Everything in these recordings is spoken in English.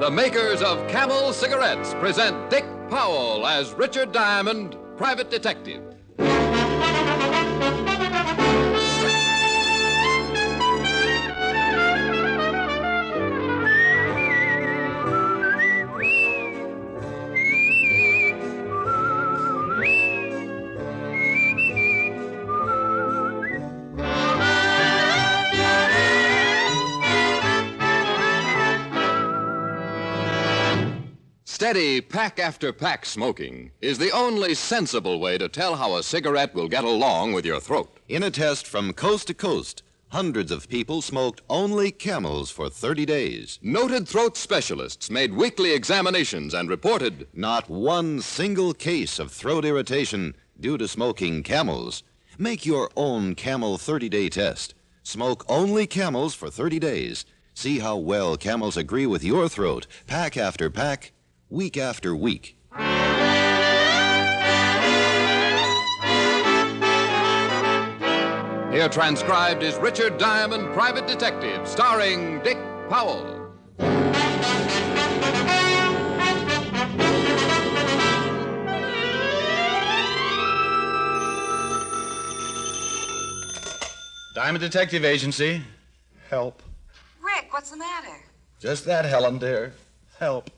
The makers of Camel cigarettes present Dick Powell as Richard Diamond, private detective. Steady pack after pack smoking is the only sensible way to tell how a cigarette will get along with your throat. In a test from coast to coast, hundreds of people smoked only Camels for 30 days. Noted throat specialists made weekly examinations and reported not one single case of throat irritation due to smoking Camels. Make your own Camel 30-day test. Smoke only Camels for 30 days. See how well Camels agree with your throat, pack after pack, week after week. Here transcribed is Richard Diamond, private detective, starring Dick Powell. Diamond Detective Agency. Help. Rick, what's the matter? Just that, Helen, dear. Help.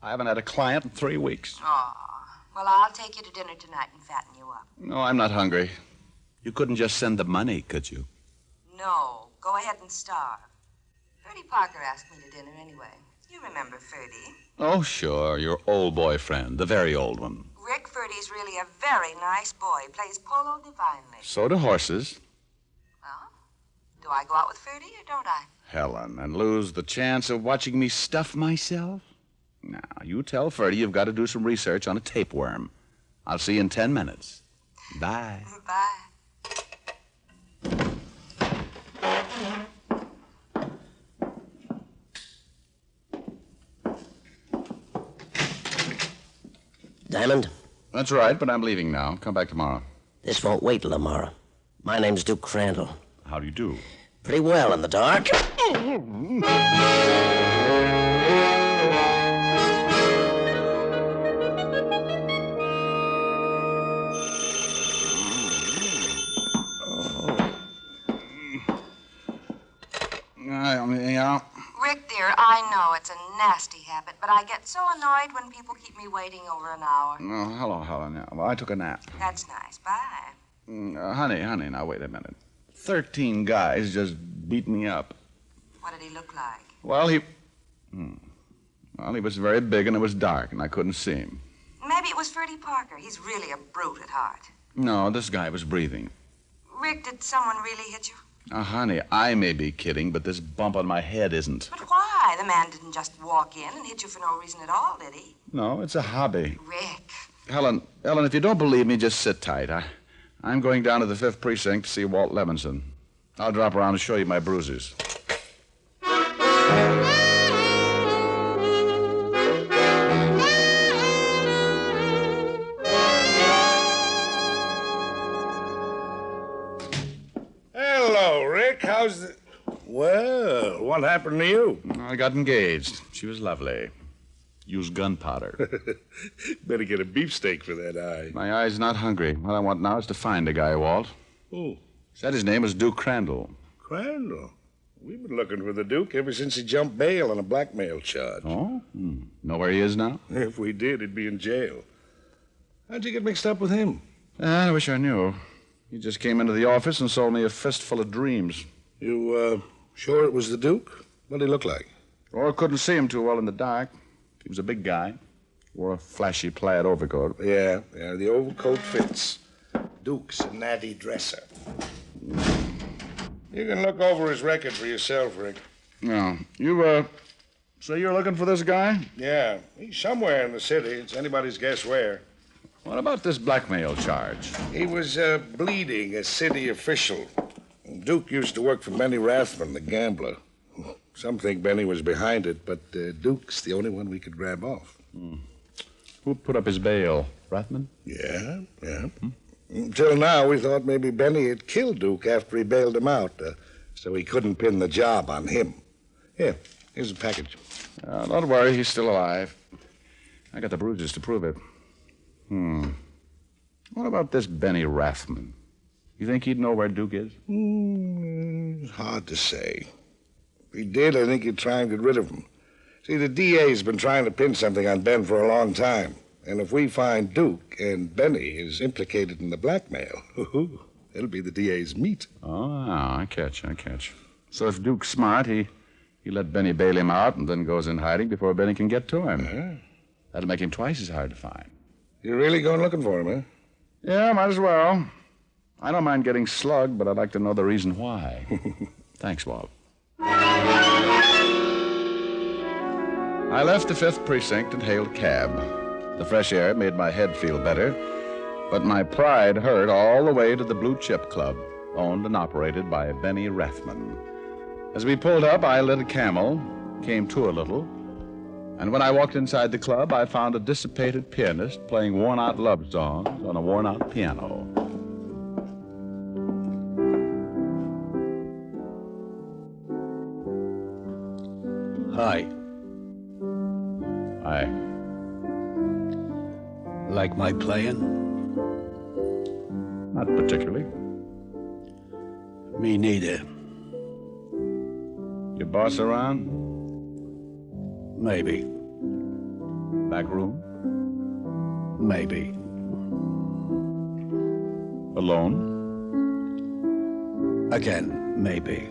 I haven't had a client in 3 weeks. Aw. Well, I'll take you to dinner tonight and fatten you up. No, I'm not hungry. You couldn't just send the money, could you? No. Go ahead and starve. Ferdy Parker asked me to dinner anyway. You remember Ferdy. Oh, sure. Your old boyfriend, the very old one. Rick, Ferdy's really a very nice boy. Plays polo divinely. So do horses. Well, do I go out with Ferdy or don't I? Helen, and lose the chance of watching me stuff myself? Now, you tell Ferdy you've got to do some research on a tapeworm. I'll see you in 10 minutes. Bye. Bye. Diamond? That's right, but I'm leaving now. Come back tomorrow. This won't wait till tomorrow. My name's Duke Crandall. How do you do? Pretty well in the dark. Yeah. Rick, dear, I know it's a nasty habit, but I get so annoyed when people keep me waiting over an hour. Oh, hello, Helen. Yeah. Well, I took a nap. That's nice. Bye. Honey, now wait a minute. 13 guys just beat me up. What did he look like? Well, he was very big and it was dark and I couldn't see him. Maybe it was Ferdy Parker. He's really a brute at heart. No, this guy was breathing. Rick, did someone really hit you? Honey, I may be kidding, but this bump on my head isn't. But why? The man didn't just walk in and hit you for no reason at all, did he? No, it's a hobby. Rick. Helen, if you don't believe me, just sit tight. I'm going down to the 5th Precinct to see Walt Levinson. I'll drop around and show you my bruises. Hello, Rick. How's the... Well, what happened to you? I got engaged. She was lovely. Used gunpowder. Better get a beefsteak for that eye. My eye's not hungry. What I want now is to find a guy, Walt. Who? Said his name was Duke Crandall. Crandall? We've been looking for the Duke ever since he jumped bail on a blackmail charge. Oh? Know where he is now? If we did, he'd be in jail. How'd you get mixed up with him? I wish I knew. He just came into the office and sold me a fistful of dreams. You, sure it was the Duke? What'd he look like? Oh, I couldn't see him too well in the dark. He was a big guy. Wore a flashy plaid overcoat. Yeah, the overcoat fits. Duke's a natty dresser. You can look over his record for yourself, Rick. No. You, say you're looking for this guy? Yeah, he's somewhere in the city. It's anybody's guess where. What about this blackmail charge? He was, bleeding a city official. Duke used to work for Benny Rathman, the gambler. Some think Benny was behind it, but Duke's the only one we could grab off. Who put up his bail? Rathman? Yeah. Until now, we thought maybe Benny had killed Duke after he bailed him out, so he couldn't pin the job on him. Here, Here's the package. Don't worry, he's still alive. I got the bruises to prove it. What about this Benny Rathman? You think he'd know where Duke is? It's hard to say. If he did, I think he'd try and get rid of him. See, the DA's been trying to pin something on Ben for a long time. And if we find Duke and Benny is implicated in the blackmail, it'll be the DA's meat. Oh, I catch. So if Duke's smart, he let Benny bail him out and then goes in hiding before Benny can get to him. That'll make him twice as hard to find. You're really going looking for him, huh? Yeah, might as well. I don't mind getting slugged, but I'd like to know the reason why. Thanks, Walt. I left the 5th Precinct and hailed a cab. The fresh air made my head feel better, but my pride hurt all the way to the Blue Chip Club, owned and operated by Benny Rathman. As we pulled up, I lit a Camel, came to a little, and when I walked inside the club, I found a dissipated pianist playing worn-out love songs on a worn-out piano. Hi. Hi. Like my playing? Not particularly. Me neither. Your boss around? Maybe. Back room? Maybe. Alone? Again, maybe.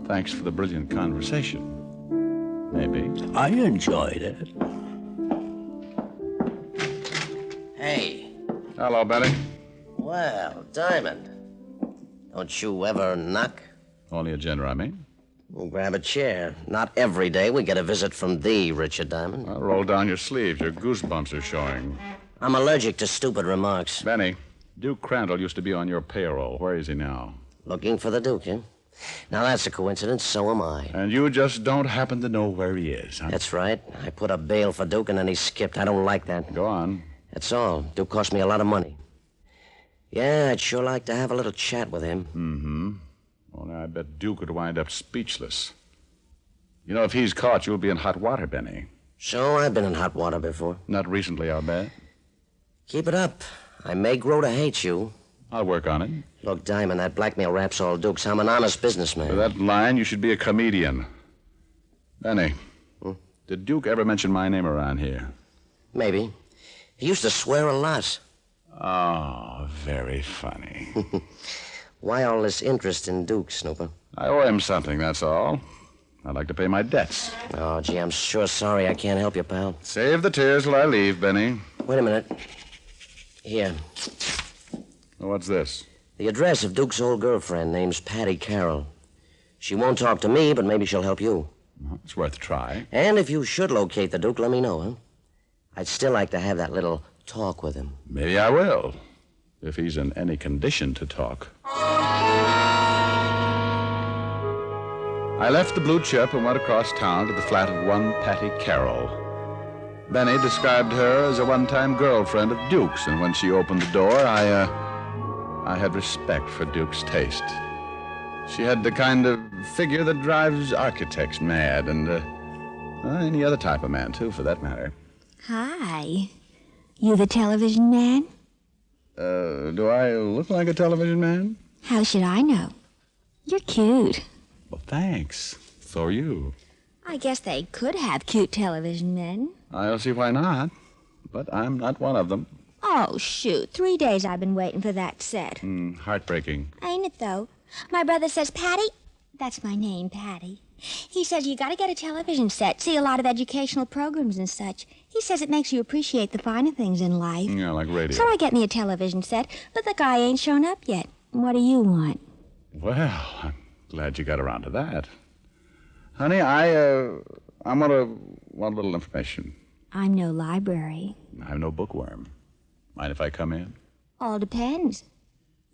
Thanks for the brilliant conversation. Maybe. I enjoyed it. Hey. Hello, Benny. Well, Diamond. Don't you ever knock? Only a gender, I mean. Well, grab a chair. Not every day we get a visit from thee, Richard Diamond. Well, roll down your sleeves. Your goosebumps are showing. I'm allergic to stupid remarks. Benny, Duke Crandall used to be on your payroll. Where is he now? Looking for the Duke, eh? Now, that's a coincidence. So am I. And you just don't happen to know where he is, huh? That's right. I put up bail for Duke, and then he skipped. I don't like that. Go on. That's all. Duke cost me a lot of money. Yeah, I'd sure like to have a little chat with him. Mm-hmm. Only I bet Duke would wind up speechless. You know, if he's caught, you'll be in hot water, Benny. So, I've been in hot water before. Not recently, I'll bet. Keep it up. I may grow to hate you. I'll work on it. Look, Diamond, that blackmail rap's all Duke's. I'm an honest businessman. For that line, you should be a comedian. Benny, did Duke ever mention my name around here? Maybe. He used to swear a lot. Oh, very funny. Why all this interest in Duke, Snooper? I owe him something, that's all. I'd like to pay my debts. Oh, gee, I'm sure sorry I can't help you, pal. Save the tears till I leave, Benny. Wait a minute. Here. What's this? The address of Duke's old girlfriend. Name's Patty Carroll. She won't talk to me, but maybe she'll help you. It's worth a try. And if you should locate the Duke, let me know, huh? I'd still like to have that little talk with him. Maybe I will, if he's in any condition to talk. I left the Blue Chip and went across town to the flat of one Patty Carroll. Benny described her as a one-time girlfriend of Duke's, and when she opened the door, I had respect for Duke's taste. She had the kind of figure that drives architects mad, and any other type of man, too, for that matter. Hi. You the television man? Do I look like a television man? How should I know? You're cute. Well, thanks. So are you. I guess they could have cute television men. I don't see why not, but I'm not one of them. Oh, shoot. 3 days I've been waiting for that set. Heartbreaking. Ain't it, though? My brother says, Patty, that's my name, Patty. He says you gotta get a television set, see a lot of educational programs and such. He says it makes you appreciate the finer things in life. Yeah, like radio. So I get me a television set, but the guy ain't shown up yet. What do you want? Well, I'm glad you got around to that. Honey, I want a little information. I'm no library. I'm no bookworm. Mind if I come in? All depends.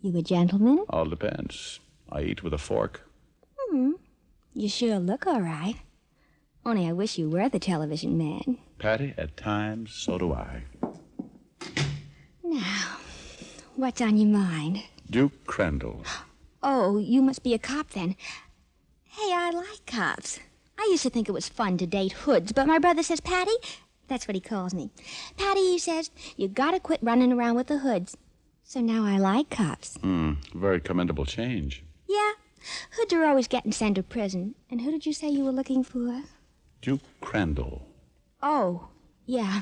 You a gentleman? All depends. I eat with a fork. You sure look all right. Only I wish you were the television man. Patty, at times, so do I. Now, what's on your mind? Duke Crandall. Oh, you must be a cop then. Hey, I like cops. I used to think it was fun to date hoods, but my brother says, Patty, that's what he calls me. Patty, he says, you gotta quit running around with the hoods. So now I like cops. Very commendable change. Yeah, hoods are always getting sent to prison. And who did you say you were looking for? Duke Crandall. Oh, yeah.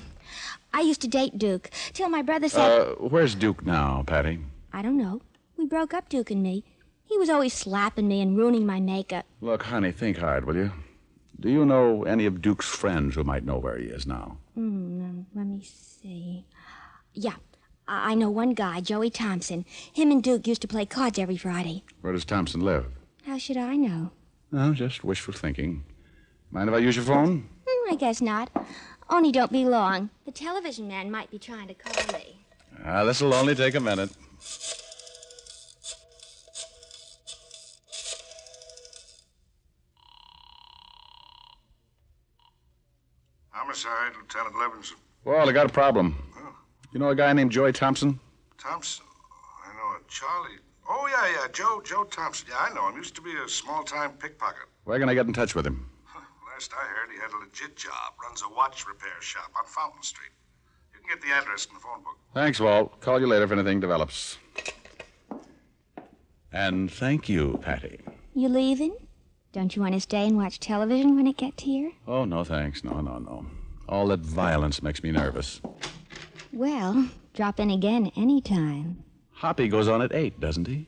I used to date Duke, till my brother said... Where's Duke now, Patty? I don't know. We broke up, Duke and me. He was always slapping me and ruining my makeup. Look, honey, think hard, will you? Do you know any of Duke's friends who might know where he is now? Let me see. Yeah, I know one guy, Joey Thompson. Him and Duke used to play cards every Friday. Where does Thompson live? How should I know? No, just wishful thinking. Mind if I use your phone? I guess not. Only don't be long. The television man might be trying to call me. This'll only take a minute. Homicide, Lieutenant Levinson. Well, I got a problem. Oh. You know a guy named Joey Thompson? Thompson? I know a Charlie. Oh, yeah, Joe Thompson. Yeah, I know him. Used to be a small-time pickpocket. Where can I get in touch with him? Last I heard, he had a legit job. Runs a watch repair shop on Fountain Street. You can get the address in the phone book. Thanks, Walt. Call you later if anything develops. And thank you, Patty. You leaving? Don't you want to stay and watch television when it gets here? Oh, no, thanks. No. All that violence makes me nervous. Well, drop in again anytime. Hoppy goes on at 8, doesn't he?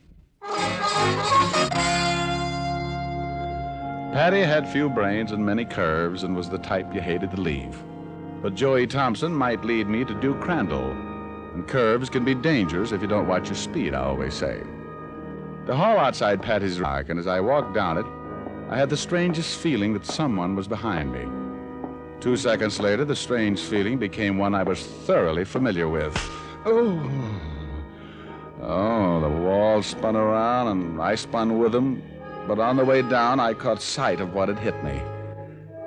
Patty had few brains and many curves and was the type you hated to leave. But Joey Thompson might lead me to Duke Crandall. And curves can be dangerous if you don't watch your speed, I always say. The hall outside Patty's rock, and as I walked down it, I had the strangest feeling that someone was behind me. 2 seconds later, the strange feeling became one I was thoroughly familiar with. Oh, the wall spun around and I spun with them. But on the way down, I caught sight of what had hit me.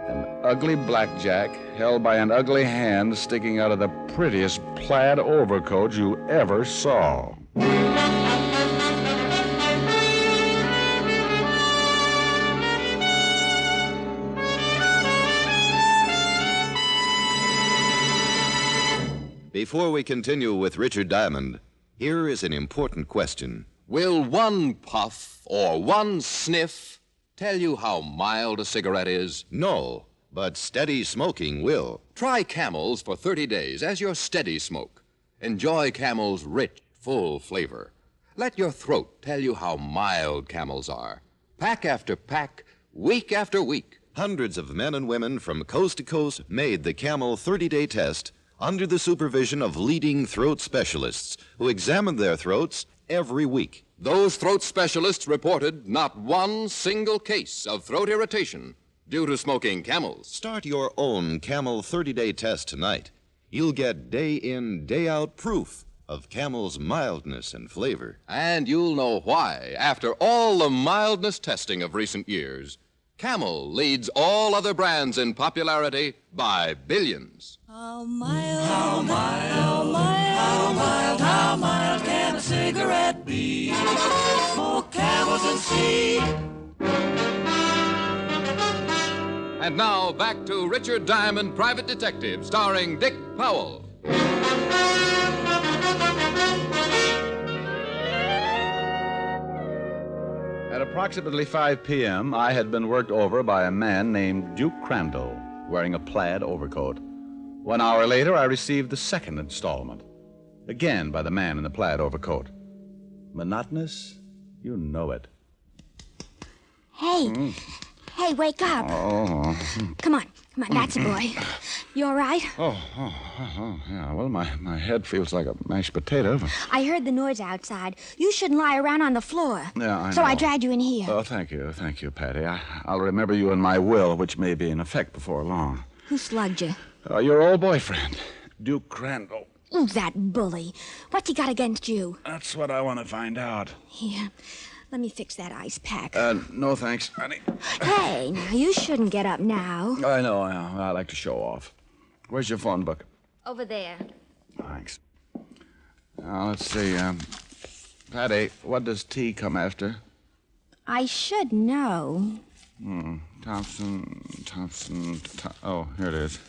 An ugly blackjack held by an ugly hand sticking out of the prettiest plaid overcoat you ever saw. Before we continue with Richard Diamond, here is an important question. Will one puff or one sniff tell you how mild a cigarette is? No, but steady smoking will. Try Camels for 30 days as your steady smoke. Enjoy Camel's rich, full flavor. Let your throat tell you how mild Camels are. Pack after pack, week after week. Hundreds of men and women from coast to coast made the Camel 30-day test under the supervision of leading throat specialists who examined their throats every week. Those throat specialists reported not one single case of throat irritation due to smoking Camels. Start your own Camel 30-day test tonight. You'll get day-in, day-out proof of Camel's mildness and flavor. And you'll know why, after all the mildness testing of recent years, Camel leads all other brands in popularity by billions. How mild, how mild, how mild, how mild, how mild can a cigarette be? Smoke Camels and see. And now, back to Richard Diamond, Private Detective, starring Dick Powell. At approximately 5 p.m., I had been worked over by a man named Duke Crandall, wearing a plaid overcoat. 1 hour later, I received the second installment, again by the man in the plaid overcoat. Monotonous? You know it. Hey, hey, wake up. Oh. Come on, that's a boy. You all right? Yeah, well, my head feels like a mashed potato. I heard the noise outside. You shouldn't lie around on the floor. Yeah, I know. So I dragged you in here. Oh, thank you, Patty. I'll remember you in my will, which may be in effect before long. Who slugged you? Your old boyfriend, Duke Crandall. Ooh, that bully. What's he got against you? That's what I want to find out. Here, let me fix that ice pack. No thanks, honey. Hey, now, you shouldn't get up now. I know. I like to show off. Where's your phone book? Over there. Thanks. Now, let's see. Patty, what does T come after? I should know. Thompson. Oh, here it is.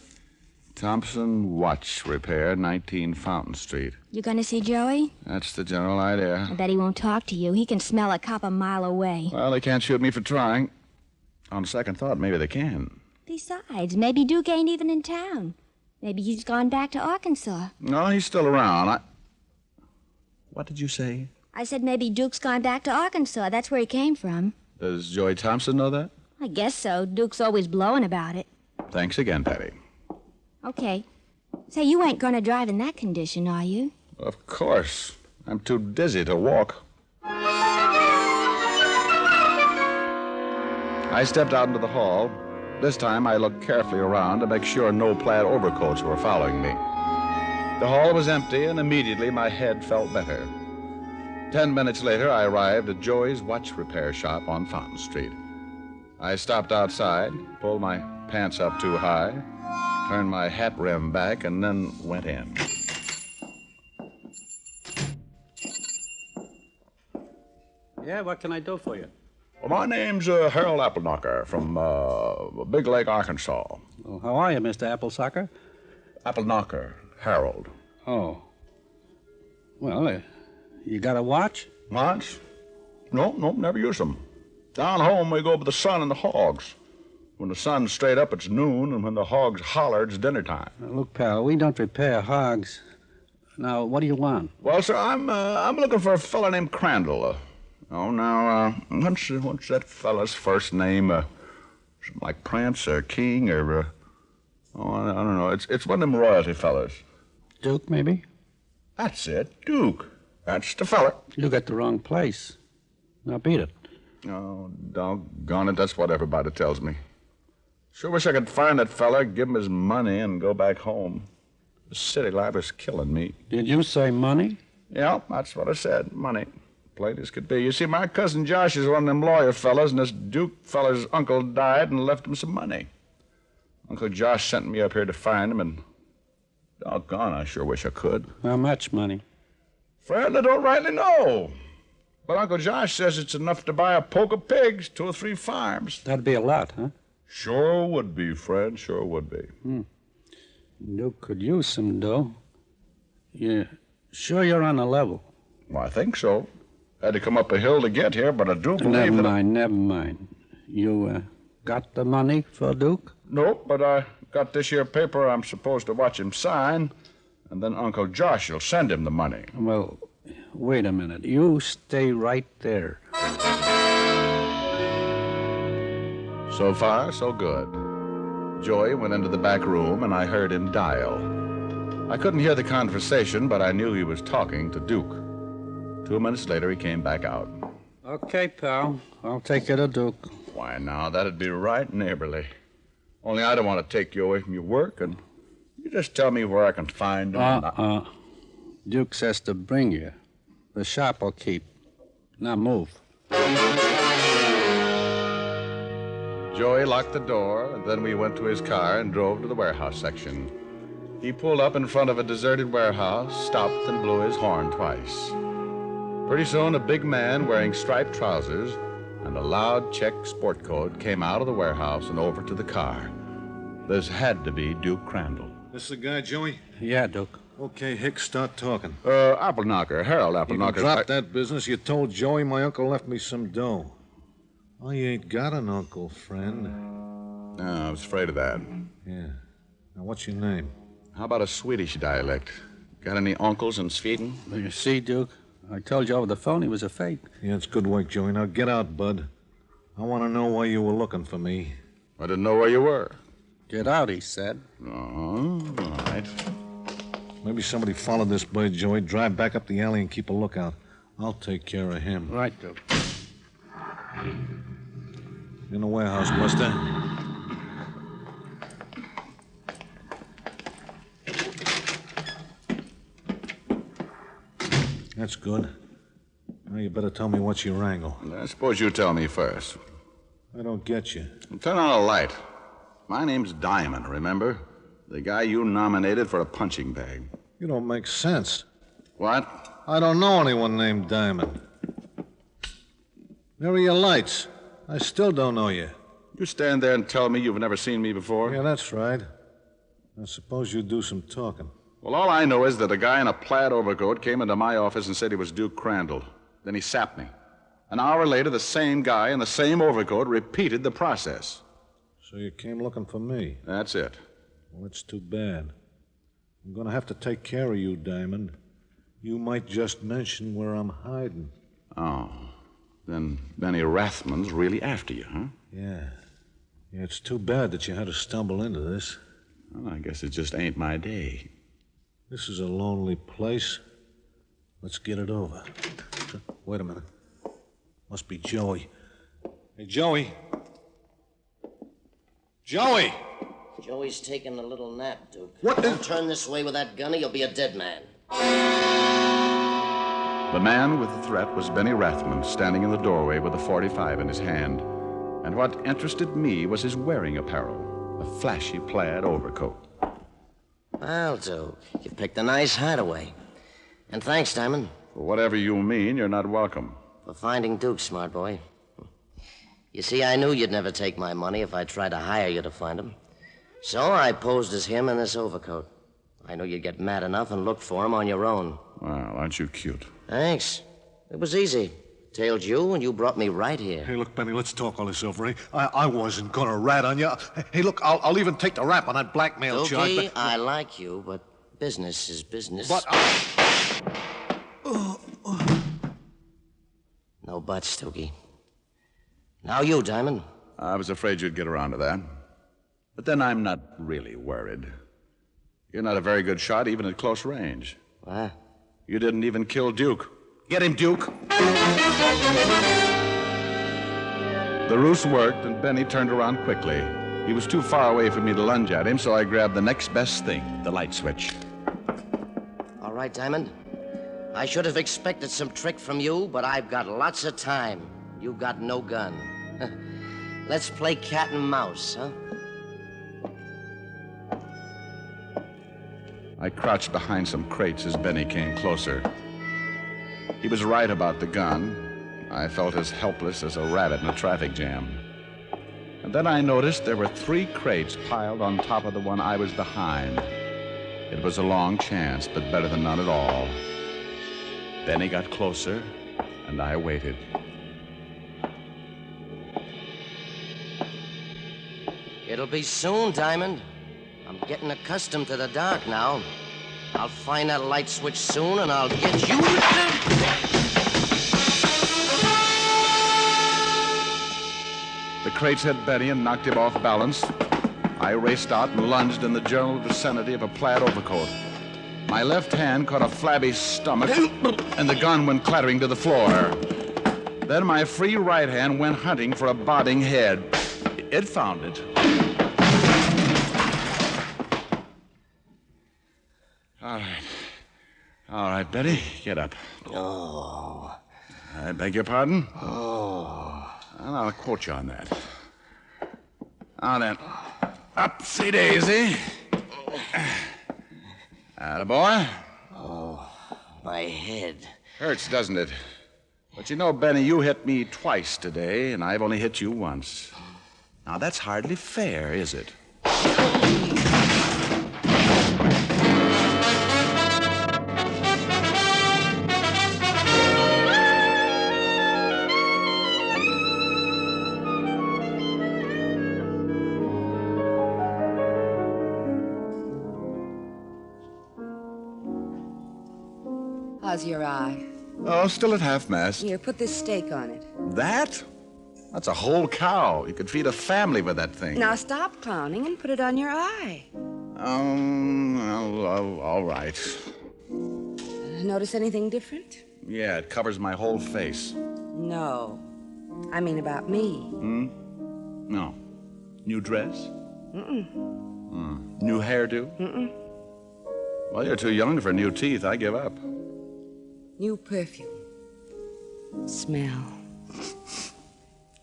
Thompson Watch Repair, 19 Fountain Street. You gonna see Joey? That's the general idea. I bet he won't talk to you. He can smell a cop a mile away. Well, they can't shoot me for trying. On second thought, maybe they can. Besides, maybe Duke ain't even in town. Maybe he's gone back to Arkansas. No, he's still around. What did you say? I said maybe Duke's gone back to Arkansas. That's where he came from. Does Joey Thompson know that? I guess so. Duke's always blowing about it. Thanks again, Patty. Okay. Say, you ain't gonna drive in that condition, are you? Of course. I'm too dizzy to walk. I stepped out into the hall. This time I looked carefully around to make sure no plaid overcoats were following me. The hall was empty, and immediately my head felt better. 10 minutes later, I arrived at Joey's watch repair shop on Fountain Street. I stopped outside, pulled my pants up too high, turned my hat rim back, and then went in. Yeah, what can I do for you? Well, my name's Harold Appleknocker from Big Lake, Arkansas. Oh, how are you, Mr. Applesucker? Appleknocker, Harold. Oh. Well, you got a watch? Watch? No, never use them. Down home, we go by the sun and the hogs. When the sun's straight up, it's noon, and when the hogs holler, it's dinner time. Look, pal, we don't repair hogs. Now, what do you want? Well, sir, I'm looking for a fella named Crandall. What's that fella's first name? Something like Prince or King or, I don't know. It's one of them royalty fellas. Duke, maybe? That's it, Duke. That's the fella. You got the wrong place. Now, beat it. Oh, doggone it, that's what everybody tells me. Sure wish I could find that fella, give him his money, and go back home. The city life is killing me. Did you say money? Yeah, that's what I said, money. Plain as could be. You see, my cousin Josh is one of them lawyer fellas, and this Duke fella's uncle died and left him some money. Uncle Josh sent me up here to find him, and doggone, I sure wish I could. How much money? Friend, I don't rightly know. But Uncle Josh says it's enough to buy a poke of pigs, 2 or 3 farms. That'd be a lot, huh? Sure would be, Fred, sure would be. Duke could use some dough. Yeah, sure you're on the level? Well, I think so. Had to come up a hill to get here, but I do believe Never mind. You got the money for Duke? Nope, but I got this here paper I'm supposed to watch him sign, and then Uncle Josh will send him the money. Well, wait a minute. You stay right there. So far, so good. Joey went into the back room, and I heard him dial. I couldn't hear the conversation, but I knew he was talking to Duke. 2 minutes later, he came back out. Okay, pal. I'll take you to Duke. Why, now, that'd be right neighborly. Only I don't want to take you away from your work, and you just tell me where I can find him. Duke says to bring you. The shop will keep. Now move. Joey locked the door, and then we went to his car and drove to the warehouse section. He pulled up in front of a deserted warehouse, stopped, and blew his horn twice. Pretty soon, a big man wearing striped trousers and a loud check sport coat came out of the warehouse and over to the car. This had to be Duke Crandall. This the guy, Joey? Yeah, Duke. Okay, Hicks, start talking. Appleknocker, Harold Appleknocker. You dropped that business. You told Joey my uncle left me some dough. Oh, you ain't got an uncle, friend. No, I was afraid of that. Yeah. Now, what's your name? How about a Swedish dialect? Got any uncles in Sweden? You see, Duke, I told you over the phone he was a fake. Yeah, it's good work, Joey. Now, get out, bud. I want to know why you were looking for me. I didn't know where you were. Get out, he said. Oh, all right. Maybe somebody followed this boy, Joey. Drive back up the alley and keep a lookout. I'll take care of him. Right, Duke. In the warehouse, Buster. That's good. Now you better tell me what's your wrangle. I suppose you tell me first. I don't get you. Turn on a light. My name's Diamond, remember? The guy you nominated for a punching bag. You don't make sense. What? I don't know anyone named Diamond. Where are your lights? I still don't know you. You stand there and tell me you've never seen me before? Yeah, that's right. I suppose you do some talking. Well, all I know is that a guy in a plaid overcoat came into my office and said he was Duke Crandall. Then he sapped me. An hour later, the same guy in the same overcoat repeated the process. So you came looking for me? That's it. Well, it's too bad. I'm going to have to take care of you, Diamond. You might just mention where I'm hiding. Oh. Then Benny Rathman's really after you, huh? Yeah. Yeah, it's too bad that you had to stumble into this. Well, I guess it just ain't my day. This is a lonely place. Let's get it over. Wait a minute. Must be Joey. Hey, Joey. Joey! Joey's taking a little nap, Duke. What Don't turn this way with that gun or you'll be a dead man. The man with the threat was Benny Rathman, standing in the doorway with a .45 in his hand. And what interested me was his wearing apparel, a flashy plaid overcoat. Well, Duke, you picked a nice hideaway. And thanks, Diamond. For whatever you mean, you're not welcome. For finding Duke, smart boy. You see, I knew you'd never take my money if I tried to hire you to find him. So I posed as him in this overcoat. I knew you'd get mad enough and look for him on your own. Well, aren't you cute? Thanks. It was easy. Tailed you, and you brought me right here. Hey, look, Benny, let's talk all this over, eh? I wasn't going to rat on you. Hey, look, I'll even take the rap on that blackmail charge. Okay, I like you, but business is business. But... No buts, Stokey. Now you, Diamond. I was afraid you'd get around to that. But then I'm not really worried. You're not a very good shot, even at close range. What? You didn't even kill Duke. Get him, Duke. The ruse worked, and Benny turned around quickly. He was too far away for me to lunge at him, so I grabbed the next best thing, the light switch. All right, Diamond. I should have expected some trick from you, but I've got lots of time. You've got no gun. Let's play cat and mouse, huh? I crouched behind some crates as Benny came closer. He was right about the gun. I felt as helpless as a rabbit in a traffic jam. And then I noticed there were 3 crates piled on top of the one I was behind. It was a long chance, but better than none at all. Benny got closer, and I waited. It'll be soon, Diamond. I'm getting accustomed to the dark now. I'll find that light switch soon, and I'll get you... The crates hit Benny and knocked him off balance. I raced out and lunged in the general vicinity of a plaid overcoat. My left hand caught a flabby stomach, and the gun went clattering to the floor. Then my free right hand went hunting for a bobbing head. It found it. All right, Betty, get up. Oh. I beg your pardon? Oh. Well, I'll quote you on that. Now then, upsy-daisy. Attaboy. Oh, my head. Hurts, doesn't it? But you know, Benny, you hit me twice today, and I've only hit you once. Now, that's hardly fair, is it? How's your eye? Oh, still at half-mast. Here, put this steak on it. That? That's a whole cow. You could feed a family with that thing. Now stop clowning and put it on your eye. All right. Notice anything different? Yeah, it covers my whole face. No. I mean about me. No. New dress? New hairdo? Well, you're too young for new teeth. I give up. New perfume. Smell.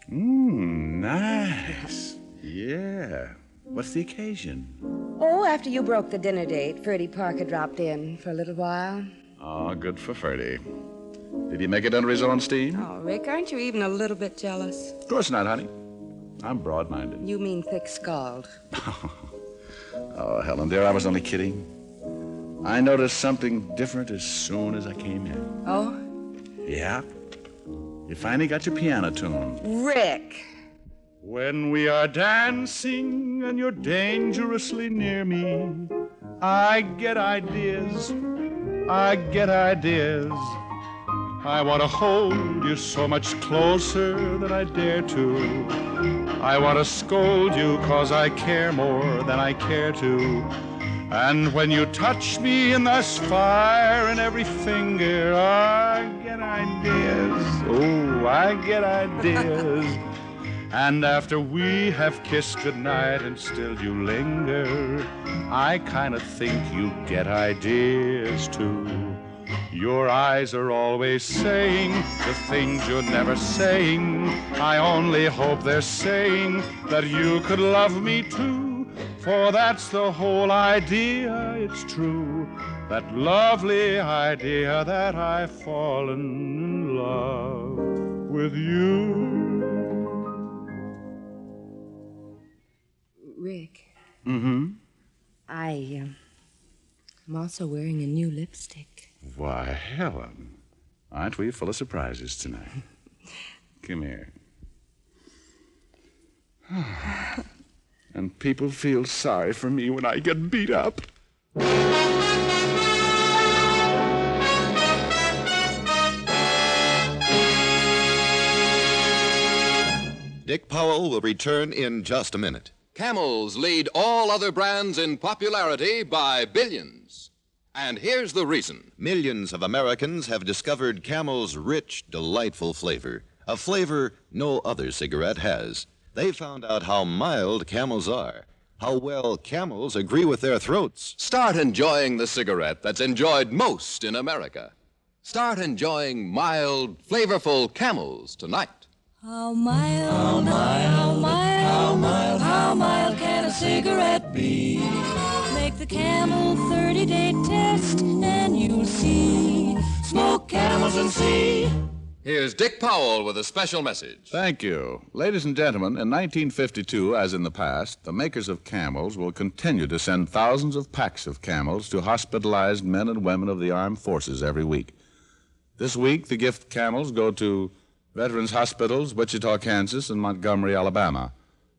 Nice. Yeah. What's the occasion? Oh, after you broke the dinner date, Ferdy Parker dropped in for a little while. Oh, good for Ferdy. Did he make it under his own steam? Oh, Rick, aren't you even a little bit jealous? Of course not, honey. I'm broad-minded. You mean thick-skulled. Oh, Helen, dear, I was only kidding. I noticed something different as soon as I came in. Oh? Yeah. You finally got your piano tune. Rick! When we are dancing and you're dangerously near me, I get ideas. I get ideas. I want to hold you so much closer than I dare to. I want to scold you 'cause I care more than I care to. And when you touch me and there's fire in every finger, I get ideas. Oh, I get ideas. And after we have kissed goodnight and still you linger, I kind of think you get ideas too. Your eyes are always saying the things you're never saying. I only hope they're saying that you could love me too. For that's the whole idea, it's true. That lovely idea that I've fallen in love with you. Rick. Mm-hmm. I'm also wearing a new lipstick. Why, Helen, aren't we full of surprises tonight? Come here. And people feel sorry for me when I get beat up. Dick Powell will return in just a minute. Camels lead all other brands in popularity by billions. And here's the reason. Millions of Americans have discovered Camel's rich, delightful flavor, a flavor no other cigarette has. They found out how mild Camels are, how well Camels agree with their throats. Start enjoying the cigarette that's enjoyed most in America. Start enjoying mild, flavorful Camels tonight. How mild, how mild, how mild, how mild can a cigarette be? Make the Camel 30-day test and you'll see. Smoke Camels and see. Here's Dick Powell with a special message. Thank you. Ladies and gentlemen, in 1952, as in the past, the makers of Camels will continue to send thousands of packs of Camels to hospitalized men and women of the armed forces every week. This week, the gift Camels go to Veterans Hospitals, Wichita, Kansas, and Montgomery, Alabama.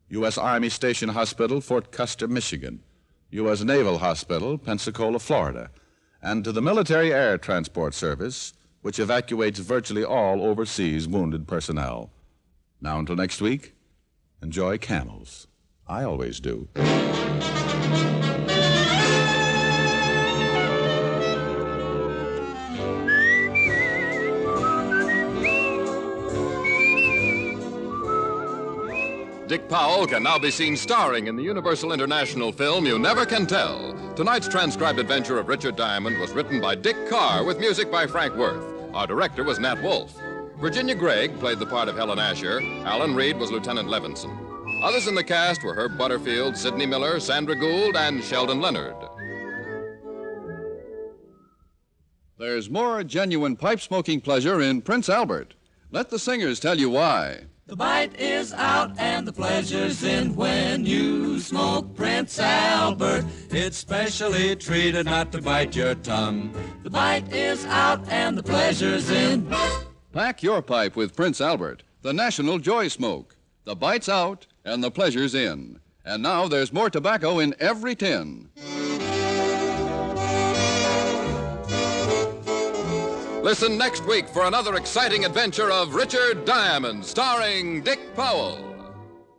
U.S. Army Station Hospital, Fort Custer, Michigan. U.S. Naval Hospital, Pensacola, Florida. And to the Military Air Transport Service, which evacuates virtually all overseas wounded personnel. Now until next week, enjoy Camels. I always do. Dick Powell can now be seen starring in the Universal International film You Never Can Tell. Tonight's transcribed adventure of Richard Diamond was written by Dick Carr with music by Frank Worth. Our director was Nat Wolfe. Virginia Gregg played the part of Helen Asher. Alan Reed was Lieutenant Levinson. Others in the cast were Herb Butterfield, Sidney Miller, Sandra Gould, and Sheldon Leonard. There's more genuine pipe-smoking pleasure in Prince Albert. Let the singers tell you why. The bite is out and the pleasure's in when you smoke Prince Albert. It's specially treated not to bite your tongue. The bite is out and the pleasure's in. Pack your pipe with Prince Albert, the national joy smoke. The bite's out and the pleasure's in. And now there's more tobacco in every tin. Listen next week for another exciting adventure of Richard Diamond, starring Dick Powell.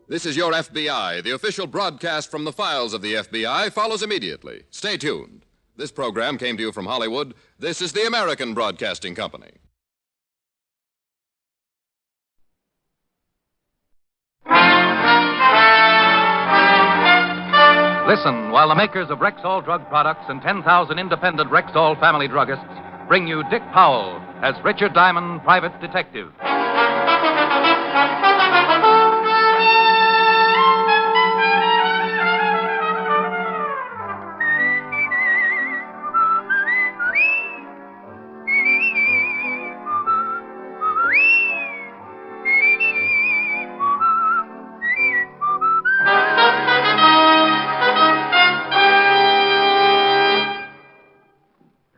This is Your FBI. The official broadcast from the files of the FBI follows immediately. Stay tuned. This program came to you from Hollywood. This is the American Broadcasting Company. Listen while the makers of Rexall drug products and 10,000 independent Rexall family druggists bring you Dick Powell as Richard Diamond, private detective.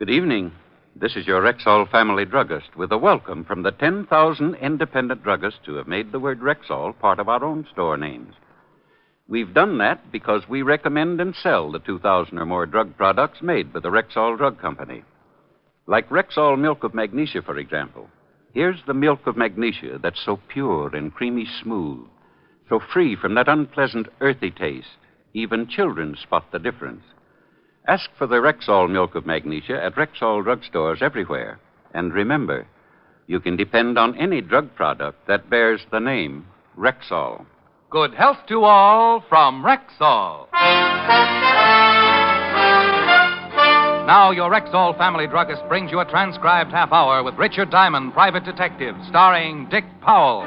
Good evening. This is your Rexall family druggist with a welcome from the 10,000 independent druggists who have made the word Rexall part of our own store names. We've done that because we recommend and sell the 2,000 or more drug products made by the Rexall Drug Company. Like Rexall Milk of Magnesia, for example. Here's the milk of magnesia that's so pure and creamy smooth, so free from that unpleasant earthy taste. Even children spot the difference. Ask for the Rexall Milk of Magnesia at Rexall drugstores everywhere. And remember, you can depend on any drug product that bears the name Rexall. Good health to all from Rexall. Now, your Rexall family druggist brings you a transcribed half hour with Richard Diamond, Private Detective, starring Dick Powell.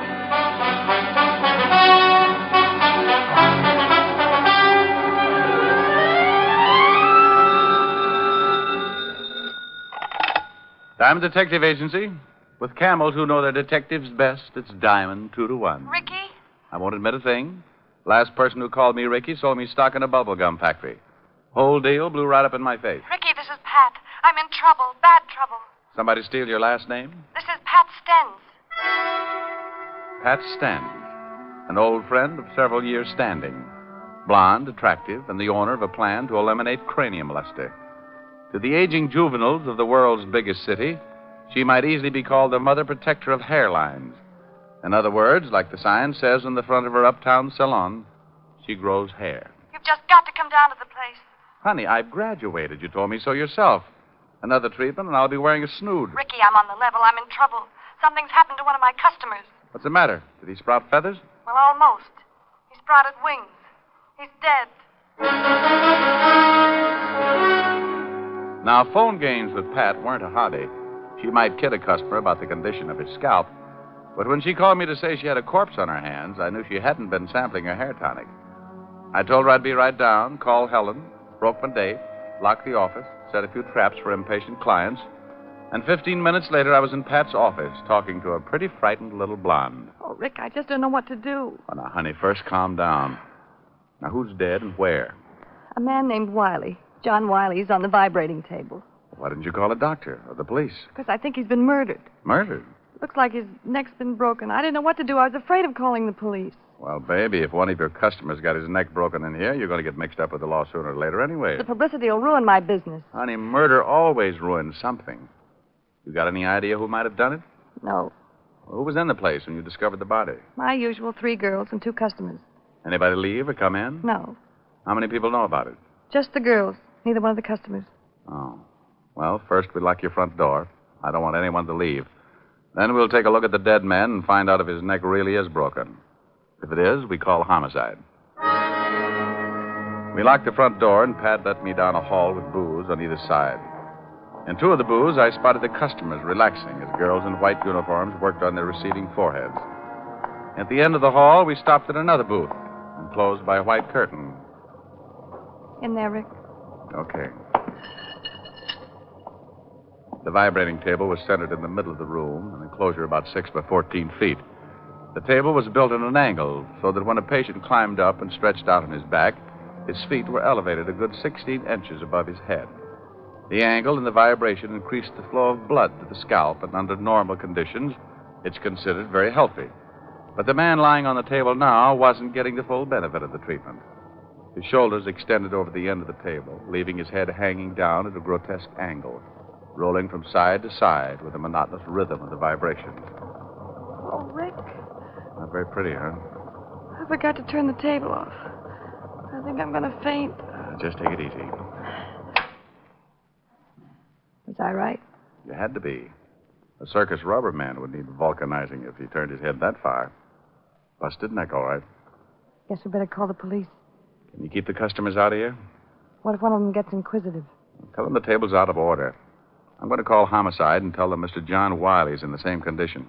Diamond Detective Agency. With camels who know their detectives best, it's Diamond 2-1. Ricky? I won't admit a thing. Last person who called me Ricky sold me stock in a bubblegum factory. Whole deal blew right up in my face. Ricky, this is Pat. I'm in trouble, bad trouble. Somebody steal your last name? This is Pat Stens. Pat Stens, an old friend of several years' standing. Blonde, attractive, and the owner of a plan to eliminate cranium luster. To the aging juveniles of the world's biggest city, she might easily be called the mother protector of hairlines. In other words, like the sign says on the front of her uptown salon, she grows hair. You've just got to come down to the place. Honey, I've graduated. You told me so yourself. Another treatment, and I'll be wearing a snood. Ricky, I'm on the level. I'm in trouble. Something's happened to one of my customers. What's the matter? Did he sprout feathers? Well, almost. He sprouted wings. He's dead. Now, phone games with Pat weren't a hobby. She might kid a customer about the condition of his scalp, but when she called me to say she had a corpse on her hands, I knew she hadn't been sampling her hair tonic. I told her I'd be right down, call Helen, broke my date, locked the office, set a few traps for impatient clients, and 15 minutes later I was in Pat's office talking to a pretty frightened little blonde. Oh, Rick, I just don't know what to do. Oh, now, honey, first calm down. Now, who's dead and where? A man named Wiley. John Wiley's on the vibrating table. Why didn't you call a doctor or the police? Because I think he's been murdered. Murdered? Looks like his neck's been broken. I didn't know what to do. I was afraid of calling the police. Well, baby, if one of your customers got his neck broken in here, you're going to get mixed up with the law sooner or later anyway. The publicity will ruin my business. Honey, murder always ruins something. You got any idea who might have done it? No. Well, who was in the place when you discovered the body? My usual 3 girls and 2 customers. Anybody leave or come in? No. How many people know about it? Just the girls. Neither one of the customers. Oh. Well, first we lock your front door. I don't want anyone to leave. Then we'll take a look at the dead man and find out if his neck really is broken. If it is, we call homicide. We locked the front door, and Pat let me down a hall with booths on either side. In 2 of the booths, I spotted the customers relaxing as girls in white uniforms worked on their receding foreheads. At the end of the hall, we stopped at another booth, enclosed by a white curtain. In there, Rick. Okay. The vibrating table was centered in the middle of the room, an enclosure about 6 by 14 feet. The table was built at an angle so that when a patient climbed up and stretched out on his back, his feet were elevated a good 16 inches above his head. The angle and the vibration increased the flow of blood to the scalp, and under normal conditions, it's considered very healthy. But the man lying on the table now wasn't getting the full benefit of the treatment. His shoulders extended over the end of the table, leaving his head hanging down at a grotesque angle, rolling from side to side with a monotonous rhythm of the vibrations. Oh, Rick. Not very pretty, huh? I forgot to turn the table off. I think I'm going to faint. Just take it easy. Was I right? You had to be. A circus rubber man would need vulcanizing if he turned his head that far. Busted neck, all right. Guess we better call the police. Can you keep the customers out of here? What if one of them gets inquisitive? Tell them the table's out of order. I'm going to call homicide and tell them Mr. John Wiley's in the same condition.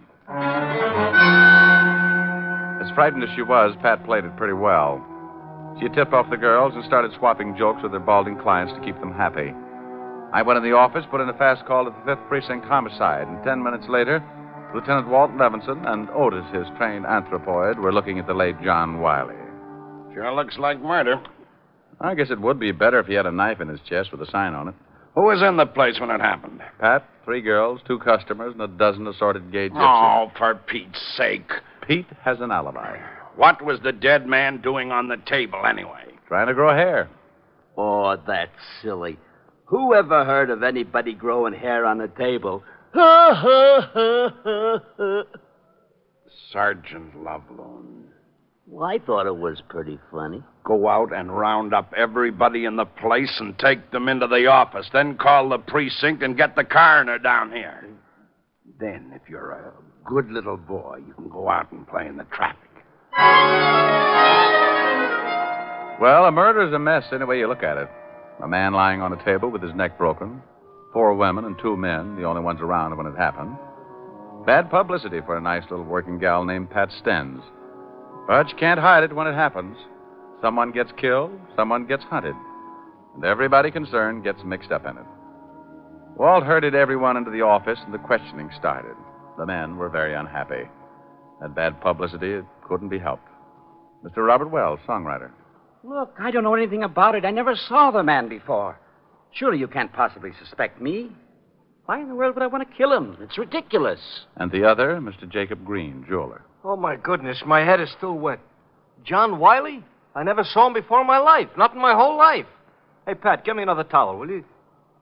As frightened as she was, Pat played it pretty well. She had tipped off the girls and started swapping jokes with their balding clients to keep them happy. I went in the office, put in a fast call to the 5th Precinct homicide, and 10 minutes later, Lieutenant Walt Levinson and Otis, his trained anthropoid, were looking at the late John Wiley. Sure looks like murder. I guess it would be better if he had a knife in his chest with a sign on it. Who was in the place when it happened? Pat, 3 girls, 2 customers, and a dozen assorted gay gypsies. Oh, for Pete's sake. Pete has an alibi. What was the dead man doing on the table, anyway? Trying to grow hair. Oh, that's silly. Who ever heard of anybody growing hair on a table? Sergeant Loveloon. Well, I thought it was pretty funny. Go out and round up everybody in the place and take them into the office. Then call the precinct and get the coroner down here. Then, if you're a good little boy, you can go out and play in the traffic. Well, a murder's a mess any way you look at it. A man lying on a table with his neck broken. 4 women and 2 men, the only ones around when it happened. Bad publicity for a nice little working gal named Pat Stens. But you can't hide it when it happens. Someone gets killed, someone gets hunted. And everybody concerned gets mixed up in it. Walt herded everyone into the office and the questioning started. The men were very unhappy. That bad publicity, it couldn't be helped. Mr. Robert Wells, songwriter. Look, I don't know anything about it. I never saw the man before. Surely you can't possibly suspect me. Why in the world would I want to kill him? It's ridiculous. And the other, Mr. Jacob Green, jeweler. Oh, my goodness, my head is still wet. John Wiley? I never saw him before in my life. Not in my whole life. Hey, Pat, get me another towel, will you?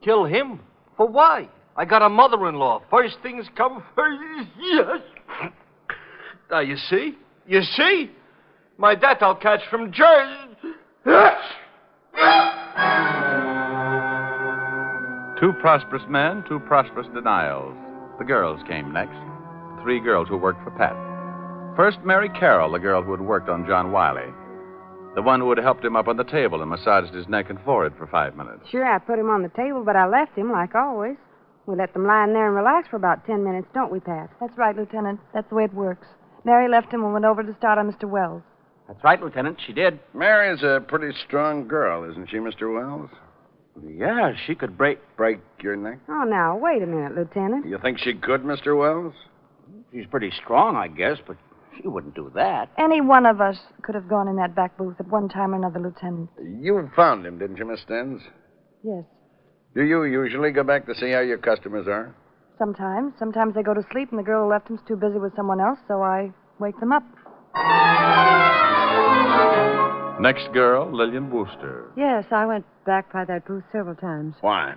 Kill him? For why? I got a mother-in-law. First things come first. Yes. Now, you see? You see? My debt I'll catch from Jersey. 2 prosperous men, 2 prosperous denials. The girls came next. 3 girls who worked for Pat. First, Mary Carroll, the girl who had worked on John Wiley. The one who had helped him up on the table and massaged his neck and forehead for 5 minutes. Sure, I put him on the table, but I left him like always. We let them lie in there and relax for about 10 minutes, don't we, Pat? That's right, Lieutenant. That's the way it works. Mary left him and went over to start on Mr. Wells. That's right, Lieutenant. She did. Mary's a pretty strong girl, isn't she, Mr. Wells? Yeah, she could break your neck? Oh, now, wait a minute, Lieutenant. You think she could, Mr. Wells? She's pretty strong, I guess, but she wouldn't do that. Any one of us could have gone in that back booth at one time or another, Lieutenant. You found him, didn't you, Miss Stens? Yes. Do you usually go back to see how your customers are? Sometimes. Sometimes they go to sleep and the girl who left them's too busy with someone else, so I wake them up. Next girl, Lillian Wooster. Yes, I went back by that booth several times. Why?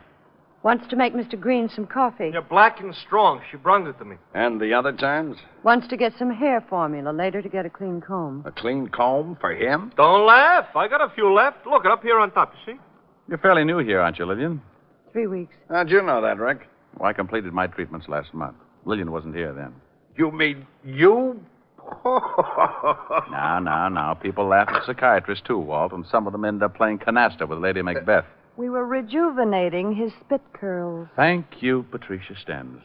Wants to make Mr. Green some coffee. You're black and strong. She brung it to me. And the other times? Wants to get some hair formula, later to get a clean comb. A clean comb for him? Don't laugh. I got a few left. Look, up here on top, you see? You're fairly new here, aren't you, Lillian? 3 weeks. How'd you know that, Rick? Well, I completed my treatments last month. Lillian wasn't here then. You mean you? Now. People laugh at psychiatrists, too, Walt, and some of them end up playing canasta with Lady Macbeth. We were rejuvenating his spit curls. Thank you, Patricia Stens.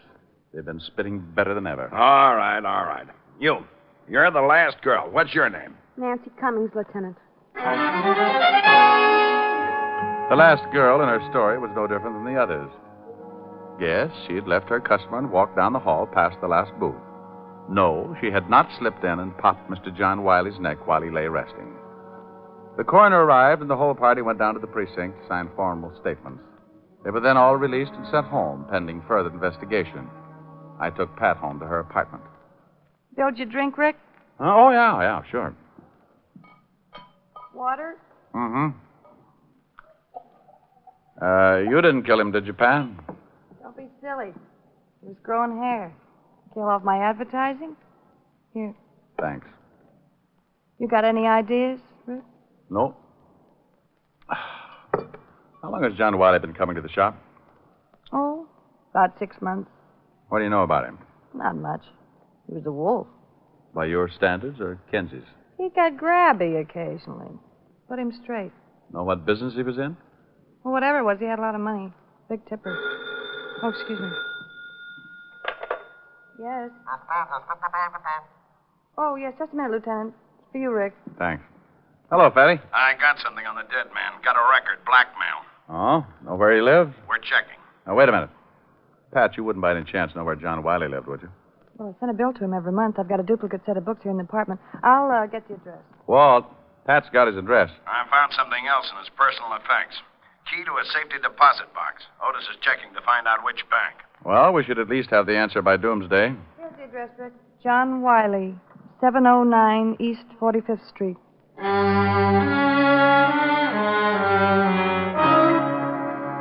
They've been spitting better than ever. All right. You're the last girl. What's your name? Nancy Cummings, Lieutenant. The last girl in her story was no different than the others. Yes, she had left her customer and walked down the hall past the last booth. No, she had not slipped in and popped Mr. John Wiley's neck while he lay resting. The coroner arrived, and the whole party went down to the precinct to sign formal statements. They were then all released and sent home, pending further investigation. I took Pat home to her apartment. Don't you drink, Rick? Oh, yeah, sure. Water? Mm-hmm. You didn't kill him, did you, Pat? Don't be silly. He was growing hair. Kill off my advertising? Here. Thanks. You got any ideas, Rick? No. How long has John Wiley been coming to the shop? Oh, about 6 months. What do you know about him? Not much. He was a wolf. By your standards or Kenzie's? He got grabby occasionally. Put him straight. Know what business he was in? Well, whatever it was, he had a lot of money. Big tipper. Oh, excuse me. Yes. Oh, yes, just a minute, Lieutenant. It's for you, Rick. Thanks. Hello, Fatty. I got something on the dead man. Got a record. Blackmail. Oh? Know where he lived? We're checking. Now, wait a minute. Pat, you wouldn't by any chance know where John Wiley lived, would you? Well, I send a bill to him every month. I've got a duplicate set of books here in the apartment. I'll get the address. Walt, Pat's got his address. I found something else in his personal effects. Key to a safety deposit box. Otis is checking to find out which bank. Well, we should at least have the answer by doomsday. Here's the address, Rick. John Wiley, 709 East 45th Street.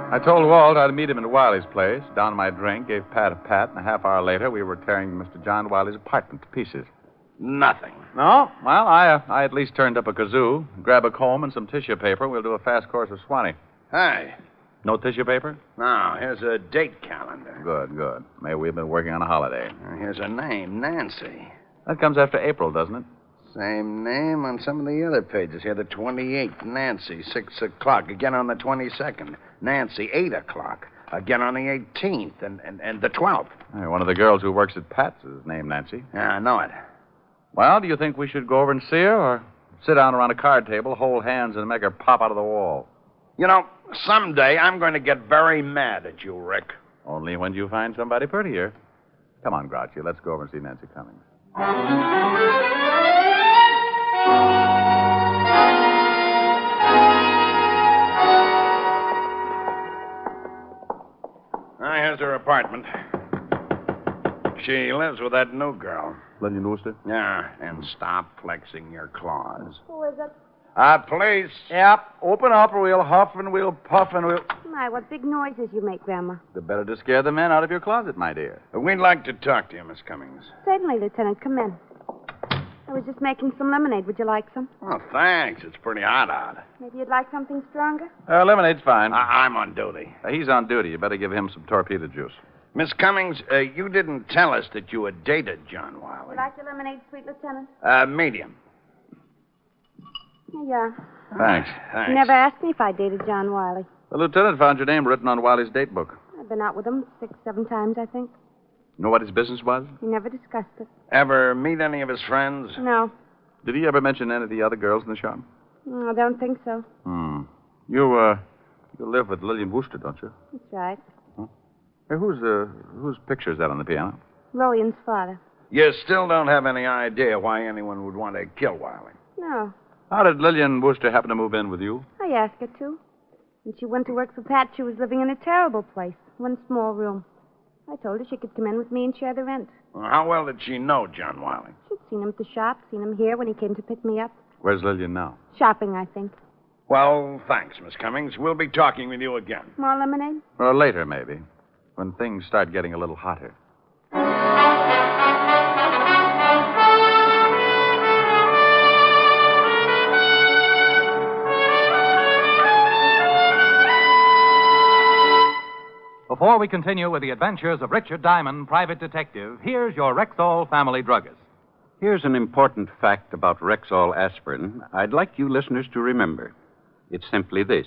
I told Walt I'd meet him at Wiley's place, downed my drink, gave Pat a pat, and a half hour later we were tearing Mr. John Wiley's apartment to pieces. Nothing. No? Well, I at least turned up a kazoo, grab a comb and some tissue paper. We'll do a fast course of Swanee. Hey. No tissue paper? No, here's a date calendar. Good. Maybe we've been working on a holiday. Here's a name, Nancy. That comes after April, doesn't it? Same name on some of the other pages here. The 28th, Nancy, 6 o'clock. Again on the 22nd, Nancy, 8 o'clock. Again on the 18th and the 12th. Hey, one of the girls who works at Pat's is named Nancy. Yeah, I know it. Well, do you think we should go over and see her, or sit down around a card table, hold hands, and make her pop out of the wall? You know, someday I'm going to get very mad at you, Rick. Only when you find somebody prettier. Come on, Grouchy, let's go over and see Nancy Cummings. Here's her apartment. She lives with that new girl. Lillian Wooster? Yeah, and stop flexing your claws. Who is it? Police. Yep. Open up or we'll huff and we'll puff and we'll... My, what big noises you make, Grandma. The better to scare the men out of your closet, my dear. We'd like to talk to you, Miss Cummings. Certainly, Lieutenant. Come in. I was just making some lemonade. Would you like some? Oh, thanks. It's pretty hot out. Maybe you'd like something stronger? Lemonade's fine. I'm on duty. He's on duty. You better give him some torpedo juice. Miss Cummings, you didn't tell us that you had dated John Wiley. You like your lemonade, sweet Lieutenant? Medium. Yeah. Thanks. You never asked me if I dated John Wiley. The lieutenant found your name written on Wiley's date book. I've been out with him 6, 7 times, I think. Know what his business was? We never discussed it. Ever meet any of his friends? No. Did he ever mention any of the other girls in the shop? I don't think so. You live with Lillian Wooster, don't you? That's right. Hey, whose picture is that on the piano? Lillian's father. You still don't have any idea why anyone would want to kill Wiley? No. How did Lillian Wooster happen to move in with you? I asked her to. When she went to work for Pat, she was living in a terrible place. One small room. I told her she could come in with me and share the rent. Well, how well did she know John Wiley? She'd seen him at the shop, seen him here when he came to pick me up. Where's Lillian now? Shopping, I think. Well, thanks, Miss Cummings. We'll be talking with you again. More lemonade? Or later, maybe. When things start getting a little hotter. Before we continue with the adventures of Richard Diamond, private detective, here's your Rexall family druggist. Here's an important fact about Rexall aspirin I'd like you listeners to remember. It's simply this.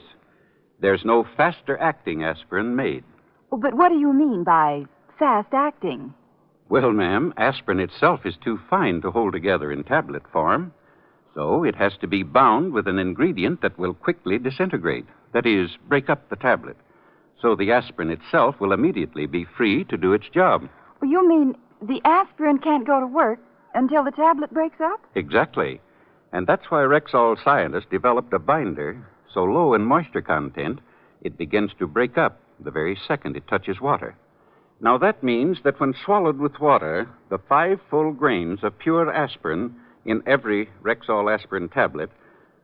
There's no faster-acting aspirin made. Oh, but what do you mean by fast-acting? Well, ma'am, aspirin itself is too fine to hold together in tablet form. So it has to be bound with an ingredient that will quickly disintegrate. That is, break up the tablet. So the aspirin itself will immediately be free to do its job. Well, you mean the aspirin can't go to work until the tablet breaks up? Exactly. And that's why Rexall scientists developed a binder so low in moisture content it begins to break up the very second it touches water. Now, that means that when swallowed with water, the 5 full grains of pure aspirin in every Rexall aspirin tablet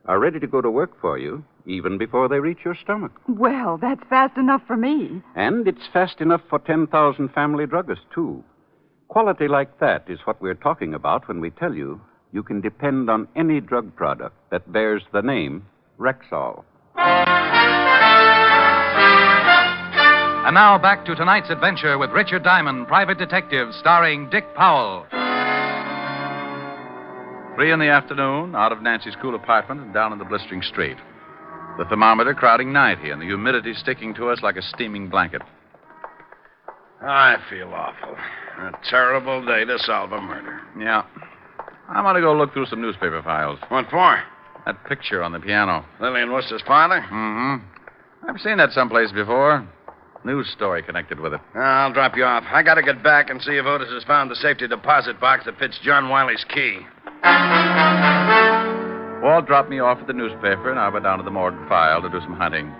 are ready to go to work for you even before they reach your stomach. Well, that's fast enough for me. And it's fast enough for 10,000 family druggists, too. Quality like that is what we're talking about when we tell you you can depend on any drug product that bears the name Rexall. And now back to tonight's adventure with Richard Diamond, private detective, starring Dick Powell. 3 in the afternoon, out of Nancy's cool apartment and down in the blistering street. The thermometer crowding 90 and the humidity sticking to us like a steaming blanket. I feel awful. A terrible day to solve a murder. Yeah. I'm going to go look through some newspaper files. What for? That picture on the piano. Lillian Wooster's father? Mm-hmm. I've seen that someplace before. News story connected with it. I'll drop you off. I got to get back and see if Otis has found the safety deposit box that fits John Wiley's key. Walt dropped me off at the newspaper, and I went down to the morgue file to do some hunting.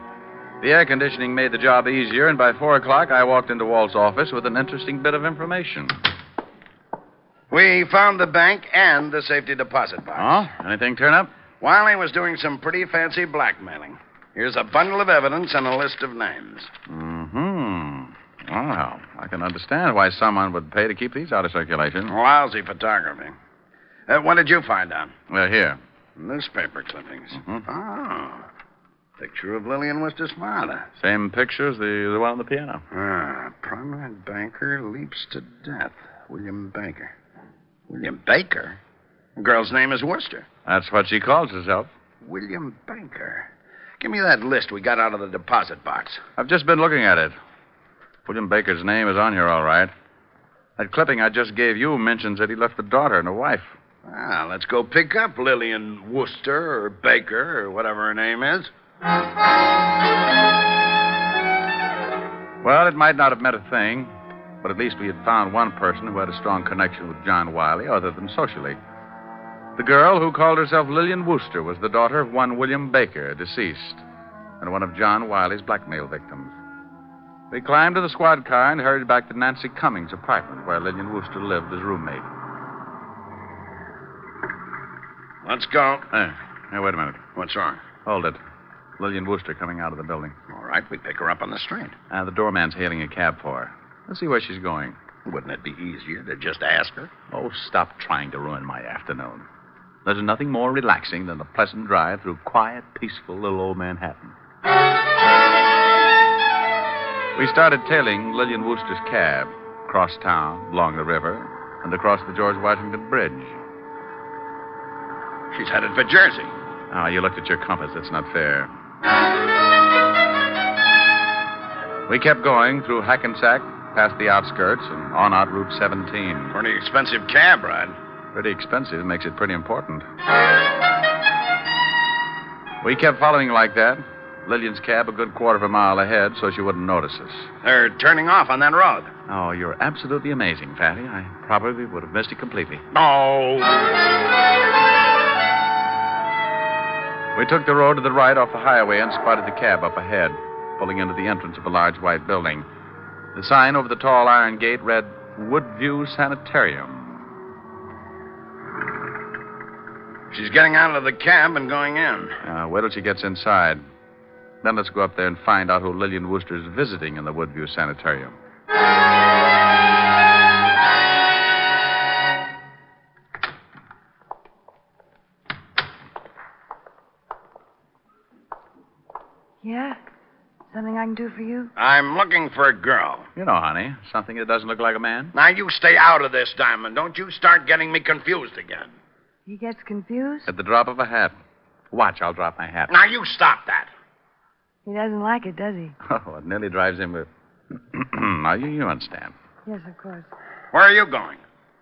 The air conditioning made the job easier, and by 4 o'clock, I walked into Walt's office with an interesting bit of information. We found the bank and the safety deposit box. Oh? Anything turn up? Wiley was doing some pretty fancy blackmailing. Here's a bundle of evidence and a list of names. Mm-hmm. Well, I can understand why someone would pay to keep these out of circulation. Lousy photography. What did you find out? Well, here. Newspaper clippings. Mm-hmm. Oh. Picture of Lillian Worcester's father. Same picture as the one on the piano. Prominent banker leaps to death. William Baker. William Baker? The girl's name is Worcester. That's what she calls herself. William Baker. Give me that list we got out of the deposit box. I've just been looking at it. William Baker's name is on here, all right. That clipping I just gave you mentions that he left a daughter and a wife. Well, let's go pick up Lillian Worcester or Baker or whatever her name is. Well, it might not have meant a thing, but at least we had found one person who had a strong connection with John Wiley, other than socially. The girl who called herself Lillian Worcester was the daughter of one William Baker, deceased, and one of John Wiley's blackmail victims. We climbed to the squad car and hurried back to Nancy Cummings' apartment, where Lillian Worcester lived as roommate. Let's go. Hey, wait a minute. What's wrong? Hold it. Lillian Worcester coming out of the building. All right, we pick her up on the street. The doorman's hailing a cab for her. Let's see where she's going. Wouldn't it be easier to just ask her? Oh, stop trying to ruin my afternoon. There's nothing more relaxing than a pleasant drive through quiet, peaceful little old Manhattan. We started tailing Lillian Worcester's cab, across town, along the river, and across the George Washington Bridge. She's headed for Jersey. Oh, you looked at your compass. That's not fair. We kept going through Hackensack, past the outskirts, and on out Route 17. Pretty expensive cab ride. Pretty expensive makes it pretty important. We kept following like that. Lillian's cab a good quarter of a mile ahead, so she wouldn't notice us. They're turning off on that road. Oh, you're absolutely amazing, Fatty. I probably would have missed it completely. Oh. We took the road to the right off the highway and spotted the cab up ahead, pulling into the entrance of a large white building. The sign over the tall iron gate read, Woodview Sanitarium. She's getting out of the cab and going in. Wait till she gets inside. Then let's go up there and find out who Lillian Worcester's visiting in the Woodview Sanitarium. Yeah? Something I can do for you? I'm looking for a girl. You know, honey, something that doesn't look like a man. Now, you stay out of this, Diamond. Don't you start getting me confused again. He gets confused? At the drop of a hat. Watch, I'll drop my hat. Now, you stop that. He doesn't like it, does he? Oh, it nearly drives him with... Now, you understand. Yes, of course. Where are you going?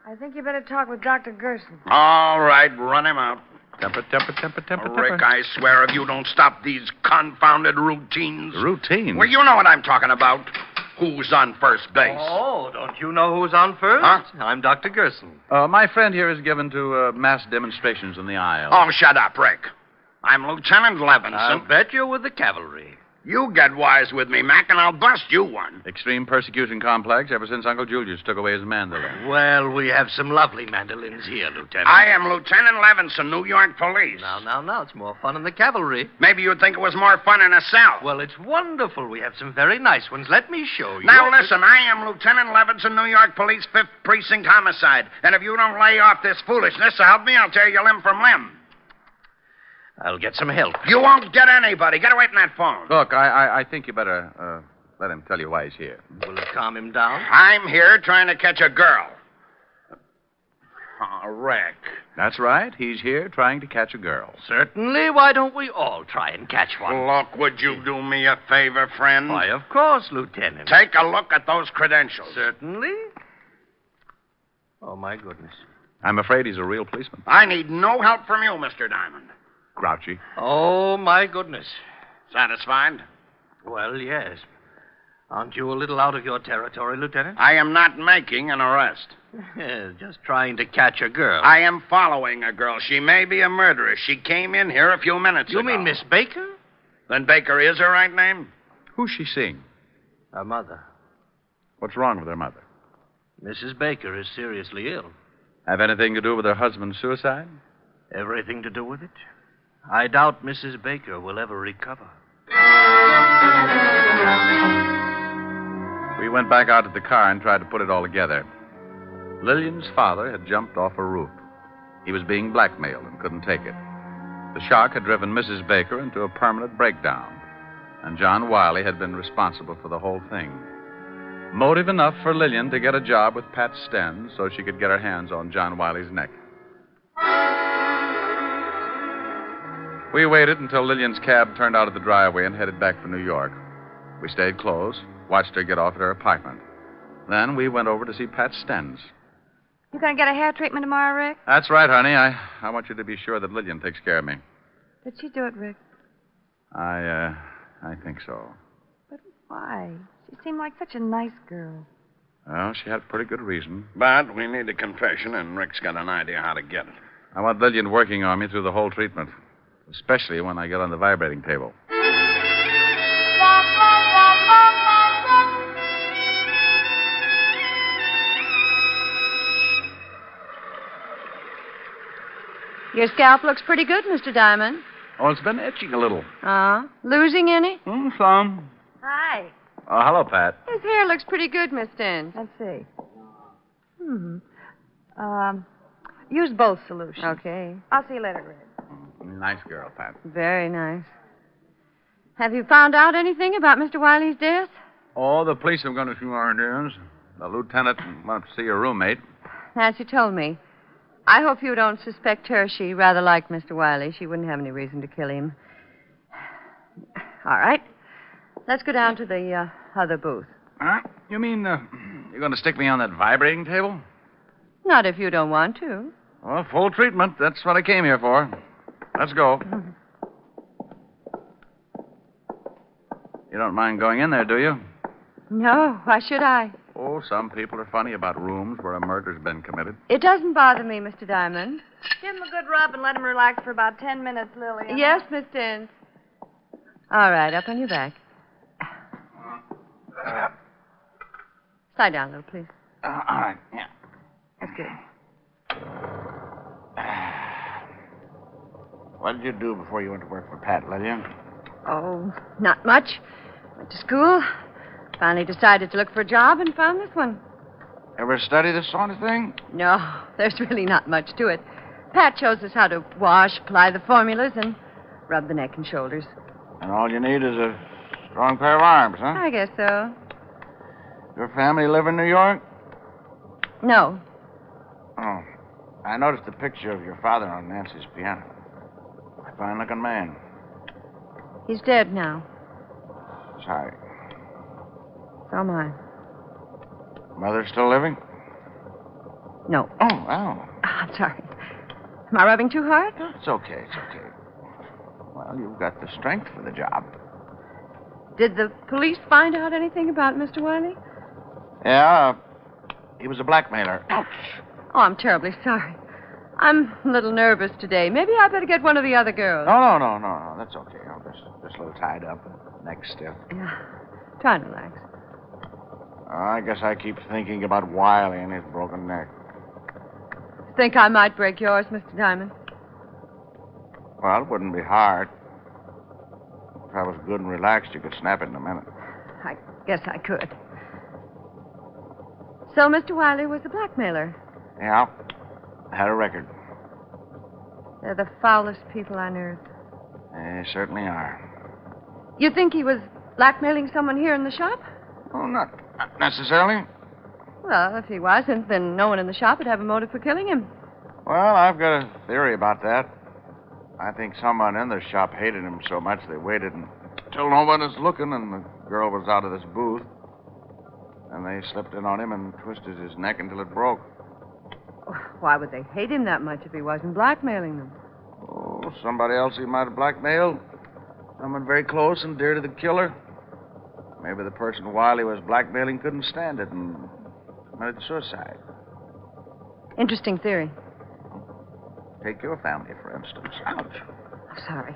I think you better talk with Dr. Gerson. All right, run him out. Temper. Rick, I swear if you don't stop these confounded routines. Routines? Well, you know what I'm talking about. Who's on first base? Oh, don't you know who's on first? Huh? I'm Dr. Gerson. My friend here is given to mass demonstrations in the aisle. Oh, shut up, Rick. I'm Lieutenant Levinson. I'll bet you're with the cavalry. You get wise with me, Mac, and I'll bust you one. Extreme persecution complex ever since Uncle Julius took away his mandolin. Well, we have some lovely mandolins here, Lieutenant. I am Lieutenant Levinson, New York Police. Now, it's more fun in the cavalry. Maybe you'd think it was more fun in the South. Well, it's wonderful. We have some very nice ones. Let me show you. Now, listen, I am Lieutenant Levinson, New York Police, 5th Precinct Homicide. And if you don't lay off this foolishness, so help me, I'll tear you limb from limb. I'll get some help. You won't get anybody. Get away from that phone. Look, I think you better let him tell you why he's here. Will it calm him down? I'm here trying to catch a girl. Oh, Rick. That's right. He's here trying to catch a girl. Certainly. Why don't we all try and catch one? Look, would you do me a favor, friend? Why, of course, Lieutenant. Take a look at those credentials. Certainly. Oh, my goodness. I'm afraid he's a real policeman. I need no help from you, Mr. Diamond. Grouchy. Oh, my goodness. Satisfied? Well, yes. Aren't you a little out of your territory, Lieutenant? I am not making an arrest. Just trying to catch a girl. I am following a girl. She may be a murderess. She came in here a few minutes ago. You mean Miss Baker? Then Baker is her right name? Who's she seeing? Her mother. What's wrong with her mother? Mrs. Baker is seriously ill. Have anything to do with her husband's suicide? Everything to do with it? I doubt Mrs. Baker will ever recover. We went back out to the car and tried to put it all together. Lillian's father had jumped off a roof. He was being blackmailed and couldn't take it. The shock had driven Mrs. Baker into a permanent breakdown, and John Wiley had been responsible for the whole thing. Motive enough for Lillian to get a job with Pat Sten so she could get her hands on John Wiley's neck. We waited until Lillian's cab turned out of the driveway and headed back for New York. We stayed close, watched her get off at her apartment. Then we went over to see Pat Sten's. You gonna get a hair treatment tomorrow, Rick? That's right, honey. I want you to be sure that Lillian takes care of me. Did she do it, Rick? I think so. But why? She seemed like such a nice girl. Well, she had pretty good reason. But we need a confession, and Rick's got an idea how to get it. I want Lillian working on me through the whole treatment, especially when I get on the vibrating table. Your scalp looks pretty good, Mr. Diamond. Oh, it's been itching a little. Losing any? Some. Hi. Oh, hello, Pat. His hair looks pretty good, Miss Dent. Let's see. Use both solutions. Okay. I'll see you later, Rick. Nice girl, Pat. Very nice. Have you found out anything about Mr. Wiley's death? Oh, the police have gone to few interviews. The lieutenant went to see her roommate. Nancy told me. I hope you don't suspect her. She rather liked Mr. Wiley. She wouldn't have any reason to kill him. All right. Let's go down to the other booth. Huh? You mean you're going to stick me on that vibrating table? Not if you don't want to. Well, full treatment. That's what I came here for. Let's go. You don't mind going in there, do you? No. Why should I? Oh, some people are funny about rooms where a murder's been committed. It doesn't bother me, Mr. Diamond. Give him a good rub and let him relax for about 10 minutes, Lillian. Yes, Miss Dent. All right, up on your back. Slide down a little, please. All right, yeah. That's good. What did you do before you went to work for Pat, Lillian? Oh, not much. Went to school. Finally decided to look for a job and found this one. Ever study this sort of thing? No, there's really not much to it. Pat shows us how to wash, apply the formulas, and rub the neck and shoulders. And all you need is a strong pair of arms, huh? I guess so. Your family live in New York? No. Oh. I noticed the picture of your father on Nancy's piano. A fine-looking man. He's dead now. Sorry. So am I. Mother still living? No. Oh, wow. I'm sorry. Am I rubbing too hard? It's okay, it's okay. Well, you've got the strength for the job. Did the police find out anything about Mr. Wiley? Yeah, he was a blackmailer. Ouch. Oh, I'm terribly sorry. I'm a little nervous today. Maybe I better get one of the other girls. No. That's okay. I'm just a little tied up. Neck stiff. Yeah. Try and relax. I guess I keep thinking about Wiley and his broken neck. Think I might break yours, Mr. Diamond? Well, it wouldn't be hard. If I was good and relaxed, you could snap it in a minute. I guess I could. So Mr. Wiley was a blackmailer? Yeah. Had a record. They're the foulest people on earth. They certainly are. You think he was blackmailing someone here in the shop? Oh, not necessarily. Well, if he wasn't, then no one in the shop would have a motive for killing him. Well, I've got a theory about that. I think someone in the shop hated him so much they waited until no one was looking and the girl was out of this booth. And they slipped in on him and twisted his neck until it broke. Why would they hate him that much if he wasn't blackmailing them? Oh, somebody else he might have blackmailed. Someone very close and dear to the killer. Maybe the person Wiley was blackmailing couldn't stand it and committed suicide. Interesting theory. Take your family, for instance. Ouch. Sorry.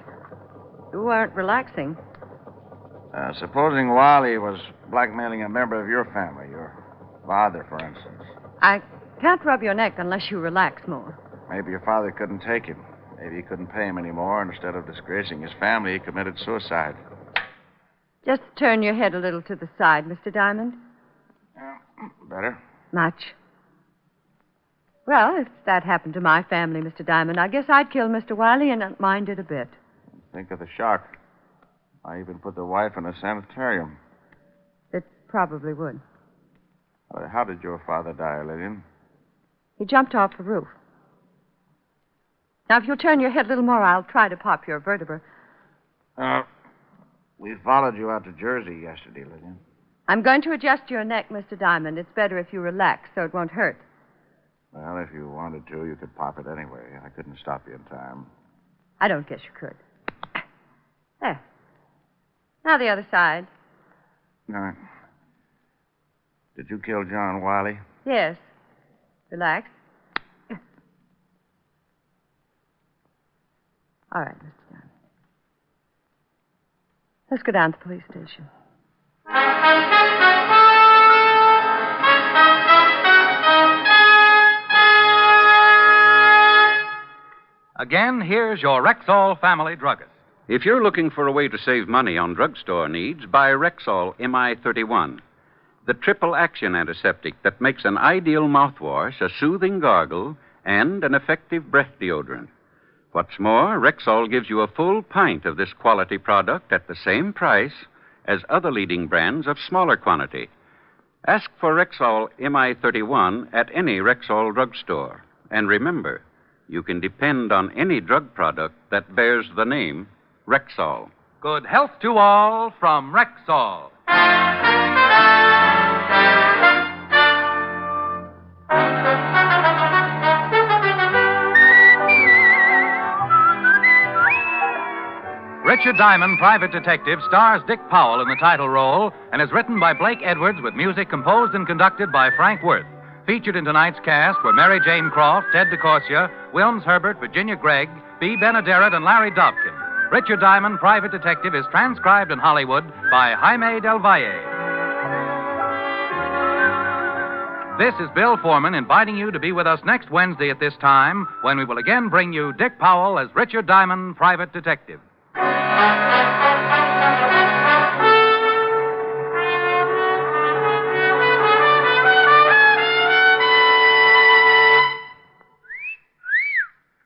You aren't relaxing. Supposing Wiley was blackmailing a member of your family, your father, for instance. I can't rub your neck unless you relax more. Maybe your father couldn't take him. Maybe he couldn't pay him anymore, and instead of disgracing his family, he committed suicide. Just turn your head a little to the side, Mr. Diamond. Better? Much. Well, if that happened to my family, Mr. Diamond, I guess I'd kill Mr. Wiley and not mind it a bit. Think of the shock. I even put the wife in a sanitarium. It probably would. How did your father die, Lillian? He jumped off the roof. Now, if you'll turn your head a little more, I'll try to pop your vertebra. We followed you out to Jersey yesterday, Lillian. I'm going to adjust your neck, Mr. Diamond. It's better if you relax so it won't hurt. Well, if you wanted to, you could pop it anyway. I couldn't stop you in time. I don't guess you could. There. Now the other side. No. Did you kill John Wiley? Yes. Relax. All right, Mr. Diamond. Let's go down to the police station. Again, here's your Rexall family druggist. If you're looking for a way to save money on drugstore needs, buy Rexall MI31, the triple action antiseptic that makes an ideal mouthwash, a soothing gargle, and an effective breath deodorant. What's more, Rexall gives you a full pint of this quality product at the same price as other leading brands of smaller quantity. Ask for Rexall MI31 at any Rexall drugstore. And remember, you can depend on any drug product that bears the name Rexall. Good health to all from Rexall. Richard Diamond, Private Detective, stars Dick Powell in the title role and is written by Blake Edwards with music composed and conducted by Frank Worth. Featured in tonight's cast were Mary Jane Croft, Ted DeCorsia, Wilms Herbert, Virginia Gregg, B. Benaderet, and Larry Dobkin. Richard Diamond, Private Detective, is transcribed in Hollywood by Jaime Del Valle. This is Bill Foreman inviting you to be with us next Wednesday at this time when we will again bring you Dick Powell as Richard Diamond, Private Detective.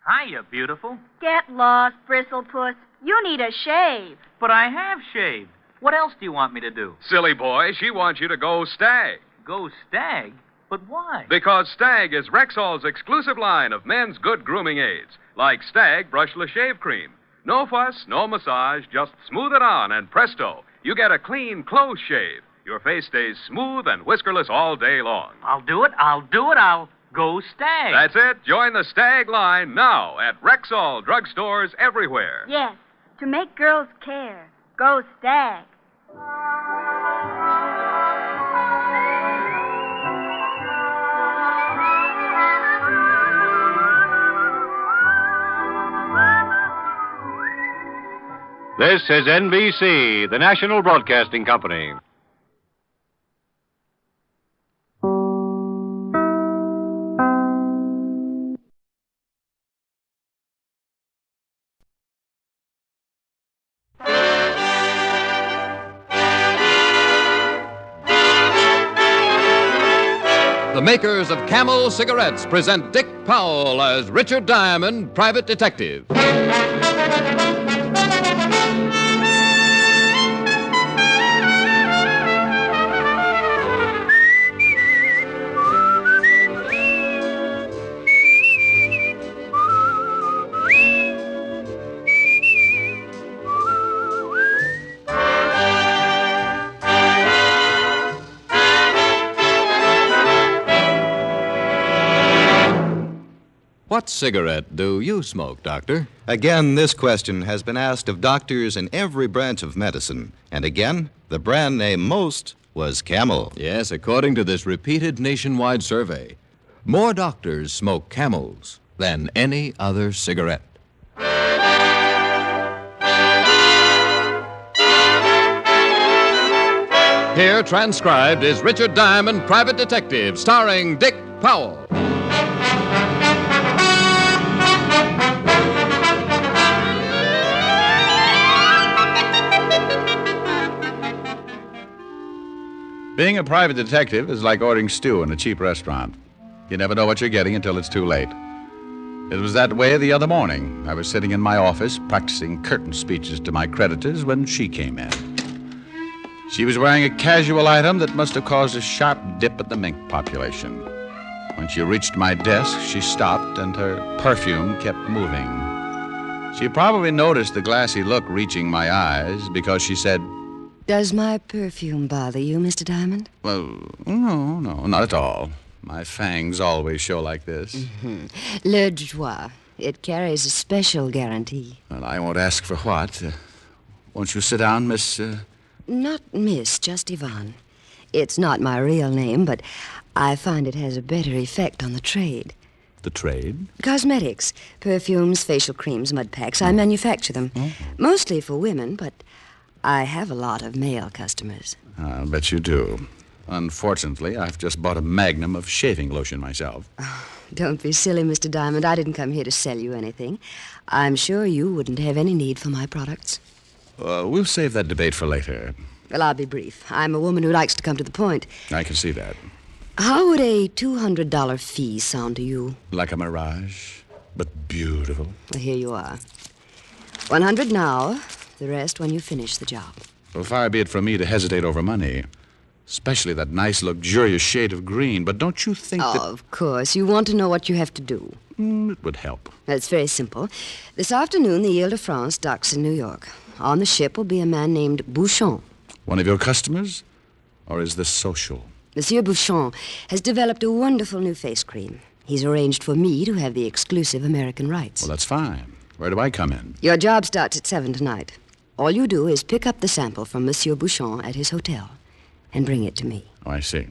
Hiya, beautiful. Get lost, Bristlepuss. You need a shave. But I have shaved. What else do you want me to do? Silly boy, she wants you to go Stag. Go Stag? But why? Because Stag is Rexall's exclusive line of men's good grooming aids, like Stag Brushless Shave Cream. No fuss, no massage, just smooth it on, and presto, you get a clean, close shave. Your face stays smooth and whiskerless all day long. I'll do it. I'll go Stag. That's it. Join the Stag line now at Rexall drugstores everywhere. Yes, to make girls care. Go Stag. This is NBC, the National Broadcasting Company. The makers of Camel cigarettes present Dick Powell as Richard Diamond, Private Detective. What cigarette do you smoke, Doctor? Again, this question has been asked of doctors in every branch of medicine. And again, the brand name most was Camel. Yes, according to this repeated nationwide survey, more doctors smoke Camels than any other cigarette. Here, transcribed, is Richard Diamond, Private Detective, starring Dick Powell. Being a private detective is like ordering stew in a cheap restaurant. You never know what you're getting until it's too late. It was that way the other morning. I was sitting in my office practicing curtain speeches to my creditors when she came in. She was wearing a casual item that must have caused a sharp dip in the mink population. When she reached my desk, she stopped and her perfume kept moving. She probably noticed the glassy look reaching my eyes because she said, "Does my perfume bother you, Mr. Diamond?" "Well, no, not at all. My fangs always show like this." Mm-hmm. Le Droit. It carries a special guarantee. Well, I won't ask for what. Won't you sit down, Miss... Not Miss, just Yvonne. It's not my real name, but I find it has a better effect on the trade. The trade? Cosmetics. Perfumes, facial creams, mud packs. I manufacture them. Mostly for women, but I have a lot of male customers. I'll bet you do. Unfortunately, I've just bought a magnum of shaving lotion myself. Oh, don't be silly, Mr. Diamond. I didn't come here to sell you anything. I'm sure you wouldn't have any need for my products. We'll save that debate for later. Well, I'll be brief. I'm a woman who likes to come to the point. I can see that. How would a $200 fee sound to you? Like a mirage, but beautiful. Well, here you are. 100 now, the rest when you finish the job. Well, far be it from me to hesitate over money. Especially that nice, luxurious shade of green. But don't you think that... Of course. You want to know what you have to do. It would help. It's very simple. This afternoon, the Ile-de-France docks in New York. On the ship will be a man named Bouchon. One of your customers? Or is this social? Monsieur Bouchon has developed a wonderful new face cream. He's arranged for me to have the exclusive American rights. Well, that's fine. Where do I come in? Your job starts at 7 tonight. All you do is pick up the sample from Monsieur Bouchon at his hotel and bring it to me. Oh, I see.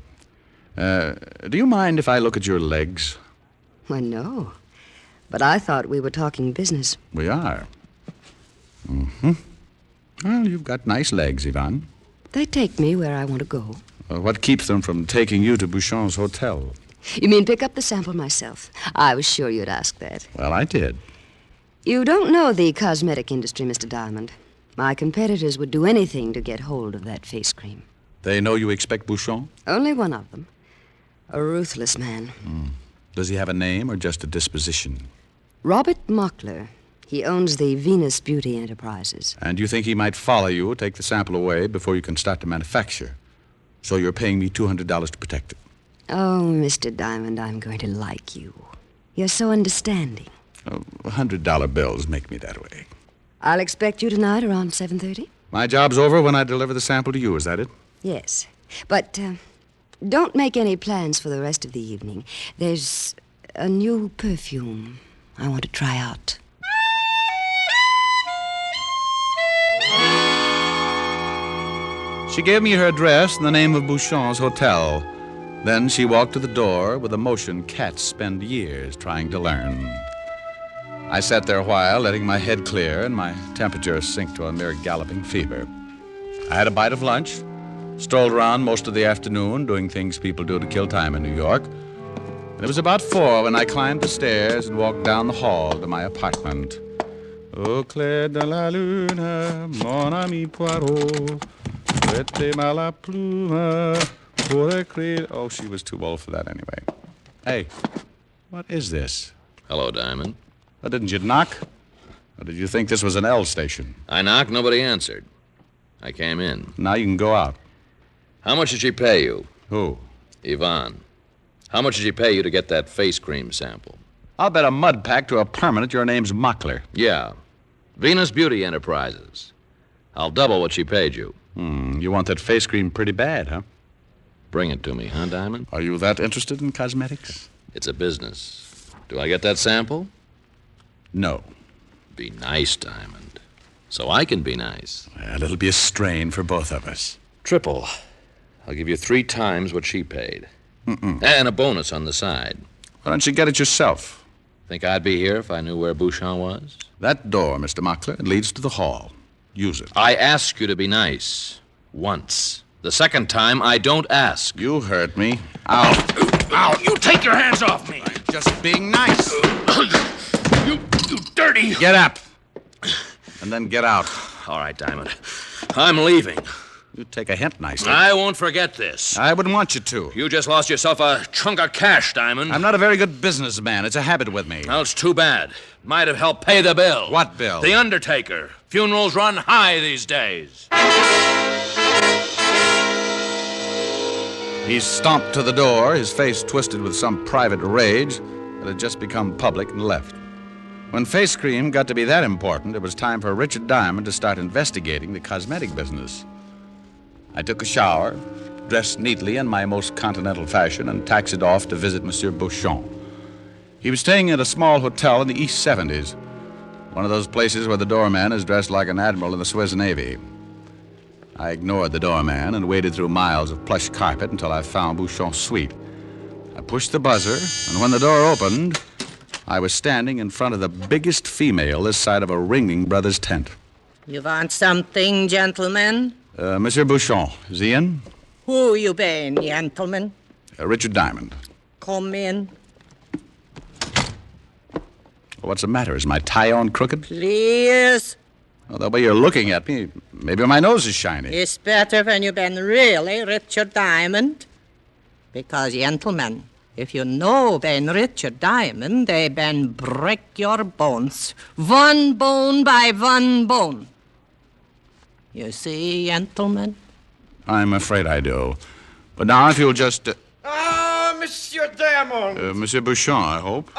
Do you mind if I look at your legs? Why, no. But I thought we were talking business. We are. Mm-hmm. Well, you've got nice legs, Yvonne. They take me where I want to go. What keeps them from taking you to Bouchon's hotel? You mean pick up the sample myself? I was sure you'd ask that. Well, I did. You don't know the cosmetic industry, Mr. Diamond. My competitors would do anything to get hold of that face cream. They know you expect Bouchon? Only one of them. A ruthless man. Does he have a name or just a disposition? Robert Mockler. He owns the Venus Beauty Enterprises. And you think he might follow you, take the sample away before you can start to manufacture? So you're paying me $200 to protect it? Oh, Mr. Diamond, I'm going to like you. You're so understanding. $100 bills make me that way. I'll expect you tonight around 7:30. My job's over when I deliver the sample to you, is that it? Yes. But don't make any plans for the rest of the evening. There's a new perfume I want to try out. She gave me her address and the name of Bouchon's hotel. Then she walked to the door with a motion cats spend years trying to learn. I sat there a while, letting my head clear and my temperature sink to a mere galloping fever. I had a bite of lunch, strolled around most of the afternoon doing things people do to kill time in New York. And it was about 4 when I climbed the stairs and walked down the hall to my apartment. Au clair de la lune, mon ami Poirot, prêtez-moi la plume pour écrire. Oh, she was too old for that anyway. Hey, what is this? Hello, Diamond. Oh, didn't you knock? Or did you think this was an L station? I knocked, nobody answered. I came in. Now you can go out. How much did she pay you? Who? Yvonne. How much did she pay you to get that face cream sample? I'll bet a mud pack to a permanent your name's Mockler. Yeah. Venus Beauty Enterprises. I'll double what she paid you. You want that face cream pretty bad, huh? Bring it to me, huh, Diamond? Are you that interested in cosmetics? It's a business. Do I get that sample? No. Be nice, Diamond. So I can be nice. Well, it'll be a strain for both of us. Triple. I'll give you 3 times what she paid. And a bonus on the side. Why don't you get it yourself? Think I'd be here if I knew where Bouchon was? That door, Mr. Mockler, leads to the hall. Use it. I ask you to be nice. Once. The second time, I don't ask. You hurt me. Ow. Ow, you take your hands off me. I'm just being nice. You dirty. Get up. And then get out. All right, Diamond. I'm leaving. You take a hint nicely. I won't forget this. I wouldn't want you to. You just lost yourself a chunk of cash, Diamond. I'm not a very good businessman. It's a habit with me. Well, it's too bad. Might have helped pay the bill. What bill? The undertaker. Funerals run high these days. He stomped to the door, his face twisted with some private rage that had just become public, and left. When face cream got to be that important, it was time for Richard Diamond to start investigating the cosmetic business. I took a shower, dressed neatly in my most continental fashion, and taxied off to visit Monsieur Beauchamp. He was staying at a small hotel in the East 70s, one of those places where the doorman is dressed like an admiral in the Swiss Navy. I ignored the doorman and waded through miles of plush carpet until I found Beauchamp's suite. I pushed the buzzer, and when the door opened, I was standing in front of the biggest female this side of a Ringling Brothers tent. You want something, gentlemen? Monsieur Beauchamp, is he in? Who you been, gentlemen? Richard Diamond. Come in. What's the matter? Is my tie on crooked? Please. Well, the way you're looking at me, maybe my nose is shiny. It's better when you've been really Richard Diamond. Because, gentlemen, if you know Ben Richard Diamond, they ben break your bones. One bone by one bone. You see, gentlemen? I'm afraid I do. But now if you'll just... Monsieur Diamond. Monsieur Beauchamp, I hope.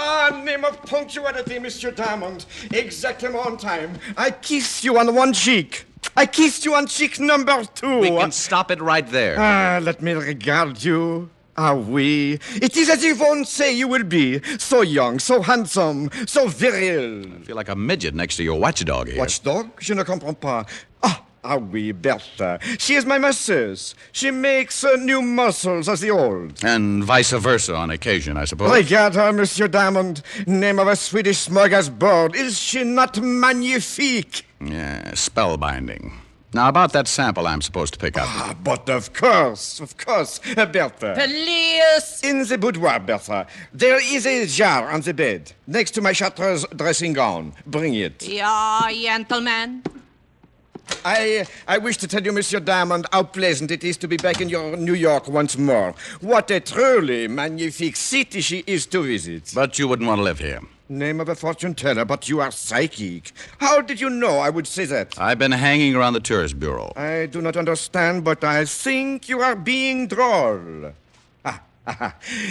Name of punctuality, Monsieur Diamond. Exactly on time. I kiss you on one cheek. I kissed you on cheek number 2. We can stop it right there. Let me regard you. Ah, oui. It is as Yvonne say you will be. So young, so handsome, so viril. I feel like a midget next to your watchdog here. Watchdog? Je ne comprends pas. Ah oui, Bertha. She is my masseuse. She makes new muscles as the old. And vice versa on occasion, I suppose. Regard her, Monsieur Diamond. Name of a Swedish smorgasbord. Is she not magnifique? Yeah, spellbinding. Now, about that sample I'm supposed to pick up. But of course, Bertha. Please. In the boudoir, Bertha, there is a jar on the bed, next to my Chartreuse dressing gown. Bring it. Yeah, gentlemen. I wish to tell you, Monsieur Diamond, how pleasant it is to be back in your New York once more. What a truly magnifique city she is to visit. But you wouldn't want to live here. Name of a fortune teller, but you are psychic. How did you know I would say that? I've been hanging around the tourist bureau. I do not understand, but I think you are being droll.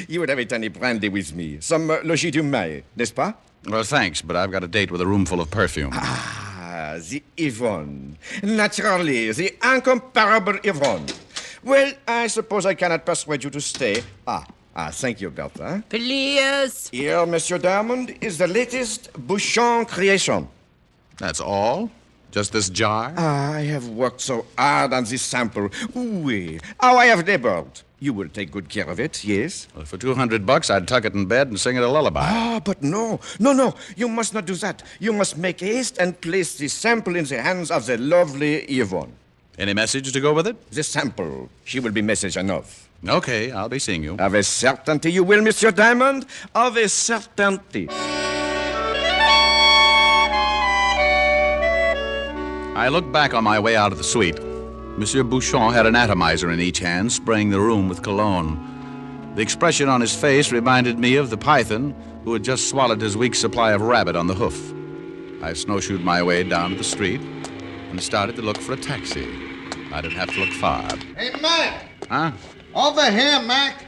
You would have a tiny brandy with me. Some logis du Mai, n'est-ce pas? Well, thanks, but I've got a date with a room full of perfume. The Yvonne. Naturally, the incomparable Yvonne. Well, I suppose I cannot persuade you to stay. Thank you, Bertha. Please. Here, Monsieur Diamond, is the latest Beauchamp creation. That's all? Just this jar? I have worked so hard on this sample. Oui. How I have labored. You will take good care of it, yes? Well, for $200, I'd tuck it in bed and sing it a lullaby. But no. You must not do that. You must make haste and place the sample in the hands of the lovely Yvonne. Any message to go with it? The sample. She will be message enough. Okay, I'll be seeing you. Of a certainty you will, Monsieur Diamond. Of a certainty. I looked back on my way out of the suite. Monsieur Beauchamp had an atomizer in each hand, spraying the room with cologne. The expression on his face reminded me of the python who had just swallowed his week's supply of rabbit on the hoof. I snowshoed my way down to the street and started to look for a taxi. I didn't have to look far. Hey, Mac! Huh? Over here, Mac!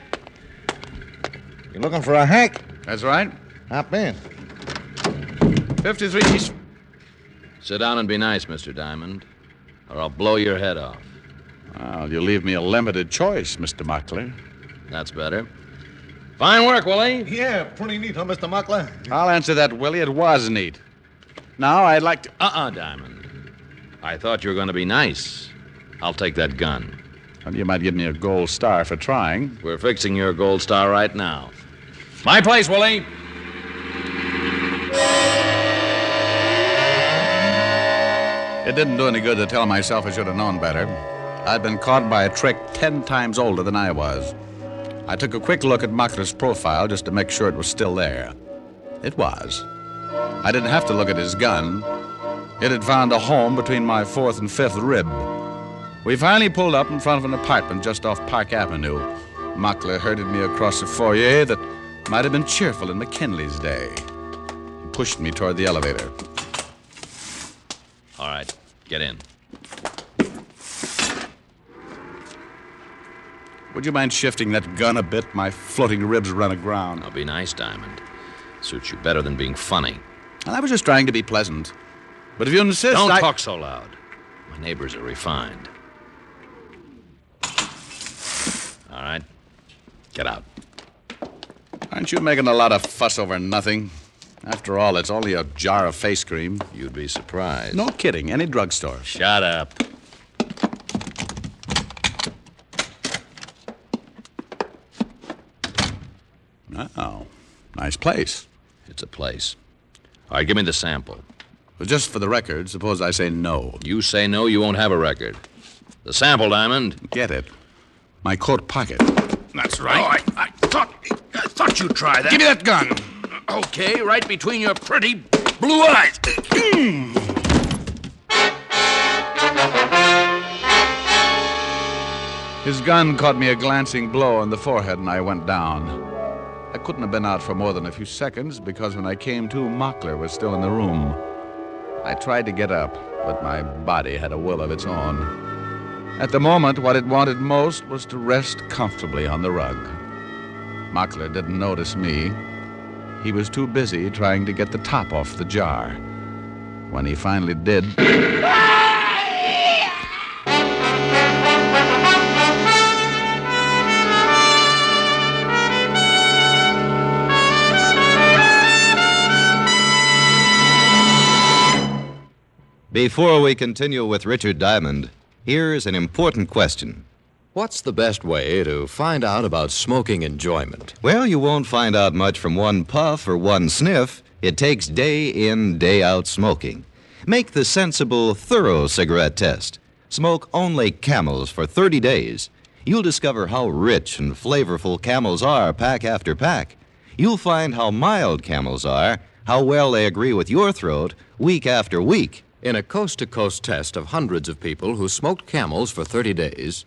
You looking for a hack? That's right. Hop in. 53 East. Sit down and be nice, Mr. Diamond, or I'll blow your head off. Well, you leave me a limited choice, Mr. Muckler. That's better. Fine work, Willie. Yeah, pretty neat, huh, Mr. Muckler? I'll answer that, Willie. It was neat. Now, I'd like to... Diamond. I thought you were going to be nice. I'll take that gun. Well, you might give me a gold star for trying. We're fixing your gold star right now. My place, Willie. It didn't do any good to tell myself I should have known better. I'd been caught by a trick 10 times older than I was. I took a quick look at Mockler's profile just to make sure it was still there. It was. I didn't have to look at his gun. It had found a home between my 4th and 5th rib. We finally pulled up in front of an apartment just off Park Avenue. Mockler herded me across a foyer that might have been cheerful in McKinley's day. He pushed me toward the elevator. All right, get in. Would you mind shifting that gun a bit? My floating ribs run aground. I'll be nice, Diamond. Suits you better than being funny. I was just trying to be pleasant. But if you insist, Don't talk so loud. My neighbors are refined. All right, get out. Aren't you making a lot of fuss over nothing? After all, it's only a jar of face cream. You'd be surprised. No kidding. Any drugstore. Shut up. Oh, nice place. It's a place. All right, give me the sample. Well, just for the record, suppose I say no. You say no, you won't have a record. The sample, Diamond. Get it. My coat pocket. That's right. Oh, I thought you'd try that. Give me that gun. Okay, right between your pretty blue eyes. His gun caught me a glancing blow on the forehead, and I went down. I couldn't have been out for more than a few seconds because when I came to, Mockler was still in the room. I tried to get up, but my body had a will of its own. At the moment, what it wanted most was to rest comfortably on the rug. Mockler didn't notice me. He was too busy trying to get the top off the jar. When he finally did... Before we continue with Richard Diamond, here's an important question. What's the best way to find out about smoking enjoyment? Well, you won't find out much from one puff or one sniff. It takes day in, day out smoking. Make the sensible, thorough cigarette test. Smoke only Camels for 30 days. You'll discover how rich and flavorful Camels are pack after pack. You'll find how mild Camels are, how well they agree with your throat week after week. In a coast-to-coast test of hundreds of people who smoked Camels for 30 days,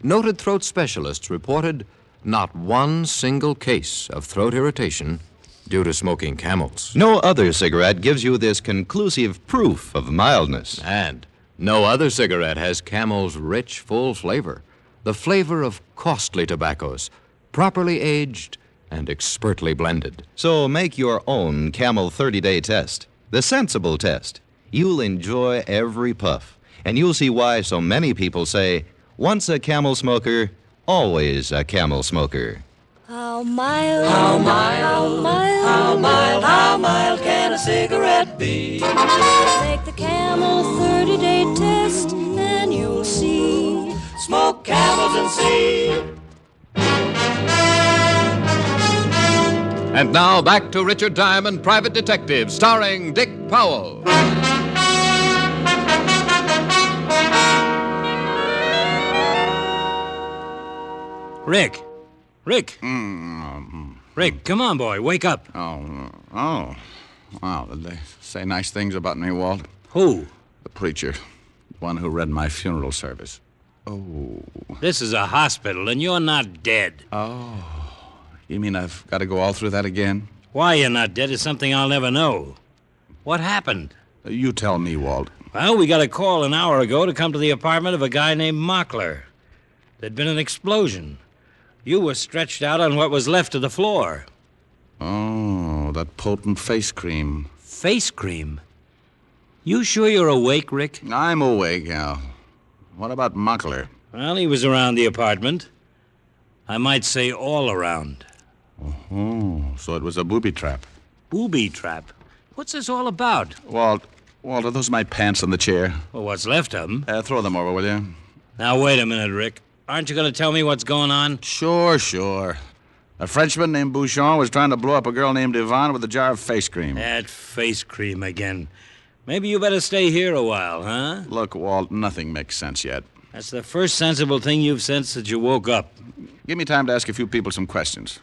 noted throat specialists reported not one single case of throat irritation due to smoking Camels. No other cigarette gives you this conclusive proof of mildness. And no other cigarette has Camel's rich, full flavor, the flavor of costly tobaccos, properly aged and expertly blended. So make your own Camel 30-day test, the sensible test. You'll enjoy every puff, and you'll see why so many people say, once a Camel smoker, always a Camel smoker. How mild, how mild, how mild, how mild, how mild can a cigarette be? Take the Camel 30-day test, and you'll see. Smoke Camels and see. And now back to Richard Diamond, Private Detective, starring Dick Powell. Rick. Rick, come on, boy. Wake up. Oh. Wow, did they say nice things about me, Walt? Who? The preacher. The one who read my funeral service. Oh. This is a hospital, and you're not dead. Oh. You mean I've got to go all through that again? Why you're not dead is something I'll never know. What happened? You tell me, Walt. Well, we got a call an hour ago to come to the apartment of a guy named Mockler. There'd been an explosion. You were stretched out on what was left of the floor. Oh, that potent face cream. Face cream? You sure you're awake, Rick? I'm awake, Al. What about Mockler? Well, he was around the apartment. I might say all around. Oh, so it was a booby trap. Booby trap? What's this all about? Walt, are those my pants on the chair? Well, what's left of them? Throw them over, will you? Now, wait a minute, Rick. Aren't you going to tell me what's going on? Sure. A Frenchman named Bouchon was trying to blow up a girl named Yvonne with a jar of face cream. That face cream again. Maybe you better stay here a while, huh? Look, Walt, nothing makes sense yet. That's the first sensible thing you've said since you woke up. Give me time to ask a few people some questions.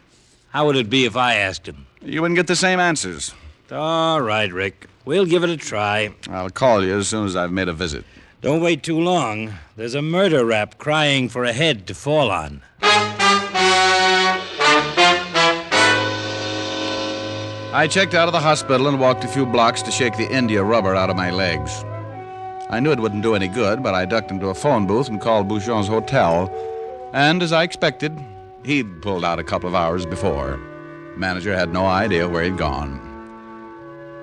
How would it be if I asked him? You wouldn't get the same answers. All right, Rick. We'll give it a try. I'll call you as soon as I've made a visit. Don't wait too long. There's a murder rap crying for a head to fall on. I checked out of the hospital and walked a few blocks to shake the India rubber out of my legs. I knew it wouldn't do any good, but I ducked into a phone booth and called Bouchon's hotel. And as I expected, he'd pulled out a couple of hours before. Manager had no idea where he'd gone.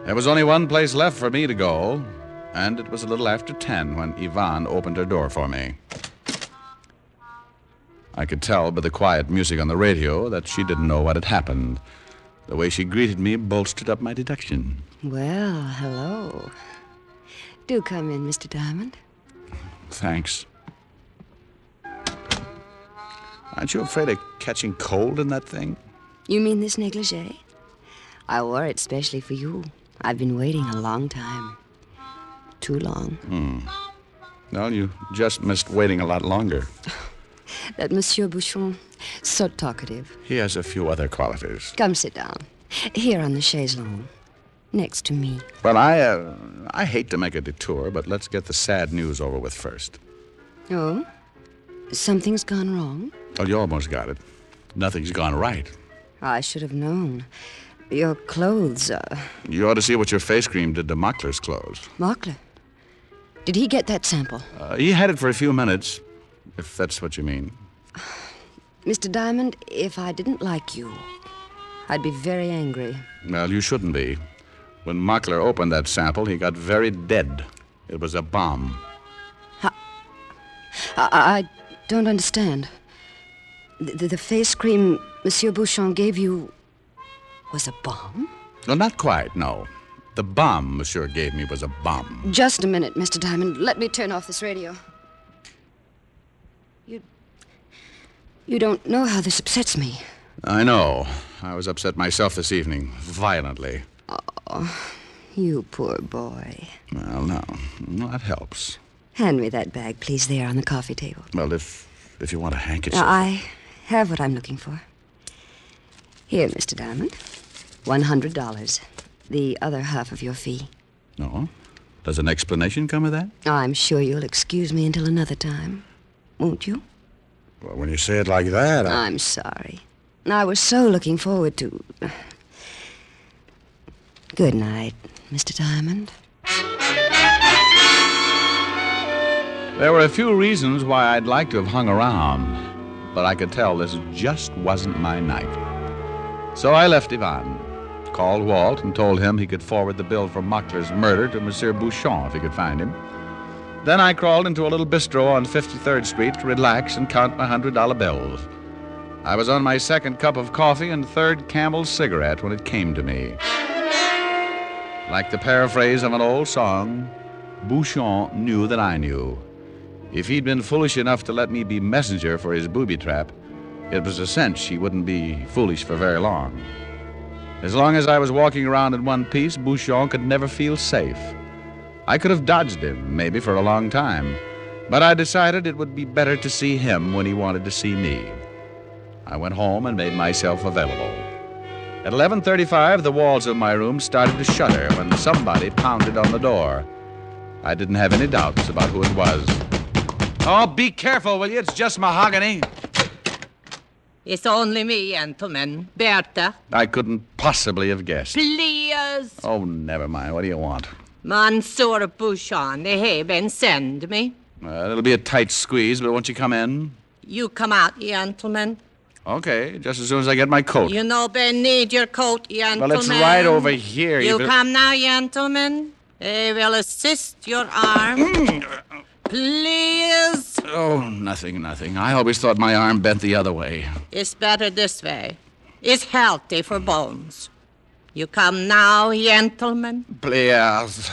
There was only one place left for me to go, and it was a little after 10 when Yvonne opened her door for me. I could tell by the quiet music on the radio that she didn't know what had happened. The way she greeted me bolstered up my deduction. Well, hello. Do come in, Mr. Diamond. Thanks. Aren't you afraid of catching cold in that thing? You mean this negligee? I wore it specially for you. I've been waiting a long time. Too long. Well, you just missed waiting a lot longer. That Monsieur Bouchon, so talkative. He has a few other qualities. Come sit down. Here on the chaise longue. Next to me. Well, I hate to make a detour, but let's get the sad news over with first. Oh? Something's gone wrong? Oh, you almost got it. Nothing's gone right. I should have known. Your clothes, You ought to see what your face cream did to Mockler's clothes. Mockler? Did he get that sample? He had it for a few minutes, if that's what you mean. Mr. Diamond, if I didn't like you, I'd be very angry. Well, you shouldn't be. When Mockler opened that sample, he got very dead. It was a bomb. I don't understand. The face cream Monsieur Bouchon gave you was a bomb? Well, not quite, no. The bomb Monsieur gave me was a bomb. Just a minute, Mr. Diamond. Let me turn off this radio. You don't know how this upsets me. I know. I was upset myself this evening, violently. Oh, you poor boy. Well, no. That helps. Hand me that bag, please, there on the coffee table. Well, if you want a handkerchief. I have what I'm looking for. Here, Mr. Diamond. $100. The other half of your fee. No? Does an explanation come of that? I'm sure you'll excuse me until another time. Won't you? Well, when you say it like that, I'm sorry. I was so looking forward to... Good night, Mr. Diamond. There were a few reasons why I'd like to have hung around, but I could tell this just wasn't my night. So I left Yvonne, called Walt, and told him he could forward the bill for Mockler's murder to Monsieur Bouchon if he could find him. Then I crawled into a little bistro on 53rd Street to relax and count my $100 bills. I was on my second cup of coffee and third Camel cigarette when it came to me. Like the paraphrase of an old song, Bouchon knew that I knew. If he'd been foolish enough to let me be messenger for his booby trap, it was a cinch he wouldn't be foolish for very long. As long as I was walking around in one piece, Bouchon could never feel safe. I could have dodged him, maybe for a long time, but I decided it would be better to see him when he wanted to see me. I went home and made myself available. At 11:35, the walls of my room started to shudder when somebody pounded on the door. I didn't have any doubts about who it was. Oh, be careful, will you? It's just mahogany. It's only me, gentlemen. Bertha. I couldn't possibly have guessed. Please. Oh, never mind. What do you want? Monsieur Bouchon, they have been send me. It'll be a tight squeeze, but won't you come in? You come out, gentlemen. Okay, just as soon as I get my coat. You know Ben need your coat, gentlemen. Well, it's right over here. You come now, gentlemen. They will assist your arm. Please. Oh, nothing. I always thought my arm bent the other way. It's better this way. It's healthy for bones. You come now, gentlemen. Please.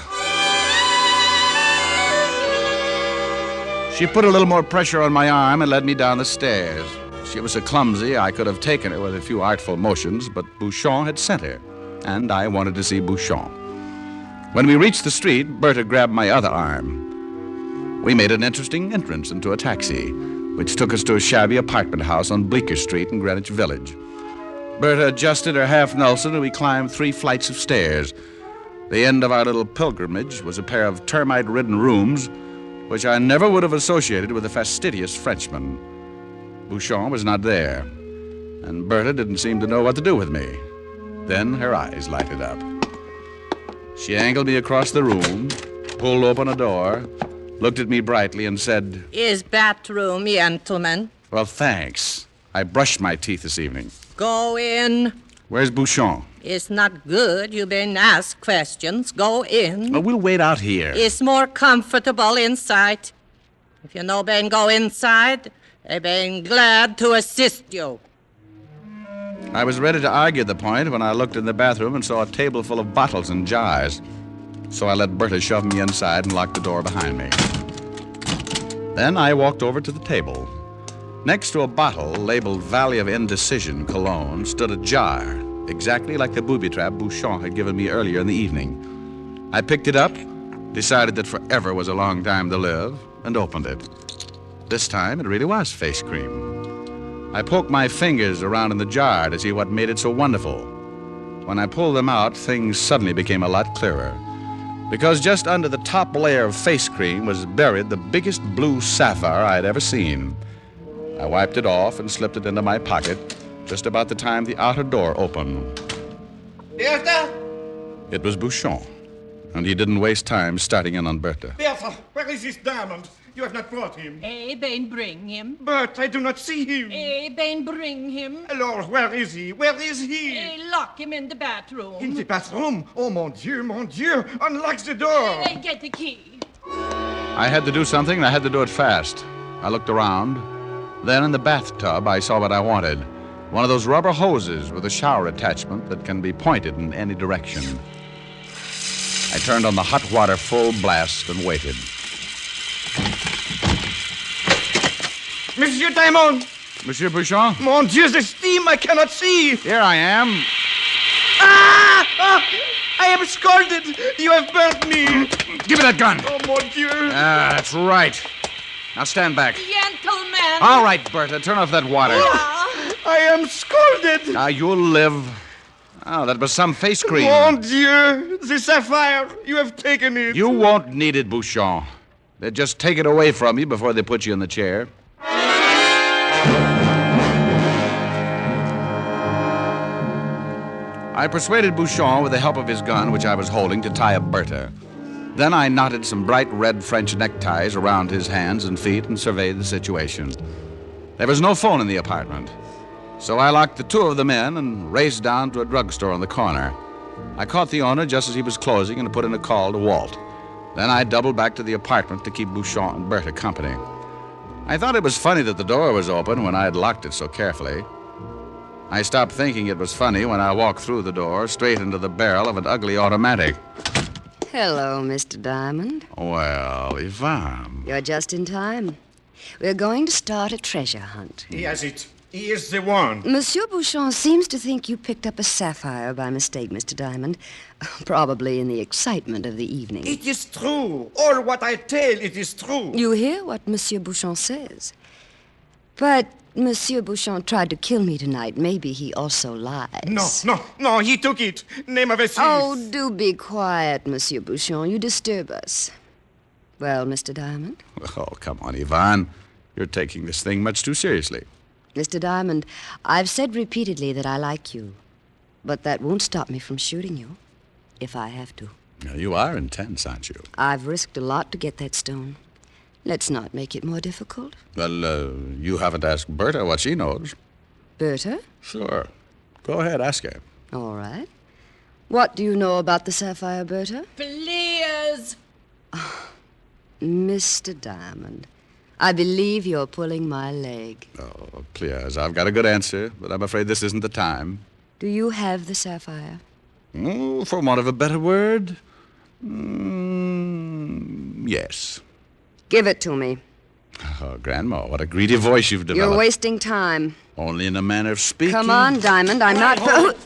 She put a little more pressure on my arm and led me down the stairs. She was so clumsy I could have taken her with a few artful motions, but Bouchon had sent her, and I wanted to see Bouchon. When we reached the street, Berta grabbed my other arm. We made an interesting entrance into a taxi, which took us to a shabby apartment house on Bleecker Street in Greenwich Village. Berta adjusted her half Nelson, and we climbed 3 flights of stairs. The end of our little pilgrimage was a pair of termite-ridden rooms, which I never would have associated with a fastidious Frenchman. Bouchon was not there, and Berta didn't seem to know what to do with me. Then her eyes lighted up. She angled me across the room, pulled open a door, looked at me brightly, and said, His bathroom, gentlemen. Well, thanks. I brushed my teeth this evening. Go in. Where's Bouchon? It's not good. You been asked questions. Go in. Oh, we'll wait out here. It's more comfortable inside. If you no been go inside, I been glad to assist you. I was ready to argue the point when I looked in the bathroom and saw a table full of bottles and jars. So I let Berta shove me inside and lock the door behind me. Then I walked over to the table. Next to a bottle labeled Valley of Indecision Cologne stood a jar, exactly like the booby trap Bouchon had given me earlier in the evening. I picked it up, decided that forever was a long time to live, and opened it. This time it really was face cream. I poked my fingers around in the jar to see what made it so wonderful. When I pulled them out, things suddenly became a lot clearer. Because just under the top layer of face cream was buried the biggest blue sapphire I had ever seen. I wiped it off and slipped it into my pocket just about the time the outer door opened. Bertha? It was Bouchon, and he didn't waste time starting in on Bertha. Bertha, where is this diamond? You have not brought him. Ben, bring him. But I do not see him. Ben, bring him. Alors, where is he? Where is he? Lock him in the bathroom. In the bathroom? Oh, mon Dieu, unlock the door. Get the key. I had to do something, and I had to do it fast. I looked around. Then in the bathtub, I saw what I wanted. One of those rubber hoses with a shower attachment that can be pointed in any direction. I turned on the hot water full blast and waited. Monsieur Diamond! Monsieur Bouchon? Mon Dieu, the steam, I cannot see! Here I am. Ah! I am scalded! You have burnt me! Give me that gun! Oh, mon Dieu! Ah, that's right. Now stand back. Gentlemen! All right, Bertha, turn off that water. I am scalded! Now, you'll live. Oh, that was some face cream. Mon Dieu! The sapphire! You have taken it! You won't need it, Bouchon. They'd just take it away from you before they put you in the chair. I persuaded Bouchon, with the help of his gun, which I was holding, to tie up Bertha. Then I knotted some bright red French neckties around his hands and feet and surveyed the situation. There was no phone in the apartment, so I locked the 2 of them in and raced down to a drugstore on the corner. I caught the owner just as he was closing and put in a call to Walt. Then I doubled back to the apartment to keep Bouchon and Bertha company. I thought it was funny that the door was open when I had locked it so carefully. I stopped thinking it was funny when I walked through the door straight into the barrel of an ugly automatic. Hello, Mr. Diamond. Well, Yvonne. You're just in time. We're going to start a treasure hunt. He has it. He is the one. Monsieur Bouchon seems to think you picked up a sapphire by mistake, Mr. Diamond. Probably in the excitement of the evening. It is true. All what I tell, it is true. You hear what Monsieur Bouchon says. But Monsieur Bouchon tried to kill me tonight. Maybe he also lies. No, he took it. Name of a thief. Oh, do be quiet, Monsieur Bouchon. You disturb us. Well, Mr. Diamond? Oh, come on, Yvonne. You're taking this thing much too seriously. Mr. Diamond, I've said repeatedly that I like you. But that won't stop me from shooting you, if I have to. Now, you are intense, aren't you? I've risked a lot to get that stone. Let's not make it more difficult. Well, you haven't asked Bertha what she knows. Bertha? Sure. Go ahead, ask her. All right. What do you know about the sapphire, Bertha? Please! Oh, Mr. Diamond, I believe you're pulling my leg. Oh, please. I've got a good answer, but I'm afraid this isn't the time. Do you have the sapphire? Oh, for want of a better word, yes. Give it to me. Oh, Grandma, what a greedy voice you've developed. You're wasting time. Only in a manner of speaking. Come on, Diamond, I'm not... Hold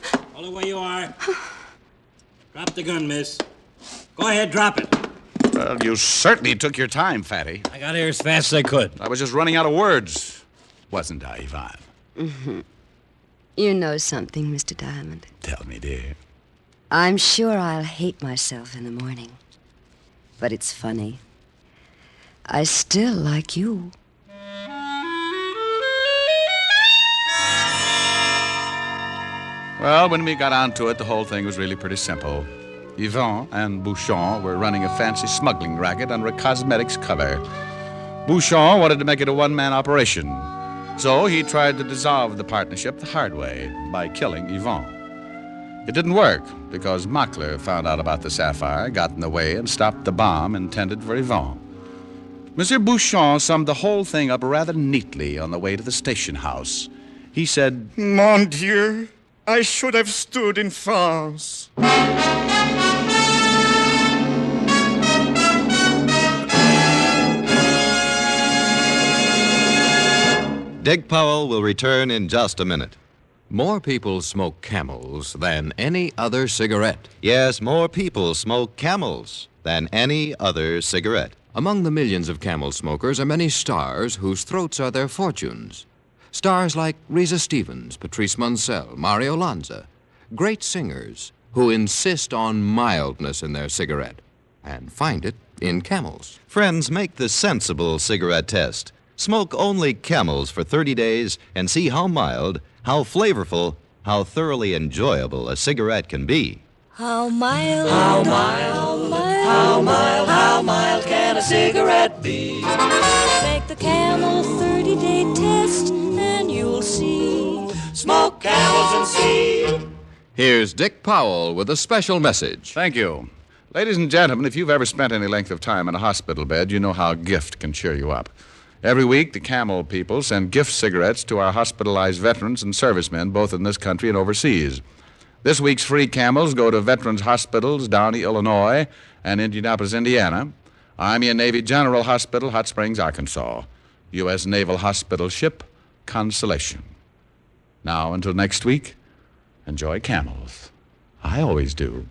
it where you are. Drop the gun, miss. Go ahead, drop it. Well, you certainly took your time, Fatty. I got here as fast as I could. I was just running out of words. Wasn't I, Ivan? Mm-hmm. You know something, Mr. Diamond. Tell me, dear. I'm sure I'll hate myself in the morning. But it's funny. I still like you. Well, when we got onto it, the whole thing was really pretty simple. Yvon and Bouchon were running a fancy smuggling racket under a cosmetics cover. Bouchon wanted to make it a one-man operation, so he tried to dissolve the partnership the hard way by killing Yvon. It didn't work because Mockler found out about the sapphire, got in the way, and stopped the bomb intended for Yvon. Monsieur Bouchon summed the whole thing up rather neatly on the way to the station house. He said, Mon Dieu, I should have stood in France. Dick Powell will return in just a minute. More people smoke Camels than any other cigarette. Yes, more people smoke Camels than any other cigarette. Among the millions of Camel smokers are many stars whose throats are their fortunes. Stars like Reza Stevens, Patrice Munsell, Mario Lanza. Great singers who insist on mildness in their cigarette and find it in Camels. Friends, make the sensible cigarette test. Smoke only Camels for 30 days and see how mild, how flavorful, how thoroughly enjoyable a cigarette can be. How mild, how mild, how mild, how mild can a cigarette be? Make the Camel 30-day test and you'll see. Smoke Camels and see. Here's Dick Powell with a special message. Thank you. Ladies and gentlemen, if you've ever spent any length of time in a hospital bed, you know how a gift can cheer you up. Every week, the Camel people send gift cigarettes to our hospitalized veterans and servicemen, both in this country and overseas. This week's free Camels go to Veterans Hospitals, Downey, Illinois, and Indianapolis, Indiana, Army and Navy General Hospital, Hot Springs, Arkansas, U.S. Naval Hospital Ship, Constellation. Now, until next week, enjoy Camels. I always do.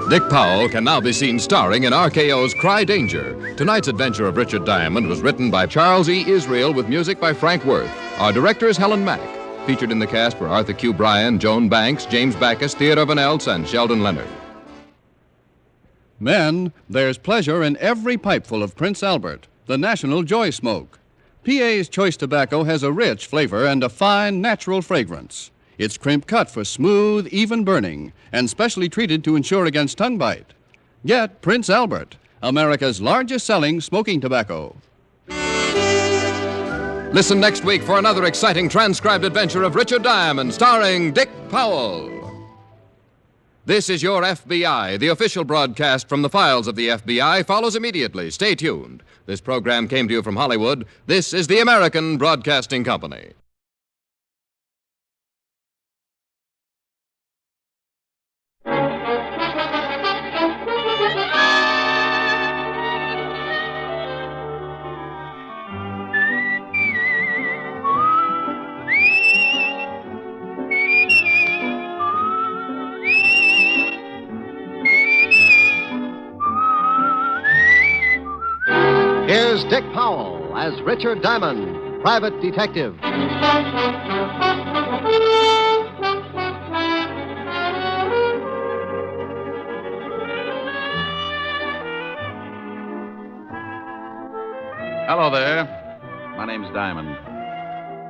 Dick Powell can now be seen starring in RKO's Cry Danger. Tonight's adventure of Richard Diamond was written by Charles E. Israel with music by Frank Worth. Our director is Helen Mack. Featured in the cast were Arthur Q. Bryan, Joan Banks, James Backus, Theodore Van Eltz, and Sheldon Leonard. Men, there's pleasure in every pipeful of Prince Albert, the national joy smoke. PA's choice tobacco has a rich flavor and a fine, natural fragrance. It's crimp cut for smooth, even burning, and specially treated to ensure against tongue bite. Get Prince Albert, America's largest selling smoking tobacco. Listen next week for another exciting transcribed adventure of Richard Diamond, starring Dick Powell. This is Your FBI. The official broadcast from the files of the FBI follows immediately. Stay tuned. This program came to you from Hollywood. This is the American Broadcasting Company. Here's Dick Powell as Richard Diamond, private detective. Hello there. My name's Diamond.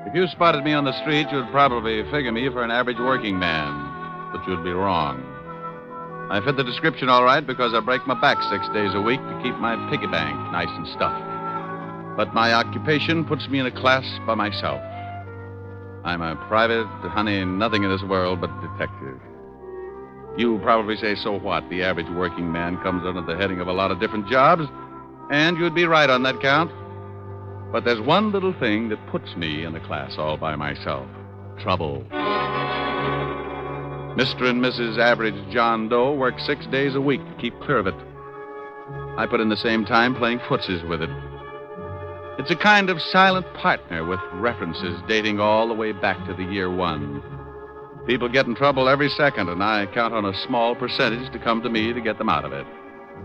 If you spotted me on the street, you'd probably figure me for an average working man, but you'd be wrong. I fit the description all right because I break my back 6 days a week to keep my piggy bank nice and stuffed. But my occupation puts me in a class by myself. I'm a private, nothing in this world but detective. You probably say, so what? The average working man comes under the heading of a lot of different jobs, and you'd be right on that count. But there's one little thing that puts me in a class all by myself. Trouble. Mr. and Mrs. Average John Doe work 6 days a week to keep clear of it. I put in the same time playing footsies with it. It's a kind of silent partner with references dating all the way back to the year 1. People get in trouble every second, and I count on a small percentage to come to me to get them out of it.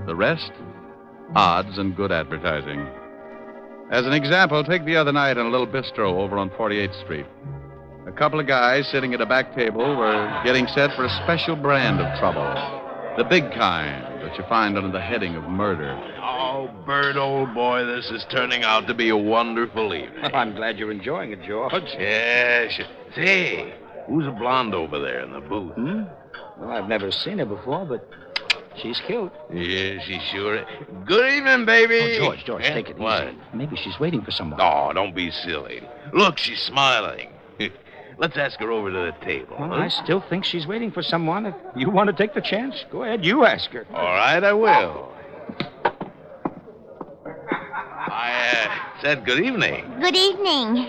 The rest, odds and good advertising. As an example, take the other night in a little bistro over on 48th Street. A couple of guys sitting at a back table were getting set for a special brand of trouble. The big kind that you find under the heading of murder. Oh, Bert, old boy, this is turning out to be a wonderful evening. I'm glad you're enjoying it, George. Yes. Say, who's the blonde over there in the booth? Well, I've never seen her before, but she's cute. Yeah, she sure is. Good evening, baby. Oh, George, take it What? easy. Maybe she's waiting for someone. Oh, don't be silly. Look, she's smiling. Let's ask her over to the table. Well, I still think she's waiting for someone. If you want to take the chance, go ahead, you ask her. All right, I will. I said good evening. Good evening.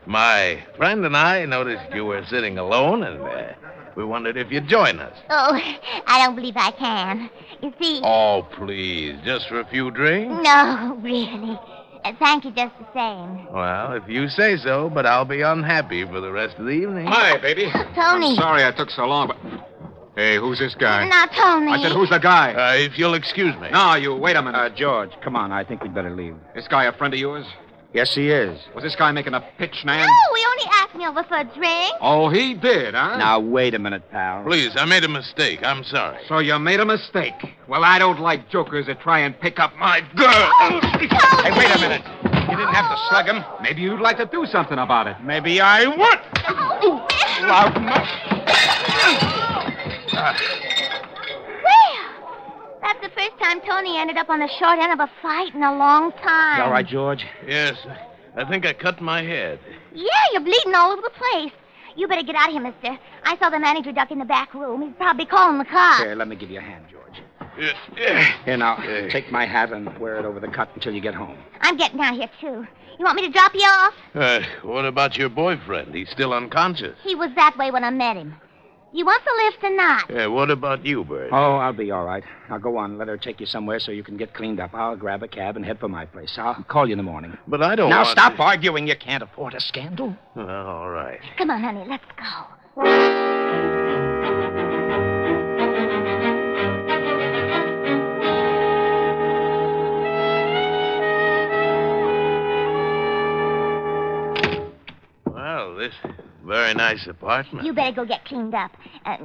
My friend and I noticed you were sitting alone, and we wondered if you'd join us. Oh, I don't believe I can. You see... Oh, please, just for a few drinks? No, really. Thank you just the same. Well, if you say so, but I'll be unhappy for the rest of the evening. Hi, baby. Tony. I'm sorry I took so long, but... Hey, who's this guy? Not Tony. I said, who's the guy? If you'll excuse me. No, you wait a minute. George, come on. I think we'd better leave. This guy a friend of yours? Yes, he is. Was this guy making a pitch, Nan? No, he only asked me over for a drink. Oh, he did, huh? Now, wait a minute, pal. Please, I made a mistake. I'm sorry. So you made a mistake. Well, I don't like jokers that try and pick up my girl. Hey, wait a minute. You didn't have to slug him. Maybe you'd like to do something about it. Maybe I would. Well, that's the first time Tony ended up on the short end of a fight in a long time. All right, George? Yes, I think I cut my head. Yeah, you're bleeding all over the place. You better get out of here, mister. I saw the manager duck in the back room. He's probably calling the cops. Here, let me give you a hand, George. Here, now, take my hat and wear it over the cut until you get home. I'm getting down here, too. You want me to drop you off? What about your boyfriend? He's still unconscious. He was that way when I met him. You want the lift or not? What about you, Bert? Oh, I'll be all right. Now, go on. Let her take you somewhere so you can get cleaned up. I'll grab a cab and head for my place. I'll call you in the morning. But I don't Now, want stop to... arguing. You can't afford a scandal. All right. Come on, honey, let's go. Well, this very nice apartment. You better go get cleaned up.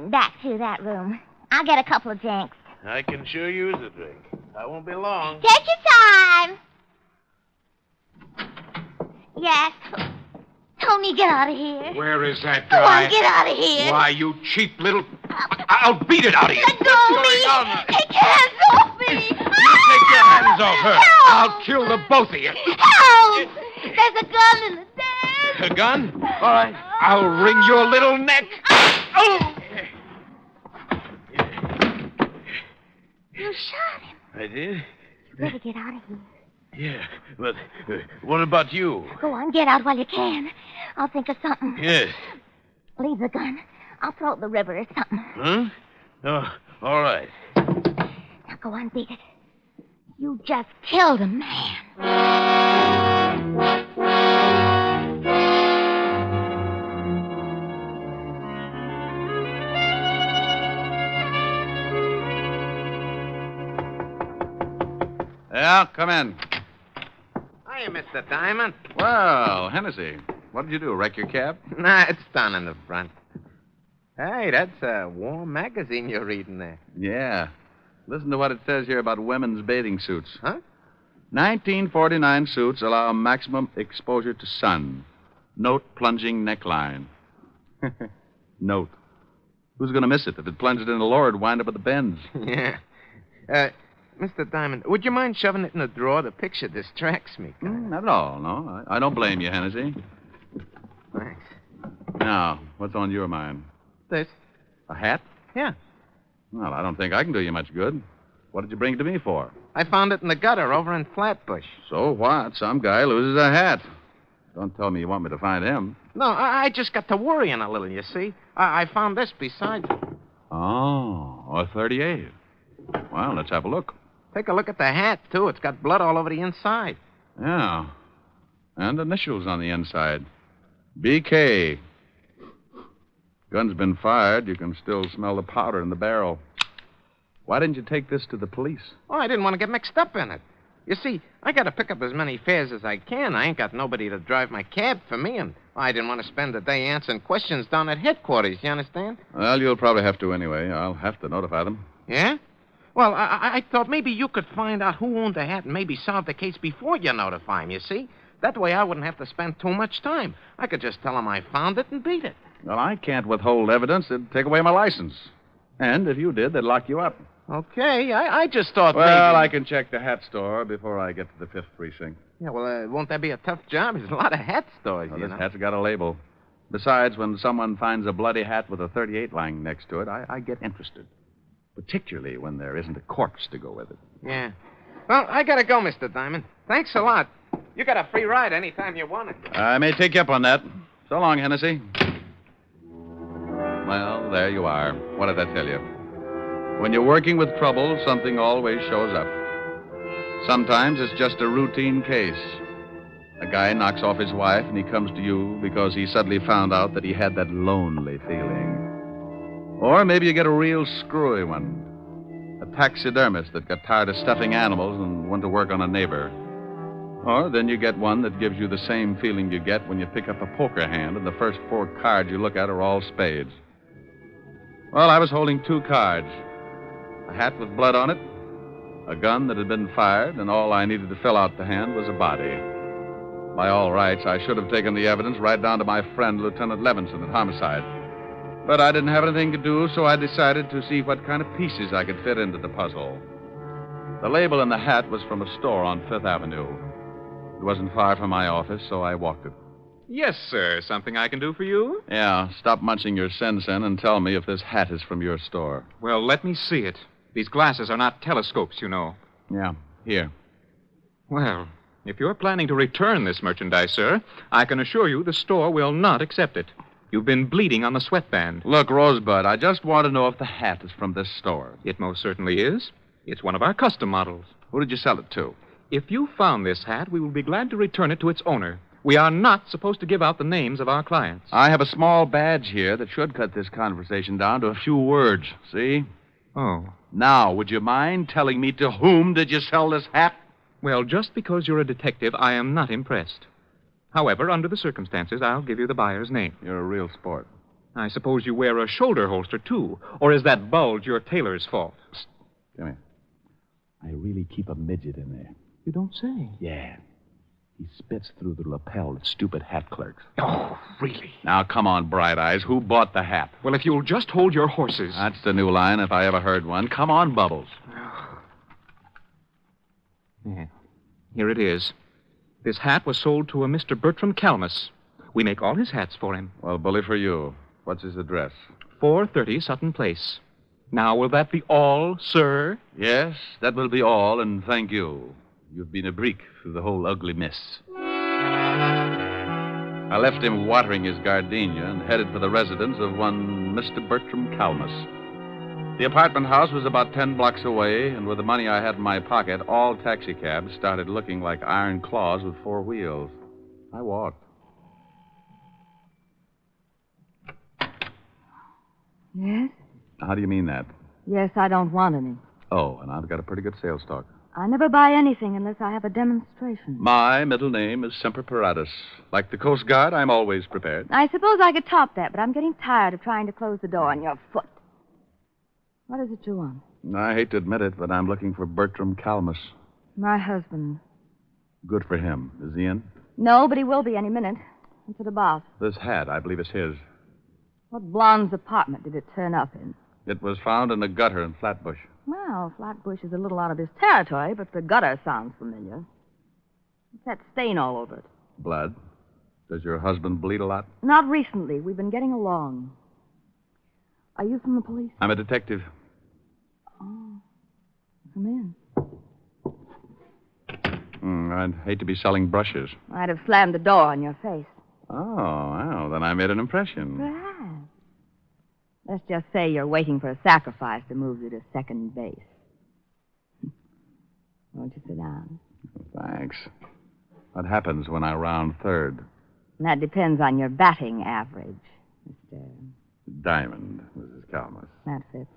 Back to that room. I'll get a couple of drinks. I can sure use a drink. I won't be long. Take your time. Yes. Tony, get out of here. Where is that Go guy? on, get out of here. Why, you cheap little... I'll beat it out of you. Let go of me. Take your hands off me. Take your hands off her. I'll kill the both of you. Help! There's a gun in the desk. A gun? All right. I'll wring your little neck. Oh! You shot him. I did? You better get out of here. Yeah, but what about you? Go on, get out while you can. I'll think of something. Yes. Leave the gun. I'll throw it in the river or something. Huh? Oh, all right. Now go on, beat it. You just killed a man. Yeah, come in. Hiya, Mr. Diamond. Well, Hennessy, what did you do, wreck your cab? Nah, it's down in the front. Hey, that's a warm magazine you're reading there. Yeah. Listen to what it says here about women's bathing suits. Huh? 1949 suits allow maximum exposure to sun. Note plunging neckline. Note. Who's going to miss it? If it plunged in the lower, it'd wind up at the bends. Yeah. Mr. Diamond, would you mind shoving it in the drawer? The picture distracts me. Not at all, no. I don't blame you, Hennessy. Thanks. Now, what's on your mind? This? A hat? Yeah. Well, I don't think I can do you much good. What did you bring it to me for? I found it in the gutter over in Flatbush. So what? Some guy loses a hat. Don't tell me you want me to find him. No, I just got to worrying a little, you see. I found this beside it. Oh, a 38. Well, let's have a look. Take a look at the hat, too. It's got blood all over the inside. Yeah. And initials on the inside. BK. Gun's been fired. You can still smell the powder in the barrel. Why didn't you take this to the police? Oh, I didn't want to get mixed up in it. You see, I got to pick up as many fares as I can. I ain't got nobody to drive my cab for me, and I didn't want to spend the day answering questions down at headquarters, you understand? Well, you'll probably have to anyway. I'll have to notify them. Yeah? Well, I thought maybe you could find out who owned the hat and maybe solve the case before you notify him, you see? That way I wouldn't have to spend too much time. I could just tell him I found it and beat it. Well, I can't withhold evidence. It'd take away my license. And if you did, they'd lock you up. Okay, I just thought Well, maybe... I can check the hat store before I get to the 5th precinct. Yeah, well, won't that be a tough job? There's a lot of hat stores, Well, you this know. hat's got a label. Besides, when someone finds a bloody hat with a 38 lying next to it, I get interested. Particularly when there isn't a corpse to go with it. Yeah. Well, I gotta go, Mr. Diamond. Thanks a lot. You got a free ride anytime you want it. I may take you up on that. So long, Hennessy. Well, there you are. What did I tell you? When you're working with trouble, something always shows up. Sometimes it's just a routine case. A guy knocks off his wife and he comes to you because he suddenly found out that he had that lonely feeling. Or maybe you get a real screwy one. A taxidermist that got tired of stuffing animals and went to work on a neighbor. Or then you get one that gives you the same feeling you get when you pick up a poker hand and the first 4 cards you look at are all spades. Well, I was holding 2 cards. A hat with blood on it, a gun that had been fired, and all I needed to fill out the hand was a body. By all rights, I should have taken the evidence right down to my friend, Lieutenant Levinson, at homicide. But I didn't have anything to do, so I decided to see what kind of pieces I could fit into the puzzle. The label in the hat was from a store on 5th Avenue. It wasn't far from my office, so I walked it. Yes, sir. Something I can do for you? Yeah, stop munching your sen-sen and tell me if this hat is from your store. Well, let me see it. These glasses are not telescopes, you know. Yeah, here. Well, if you're planning to return this merchandise, sir, I can assure you the store will not accept it. You've been bleeding on the sweatband. Look, Rosebud, I just want to know if the hat is from this store. It most certainly is. It's one of our custom models. Who did you sell it to? If you found this hat, we will be glad to return it to its owner. We are not supposed to give out the names of our clients. I have a small badge here that should cut this conversation down to a few words. See? Oh. Now, would you mind telling me to whom did you sell this hat? Well, just because you're a detective, I am not impressed. However, under the circumstances, I'll give you the buyer's name. You're a real sport. I suppose you wear a shoulder holster, too. Or is that bulge your tailor's fault? Psst. Come here. I really keep a midget in there. You don't say. Yeah. He spits through the lapel at stupid hat clerks. Oh, really? Now, come on, Bright Eyes. Who bought the hat? Well, if you'll just hold your horses. That's the new line, if I ever heard one. Come on, Bubbles. Yeah. Here it is. This hat was sold to a Mr. Bertram Calmus. We make all his hats for him. Well, bully for you. What's his address? 430 Sutton Place. Now, will that be all, sir? Yes, that will be all, and thank you. You've been a brick through the whole ugly mess. I left him watering his gardenia and headed for the residence of one Mr. Bertram Calmus. The apartment house was about 10 blocks away, and with the money I had in my pocket, all taxicabs started looking like iron claws with 4 wheels. I walked. Yes? How do you mean that? Yes, I don't want any. Oh, and I've got a pretty good sales stock. I never buy anything unless I have a demonstration. My middle name is Semper Paratus. Like the Coast Guard, I'm always prepared. I suppose I could top that, but I'm getting tired of trying to close the door on your foot. What is it you want? I hate to admit it, but I'm looking for Bertram Calmus. My husband. Good for him. Is he in? No, but he will be any minute. What's it about? This hat, I believe, is his. What blonde's apartment did it turn up in? It was found in a gutter in Flatbush. Well, Flatbush is a little out of his territory, but the gutter sounds familiar. What's that stain all over it? Blood. Does your husband bleed a lot? Not recently. We've been getting along. Are you from the police? I'm a detective. Oh. Come in. I'd hate to be selling brushes. I'd have slammed the door on your face. Oh, well, then I made an impression. Perhaps. Let's just say you're waiting for a sacrifice to move you to second base. Won't you sit down? Thanks. What happens when I round third? And that depends on your batting average, Mr. Diamond, Mrs. Calmus. That fits.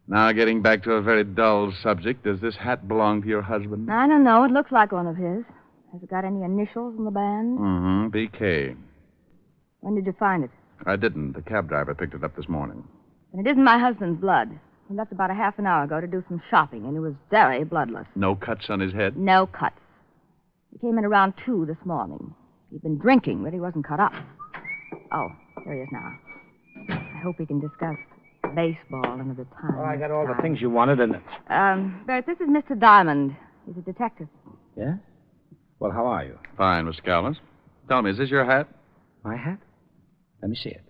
Now, getting back to a very dull subject, does this hat belong to your husband? I don't know. It looks like one of his. Has it got any initials in the band? Mm-hmm. BK. When did you find it? I didn't. The cab driver picked it up this morning. And it isn't my husband's blood. He left about a half an hour ago to do some shopping, and it was very bloodless. No cuts on his head? No cuts. He came in around 2 this morning. He'd been drinking, but he wasn't cut up. Oh, there he is now. I hope we can discuss baseball another time. Oh, I got all the things you wanted, and... Bert, this is Mr. Diamond. He's a detective. Yeah? Well, how are you? Fine, Mr. Calmus. Tell me, is this your hat? My hat? Let me see it.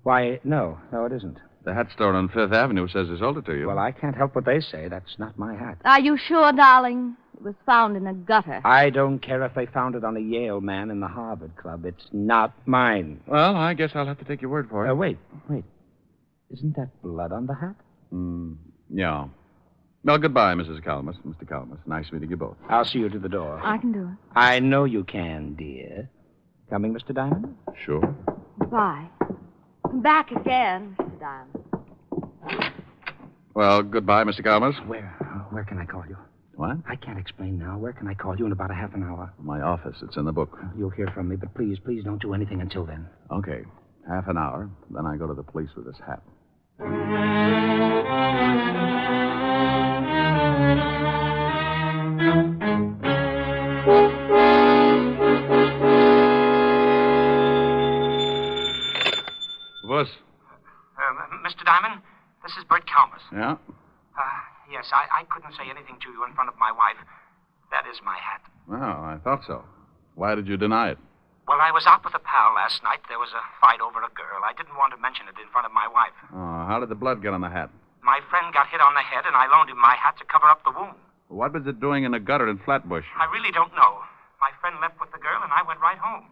Why, no, it isn't. The hat store on Fifth Avenue says they sold it to you. Well, I can't help what they say. That's not my hat. Are you sure, darling? It was found in a gutter. I don't care if they found it on a Yale man in the Harvard Club. It's not mine. Well, I guess I'll have to take your word for it. Wait. Isn't that blood on the hat? Yeah. Well, goodbye, Mrs. Calmus, Mr. Calmus. Nice meeting you both. I'll see you to the door. I can do it. I know you can, dear. Coming, Mr. Diamond? Sure. Goodbye. Come back again, Mr. Diamond. Well, goodbye, Mr. Calmus. Where can I call you? What? I can't explain now. Where can I call you in about a half an hour? My office. It's in the book. You'll hear from me, but please don't do anything until then. Okay. Half an hour. Then I go to the police with this hat. Wuss. Mr. Diamond, this is Bert Calmus. Yeah? Yes, I couldn't say anything to you in front of my wife. That is my hat. Well, I thought so. Why did you deny it? Well, I was out with a pal last night. There was a fight over a girl. I didn't want to mention it in front of my wife. Oh, how did the blood get on the hat? My friend got hit on the head, and I loaned him my hat to cover up the wound. What was it doing in a gutter in Flatbush? I really don't know. My friend left with the girl, and I went right home.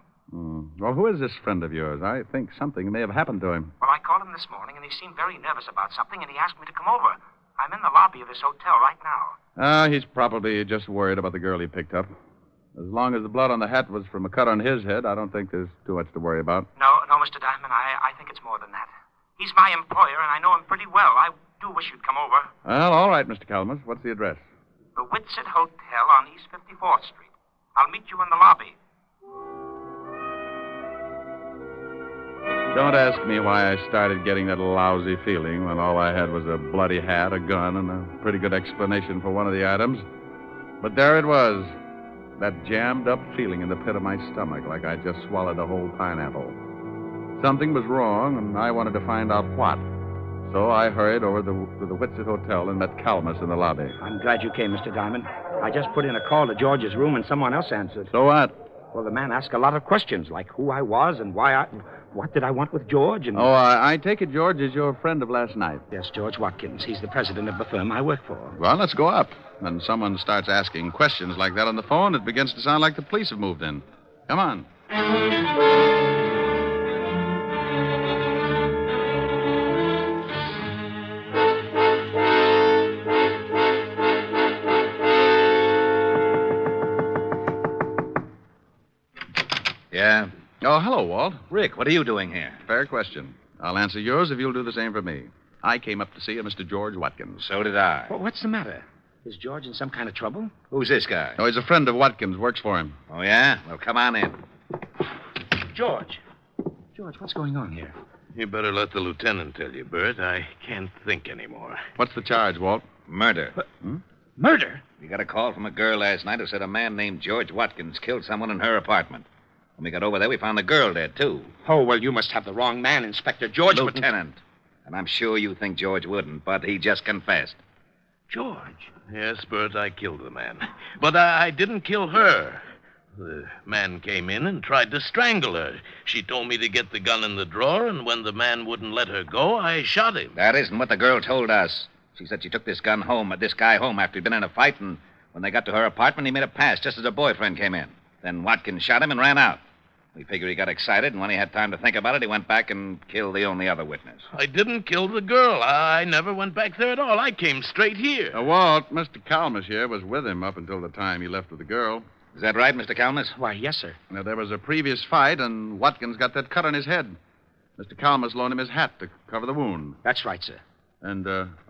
Well, who is this friend of yours? I think something may have happened to him. Well, I called him this morning, and he seemed very nervous about something, and he asked me to come over. I'm in the lobby of his hotel right now. He's probably just worried about the girl he picked up. As long as the blood on the hat was from a cut on his head, I don't think there's too much to worry about. No, Mr. Diamond, I think it's more than that. He's my employer, and I know him pretty well. I do wish you'd come over. Well, all right, Mr. Calmus. What's the address? The Whitsett Hotel on East 54th Street. I'll meet you in the lobby. Don't ask me why I started getting that lousy feeling when all I had was a bloody hat, a gun, and a pretty good explanation for one of the items. But there it was. That jammed-up feeling in the pit of my stomach, like I just swallowed a whole pineapple. Something was wrong, and I wanted to find out what. So I hurried over to the Whitsett Hotel and met Calmus in the lobby. I'm glad you came, Mr. Diamond. I just put in a call to George's room, and someone else answered. So what? Well, the man asked a lot of questions, like who I was and what did I want with George, and... Oh, I take it George is your friend of last night. Yes, George Watkins. He's the president of the firm I work for. Well, let's go up. When someone starts asking questions like that on the phone, it begins to sound like the police have moved in. Come on. Yeah? Oh, hello, Walt. Rick, what are you doing here? Fair question. I'll answer yours if you'll do the same for me. I came up to see a Mr. George Watkins. So did I. Well, what's the matter? Is George in some kind of trouble? Who's this guy? Oh, he's a friend of Watkins, works for him. Oh, yeah? Well, come on in. George, what's going on here? You better let the lieutenant tell you, Bert. I can't think anymore. What's the charge, Walt? Murder. Murder? We got a call from a girl last night who said a man named George Watkins killed someone in her apartment. When we got over there, we found the girl dead, too. Oh, well, you must have the wrong man, Inspector George. Lieutenant. And I'm sure you think George wouldn't, but he just confessed. George? Yes, Bert, I killed the man. But I didn't kill her. The man came in and tried to strangle her. She told me to get the gun in the drawer, and when the man wouldn't let her go, I shot him. That isn't what the girl told us. She said she took this guy home after he'd been in a fight, and when they got to her apartment, he made a pass just as her boyfriend came in. Then Watkins shot him and ran out. We figured he got excited, and when he had time to think about it, he went back and killed the only other witness. I didn't kill the girl. I never went back there at all. I came straight here. Walt, Mr. Calmus here was with him up until the time he left with the girl. Is that right, Mr. Calmus? Why, yes, sir. Now, there was a previous fight, and Watkins got that cut on his head. Mr. Calmus loaned him his hat to cover the wound. That's right, sir. And,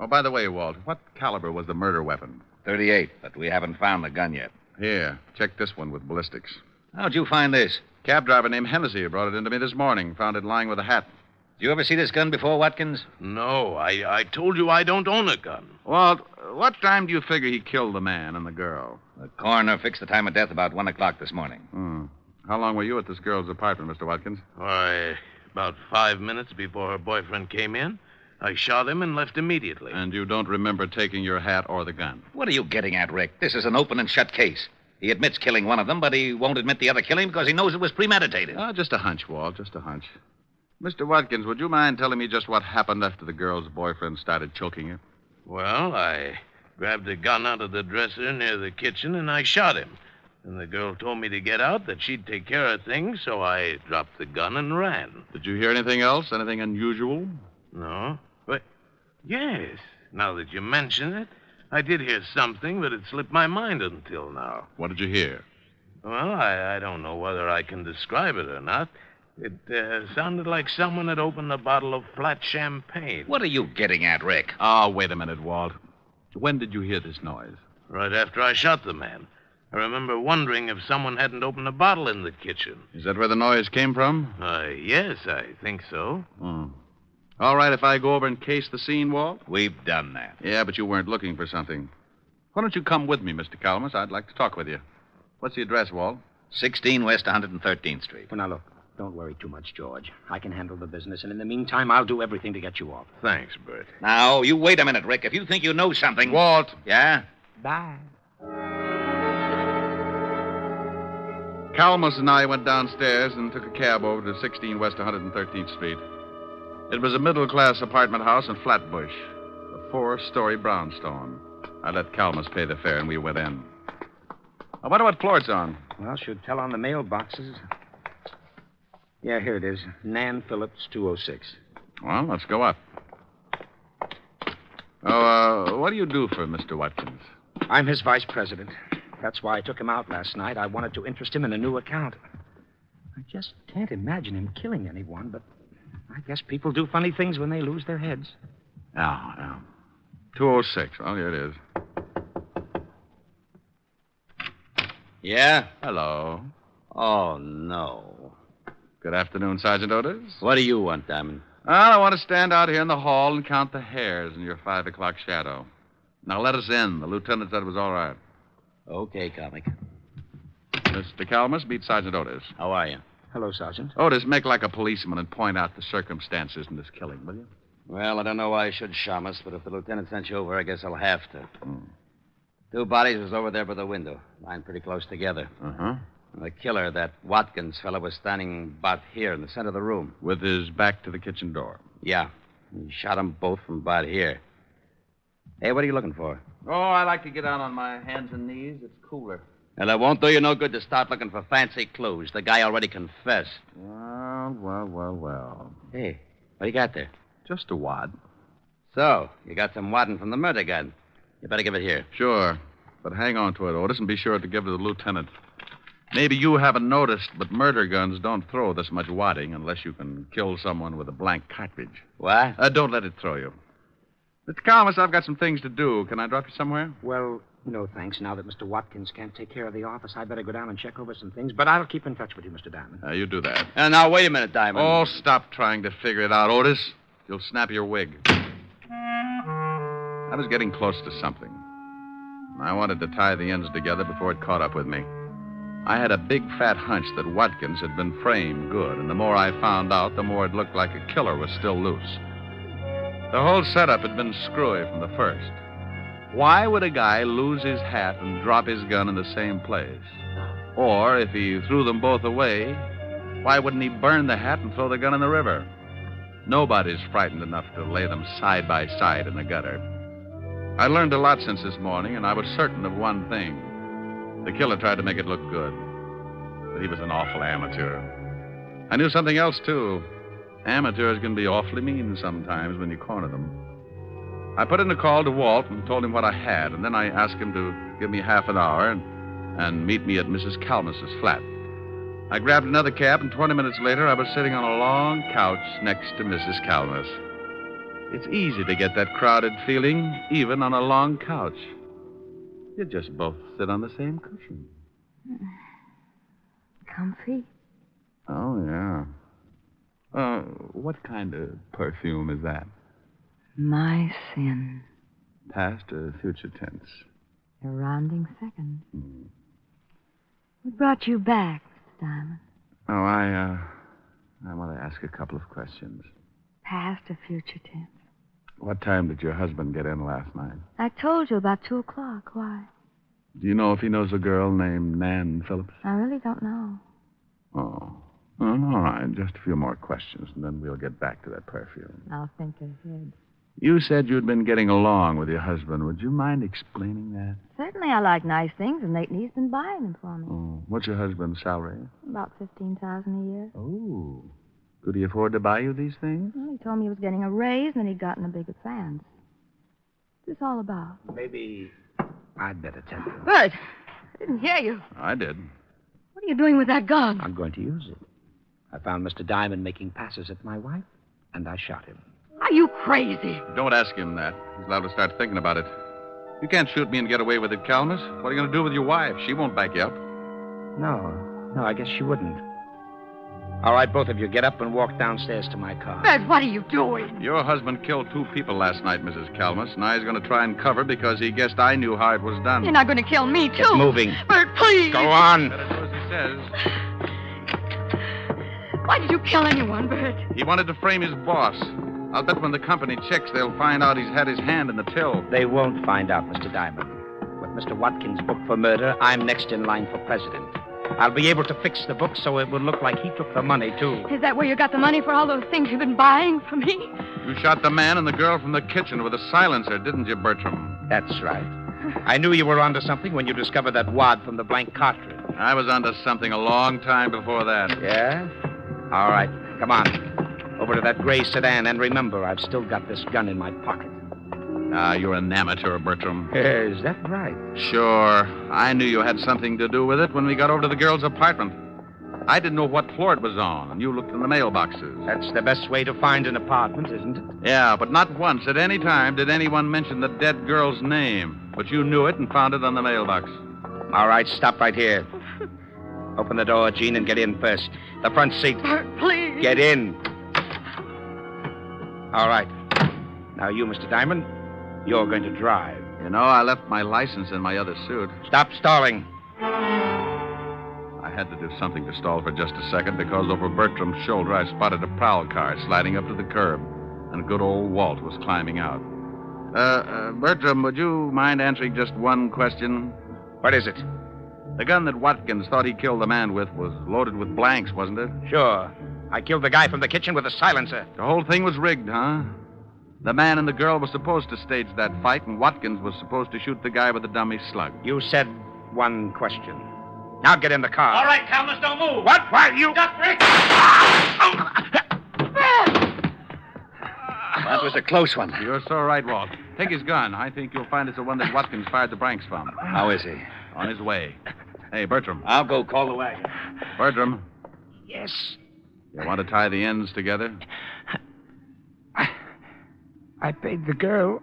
by the way, Walt, what caliber was the murder weapon? .38, but we haven't found the gun yet. Here, check this one with ballistics. How'd you find this? Cab driver named Hennessy brought it into me this morning. Found it lying with a hat. Did you ever see this gun before, Watkins? No, I told you I don't own a gun. Walt, what time do you figure he killed the man and the girl? The coroner fixed the time of death about 1 o'clock this morning. How long were you at this girl's apartment, Mr. Watkins? Why, about 5 minutes before her boyfriend came in. I shot him and left immediately. And you don't remember taking your hat or the gun? What are you getting at, Rick? This is an open and shut case. He admits killing one of them, but he won't admit the other killing because he knows it was premeditated. Just a hunch, Walt, just a hunch. Mr. Watkins, would you mind telling me just what happened after the girl's boyfriend started choking her? Well, I grabbed a gun out of the dresser near the kitchen and I shot him. And the girl told me to get out, that she'd take care of things, so I dropped the gun and ran. Did you hear anything else? Anything unusual? No. But, yes, now that you mention it, I did hear something, but it slipped my mind until now. What did you hear? Well, I don't know whether I can describe it or not. It sounded like someone had opened a bottle of flat champagne. What are you getting at, Rick? Oh, wait a minute, Walt. When did you hear this noise? Right after I shot the man. I remember wondering if someone hadn't opened a bottle in the kitchen. Is that where the noise came from? Yes, I think so. All right, if I go over and case the scene, Walt? We've done that. Yeah, but you weren't looking for something. Why don't you come with me, Mr. Calmus? I'd like to talk with you. What's the address, Walt? 16 West 113th Street. Well, now, look. Don't worry too much, George. I can handle the business, and in the meantime, I'll do everything to get you off. Thanks, Bert. Now, you wait a minute, Rick. If you think you know something... Walt. Yeah? Bye. Calmus and I went downstairs and took a cab over to 16 West 113th Street. It was a middle-class apartment house in Flatbush, a 4-story brownstone. I let Calmus pay the fare, and we went in. I wonder what floor it's on. Well, should tell on the mailboxes. Yeah, here it is. Nan Phillips, 206. Well, let's go up. What do you do for Mr. Watkins? I'm his vice president. That's why I took him out last night. I wanted to interest him in a new account. I just can't imagine him killing anyone, but I guess people do funny things when they lose their heads. Yeah. 206. Well, here it is. Yeah? Hello. Oh, no. Good afternoon, Sergeant Otis. What do you want, Diamond? Well, I want to stand out here in the hall and count the hairs in your 5 o'clock shadow. Now, let us in. The lieutenant said it was all right. Okay, comic. Mr. Calmus, meet Sergeant Otis. How are you? Hello, Sergeant. Otis, make like a policeman and point out the circumstances in this killing, will you? Well, I don't know why I should, Shamus, but if the lieutenant sent you over, I guess I'll have to. 2 bodies was over there by the window, lying pretty close together. Uh-huh. The killer, that Watkins fellow, was standing about here in the center of the room. With his back to the kitchen door. Yeah. He shot them both from about here. Hey, what are you looking for? Oh, I like to get down on my hands and knees. It's cooler. Well, it won't do you no good to start looking for fancy clues. The guy already confessed. Well. Hey, what do you got there? Just a wad. So, you got some wadding from the murder gun. You better give it here. Sure. But hang on to it, Otis, and be sure to give it to the lieutenant. Maybe you haven't noticed, but murder guns don't throw this much wadding unless you can kill someone with a blank cartridge. What? Don't let it throw you. Mr. Calmus, I've got some things to do. Can I drop you somewhere? Well, no, thanks. Now that Mr. Watkins can't take care of the office, I'd better go down and check over some things. But I'll keep in touch with you, Mr. Diamond. You do that. Now, wait a minute, Diamond. Oh, stop trying to figure it out, Otis. You'll snap your wig. I was getting close to something. I wanted to tie the ends together before it caught up with me. I had a big, fat hunch that Watkins had been framed good, and the more I found out, the more it looked like a killer was still loose. The whole setup had been screwy from the first. Why would a guy lose his hat and drop his gun in the same place? Or, if he threw them both away, why wouldn't he burn the hat and throw the gun in the river? Nobody's frightened enough to lay them side by side in the gutter. I learned a lot since this morning, and I was certain of one thing. The killer tried to make it look good, but he was an awful amateur. I knew something else, too. Amateurs can be awfully mean sometimes when you corner them. I put in a call to Walt and told him what I had, and then I asked him to give me half an hour, and and meet me at Mrs. Calmus's flat. I grabbed another cab, and 20 minutes later, I was sitting on a long couch next to Mrs. Calmus. It's easy to get that crowded feeling, even on a long couch. You just both sit on the same cushion. Comfy? Oh, yeah. What kind of perfume is that? My sin. Past or future tense? A rounding second. What brought you back, Mr. Diamond? Oh, I want to ask a couple of questions. Past or future tense? What time did your husband get in last night? I told you about 2 o'clock. Why? Do you know if he knows a girl named Nan Phillips? I really don't know. Oh. Well, all right. Just a few more questions, and then we'll get back to that perfume. I'll think ahead. You said you'd been getting along with your husband. Would you mind explaining that? Certainly I like nice things, and lately he's been buying them for me. Oh. What's your husband's salary? About $15,000 a year. Oh. Could he afford to buy you these things? Well, he told me he was getting a raise, and that he'd gotten a bigger fan. What's this all about? Maybe I'd better tell you. Bert, I didn't hear you. I did. What are you doing with that gun? I'm going to use it. I found Mr. Diamond making passes at my wife, and I shot him. Are you crazy? Don't ask him that. He's liable to start thinking about it. You can't shoot me and get away with it, Calmus. What are you going to do with your wife? She won't back you up. No, I guess she wouldn't. All right, both of you, get up and walk downstairs to my car. Bert, what are you doing? Your husband killed 2 people last night, Mrs. Calmus. Now he's going to try and cover because he guessed I knew how it was done. You're not going to kill me, too. Get moving. Bert, please. Go on. Better do as he says. Why did you kill anyone, Bert? He wanted to frame his boss. I'll bet when the company checks, they'll find out he's had his hand in the till. They won't find out, Mr. Diamond. With Mr. Watkins booked for murder, I'm next in line for president. I'll be able to fix the book so it will look like he took the money, too. Is that where you got the money for all those things you've been buying for me? You shot the man and the girl from the kitchen with a silencer, didn't you, Bertram? That's right. I knew you were onto something when you discovered that wad from the blank cartridge. I was onto something a long time before that. Yeah? All right. Come on. Over to that gray sedan, and remember, I've still got this gun in my pocket. Ah, you're an amateur, Bertram. Is that right? Sure. I knew you had something to do with it when we got over to the girl's apartment. I didn't know what floor it was on, and you looked in the mailboxes. That's the best way to find an apartment, isn't it? Yeah, but not once at any time did anyone mention the dead girl's name. But you knew it and found it on the mailbox. All right, stop right here. Open the door, Gene, and get in first. The front seat. Bert, please. Get in. All right. Now you, Mr. Diamond, you're going to drive. You know, I left my license in my other suit. Stop stalling. I had to do something to stall for just a second because over Bertram's shoulder I spotted a prowl car sliding up to the curb, and good old Walt was climbing out. Bertram, would you mind answering just one question? What is it? The gun that Watkins thought he killed the man with was loaded with blanks, wasn't it? Sure. I killed the guy from the kitchen with a silencer. The whole thing was rigged, huh? The man and the girl were supposed to stage that fight, and Watkins was supposed to shoot the guy with the dummy slug. You said one question. Now get in the car. All right, Calmus, don't move. What? Why, you... Stop, Rick! That was a close one. You're so right, Walt. Take his gun. I think you'll find it's the one that Watkins fired the blanks from. How is he? On his way. Hey, Bertram. I'll go call the wagon. Bertram. Yes? You want to tie the ends together? I paid the girl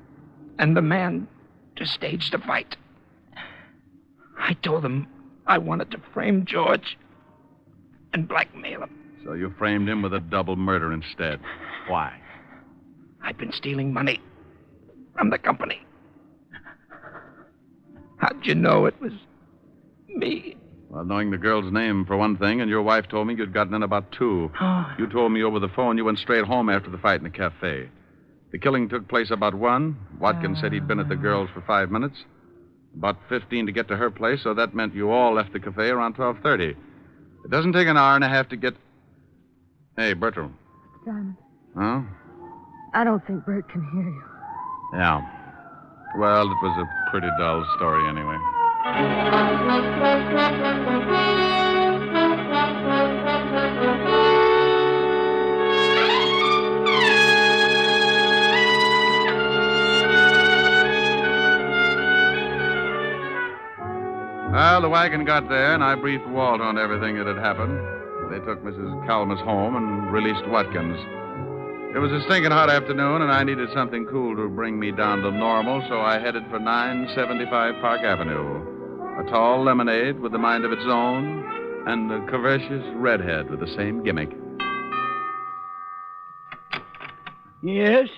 and the man to stage the fight. I told them I wanted to frame George and blackmail him. So you framed him with a double murder instead. Why? I've been stealing money from the company. How'd you know it was me? Well, knowing the girl's name for one thing, and your wife told me you'd gotten in about 2. Oh. You told me over the phone you went straight home after the fight in the cafe. The killing took place about 1. Watkins said he'd been at the girl's for 5 minutes. About 15 to get to her place, so that meant you all left the cafe around 12:30. It doesn't take an hour and a half to get... Hey, Bertram. Diamond, Huh? I don't think Bert can hear you. Yeah. Well, it was a pretty dull story anyway. Well, the wagon got there, and I briefed Walt on everything that had happened. They took Mrs. Calmus home and released Watkins. It was a stinking hot afternoon, and I needed something cool to bring me down to normal, so I headed for 975 Park Avenue. A tall lemonade with a mind of its own, and a curvaceous redhead with the same gimmick. Yes?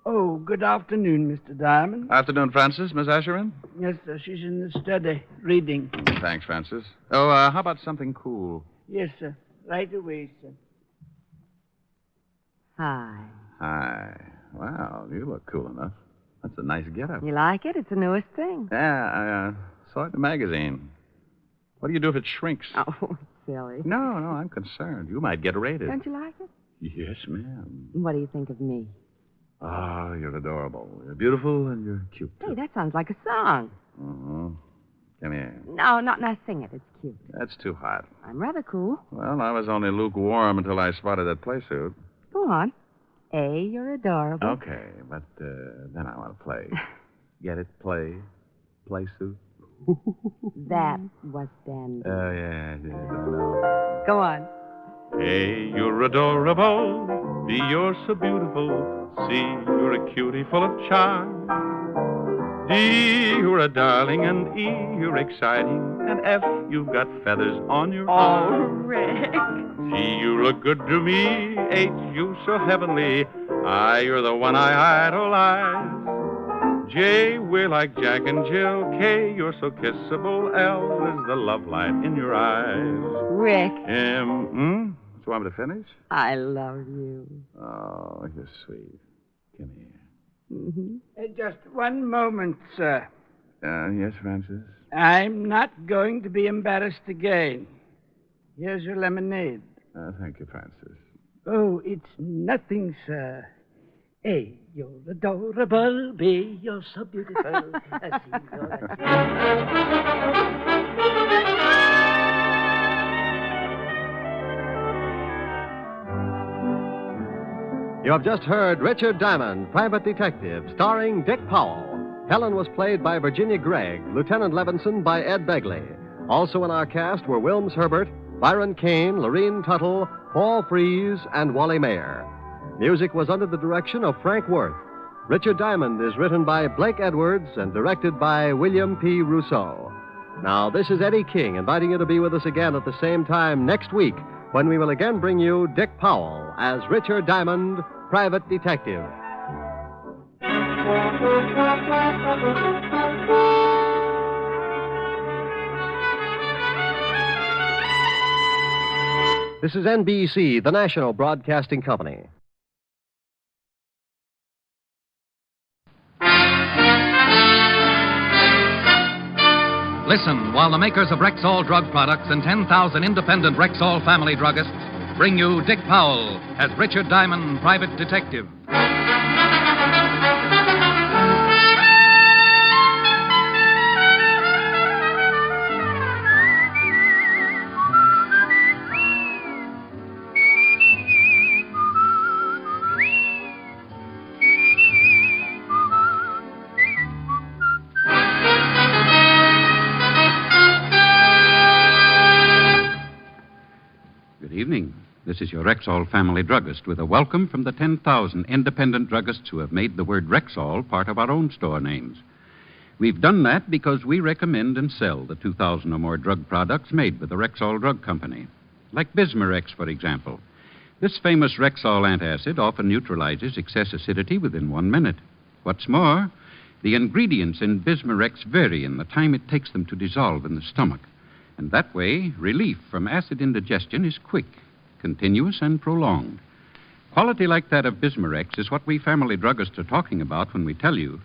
Oh, good afternoon, Mr. Diamond. Afternoon, Francis. Miss Asherin? Yes, sir. She's in the study, reading. Thanks, Francis. Oh, how about something cool? Yes, sir. Right away, sir. Hi. Hi. Wow, you look cool enough. That's a nice getup. You like it? It's the newest thing. Yeah, I saw it in the magazine. What do you do if it shrinks? Oh, silly. No, I'm concerned. You might get raided. Don't you like it? Yes, ma'am. What do you think of me? Oh, you're adorable. You're beautiful and you're cute. Hey, that sounds like a song. Uh-huh. Come here. No, not sing it. It's cute. That's too hot. I'm rather cool. Well, I was only lukewarm until I spotted that play suit. Go on. A, you're adorable. Okay, but then I want to play. Get it? Play suit. That was then. Oh, yeah, I did. I know. Go on. Hey, you're adorable. B, you're so beautiful. C, you're a cutie full of charm. D, you're a darling. And E, you're exciting. And F, you've got feathers on your arm. Oh, Rick. G, you look good to me. H, you so heavenly. I, you're the one I idolize. J, we're like Jack and Jill. K, you're so kissable. L is the love light in your eyes. Rick. M, do you want me to finish? I love you. Oh, you're sweet. Come here. Mm-hmm. Just one moment, sir. Yes, Francis? I'm not going to be embarrassed again. Here's your lemonade. Thank you, Francis. Oh, it's nothing, sir. A, you're adorable. B, you're so beautiful. C, You have just heard Richard Diamond, Private Detective, starring Dick Powell. Helen was played by Virginia Gregg, Lieutenant Levinson by Ed Begley. Also in our cast were Wilms Herbert, Byron Kane, Lorene Tuttle, Paul Frees, and Wally Mayer. Music was under the direction of Frank Worth. Richard Diamond is written by Blake Edwards and directed by William P. Rousseau. Now, this is Eddie King inviting you to be with us again at the same time next week when we will again bring you Dick Powell as Richard Diamond, Private Detective. This is NBC, the national broadcasting company. Listen while the makers of Rexall drug products and 10,000 independent Rexall family druggists bring you Dick Powell as Richard Diamond, Private Detective. Good evening. This is your Rexall family druggist with a welcome from the 10,000 independent druggists who have made the word Rexall part of our own store names. We've done that because we recommend and sell the 2,000 or more drug products made by the Rexall Drug Company. Like Bismarex, for example. This famous Rexall antacid often neutralizes excess acidity within 1 minute. What's more, the ingredients in Bismarex vary in the time it takes them to dissolve in the stomach. And that way, relief from acid indigestion is quick, continuous, and prolonged. Quality like that of Bismarex is what we family druggists are talking about when we tell you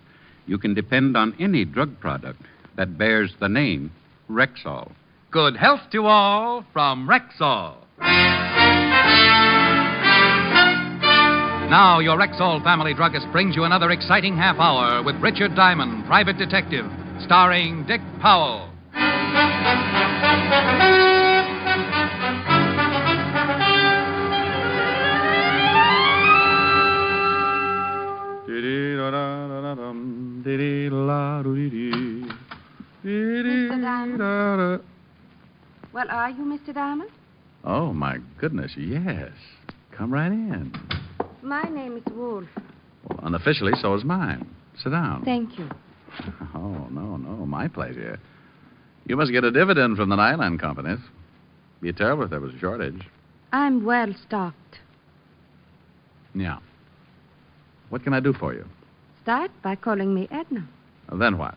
you can depend on any drug product that bears the name Rexall. Good health to all from Rexall. Now, your Rexall family druggist brings you another exciting half hour with Richard Diamond, Private Detective, starring Dick Powell. Mr. Diamond? Well, are you Mr. Diamond? Oh, my goodness, yes. Come right in. My name is Wolf. Well, unofficially, so is mine. Sit down. Thank you. Oh, no, my pleasure. You must get a dividend from the Nyland companies. Be terrible if there was a shortage. I'm well stocked. Yeah. What can I do for you? Start by calling me Edna. Well, then what?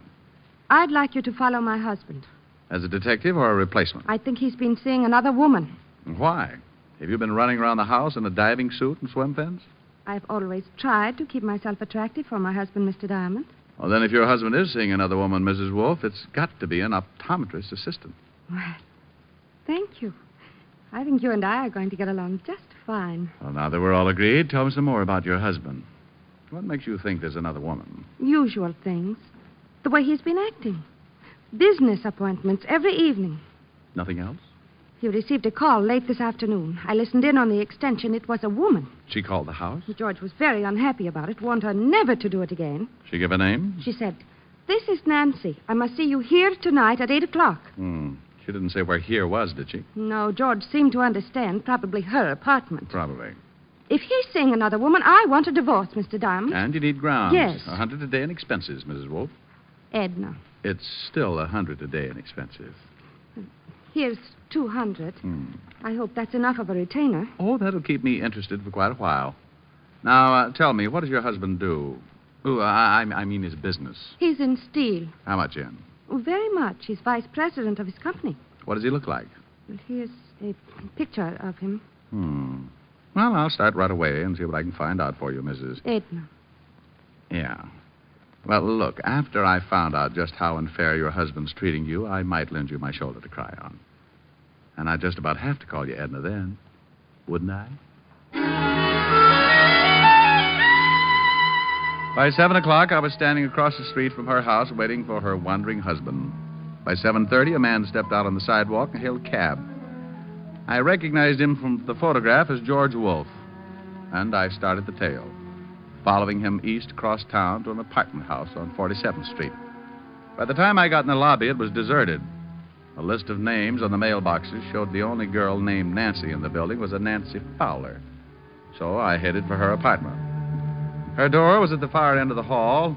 I'd like you to follow my husband. As a detective or a replacement? I think he's been seeing another woman. Why? Have you been running around the house in a diving suit and swim fins? I've always tried to keep myself attractive for my husband, Mr. Diamond. Well, then if your husband is seeing another woman, Mrs. Wolf, it's got to be an optometrist assistant. Well, thank you. I think you and I are going to get along just fine. Well, now that we're all agreed, tell me some more about your husband. What makes you think there's another woman? Usual things. The way he's been acting. Business appointments every evening. Nothing else? He received a call late this afternoon. I listened in on the extension. It was a woman. She called the house? George was very unhappy about it, warned her never to do it again. She give a name? She said, "This is Nancy. I must see you here tonight at 8 o'clock. She didn't say where here was, did she? No, George seemed to understand. Probably her apartment. Probably. If he's seeing another woman, I want a divorce, Mr. Diamond. And you need grounds. Yes. $100 a day in expenses, Mrs. Wolf. Edna. It's still $100 a day in expenses. Here's 200. I hope that's enough of a retainer. Oh, that'll keep me interested for quite a while. Now, tell me, what does your husband do? I mean his business. He's in steel. How much in? Very much. He's vice president of his company. What does he look like? Well, here's a picture of him. Well, I'll start right away and see what I can find out for you, Mrs. Edna. Yeah. Well, look, after I found out just how unfair your husband's treating you, I might lend you my shoulder to cry on. And I'd just about have to call you Edna then, wouldn't I? By 7 o'clock, I was standing across the street from her house waiting for her wandering husband. By 7:30, a man stepped out on the sidewalk and hailed a cab. I recognized him from the photograph as George Wolf, and I started the tale, following him east across town to an apartment house on 47th Street. By the time I got in the lobby, it was deserted. A list of names on the mailboxes showed the only girl named Nancy in the building was a Nancy Fowler. So I headed for her apartment. Her door was at the far end of the hall,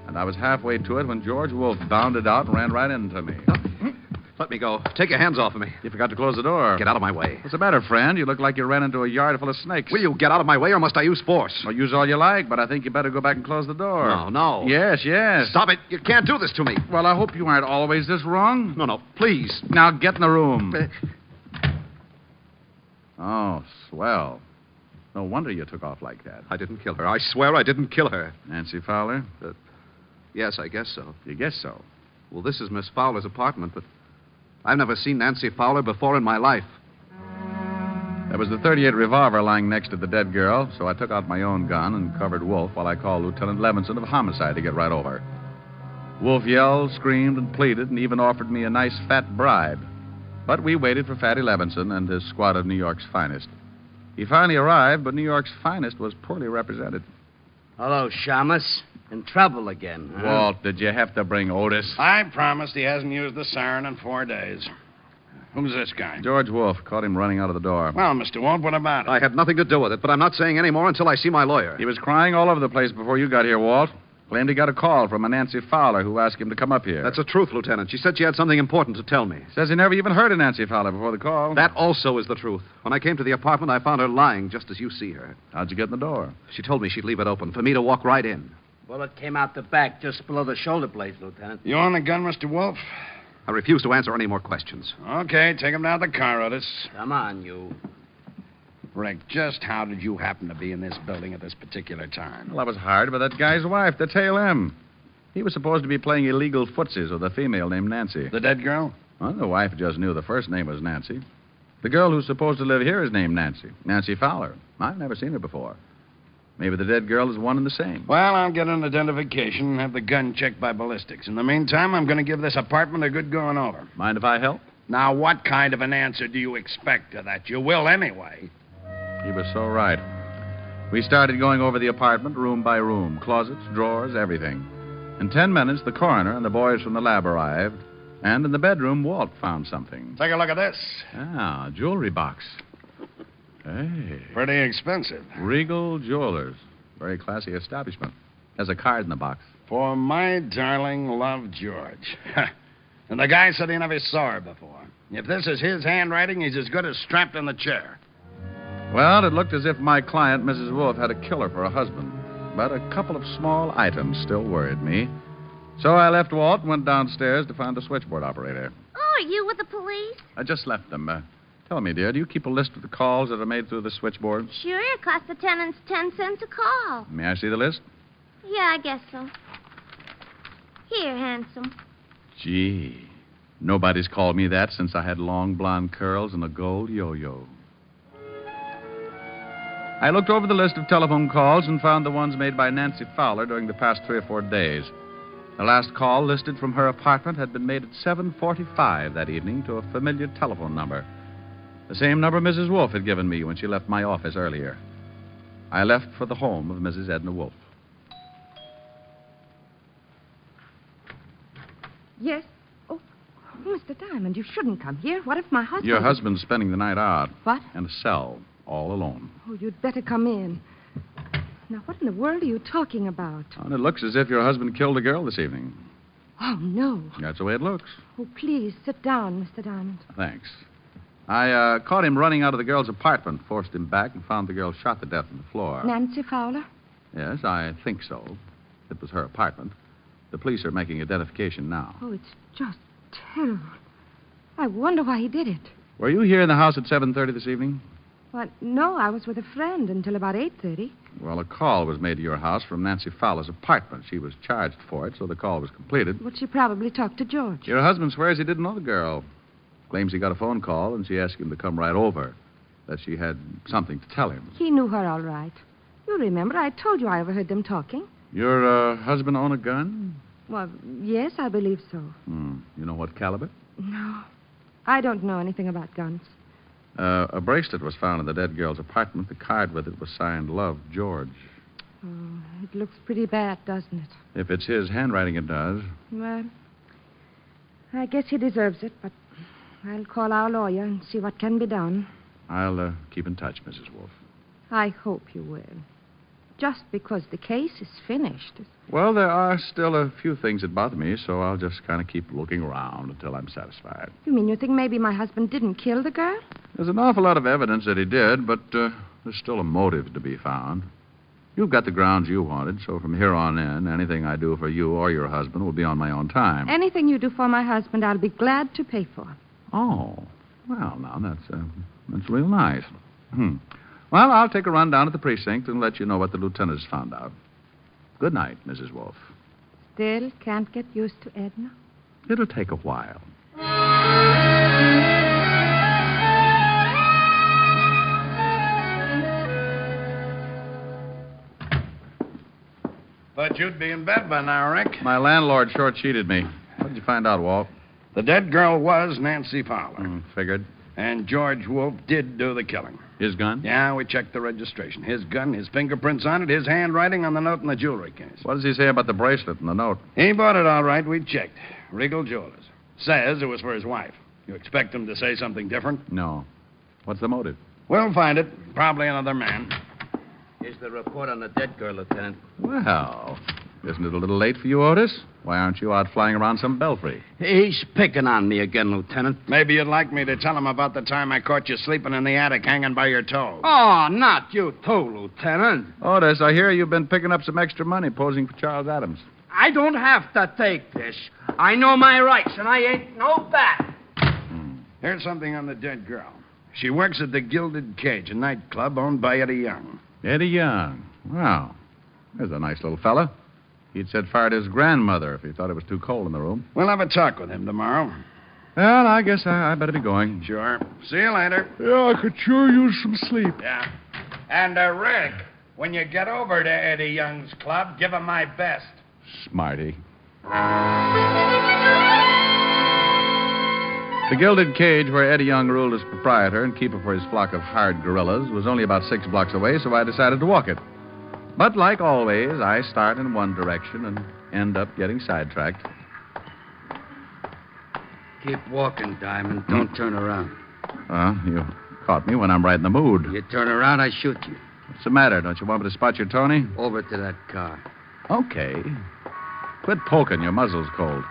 and I was halfway to it when George Wolf bounded out and ran right into me. Let me go. Take your hands off of me. You forgot to close the door. Get out of my way. What's the matter, friend? You look like you ran into a yard full of snakes. Will you get out of my way, or must I use force? Well, use all you like, but I think you better go back and close the door. No. Yes. Stop it. You can't do this to me. Well, I hope you aren't always this wrong. No, please. Now get in the room. Oh, swell. No wonder you took off like that. I didn't kill her. I swear I didn't kill her. Nancy Fowler? Yes, I guess so. You guess so? Well, this is Miss Fowler's apartment, but I've never seen Nancy Fowler before in my life. There was the .38 revolver lying next to the dead girl, so I took out my own gun and covered Wolf while I called Lieutenant Levinson of homicide to get right over. Wolf yelled, screamed, and pleaded, and even offered me a nice fat bribe. But we waited for Fatty Levinson and his squad of New York's finest. He finally arrived, but New York's finest was poorly represented. Hello, Shamus. In trouble again, huh? Walt, did you have to bring Otis? I promised he hasn't used the siren in 4 days. Who's this guy? George Wolf. Caught him running out of the door. Well, Mr. Wolf, what about it? I had nothing to do with it, but I'm not saying any more until I see my lawyer. He was crying all over the place before you got here, Walt. Claimed he got a call from a Nancy Fowler who asked him to come up here. That's the truth, Lieutenant. She said she had something important to tell me. Says he never even heard of Nancy Fowler before the call. That also is the truth. When I came to the apartment, I found her lying just as you see her. How'd you get in the door? She told me she'd leave it open for me to walk right in. Bullet came out the back just below the shoulder blades, Lieutenant. You on the gun, Mr. Wolf? I refuse to answer any more questions. Okay, take him down to the car, Otis. Come on, you. Rick, just how did you happen to be in this building at this particular time? Well, I was hired by that guy's wife to tail him. He was supposed to be playing illegal footsies with a female named Nancy. The dead girl? Well, the wife just knew the first name was Nancy. The girl who's supposed to live here is named Nancy. Nancy Fowler. I've never seen her before. Maybe the dead girl is one and the same. Well, I'll get an identification and have the gun checked by ballistics. In the meantime, I'm going to give this apartment a good going over. Mind if I help? Now, what kind of an answer do you expect to that? You will anyway. He was so right. We started going over the apartment room by room, closets, drawers, everything. In 10 minutes, the coroner and the boys from the lab arrived, And in the bedroom, Walt found something. Take a look at this. Ah, a jewelry box. Hey. Pretty expensive. Regal Jewelers. Very classy establishment. There's a card in the box. For my darling love, George. And the guy said he never saw her before. If this is his handwriting, he's as good as strapped in the chair. Well, it looked as if my client, Mrs. Wolf, had a killer for a husband. But a couple of small items still worried me. So I left Walt and went downstairs to find the switchboard operator. Oh, are you with the police? I just left them. Tell me, dear, do you keep a list of the calls that are made through the switchboard? Sure, it costs the tenants 10 cents a call. May I see the list? Yeah, I guess so. Here, handsome. Gee, nobody's called me that since I had long blonde curls and a gold yo-yo. I looked over the list of telephone calls and found the ones made by Nancy Fowler during the past 3 or 4 days. The last call listed from her apartment had been made at 7:45 that evening to a familiar telephone number. The same number Mrs. Wolf had given me when she left my office earlier. I left for the home of Mrs. Edna Wolf. Yes? Oh, Mr. Diamond, you shouldn't come here. What if my husband... Your husband's spending the night out. What? In a cell, all alone. Oh, you'd better come in. Now, what in the world are you talking about? And it looks as if your husband killed a girl this evening. Oh, no. That's the way it looks. Oh, please, sit down, Mr. Diamond. Thanks. I caught him running out of the girl's apartment, forced him back, and found the girl shot to death on the floor. Nancy Fowler? Yes, I think so. It was her apartment. The police are making identification now. Oh, it's just terrible. I wonder why he did it. Were you here in the house at 7:30 this evening? Well, no, I was with a friend until about 8:30. Well, a call was made to your house from Nancy Fowler's apartment. She was charged for it, so the call was completed. But she probably talked to George. Your husband swears he didn't know the girl. Claims he got a phone call, and she asked him to come right over. That she had something to tell him. He knew her all right. You remember, I told you I overheard them talking. Your husband own a gun? Well, yes, I believe so. You know what caliber? No. I don't know anything about guns. A bracelet was found in the dead girl's apartment. The card with it was signed Love, George. Oh, it looks pretty bad, doesn't it? If it's his handwriting, it does. Well, I guess he deserves it, but I'll call our lawyer and see what can be done. I'll keep in touch, Mrs. Wolf. I hope you will. Just because the case is finished. Well, there are still a few things that bother me, so I'll just kind of keep looking around until I'm satisfied. You mean you think maybe my husband didn't kill the girl? There's an awful lot of evidence that he did, but there's still a motive to be found. You've got the grounds you wanted, so from here on in, anything I do for you or your husband will be on my own time. Anything you do for my husband, I'll be glad to pay for. Oh, well, now, that's real nice. Well, I'll take a run down at the precinct and let you know what the lieutenant has found out. Good night, Mrs. Wolf. Still can't get used to Edna? It'll take a while. Thought you'd be in bed by now, Rick. My landlord short-cheated me. What did you find out, Walt? The dead girl was Nancy Fowler. Figured. And George Wolf did do the killing. His gun? Yeah, we checked the registration. His gun, his fingerprints on it, his handwriting on the note in the jewelry case. What does he say about the bracelet and the note? He bought it all right. We checked. Regal Jewelers. Says it was for his wife. You expect him to say something different? No. What's the motive? We'll find it. Probably another man. Here's the report on the dead girl, Lieutenant. Well, isn't it a little late for you, Otis? Why aren't you out flying around some belfry? He's picking on me again, Lieutenant. Maybe you'd like me to tell him about the time I caught you sleeping in the attic hanging by your toe. Oh, not you too, Lieutenant. Otis, I hear you've been picking up some extra money posing for Charles Adams. I don't have to take this. I know my rights, and I ain't no bat. Here's something on the dead girl. She works at the Gilded Cage, a nightclub owned by Eddie Young. Eddie Young. Well, there's a nice little fella. He'd set fire to his grandmother if he thought it was too cold in the room. We'll have a talk with him tomorrow. Well, I guess I better be going. Sure. See you later. Yeah, I could sure use some sleep. Yeah. And, Rick, when you get over to Eddie Young's club, give him my best. Smarty. The Gilded Cage, where Eddie Young ruled as proprietor and keeper for his flock of hired gorillas, was only about 6 blocks away, so I decided to walk it. But like always, I start in one direction and end up getting sidetracked. Keep walking, Diamond. Don't turn around. Well, you caught me when I'm right in the mood. You turn around, I shoot you. What's the matter? Don't you want me to spot your Tony? Over to that car. Okay. Quit poking. Your muzzle's cold.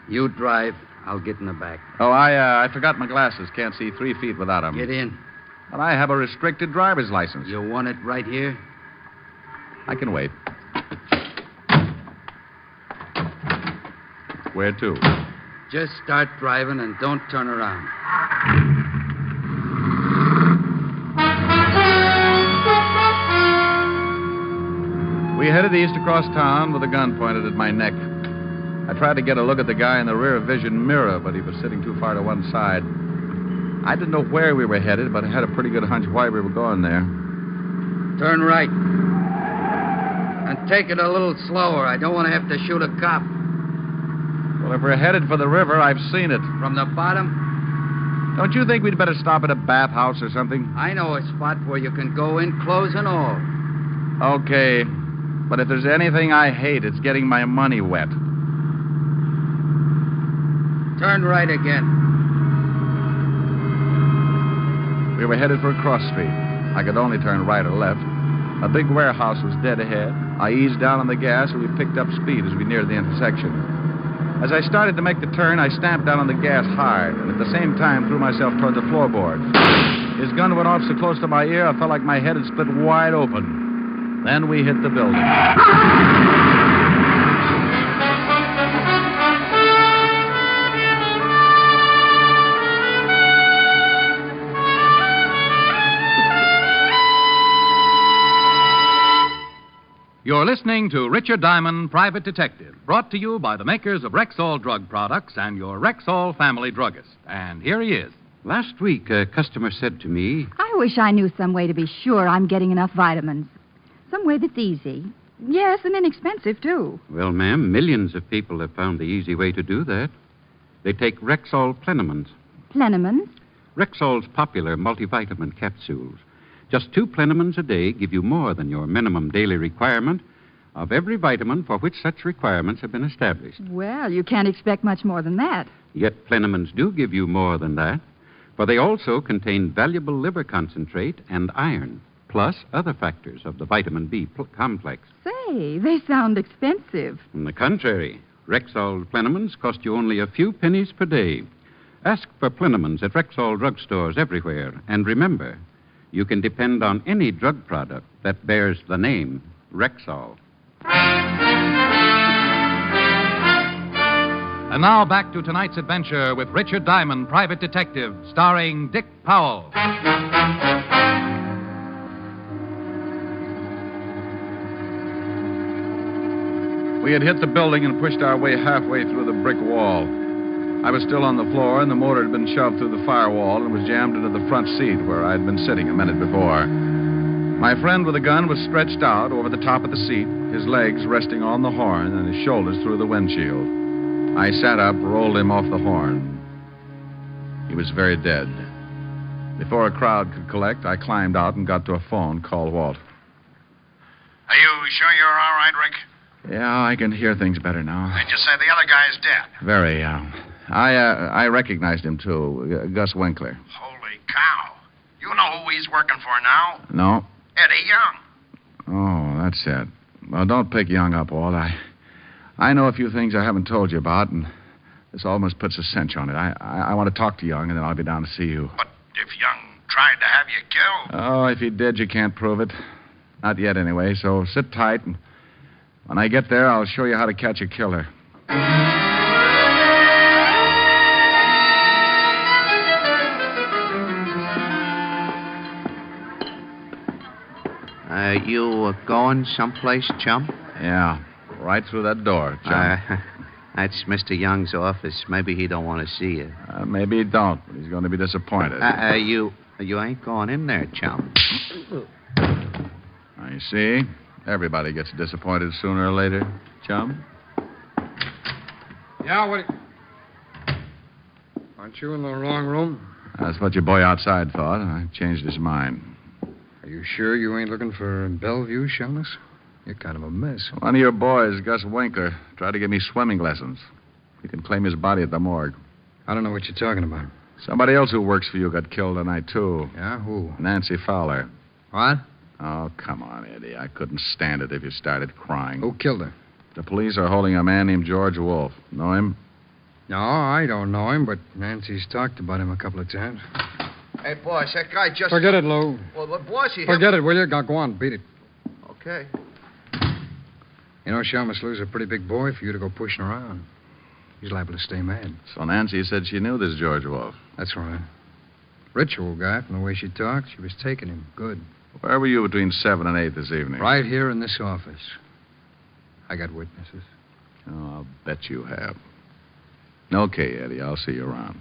You drive. I'll get in the back. Oh, I forgot my glasses. Can't see 3 feet without them. Get in. But I have a restricted driver's license. You want it right here? I can wait. Where to? Just start driving and don't turn around. We headed east across town with a gun pointed at my neck. I tried to get a look at the guy in the rear vision mirror, but he was sitting too far to one side. I didn't know where we were headed, but I had a pretty good hunch why we were going there. Turn right. And take it a little slower. I don't want to have to shoot a cop. Well, if we're headed for the river, I've seen it. From the bottom? Don't you think we'd better stop at a bathhouse or something? I know a spot where you can go in, clothes and all. Okay. But if there's anything I hate, it's getting my money wet. Turn right again. We were headed for a cross street. I could only turn right or left. A big warehouse was dead ahead. I eased down on the gas, and we picked up speed as we neared the intersection. As I started to make the turn, I stamped down on the gas hard, and at the same time threw myself toward the floorboard. His gun went off so close to my ear, I felt like my head had split wide open. Then we hit the building. You're listening to Richard Diamond, Private Detective, brought to you by the makers of Rexall Drug Products and your Rexall family druggist. And here he is. Last week, a customer said to me, I wish I knew some way to be sure I'm getting enough vitamins. Some way that's easy. Yes, and inexpensive, too. well, ma'am, millions of people have found the easy way to do that. They take Rexall Plenamins. Plenamins? Rexall's popular multivitamin capsules. Just 2 Plenamins a day give you more than your minimum daily requirement of every vitamin for which such requirements have been established. Well, you can't expect much more than that. Yet Plenamins do give you more than that, for they also contain valuable liver concentrate and iron, plus other factors of the vitamin B complex. Say, they sound expensive. On the contrary, Rexall Plenamins cost you only a few pennies per day. Ask for Plenamins at Rexall drugstores everywhere, and remember, you can depend on any drug product that bears the name Rexall. And now back to tonight's adventure with Richard Diamond, Private Detective, starring Dick Powell. We had hit the building and pushed our way halfway through the brick wall. I was still on the floor, and the motor had been shoved through the firewall and was jammed into the front seat where I had been sitting a minute before. My friend with the gun was stretched out over the top of the seat, his legs resting on the horn and his shoulders through the windshield. I sat up, rolled him off the horn. He was very dead. Before a crowd could collect, I climbed out and got to a phone, called Walt. Are you sure you're all right, Rick? Yeah, I can hear things better now. They just said the other guy's dead. Very, I recognized him, too. Gus Winkler. Holy cow. You know who he's working for now? No? Eddie Young. Oh, that's it. Well, don't pick Young up, Walt. I know a few things I haven't told you about, and this almost puts a cinch on it. I want to talk to Young, and then I'll be down to see you. But if Young tried to have you killed... Oh, if he did, you can't prove it. Not yet, anyway, so sit tight, and when I get there, I'll show you how to catch a killer. You going someplace, chum? Yeah, right through that door, chum. That's Mr. Young's office. Maybe he don't want to see you. Maybe he don't, but he's going to be disappointed. You ain't going in there, chum. You see? Everybody gets disappointed sooner or later, chum. Yeah, what... Aren't you in the wrong room? That's what your boy outside thought. I changed his mind. Are you sure you ain't looking for Bellevue, Shamus? You're kind of a mess. One of your boys, Gus Winkler, tried to give me swimming lessons. You can claim his body at the morgue. I don't know what you're talking about. Somebody else who works for you got killed tonight, too. Yeah, who? Nancy Fowler. What? Oh, come on, Eddie. I couldn't stand it if you started crying. Who killed her? The police are holding a man named George Wolfe. Know him? No, I don't know him, but Nancy's talked about him a couple of times. Hey, boss, that guy just... Forget it, Lou. Well, boss, he... Forget it, will you? Go on, beat it. Okay. You know, Shamus Lou's a pretty big boy for you to go pushing around. He's liable to stay mad. So Nancy said she knew this George Wolfe. That's right. Ritual guy, from the way she talked, she was taking him good. Where were you between 7 and 8 this evening? Right here in this office. I got witnesses. Oh, I'll bet you have. Okay, Eddie, I'll see you around.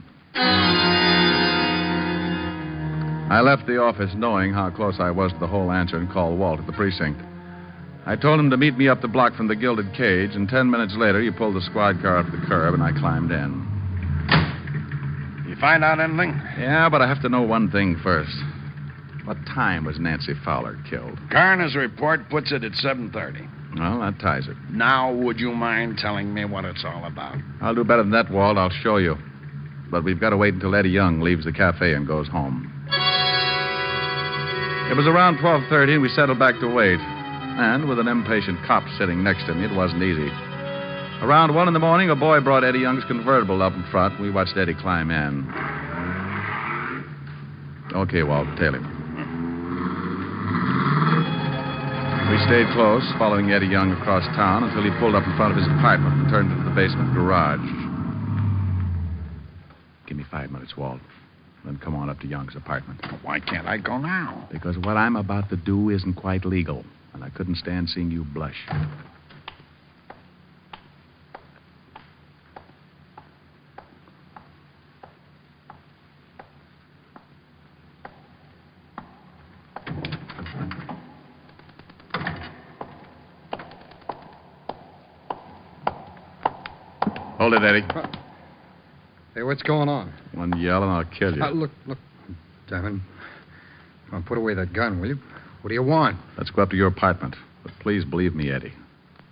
I left the office knowing how close I was to the whole answer and called Walt at the precinct. I told him to meet me up the block from the Gilded Cage, and 10 minutes later, he pulled the squad car up the curb, and I climbed in. You find out anything? Yeah, but I have to know one thing first. What time was Nancy Fowler killed? Coroner's report puts it at 7:30. Well, that ties it. Now, would you mind telling me what it's all about? I'll do better than that, Walt. I'll show you. But we've got to wait until Eddie Young leaves the cafe and goes home. It was around 12:30, and we settled back to wait. And with an impatient cop sitting next to me, it wasn't easy. Around 1 in the morning, a boy brought Eddie Young's convertible up in front. We watched Eddie climb in. Okay, Walt, tail him. We stayed close, following Eddie Young across town until he pulled up in front of his apartment and turned into the basement garage. Give me 5 minutes, Walt. Then come on up to Young's apartment. Why can't I go now? Because what I'm about to do isn't quite legal, and I couldn't stand seeing you blush. Hold it, Eddie. Hey, what's going on? One yell and I'll kill you. Look. Diamond. Come on, put away that gun, will you? What do you want? Let's go up to your apartment. But please believe me, Eddie.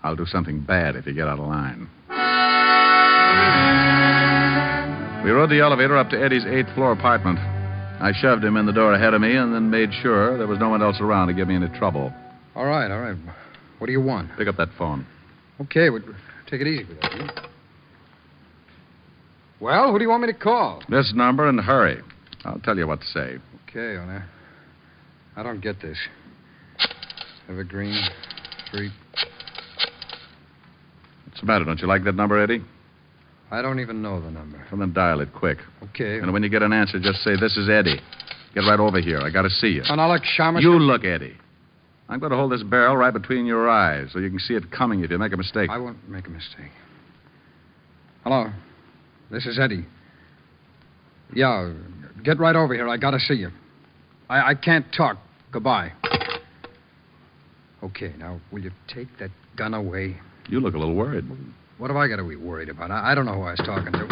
I'll do something bad if you get out of line. We rode the elevator up to Eddie's 8th floor apartment. I shoved him in the door ahead of me and then made sure there was no one else around to give me any trouble. All right. What do you want? Pick up that phone. Okay, but take it easy with that. Huh? Well, who do you want me to call? This number and hurry. I'll tell you what to say. Okay, Ona. I don't get this. Evergreen Street. What's the matter? Don't you like that number, Eddie? I don't even know the number. Well, then dial it quick. Okay. And when you get an answer, just say, "This is Eddie. Get right over here. I got to see you." And I'll look, Shamus. You look, Eddie. I'm going to hold this barrel right between your eyes so you can see it coming if you make a mistake. I won't make a mistake. Hello. This is Eddie. Yeah, get right over here. I got to see you. I can't talk. Goodbye. Okay, now, will you take that gun away? You look a little worried. What have I got to be worried about? I don't know who I was talking to.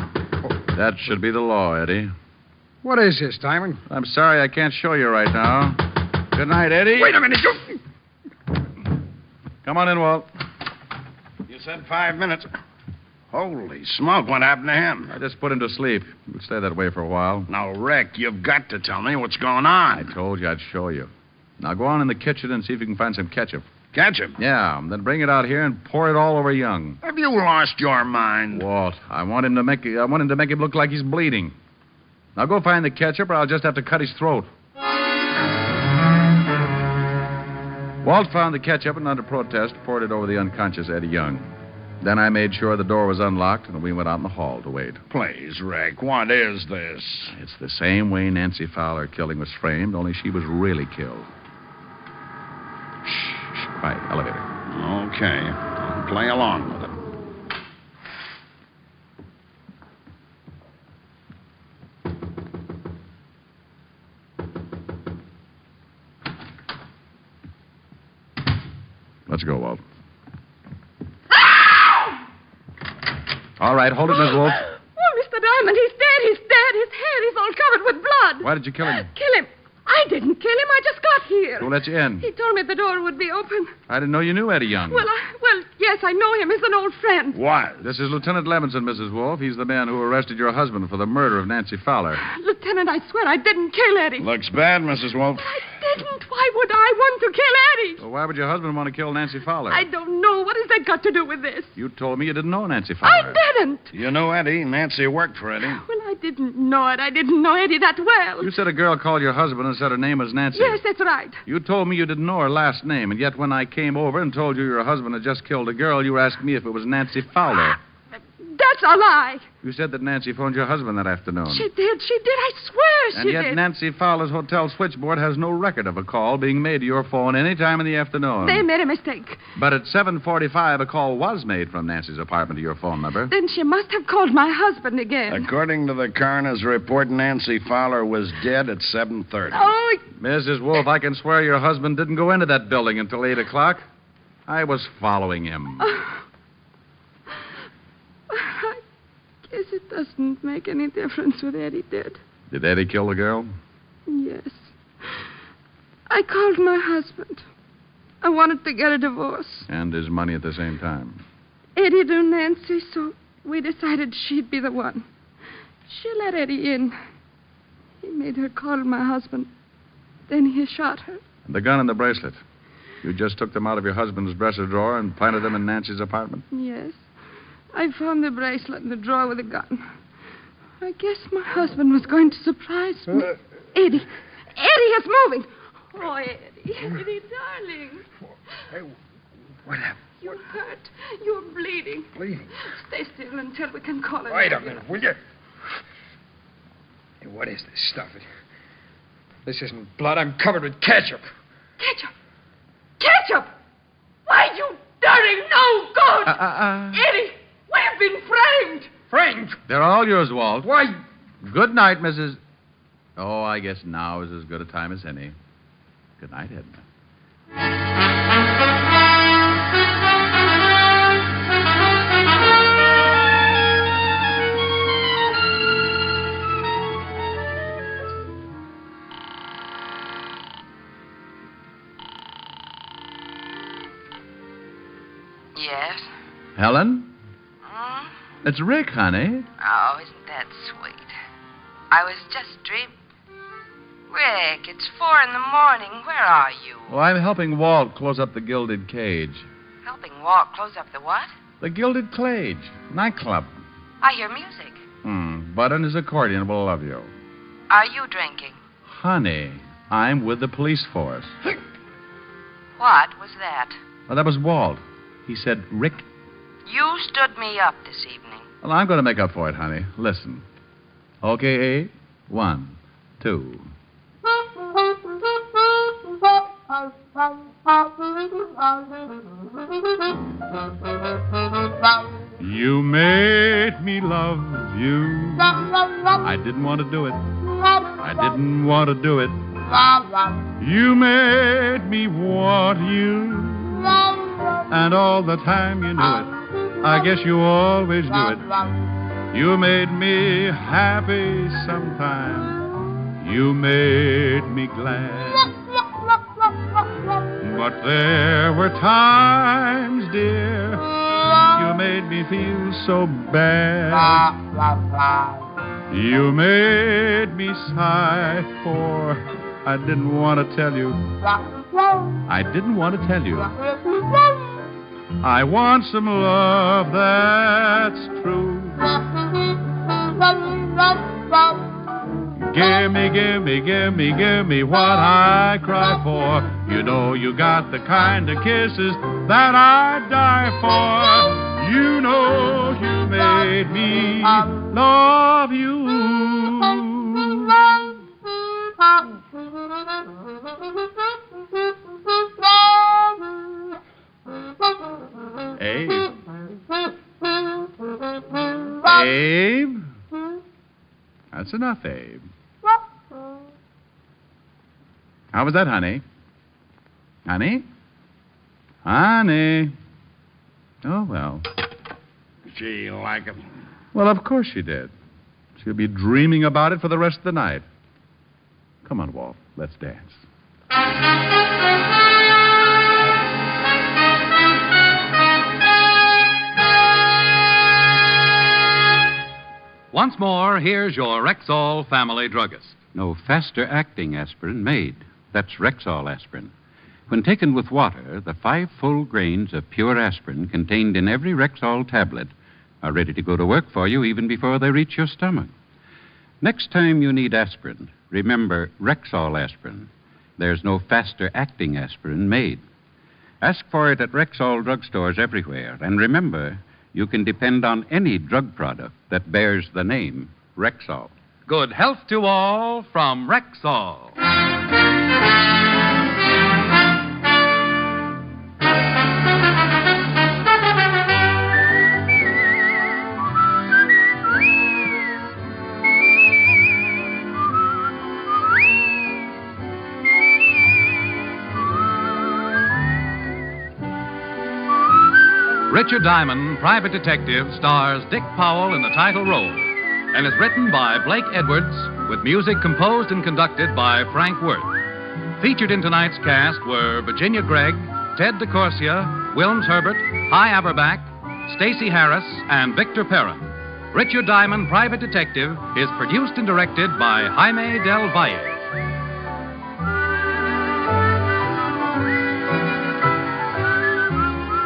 Oh. That should be the law, Eddie. What is this, Diamond? I'm sorry I can't show you right now. Good night, Eddie. Wait a minute. Come on in, Walt. You said 5 minutes. Holy smoke, what happened to him? I just put him to sleep. He'll stay that way for a while. Now, Rick, you've got to tell me what's going on. I told you I'd show you. Now go on in the kitchen and see if you can find some ketchup. Ketchup? Yeah, then bring it out here and pour it all over Young. Have you lost your mind? Walt, I want him to make him look like he's bleeding. Now go find the ketchup or I'll just have to cut his throat. Walt found the ketchup and under protest poured it over the unconscious Eddie Young. Then I made sure the door was unlocked and we went out in the hall to wait. Please, Rick, what is this? It's the same way Nancy Fowler killing was framed, only she was really killed. Shh, quiet, elevator. Okay, I'll play along with it. Let's go, Walt. All right, hold it, Miss Wolf. Oh, Mr. Diamond, he's dead. His hair is all covered with blood. Why did you kill him? Kill him? I I didn't kill him. I just got here. Who let you in? He told me the door would be open. I didn't know you knew Eddie Young. Well, yes, I know him. He's an old friend. What? This is Lieutenant Levinson, Mrs. Wolf. He's the man who arrested your husband for the murder of Nancy Fowler. Lieutenant, I swear I didn't kill Eddie. Looks bad, Mrs. Wolf. I didn't. Why would I want to kill Eddie? Well, why would your husband want to kill Nancy Fowler? I don't know. What has that got to do with this? You told me you didn't know Nancy Fowler. I didn't. You know Eddie. Nancy worked for Eddie. Well, I didn't know it. I didn't know Eddie that well. You said a girl called your husband and said her name was Nancy. Yes, that's right. You told me you didn't know her last name, and yet when I came over and told you your husband had just killed a girl, you asked me if it was Nancy Fowler. That's a lie. You said that Nancy phoned your husband that afternoon. She did. I swear and she yet did. Nancy Fowler's hotel switchboard has no record of a call being made to your phone any time in the afternoon. They made a mistake. But at 7:45, a call was made from Nancy's apartment to your phone number. Then she must have called my husband again. According to the coroner's report, Nancy Fowler was dead at 7:30. Oh, Mrs. Wolf, I can swear your husband didn't go into that building until 8 o'clock. I was following him. I guess it doesn't make any difference what Eddie did. Did Eddie kill the girl? Yes. I called my husband. I wanted to get a divorce. And his money at the same time. Eddie knew Nancy, so we decided she'd be the one. She let Eddie in. He made her call my husband. Then he shot her. The gun and the bracelet. You just took them out of your husband's dresser drawer and planted them in Nancy's apartment? Yes. I found the bracelet in the drawer with the gun. I guess my husband was going to surprise me. Eddie is moving. Oh, Eddie, darling. Hey, what happened? You're hurt. You're bleeding. Bleeding? Stay still until we can call it. Wait a minute, will you? Hey, what is this stuff? This isn't blood. I'm covered with ketchup. Ketchup? Ketchup? Why, you dirty no good! Eddie, we've been framed! Framed? They're all yours, Walt. Why? Good night, Mrs. Oh, I guess now is as good a time as any. Good night, Edna. Yes? Helen? It's Rick, honey. Oh, isn't that sweet? I was just dreaming. Rick, it's 4 a.m. Where are you? Well, I'm helping Walt close up the Gilded Cage. Helping Walt close up the what? The Gilded Cage. Nightclub. I hear music. Bud and his accordion will love you. Are you drinking? Honey, I'm with the police force. What was that? Well, that was Walt. He said, Rick. You stood me up this evening. Well, I'm going to make up for it, honey. Listen. Okay, 1, 2. You made me love you. I didn't want to do it. I didn't want to do it. You made me want you. And all the time you knew it. I guess you always knew it. You made me happy sometime. You made me glad. But there were times, dear, you made me feel so bad. You made me sigh, for I didn't want to tell you. I didn't want to tell you. I want some love that's true. Give me what I cry for. You know you got the kind of kisses that I'd die for. You know you made me love you. Abe? Abe? That's enough, Abe. How was that, honey? Honey? Honey? Oh, well. Gee, like it. Well, of course she did. She'll be dreaming about it for the rest of the night. Come on, Walt. Let's dance. Once more, here's your Rexall family druggist. No faster acting aspirin made. That's Rexall aspirin. When taken with water, the 5 full grains of pure aspirin contained in every Rexall tablet are ready to go to work for you even before they reach your stomach. Next time you need aspirin, remember Rexall aspirin. There's no faster acting aspirin made. Ask for it at Rexall drugstores everywhere. And remember, you can depend on any drug product that bears the name Rexall. Good health to all from Rexall. Richard Diamond, Private Detective, stars Dick Powell in the title role and is written by Blake Edwards with music composed and conducted by Frank Worth. Featured in tonight's cast were Virginia Gregg, Ted DeCorsia, Wilms Herbert, Hy Aberback, Stacey Harris, and Victor Perrin. Richard Diamond, Private Detective is produced and directed by Jaime Del Valle.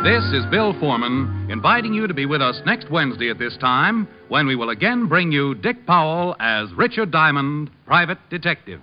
This is Bill Foreman, inviting you to be with us next Wednesday at this time when we will again bring you Dick Powell as Richard Diamond, Private Detective.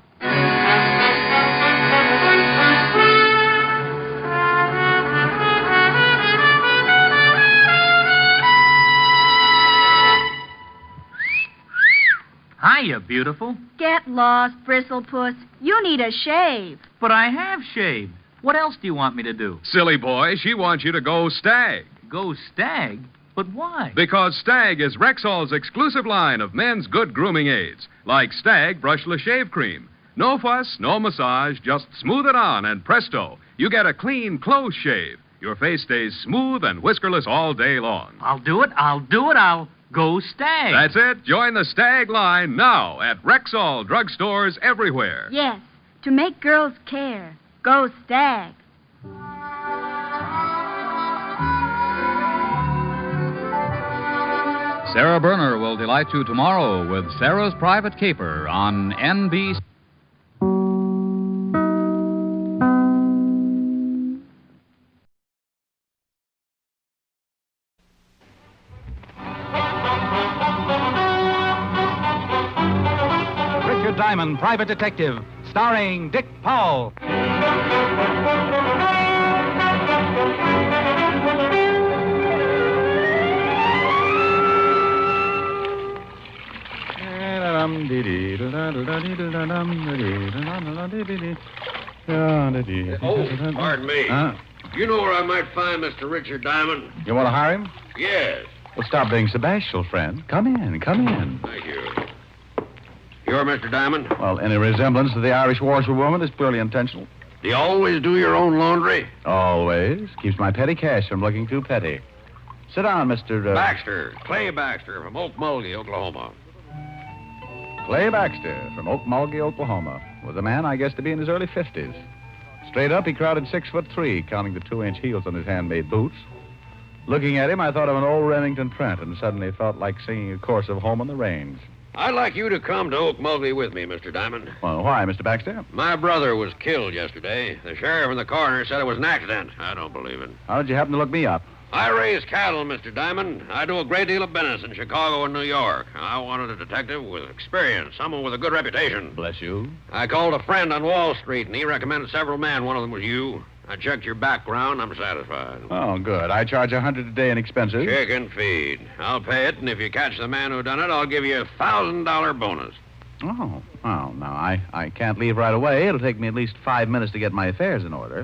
Hiya, beautiful. Get lost, Bristlepuss. You need a shave. But I have shaved. What else do you want me to do? Silly boy, she wants you to go Stag. Go Stag? But why? Because Stag is Rexall's exclusive line of men's good grooming aids, like Stag Brushless Shave Cream. No fuss, no massage, just smooth it on, and presto, you get a clean, close shave. Your face stays smooth and whiskerless all day long. I'll do it. I'll go Stag. That's it. Join the Stag line now at Rexall drugstores everywhere. Yes, to make girls care. Go Stag. Sarah Berner will delight you tomorrow with Sarah's Private Caper on NBC. Richard Diamond, Private Detective, starring Dick Powell. Oh, pardon me. Huh? You know where I might find Mr. Richard Diamond? You want to hire him? Yes. Well, stop being so bashful, friend. Come in, come in. Thank you. You're Mr. Diamond? Well, any resemblance to the Irish washerwoman is purely intentional. Do you always do your own laundry? Always. Keeps my petty cash from looking too petty. Sit down, Mr. Baxter. Clay Baxter from Okmulgee, Oklahoma. Clay Baxter from Okmulgee, Oklahoma. Was a man, I guess, to be in his early 50s. Straight up, he crowded 6'3", counting the 2-inch heels on his handmade boots. Looking at him, I thought of an old Remington Trent and suddenly felt like singing a chorus of Home on the Range. I'd like you to come to Okmulgee with me, Mr. Diamond. Well, why, Mr. Baxter? My brother was killed yesterday. The sheriff and the coroner said it was an accident. I don't believe it. How did you happen to look me up? I raise cattle, Mr. Diamond. I do a great deal of business in Chicago and New York. I wanted a detective with experience, someone with a good reputation. Bless you. I called a friend on Wall Street, and he recommended several men. One of them was you. I checked your background. I'm satisfied. Oh, good. I charge $100 a day in expenses. Chicken feed. I'll pay it, and if you catch the man who done it, I'll give you a $1,000 bonus. Oh, well, now, I can't leave right away. It'll take me at least 5 minutes to get my affairs in order.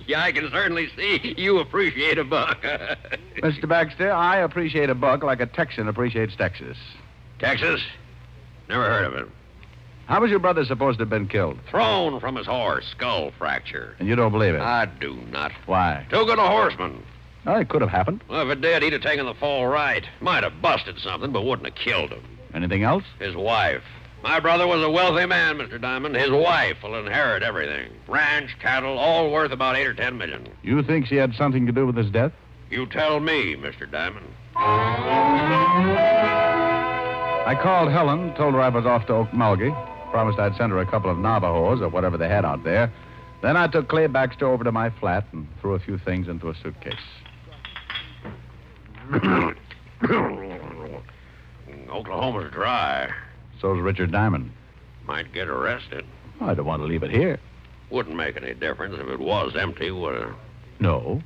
Yeah, I can certainly see you appreciate a buck. Mr. Baxter, I appreciate a buck like a Texan appreciates Texas. Texas? Never heard of it. How was your brother supposed to have been killed? Thrown from his horse, skull fracture. And you don't believe it? I do not. Why? Too good a horseman. Well, it could have happened. Well, if it did, he'd have taken the fall right. Might have busted something, but wouldn't have killed him. Anything else? His wife. My brother was a wealthy man, Mr. Diamond. His wife will inherit everything. Ranch, cattle, all worth about 8 or 10 million. You think she had something to do with his death? You tell me, Mr. Diamond. I called Helen, told her I was off to Okmulgee, promised I'd send her a couple of Navajos or whatever they had out there. Then I took Clay Baxter over to my flat and threw a few things into a suitcase. Oklahoma's dry. So's Richard Diamond. Might get arrested. I don't want to leave it here. Wouldn't make any difference if it was empty, would it? No.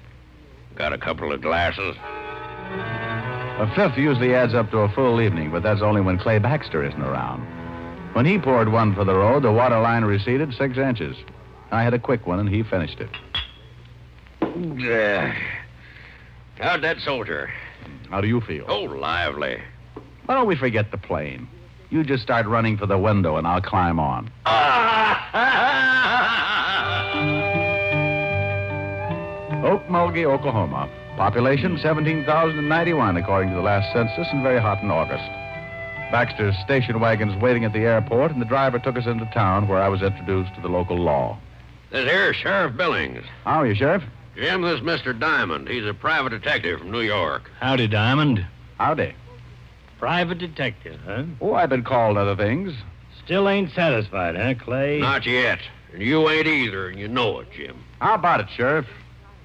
Got a couple of glasses? A fifth usually adds up to a full evening, but that's only when Clay Baxter isn't around. When he poured one for the road, the water line receded 6 inches. I had a quick one, and he finished it. How'd that soldier? How do you feel? Oh, lively. Why don't we forget the plane? You just start running for the window, and I'll climb on. Okmulgee, Oklahoma. Population 17,091, according to the last census, and very hot in August. Baxter's station wagon's waiting at the airport, and the driver took us into town where I was introduced to the local law. This here's Sheriff Billings. How are you, Sheriff? Jim, this is Mr. Diamond. He's a private detective from New York. Howdy, Diamond. Howdy. Private detective, huh? Oh, I've been called other things. Still ain't satisfied, huh, Clay? Not yet. And you ain't either, and you know it, Jim. How about it, Sheriff?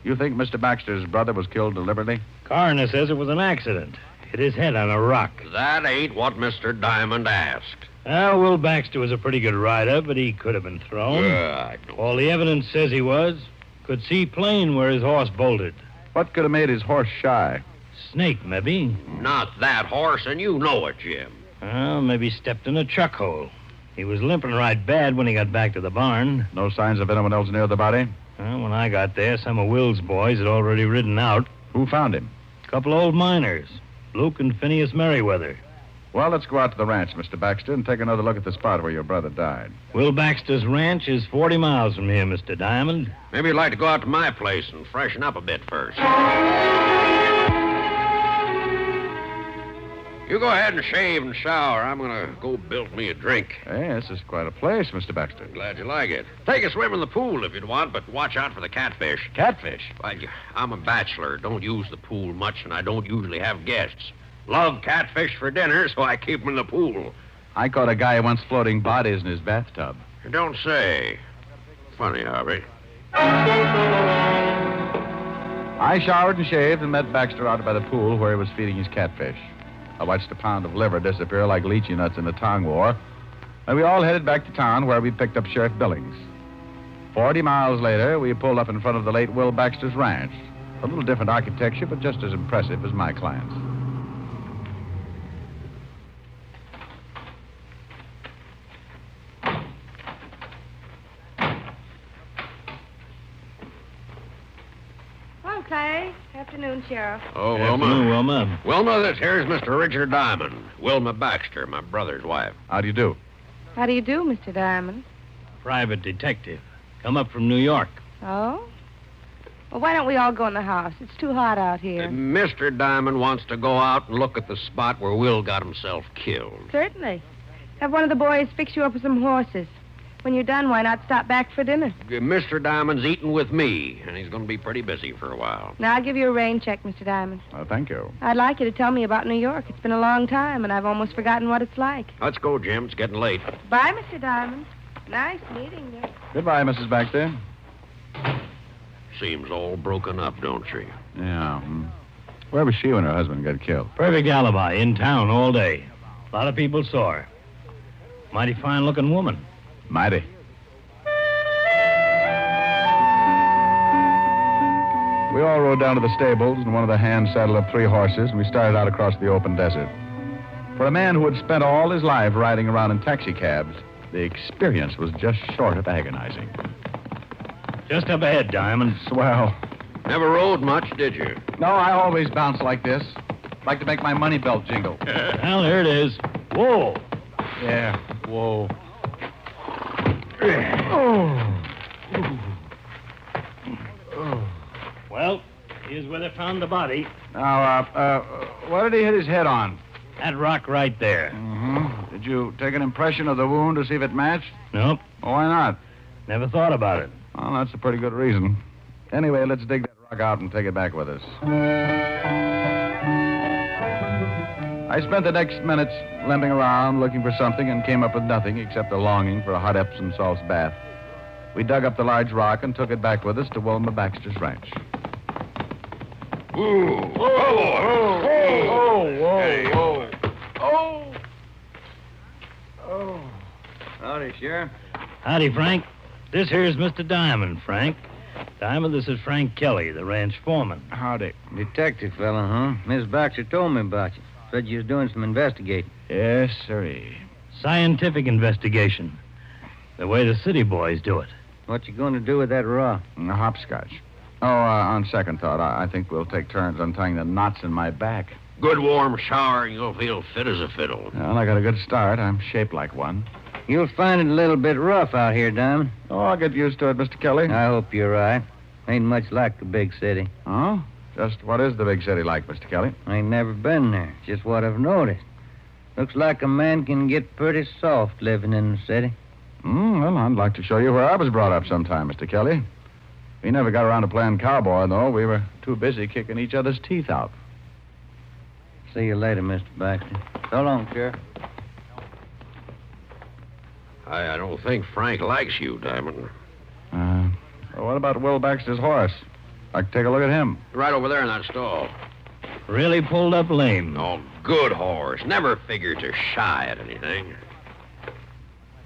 You think Mr. Baxter's brother was killed deliberately? Coroner says it was an accident. Hit his head on a rock. That ain't what Mr. Diamond asked. Well, Will Baxter was a pretty good rider, but he could have been thrown. I know. All the evidence says he was. Could see plain where his horse bolted. What could have made his horse shy? Snake, maybe. Not that horse, and you know it, Jim. Well, maybe stepped in a chuck hole. He was limping right bad when he got back to the barn. No signs of anyone else near the body? Well, when I got there, some of Will's boys had already ridden out. Who found him? A couple old miners, Luke and Phineas Merriweather. Well, let's go out to the ranch, Mr. Baxter, and take another look at the spot where your brother died. Will Baxter's ranch is 40 miles from here, Mr. Diamond. Maybe you'd like to go out to my place and freshen up a bit first. You go ahead and shave and shower. I'm going to go build me a drink. Hey, this is quite a place, Mr. Baxter. Glad you like it. Take a swim in the pool if you'd want, but watch out for the catfish. Catfish? Why, I'm a bachelor. Don't use the pool much, and I don't usually have guests. Love catfish for dinner, so I keep them in the pool. I caught a guy once floating bodies in his bathtub. You don't say. Funny, Harvey. I showered and shaved and met Baxter out by the pool where he was feeding his catfish. I watched a pound of liver disappear like lychee nuts in the tongue war, and we all headed back to town where we picked up Sheriff Billings. 40 miles later, we pulled up in front of the late Will Baxter's ranch. A little different architecture, but just as impressive as my client's. Clay. Afternoon, Sheriff. Oh, Wilma. Afternoon, Wilma. Wilma, this here's Mr. Richard Diamond. Wilma Baxter, my brother's wife. How do you do? How do you do, Mr. Diamond? Private detective. Come up from New York. Oh? Well, why don't we all go in the house? It's too hot out here. Mr. Diamond wants to go out and look at the spot where Will got himself killed. Certainly. Have one of the boys fix you up with some horses. When you're done, why not stop back for dinner? Mr. Diamond's eating with me, and he's going to be pretty busy for a while. Now, I'll give you a rain check, Mr. Diamond. Thank you. I'd like you to tell me about New York. It's been a long time, and I've almost forgotten what it's like. Let's go, Jim. It's getting late. Bye, Mr. Diamond. Nice meeting you. Goodbye, Mrs. Baxter. Seems all broken up, don't she? Yeah. Where was she when her husband got killed? Perfect alibi. In town all day. A lot of people saw her. Mighty fine-looking woman. Mighty. We all rode down to the stables, and one of the hands saddled up 3 horses, and we started out across the open desert. For a man who had spent all his life riding around in taxicabs, the experience was just short of agonizing. Just up ahead, Diamond. Swell. Never rode much, did you? No, I always bounce like this. Like to make my money belt jingle. Well, here it is. Whoa. Yeah, whoa. Well, here's where they found the body. Now, what did he hit his head on? That rock right there. Mm-hmm. Did Did you take an impression of the wound to see if it matched? Nope. Well, why not? Never thought about it. Well, that's a pretty good reason. Anyway, let's dig that rock out and take it back with us. I spent the next minutes limping around looking for something and came up with nothing except a longing for a hot Epsom salts bath. We dug up the large rock and took it back with us to Wilma Baxter's ranch. Whoa, whoa, whoa, Oh. Howdy, Sheriff. Howdy, Frank. This here's Mr. Diamond, Frank. Diamond, this is Frank Kelly, the ranch foreman. Howdy. Detective fella, huh? Miss Baxter told me about you. Said you was doing some investigating. Yes, sirree. Scientific investigation. The way the city boys do it. What you going to do with that raw? Hopscotch. On second thought, I think we'll take turns untying the knots in my back. Good warm shower and you'll feel fit as a fiddle. Well, I got a good start. I'm shaped like one. You'll find it a little bit rough out here, Diamond. Oh, I'll get used to it, Mr. Kelly. I hope you're right. Ain't much like the big city. Oh? Just what is the big city like, Mr. Kelly? I ain't never been there. Just what I've noticed. Looks like a man can get pretty soft living in the city. Well, I'd like to show you where I was brought up sometime, Mr. Kelly. We never got around to playing cowboy, though. We were too busy kicking each other's teeth out. See you later, Mr. Baxter. So long, Sheriff. I don't think Frank likes you, Diamond. Well, what about Will Baxter's horse? I can take a look at him. Right over there in that stall. Really pulled up lame. Oh, good horse. Never figured to shy at anything.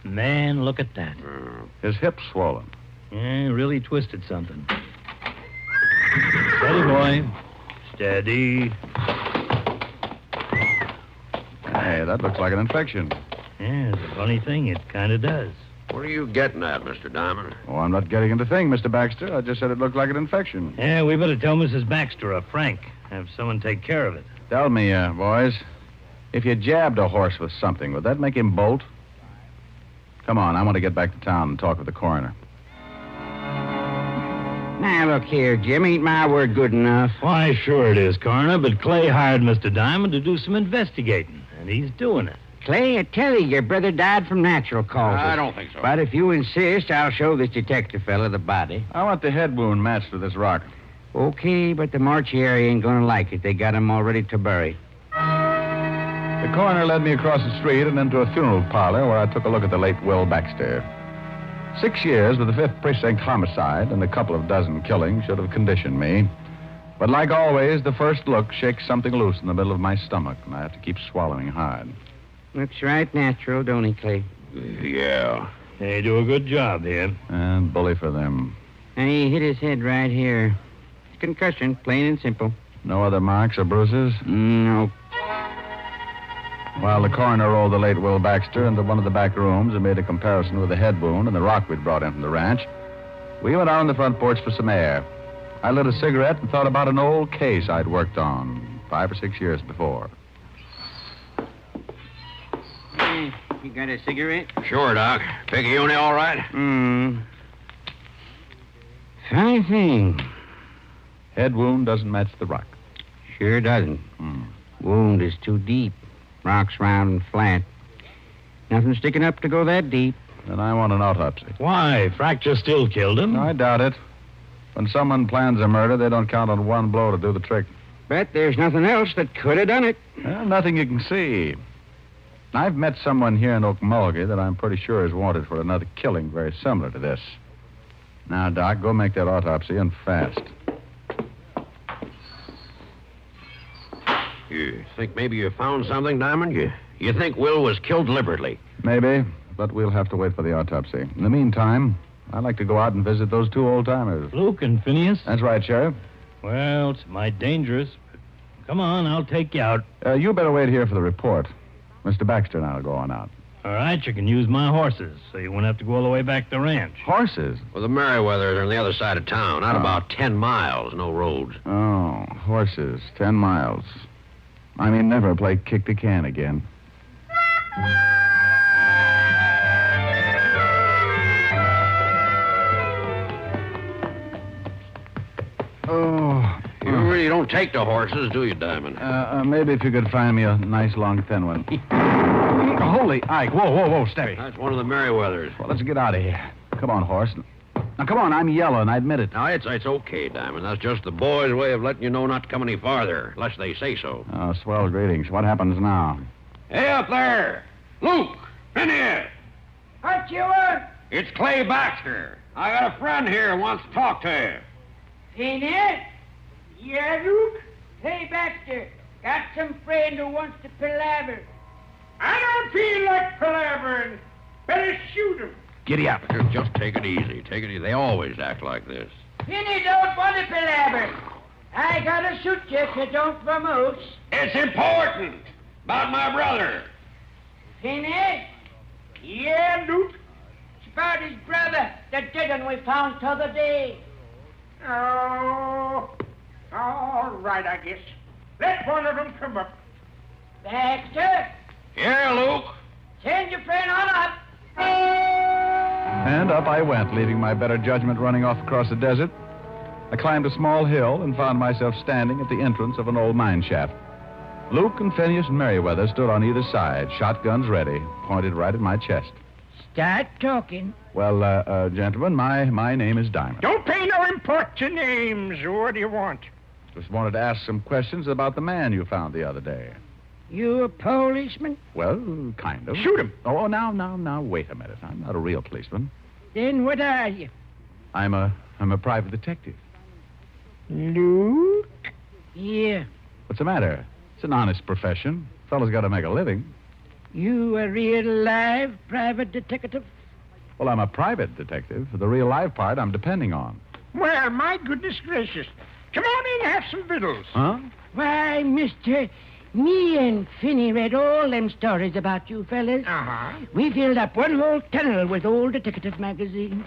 Man, look at that. His hip's swollen. Yeah, really twisted something. Steady, boy. Steady. Hey, that looks like an infection. Yeah, it's a funny thing. It kind of does. What are you getting at, Mr. Diamond? Oh, I'm not getting into thing, Mr. Baxter. I just said it looked like an infection. Yeah, we better tell Mrs. Baxter or Frank. Have someone take care of it. Tell me, boys, if you jabbed a horse with something, would that make him bolt? Come on, I want to get back to town and talk with the coroner. Now, look here, Jim. Ain't my word good enough? Why, sure it is, Coroner, but Clay hired Mr. Diamond to do some investigating, and he's doing it. Clay, I tell you, your brother died from natural causes. I don't think so. But if you insist, I'll show this detective fella the body. I want the head wound matched with this rock. Okay, but the mortuary ain't gonna like it. They got him all ready to bury. The coroner led me across the street and into a funeral parlor where I took a look at the late Will Baxter. 6 years with the 5th Precinct homicide and a couple of dozen killings should have conditioned me. But like always, the first look shakes something loose in the middle of my stomach, and I have to keep swallowing hard. Looks right natural, don't he, Clay? Yeah. They do a good job here. And bully for them. And he hit his head right here. It's concussion, plain and simple. No other marks or bruises? No. While the coroner rolled the late Will Baxter into one of the back rooms and made a comparison with the head wound and the rock we'd brought in from the ranch, we went out on the front porch for some air. I lit a cigarette and thought about an old case I'd worked on 5 or 6 years before. You got a cigarette? Sure, Doc. Picayune all right? Funny thing. Head wound doesn't match the rock. Sure doesn't. Wound is too deep. Rock's round and flat. Nothing sticking up to go that deep. Then I want an autopsy. Why? Fracture still killed him? I doubt it. When someone plans a murder, they don't count on one blow to do the trick. Bet there's nothing else that could have done it. Well, nothing you can see. I've met someone here in Okmulgee that I'm pretty sure is wanted for another killing very similar to this. Now, Doc, go make that autopsy and fast. You think maybe you found something, Diamond? You think Will was killed deliberately? Maybe, but we'll have to wait for the autopsy. In the meantime, I'd like to go out and visit those 2 old-timers. Luke and Phineas? That's right, Sheriff. Well, it's mighty dangerous. Come on, I'll take you out. You better wait here for the report. Mr. Baxter and I'll go on out. All right, you can use my horses, so you won't have to go all the way back to the ranch. Horses? Well, the Merriweathers are on the other side of town, out about 10 miles, no roads. Oh, horses, 10 miles. I mean, never play kick the can again. Oh. You really don't take to horses, do you, Diamond? Maybe if you could find me a nice long thin one. Holy Ike. Whoa, steady. That's one of the Merriweathers. Well, let's get out of here. Come on, horse. Now, come on, I'm yelling, I admit it. Now, it's okay, Diamond. That's just the boys' way of letting you know not to come any farther, unless they say so. Oh, swell greetings. What happens now? Hey, up there! Luke! In here! What you want? It's Clay Baxter. I got a friend here who wants to talk to you. In it? Yeah, Luke? Hey, Baxter. Got some friend who wants to palaver. I don't feel like palavering. Better shoot him. Giddy up. Just take it easy. Take it easy. They always act like this. Finney don't want to palaver. I gotta shoot you if you don't vamoose. It's important. About my brother. Finney? Yeah, Luke? It's about his brother, the dead one we found t'other day. Oh, all right, I guess. Let one of them come up. Baxter? Here, Luke. Send your friend on up. And up I went, leaving my better judgment running off across the desert. I climbed a small hill and found myself standing at the entrance of an old mine shaft. Luke and Phineas and Merriweather stood on either side, shotguns ready, pointed right at my chest. Start talking. Well, gentlemen, my name is Diamond. Don't pay no import to names. What do you want? Just wanted to ask some questions about the man you found the other day. You a policeman? Well, kind of. Shoot him. Oh, now, wait a minute. I'm not a real policeman. Then what are you? I'm a private detective. Luke? Yeah. What's the matter? It's an honest profession. Fellow's got to make a living. You a real live private detective? Well, I'm a private detective. The real live part I'm depending on. Well, my goodness gracious. Come on in, have some victuals. Huh? Why, mister, me and Finney read all them stories about you fellas. Uh-huh. We filled up one whole tunnel with old detective magazines.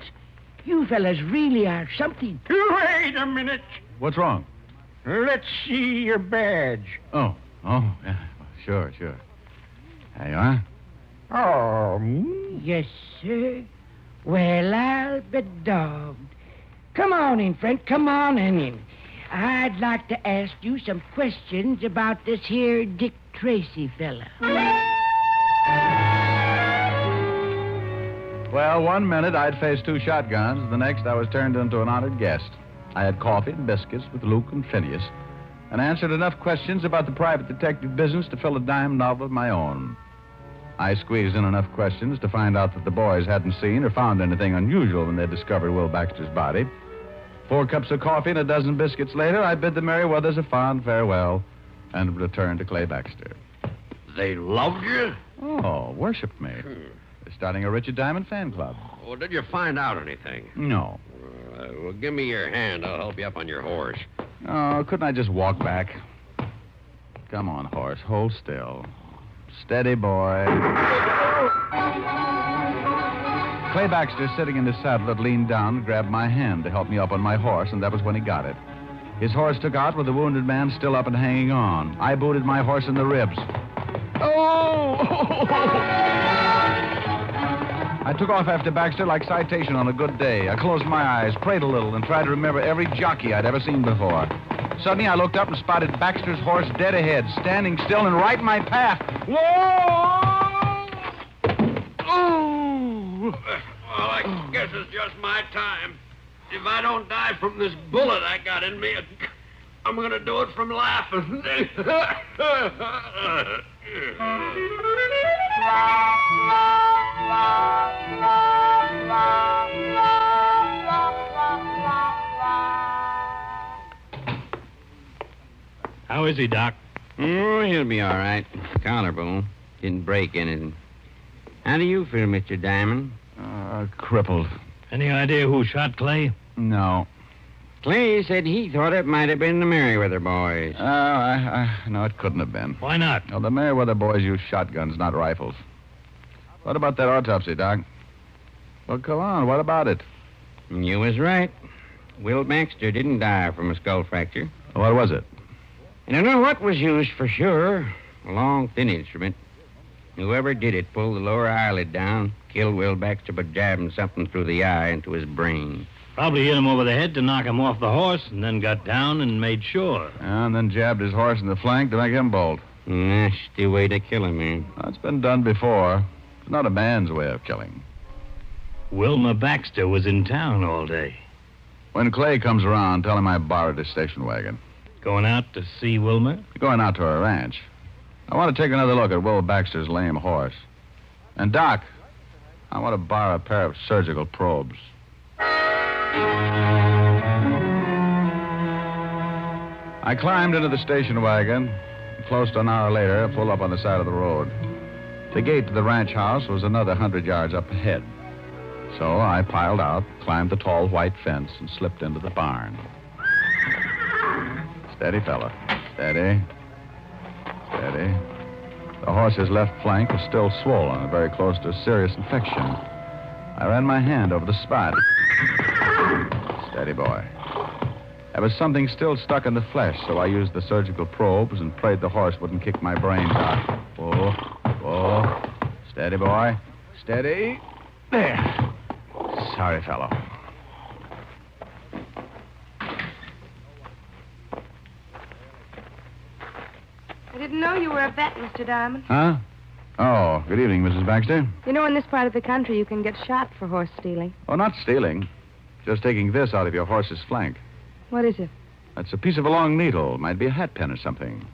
You fellas really are something. Wait a minute. What's wrong? Let's see your badge. Oh, yeah. Sure. There you are. Oh, me? Yes, sir. Well, I'll be dogged. Come on in, friend. Come on in. I'd like to ask you some questions about this here Dick Tracy fella. Well, 1 minute I'd faced 2 shotguns. The next I was turned into an honored guest. I had coffee and biscuits with Luke and Phineas and answered enough questions about the private detective business to fill a dime novel of my own. I squeezed in enough questions to find out that the boys hadn't seen or found anything unusual when they discovered Will Baxter's body. 4 cups of coffee and a dozen biscuits later, I bid the Merriweathers a fond farewell and returned to Clay Baxter. They loved you? Oh, worshipped me. They're starting a Richard Diamond fan club. Well, did you find out anything? No. Well, give me your hand. I'll help you up on your horse. Oh, couldn't I just walk back? Come on, horse. Hold still. Steady, boy. Clay Baxter, sitting in his saddle, had leaned down and grabbed my hand to help me up on my horse, and that was when he got it. His horse took out with the wounded man still up and hanging on. I booted my horse in the ribs. Oh! I took off after Baxter like citation on a good day. I closed my eyes, prayed a little, and tried to remember every jockey I'd ever seen before. Suddenly, I looked up and spotted Baxter's horse dead ahead, standing still and right in my path. Whoa! Oh! Well, I guess it's just my time. If I don't die from this bullet I got in me, I'm going to do it from laughing. How is he, Doc? Oh, he'll be all right. Collarbone. Didn't break anything. How do you feel, Mr. Diamond? Crippled. Any idea who shot Clay? No. Clay said he thought it might have been the Merriweather boys. No, it couldn't have been. Why not? Well, the Merriweather boys use shotguns, not rifles. What about that autopsy, Doc? Well, come on. What about it? You was right. Will Baxter didn't die from a skull fracture. What was it? I don't know what was used for sure. A long, thin instrument. Whoever did it pulled the lower eyelid down, killed Will Baxter by jabbing something through the eye into his brain. Probably hit him over the head to knock him off the horse, and then got down and made sure. And then jabbed his horse in the flank to make him bolt. Nasty way to kill a man. That's been done before. It's not a man's way of killing. Wilma Baxter was in town all day. When Clay comes around, tell him I borrowed his station wagon. Going out to see Wilma? Going out to her ranch. I want to take another look at Will Baxter's lame horse. And, Doc, I want to borrow a pair of surgical probes. I climbed into the station wagon. Close to an hour later, I pulled up on the side of the road. The gate to the ranch house was another 100 yards up ahead. So I piled out, climbed the tall white fence, and slipped into the barn. Steady, fella. Steady. Steady. The horse's left flank was still swollen and very close to a serious infection. I ran my hand over the spot. Steady, boy. There was something still stuck in the flesh, so I used the surgical probes and prayed the horse wouldn't kick my brains out. Whoa, whoa. Steady, boy. Steady. There. Sorry, fellow. I didn't know you were a vet, Mr. Diamond. Huh? Oh, good evening, Mrs. Baxter. You know, in this part of the country, you can get shot for horse stealing. Oh, not stealing. Just taking this out of your horse's flank. What is it? That's a piece of a long needle. Might be a hat pin or something.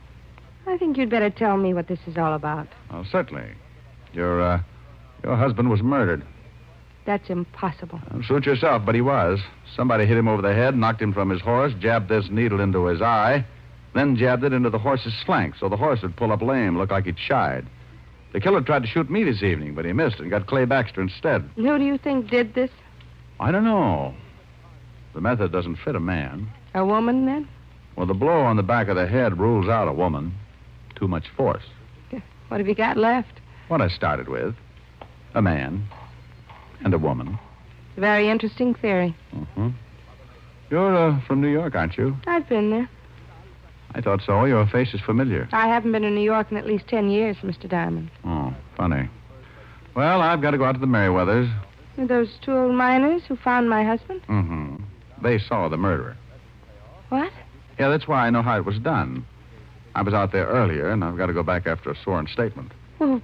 I think you'd better tell me what this is all about. Oh, certainly. Your husband was murdered. That's impossible. Suit yourself, but he was. Somebody hit him over the head, knocked him from his horse, jabbed this needle into his eye, then jabbed it into the horse's flank so the horse would pull up lame, look like he'd shied. The killer tried to shoot me this evening, but he missed and got Clay Baxter instead. Who do you think did this? I don't know. The method doesn't fit a man. A woman, then? Well, the blow on the back of the head rules out a woman. Too much force. What have you got left? What I started with. A man. And a woman. Very interesting theory. Mm-hmm. You're from New York, aren't you? I've been there. I thought so. Your face is familiar. I haven't been in New York in at least 10 years, Mr. Diamond. Oh, funny. Well, I've got to go out to the Merriweathers. Those two old miners who found my husband? Mm-hmm. They saw the murderer. What? Yeah, that's why I know how it was done. I was out there earlier, and I've got to go back after a sworn statement. Well,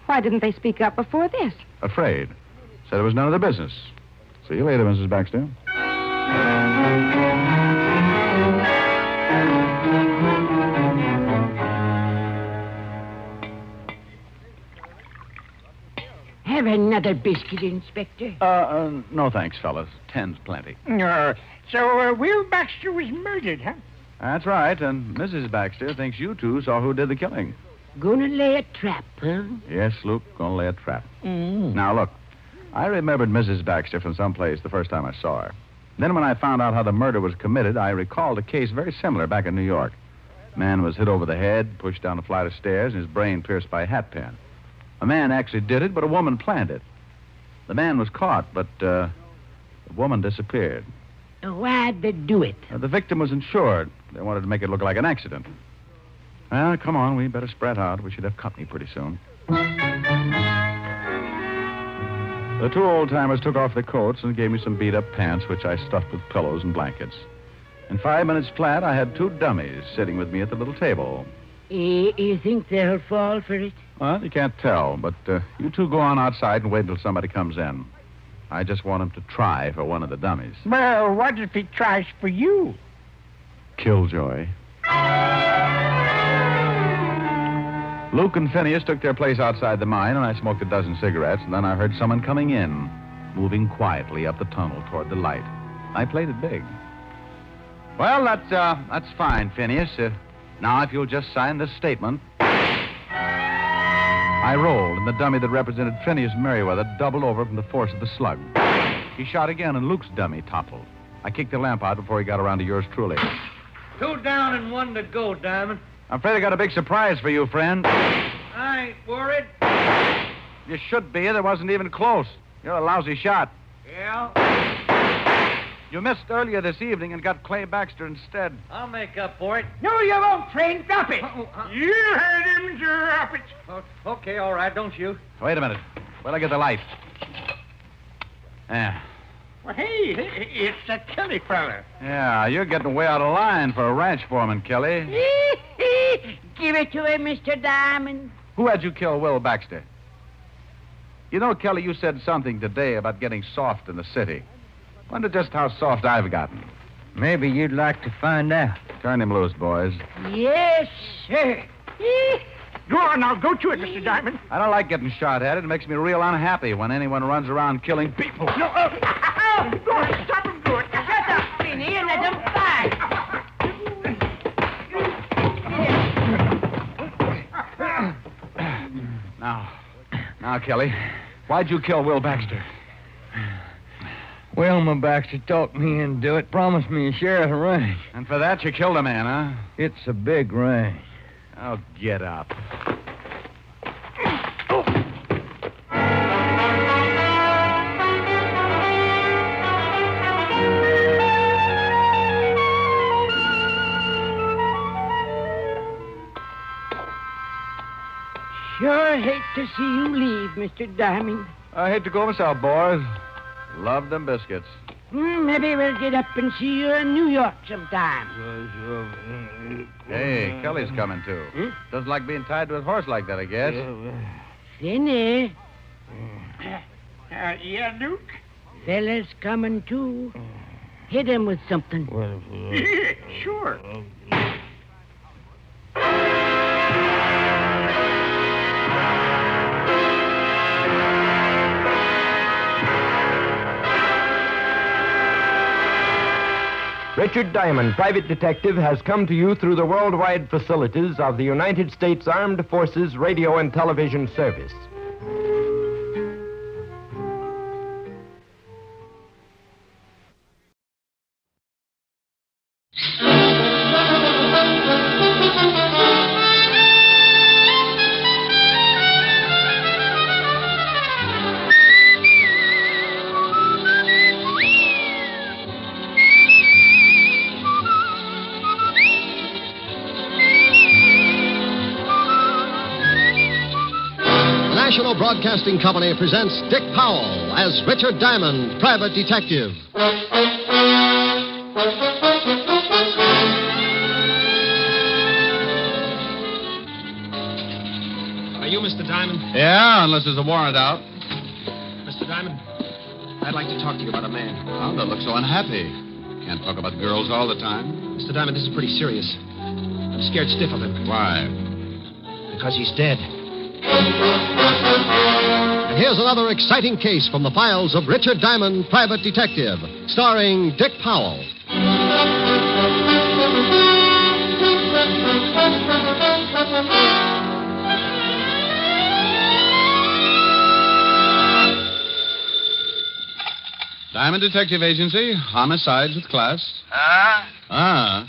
why didn't they speak up before this? Afraid. Said it was none of their business. See you later, Mrs. Baxter. Have another biscuit, Inspector. No thanks, fellas. 10's plenty. So Will Baxter was murdered, huh? That's right, and Mrs. Baxter thinks you two saw who did the killing. Gonna lay a trap, huh? Yes, Luke, gonna lay a trap. Now, look, I remembered Mrs. Baxter from someplace the first time I saw her. Then when I found out how the murder was committed, I recalled a case very similar back in New York. A man was hit over the head, pushed down a flight of stairs, and his brain pierced by a hat pin. A man actually did it, but a woman planned it. The man was caught, but the woman disappeared. Why'd they do it? The victim was insured. They wanted to make it look like an accident. Well, come on, we better spread out. We should have company pretty soon. The two old-timers took off their coats and gave me some beat-up pants, which I stuffed with pillows and blankets. In 5 minutes flat, I had two dummies sitting with me at the little table. You think they'll fall for it? Well, you can't tell, but you two go on outside and wait until somebody comes in. I just want him to try for one of the dummies. Well, what if he tries for you? Killjoy. Luke and Phineas took their place outside the mine, and I smoked a dozen cigarettes, and then I heard someone coming in, moving quietly up the tunnel toward the light. I played it big. Well, that's fine, Phineas. Now, if you'll just sign this statement. I rolled, and the dummy that represented Phineas Merriweather doubled over from the force of the slug. He shot again, and Luke's dummy toppled. I kicked the lamp out before he got around to yours truly. 2 down and 1 to go, Diamond. I'm afraid I got a big surprise for you, friend. I ain't worried. You should be. There wasn't even close. You're a lousy shot. Yeah? You missed earlier this evening and got Clay Baxter instead. I'll make up for it. No, you won't, friend. Drop it. You heard him, drop it. Okay, all right, don't shoot. Wait a minute. Wait till I get the light. Yeah. Well, hey, it's that Kelly fella. Yeah, you're getting way out of line for a ranch foreman, Kelly. Give it to him, Mr. Diamond. Who had you kill Will Baxter? You know, Kelly, you said something today about getting soft in the city. Wonder just how soft I've gotten. Maybe you'd like to find out. Turn him loose, boys. Yes, sir. Go on now. Go to it, Mr. Diamond. I don't like getting shot at. It makes me real unhappy when anyone runs around killing people. No, go on. Stop him, do it. Shut up, Sweeney, and let him fight. Now, Kelly, why'd you kill Will Baxter? Wilma Baxter talked me into it, promised me a share of the range. And for that, you killed a man, huh? It's a big range. Oh, get up. Sure hate to see you leave, Mr. Diamond. I hate to go myself, boys. Love them biscuits. Maybe we'll get up and see you in New York sometime. Hey, Kelly's coming, too. Doesn't like being tied to a horse like that, I guess. Finney. Yeah, Duke? Fella's coming, too. Hit him with something. Yeah, sure. Richard Diamond, private detective, has come to you through the worldwide facilities of the United States Armed Forces Radio and Television Service. National Broadcasting Company presents Dick Powell as Richard Diamond, private detective. Are you Mr. Diamond? Yeah, unless there's a warrant out. Mr. Diamond, I'd like to talk to you about a man. Oh, don't look so unhappy. Can't talk about girls all the time. Mr. Diamond, this is pretty serious. I'm scared stiff of him. Why? Because he's dead. And here's another exciting case from the files of Richard Diamond, private detective, starring Dick Powell. Diamond Detective Agency, homicides with class. Well,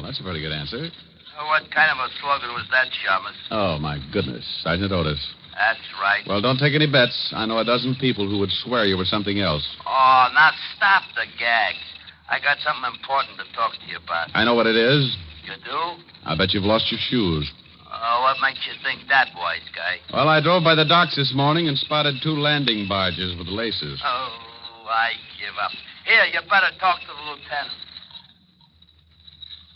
that's a pretty good answer. What kind of a slogan was that, Shamus? Oh, my goodness. Sergeant Otis. That's right. Well, don't take any bets. I know a dozen people who would swear you were something else. Oh, now stop the gags. I got something important to talk to you about. I know what it is. You do? I bet you've lost your shoes. Oh, what makes you think that, wise guy? Well, I drove by the docks this morning and spotted 2 landing barges with laces. Oh, I give up. Here, you better talk to the lieutenant.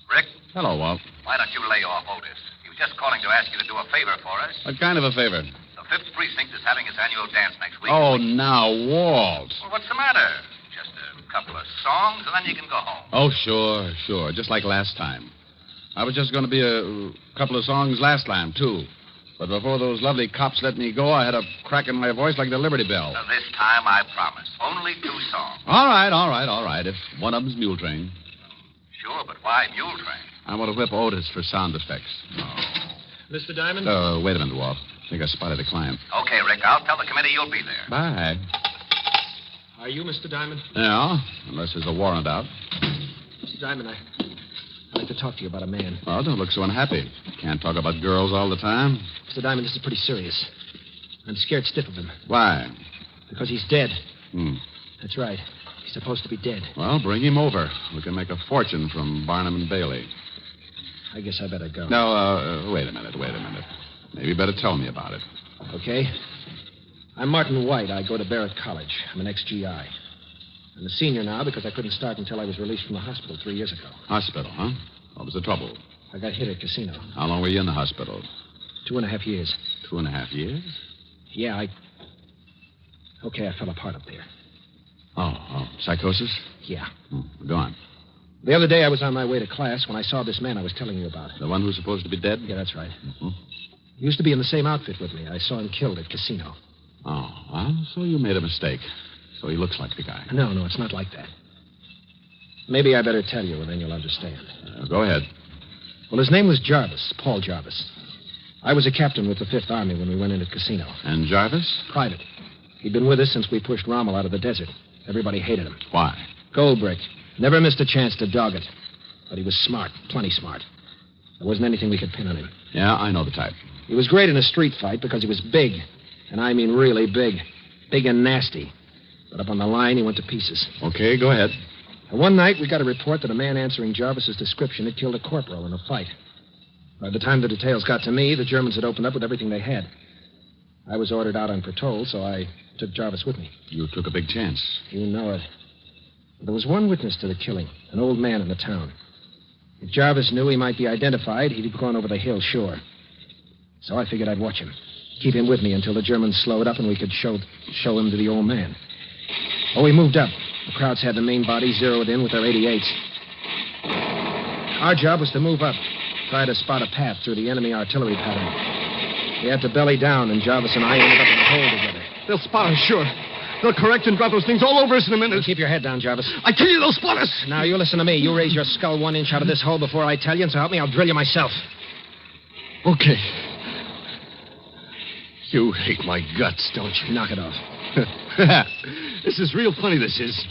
Rick, Hello, Walt. why don't you lay off Otis? He was just calling to ask you to do a favor for us. What kind of a favor? The 5th Precinct is having its annual dance next week. Oh, now, Walt. Well, what's the matter? Just a couple of songs, and then you can go home. Oh, sure. Just like last time. I was just going to be a couple of songs last time, too. But before those lovely cops let me go, I had a crack in my voice like the Liberty Bell. Now, this time, I promise. Only 2 songs. All right. If one of them's Mule Train. Sure, but why Mule Train? I want to whip Otis for sound effects. Mr. Diamond? Wait a minute, Walt. I think I spotted a client. Okay, Rick, I'll tell the committee you'll be there. Bye. Are you Mr. Diamond? Yeah, unless there's a warrant out. Mr. Diamond, I'd like to talk to you about a man. Well, don't look so unhappy. Can't talk about girls all the time. Mr. Diamond, this is pretty serious. I'm scared stiff of him. Why? Because he's dead. Hmm. That's right. He's supposed to be dead. Well, bring him over. We can make a fortune from Barnum and Bailey. I guess I better go. No, wait a minute. Maybe you better tell me about it. Okay. I'm Martin White. I go to Barrett College. I'm an ex-GI. I'm a senior now because I couldn't start until I was released from the hospital 3 years ago. Hospital, huh? What was the trouble? I got hit at casino. How long were you in the hospital? 2.5 years. 2.5 years? Yeah, Okay, I fell apart up there. Oh. Psychosis? Yeah. Go on. The other day I was on my way to class when I saw this man I was telling you about. The one who's supposed to be dead? Yeah, that's right. Mm-hmm. He used to be in the same outfit with me. I saw him killed at casino. Oh, well, so you made a mistake. So he looks like the guy. No, it's not like that. Maybe I better tell you, and then you'll understand. Go ahead. Well, his name was Jarvis, Paul Jarvis. I was a captain with the Fifth Army when we went in at casino. And Jarvis? Private. He'd been with us since we pushed Rommel out of the desert. Everybody hated him. Why? Gold brick. Never missed a chance to dog it. But he was smart, plenty smart. There wasn't anything we could pin on him. Yeah, I know the type. He was great in a street fight because he was big. And I mean really big. Big and nasty. But up on the line, he went to pieces. Okay, go ahead. And one night, we got a report that a man answering Jarvis's description had killed a corporal in a fight. By the time the details got to me, the Germans had opened up with everything they had. I was ordered out on patrol, so I took Jarvis with me. You took a big chance. You know it. There was one witness to the killing, an old man in the town. If Jarvis knew he might be identified, he'd be gone over the hill, sure. So I figured I'd watch him. Keep him with me until the Germans slowed up and we could show him to the old man. Oh, we moved up. The Krauts had the main body zeroed in with their 88s. Our job was to move up, try to spot a path through the enemy artillery pattern. We had to belly down, and Jarvis and I ended up in a hole together. They'll spot us, sure. They'll correct and drop those things all over us in a minute. Keep your head down, Jarvis. I tell you, they'll spot us. Now, you listen to me. You raise your skull 1 inch out of this hole before I tell you, and so help me, I'll drill you myself. Okay. You hate my guts, don't you? Knock it off. This is real funny, this is.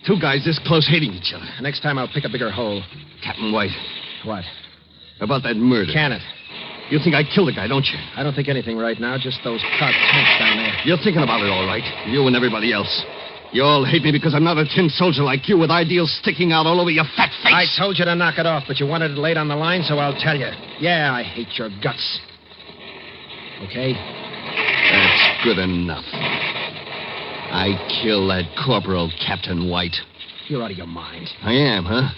2 guys this close hating each other. Next time I'll pick a bigger hole. Captain White. What? About that murder. Can it? You think I killed the guy, don't you? I don't think anything right now, just those Kraut tanks down there. You're thinking about it all right. You and everybody else. You all hate me because I'm not a tin soldier like you with ideals sticking out all over your fat face. I told you to knock it off, but you wanted it laid on the line, so I'll tell you. Yeah, I hate your guts. Okay? That's good enough. I killed that corporal, Captain White. You're out of your mind. I am, huh?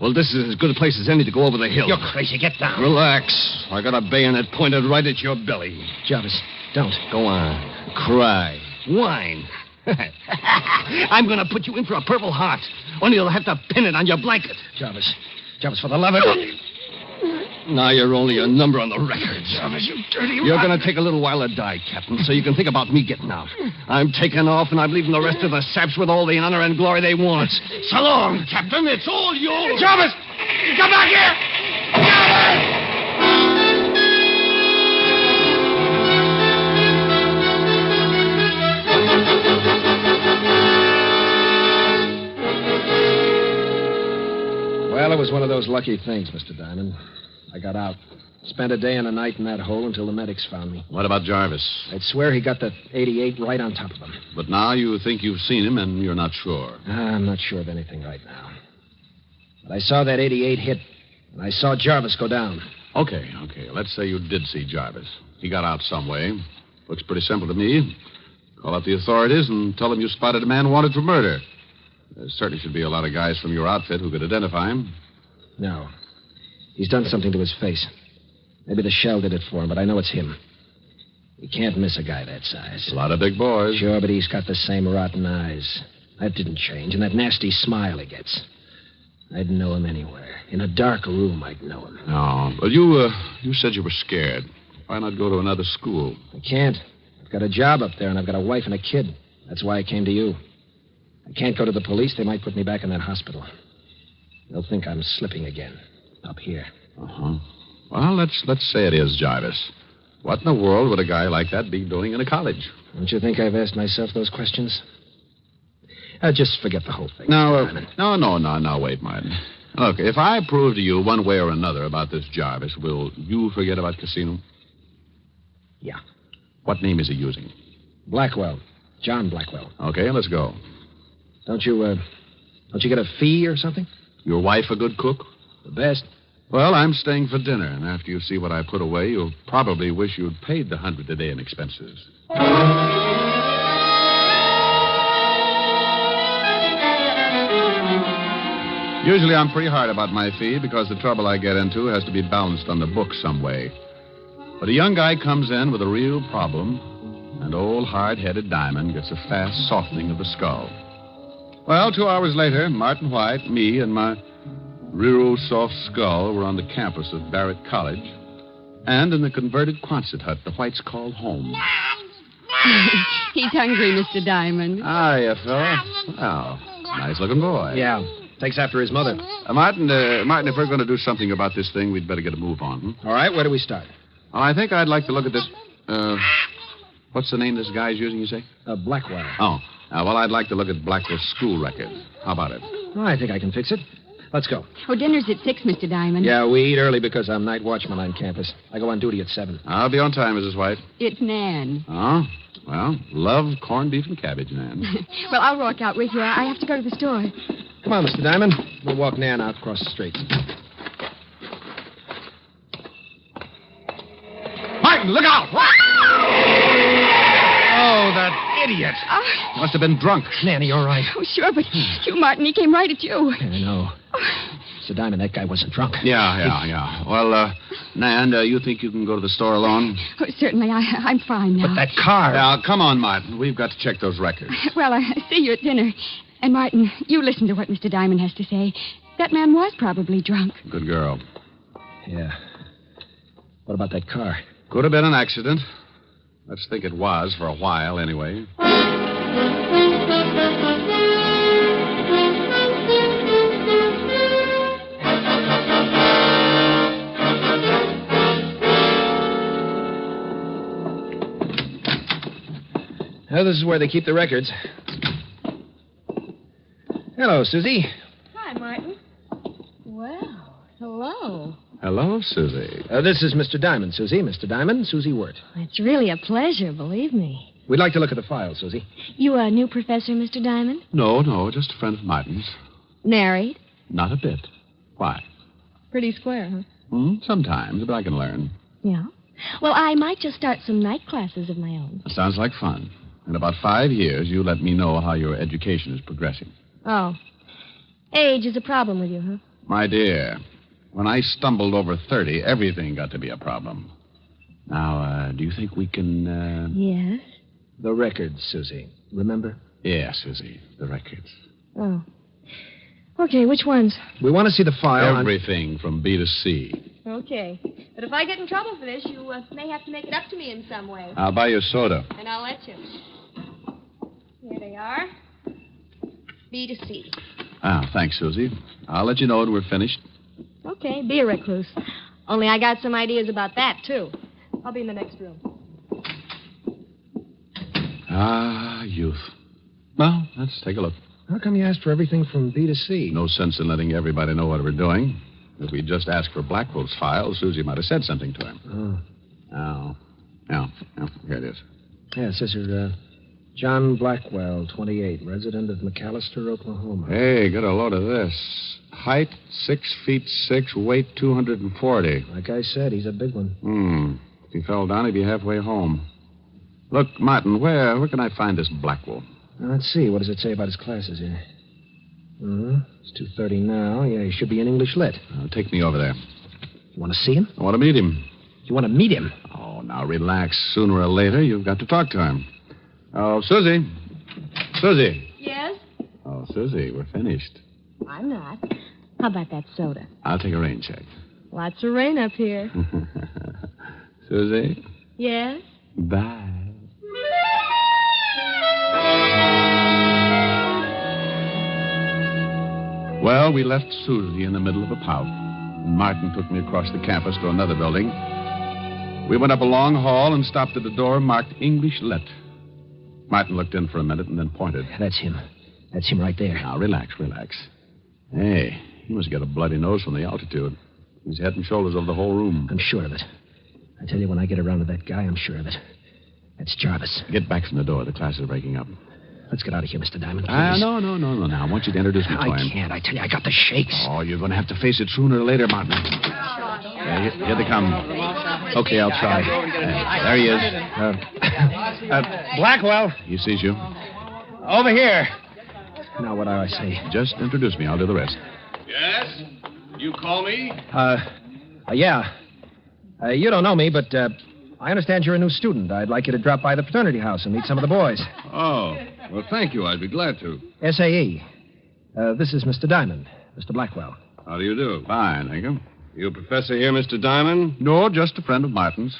Well, this is as good a place as any to go over the hill. You're crazy. Get down. Relax. I got a bayonet pointed right at your belly. Jarvis, don't. Go on. Cry. Whine. I'm going to put you in for a Purple Heart. Only you'll have to pin it on your blanket. Jarvis, for the love of... Now you're only a number on the record. Jarvis, you dirty... You're going to take a little while to die, Captain, so you can think about me getting out. I'm taking off, and I'm leaving the rest of the saps with all the honor and glory they want. So long, Captain. It's all yours. Jarvis! Come back here! Jarvis! Well, it was one of those lucky things, Mr. Diamond. I got out. Spent a day and a night in that hole until the medics found me. What about Jarvis? I'd swear he got the 88 right on top of him. But now you think you've seen him and you're not sure. I'm not sure of anything right now. But I saw that 88 hit, and I saw Jarvis go down. Okay. Let's say you did see Jarvis. He got out some way. Looks pretty simple to me. Call up the authorities and tell them you spotted a man wanted for murder. There certainly should be a lot of guys from your outfit who could identify him. No. He's done something to his face. Maybe the shell did it for him, but I know it's him. You can't miss a guy that size. A lot of big boys. Sure, but he's got the same rotten eyes. That didn't change, and that nasty smile he gets. I'd know him anywhere. In a dark room, I'd know him. No, but you said you were scared. Why not go to another school? I can't. I've got a job up there, and I've got a wife and a kid. That's why I came to you. I can't go to the police. They might put me back in that hospital. They'll think I'm slipping again. Up here. Uh-huh. Well, let's say it is Jarvis. What in the world would a guy like that be doing in a college? Don't you think I've asked myself those questions? Just forget the whole thing. No, wait, Martin. Look, if I prove to you one way or another about this Jarvis, will you forget about Casino? Yeah. What name is he using? Blackwell. John Blackwell. Okay, let's go. Don't you get a fee or something? Your wife a good cook? The best. Well, I'm staying for dinner, and after you see what I put away, you'll probably wish you'd paid the $100 a day in expenses. Usually I'm pretty hard about my fee because the trouble I get into has to be balanced on the books some way. But a young guy comes in with a real problem, and old hard-headed Diamond gets a fast softening of the skull. Well, 2 hours later, Martin White, me, and my real soft skull were on the campus of Barrett College and in the converted Quonset hut the Whites called home. He's hungry, Mr. Diamond. Hiya, fella. Well, nice-looking boy. Yeah, takes after his mother. Martin, if we're going to do something about this thing, we'd better get a move on. All right, where do we start? Well, I think I'd like to look at this... what's the name this guy's using, you say? Blackwell. Oh, well, I'd like to look at Blackwell's school record. How about it? Oh, I think I can fix it. Let's go. Oh, dinner's at 6, Mr. Diamond. Yeah, we eat early because I'm night watchman on campus. I go on duty at 7. I'll be on time, Mrs. White. It's Nan. Oh? Well, love corned beef and cabbage, Nan. Well, I'll walk out with you. I have to go to the store. Come on, Mr. Diamond. We'll walk Nan out across the street. Martin, look out! Oh, that idiot. Must have been drunk. Nanny, all right? Oh, sure, but you, Martin, he came right at you. I know. Mr. Diamond, that guy wasn't drunk. Yeah. Well, Nan, you think you can go to the store alone? Oh, certainly. I'm fine now. But that car... Now, come on, Martin. We've got to check those records. Well, I see you at dinner. And, Martin, you listen to what Mr. Diamond has to say. That man was probably drunk. Good girl. Yeah. What about that car? Could have been an accident. Let's think it was for a while, anyway. Well, this is where they keep the records. Hello, Susie. Hi, Martin. Well, hello. Hello, Susie. This is Mr. Diamond, Susie. Mr. Diamond, Susie Wirt. It's really a pleasure, believe me. We'd like to look at the file, Susie. You a new professor, Mr. Diamond? No, just a friend of Martin's. Married? Not a bit. Why? Pretty square, huh? Sometimes, but I can learn. Yeah? Well, I might just start some night classes of my own. Sounds like fun. In about 5 years, you let me know how your education is progressing. Oh. Age is a problem with you, huh? My dear, when I stumbled over 30, everything got to be a problem. Now, do you think we can, Yes? The records, Susie. Remember? Yes, Susie, the records. Oh. Okay, which ones? We want to see the file. Everything from B to C. Okay. But if I get in trouble for this, you may have to make it up to me in some way. I'll buy you a soda. And I'll let you. Here they are. B to C. Thanks, Susie. I'll let you know when we're finished. Okay, be a recluse. Only I got some ideas about that, too. I'll be in the next room. Youth. Well, let's take a look. How come you asked for everything from B to C? No sense in letting everybody know what we're doing. If we just asked for Blackwell's file, Susie might have said something to him. Oh. Yeah, here it is. Yeah, it says here, John Blackwell, 28, resident of McAllister, Oklahoma. Hey, get a load of this. Height, 6'6", weight 240. Like I said, he's a big one. If he fell down, he'd be halfway home. Look, Martin, where can I find this Blackwell? Let's see. What does it say about his classes here? It's 2:30 now. Yeah, he should be in English Lit. Take me over there. You want to see him? I want to meet him. You want to meet him? Oh, now relax. Sooner or later, you've got to talk to him. Oh, Susie. Susie. Yes? Oh, Susie, we're finished. I'm not. How about that soda? I'll take a rain check. Lots of rain up here. Susie? Yes? Bye. Well, we left Susie in the middle of a pout. Martin took me across the campus to another building. We went up a long hall and stopped at a door marked English Lit. Martin looked in for a minute and then pointed. That's him. That's him right there. Now, relax. Hey, he must get a bloody nose from the altitude. He's head and shoulders over the whole room. I'm sure of it. I tell you, when I get around to that guy, I'm sure of it. That's Jarvis. Get back from the door. The class is breaking up. Let's get out of here, Mr. Diamond, please. No. Now, I want you to introduce me to him. I can't. I tell you, I got the shakes. Oh, you're going to have to face it sooner or later, Martin. Here they come. Okay, I'll try. There he is. Blackwell. He sees you. Over here. Now, what do I say? Just introduce me. I'll do the rest. Yes? You call me? Yeah. You don't know me, but I understand you're a new student. I'd like you to drop by the fraternity house and meet some of the boys. Oh, well, thank you. I'd be glad to. SAE. This is Mr. Diamond, Mr. Blackwell. How do you do? Fine, thank you. You a professor here, Mr. Diamond? No, just a friend of Martin's.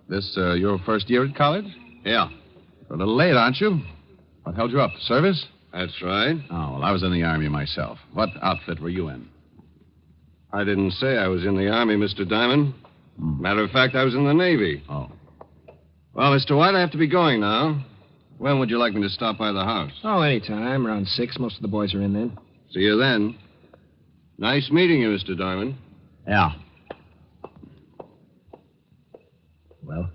This your first year at college? Yeah. You're a little late, aren't you? What held you up? Service? That's right. Oh, well, I was in the Army myself. What outfit were you in? I didn't say I was in the Army, Mr. Diamond. Matter of fact, I was in the Navy. Oh. Well, Mr. White, I have to be going now. When would you like me to stop by the house? Oh, anytime. Around 6. Most of the boys are in then. See you then. Nice meeting you, Mr. Diamond. Yeah. Well?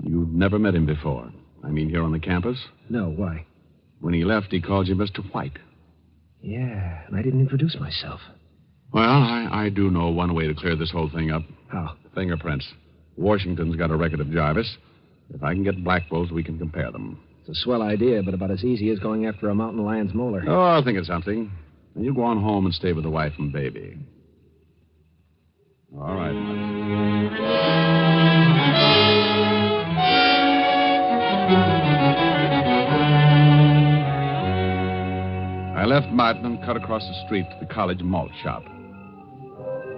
You've never met him before. I mean, here on the campus? No, why? When he left, he called you Mr. White. Yeah, and I didn't introduce myself. Well, I do know one way to clear this whole thing up. How? Fingerprints. Washington's got a record of Jarvis. If I can get Blackwell's, we can compare them. It's a swell idea, but about as easy as going after a mountain lion's molar. Oh, I'll think of something. And you go on home and stay with the wife and baby. All right. I left Martin and cut across the street to the college malt shop.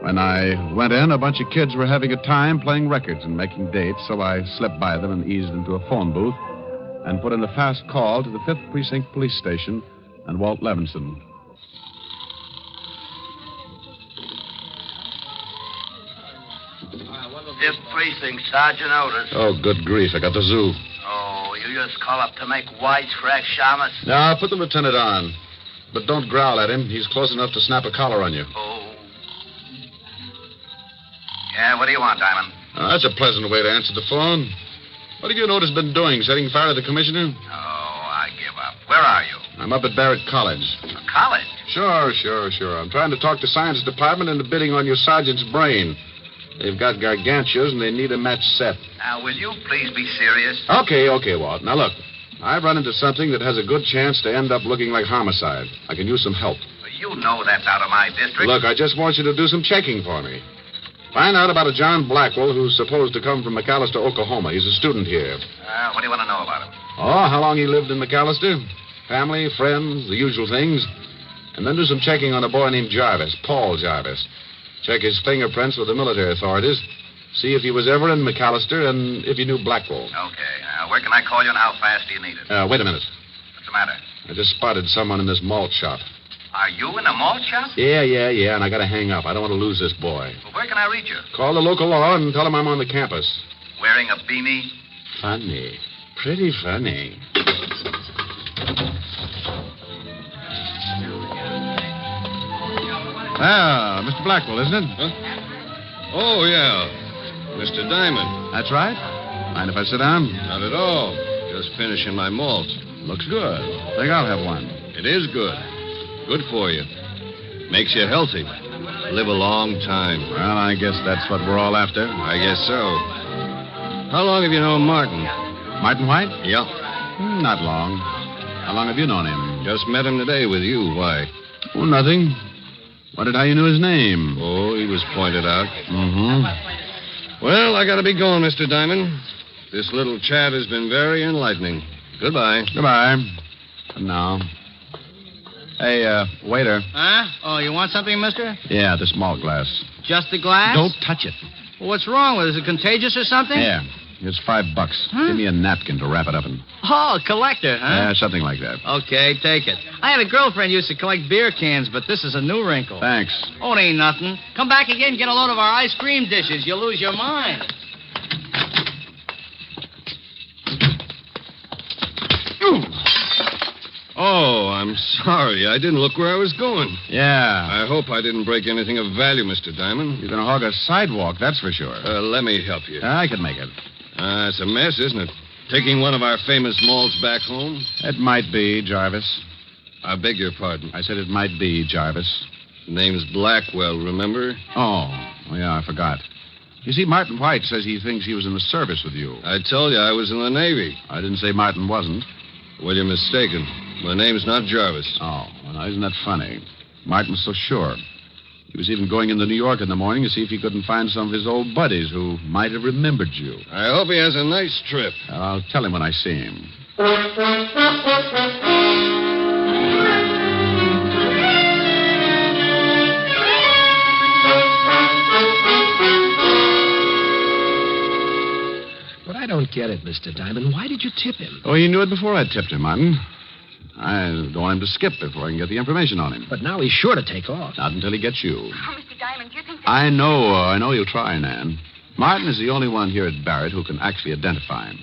When I went in, a bunch of kids were having a time playing records and making dates, so I slipped by them and eased into a phone booth and put in a fast call to the 5th Precinct Police Station and Walt Levinson. Fifth Precinct, Sergeant Otis. Oh, good grief. I got the zoo. Oh, you just call up to make wisecrack, Shamus? Now, put the lieutenant on. But don't growl at him. He's close enough to snap a collar on you. Oh. Yeah, what do you want, Diamond? That's a pleasant way to answer the phone. What have you noticed been doing? Setting fire to the commissioner? Oh, I give up. Where are you? I'm up at Barrett College. College? Sure. I'm trying to talk to science department into bidding on your sergeant's brain. They've got gargantuas and they need a match set. Now, will you please be serious? Okay, Walt. Now, look. I've run into something that has a good chance to end up looking like homicide. I can use some help. You know that's out of my district. Look, I just want you to do some checking for me. Find out about a John Blackwell who's supposed to come from McAllister, Oklahoma. He's a student here. What do you want to know about him? Oh, how long he lived in McAllister? Family, friends, the usual things. And then do some checking on a boy named Jarvis, Paul Jarvis. Check his fingerprints with the military authorities. See if he was ever in McAllister and if he knew Blackwell. Okay. Where can I call you and how fast do you need it? Wait a minute. What's the matter? I just spotted someone in this malt shop. Are you in a malt shop? Yeah, and I gotta hang up. I don't want to lose this boy. Well, where can I reach you? Call the local law and tell him I'm on the campus. Wearing a beanie? Funny. Pretty funny. Ah, Mr. Blackwell, isn't it? Huh? Oh, yeah. Mr. Diamond. That's right. Mind if I sit down? Not at all. Just finishing my malt. Looks good. Think I'll have one. It is good. Good for you. Makes you healthy. Live a long time. Well, I guess that's what we're all after. I guess so. How long have you known Martin? Martin White? Yeah. Not long. How long have you known him? Just met him today with you. Why? Oh, nothing. Wondered how you knew his name. Oh, he was pointed out. Mm-hmm. Well, I gotta be going, Mr. Diamond. This little chat has been very enlightening. Goodbye. Goodbye. And now. Hey, waiter. Huh? Oh, you want something, mister? Yeah, the small glass. Just the glass? Don't touch it. Well, what's wrong with it? Is it contagious or something? Yeah. Here's $5. Huh? Give me a napkin to wrap it up in. Oh, collector, huh? Yeah, something like that. Okay, take it. I had a girlfriend used to collect beer cans, but this is a new wrinkle. Thanks. Oh, it ain't nothing. Come back again and get a load of our ice cream dishes. You'll lose your mind. Oh, I'm sorry. I didn't look where I was going. Yeah. I hope I didn't break anything of value, Mr. Diamond. You're going to hog a sidewalk, that's for sure. Let me help you. I can make it. It's a mess, isn't it? Taking one of our famous malts back home? It might be, Jarvis. I beg your pardon. I said it might be, Jarvis. Name's Blackwell, remember? Oh, yeah, I forgot. You see, Martin White says he thinks he was in the service with you. I told you I was in the Navy. I didn't say Martin wasn't. Well, you're mistaken. My name's not Jarvis. Oh, well, now, isn't that funny? Martin's so sure. He was even going into New York in the morning to see if he couldn't find some of his old buddies who might have remembered you. I hope he has a nice trip. I'll tell him when I see him. But I don't get it, Mr. Diamond. Why did you tip him? Oh, he knew it before I tipped him, Martin. I don't want him to skip before I can get the information on him. But now he's sure to take off. Not until he gets you. Oh, Mr. Diamond, do you think that... I know he'll try, Nan. Martin is the only one here at Barrett who can actually identify him.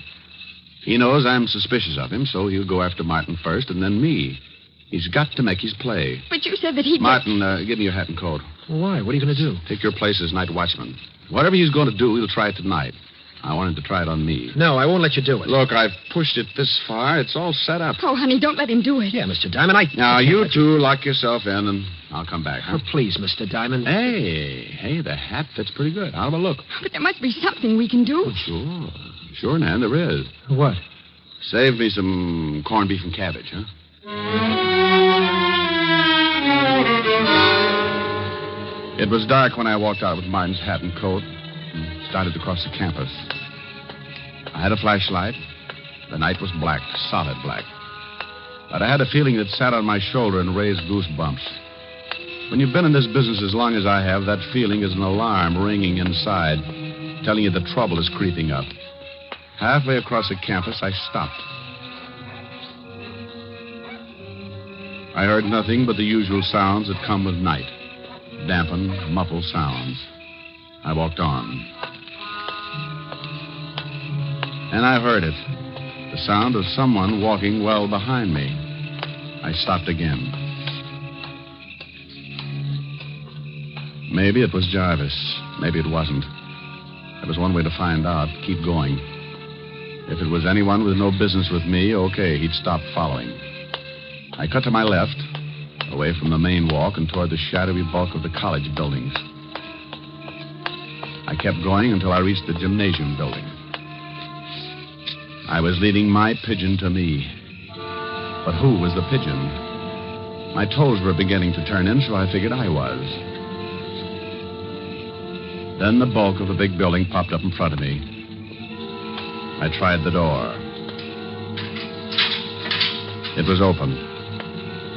He knows I'm suspicious of him, so he'll go after Martin first and then me. He's got to make his play. But you said that he... Martin, give me your hat and coat. Why? What are you going to do? Take your place as night watchman. Whatever he's going to do, he'll try it tonight. I want him to try it on me. No, I won't let you do it. Look, I've pushed it this far. It's all set up. Oh, honey, don't let him do it. Yeah, Mr. Diamond, Now, you two lock yourself in, and I'll come back, huh? Oh, please, Mr. Diamond. Hey, the hat fits pretty good. How about a look? But there must be something we can do. Oh, sure, Nan, there is. What? Save me some corned beef and cabbage, huh? It was dark when I walked out with Martin's hat and coat and started to cross the campus. I had a flashlight. The night was black, solid black. But I had a feeling that sat on my shoulder and raised goosebumps. When you've been in this business as long as I have, that feeling is an alarm ringing inside, telling you that trouble is creeping up. Halfway across the campus, I stopped. I heard nothing but the usual sounds that come with night. Dampened, muffled sounds. I walked on. And I heard it. The sound of someone walking well behind me. I stopped again. Maybe it was Jarvis. Maybe it wasn't. There was one way to find out. Keep going. If it was anyone with no business with me, okay, he'd stop following. I cut to my left, away from the main walk and toward the shadowy bulk of the college buildings. I kept going until I reached the gymnasium building. I was leading my pigeon to me. But who was the pigeon? My toes were beginning to turn in, so I figured I was. Then the bulk of a big building popped up in front of me. I tried the door. It was open.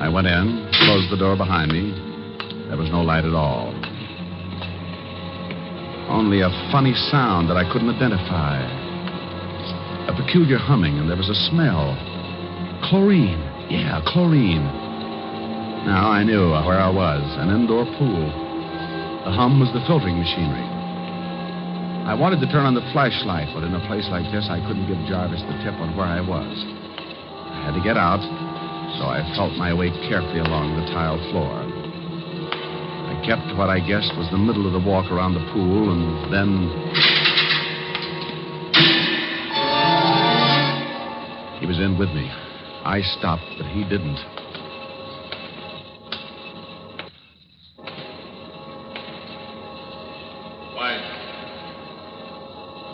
I went in, closed the door behind me. There was no light at all. Only a funny sound that I couldn't identify. A peculiar humming, and there was a smell. Chlorine. Yeah, chlorine. Now I knew where I was, an indoor pool. The hum was the filtering machinery. I wanted to turn on the flashlight, but in a place like this, I couldn't give Jarvis the tip on where I was. I had to get out, so I felt my way carefully along the tiled floor. I kept what I guessed was the middle of the walk around the pool, and then... He was in with me. I stopped, but he didn't.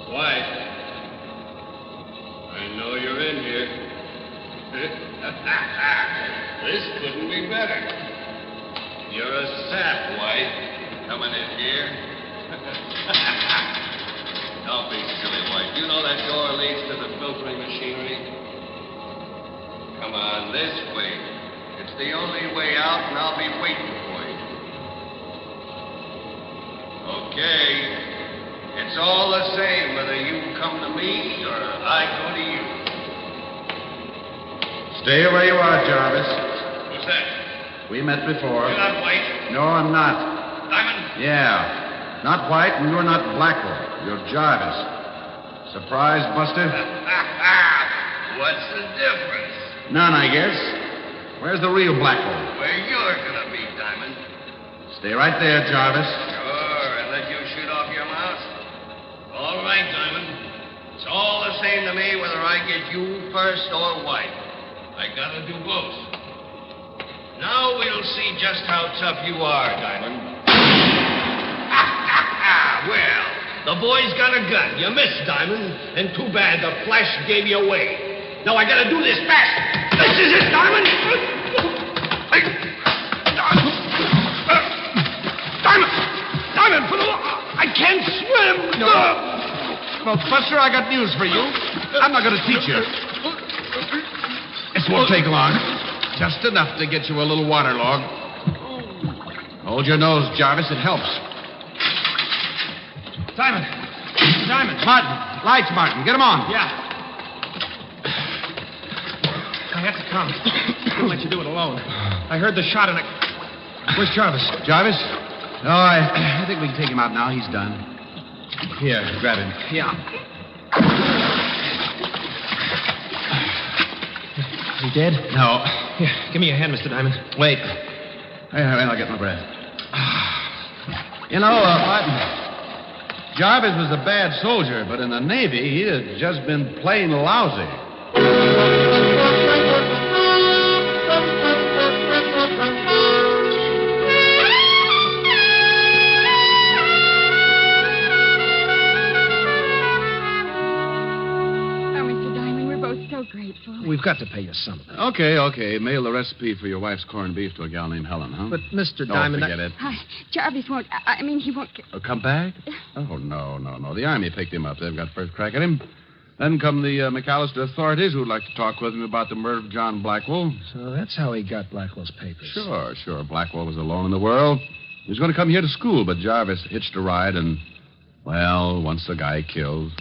White, I know you're in here. This couldn't be better. You're a sap, White, coming in here. Don't be silly, White. You know that door leads to the filtering machinery. Come on, this way. It's the only way out, and I'll be waiting for you. Okay. It's all the same whether you come to me or I go to you. Stay where you are, Jarvis. What's that? We met before. You're not White. No, I'm not. Diamond? Yeah. Not White, and you're not Blackwell. You're Jarvis. Surprise, Buster? What's the difference? None, I guess. Where's the real Blackwell? Where you're gonna be, Diamond. Stay right there, Jarvis. Sure, and let you shoot off your mouth. All right, Diamond. It's all the same to me whether I get you first or White. I gotta do both. Now we'll see just how tough you are, Diamond. Well, the boy's got a gun. You missed, Diamond. And too bad the flash gave you away. Now I gotta do this fast. This is it, Diamond. Diamond! can't swim. No. Well, Buster, I got news for you. I'm not going to teach you. This won't take long. Just enough to get you a little waterlogged. Hold your nose, Jarvis. It helps. Simon. Martin. Lights, Martin. Get them on. Yeah. I had to come. Couldn't let you do it alone. I heard the shot and Where's Jarvis? Jarvis? Oh, I think we can take him out now. He's done. Here, grab him. Yeah. Is he dead? No. Here, give me your hand, Mr. Diamond. Wait, I'll get my breath. You know, Martin, Jarvis was a bad soldier, but in the Navy, he had just been plain lousy. Grateful. We've got to pay you something. Okay. Mail the recipe for your wife's corned beef to a gal named Helen, huh? But, Mr. Diamond... Forget it. Jarvis won't... I mean, he won't... Come back? Oh, no. The Army picked him up. They've got first crack at him. Then come the McAllister authorities who'd like to talk with him about the murder of John Blackwell. So that's how he got Blackwell's papers. Sure. Blackwell was alone in the world. He was going to come here to school, but Jarvis hitched a ride and, well, once the guy kills...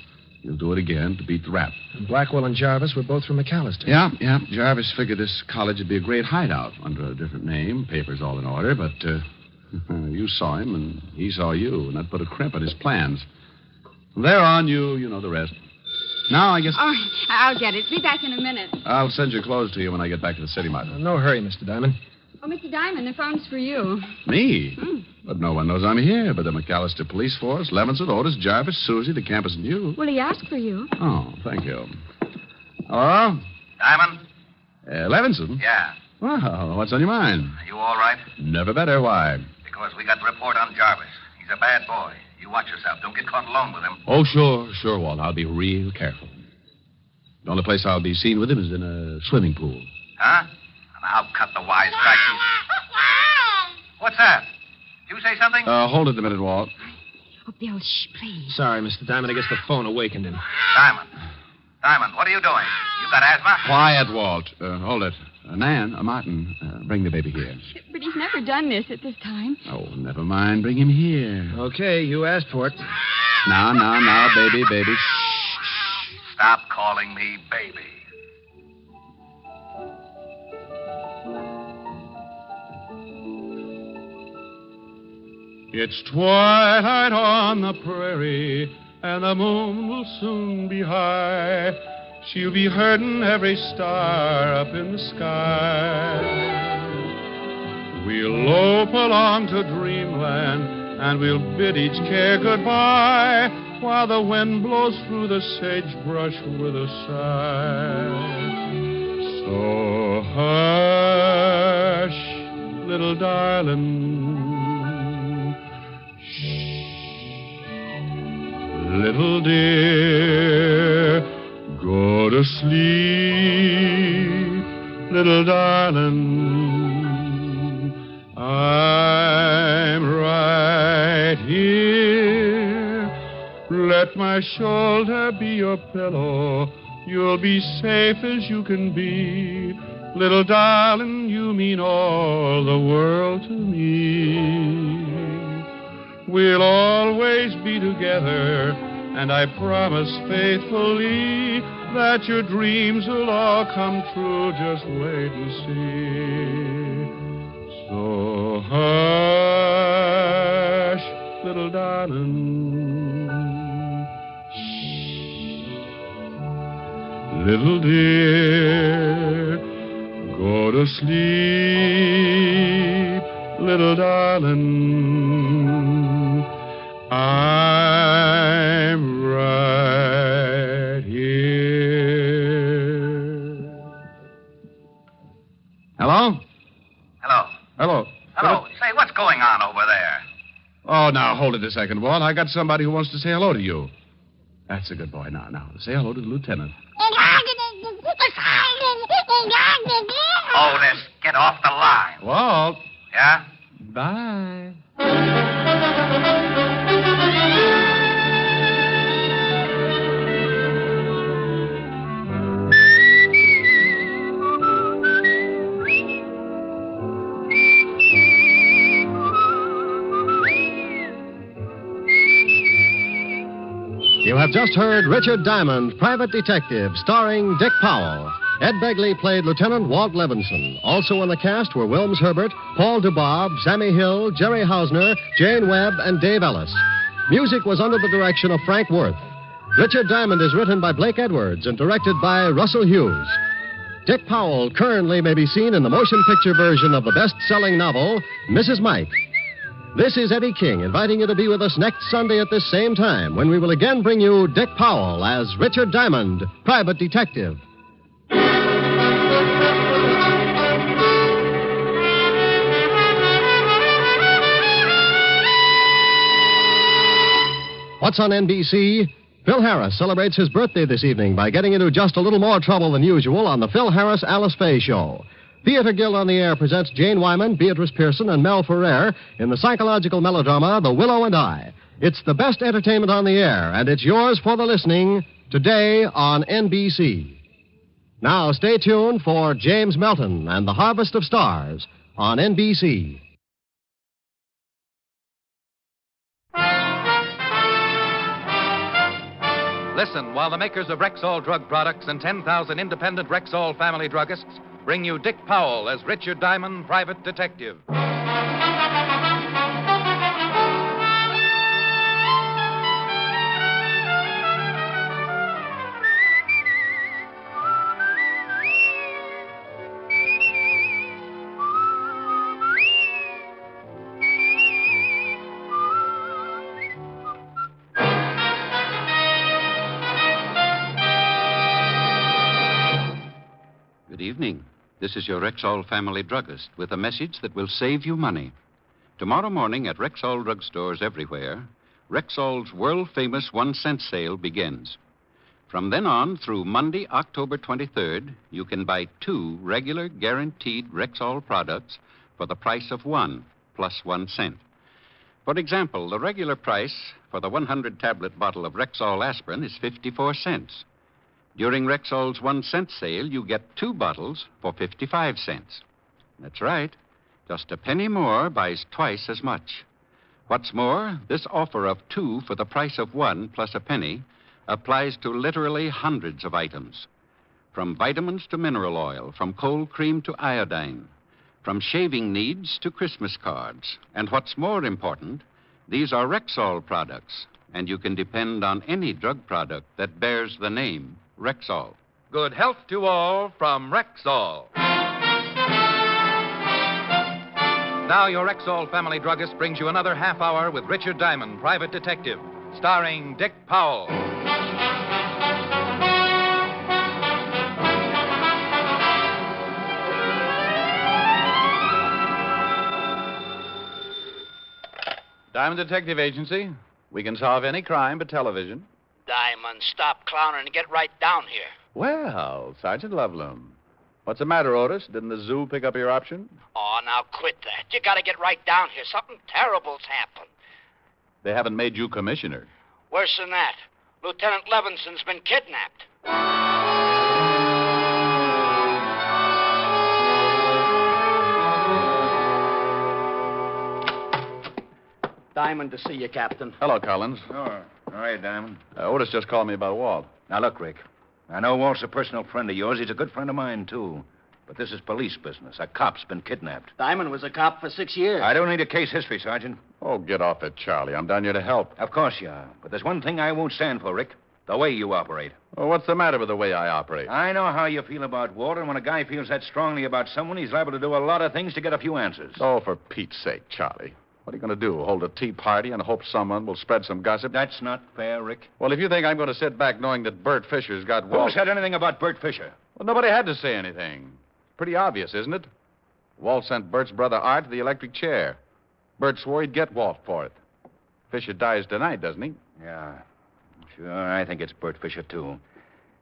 He'll do it again to beat the rap. And Blackwell and Jarvis were both from McAllister. Yeah. Jarvis figured this college would be a great hideout under a different name, papers all in order, but you saw him and he saw you, and that put a crimp in his plans. From there on, you know the rest. Now, I guess... Oh, I'll get it. Be back in a minute. I'll send your clothes to you when I get back to the city, Martin. No hurry, Mr. Diamond. Oh, Mr. Diamond, the phone's for you. Me? But no one knows I'm here but the McAllister police force, Levinson, Otis, Jarvis, Susie, the campus, and you. Well, he asked for you. Oh, thank you. Hello? Diamond? Levinson? Yeah. Well, what's on your mind? Are you all right? Never better. Why? Because we got the report on Jarvis. He's a bad boy. You watch yourself. Don't get caught alone with him. Oh, sure, Walt. I'll be real careful. The only place I'll be seen with him is in a swimming pool. Huh? I'll cut the wisecrack. What's that? Did you say something? Hold it a minute, Walt. Oh, Bill, shh, please. Sorry, Mr. Diamond. I guess the phone awakened him. Diamond, what are you doing? You got asthma? Quiet, Walt. Hold it. Martin, bring the baby here. But he's never done this at this time. Oh, never mind. Bring him here. Okay, you asked for it. Now, baby. Shh. Stop calling me baby. It's twilight on the prairie, and the moon will soon be high. She'll be herding every star up in the sky. We'll lope along to dreamland, and we'll bid each care goodbye, while the wind blows through the sagebrush with a sigh. So hush, little darling. Little dear, go to sleep, little darling. I'm right here. Let my shoulder be your pillow. You'll be safe as you can be. Little darling, you mean all the world to me. We'll always be together, and I promise faithfully that your dreams will all come true. Just wait and see. So hush, little darling. Shh. Little dear, go to sleep, little darling. I'm right here. Hello? Hello. Say, what's going on over there? Oh, now, hold it a second, Walt. I got somebody who wants to say hello to you. That's a good boy. Now, say hello to the lieutenant. Otis, get off the line. Walt. Yeah? Bye. You have just heard Richard Diamond, Private Detective, starring Dick Powell. Ed Begley played Lieutenant Walt Levinson. Also in the cast were Wilms Herbert, Paul DuBois, Sammy Hill, Jerry Hausner, Jane Webb, and Dave Ellis. Music was under the direction of Frank Worth. Richard Diamond is written by Blake Edwards and directed by Russell Hughes. Dick Powell currently may be seen in the motion picture version of the best-selling novel, Mrs. Mike. This is Eddie King inviting you to be with us next Sunday at this same time when we will again bring you Dick Powell as Richard Diamond, Private Detective. What's on NBC? Phil Harris celebrates his birthday this evening by getting into just a little more trouble than usual on the Phil Harris Alice Faye Show. Theater Guild on the Air presents Jane Wyman, Beatrice Pearson, and Mel Ferrer in the psychological melodrama The Willow and I. It's the best entertainment on the air, and it's yours for the listening today on NBC. Now stay tuned for James Melton and the Harvest of Stars on NBC. Listen while the makers of Rexall drug products and 10,000 independent Rexall family druggists bring you Dick Powell as Richard Diamond, Private Detective. Good evening. This is your Rexall family druggist with a message that will save you money. Tomorrow morning at Rexall drugstores everywhere, Rexall's world-famous 1-cent sale begins. From then on through Monday, October 23rd, you can buy 2 regular guaranteed Rexall products for the price of 1 plus 1 cent. For example, the regular price for the 100-tablet bottle of Rexall aspirin is 54 cents. During Rexall's 1-cent sale, you get 2 bottles for 55 cents. That's right. Just a penny more buys twice as much. What's more, this offer of 2 for the price of 1 plus a penny applies to literally hundreds of items. From vitamins to mineral oil, from cold cream to iodine, from shaving needs to Christmas cards. And what's more important, these are Rexall products, and you can depend on any drug product that bears the name Rexall. Good health to all from Rexall. Now your Rexall family druggist brings you another half hour with Richard Diamond, Private Detective, starring Dick Powell. Diamond Detective Agency. We can solve any crime but television. Diamond, stop clowning and get right down here. Well, Sergeant Loveloom. What's the matter, Otis? Didn't the zoo pick up your option? Oh, now quit that. You gotta get right down here. Something terrible's happened. They haven't made you commissioner. Worse than that. Lieutenant Levinson's been kidnapped. Diamond to see you, Captain. Hello, Collins. Oh, all right, Diamond. Otis just called me about Walt. Now, look, Rick. I know Walt's a personal friend of yours. He's a good friend of mine, too. But this is police business. A cop's been kidnapped. Diamond was a cop for 6 years. I don't need a case history, Sergeant. Oh, get off it, Charlie. I'm down here to help. Of course you are. But there's one thing I won't stand for, Rick. The way you operate. Well, what's the matter with the way I operate? I know how you feel about Walt, and when a guy feels that strongly about someone, he's liable to do a lot of things to get a few answers. Oh, for Pete's sake, Charlie. What are you going to do? Hold a tea party and hope someone will spread some gossip? That's not fair, Rick. Well, if you think I'm going to sit back knowing that Bert Fisher's got Walt... Who said anything about Bert Fisher? Well, nobody had to say anything. Pretty obvious, isn't it? Walt sent Bert's brother Art to the electric chair. Bert swore he'd get Walt for it. Fisher dies tonight, doesn't he? Yeah. Sure, I think it's Bert Fisher, too.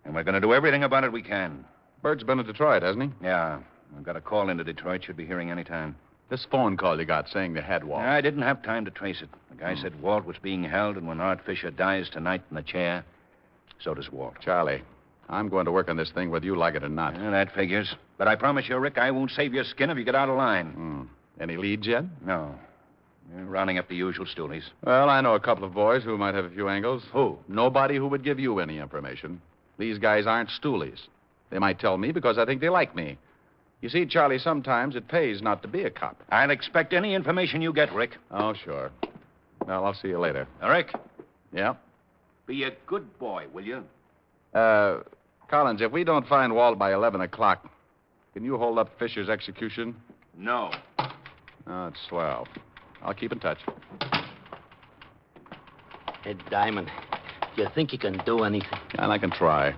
And we're going to do everything about it we can. Bert's been to Detroit, hasn't he? Yeah. I've got a call into Detroit. Should be hearing any time. This phone call you got saying they had Walt. I didn't have time to trace it. The guy said Walt was being held, and when Art Fisher dies tonight in the chair, so does Walt. Charlie, I'm going to work on this thing whether you like it or not. Yeah, that figures. But I promise you, Rick, I won't save your skin if you get out of line. Any leads yet? No. You're rounding up the usual stoolies. Well, I know a couple of boys who might have a few angles. Who? Nobody who would give you any information. These guys aren't stoolies. They might tell me because I think they like me. You see, Charlie, sometimes it pays not to be a cop. I'll expect any information you get, Rick. Oh, sure. Well, I'll see you later. Rick? Yeah? Be a good boy, will you? Collins, if we don't find Walt by 11 o'clock, can you hold up Fisher's execution? No. Oh, it's swell. I'll keep in touch. Hey, Diamond, do you think you can do anything? And I can try.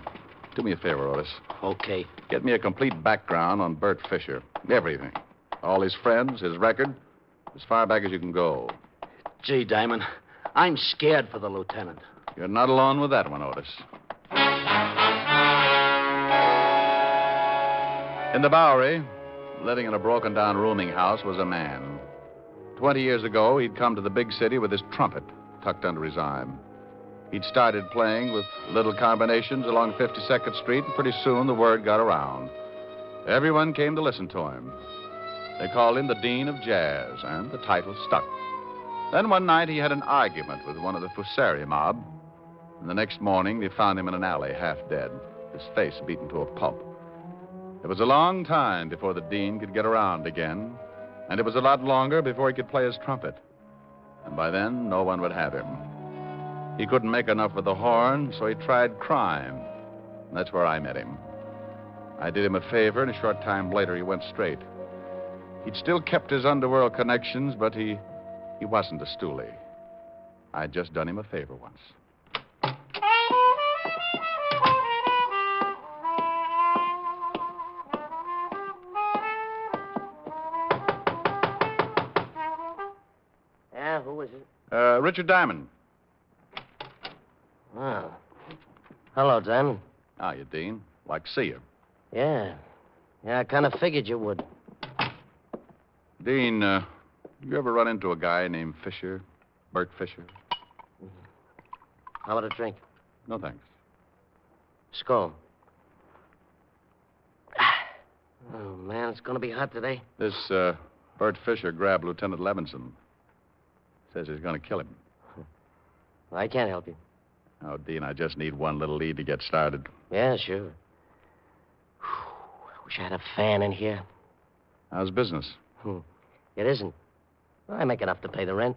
Do me a favor, Otis. Okay. Get me a complete background on Bert Fisher. Everything. All his friends, his record, as far back as you can go. Gee, Diamond, I'm scared for the lieutenant. You're not alone with that one, Otis. In the Bowery, living in a broken-down rooming house, was a man. 20 years ago, he'd come to the big city with his trumpet tucked under his arm. He'd started playing with little combinations along 52nd Street, and pretty soon the word got around. Everyone came to listen to him. They called him the Dean of Jazz, and the title stuck. Then one night he had an argument with one of the Fusari mob, and the next morning they found him in an alley, half dead, his face beaten to a pulp. It was a long time before the Dean could get around again, and it was a lot longer before he could play his trumpet. And by then, no one would have him. He couldn't make enough with the horn, so he tried crime. And that's where I met him. I did him a favor, and a short time later he went straight. He'd still kept his underworld connections, but he wasn't a stoolie. I'd just done him a favor once. Yeah, who is it? Richard Diamond. Oh. Hello, Diamond. How you, Dean? Like to see you. Yeah. Yeah, I kind of figured you would. Dean, you ever run into a guy named Fisher? Bert Fisher? How about a drink? No, thanks. Skull. Oh, man, it's going to be hot today. This, Bert Fisher grabbed Lieutenant Levinson. Says he's going to kill him. Well, I can't help you. Oh, Dean, I just need one little lead to get started. Yeah, sure. I wish I had a fan in here. How's business? It isn't. I make enough to pay the rent.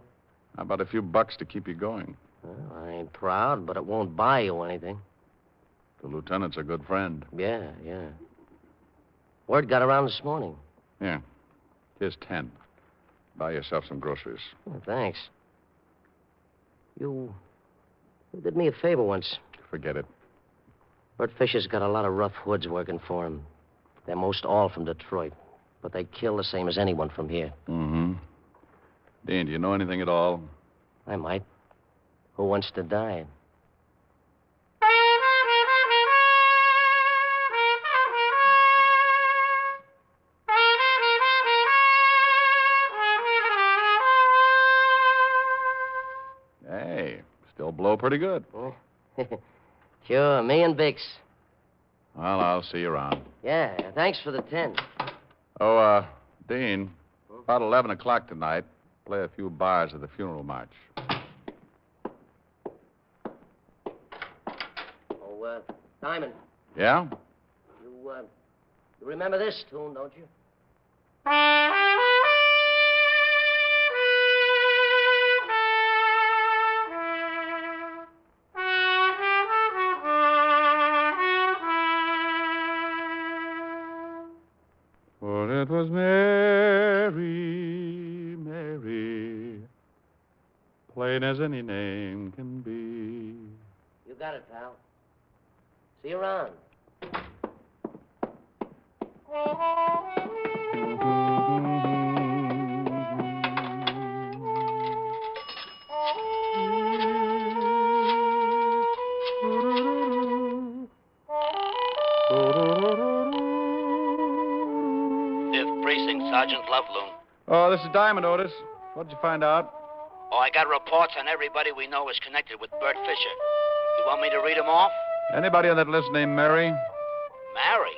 How about a few bucks to keep you going? Well, I ain't proud, but it won't buy you anything. The lieutenant's a good friend. Yeah. Word got around this morning. Yeah. Here's 10. Buy yourself some groceries. Oh, thanks. You did me a favor once. Forget it. Bert Fisher's got a lot of rough hoods working for him. They're most all from Detroit, but they kill the same as anyone from here. Mm-hmm. Dean, do you know anything at all? I might. Who wants to die? Hey, still blow pretty good. Sure, me and Bix. Well, I'll see you around. Yeah, thanks for the 10. Oh, Dean, about 11 o'clock tonight, play a few bars of the funeral march. Oh, Diamond. Yeah? You remember this tune, don't you? For it was Mary, Mary, plain as any name can be. You got it, pal. See you around. Precinct, Sergeant Loveloon. Oh, this is Diamond, Otis. What'd you find out? Oh, I got reports on everybody we know is connected with Bert Fisher. You want me to read them off? Anybody on that list named Mary? Mary?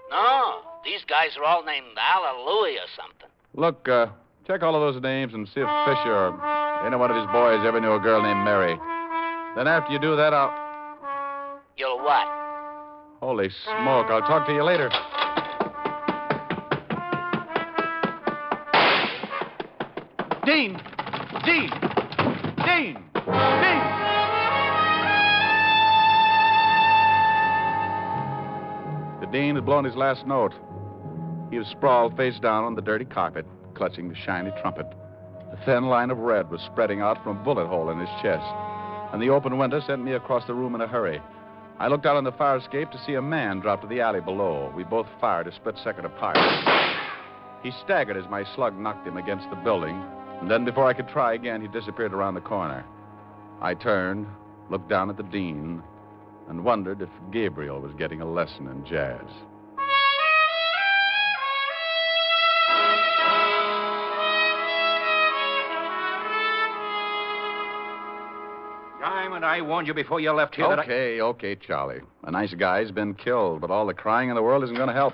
No, these guys are all named Hallelujah or something. Look, Check all of those names and see if Fisher or any one of his boys ever knew a girl named Mary. Then after you do that, You'll what? Holy smoke, I'll talk to you later. Dean! Dean! Dean! Dean! The Dean had blown his last note. He was sprawled face down on the dirty carpet, clutching the shiny trumpet. A thin line of red was spreading out from a bullet hole in his chest, and the open window sent me across the room in a hurry. I looked out on the fire escape to see a man drop to the alley below. We both fired a split second apart. He staggered as my slug knocked him against the building, and then before I could try again, he disappeared around the corner. I turned, looked down at the Dean, and wondered if Gabriel was getting a lesson in jazz. Diamond, I warned you before you left here Okay, Charlie. A nice guy's been killed, but all the crying in the world isn't going to help.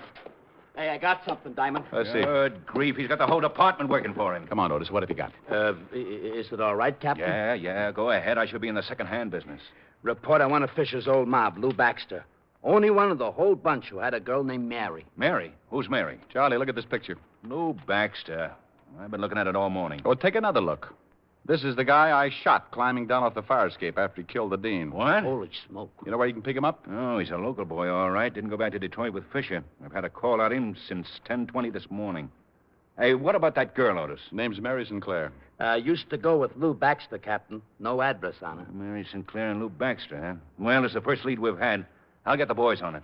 Hey, I got something, Diamond. Let's see. Good grief, he's got the whole department working for him. Come on, Otis, what have you got? Is it all right, Captain? Yeah, go ahead. I should be in the second-hand business. Report on one of Fisher's old mob, Lou Baxter. Only one of the whole bunch who had a girl named Mary. Mary? Who's Mary? Charlie, look at this picture. Lou Baxter. I've been looking at it all morning. Oh, take another look. This is the guy I shot climbing down off the fire escape after he killed the Dean. What? Holy smoke. You know where you can pick him up? Oh, he's a local boy, all right. Didn't go back to Detroit with Fisher. I've had a call on him since 10:20 this morning. Hey, what about that girl, Otis? Name's Mary Sinclair. Used to go with Lou Baxter, Captain. No address on her. Mary Sinclair and Lou Baxter, huh? Well, it's the first lead we've had. I'll get the boys on it.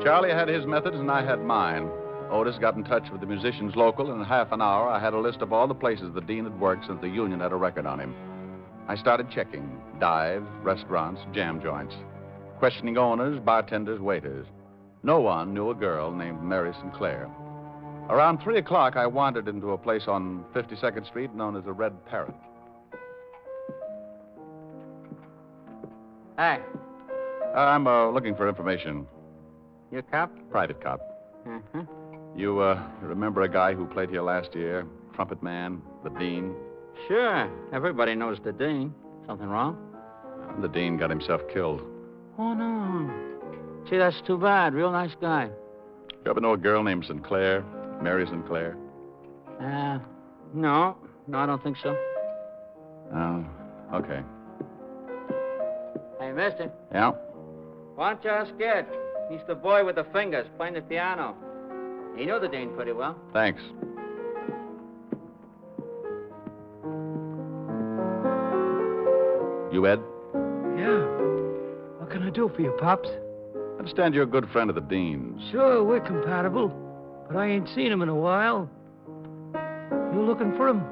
Charlie had his methods and I had mine. Otis got in touch with the musicians local, and in half an hour I had a list of all the places the Dean had worked since the union had a record on him. I started checking dives, restaurants, jam joints, questioning owners, bartenders, waiters. No one knew a girl named Mary Sinclair. Around 3 o'clock, I wandered into a place on 52nd Street known as the Red Parrot. Hey. I'm looking for information. You a cop? Private cop. Mm-hmm. You remember a guy who played here last year? Trumpet man, the Dean? Sure. Everybody knows the Dean. Something wrong? The Dean got himself killed. Oh, no. Gee, that's too bad. Real nice guy. You ever know a girl named Sinclair? Mary Sinclair? No. No, I don't think so. Oh, okay. Hey, mister. Yeah? Why don't you ask Ed? He's the boy with the fingers playing the piano. He knew the Dean pretty well. Thanks. You, Ed? Yeah. What can I do for you, Pops? I understand you're a good friend of the Dean's. Sure, we're compatible, but I ain't seen him in a while. You looking for him?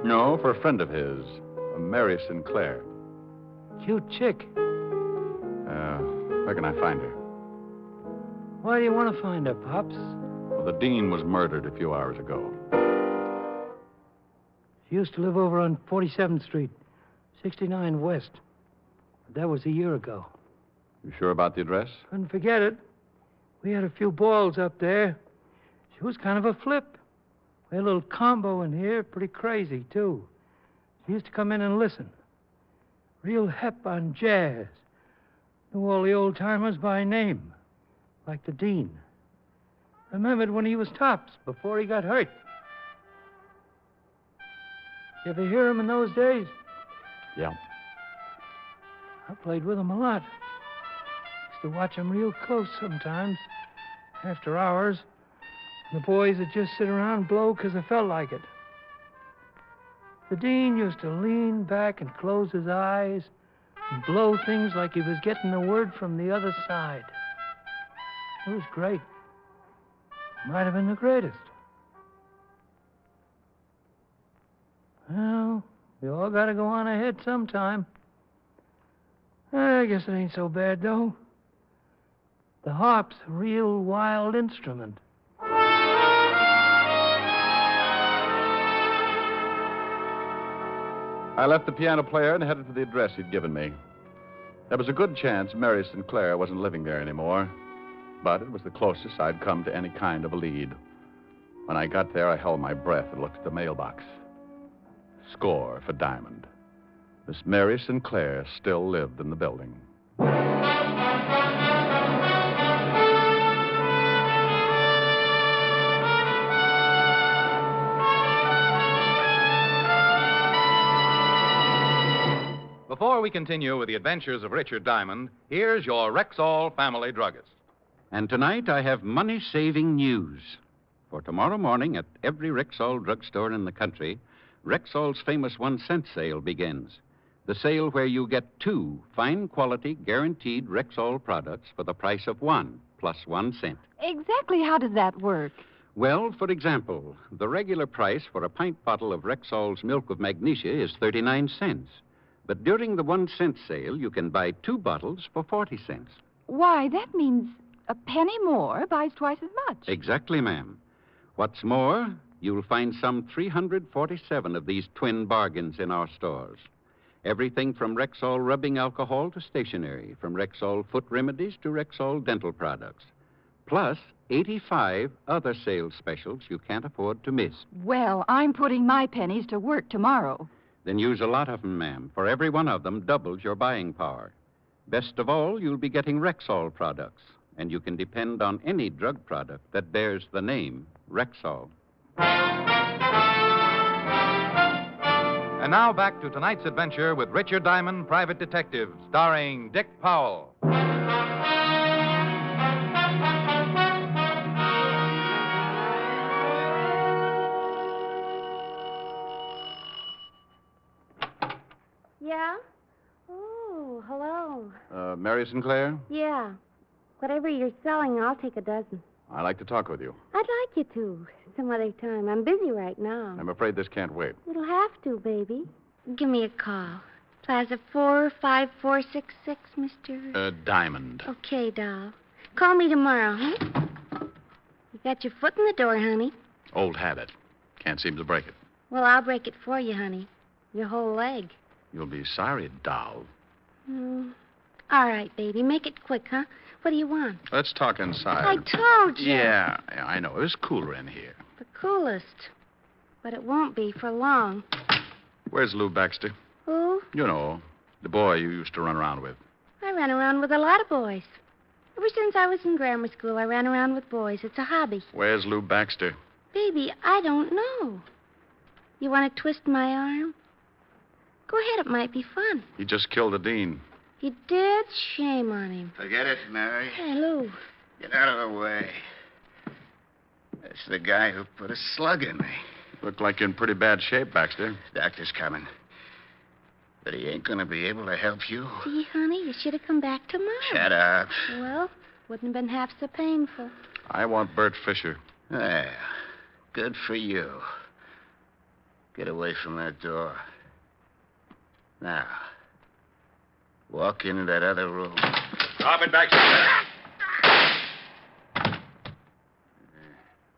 No, for a friend of his, a Mary Sinclair. Cute chick. Where can I find her? Why do you want to find her, Pops? Well, the Dean was murdered a few hours ago. She used to live over on 47th Street, 69 West. But that was a year ago. You sure about the address? Couldn't forget it. We had a few balls up there. She was kind of a flip. We had a little combo in here, pretty crazy, too. She used to come in and listen. Real hep on jazz. Knew all the old-timers by name, like the Dean. Remembered when he was tops, before he got hurt. You ever hear him in those days? Yeah. I played with him a lot. Used to watch him real close sometimes, after hours. The boys would just sit around and blow because they felt like it. The Dean used to lean back and close his eyes and blow things like he was getting a word from the other side. It was great. Might have been the greatest. Well, we all got to go on ahead sometime. I guess it ain't so bad, though. The harp's a real wild instrument. I left the piano player and headed for the address he'd given me. There was a good chance Mary Sinclair wasn't living there anymore. but it was the closest I'd come to any kind of a lead. When I got there, I held my breath and looked at the mailbox. Score for Diamond. Miss Mary Sinclair still lived in the building. Before we continue with the adventures of Richard Diamond, here's your Rexall family druggist. And tonight I have money-saving news. For tomorrow morning at every Rexall drugstore in the country, Rexall's famous 1-cent sale begins. The sale where you get 2 fine-quality, guaranteed Rexall products for the price of 1 plus 1 cent. Exactly how does that work? Well, for example, the regular price for a pint bottle of Rexall's milk of magnesia is 39 cents. But during the 1-cent sale, you can buy 2 bottles for 40 cents. Why, that means a penny more buys twice as much. Exactly, ma'am. What's more, you'll find some 347 of these twin bargains in our stores. Everything from Rexall rubbing alcohol to stationery, from Rexall foot remedies to Rexall dental products. Plus 85 other sales specials you can't afford to miss. Well, I'm putting my pennies to work tomorrow. Then use a lot of them, ma'am, for every one of them doubles your buying power. Best of all, you'll be getting Rexall products, and you can depend on any drug product that bears the name Rexall. And now back to tonight's adventure with Richard Diamond, Private Detective, starring Dick Powell. Yeah? Oh, hello. Mary Sinclair? Yeah. Whatever you're selling, I'll take a dozen. I'd like to talk with you. I'd like you to. Some other time. I'm busy right now. I'm afraid this can't wait. It'll have to, baby. Give me a call. Plaza 45466, Mr. Diamond. Okay, doll. Call me tomorrow, huh? You got your foot in the door, honey. Old habit. Can't seem to break it. Well, I'll break it for you, honey. Your whole leg. You'll be sorry, doll. All right, baby. Make it quick, huh? What do you want? Let's talk inside. I told you. Yeah, I know. It was cooler in here. The coolest. But it won't be for long. Where's Lou Baxter? Who? You know, the boy you used to run around with. I ran around with a lot of boys. Ever since I was in grammar school, I ran around with boys. It's a hobby. Where's Lou Baxter? Baby, I don't know. You want to twist my arm? Go ahead. It might be fun. He just killed the dean. He did? Shame on him. Forget it, Mary. Hey, Lou. Get out of the way. That's the guy who put a slug in me. Look like you're in pretty bad shape, Baxter. Doctor's coming. But he ain't going to be able to help you. See, honey, you should have come back tomorrow. Shut up. Well, wouldn't have been half so painful. I want Bert Fisher. Well, good for you. Get away from that door. Now, walk into that other room. Drop it, Baxter.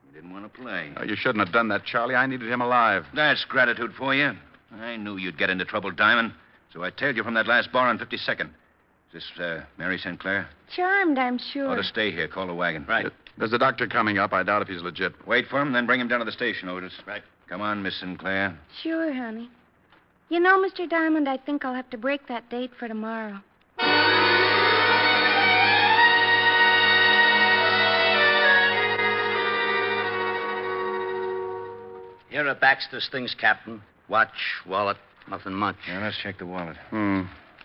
You didn't want to play. You shouldn't have done that, Charlie. I needed him alive. That's gratitude for you. I knew you'd get into trouble, Diamond. So I tailed you from that last bar on 52nd. Is this Mary Sinclair? Charmed, I'm sure. Ought to stay here. Call the wagon. Right. There's the doctor coming up. I doubt if he's legit. Wait for him, then bring him down to the station, Otis. Right. Come on, Miss Sinclair. Sure, honey. You know, Mr. Diamond, I think I'll have to break that date for tomorrow. Here are Baxter's things, Captain. Watch, wallet, nothing much. Yeah, let's check the wallet.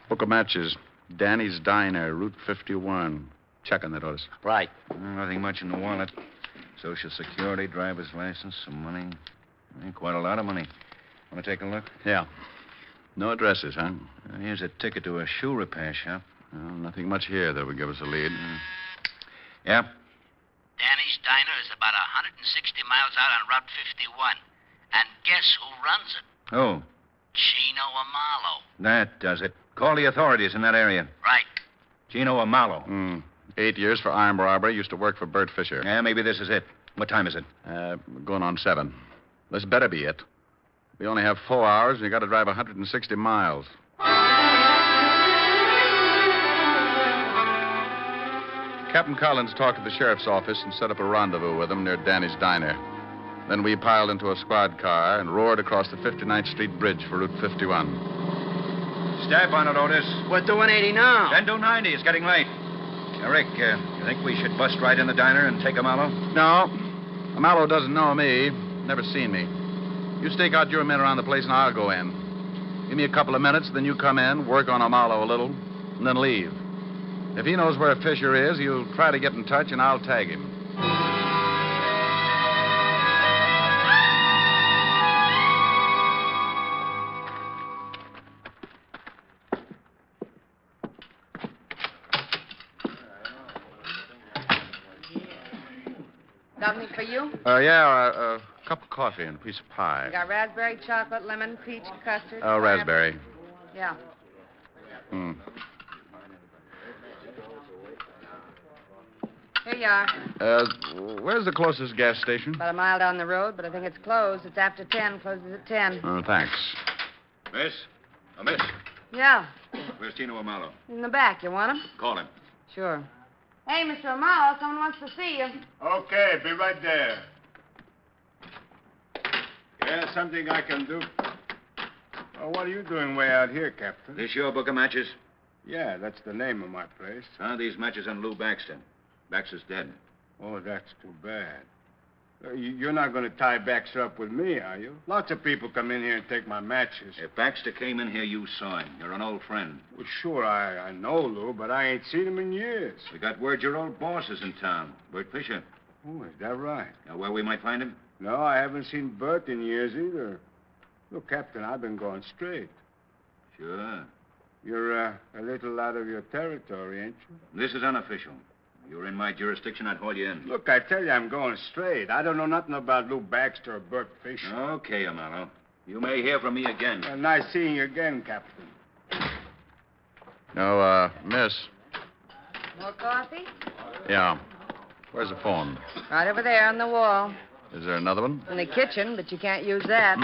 Book of matches. Danny's Diner, Route 51. Check on that, Otis. Right. Nothing much in the wallet. Social Security, driver's license, some money. Quite a lot of money. Want to take a look? Yeah. No addresses, huh? Here's a ticket to a shoe repair shop. Well, nothing much here that would give us a lead. Yeah? Danny's Diner is about 160 miles out on Route 51. And guess who runs it? Oh, Chino Amalo. that does it. Call the authorities in that area. Right. Chino Amalo. 8 years for armed robbery. Used to work for Bert Fisher. Yeah, maybe this is it. What time is it? Going on 7. This better be it. We only have 4 hours, and you got to drive 160 miles. Captain Collins talked to the sheriff's office and set up a rendezvous with him near Danny's Diner. Then we piled into a squad car and roared across the 59th Street Bridge for Route 51. Step on it, Otis. We're doing 80 now. Then do 90. It's getting late. Now, Rick, you think we should bust right in the diner and take a Mallow? No. Mallow doesn't know me. Never seen me. You stake out your men around the place and I'll go in. Give me a couple of minutes, then you come in, work on Mallow a little, and then leave. If he knows where Fisher is, he'll try to get in touch and I'll tag him. Something for you? A cup of coffee and a piece of pie. You got raspberry, chocolate, lemon, peach, custard. Oh, raspberry. Yeah. Hmm. Here you are. Where's the closest gas station? About a mile down the road, but I think it's closed. It's after 10. Closes at 10. Oh, thanks. Miss? Oh, miss. Yeah. Where's Tino Amalo? In the back. You want him? Call him. Sure. Hey, Mr. Amalo, someone wants to see you. Okay, be right there. Yeah, something I can do. Oh, what are you doing way out here, Captain? This your book of matches? Yeah, that's the name of my place. These matches on Lou Baxter. Baxter's dead. Oh, that's too bad. You're not going to tie Baxter up with me, are you? Lots of people come in here and take my matches. If Baxter came in here, you saw him. You're an old friend. Well, sure, I know Lou, but I ain't seen him in years. We got word your old boss is in town, Bert Fisher. Oh, is that right? Know where we might find him? No, I haven't seen Bert in years either. Look, Captain, I've been going straight. Sure. You're a little out of your territory, ain't you? This is unofficial. You were in my jurisdiction, I'd haul you in. Look, I tell you, I'm going straight. I don't know nothing about Lou Baxter or Bert Fisher. Okay, Amalo. You may hear from me again. Nice seeing you again, Captain. No, miss. More coffee? Yeah. Where's the phone? Right over there on the wall. Is there another one? In the kitchen, but you can't use that.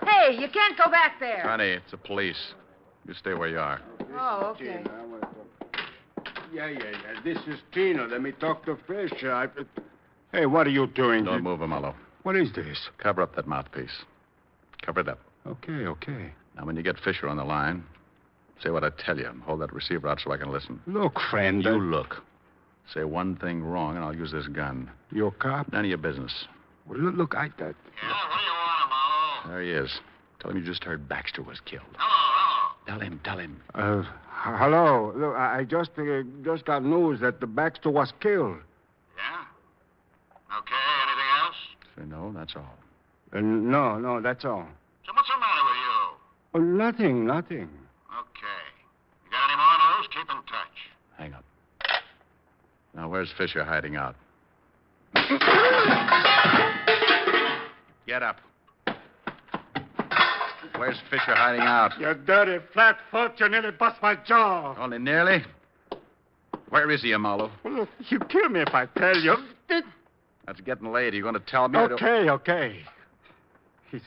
Hey, you can't go back there. Honey, it's the police. You stay where you are. Oh, okay. Yeah. This is Tino. Let me talk to Fisher. Hey, what are you doing? Don't move, Amalo. What is this? Cover up that mouthpiece. Cover it up. Okay. Now, when you get Fisher on the line, say what I tell you. Hold that receiver out so I can listen. Look, friend. You look. Say one thing wrong, and I'll use this gun. You a cop? None of your business. Well, look, Yeah, what do you want, Amalo? There he is. Tell him you just heard Baxter was killed. Hello. Tell him. Hello. Look, I just got news that the Baxter was killed. Yeah? Okay, anything else? Say no, that's all. No, that's all. So what's the matter with you? Oh, nothing. Okay. You got any more news? Keep in touch. Hang up. Now, where's Fisher hiding out? Get up. Where's Fisher hiding out? You dirty flat-foot. You nearly bust my jaw. Only nearly? Where is he, Amalo? Well, look, you kill me if I tell you. That's getting late. Are you going to tell me? Okay. He's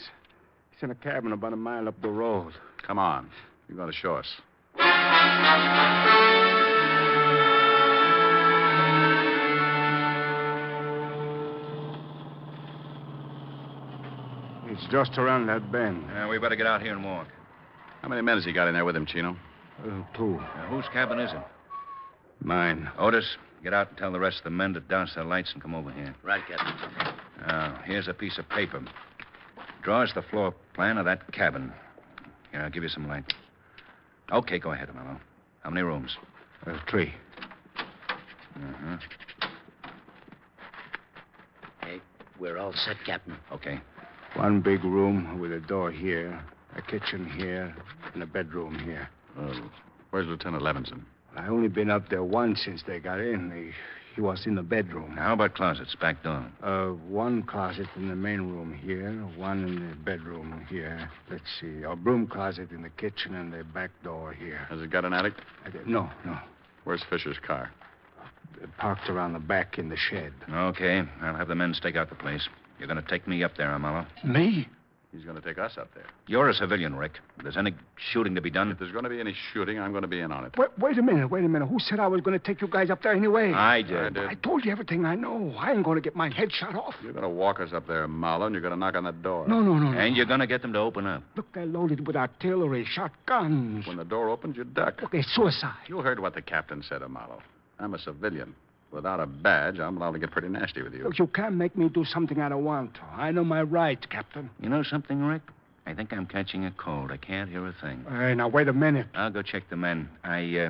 in a cabin about a mile up the road. Come on. You're going to show us. It's just around that bend. We better get out here and walk. How many men has he got in there with him, Chino? 2. Whose cabin is it? Mine. Otis, get out and tell the rest of the men to douse their lights and come over here. Right, Captain. Here's a piece of paper. Draw us the floor plan of that cabin. Here, I'll give you some light. Okay, go ahead, Amalo. How many rooms? 3. Uh-huh. Hey, we're all set, Captain. Okay. 1 big room with a door here, a kitchen here, and a bedroom here. Oh. Where's Lieutenant Levinson? I only been up there once since they got in. He was in the bedroom. Now, how about closets, back door? 1 closet in the main room here, 1 in the bedroom here. Let's see, a broom closet in the kitchen and the back door here. Has it got an attic? No. Where's Fisher's car? Parked around the back in the shed. Okay, I'll have the men stake out the place. You're going to take me up there, Amalo. Me? He's going to take us up there. You're a civilian, Rick. If there's any shooting to be done... If there's going to be any shooting, I'm going to be in on it. Wait a minute. Who said I was going to take you guys up there anyway? I did. I told you everything I know. I ain't going to get my head shot off. You're going to walk us up there, Marlowe, and you're going to knock on the door. No. And you're going to get them to open up. Look, they're loaded with artillery, shotguns. When the door opens, you duck. Look, it's suicide. You heard what the captain said, Marlowe. I'm a civilian. Without a badge, I'm allowed to get pretty nasty with you. Look, you can't make me do something I don't want to. I know my rights, Captain. You know something, Rick? I think I'm catching a cold. I can't hear a thing. Hey, now, wait a minute. I'll go check the men. I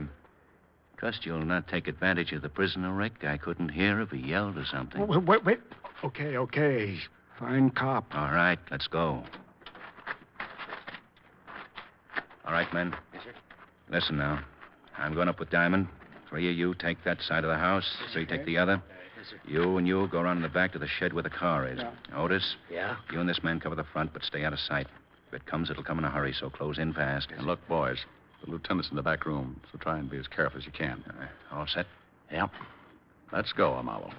trust you'll not take advantage of the prisoner, Rick. I couldn't hear if he yelled or something. Wait. Okay. Fine cop. All right, let's go. All right, men. Yes, sir. Listen now. I'm going up with Diamond. 3 of you take that side of the house. 3 take the other. Yes, sir. You and you go around in the back to the shed where the car is. Yeah. Otis? Yeah? You and this man cover the front, but stay out of sight. If it comes, it'll come in a hurry, so close in fast. And look, boys, the lieutenant's in the back room, so try and be as careful as you can. All set? Yeah. Let's go, Marlowe.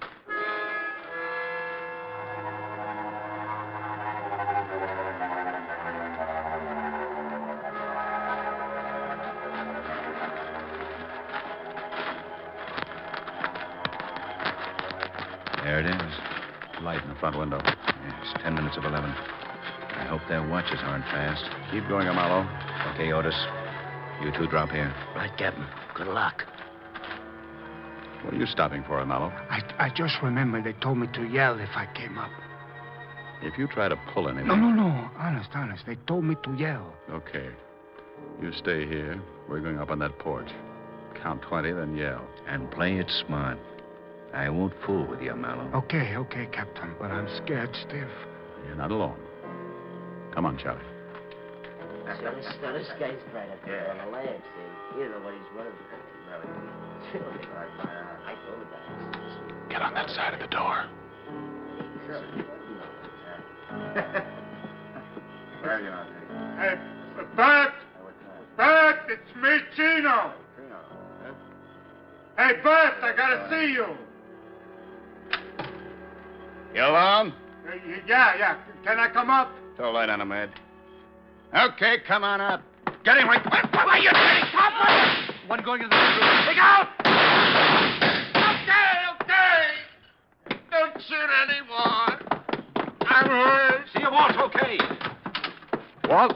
There it is. Light in the front window. It's 10 minutes of 11. I hope their watches aren't fast. Keep going, Marlowe. Okay, Otis. You two drop here. Right, Captain. Good luck. What are you stopping for, Marlowe? I just remember they told me to yell if I came up. If you try to pull anything... No. Honest. They told me to yell. Okay. You stay here. We're going up on that porch. Count 20, then yell. And play it smart. I won't fool with you, Marlowe. Okay, Captain, but I'm scared stiff. You're not alone. Come on, Charlie. So this guy's right up there on the lamp, see? You know what he's running for. I told the guys. Get on that side of the door. Hey, Bert! Bert, it's me, Chino. Hey, Bert, I gotta see you. You alone? Yeah. Can I come up? Throw a light on him, Ed. Okay, come on up. Get him, Rick. What are you doing? Stop! One going into the room. Look out! Okay. Don't shoot anymore. I'm hurt. See you, Walt. Okay. Walt?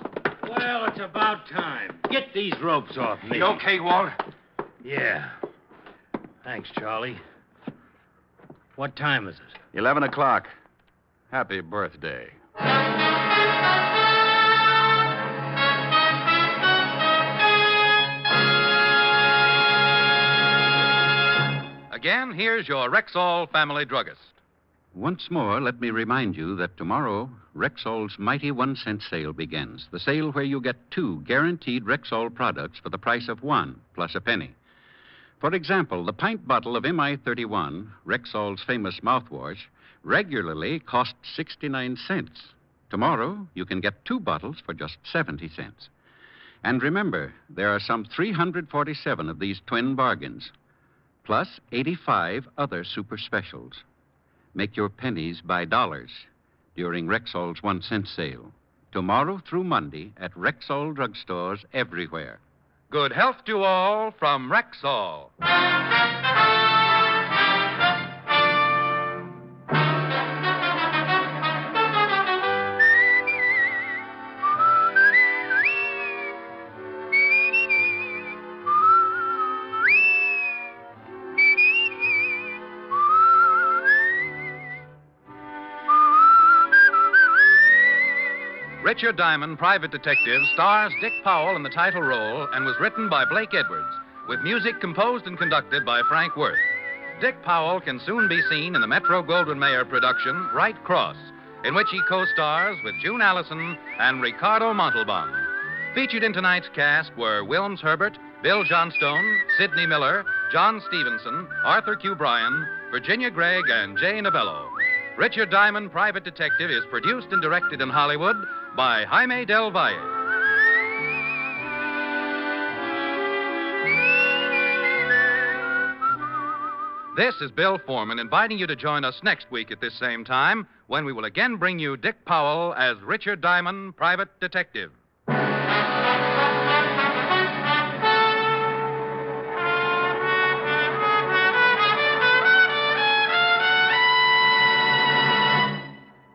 Well, it's about time. Get these ropes off me. You okay, Walt? Yeah. Thanks, Charlie. What time is it? 11 o'clock. Happy birthday. Again, here's your Rexall family druggist. Once more, let me remind you that tomorrow, Rexall's mighty 1-cent sale begins. The sale where you get 2 guaranteed Rexall products for the price of 1 plus a penny. For example, the pint bottle of MI31, Rexall's famous mouthwash, regularly costs 69 cents. Tomorrow, you can get 2 bottles for just 70 cents. And remember, there are some 347 of these twin bargains, plus 85 other super specials. Make your pennies by dollars during Rexall's 1-cent sale. Tomorrow through Monday at Rexall drugstores everywhere. Good health to all from Rexall. Richard Diamond, Private Detective, stars Dick Powell in the title role and was written by Blake Edwards, with music composed and conducted by Frank Worth. Dick Powell can soon be seen in the Metro-Goldwyn-Mayer production, Right Cross, in which he co-stars with June Allison and Ricardo Montalban. Featured in tonight's cast were Wilms Herbert, Bill Johnstone, Sidney Miller, John Stevenson, Arthur Q. Bryan, Virginia Gregg, and Jay Novello. Richard Diamond, Private Detective, is produced and directed in Hollywood by Jaime Del Valle. This is Bill Foreman inviting you to join us next week at this same time when we will again bring you Dick Powell as Richard Diamond, Private Detective.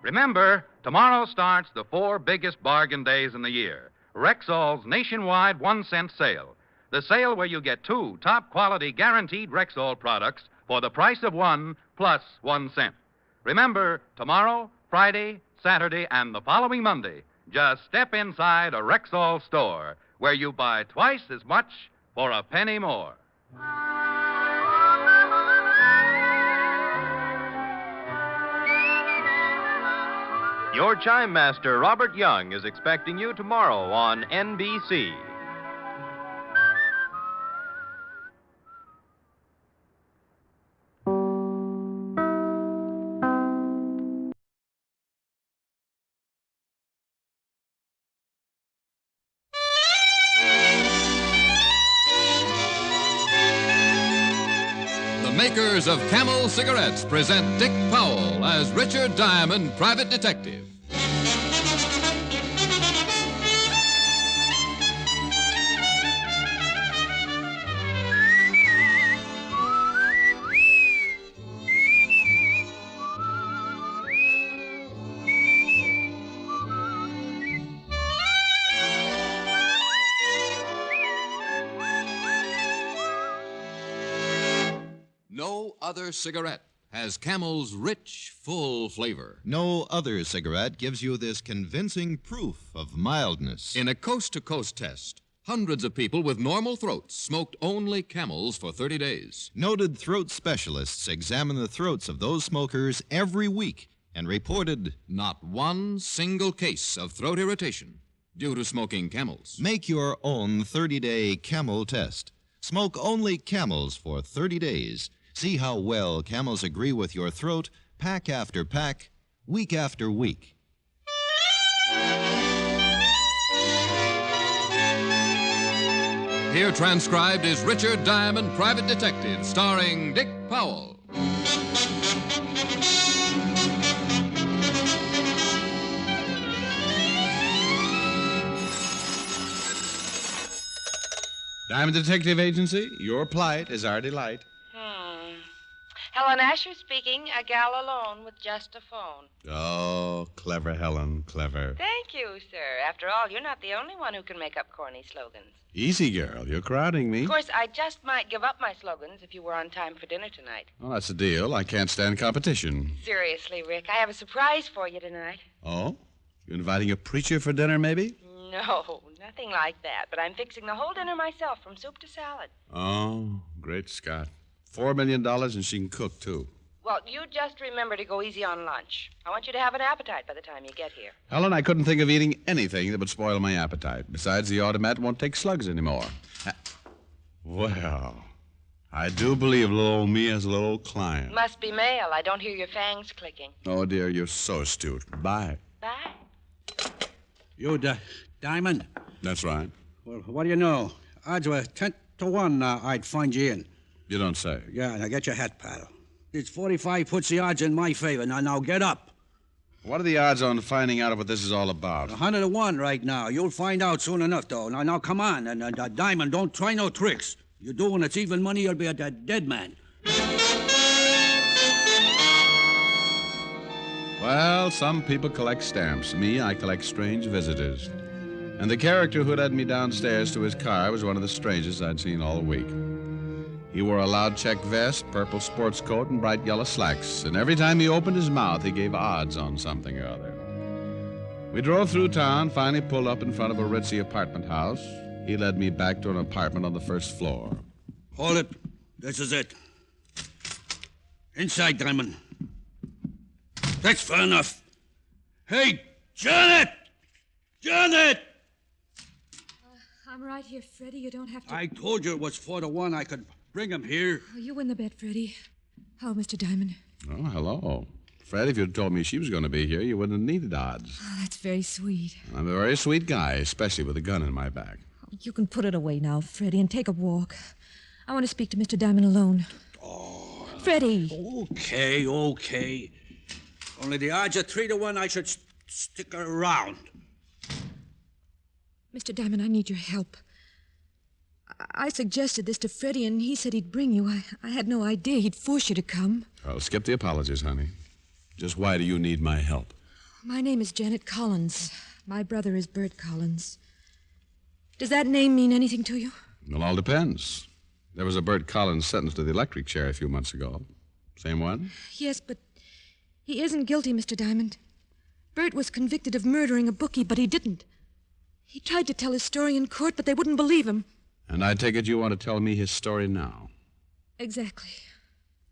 Remember, tomorrow starts the 4 biggest bargain days in the year. Rexall's nationwide 1-cent sale. The sale where you get 2 top-quality guaranteed Rexall products for the price of 1 plus 1 cent. Remember, tomorrow, Friday, Saturday, and the following Monday, just step inside a Rexall store where you buy twice as much for a penny more. Your chime master, Robert Young, is expecting you tomorrow on NBC. The makers of Camel cigarettes present Dick Powell as Richard Diamond, Private Detective. No other cigarette has Camel's rich, full flavor. No other cigarette gives you this convincing proof of mildness. In a coast-to-coast test, hundreds of people with normal throats smoked only Camels for 30 days. Noted throat specialists examine the throats of those smokers every week and reported not one single case of throat irritation due to smoking Camels. Make your own 30-day Camel test. Smoke only Camels for 30 days. See how well Camels agree with your throat, pack after pack, week after week. Here transcribed is Richard Diamond, Private Detective, starring Dick Powell. Diamond Detective Agency, your plight is our delight. Helen Asher speaking, a gal alone with just a phone. Oh, clever, Helen, clever. Thank you, sir. After all, you're not the only one who can make up corny slogans. Easy, girl. You're crowding me. Of course, I just might give up my slogans if you were on time for dinner tonight. Well, that's the deal. I can't stand competition. Seriously, Rick, I have a surprise for you tonight. Oh? You inviting a preacher for dinner, maybe? No, nothing like that. But I'm fixing the whole dinner myself, from soup to salad. Oh, great Scott. $4 million and she can cook, too. Well, you just remember to go easy on lunch. I want you to have an appetite by the time you get here. Helen, I couldn't think of eating anything that would spoil my appetite. Besides, the automat won't take slugs anymore. Well, I do believe little old me has a little old client. Must be male. I don't hear your fangs clicking. Oh, dear, you're so astute. Bye. Bye. You, Diamond? That's right. Well, what do you know? Odds were 10 to 1 I'd find you in. You don't say. Yeah, now get your hat, pal. It's 45 puts the odds in my favor. Now get up. What are the odds on finding out what this is all about? 100 to 1 right now. You'll find out soon enough, though. Now come on. And Diamond, don't try no tricks. You do when it's even money, you'll be a dead man. Well, some people collect stamps. Me, I collect strange visitors. And the character who led me downstairs to his car was one of the strangest I'd seen all week. He wore a loud check vest, purple sports coat, and bright yellow slacks. And every time he opened his mouth, he gave odds on something or other. We drove through town, finally pulled up in front of a ritzy apartment house. He led me back to an apartment on the first floor. Hold it. This is it. Inside, Diamond. That's fair enough. Hey, Janet! Janet! I'm right here, Freddie. You don't have to... I told you it was 4 to 1. I could bring him here. Oh, you win the bet, Freddie. Hello, Mr. Diamond. Oh, hello. Fred, if you'd told me she was going to be here, you wouldn't have needed odds. Oh, that's very sweet. I'm a very sweet guy, especially with a gun in my back. Oh, you can put it away now, Freddie, and take a walk. I want to speak to Mr. Diamond alone. Freddie. Okay. Only the odds are 3-1 I should stick around. Mr. Diamond, I need your help. I suggested this to Freddie, and he said he'd bring you. I had no idea he'd force you to come. Well, skip the apologies, honey. Just why do you need my help? My name is Janet Collins. My brother is Bert Collins. Does that name mean anything to you? It all depends. There was a Bert Collins sentenced to the electric chair a few months ago. Same one? Yes, but he isn't guilty, Mr. Diamond. Bert was convicted of murdering a bookie, but he didn't. He tried to tell his story in court, but they wouldn't believe him. And I take it you want to tell me his story now. Exactly.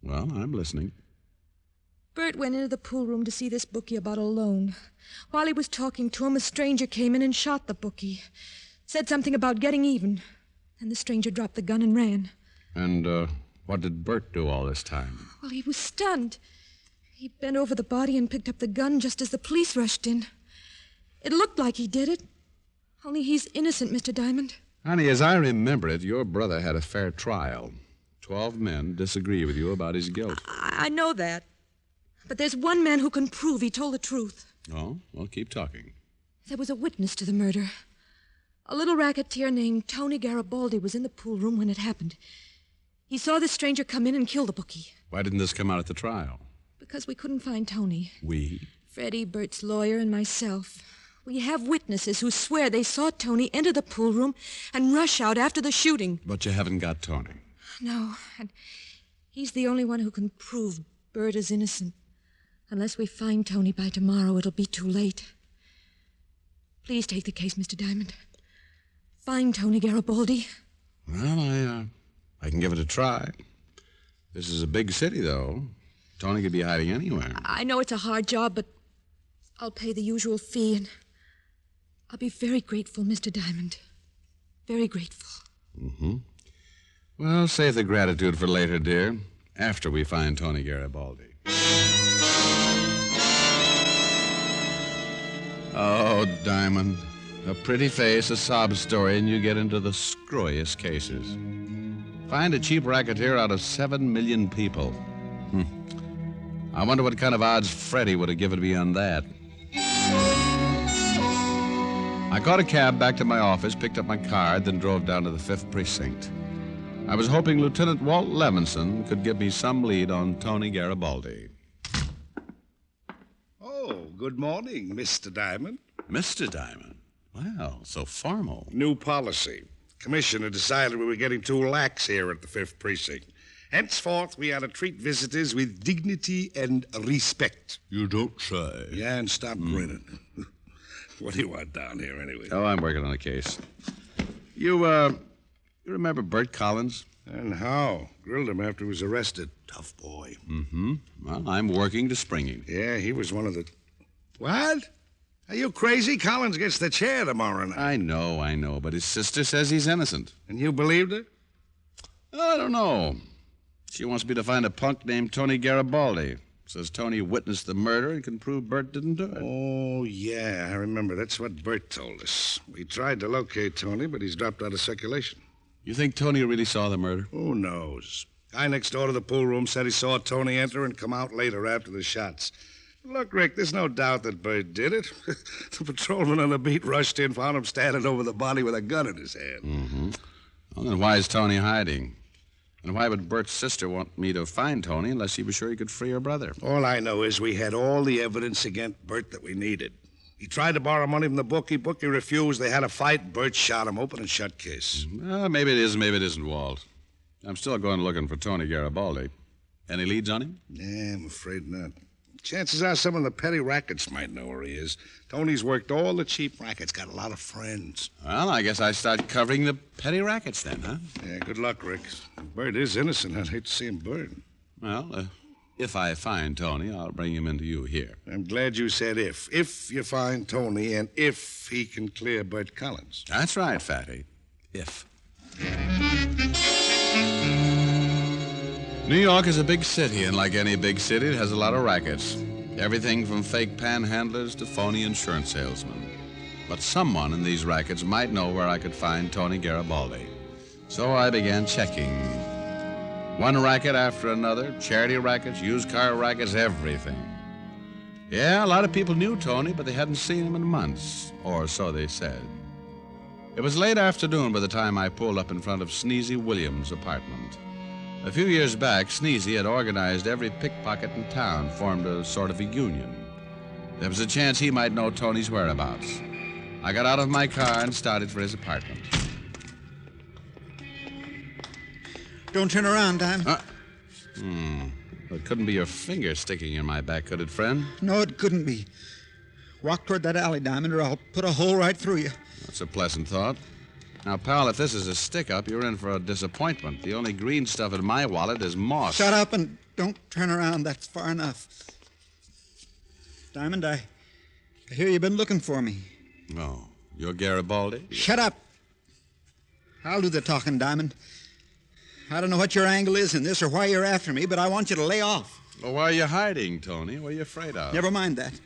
Well, I'm listening. Bert went into the pool room to see this bookie about a loan. While he was talking to him, a stranger came in and shot the bookie. Said something about getting even. And the stranger dropped the gun and ran. And, what did Bert do all this time? Well, he was stunned. He bent over the body and picked up the gun just as the police rushed in. It looked like he did it. Only he's innocent, Mr. Diamond. Honey, as I remember it, your brother had a fair trial. 12 men disagree with you about his guilt. I know that. But there's one man who can prove he told the truth. Oh? Well, keep talking. There was a witness to the murder. A little racketeer named Tony Garibaldi was in the pool room when it happened. He saw the stranger come in and kill the bookie. Why didn't this come out at the trial? Because we couldn't find Tony. We? Freddie, Bert's lawyer, and myself. We have witnesses who swear they saw Tony enter the pool room and rush out after the shooting. But you haven't got Tony. No, and he's the only one who can prove Bert is innocent. Unless we find Tony by tomorrow, it'll be too late. Please take the case, Mr. Diamond. Find Tony Garibaldi. Well, I can give it a try. This is a big city, though. Tony could be hiding anywhere. I know it's a hard job, but I'll pay the usual fee, and I'll be very grateful, Mr. Diamond. Very grateful. Mm-hmm. Well, save the gratitude for later, dear, after we find Tony Garibaldi. Oh, Diamond. A pretty face, a sob story, and you get into the screwiest cases. Find a cheap racketeer out of 7 million people. I wonder what kind of odds Freddie would have given me on that. I caught a cab back to my office, picked up my card, then drove down to the 5th Precinct. I was hoping Lieutenant Walt Levinson could give me some lead on Tony Garibaldi. Oh, good morning, Mr. Diamond. Mr. Diamond? Well, so formal. New policy. Commissioner decided we were getting too lax here at the 5th Precinct. Henceforth, we are to treat visitors with dignity and respect. You don't say. Yeah, and stop grinning. What do you want down here, anyway? Oh, I'm working on a case. You remember Bert Collins? And how? Grilled him after he was arrested. Tough boy. Mm-hmm. Well, I'm working to spring him. Yeah, he was one of the... What? Are you crazy? Collins gets the chair tomorrow night. I know, but his sister says he's innocent. And you believed her? I don't know. She wants me to find a punk named Tony Garibaldi. Says Tony witnessed the murder and can prove Bert didn't do it. Oh, yeah, I remember. That's what Bert told us. We tried to locate Tony, but he's dropped out of circulation. You think Tony really saw the murder? Who knows? Guy next door to the pool room said he saw Tony enter and come out later after the shots. Look, Rick, there's no doubt that Bert did it. The patrolman on the beat rushed in, found him standing over the body with a gun in his hand. Mm-hmm. Well, then why is Tony hiding? And why would Bert's sister want me to find Tony unless he was sure he could free her brother? All I know is we had all the evidence against Bert that we needed. He tried to borrow money from the bookie. Bookie refused. They had a fight. Bert shot him open and shut case. Maybe it is, maybe it isn't, Walt. I'm still going looking for Tony Garibaldi. Any leads on him? Yeah, I'm afraid not. Chances are some of the petty rackets might know where he is. Tony's worked all the cheap rackets, got a lot of friends. Well, I guess I start covering the petty rackets then, huh? Yeah, good luck, Rick. If Bert is innocent, I'd hate to see him burn. Well, if I find Tony, I'll bring him into you here. I'm glad you said if. If you find Tony and if he can clear Bert Collins. That's right, Fatty. If. New York is a big city, and like any big city, it has a lot of rackets. Everything from fake panhandlers to phony insurance salesmen. But someone in these rackets might know where I could find Tony Garibaldi. So I began checking. One racket after another, charity rackets, used car rackets, everything. Yeah, a lot of people knew Tony, but they hadn't seen him in months, or so they said. It was late afternoon by the time I pulled up in front of Sneezy Williams' apartment. A few years back, Sneezy had organized every pickpocket in town, formed a sort of a union. There was a chance he might know Tony's whereabouts. I got out of my car and started for his apartment. Don't turn around, Diamond. It couldn't be your finger sticking in my back, could it, friend? No, it couldn't be. Walk toward that alley, Diamond, or I'll put a hole right through you. That's a pleasant thought. Now, pal, if this is a stick-up, you're in for a disappointment. The only green stuff in my wallet is moss. Shut up and don't turn around. That's far enough. Diamond, I hear you've been looking for me. Oh, you're Garibaldi? Shut up. I'll do the talking, Diamond. I don't know what your angle is in this or why you're after me, but I want you to lay off. Well, why are you hiding, Tony? What are you afraid of? Never mind that.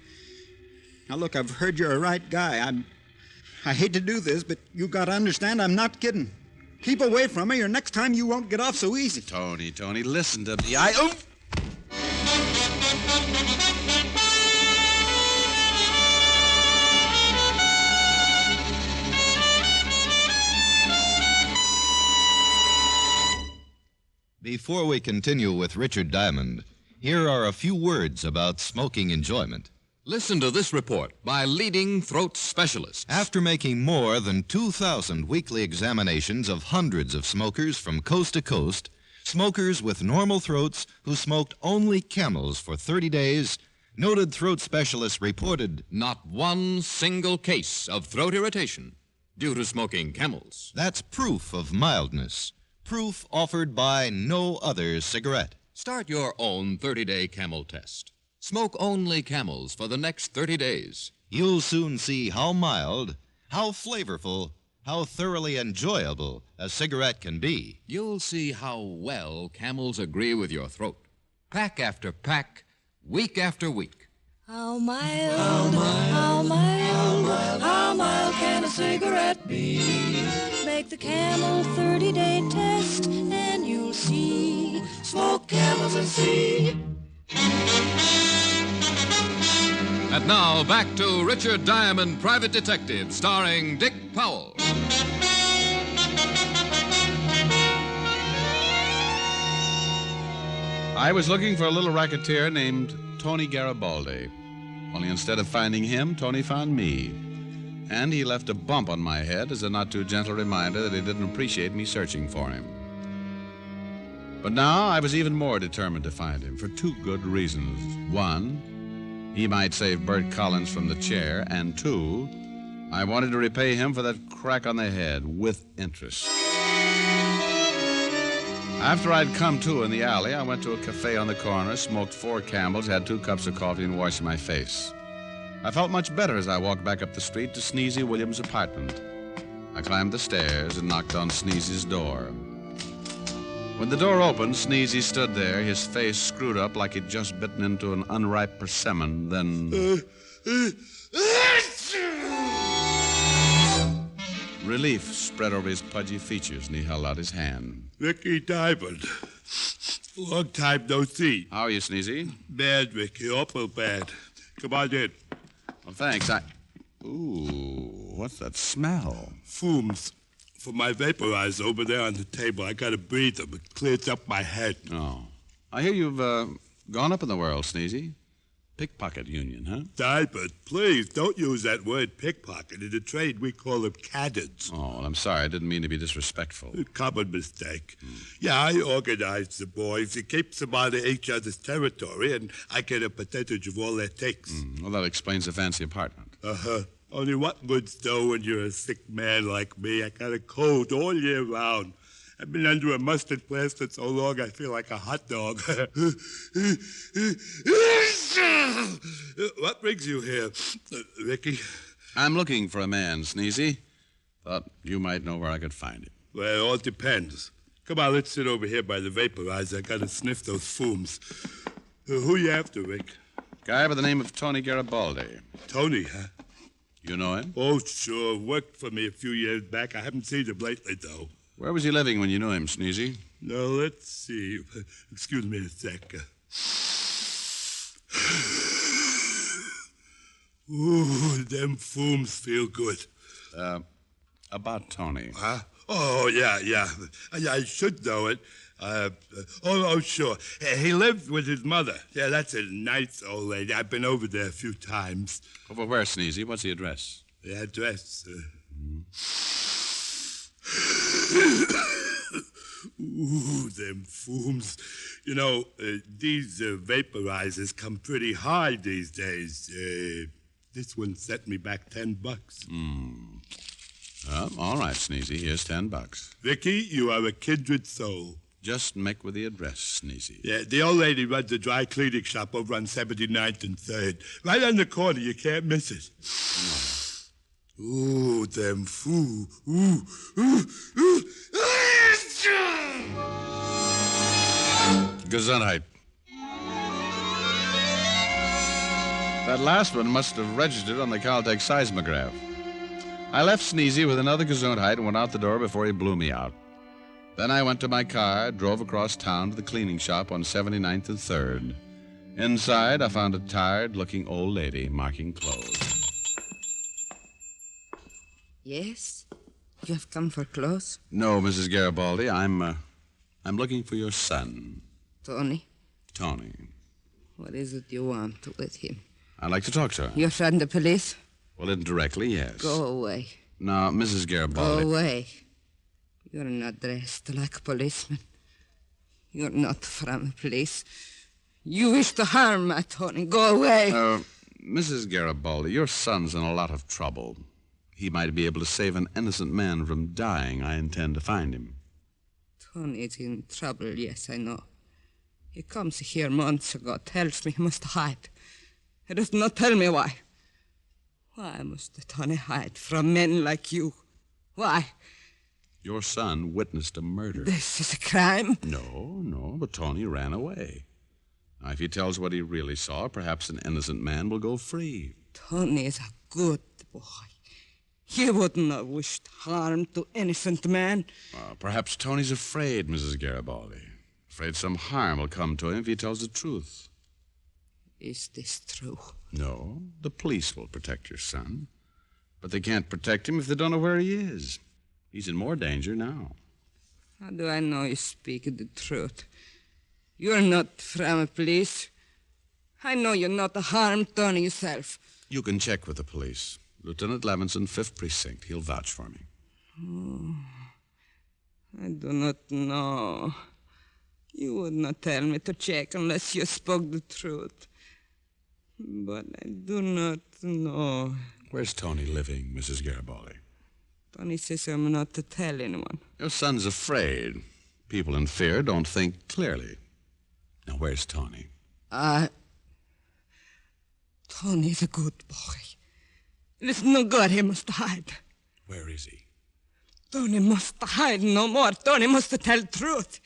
Now, look, I've heard you're a right guy. I hate to do this, but you've got to understand I'm not kidding. Keep away from me, or next time you won't get off so easy. Tony, listen to me. Before we continue with Richard Diamond, here are a few words about smoking enjoyment. Listen to this report by leading throat specialists. After making more than 2,000 weekly examinations of hundreds of smokers from coast to coast, smokers with normal throats who smoked only Camels for 30 days, noted throat specialists reported not one single case of throat irritation due to smoking Camels. That's proof of mildness. Proof offered by no other cigarette. Start your own 30-day Camel test. Smoke only Camels for the next 30 days. You'll soon see how mild, how flavorful, how thoroughly enjoyable a cigarette can be. You'll see how well Camels agree with your throat. Pack after pack, week after week. How mild, how mild, how mild can a cigarette be? Make the Camel 30-day test and you'll see. Smoke Camels and see. And now, back to Richard Diamond, Private Detective, starring Dick Powell. I was looking for a little racketeer named Tony Garibaldi. Only instead of finding him, Tony found me. And he left a bump on my head as a not-too-gentle reminder that he didn't appreciate me searching for him. But now I was even more determined to find him for two good reasons. One, he might save Bert Collins from the chair, and two, I wanted to repay him for that crack on the head with interest. After I'd come to in the alley, I went to a cafe on the corner, smoked 4 Camels, had 2 cups of coffee, and washed my face. I felt much better as I walked back up the street to Sneezy Williams' apartment. I climbed the stairs and knocked on Sneezy's door. When the door opened, Sneezy stood there, his face screwed up like he'd just bitten into an unripe persimmon, then... Relief spread over his pudgy features, and he held out his hand. Ricky Diamond. Long time no see. How are you, Sneezy? Bad, Ricky. Awful bad. Come on in. Well, thanks. Ooh, what's that smell? Fumes. From my vaporizer over there on the table. I gotta breathe them. It clears up my head. Oh. I hear you've gone up in the world, Sneezy. Pickpocket union, huh? Diamond, please, don't use that word pickpocket. In the trade, we call them cannons. Oh, well, I'm sorry. I didn't mean to be disrespectful. A common mistake. Yeah, I organize the boys. It keeps them out of each other's territory, and I get a percentage of all their takes. Well, that explains the fancy apartment. Uh-huh. Only what good's dough when you're a sick man like me? I got a cold all year round. I've been under a mustard plaster so long I feel like a hot dog. What brings you here, Ricky? I'm looking for a man, Sneezy. Thought you might know where I could find him. Well, it all depends. Come on, let's sit over here by the vaporizer. I gotta sniff those fumes. Who you after, Rick? Guy by the name of Tony Garibaldi. Tony, huh? You know him? Oh, sure. Worked for me a few years back. I haven't seen him lately, though. Where was he living when you knew him, Sneezy? Now, let's see. Excuse me a sec. Ooh, them fumes feel good. About Tony. Huh? Oh, yeah. I should know it. Sure. He lived with his mother. Yeah, that's a nice old lady. I've been over there a few times. Over where, Sneezy? What's the address? The address? Ooh, them fumes. You know, these vaporizers come pretty high these days. This one set me back $10. Well, all right, Sneezy. Here's $10. Vicky, you are a kindred soul. Just make with the address, Sneezy. Yeah, the old lady runs a dry cleaning shop over on 79th and 3rd. Right on the corner. You can't miss it. Ooh, them foo. Ooh. Gesundheit. That last one must have registered on the Caltech seismograph. I left Sneezy with another Gesundheit and went out the door before he blew me out. Then I went to my car, drove across town to the cleaning shop on 79th and 3rd. Inside, I found a tired-looking old lady marking clothes. Yes? You have come for clothes? No, Mrs. Garibaldi, I'm looking for your son. Tony? Tony. What is it you want with him? I'd like to talk to her. You're from the police? Well, indirectly, yes. Go away. Now, Mrs. Garibaldi. Go away. You're not dressed like a policeman. You're not from the police. You wish to harm my Tony. Go away. Mrs. Garibaldi, your son's in a lot of trouble. He might be able to save an innocent man from dying. I intend to find him. Tony is in trouble, yes, I know. He comes here months ago, tells me he must hide. He does not tell me why. Why must Tony hide from men like you? Why? Your son witnessed a murder. This is a crime? No, but Tony ran away. Now, if he tells what he really saw, perhaps an innocent man will go free. Tony is a good boy. He would not wish harm to innocent man. Perhaps Tony's afraid, Mrs. Garibaldi. Afraid some harm will come to him if he tells the truth. Is this true? No, the police will protect your son. But they can't protect him if they don't know where he is. He's in more danger now. How do I know you speak the truth? You're not from the police. I know you're not a harm Tony yourself. You can check with the police. Lieutenant Levinson, 5th Precinct. He'll vouch for me. Oh, I do not know. You would not tell me to check unless you spoke the truth. But I do not know. Where's Tony living, Mrs. Garibaldi? Tony says I'm not to tell anyone. Your son's afraid. People in fear don't think clearly. Now, where's Tony? Tony's a good boy. There's no God he must hide. Where is he? Tony must hide no more. Tony must tell truth.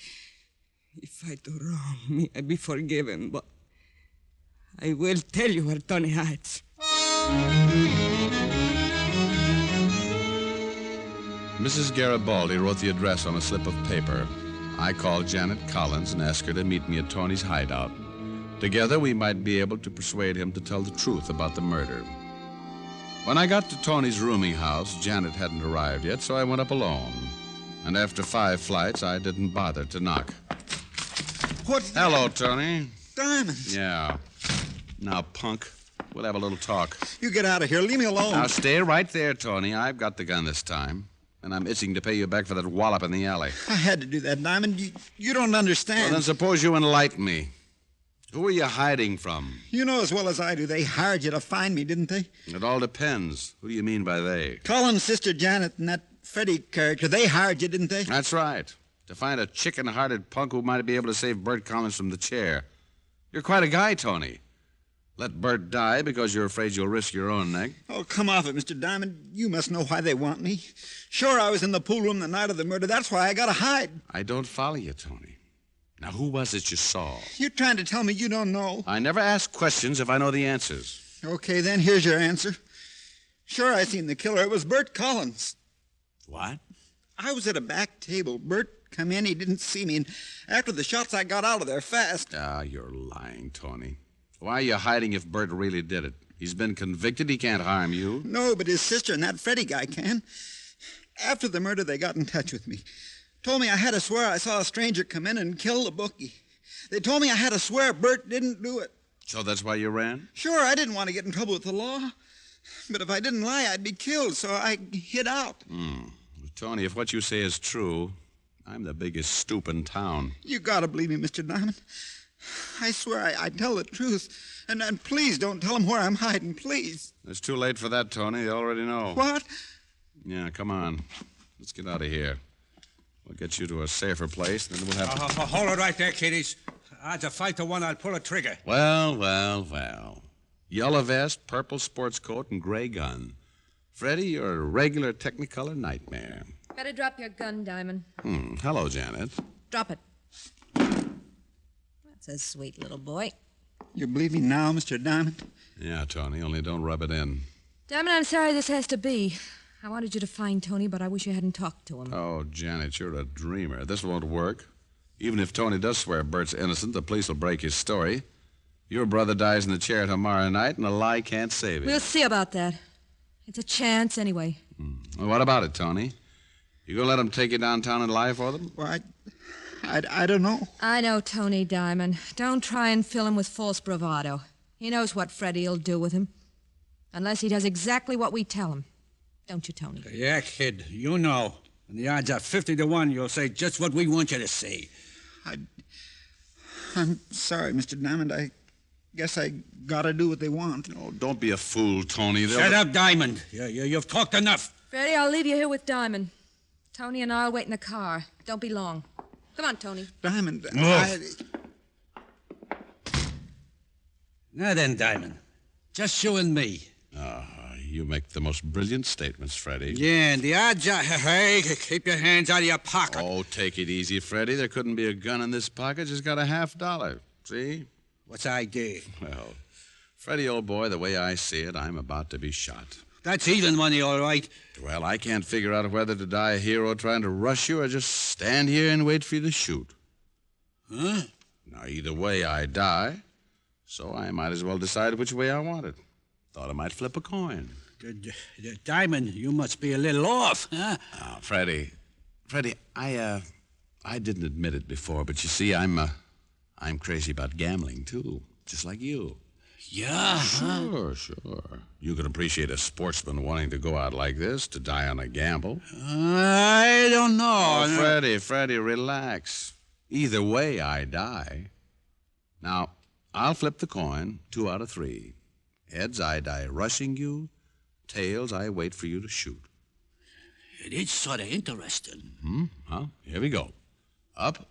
If I do wrong, may I be forgiven, but I will tell you where Tony hides. Mrs. Garibaldi wrote the address on a slip of paper. I called Janet Collins and asked her to meet me at Tony's hideout. Together, we might be able to persuade him to tell the truth about the murder. When I got to Tony's rooming house, Janet hadn't arrived yet, so I went up alone. And after 5 flights, I didn't bother to knock. What? Hello, Tony. Diamonds. Yeah. Now, punk, we'll have a little talk. You get out of here. Leave me alone. Now, stay right there, Tony. I've got the gun this time. And I'm itching to pay you back for that wallop in the alley. I had to do that, Diamond. You don't understand. Well, then suppose you enlighten me. Who are you hiding from? You know as well as I do. They hired you to find me, didn't they? It all depends. Who do you mean by they? Colin's sister Janet and that Freddie character. They hired you, didn't they? That's right. To find a chicken-hearted punk who might be able to save Bert Collins from the chair. You're quite a guy, Tony. Let Bert die because you're afraid you'll risk your own neck. Oh, come off it, Mr. Diamond. You must know why they want me. Sure, I was in the pool room the night of the murder. That's why I gotta hide. I don't follow you, Tony. Now, who was it you saw? You're trying to tell me you don't know. I never ask questions if I know the answers. Okay, then here's your answer. Sure, I seen the killer. It was Bert Collins. What? I was at a back table. Bert come in, he didn't see me. And after the shots, I got out of there fast. Ah, you're lying, Tony. Why are you hiding if Bert really did it? He's been convicted. He can't harm you. No, but his sister and that Freddie guy can. After the murder, they got in touch with me. Told me I had to swear I saw a stranger come in and kill the bookie. They told me I had to swear Bert didn't do it. So that's why you ran? Sure, I didn't want to get in trouble with the law. But if I didn't lie, I'd be killed, so I hid out. Tony, if what you say is true, I'm the biggest stoop in town. You gotta believe me, Mr. Diamond. I swear I tell the truth. And please don't tell them where I'm hiding, please. It's too late for that, Tony. They already know. What? Yeah, come on. Let's get out of here. We'll get you to a safer place, then we'll have to... Hold it right there, kiddies. Odds of 5 to 1, I'll pull a trigger. Well. Yellow vest, purple sports coat, and gray gun. Freddie, you're a regular Technicolor nightmare. Better drop your gun, Diamond. Hello, Janet. Drop it. That's a sweet little boy. You believe me now, Mr. Diamond? Yeah, Tony, only don't rub it in. Diamond, I'm sorry this has to be. I wanted you to find Tony, but I wish you hadn't talked to him. Oh, Janet, you're a dreamer. This won't work. Even if Tony does swear Bert's innocent, the police will break his story. Your brother dies in the chair tomorrow night, and a lie can't save him. We'll see about that. It's a chance, anyway. Well, what about it, Tony? You gonna let him take you downtown and lie for them? Well, I don't know. I know Tony, Diamond. Don't try and fill him with false bravado. He knows what Freddie'll do with him. Unless he does exactly what we tell him. Don't you, Tony? Yeah, kid, you know. And the odds are 50 to 1 you'll say just what we want you to say. I'm sorry, Mr. Diamond. I guess I gotta do what they want. Oh, don't be a fool, Tony. Shut up, Diamond. You've talked enough. Freddie, I'll leave you here with Diamond. Tony and I'll wait in the car. Don't be long. Come on, Tony. Diamond, Now then, Diamond. Just you and me. You make the most brilliant statements, Freddie. Yeah, and the odds are... Hey, keep your hands out of your pocket. Oh, take it easy, Freddie. There couldn't be a gun in this pocket. Just got a $50. See? What's the idea? Well, Freddie, old boy, the way I see it, I'm about to be shot. That's even money, all right. Well, I can't figure out whether to die a hero trying to rush you or just stand here and wait for you to shoot. Huh? Now, either way, I die, so I might as well decide which way I want it. Thought I might flip a coin. Diamond, you must be a little off, huh? Oh, Freddie, I didn't admit it before, but you see, I'm crazy about gambling, too, just like you. Yeah? Sure. You can appreciate a sportsman wanting to go out like this, to die on a gamble. I don't know. Oh, Freddie, relax. Either way, I die. Now, I'll flip the coin 2 out of 3. Heads, I die rushing you. Tails, I wait for you to shoot. It is sort of interesting. Well, here we go. Up.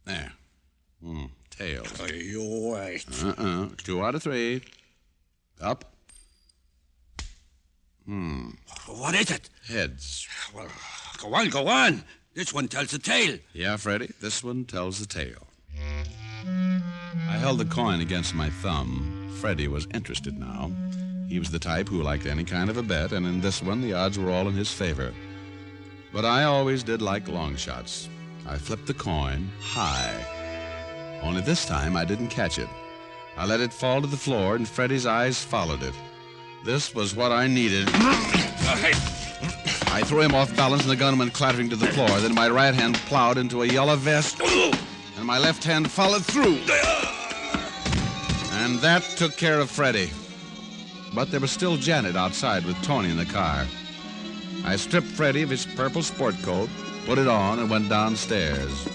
There. Tails. You're right. 2 out of 3. Up. What is it? Heads. Well, go on. This one tells the tale. Yeah, Freddie, this one tells the tale. I held the coin against my thumb. Freddie was interested now. He was the type who liked any kind of a bet, and in this one, the odds were all in his favor. But I always did like long shots. I flipped the coin high. Only this time, I didn't catch it. I let it fall to the floor, and Freddie's eyes followed it. This was what I needed. I threw him off balance, and the gun went clattering to the floor. Then my right hand plowed into a yellow vest, and my left hand followed through. And that took care of Freddie. But there was still Janet outside with Tony in the car. I stripped Freddie of his purple sport coat, put it on, and went downstairs.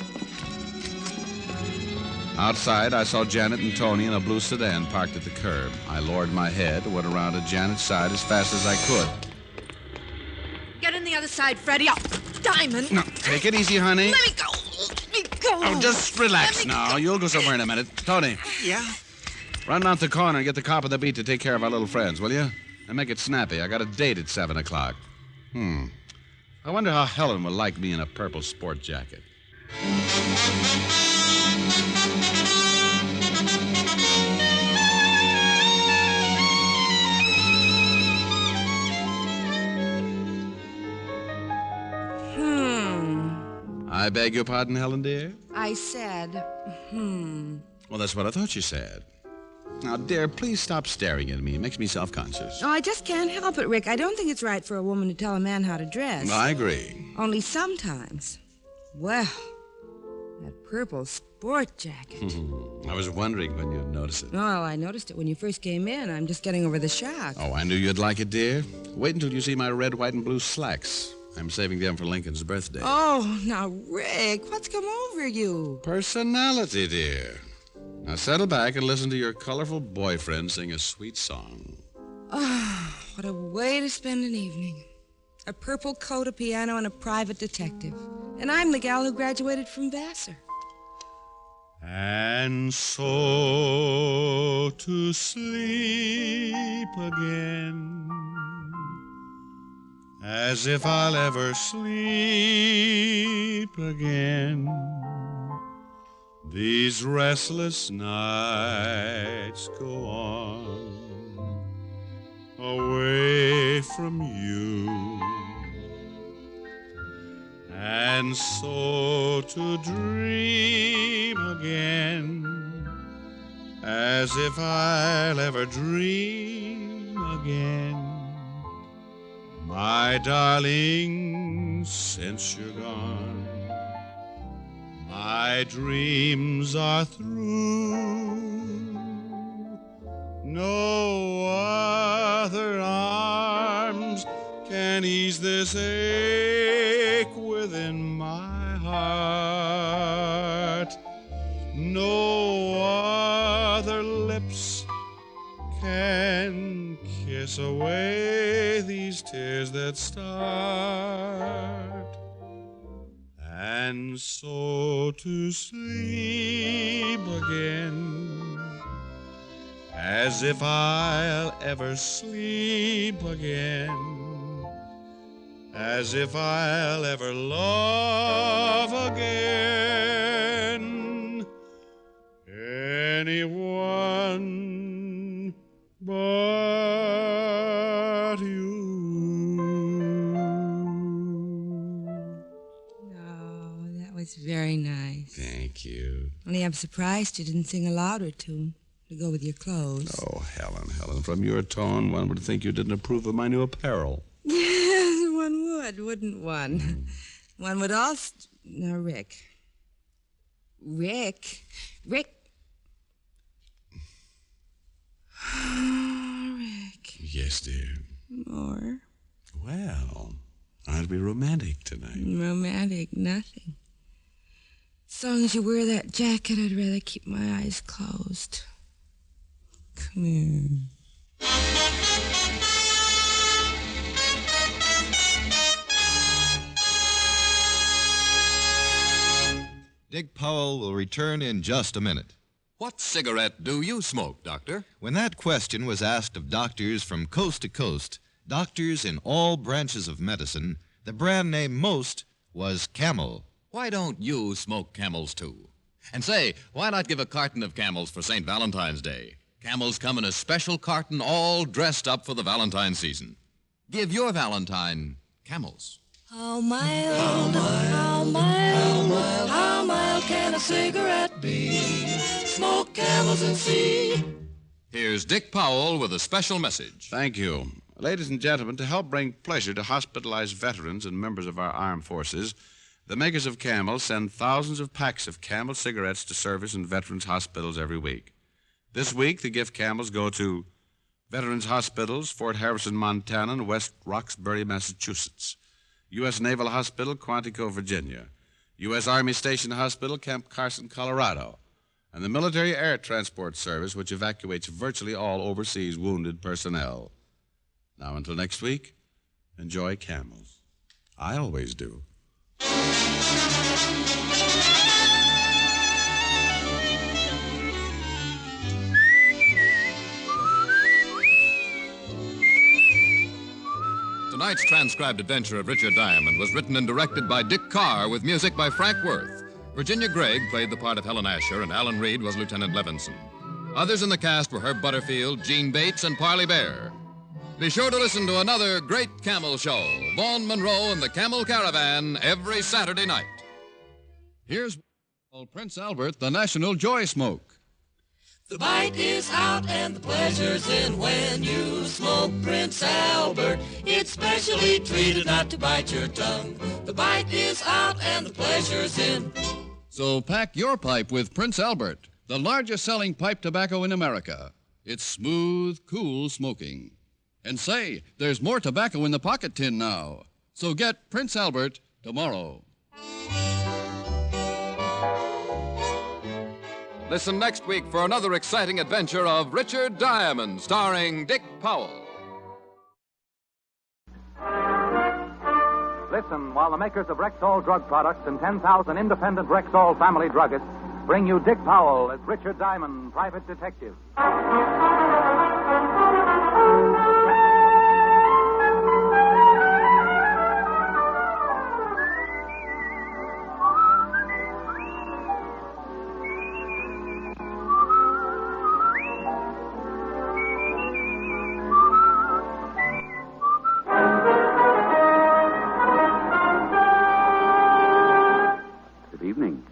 Outside, I saw Janet and Tony in a blue sedan parked at the curb. I lowered my head and went around to Janet's side as fast as I could. Get in the other side, Freddie. Oh, Diamond. No, take it easy, honey. Let me go. Let me go. Oh, just relax now. You'll go somewhere in a minute. Tony. Yeah? Run out the corner and get the cop of the beat to take care of our little friends, will you? And make it snappy. I got a date at 7 o'clock. I wonder how Helen will like me in a purple sport jacket. I beg your pardon, Helen, dear? I said, Well, that's what I thought you said. Now, dear, please stop staring at me. It makes me self-conscious. Oh, I just can't help it, Rick. I don't think it's right for a woman to tell a man how to dress. I agree. Only sometimes. Well, that purple sport jacket. I was wondering when you'd notice it. Well, I noticed it when you first came in. I'm just getting over the shock. Oh, I knew you'd like it, dear. Wait until you see my red, white, and blue slacks. I'm saving them for Lincoln's birthday. Oh, now, Rick, what's come over you? Personality, dear. Now settle back and listen to your colorful boyfriend sing a sweet song. Oh, what a way to spend an evening. A purple coat, a piano, and a private detective. And I'm the gal who graduated from Vassar. And so to sleep again, as if I'll ever sleep again. These restless nights go on away from you, and so to dream again, as if I'll ever dream again. My darling, since you're gone, my dreams are through. No other arms can ease this ache within my heart. No other lips can kiss away these tears that start. And so to sleep again, as if I'll ever sleep again, as if I'll ever love again anyone but you. It's very nice. Thank you. Only I'm surprised you didn't sing a louder tune to go with your clothes. Oh, Helen, from your tone, one would think you didn't approve of my new apparel. Yes, one would, wouldn't one? One would also... Now, Rick. Rick. Yes, dear. More? Well, I'll be romantic tonight. Romantic, nothing. As long as you wear that jacket, I'd rather keep my eyes closed. Come here. Dick Powell will return in just a minute. What cigarette do you smoke, Doctor? When that question was asked of doctors from coast to coast, doctors in all branches of medicine, the brand name most was Camel. Why don't you smoke Camels, too? And say, why not give a carton of Camels for St. Valentine's Day? Camels come in a special carton all dressed up for the Valentine season. Give your Valentine Camels. How mild, how mild, how mild can a cigarette be? Smoke Camels and see. Here's Dick Powell with a special message. Thank you. Ladies and gentlemen, to help bring pleasure to hospitalized veterans and members of our armed forces, the makers of Camel send thousands of packs of Camel cigarettes to service in veterans' hospitals every week. This week, the gift Camels go to Veterans Hospitals, Fort Harrison, Montana, and West Roxbury, Massachusetts. U.S. Naval Hospital, Quantico, Virginia. U.S. Army Station Hospital, Camp Carson, Colorado. And the Military Air Transport Service, which evacuates virtually all overseas wounded personnel. Now, until next week, enjoy Camels. I always do. Tonight's transcribed adventure of Richard Diamond was written and directed by Dick Carr with music by Frank Worth. Virginia Gregg played the part of Helen Asher, and Alan Reed was Lieutenant Levinson. Others in the cast were Herb Butterfield, Gene Bates, and Parley Bear. Be sure to listen to another great Camel show, Vaughn Monroe and the Camel Caravan, every Saturday night. Here's Prince Albert, the National Joy Smoke. The bite is out and the pleasure's in when you smoke Prince Albert. It's specially treated not to bite your tongue. The bite is out and the pleasure's in. So pack your pipe with Prince Albert, the largest selling pipe tobacco in America. It's smooth, cool smoking. And say, there's more tobacco in the pocket tin now. So get Prince Albert tomorrow. Listen next week for another exciting adventure of Richard Diamond, starring Dick Powell. Listen while the makers of Rexall drug products and 10,000 independent Rexall family druggists bring you Dick Powell as Richard Diamond, private detective.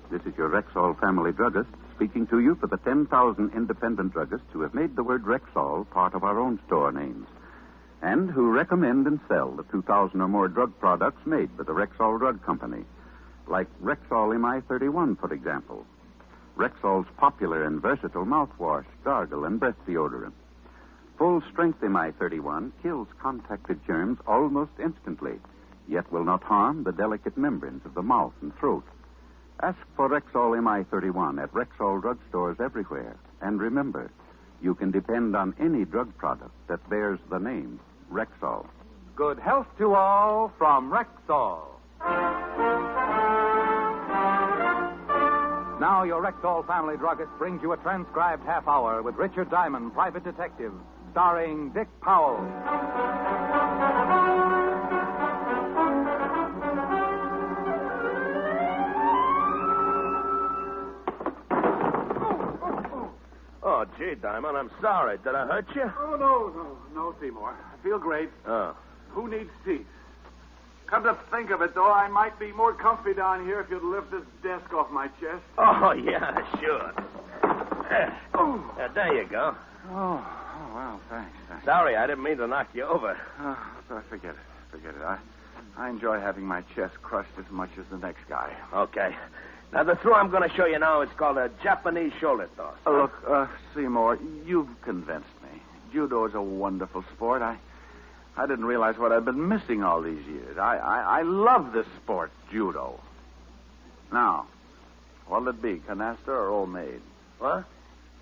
This is your Rexall family druggist speaking to you for the 10,000 independent druggists who have made the word Rexall part of our own store names and who recommend and sell the 2,000 or more drug products made by the Rexall Drug Company, like Rexall MI31, for example, Rexall's popular and versatile mouthwash, gargle, and breath deodorant. Full-strength MI31 kills contacted germs almost instantly, yet will not harm the delicate membranes of the mouth and throat. Ask for Rexall MI31 at Rexall drugstores everywhere. And remember, you can depend on any drug product that bears the name Rexall. Good health to all from Rexall. Now your Rexall family druggist brings you a transcribed half hour with Richard Diamond, private detective, starring Dick Powell. Oh, gee, Diamond, I'm sorry. Did I hurt you? Oh, no, Seymour. I feel great. Oh. Who needs seats? Come to think of it, though, I might be more comfy down here if you'd lift this desk off my chest. Oh, yeah, sure. There you go. Oh, well, thanks. Sorry, I didn't mean to knock you over. So forget it. I enjoy having my chest crushed as much as the next guy. Okay. Now, the throw I'm going to show you now is called a Japanese shoulder toss. Look, Seymour, you've convinced me. Judo is a wonderful sport. I didn't realize what I'd been missing all these years. I love this sport, judo. Now, what'll it be, canasta or old maid? What?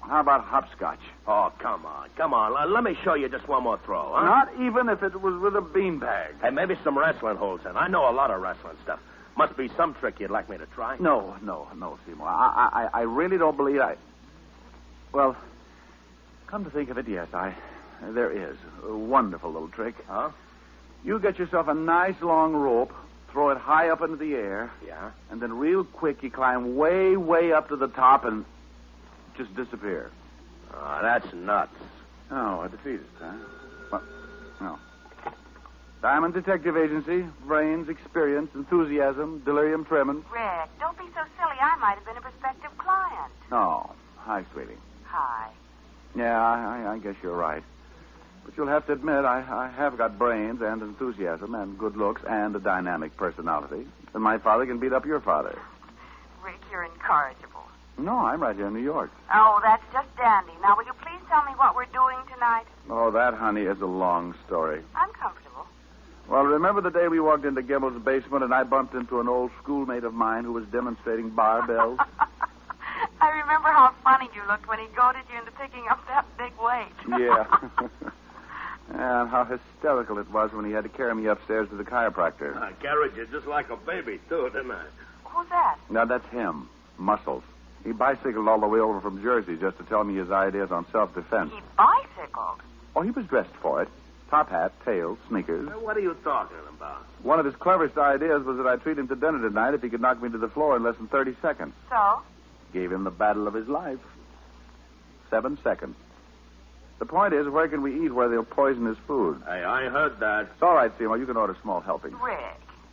How about hopscotch? Oh, come on. Let me show you just one more throw, huh? Not even if it was with a beanbag. Hey, maybe some wrestling holds in. I know a lot of wrestling stuff. Must be some trick you'd like me to try. No, Seymour. I really don't believe Well, come to think of it, yes, there is a wonderful little trick. Huh? You get yourself a nice long rope, throw it high up into the air. Yeah? And then real quick you climb way, way up to the top and just disappear. Oh, that's nuts. Oh, a defeatist, huh? Well, no. Diamond Detective Agency, brains, experience, enthusiasm, delirium tremens. Rick, don't be so silly. I might have been a prospective client. Oh, hi, sweetie. Hi. Yeah, I guess you're right. But you'll have to admit, I have got brains and enthusiasm and good looks and a dynamic personality. And my father can beat up your father. Rick, you're incorrigible. No, I'm right here in New York. Oh, that's just dandy. Now, will you please tell me what we're doing tonight? Oh, that, honey, is a long story. I'm comfortable. Well, remember the day we walked into Gimbel's basement and I bumped into an old schoolmate of mine who was demonstrating barbells? I remember how funny you looked when he goaded you into picking up that big weight. Yeah. And how hysterical it was when he had to carry me upstairs to the chiropractor. I carried you just like a baby, too, didn't I? Who's that? Now, that's him. Muscles. He bicycled all the way over from Jersey just to tell me his ideas on self-defense. He bicycled? Oh, he was dressed for it. Top hat, tails, sneakers. What are you talking about? One of his cleverest ideas was that I'd treat him to dinner tonight if he could knock me to the floor in less than 30 seconds. So? Gave him the battle of his life. 7 seconds. The point is, where can we eat where they'll poison his food? Hey, I heard that. It's all right, Seymour. You can order small helping. Rick.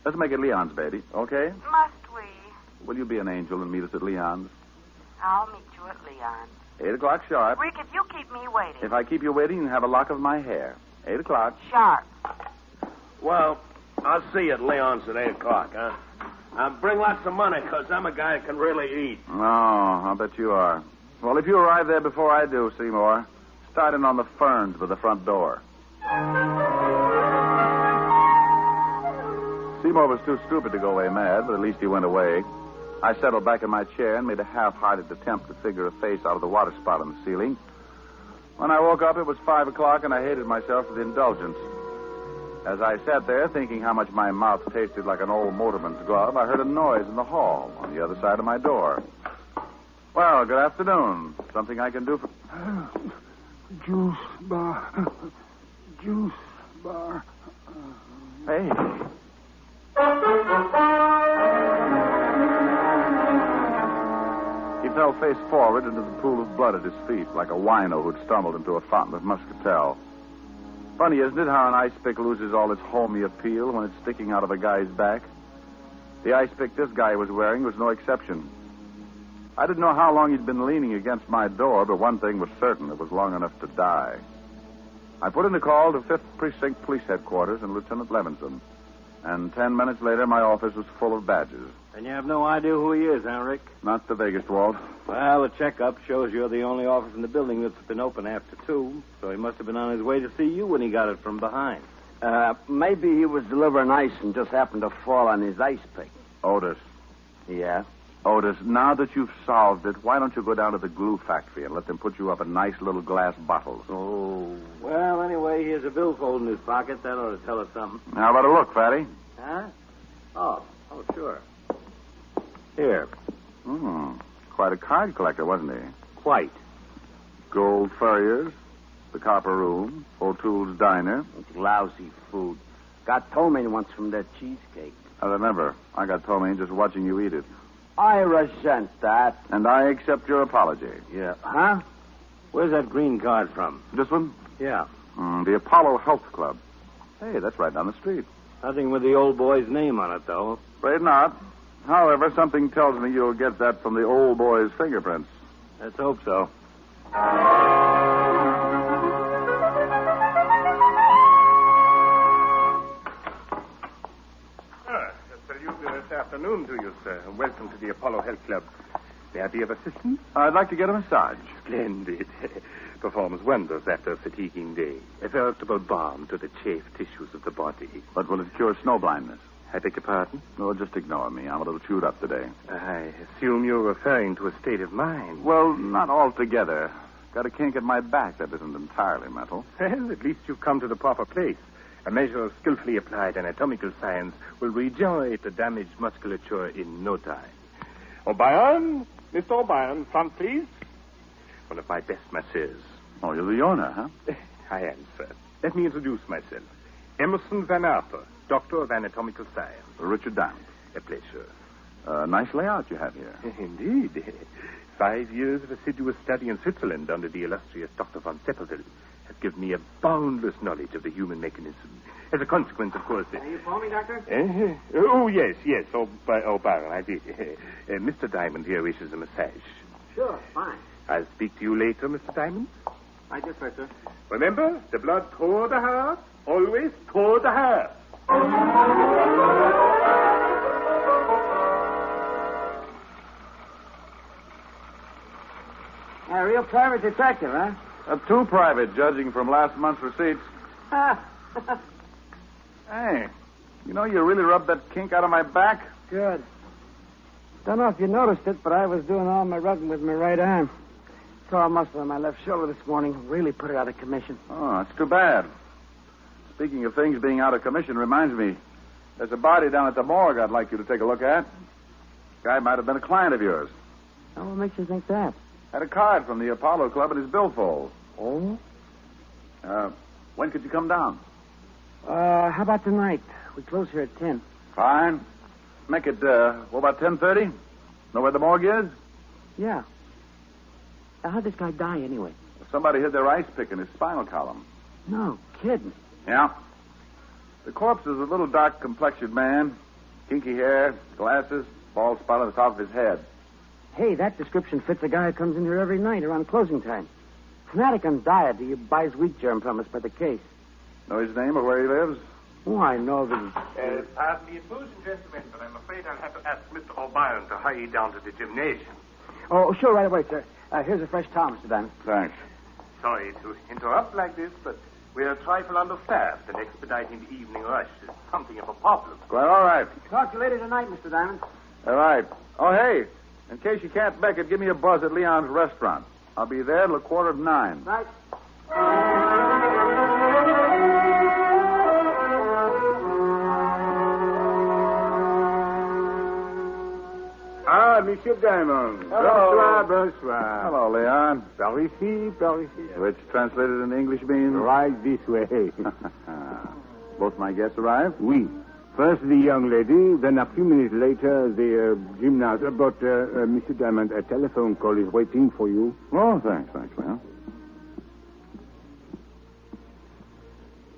Let's make it Leon's, baby, okay? Must we? Will you be an angel and meet us at Leon's? I'll meet you at Leon's. 8 o'clock sharp. Rick, if you keep me waiting. If I keep you waiting, you can have a lock of my hair. 8 o'clock. Sharp. Well, I'll see you at Leon's at 8 o'clock, huh? Bring lots of money, because I'm a guy who can really eat. Oh, I'll bet you are. Well, if you arrive there before I do, Seymour, start in on the ferns by the front door. Seymour was too stupid to go away mad, but at least he went away. I settled back in my chair and made a half-hearted attempt to figure a face out of the water spot on the ceiling. When I woke up, it was 5 o'clock, and I hated myself for the indulgence. As I sat there, thinking how much my mouth tasted like an old motorman's glove, I heard a noise in the hall on the other side of my door. Well, good afternoon. Something I can do for... Juice bar. Juice bar. Hey. He fell face forward into the pool of blood at his feet, like a wino who'd stumbled into a fountain of muscatel. Funny, isn't it, how an ice pick loses all its homey appeal when it's sticking out of a guy's back? The ice pick this guy was wearing was no exception. I didn't know how long he'd been leaning against my door, but one thing was certain: it was long enough to die. I put in a call to 5th Precinct Police Headquarters and Lieutenant Levinson. And 10 minutes later, my office was full of badges. And you have no idea who he is, huh, Rick? Not the biggest, Walt. Well, the checkup shows you're the only office in the building that's been open after 2, so he must have been on his way to see you when he got it from behind. Maybe he was delivering ice and just happened to fall on his ice pick. Otis. Yeah? Otis, now that you've solved it, why don't you go down to the glue factory and let them put you up in nice little glass bottles? Oh. Well, anyway, he has a billfold in his pocket. That ought to tell us something. How about a look, Fatty? Huh? Oh, sure. Here. Quite a card collector, wasn't he? Quite. Gold Furriers, the Copper Room, O'Toole's Diner. It's lousy food. Got ptomaine once from that cheesecake. I remember. I got ptomaine just watching you eat it. I resent that. And I accept your apology. Yeah. Huh? Where's that green card from? This one? Yeah. The Apollo Health Club. Hey, that's right down the street. Nothing with the old boy's name on it, though. Afraid not. However, something tells me you'll get that from the old boy's fingerprints. Let's hope so. This afternoon to you, sir. Welcome to the Apollo Health Club. May I be of assistance? I'd like to get a massage. Splendid. Performs wonders after a fatiguing day. A veritable balm to the chafed tissues of the body. But will it cure snow blindness? I beg your pardon? No, just ignore me. I'm a little chewed up today. I assume you're referring to a state of mind. Well, not altogether. Got a kink at my back that isn't entirely mental. Well, at least you've come to the proper place. A measure of skillfully applied anatomical science will regenerate the damaged musculature in no time. O'Brien, Mr. O'Brien, front, please. One of my best masseurs. Oh, you're the owner, huh? I am, sir. Let me introduce myself. Emerson Van Arthur, Doctor of Anatomical Science. Richard Diamond. A pleasure. Nice layout you have here. Indeed. 5 years of assiduous study in Switzerland under the illustrious Dr. von Seppelville has given me a boundless knowledge of the human mechanism. As a consequence, of course... Are you for me, Doctor? Oh, yes. O'Brien, I did. Mr. Diamond here wishes a massage. Sure, fine. I'll speak to you later, Mr. Diamond. I guess so, sir. Remember, the blood toward the heart, always toward the heart. A real private detective, huh? Too private, judging from last month's receipts. Hey, you know, you really rubbed that kink out of my back. Good. Don't know if you noticed it, but I was doing all my rubbing with my right arm. Tore a muscle on my left shoulder this morning. Really put it out of commission. Oh, that's too bad. Speaking of things being out of commission reminds me, there's a body down at the morgue I'd like you to take a look at. Guy might have been a client of yours. Oh, what makes you think that? Had a card from the Apollo Club in his billfold. Oh? When could you come down? How about tonight? We close here at 10. Fine. Make it, what about 10:30? Know where the morgue is? Yeah. How'd this guy die, anyway? Somebody hid their ice pick in his spinal column. No kidding. Yeah. The corpse is a little dark-complexioned man. Kinky hair, glasses, Bald spot on the top of his head. Hey, that description fits a guy who comes in here every night around closing time. Fanatic on diet. He buys wheat germ from us by the case. Know his name or where he lives? Oh, I know that. Pardon me, most gentlemen, but I'm afraid I'll have to ask Mr. O'Brien to hurry you down to the gymnasium. Oh, sure, right away, sir. Here's a fresh towel, Mr. Diamond. Thanks. Sorry to interrupt like this, but we're a trifle understaffed, and expediting the evening rush is something of a problem. Quite all right. Talk to you later tonight, Mr. Diamond. All right. Oh, hey, in case you can't make it, give me a buzz at Leon's restaurant. I'll be there till 9:15. Right. Ah, Monsieur Diamond. Hello. Bonsoir. Hello, Leon. Par ici, par ici. Which translated in English means? Right this way. Both my guests arrived? Oui. First the young lady, then a few minutes later the gymnast. But, Mr. Diamond, a telephone call is waiting for you. Oh, thanks, Leon.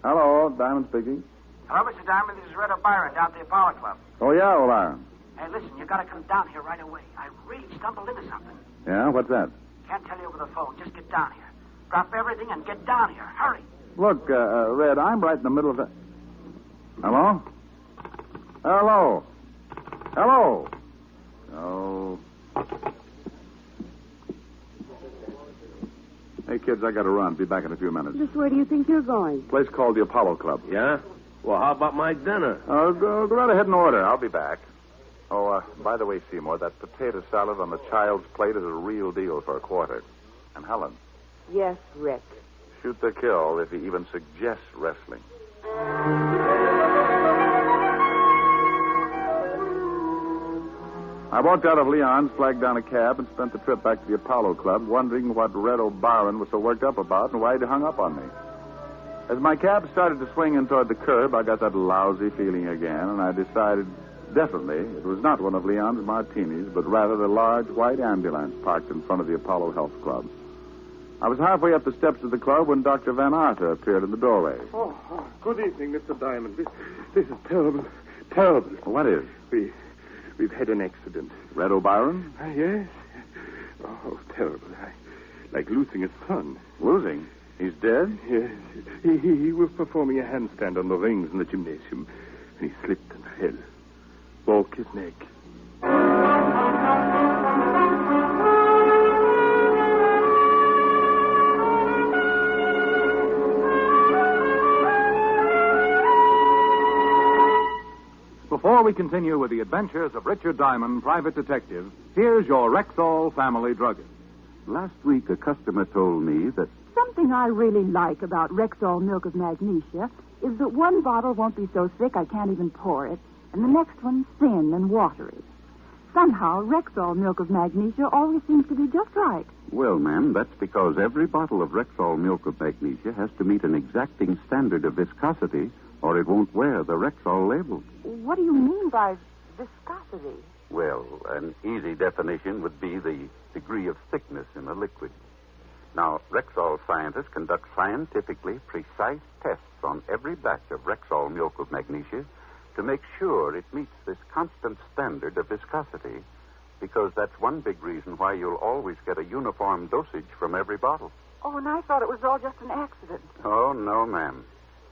Hello, Diamond speaking. Hello, Mr. Diamond. This is Red O'Brien down at the Apollo Club. Oh, yeah, O'Brien. Hey, listen, you got to come down here right away. I really stumbled into something. Yeah, what's that? Can't tell you over the phone. Just get down here. Drop everything and get down here. Hurry. Look, Red, I'm right in the middle of the... Hello? Hello? Hello? Oh. Hey, kids, I got to run. Be back in a few minutes. Just where do you think you're going? Place called the Apollo Club. Yeah? Well, how about my dinner? Go right ahead and order. I'll be back. Oh, by the way, Seymour, that potato salad on the child's plate is a real deal for $25. And Helen, Yes, Rick. shoot to kill if he even suggests wrestling. I walked out of Leon's, flagged down a cab, and spent the trip back to the Apollo Club, wondering what Red O'Brien was so worked up about and why he'd hung up on me. As my cab started to swing in toward the curb, I got that lousy feeling again, and I decided definitely it was not one of Leon's martinis, but rather the large white ambulance parked in front of the Apollo Health Club. I was halfway up the steps of the club when Dr. Van Arter appeared in the doorway. Oh, good evening, Mr. Diamond. This is terrible. Terrible. What is? We've had an accident. Red O'Brien? Yes. Oh, terrible. Like losing a son. Losing? He's dead? Yes. He was performing a handstand on the rings in the gymnasium, and he slipped and fell. Broke his neck. Before we continue with the adventures of Richard Diamond, private detective, here's your Rexall family druggist. Last week, a customer told me that Something I really like about Rexall Milk of Magnesia is that one bottle won't be so thick I can't even pour it, and the next one thin and watery. Somehow, Rexall Milk of Magnesia always seems to be just right. well, ma'am, that's because every bottle of Rexall Milk of Magnesia has to meet an exacting standard of viscosity, or it won't wear the Rexall label. What do you mean by viscosity? Well, an easy definition would be the degree of thickness in a liquid. Now, Rexall scientists conduct scientifically precise tests on every batch of Rexall Milk of Magnesia to make sure it meets this constant standard of viscosity, because that's one big reason why you'll always get a uniform dosage from every bottle. Oh, and I thought it was all just an accident. Oh, no, ma'am.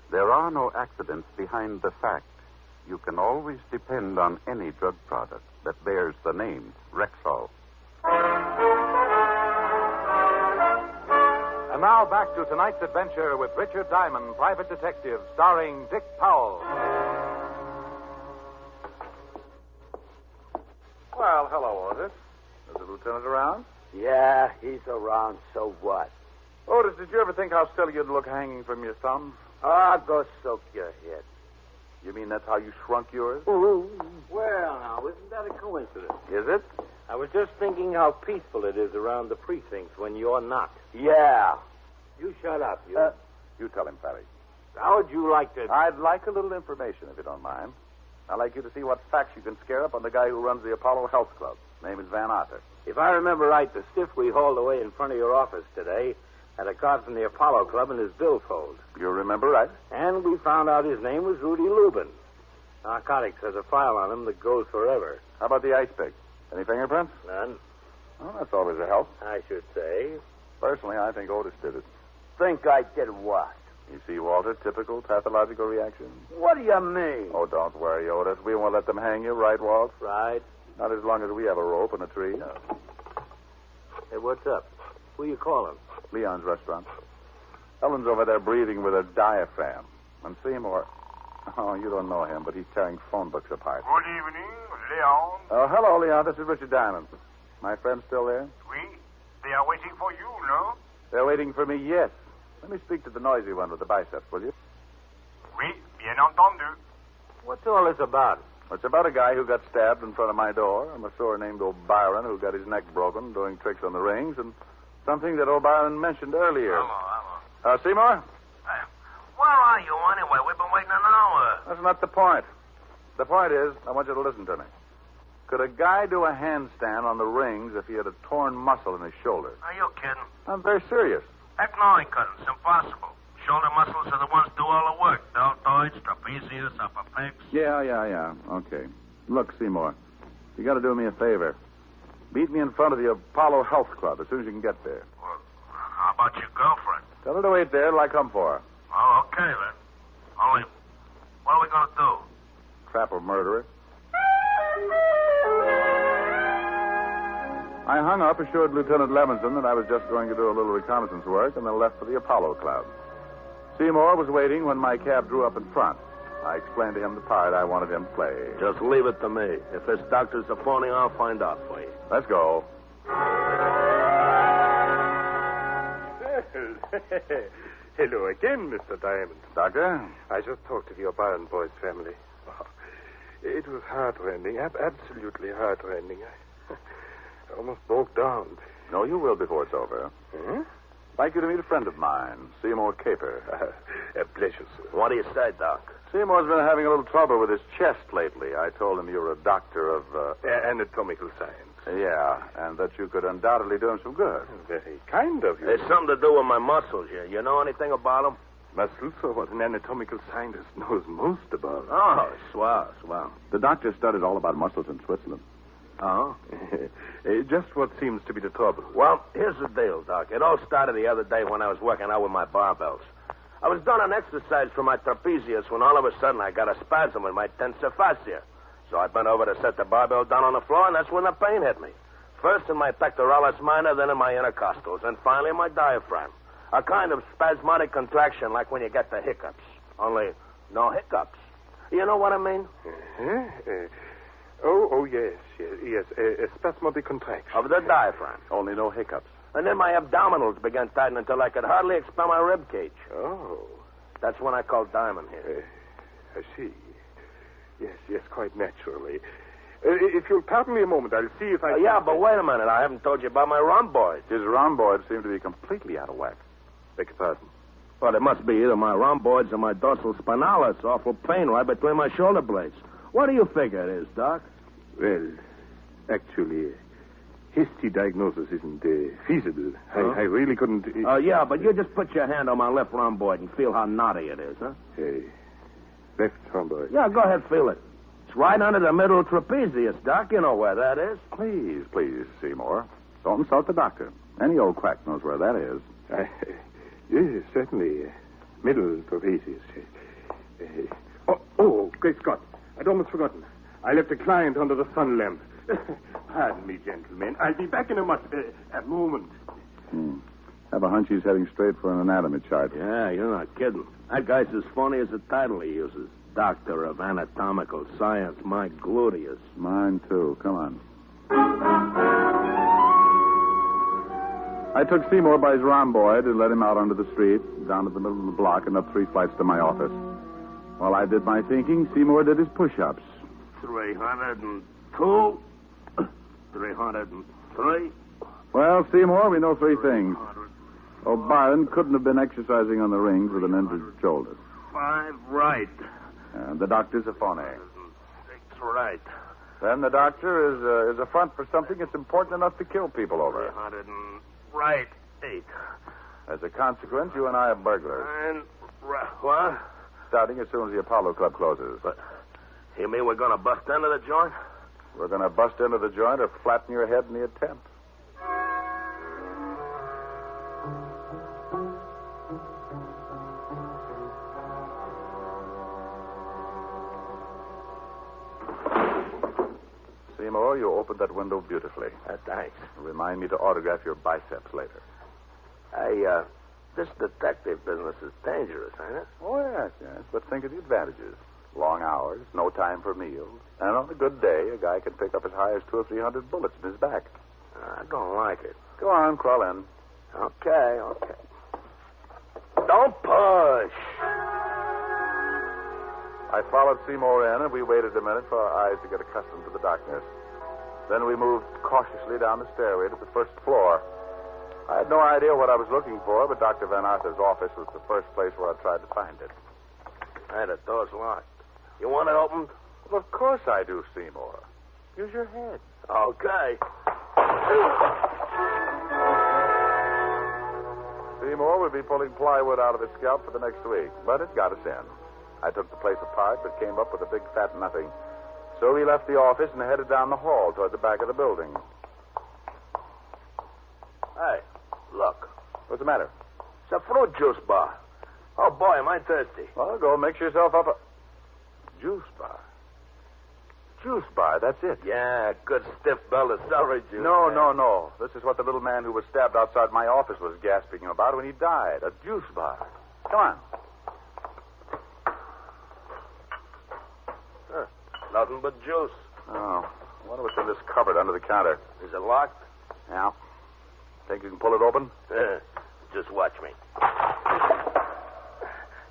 There are no accidents behind the fact. You can always depend on any drug product that bears the name Rexall. And now back to tonight's adventure with Richard Diamond, private detective, starring Dick Powell. Well, hello, Otis. Is the lieutenant around? Yeah, he's around, so what? Otis, did you ever think how silly you'd look hanging from your thumb? Ah, go soak your head. You mean that's how you shrunk yours? Well, now, isn't that a coincidence? Is it? I was just thinking how peaceful it is around the precincts when you're not. Yeah. You shut up, you. You tell him, Fatty. How would you like to... I'd like a little information, if you don't mind. I'd like you to see what facts you can scare up on the guy who runs the Apollo Health Club. His name is Van Arter. If I remember right, the stiff we hauled away in front of your office today had a card from the Apollo Club in his billfold. You remember right. And we found out his name was Rudy Lubin. Narcotics has a file on him that goes forever. How about the ice pick? Any fingerprints? None. Well, that's always a help. I should say. Personally, I think Otis did it. Think I did what? You see, Walter, typical pathological reaction. What do you mean? Oh, don't worry, Otis. We won't let them hang you, right, Walt? Right. Not as long as we have a rope and a tree. Hey, what's up? Who you calling? Leon's restaurant. Ellen's over there breathing with her diaphragm. And Seymour... Oh, you don't know him, but he's tearing phone books apart. Good evening, Leon. Oh, hello, Leon. This is Richard Diamond. My friend still there? Oui. They are waiting for you, no? They're waiting for me, yes. Let me speak to the noisy one with the biceps, will you? Oui, bien entendu. What's all this about? It's about a guy who got stabbed in front of my door, a masseur named O'Byron who got his neck broken doing tricks on the rings, and something that O'Byron mentioned earlier. Hello. Seymour? Where are you, anyway? We've been waiting an hour. That's not the point. The point is, I want you to listen to me. Could a guy do a handstand on the rings if he had a torn muscle in his shoulder? Are you kidding? I'm very serious. Heck no, he couldn't. It's impossible. Shoulder muscles are the ones do all the work. Deltoids, trapezius, upper pecs. Yeah. Okay. Look, Seymour, you got to do me a favor. Meet me in front of the Apollo Health Club as soon as you can get there. Well, how about your girlfriend? Tell her to wait there till I come for her. Oh, okay, then. Only, what are we going to do? Trap a murderer. I hung up, assured Lieutenant Levinson that I was just going to do a little reconnaissance work, and then left for the Apollo Club. Seymour was waiting when my cab drew up in front. I explained to him the part I wanted him to play. Just leave it to me. If this doctor's a phony, I'll find out for you. Let's go. Hello again, Mr. Diamond. Doctor? I just talked to the O'Brien boys' family. Oh, it was heart-rending, absolutely heart-rending. I almost broke down. No, you will before it's over. Huh? I'd like you to meet a friend of mine, Seymour Caper. A pleasure, sir. What do you say, Doc? Seymour's been having a little trouble with his chest lately. I told him you were a doctor of... anatomical science. Yeah, and that you could undoubtedly do him some good. Very kind of you. It's something to do with my muscles. You know anything about them? Muscles are what an anatomical scientist knows most about. Oh, swell. The doctor studied all about muscles in Switzerland. Oh? Just what seems to be the trouble. Well, here's the deal, Doc. It all started the other day when I was working out with my barbells. I was doing an exercise for my trapezius when all of a sudden I got a spasm in my tensor fascia. So I bent over to set the barbell down on the floor, and that's when the pain hit me. First in my pectoralis minor, then in my intercostals, and finally in my diaphragm. A kind of spasmodic contraction like when you get the hiccups. Only no hiccups. You know what I mean? Yes. A spasmodic contraction. Of the diaphragm. Only no hiccups. And then my abdominals began tightening until I could hardly expel my rib cage. Oh. That's when I called Diamond here. I see. Yes, quite naturally. If you'll pardon me a moment, I'll see if I can... Yeah, but wait a minute. I haven't told you about my rhomboid. His rhomboids seem to be completely out of whack. Beg your pardon. Well, it must be either my rhomboids or my dorsal spinalis. Awful pain right between my shoulder blades. What do you figure it is, Doc? Well, actually, hasty diagnosis isn't feasible. Huh? I really couldn't... Yeah, but you just put your hand on my left rhomboid and feel how knotty it is, huh? Left rhomboid. Yeah, go ahead, feel it. It's right under the middle trapezius, Doc. You know where that is. Please, Seymour. Don't insult the doctor. Any old quack knows where that is. Yes, certainly. Middle trapezius. Great Scott. I'd almost forgotten. I left a client under the sun lamp. Pardon me, gentlemen. I'll be back in a moment. Have a hunch he's heading straight for an anatomy chart. Yeah, you're not kidding. That guy's as phony as the title he uses. Doctor of Anatomical Science. My gluteus. Mine, too. Come on. I took Seymour by his rhomboid and led him out onto the street, down to the middle of the block, and up 3 flights to my office. While I did my thinking, Seymour did his push-ups. 302. 303. Well, Seymour, we know 3 things. O'Brien couldn't have been exercising on the rings with an injured shoulder. 5 right. And the doctor's a phony. 6 right. Then the doctor is a front for something that's important enough to kill people over. 300 right. 8. As a consequence, you and I are burglars. 9 right. What? Starting as soon as the Apollo Club closes. But You mean we're going to bust into the joint? We're going to bust into the joint or flatten your head in the attempt. Seymour, you opened that window beautifully. Thanks. Remind me to autograph your biceps later. Hey, this detective business is dangerous, ain't it? Oh, yes. But think of the advantages. Long hours, no time for meals. And on a good day, a guy can pick up as high as 200 or 300 bullets in his back. I don't like it. Go on, crawl in. Okay. Don't push. I followed Seymour in, and we waited a minute for our eyes to get accustomed to the darkness. Then we moved cautiously down the stairway to the first floor. I had no idea what I was looking for, but Dr. Van Arthur's office was the first place where I tried to find it. Hey, the door's locked. You want it opened? Well, of course I do, Seymour. Use your head. Okay. Seymour would be pulling plywood out of his scalp for the next week, but it got us in. I took the place apart, but came up with a big fat nothing. So we left the office and headed down the hall toward the back of the building. Hey, look. What's the matter? It's a fruit juice bar. Oh, boy, am I thirsty. Well, go mix yourself up a... Juice bar? Juice bar, that's it. Yeah, good stiff belt of celery juice. No. This is what the little man who was stabbed outside my office was gasping about when he died. A juice bar. Come on. Nothing but juice. Oh, I wonder what's in this cupboard under the counter. Is it locked? Yeah. Think you can pull it open? Just watch me.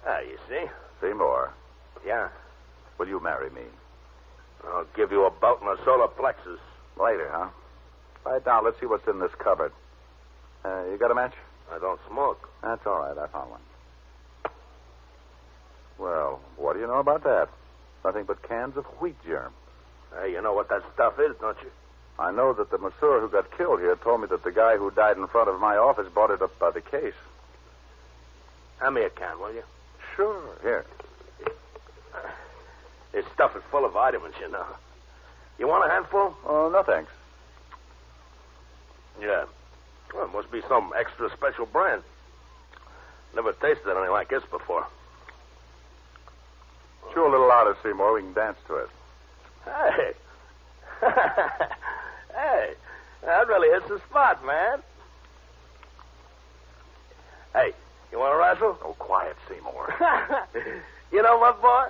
You see? Seymour. Yeah? Will you marry me? I'll give you a belt and a solar plexus. Later, huh? Right now, let's see what's in this cupboard. You got a match? I don't smoke. That's all right. I found one. Well, what do you know about that? Nothing but cans of wheat germ. Hey, you know what that stuff is, don't you? I know that the masseur who got killed here told me that the guy who died in front of my office bought it up by the case. Hand me a can, will you? Sure. Here. This stuff is full of vitamins, you know. You want a handful? Oh, no, thanks. Yeah. Well, it must be some extra special brand. Never tasted anything like this before. Chew a little louder, Seymour. We can dance to it. Hey. Hey. That really hits the spot, man. Hey, you want to wrestle? Oh, quiet, Seymour. You know what, boy?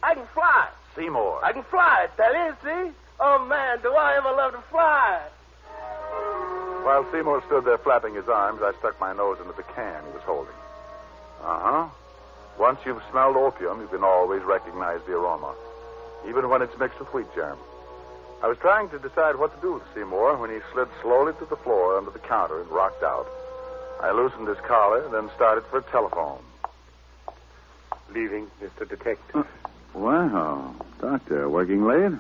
I can fly. Seymour. I can fly, I tell you, see? Oh, man, do I ever love to fly. While Seymour stood there flapping his arms, I stuck my nose into the can he was holding. Uh-huh. Once you've smelled opium, you can always recognize the aroma, even when it's mixed with wheat germ. I was trying to decide what to do with Seymour when he slid slowly to the floor under the counter and rocked out. I loosened his collar, then started for a telephone. Leaving, Mr. Detective. Wow. Doctor, working late?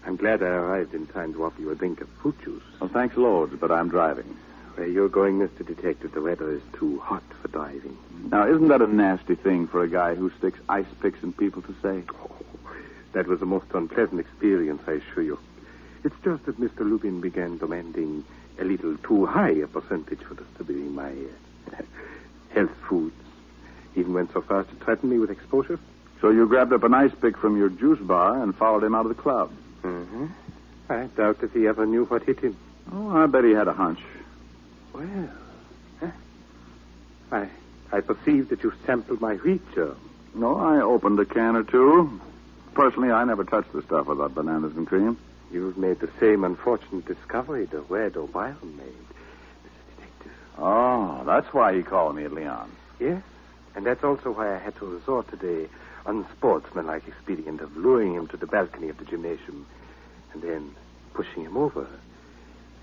I'm glad I arrived in time to offer you a drink of fruit juice. Well, thanks loads, but I'm driving. Where you're going, Mr. Detective, the weather is too hot for driving. Now, isn't that a nasty thing for a guy who sticks ice picks in people to say? Oh, that was the most unpleasant experience, I assure you. It's just that Mr. Lubin began demanding a little too high a percentage for us to be in my health foods. Even went so far as to threaten me with exposure. So you grabbed up an ice pick from your juice bar and followed him out of the club? Mm-hmm. I doubt if he ever knew what hit him. Oh, I bet he had a hunch. Well, I perceive that you sampled my wheat germ. No, I opened a can or two. Personally, I never touched the stuff without bananas and cream. You've made the same unfortunate discovery that Red O'Brien made, Mr. Detective. Oh, that's why he called me at Leon. Yes, and that's also why I had to resort to the unsportsmanlike expedient of luring him to the balcony of the gymnasium and then pushing him over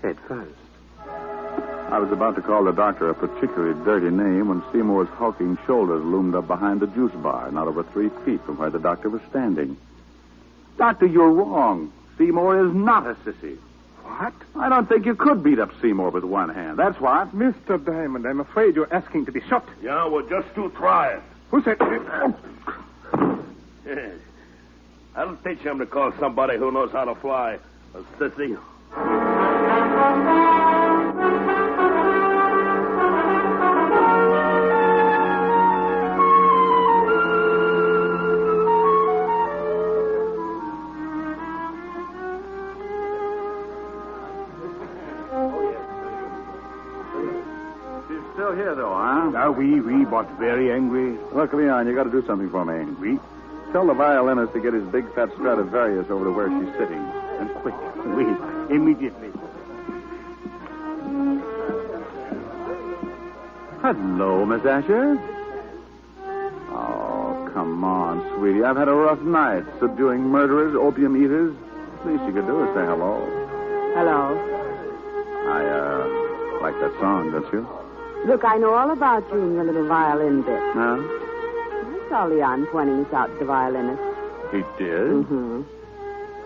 head first. I was about to call the doctor a particularly dirty name when Seymour's hulking shoulders loomed up behind the juice bar, not over 3 feet from where the doctor was standing. Doctor, you're wrong. Seymour is not a sissy. What? I don't think you could beat up Seymour with one hand. That's what. Mr. Diamond, I'm afraid you're asking to be shot. Yeah, well, just to try it. Who said... I'll teach him to call somebody who knows how to fly. A sissy. Still here, though, huh? Oui, but very angry. Look, Leon, you got to do something for me. Oui. Tell the violinist to get his big fat Stradivarius over to where she's sitting. And quick. Oui, immediately. Hello, Miss Asher. Oh, come on, sweetie. I've had a rough night subduing murderers, opium eaters. Least you could do is say hello. Hello. I like that song, don't you? Look, I know all about you and your little violin bit. Huh? I saw Leon pointing us out to the violinist. He did? Mm-hmm.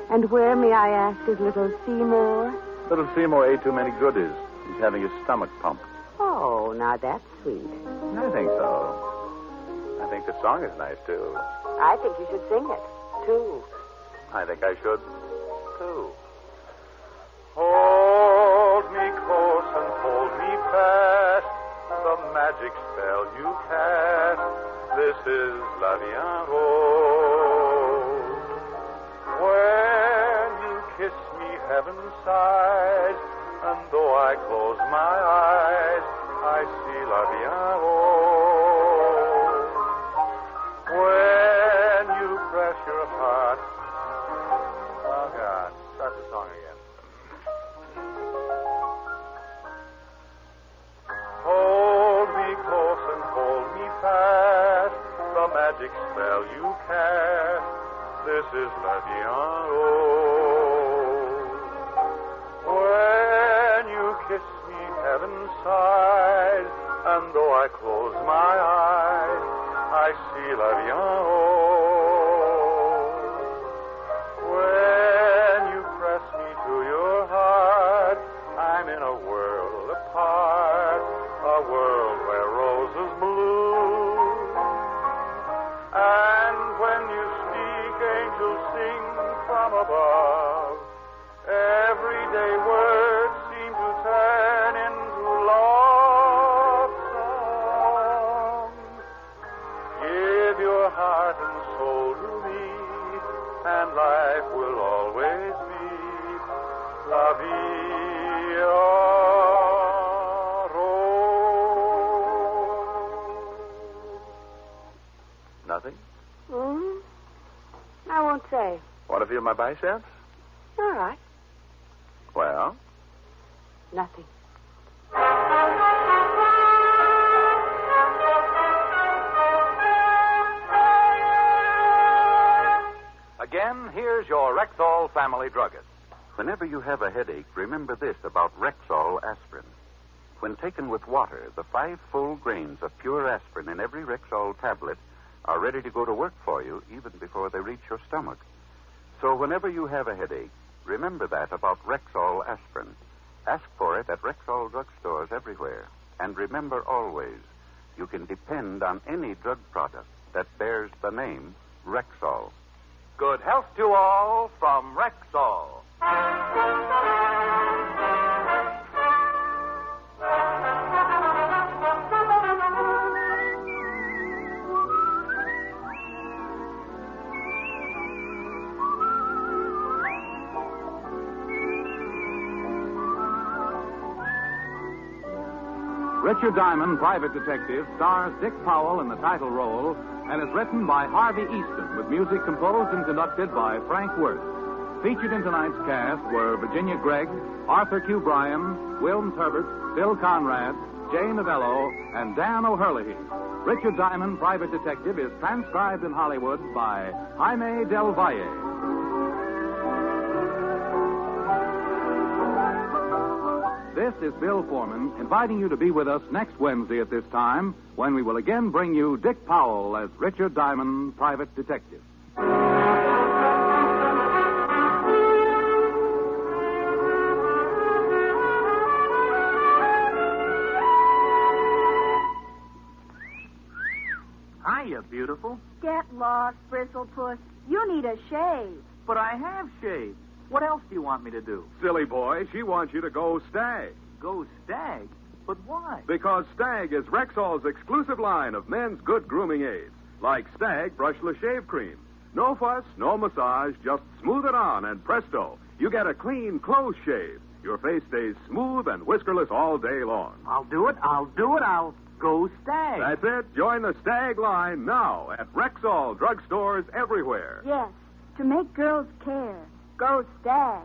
And where, may I ask, is little Seymour? Little Seymour ate too many goodies. He's having his stomach pumped. Oh, now that's sweet. I think so. I think the song is nice, too. I think you should sing it, too. I think I should, too. Hold me close and hold me fast. The magic spell you cast. This is La Vie en Rose. When you kiss me, heaven sighs, and though I close my eyes, I see La Vie en Rose. When you press your heart. Oh, God. Start the song again. Hold me close and hold me fast. The magic spell you cast. This is La Vie en Rose. When you kiss me, heaven sighs, and though I close my eyes, I see La Vie en Rose. When you press me to your heart, I'm in a world apart, a world where roses bloom. And when you speak, angels sing from above. Everyday words seem to turn into love songs. Give your heart and soul to me, and life will always be La Vie en Rose. Nothing? I won't say. Want to feel my biceps? All right. Well? Nothing. Again, here's your Rexall family druggist. Whenever you have a headache, remember this about Rexall aspirin. When taken with water, the 5 full grains of pure aspirin in every Rexall tablet are ready to go to work for you even before they reach your stomach. So whenever you have a headache, remember that about Rexall aspirin. Ask for it at Rexall drugstores everywhere. And remember always, you can depend on any drug product that bears the name Rexall. Good health to all from Rexall. Richard Diamond, Private Detective, stars Dick Powell in the title role and is written by Harvey Easton with music composed and conducted by Frank Worth. Featured in tonight's cast were Virginia Gregg, Arthur Q. Bryan, Wilms Herbert, Bill Conrad, Jay Novello, and Dan O'Herlihy. Richard Diamond, Private Detective, is transcribed in Hollywood by Jaime Del Valle. This is Bill Foreman inviting you to be with us next Wednesday at this time when we will again bring you Dick Powell as Richard Diamond, Private Detective. Hiya, beautiful. Get lost, Bristlepuss. You need a shave. But I have shaved. What else do you want me to do? Silly boy, she wants you to go Stag. Go Stag? But why? Because Stag is Rexall's exclusive line of men's good grooming aids. Like Stag Brushless Shave Cream. No fuss, no massage, just smooth it on and presto, you get a clean, close shave. Your face stays smooth and whiskerless all day long. I'll do it. I'll go Stag. That's it. Join the Stag line now at Rexall drugstores everywhere. Yes, to make girls care. Go Stag.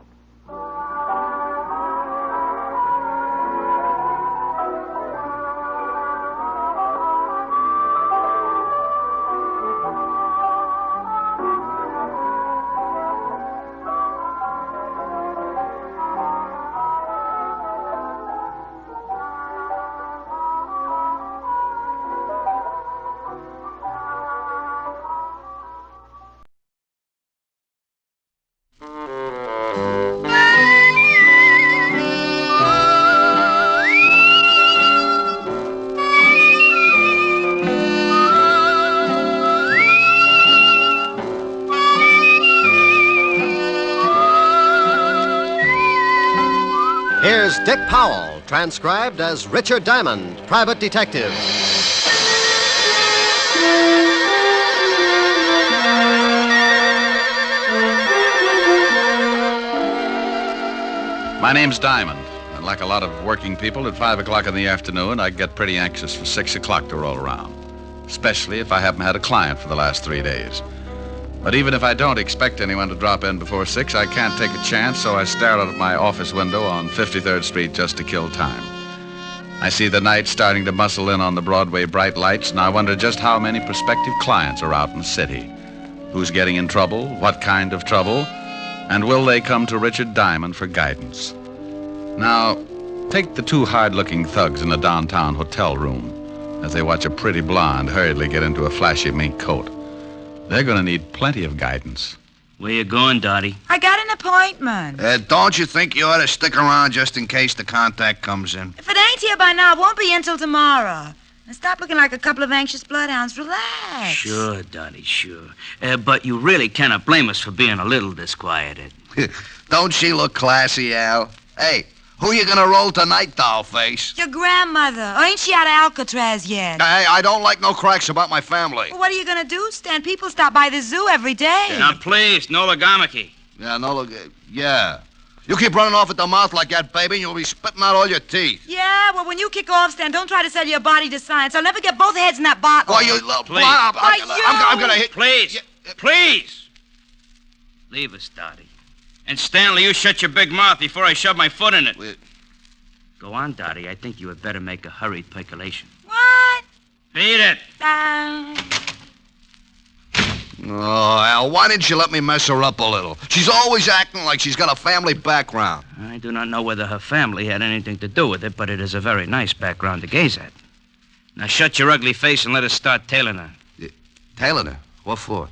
Here's Dick Powell, transcribed as Richard Diamond, private detective. My name's Diamond, and like a lot of working people, at 5 o'clock in the afternoon, I get pretty anxious for 6 o'clock to roll around, especially if I haven't had a client for the last 3 days. But even if I don't expect anyone to drop in before 6, I can't take a chance, so I stare out of my office window on 53rd Street just to kill time. I see the night starting to muscle in on the Broadway bright lights, and I wonder just how many prospective clients are out in the city. Who's getting in trouble, what kind of trouble, and will they come to Richard Diamond for guidance? Now, take the two hard-looking thugs in a downtown hotel room as they watch a pretty blonde hurriedly get into a flashy mink coat. They're going to need plenty of guidance. Where you going, Dottie? I got an appointment. Don't you think you ought to stick around just in case the contact comes in? If it ain't here by now, it won't be until tomorrow. Now stop looking like a couple of anxious bloodhounds. Relax. Sure, Dottie, sure. But you really cannot blame us for being a little disquieted. Don't she look classy, Al? Hey, who you gonna roll tonight, dollface? Your grandmother. Or ain't she out of Alcatraz yet? Hey, I don't like no cracks about my family. Well, what are you gonna do, Stan? People stop by the zoo every day. Now, please, no logomachy. Yeah. You keep running off at the mouth like that, baby, and you'll be spitting out all your teeth. Yeah, well, when you kick off, Stan, don't try to sell your body to science. I'll never get both heads in that bottle. Why, you... Please. I'm gonna hit... Please. Please. Leave us, Dottie. And Stanley, you shut your big mouth before I shove my foot in it. Go on, Dottie. I think you had better make a hurried percolation. What? Beat it. Oh, Al, why didn't you let me mess her up a little? She's always acting like she's got a family background. I do not know whether her family had anything to do with it, but it is a very nice background to gaze at. Now shut your ugly face and let us start tailing her. Tailing her? What for?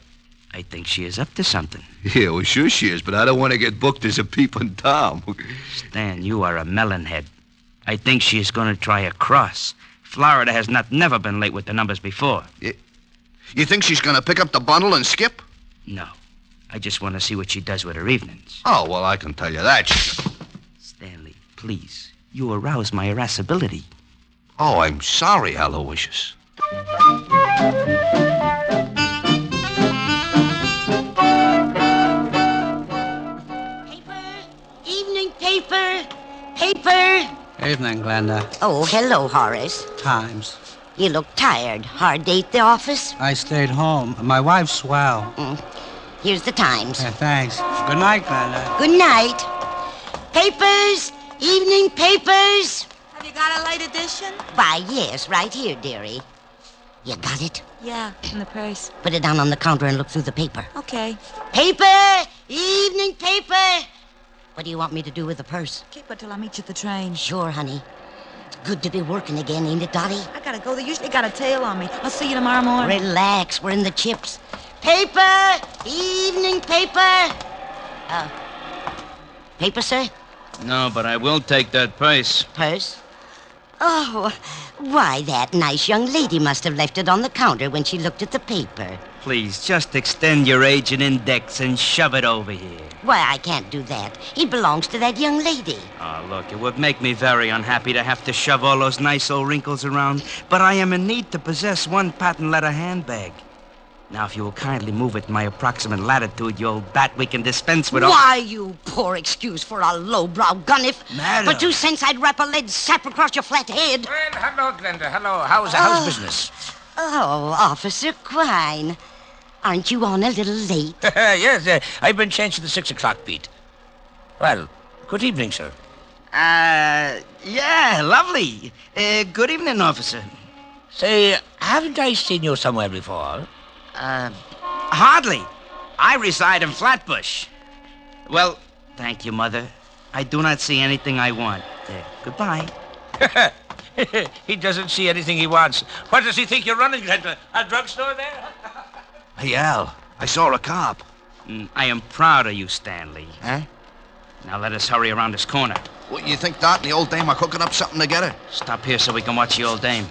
I think she is up to something. Yeah, well, sure she is, but I don't want to get booked as a peeping Tom. Stan, you are a melonhead. I think she is going to try a cross. Florida has never been late with the numbers before. You think she's going to pick up the bundle and skip? No. I just want to see what she does with her evenings. Oh, well, I can tell you that. Stanley, please. You arouse my irascibility. Oh, I'm sorry, Aloysius. Paper. Evening, Glenda. Oh, hello, Horace. Times. You look tired. Hard day at the office? I stayed home. My wife's swell. Here's the Times. Yeah, thanks. Good night, Glenda. Good night. Papers. Evening papers. Have you got a late edition? Why, yes, right here, dearie. You got it? Yeah, in the purse. Put it down on the counter and look through the paper. Okay. Paper. Evening paper. What do you want me to do with the purse? Keep it till I meet you at the train. Sure, honey. It's good to be working again, ain't it, Dottie? I gotta go. They usually got a tail on me. I'll see you tomorrow morning. Relax. We're in the chips. Paper! Evening paper! Paper, sir? No, but I will take that purse. Purse? Oh, why, that nice young lady must have left it on the counter when she looked at the paper. Please, just extend your agent index and shove it over here. Why, I can't do that. It belongs to that young lady. Oh, look, it would make me very unhappy to have to shove all those nice old wrinkles around, but I am in need to possess one patent leather handbag. Now, if you will kindly move it in my approximate latitude, you old bat, we can dispense with all... Why, you poor excuse for a lowbrow gun. Madam. For 2 cents, I'd wrap a lead sap across your flat head. Well, hello, Glenda. Hello. How's business? Oh, Officer Quine. Aren't you on a little late? Yes, I've been changed to the 6 o'clock beat. Well, good evening, sir. Yeah, lovely. Good evening, officer. Say, haven't I seen you somewhere before? Hardly. I reside in Flatbush. Well, thank you, Mother. I do not see anything I want. Goodbye. He doesn't see anything he wants. What does he think you're running? A drugstore there? Hey, Al, I saw a cop. I am proud of you, Stanley. Huh? Now let us hurry around this corner. What, you think Dot and the old dame are cooking up something together? Stop here so we can watch the old dame.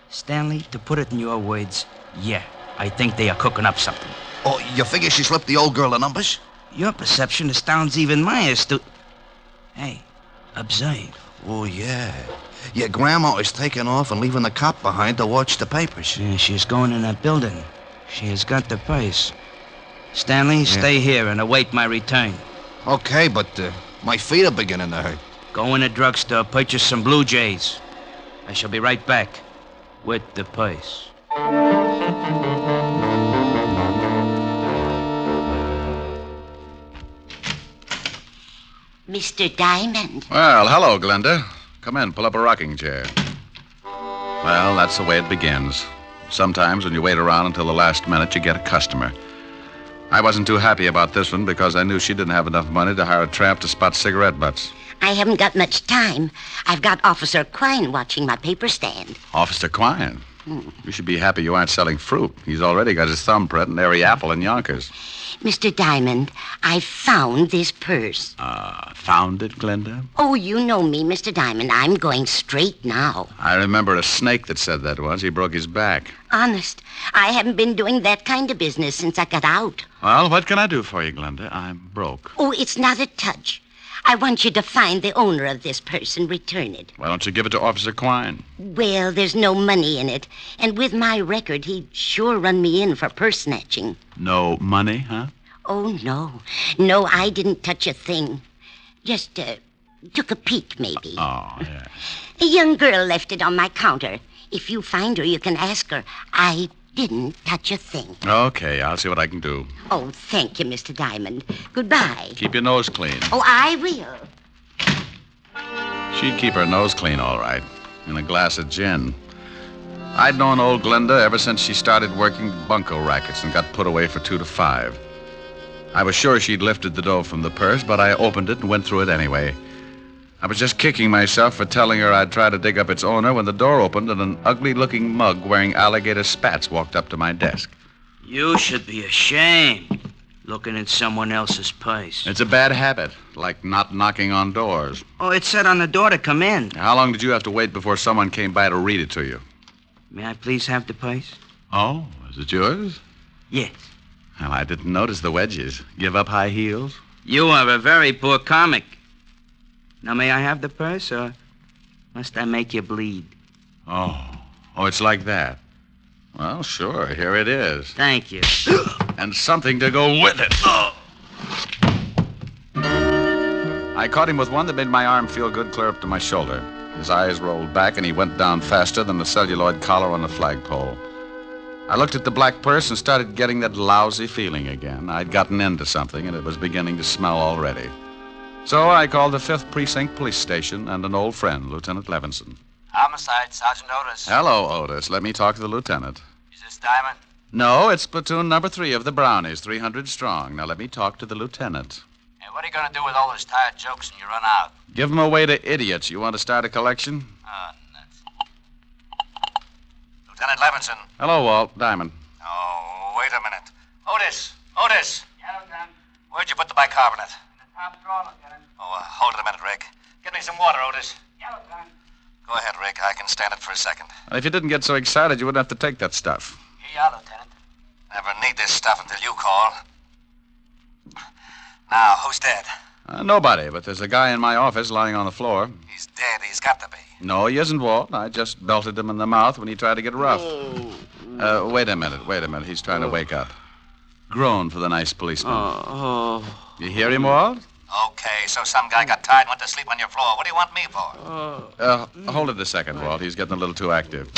Stanley, to put it in your words, yeah, I think they are cooking up something. Oh, you figure she slipped the old girl the numbers? Your perception astounds even my astute... Hey, observe. Oh, yeah. Your grandma is taking off and leaving the cop behind to watch the papers. Yeah, she's going in that building. She has got the purse. Stanley, stay here and await my return. Okay, but my feet are beginning to hurt. Go in a drugstore, purchase some Blue Jays. I shall be right back with the purse. Mr. Diamond. Well, hello, Glenda. Come in, pull up a rocking chair. Well, that's the way it begins. Sometimes when you wait around until the last minute, you get a customer. I wasn't too happy about this one because I knew she didn't have enough money to hire a tramp to spot cigarette butts. I haven't got much time. I've got Officer Quine watching my paper stand. Officer Quine? You should be happy you aren't selling fruit. He's already got his thumbprint in every apple in Yonkers. Mr. Diamond, I found this purse. Found it, Glenda? Oh, you know me, Mr. Diamond. I'm going straight now. I remember a snake that said that once. He broke his back. Honest, I haven't been doing that kind of business since I got out. Well, what can I do for you, Glenda? I'm broke. Oh, it's not a touch. I want you to find the owner of this purse and return it. Why don't you give it to Officer Quine? Well, there's no money in it. And with my record, he'd sure run me in for purse snatching. No money, huh? Oh, no. No, I didn't touch a thing. Just took a peek, maybe. Oh, yeah. A young girl left it on my counter. If you find her, you can ask her. I didn't touch a thing. Okay, I'll see what I can do. Oh, thank you, Mr. Diamond. Goodbye. Keep your nose clean. Oh, I will. She'd keep her nose clean, all right. And a glass of gin. I'd known old Glenda ever since she started working bunco rackets and got put away for 2 to 5. I was sure she'd lifted the dough from the purse, but I opened it and went through it anyway. I was just kicking myself for telling her I'd try to dig up its owner when the door opened and an ugly-looking mug wearing alligator spats walked up to my desk. You should be ashamed, looking in someone else's purse. It's a bad habit, like not knocking on doors. Oh, it said on the door to come in. How long did you have to wait before someone came by to read it to you? May I please have the purse? Oh, is it yours? Yes. Well, I didn't notice the wedges. Give up high heels? You are a very poor comic. Now, may I have the purse, or must I make you bleed? Oh, it's like that. Well, sure, here it is. Thank you. And something to go with it. I caught him with one that made my arm feel good clear up to my shoulder. His eyes rolled back, and he went down faster than the celluloid collar on the flagpole. I looked at the black purse and started getting that lousy feeling again. I'd gotten into something, and it was beginning to smell already. So I called the 5th Precinct Police Station and an old friend, Lieutenant Levinson. Homicide, Sergeant Otis. Hello, Otis. Let me talk to the lieutenant. Is this Diamond? No, it's platoon number 3 of the Brownies, 300 strong. Now let me talk to the lieutenant. Hey, what are you going to do with all those tired jokes when you run out? Give them away to idiots. You want to start a collection? Oh, nuts. Lieutenant Levinson. Hello, Walt. Diamond. Oh, wait a minute. Otis! Otis! Yeah, Lieutenant. Where'd you put the bicarbonate? In the top drawer, Lieutenant. Oh, hold it a minute, Rick. Get me some water, Otis. Yeah, Lieutenant. Go ahead, Rick. I can stand it for a second. If you didn't get so excited, you wouldn't have to take that stuff. Here you are, Lieutenant. Never need this stuff until you call. Now, who's dead? Nobody, but there's a guy in my office lying on the floor. He's dead. He's got to be. No, he isn't, Walt. I just belted him in the mouth when he tried to get rough. Wait a minute. He's trying to wake up. Groan for the nice policeman. You hear him, Walt? Okay, so some guy got tired and went to sleep on your floor. What do you want me for? Hold it a second, Walt. He's getting a little too active.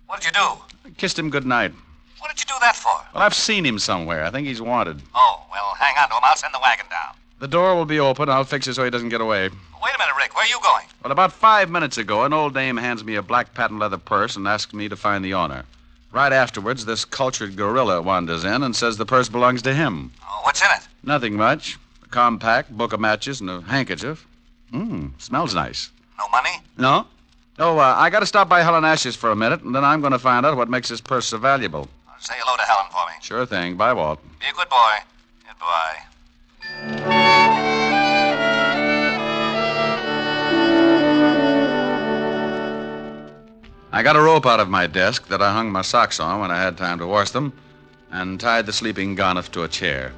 What did you do? Kissed him good night. What did you do that for? Well, I've seen him somewhere. I think he's wanted. Oh, well, hang on to him. I'll send the wagon down. The door will be open. I'll fix it so he doesn't get away. Wait a minute, Rick. Where are you going? Well, about 5 minutes ago, an old dame hands me a black patent leather purse and asks me to find the owner. Right afterwards, this cultured gorilla wanders in and says the purse belongs to him. Oh, what's in it? Nothing much. A compact, book of matches, and a handkerchief. Smells nice. No money? No? Oh, I got to stop by Helen Ash's for a minute, and then I'm going to find out what makes this purse so valuable. Say hello to Helen for me. Sure thing. Bye, Walt. Be a good boy. Goodbye. I got a rope out of my desk that I hung my socks on when I had time to wash them and tied the sleeping Garniff to a chair.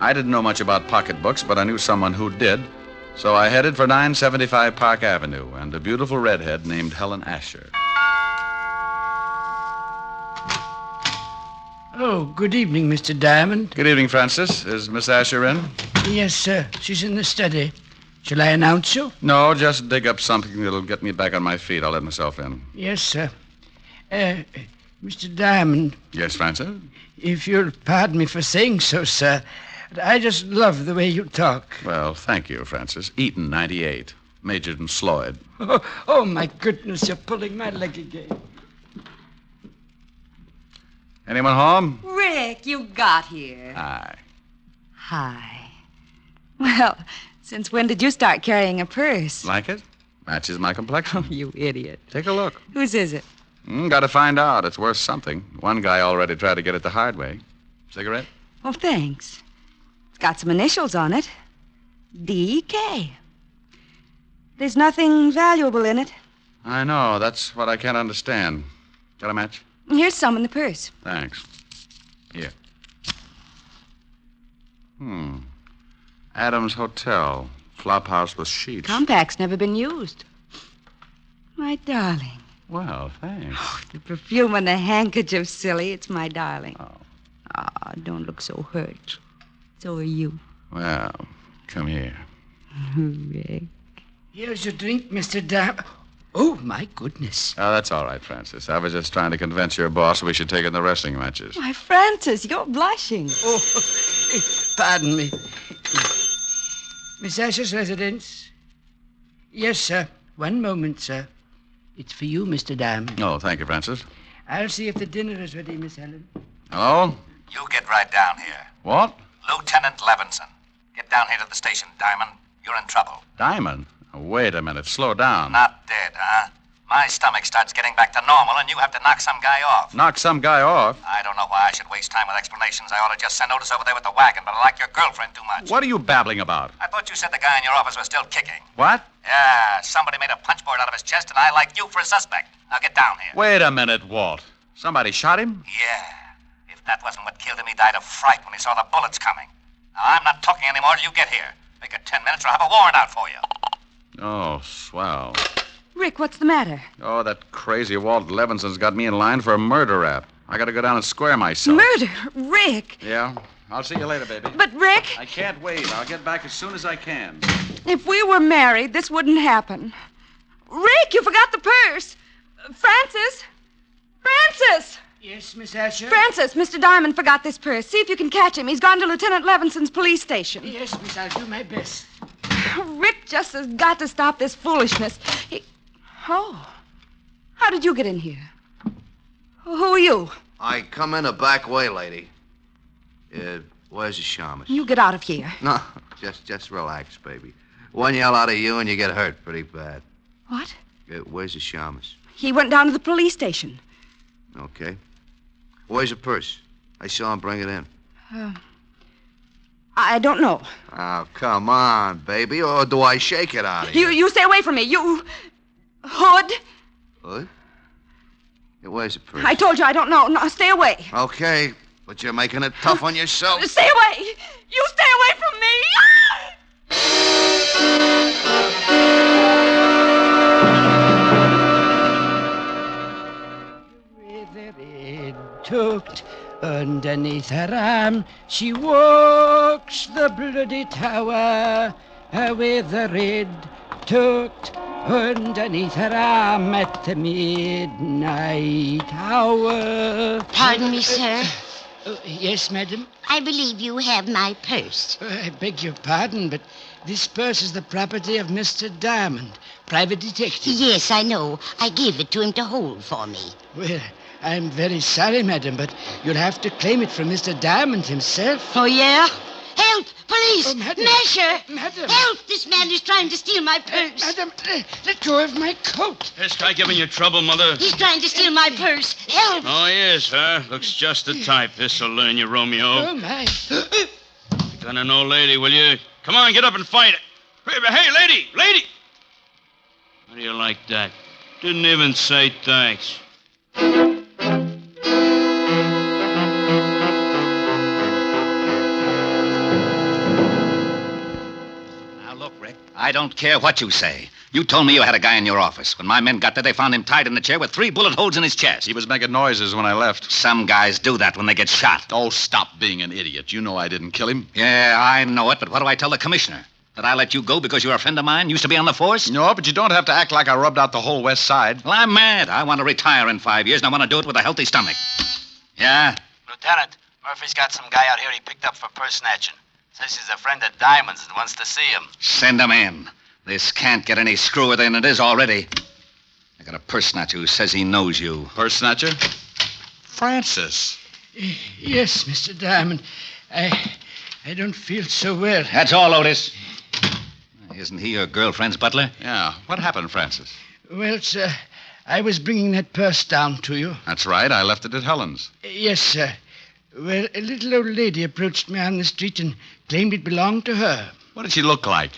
I didn't know much about pocketbooks, but I knew someone who did, so I headed for 975 Park Avenue and a beautiful redhead named Helen Asher. Oh, good evening, Mr. Diamond. Good evening, Francis. Is Miss Asher in? Yes, sir. She's in the study. Shall I announce you? No, just dig up something that'll get me back on my feet. I'll let myself in. Yes, sir. Mr. Diamond. Yes, Francis? If you'll pardon me for saying so, sir, I just love the way you talk. Well, thank you, Francis. Eaton, 98. Majored in Sloyd. Oh, my goodness, you're pulling my leg again. Anyone home? Rick, you got here. Hi. Hi. Well, since when did you start carrying a purse? Like it? Matches my complexion. Oh, you idiot. Take a look. Whose is it? Got to find out. It's worth something. One guy already tried to get it the hard way. Cigarette? Oh, thanks. It's got some initials on it. D.K. There's nothing valuable in it. I know. That's what I can't understand. Got a match? Here's some in the purse. Thanks. Here. Adams Hotel. Flop house with sheets. Compact's never been used. My darling. Well, thanks. Oh, the perfume and the handkerchief, silly. It's my darling. Don't look so hurt. So are you. Well, come here. Rick. Here's your drink, Mr. Diamond. Oh, my goodness. Oh, that's all right, Francis. I was just trying to convince your boss we should take in the wrestling matches. Why, Francis, you're blushing. Oh, pardon me. Miss Asher's residence? Yes, sir. One moment, sir. It's for you, Mr. Diamond. Oh, thank you, Francis. I'll see if the dinner is ready, Miss Helen. Hello? You get right down here. What? Lieutenant Levinson. Get down here to the station, Diamond. You're in trouble. Diamond? Oh, wait a minute. Slow down. Not dead, huh? My stomach starts getting back to normal, and you have to knock some guy off. Knock some guy off? I don't know why I should waste time with explanations. I ought to just send Otis over there with the wagon, but I like your girlfriend too much. What are you babbling about? I thought you said the guy in your office was still kicking. What? Yeah, somebody made a punchboard out of his chest, and I like you for a suspect. Now get down here. Wait a minute, Walt. Somebody shot him? Yeah. If that wasn't what killed him, he died of fright when he saw the bullets coming. Now, I'm not talking anymore till you get here. Make it 10 minutes or I'll have a warrant out for you. Oh, swell. Rick, what's the matter? Oh, that crazy Walt Levinson's got me in line for a murder rap. I gotta go down and square myself. Murder? Rick! Yeah? I'll see you later, baby. But, Rick... I can't wait. I'll get back as soon as I can. If we were married, this wouldn't happen. Rick, you forgot the purse. Francis? Francis! Yes, Miss Asher? Francis, Mr. Diamond forgot this purse. See if you can catch him. He's gone to Lieutenant Levinson's police station. Yes, Miss, I'll do my best. Rick just has got to stop this foolishness. Oh. How did you get in here? Who are you? I come in a back way, lady. Where's the shamus? You get out of here. No, just relax, baby. One yell out of you and you get hurt pretty bad. What? Where's the shamus? He went down to the police station. Okay. Where's the purse? I saw him bring it in. I don't know. Oh, come on, baby. Or do I shake it out of you? You stay away from me. You... Hood? Hood? Where's the purse? I told you I don't know. No, stay away. Okay, but you're making it tough on yourself. Stay away. You stay away from me. With her head tucked underneath her arm, she walks the bloody tower. With her head tucked underneath her arm at the midnight hour. Pardon me, sir. Yes, madam? I believe you have my purse. I beg your pardon, but this purse is the property of Mr. Diamond, private detective. Yes, I know. I gave it to him to hold for me. Well, I'm very sorry, madam, but you'll have to claim it from Mr. Diamond himself. Oh, yeah? Help! Police! Oh, madam. Masher! Madam! Help! This man is trying to steal my purse. Madam, let go of my coat. This guy giving you trouble, Mother? He's trying to steal my purse. Help! Oh, he is, huh? Looks just the type. This'll learn you, Romeo. Oh, my. Gun an old lady, will you? Come on, get up and fight. Hey, lady! Lady! How do you like that? Didn't even say thanks. I don't care what you say. You told me you had a guy in your office. When my men got there, they found him tied in the chair with 3 bullet holes in his chest. He was making noises when I left. Some guys do that when they get shot. Oh, stop being an idiot. You know I didn't kill him. Yeah, I know it, but what do I tell the commissioner? That I let you go because you're a friend of mine, used to be on the force? No, but you don't have to act like I rubbed out the whole West Side. Well, I'm mad. I want to retire in 5 years, and I want to do it with a healthy stomach. Yeah? Lieutenant, Murphy's got some guy out here he picked up for purse snatching. Says he's a friend of Diamond's and wants to see him. Send him in. This can't get any screwier than it is already. I got a purse snatcher who says he knows you. Purse snatcher? Francis. Yes, Mr. Diamond. I don't feel so well. That's all, Otis. Isn't he your girlfriend's butler? Yeah. What happened, Francis? Well, sir, I was bringing that purse down to you. That's right. I left it at Helen's. Yes, sir. Well, a little old lady approached me on the street and claimed it belonged to her. What did she look like?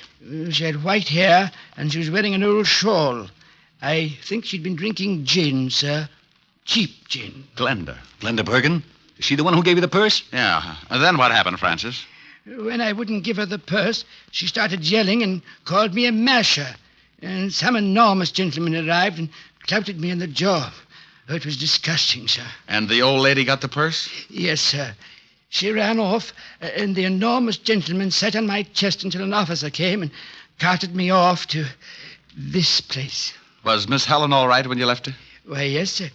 She had white hair, and she was wearing an old shawl. I think she'd been drinking gin, sir. Cheap gin. Glenda. Glenda Bergen? Is she the one who gave you the purse? Yeah. And then what happened, Francis? When I wouldn't give her the purse, she started yelling and called me a masher. And some enormous gentleman arrived and clouted me in the jaw. Oh, it was disgusting, sir. And the old lady got the purse? Yes, sir. She ran off, and the enormous gentleman sat on my chest until an officer came and carted me off to this place. Was Miss Helen all right when you left her? Why, yes, sir.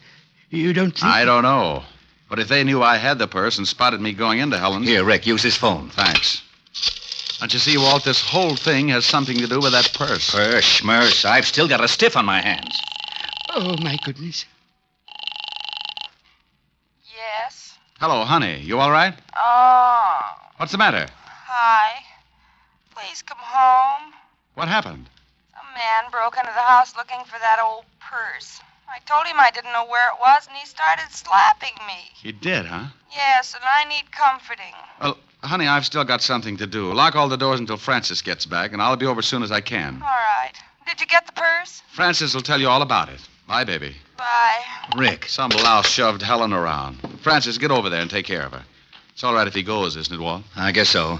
You don't think... I don't know. But if they knew I had the purse and spotted me going into Helen's... Here, Rick, use his phone. Thanks. Don't you see, Walt, this whole thing has something to do with that purse. Purse, schmurse. I've still got a stiff on my hands. Oh, my goodness. Yes? Hello, honey. You all right? Oh. What's the matter? Hi. Please come home. What happened? A man broke into the house looking for that old purse. I told him I didn't know where it was, and he started slapping me. He did, huh? Yes, and I need comforting. Well, honey, I've still got something to do. Lock all the doors until Francis gets back, and I'll be over as soon as I can. All right. Did you get the purse? Francis will tell you all about it. Bye, baby. Bye. Rick. Some louse shoved Helen around. Francis, get over there and take care of her. It's all right if he goes, isn't it, Walt? I guess so.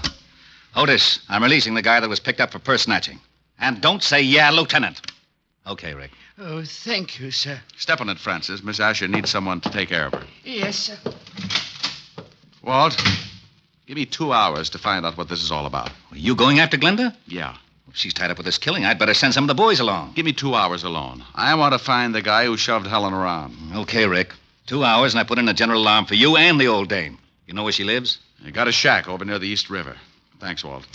Otis, I'm releasing the guy that was picked up for purse snatching. And don't say, yeah, Lieutenant. Okay, Rick. Oh, thank you, sir. Step on it, Francis. Miss Asher needs someone to take care of her. Yes, sir. Walt, give me 2 hours to find out what this is all about. Are you going after Glenda? Yeah. If she's tied up with this killing, I'd better send some of the boys along. Give me 2 hours alone. I want to find the guy who shoved Helen around. Okay, Rick. 2 hours, and I put in a general alarm for you and the old dame. You know where she lives? I got a shack over near the East River. Thanks, Walt.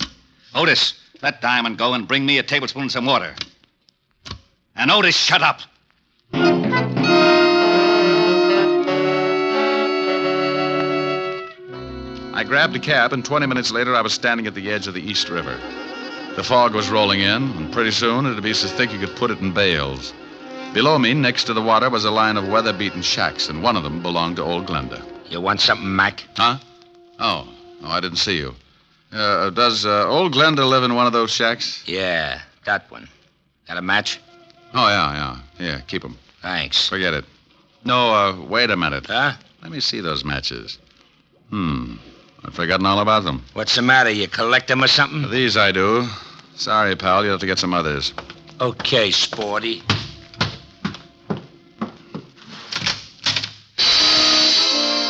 Otis, let Diamond go and bring me a tablespoon and some water. And Otis, shut up. I grabbed a cab, and 20 minutes later, I was standing at the edge of the East River. The fog was rolling in, and pretty soon it'd be so thick you could put it in bales. Below me, next to the water, was a line of weather-beaten shacks, and one of them belonged to old Glenda. You want something, Mac? Huh? Oh, I didn't see you. Does old Glenda live in one of those shacks? Yeah, that one. Got a match? Oh, yeah. Yeah, keep 'em. Thanks. Forget it. No, wait a minute. Huh? Let me see those matches. I've forgotten all about them. What's the matter? You collect them or something? These I do. Sorry, pal. You'll have to get some others. Okay, sporty.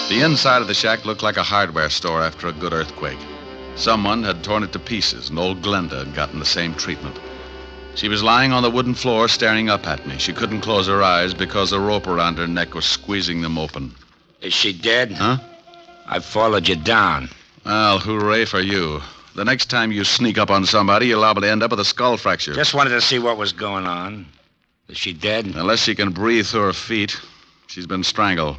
The inside of the shack looked like a hardware store after a good earthquake. Someone had torn it to pieces, and old Glenda had gotten the same treatment. She was lying on the wooden floor staring up at me. She couldn't close her eyes because a rope around her neck was squeezing them open. Is she dead? Huh? I followed you down. Well, hooray for you. The next time you sneak up on somebody, you're liable to end up with a skull fracture. Just wanted to see what was going on. Is she dead? Unless she can breathe through her feet. She's been strangled.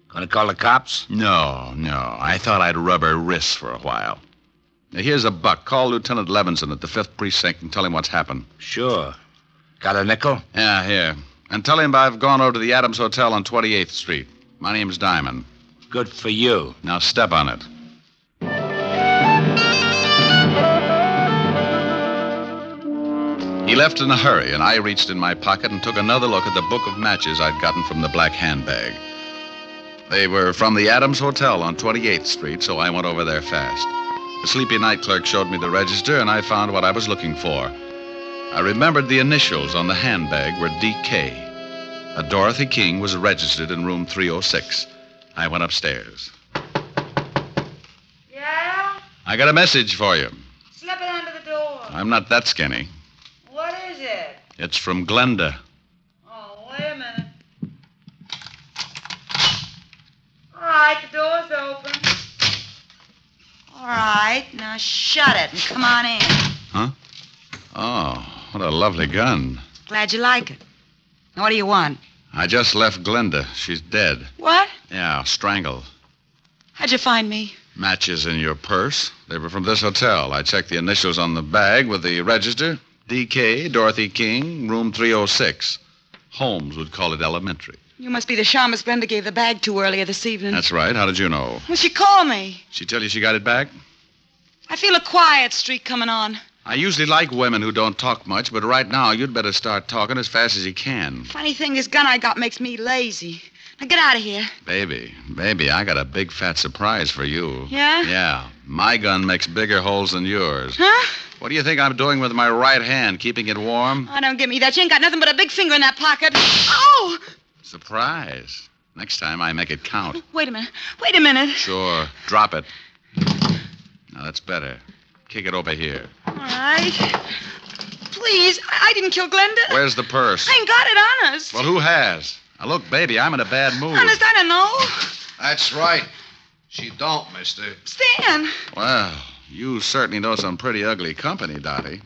Gonna call the cops? No. I thought I'd rub her wrists for a while. Now, here's a buck. Call Lieutenant Levinson at the 5th Precinct and tell him what's happened. Sure. Got a nickel? Yeah, here. And tell him I've gone over to the Adams Hotel on 28th Street. My name's Diamond. Good for you. Now step on it. He left in a hurry, and I reached in my pocket and took another look at the book of matches I'd gotten from the black handbag. They were from the Adams Hotel on 28th Street, so I went over there fast. The sleepy night clerk showed me the register, and I found what I was looking for. I remembered the initials on the handbag were D.K. A Dorothy King was registered in room 306. I went upstairs. Yeah? I got a message for you. Slip it under the door. I'm not that skinny. What is it? It's from Glenda. Oh, wait a minute. All right, the door's open. All right, now shut it and come on in. Huh? Oh, what a lovely gun. Glad you like it. Now, what do you want? I just left Glenda. She's dead. What? Yeah, strangled. How'd you find me? Matches in your purse. They were from this hotel. I checked the initials on the bag with the register. D.K., Dorothy King, room 306. Holmes would call it elementary. You must be the shamus Glenda gave the bag to earlier this evening. That's right. How did you know? Well, she called me. She tell you she got it back? I feel a quiet streak coming on. I usually like women who don't talk much, but right now you'd better start talking as fast as you can. Funny thing, this gun I got makes me lazy. Now get out of here. Baby, I got a big fat surprise for you. Yeah? Yeah. My gun makes bigger holes than yours. Huh? What do you think I'm doing with my right hand, keeping it warm? Oh, don't give me that. You ain't got nothing but a big finger in that pocket. Oh! Surprise. Next time I make it count. Wait a minute. Wait a minute. Sure. Drop it. Now, that's better. Kick it over here. All right. Please, I didn't kill Glenda. Where's the purse? I ain't got it, honest. Well, who has? Now, look, baby, I'm in a bad mood. Honest, I don't know. That's right. She don't, mister. Stan. Well, you certainly know some pretty ugly company, Dottie.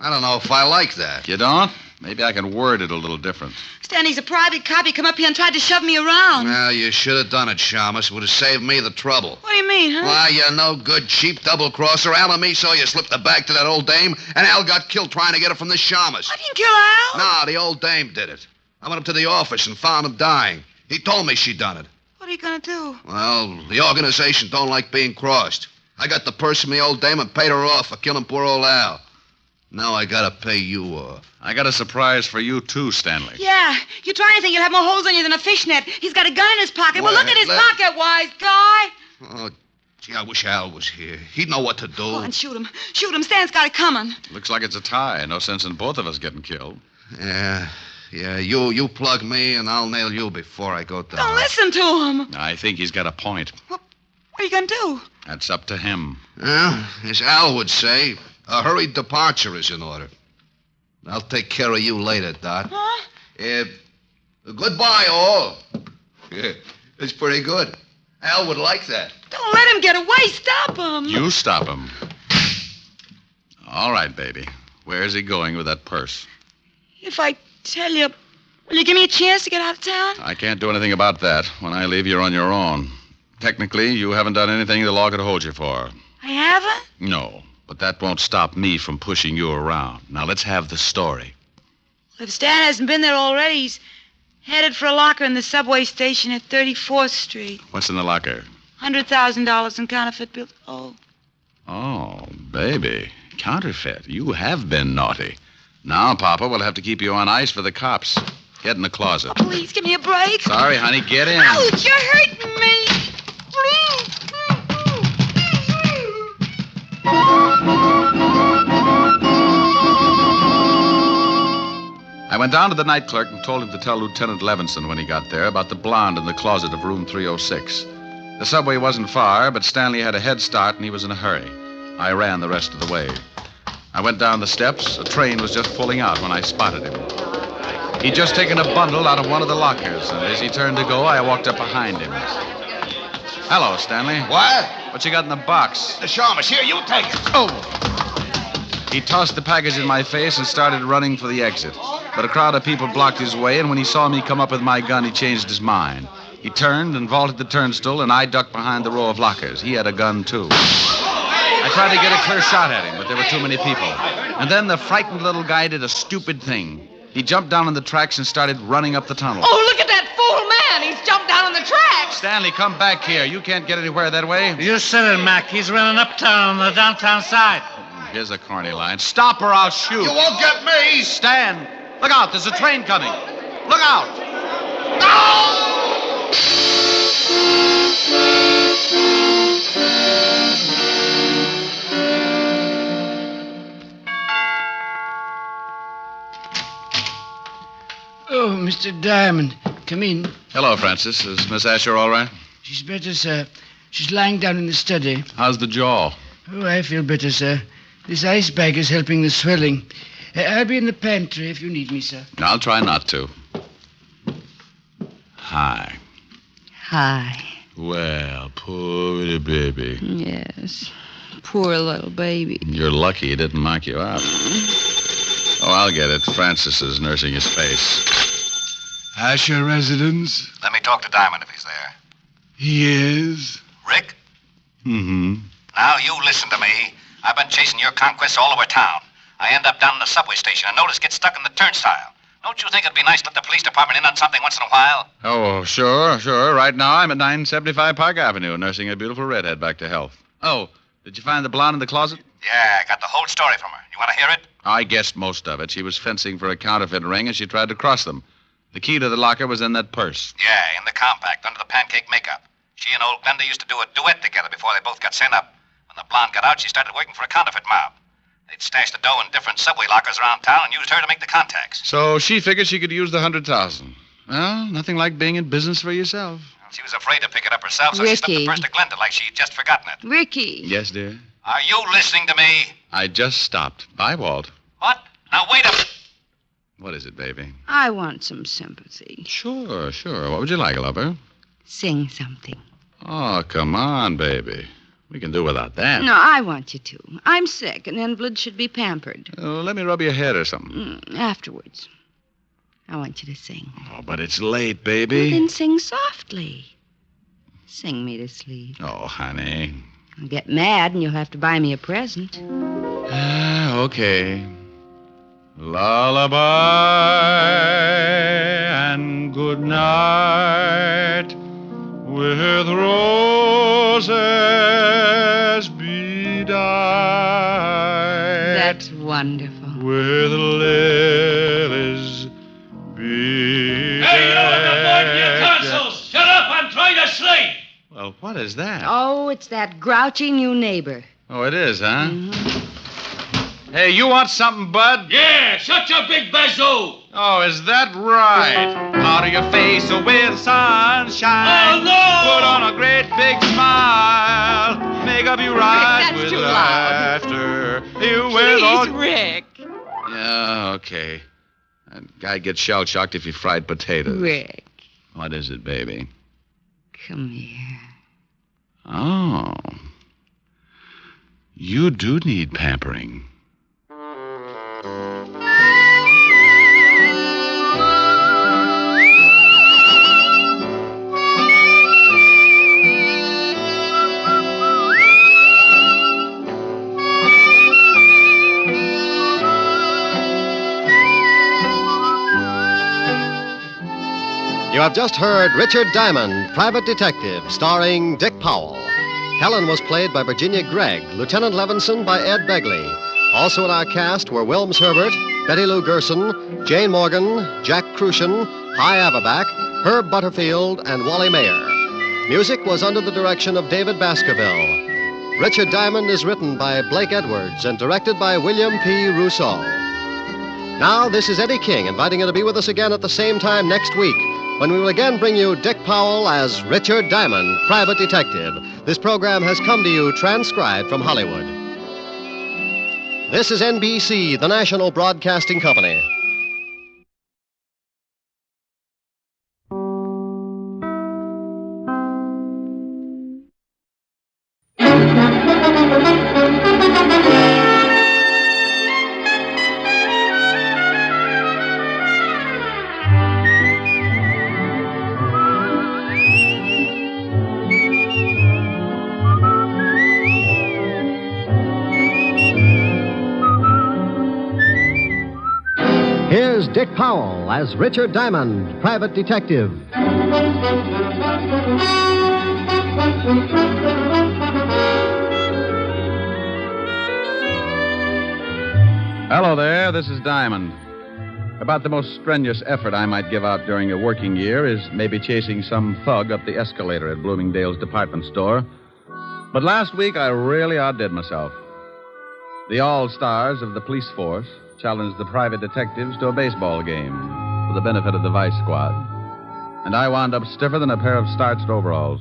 I don't know if I like that. You don't? Maybe I can word it a little different. Stan, he's a private cop. He come up here and tried to shove me around. Well, you should have done it, Shamus. Would have saved me the trouble. What do you mean, huh? Why, you no good, cheap double-crosser. Al and me saw you slip the bag to that old dame, and Al got killed trying to get it from the Shamus. I didn't kill Al. No, the old dame did it. I went up to the office and found him dying. He told me she'd done it. What are you going to do? Well, the organization don't like being crossed. I got the purse from the old dame and paid her off for killing poor old Al. Now I gotta pay you off. I got a surprise for you, too, Stanley. Yeah. You try anything, you'll have more holes on you than a fishnet. He's got a gun in his pocket. Well, look at his pocket, wise guy. Oh, gee, I wish Al was here. He'd know what to do. Go on, shoot him. Shoot him. Stan's got it coming. Looks like it's a tie. No sense in both of us getting killed. Yeah, you plug me and I'll nail you before I go down. Don't listen to him. I think he's got a point. What are you going to do? That's up to him. Well, as Al would say, a hurried departure is in order. I'll take care of you later, Dot. Huh? Goodbye, all. Yeah, it's pretty good. Al would like that. Don't let him get away. Stop him. You stop him. All right, baby. Where's he going with that purse? If I tell you, will you give me a chance to get out of town? I can't do anything about that. When I leave, you're on your own. Technically, you haven't done anything the law could hold you for. I haven't? No, but that won't stop me from pushing you around. Now, let's have the story. Well, if Stan hasn't been there already, he's headed for a locker in the subway station at 34th Street. What's in the locker? $100,000 in counterfeit bills. Oh, baby. Counterfeit. You have been naughty. Now, Papa will have to keep you on ice for the cops. Get in the closet. Please give me a break. Sorry, honey. Get in. Ouch, you're hurting me. I went down to the night clerk and told him to tell Lieutenant Levinson when he got there about the blonde in the closet of room 306. The subway wasn't far, but Stanley had a head start and he was in a hurry. I ran the rest of the way. I went down the steps. A train was just pulling out when I spotted him. He'd just taken a bundle out of one of the lockers, and as he turned to go, I walked up behind him. Hello, Stanley. What? What you got in the box? The Shamus. Here, you take it. Oh! He tossed the package in my face and started running for the exit. But a crowd of people blocked his way, and when he saw me come up with my gun, he changed his mind. He turned and vaulted the turnstile, and I ducked behind the row of lockers. He had a gun, too. I tried to get a clear shot at him, but there were too many people. And then the frightened little guy did a stupid thing. He jumped down on the tracks and started running up the tunnel. Oh, look at that fool man. He's jumped down on the tracks. Stanley, come back here. You can't get anywhere that way. You said it, Mac. He's running uptown on the downtown side. Here's a corny line. Stop or I'll shoot. You won't get me. Stan, look out. There's a train coming. Look out. Oh, Mr. Diamond, come in. Hello, Francis. Is Miss Asher all right? She's better, sir. She's lying down in the study. How's the jaw? Oh, I feel better, sir. This ice bag is helping the swelling. I'll be in the pantry if you need me, sir. I'll try not to. Hi. Hi. Well, poor little baby. Yes. Poor little baby. You're lucky he didn't knock you out. Oh, I'll get it. Francis is nursing his face. Asher residence? Let me talk to Diamond if he's there. He is. Rick? Mm-hmm. Now, you listen to me. I've been chasing your conquests all over town. I end up down in the subway station and notice get stuck in the turnstile. Don't you think it'd be nice to let the police department in on something once in a while? Oh, sure. Right now, I'm at 975 Park Avenue, nursing a beautiful redhead back to health. Oh, did you find the blonde in the closet? Yeah, I got the whole story from her. You want to hear it? I guessed most of it. She was fencing for a counterfeit ring, and she tried to cross them. The key to the locker was in that purse. Yeah, in the compact, under the pancake makeup. She and old Glenda used to do a duet together before they both got sent up. When the blonde got out, she started working for a counterfeit mob. They'd stashed the dough in different subway lockers around town and used her to make the contacts. So she figured she could use the 100,000. Well, nothing like being in business for yourself. She was afraid to pick it up herself, so she stuck the purse to Glenda like she'd just forgotten it. Ricky. Yes, dear? Are you listening to me? I just stopped. Bye, Walt. What? Now, wait a minute. What is it, baby? I want some sympathy. Sure. What would you like, lover? Sing something. Oh, come on, baby. We can do without that. No, I want you to. I'm sick. An invalid should be pampered. Let me rub your head or something. Afterwards. I want you to sing. Oh, but it's late, baby. Well, then sing softly. Sing me to sleep. Oh, honey. I'll get mad and you'll have to buy me a present. Okay. Lullaby and good night with roses bedight. That's wonderful. With lilies bedecked. Hey, you at the board in your consoles! Shut up, I'm trying to sleep! Well, what is that? Oh, it's that grouchy new neighbor. Oh, it is, huh? Mm-hmm. Hey, you want something, bud? Yeah, shut your big bazoo! Oh, is that right? Powder your face with sunshine. Oh, no! Put on a great big smile. Make up your eyes That's with too laughter. You Please, will Rick. Yeah, okay. That guy gets shell-shocked if you fried potatoes. Rick. What is it, baby? Come here. Oh. You do need pampering. You have just heard Richard Diamond, Private Detective, starring Dick Powell. Helen was played by Virginia Gregg, Lieutenant Levinson by Ed Begley. Also in our cast were Wilms Herbert, Betty Lou Gerson, Jane Morgan, Jack Crucian, Hy Averback, Herb Butterfield, and Wally Mayer. Music was under the direction of David Baskerville. Richard Diamond is written by Blake Edwards and directed by William P. Rousseau. Now, this is Eddie King inviting you to be with us again at the same time next week when we will again bring you Dick Powell as Richard Diamond, private detective. This program has come to you transcribed from Hollywood. This is NBC, the national broadcasting company. Here's Dick Powell as Richard Diamond, private detective. Hello there, this is Diamond. About the most strenuous effort I might give out during a working year is maybe chasing some thug up the escalator at Bloomingdale's department store. But last week I really outdid myself. The all-stars of the police force challenged the private detectives to a baseball game for the benefit of the vice squad. And I wound up stiffer than a pair of starched overalls.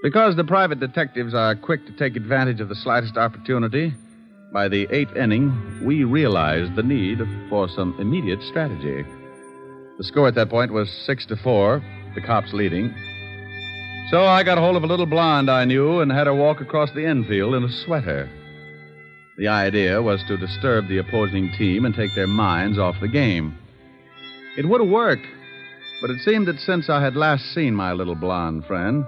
Because the private detectives are quick to take advantage of the slightest opportunity, by the 8th inning, we realized the need for some immediate strategy. The score at that point was 6-4, the cops leading. So I got hold of a little blonde I knew and had her walk across the infield in a sweater. The idea was to disturb the opposing team and take their minds off the game. It would have worked, but it seemed that since I had last seen my little blonde friend,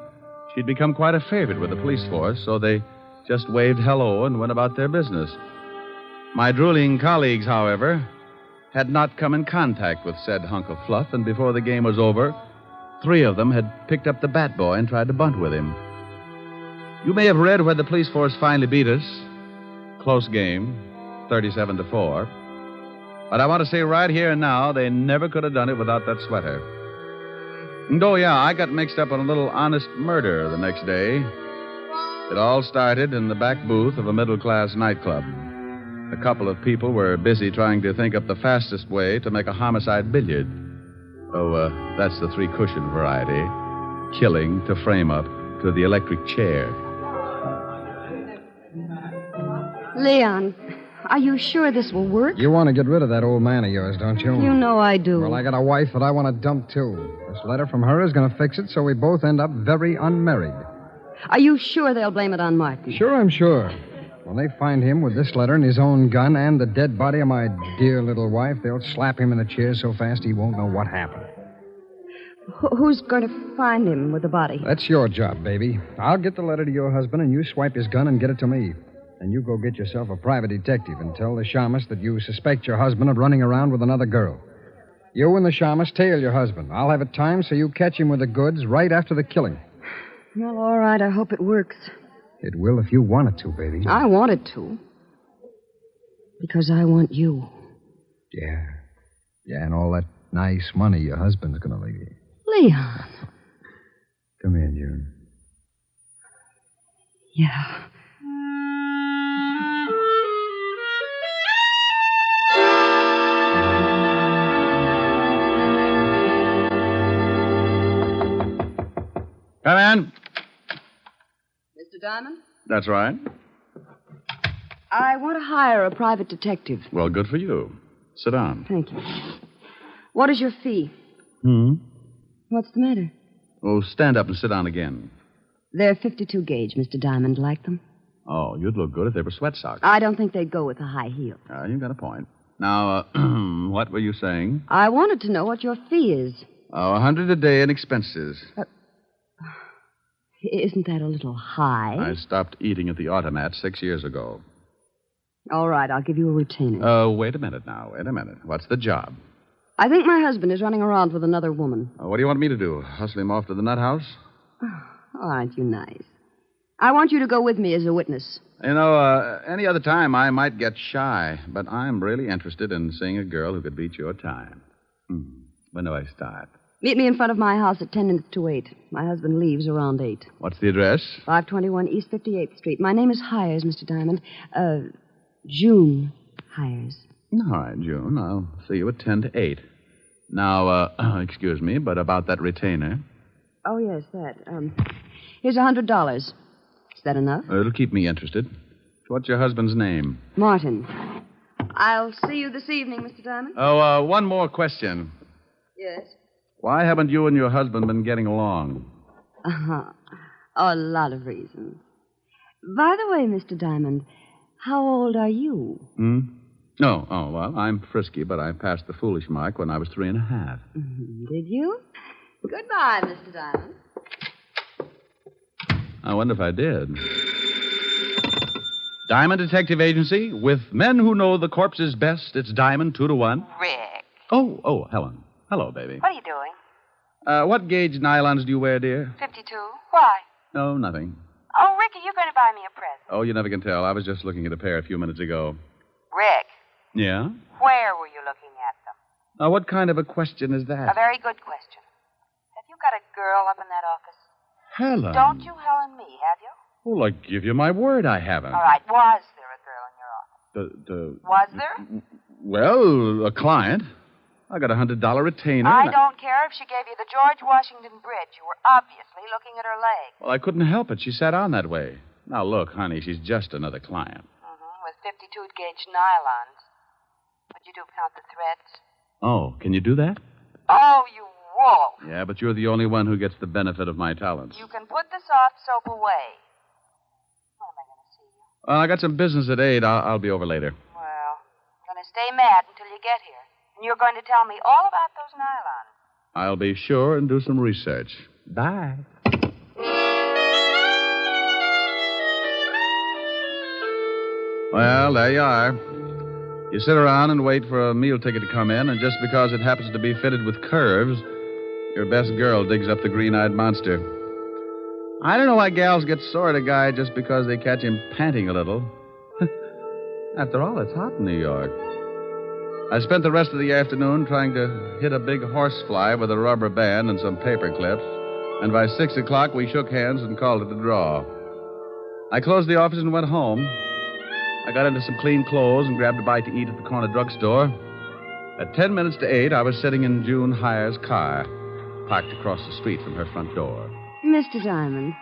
she'd become quite a favorite with the police force, so they just waved hello and went about their business. My drooling colleagues, however, had not come in contact with said hunk of fluff, and before the game was over, 3 of them had picked up the bat boy and tried to bunt with him. You may have read where the police force finally beat us. Close game, 37-4. But I want to say right here and now, they never could have done it without that sweater. And oh, yeah, I got mixed up in a little honest murder the next day. It all started in the back booth of a middle-class nightclub. A couple of people were busy trying to think up the fastest way to make a homicide billiard. Oh, that's the 3-cushion variety. Killing to frame up to the electric chair. Leon, are you sure this will work? You want to get rid of that old man of yours, don't you? You know I do. Well, I got a wife that I want to dump, too. This letter from her is going to fix it so we both end up very unmarried. Are you sure they'll blame it on Martin? Sure, I'm sure. When they find him with this letter and his own gun and the dead body of my dear little wife, they'll slap him in the chair so fast he won't know what happened. Who's going to find him with the body? That's your job, baby. I'll get the letter to your husband and you swipe his gun and get it to me. And you go get yourself a private detective and tell the shamus that you suspect your husband of running around with another girl. You and the shamus tail your husband. I'll have it timed so you catch him with the goods right after the killing. Well, all right. I hope it works. It will if you want it to, baby. I want it to. Because I want you. Yeah. Yeah, and all that nice money your husband's going to leave you. Leon. Come here, June. Yeah. Come in. Mr. Diamond? That's right. I want to hire a private detective. Well, good for you. Sit down. Thank you. What is your fee? What's the matter? Oh, stand up and sit down again. They're 52 gauge, Mr. Diamond. Like them? Oh, you'd look good if they were sweat socks. I don't think they'd go with a high heel. You've got a point. Now, what were you saying? I wanted to know what your fee is. $100 a day in expenses. Isn't that a little high? I stopped eating at the automat 6 years ago. All right, I'll give you a retainer. Wait a minute now. Wait a minute. What's the job? I think my husband is running around with another woman. What do you want me to do? Hustle him off to the nut house? Oh, aren't you nice? I want you to go with me as a witness. You know, any other time I might get shy, but I'm really interested in seeing a girl who could beat your time. When do I start? Meet me in front of my house at 10 minutes to 8. My husband leaves around 8. What's the address? 521 East 58th Street. My name is Hires, Mr. Diamond. June Hires. All right, June. I'll see you at 10 to 8. Now, excuse me, but about that retainer. Oh, yes, that. Here's $100. Is that enough? It'll keep me interested. What's your husband's name? Martin. I'll see you this evening, Mr. Diamond. Oh, one more question. Yes? Why haven't you and your husband been getting along? A lot of reasons. By the way, Mr. Diamond, how old are you? Oh, well, I'm frisky, but I passed the foolish mark when I was 3.5. Did you? Goodbye, Mr. Diamond. I wonder if I did. Diamond Detective Agency, with men who know the corpses best, it's Diamond 2 to 1. Rick. Oh, Helen. Hello, baby. What are you doing? What gauge nylons do you wear, dear? 52. Why? No, nothing. Oh, Rick, are you going to buy me a present? Oh, you never can tell. I was just looking at a pair a few minutes ago. Rick, Yeah? where were you looking at them? Now, what kind of a question is that? A very good question. Have you got a girl up in that office? Helen. Don't you Helen me, have you? Well, I give you my word I haven't. All right, was there a girl in your office? Was there? Well, a client. I got a $100 retainer. I don't care if she gave you the George Washington Bridge. You were obviously looking at her leg. Well, I couldn't help it. She sat on that way. Now, look, honey, she's just another client. With 52-gauge nylons. Would you count the threads? Oh, can you do that? Oh, you wolf. Yeah, but you're the only one who gets the benefit of my talents. You can put the soft soap away. When am I going to see you? Well, I got some business at 8. I'll be over later. Well, I'm going to stay mad until you get here. And you're going to tell me all about those nylons. I'll be sure and do some research. Bye. Well, there you are. You sit around and wait for a meal ticket to come in, and just because it happens to be fitted with curves, your best girl digs up the green-eyed monster. I don't know why gals get sore at a guy just because they catch him panting a little. After all, it's hot in New York. I spent the rest of the afternoon trying to hit a big horsefly with a rubber band and some paper clips, and by 6 o'clock we shook hands and called it a draw. I closed the office and went home. I got into some clean clothes and grabbed a bite to eat at the corner drugstore. At 10 minutes to 8, I was sitting in June Hires' car, parked across the street from her front door. Mr. Diamond,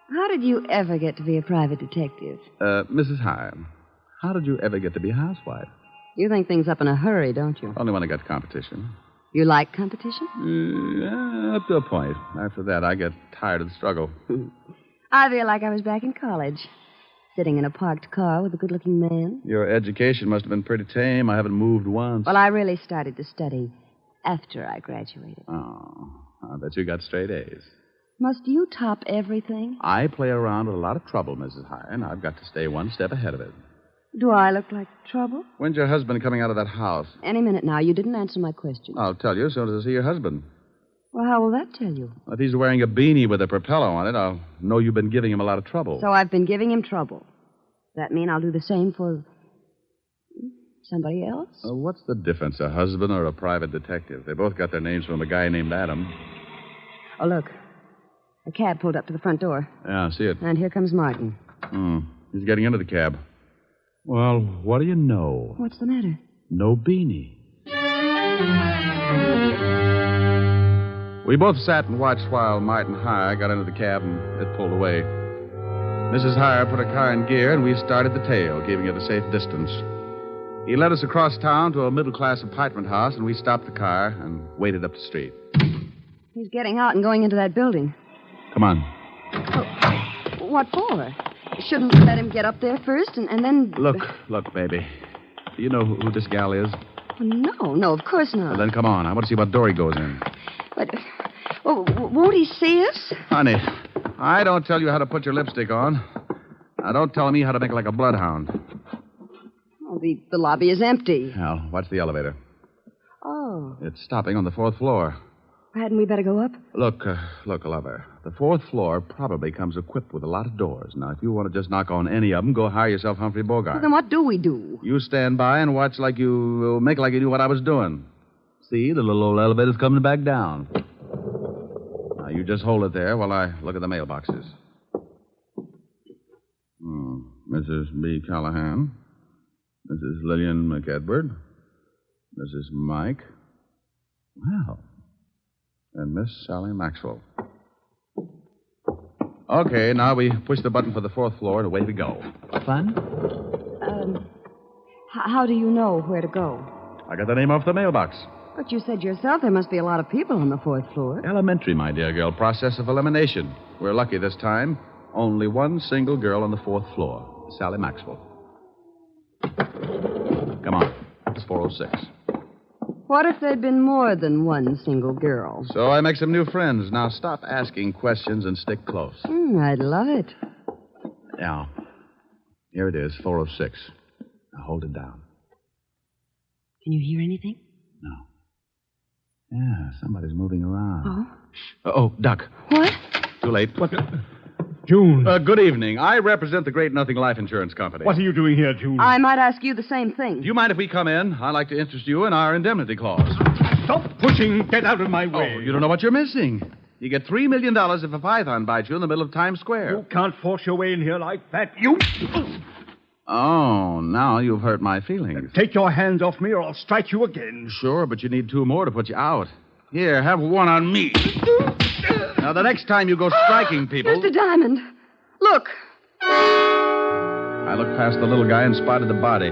how did you ever get to be a private detective? Mrs. Hire, how did you ever get to be a housewife? You think things up in a hurry, don't you? Only when I got competition. You like competition? Yeah, up to a point. After that, I get tired of the struggle. I feel like I was back in college, sitting in a parked car with a good-looking man. Your education must have been pretty tame. I haven't moved once. Well, I really started to study after I graduated. Oh, I bet you got straight A's. Must you top everything? I play around with a lot of trouble, Mrs. Hire, and I've got to stay one step ahead of it. Do I look like trouble? When's your husband coming out of that house? Any minute now. You didn't answer my question. I'll tell you as soon as I see your husband. Well, how will that tell you? If he's wearing a beanie with a propeller on it, I'll know you've been giving him a lot of trouble. So I've been giving him trouble. Does that mean I'll do the same for somebody else? What's the difference, a husband or a private detective? They both got their names from a guy named Adam. Oh, look. A cab pulled up to the front door. Yeah, I see it. And here comes Martin. He's getting into the cab. Well, what do you know? What's the matter? No beanie. We both sat and watched while Martin Hire got into the cab and it pulled away. Mrs. Hire put her car in gear and we started the tail, keeping it a safe distance. He led us across town to a middle-class apartment house and we stopped the car and waited up the street. He's getting out and going into that building. Come on. Oh, what for? Shouldn't we let him get up there first and then... Look, baby. Do you know who this gal is? No, of course not. Well, then come on. I want to see what door he goes in. But, won't he see us? Honey, I don't tell you how to put your lipstick on. Now, don't tell me how to make like a bloodhound. Oh, the lobby is empty. Well, watch the elevator. Oh. It's stopping on the 4th floor. Hadn't we better go up? Look, lover. The fourth floor probably comes equipped with a lot of doors. Now, if you want to just knock on any of them, go hire yourself Humphrey Bogart. Well, then what do we do? You stand by and watch like you make like you knew what I was doing. See, the little old elevator's coming back down. Now, you just hold it there while I look at the mailboxes. Mrs. B. Callahan. Mrs. Lillian McEdward. Mrs. Mike. Well. And Miss Sally Maxwell. Okay, now we push the button for the fourth floor and away we go. Fun? How do you know where to go? I got the name off the mailbox. But you said yourself there must be a lot of people on the fourth floor. Elementary, my dear girl. Process of elimination. We're lucky this time. Only one single girl on the fourth floor. Sally Maxwell. Come on. It's 406. What if there'd been more than one single girl? So I make some new friends. Now stop asking questions and stick close. I'd love it. Now, here it is, 406. Now hold it down. Can you hear anything? No. Yeah, somebody's moving around. Oh? Oh, duck. What? Too late. What? June. Good evening. I represent the Great Nothing Life Insurance Company. What are you doing here, June? I might ask you the same thing. Do you mind if we come in? I'd like to interest you in our indemnity clause. Stop pushing. Get out of my way. Oh, you don't know what you're missing. You get $3 million if a python bites you in the middle of Times Square. You can't force your way in here like that. You... Oh, now you've hurt my feelings. Take your hands off me or I'll strike you again. Sure, but you need two more to put you out. Here, have one on me. Now, the next time you go striking people... Mr. Diamond, look. I looked past the little guy and spotted the body.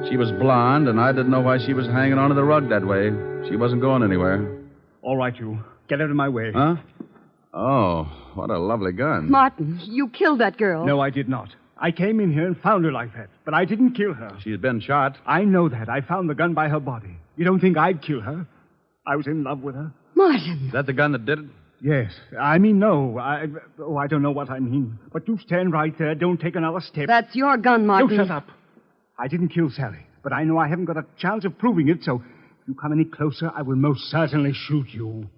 She was blonde, and I didn't know why she was hanging onto the rug that way. She wasn't going anywhere. All right, you. Get out of my way. Huh? Oh, what a lovely gun. Martin, you killed that girl. No, I did not. I came in here and found her like that, but I didn't kill her. She's been shot. I know that. I found the gun by her body. You don't think I'd kill her? I was in love with her. Martin. Is that the gun that did it? Yes. I mean, no. I don't know what I mean. But you stand right there. Don't take another step. That's your gun, Martin. You shut up. I didn't kill Sally, but I know I haven't got a chance of proving it, so if you come any closer, I will most certainly shoot you.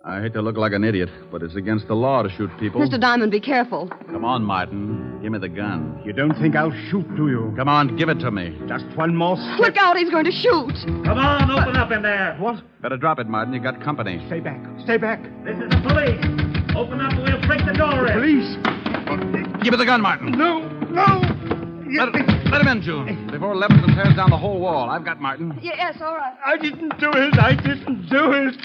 I hate to look like an idiot, but it's against the law to shoot people. Mr. Diamond, be careful. Come on, Martin. Give me the gun. You don't think I'll shoot, do you? Come on, give it to me. Just one more step. Look out, he's going to shoot. Come on, open up in there. What? Better drop it, Martin. You got company. Stay back. Stay back. This is the police. Open up or we'll break the door in. Police? Give me the gun, Martin. No. Let him in, June. Before Levinson tears down the whole wall. I've got Martin. Yes, all right. I didn't do it. I didn't do it.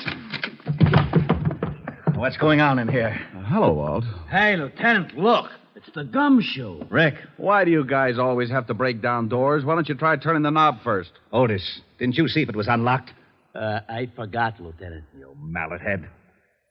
What's going on in here? Hello, Walt. Hey, Lieutenant, look. It's the gumshoe. Rick, why do you guys always have to break down doors? Why don't you try turning the knob first? Otis, didn't you see if it was unlocked? I forgot, Lieutenant. You mallet head.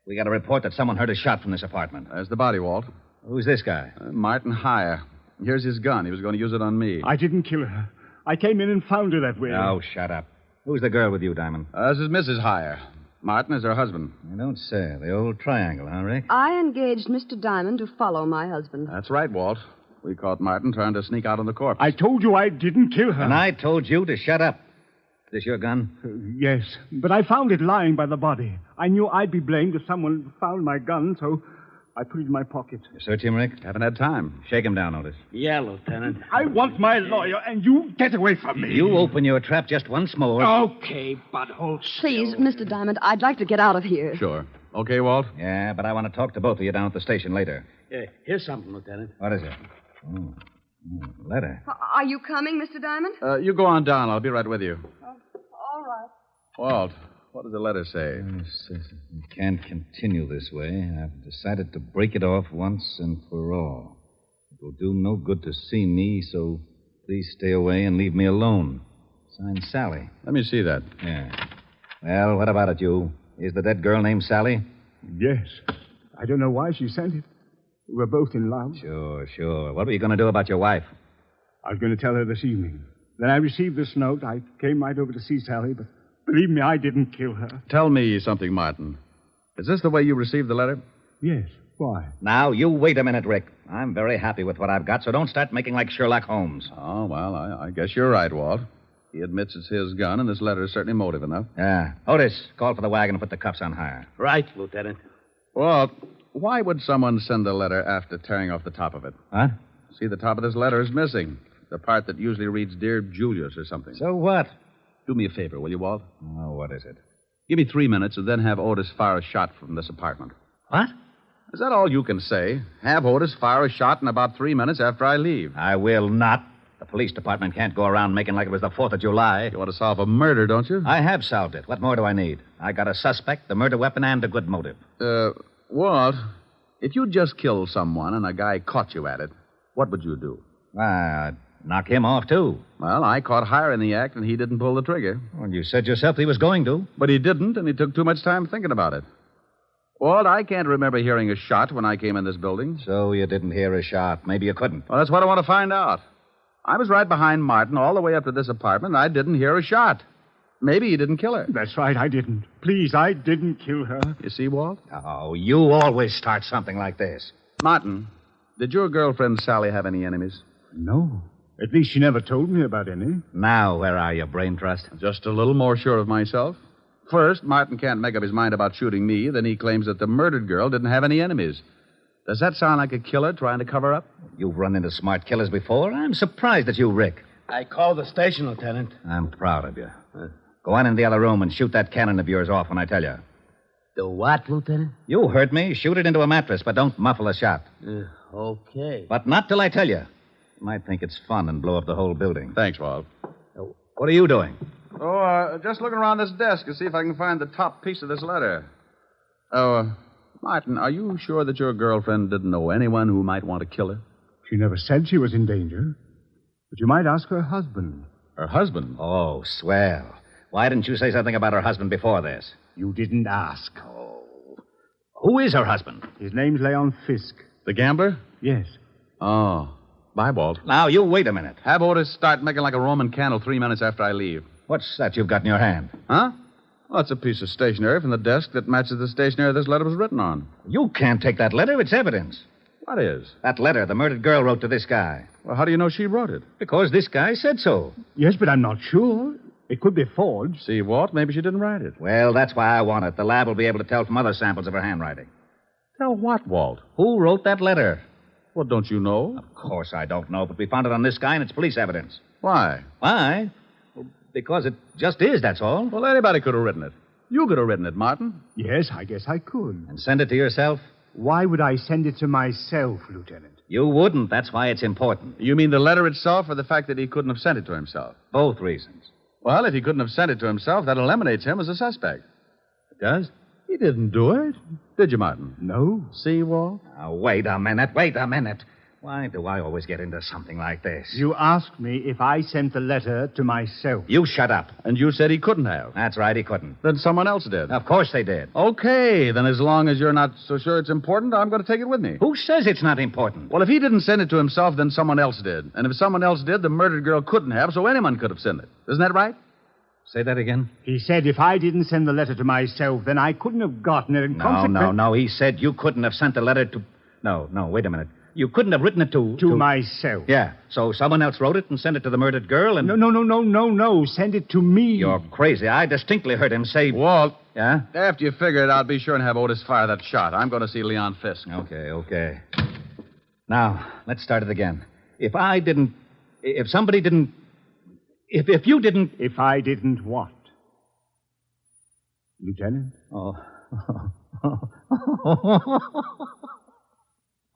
We got a report that someone heard a shot from this apartment. There's the body, Walt. Who's this guy? Martin Heyer. Here's his gun. He was going to use it on me. I didn't kill her. I came in and found her that way. Oh, shut up. Who's the girl with you, Diamond? This is Mrs. Heyer. Martin is her husband. You don't say. The old triangle, huh, Rick? I engaged Mr. Diamond to follow my husband. That's right, Walt. We caught Martin trying to sneak out on the corpse. I told you I didn't kill her. And I told you to shut up. Is this your gun? Yes, but I found it lying by the body. I knew I'd be blamed if someone found my gun, so I put it in my pocket. You search him, Rick? Haven't had time. Shake him down, Otis. Yeah, Lieutenant. I want my lawyer, and you get away from me. You open your trap just once more. Okay, but hold still. Please, Mr. Diamond, I'd like to get out of here. Sure. Okay, Walt? Yeah, but I want to talk to both of you down at the station later. Here's something, Lieutenant. What is it? Letter. Are you coming, Mr. Diamond? You go on down. I'll be right with you. All right. Walt, what does the letter say? It says we can't continue this way. I've decided to break it off once and for all. It will do no good to see me, so please stay away and leave me alone. Signed, Sally. Let me see that. Yeah. Well, what about it, you? Is the dead girl named Sally? Yes. I don't know why she sent it. We were both in love. Sure. What were you going to do about your wife? I was going to tell her this evening. Then I received this note. I came right over to see Sally, but believe me, I didn't kill her. Tell me something, Martin. Is this the way you received the letter? Yes. Why? Now, you wait a minute, Rick. I'm very happy with what I've got, so don't start making like Sherlock Holmes. Oh, well, I guess you're right, Walt. He admits it's his gun, and this letter is certainly motive enough. Yeah. Otis, call for the wagon and put the cuffs on higher. Right, Lieutenant. Walt, why would someone send a letter after tearing off the top of it? Huh? See, the top of this letter is missing. The part that usually reads Dear Julius or something. So what? Do me a favor, will you, Walt? Oh, what is it? Give me 3 minutes and then have Otis fire a shot from this apartment. What? Is that all you can say? Have Otis fire a shot in about 3 minutes after I leave. I will not. The police department can't go around making like it was the 4th of July. You want to solve a murder, don't you? I have solved it. What more do I need? I got a suspect, the murder weapon, and a good motive. Walt, if you just killed someone and a guy caught you at it, what would you do? I'd knock him off, too. Well, I caught Hire in the act, and he didn't pull the trigger. Well, you said yourself he was going to. But he didn't, and he took too much time thinking about it. Walt, I can't remember hearing a shot when I came in this building. So you didn't hear a shot. Maybe you couldn't. Well, that's what I want to find out. I was right behind Martin all the way up to this apartment, and I didn't hear a shot. Maybe he didn't kill her. That's right, I didn't. Please, I didn't kill her. You see, Walt? Oh, you always start something like this. Martin, did your girlfriend Sally have any enemies? No. At least she never told me about any. Now, where are you, Brain Trust? Just a little more sure of myself. First, Martin can't make up his mind about shooting me. Then he claims that the murdered girl didn't have any enemies. Does that sound like a killer trying to cover up? You've run into smart killers before. I'm surprised at you, Rick. I called the station, Lieutenant. I'm proud of you. Go on in the other room and shoot that cannon of yours off when I tell you. The what, Lieutenant? You heard me. Shoot it into a mattress, but don't muffle a shot. Okay. But not till I tell you. You might think it's fun and blow up the whole building. Thanks, Walt. What are you doing? Oh, just looking around this desk to see if I can find the top piece of this letter. Martin, are you sure that your girlfriend didn't know anyone who might want to kill her? She never said she was in danger. But you might ask her husband. Her husband? Oh, swell. Why didn't you say something about her husband before this? You didn't ask. Oh. Who is her husband? His name's Leon Fisk. The gambler? Yes. Oh. Bye, Walt. Now, you wait a minute. Have Otis start making like a Roman candle 3 minutes after I leave. What's that you've got in your hand? Huh? Well, it's a piece of stationery from the desk that matches the stationery this letter was written on. You can't take that letter. It's evidence. What is? That letter the murdered girl wrote to this guy. Well, how do you know she wrote it? Because this guy said so. Yes, but I'm not sure. It could be forged. See, Walt, maybe she didn't write it. Well, that's why I want it. The lab will be able to tell from other samples of her handwriting. Tell what, Walt? Who wrote that letter? Well, don't you know? Of course I don't know, but we found it on this guy and it's police evidence. Why? Why? Well, because it just is, that's all. Well, anybody could have written it. You could have written it, Martin. Yes, I guess I could. And send it to yourself? Why would I send it to myself, Lieutenant? You wouldn't. That's why it's important. You mean the letter itself or the fact that he couldn't have sent it to himself? Both reasons. Well, if he couldn't have sent it to himself, that eliminates him as a suspect. It does? He didn't do it. Did you, Martin? No. See, Walt? Now, wait a minute. Why do I always get into something like this? You asked me if I sent the letter to myself. You shut up. And you said he couldn't have. That's right, he couldn't. Then someone else did. Of course they did. Okay, then as long as you're not so sure it's important, I'm going to take it with me. Who says it's not important? Well, if he didn't send it to himself, then someone else did. And if someone else did, the murdered girl couldn't have, so anyone could have sent it. Isn't that right? Say that again? He said if I didn't send the letter to myself, then I couldn't have gotten it. No. He said you couldn't have sent the letter to... No, wait a minute. You couldn't have written it to... To myself. Yeah, so someone else wrote it and sent it to the murdered girl and... No. Send it to me. You're crazy. I distinctly heard him say... Walt. Yeah? After you figure it out, be sure and have Otis fire that shot. I'm going to see Leon Fisk. Okay. Now, let's start it again. If I didn't... If somebody didn't... If you didn't... If I didn't what? Lieutenant? Oh.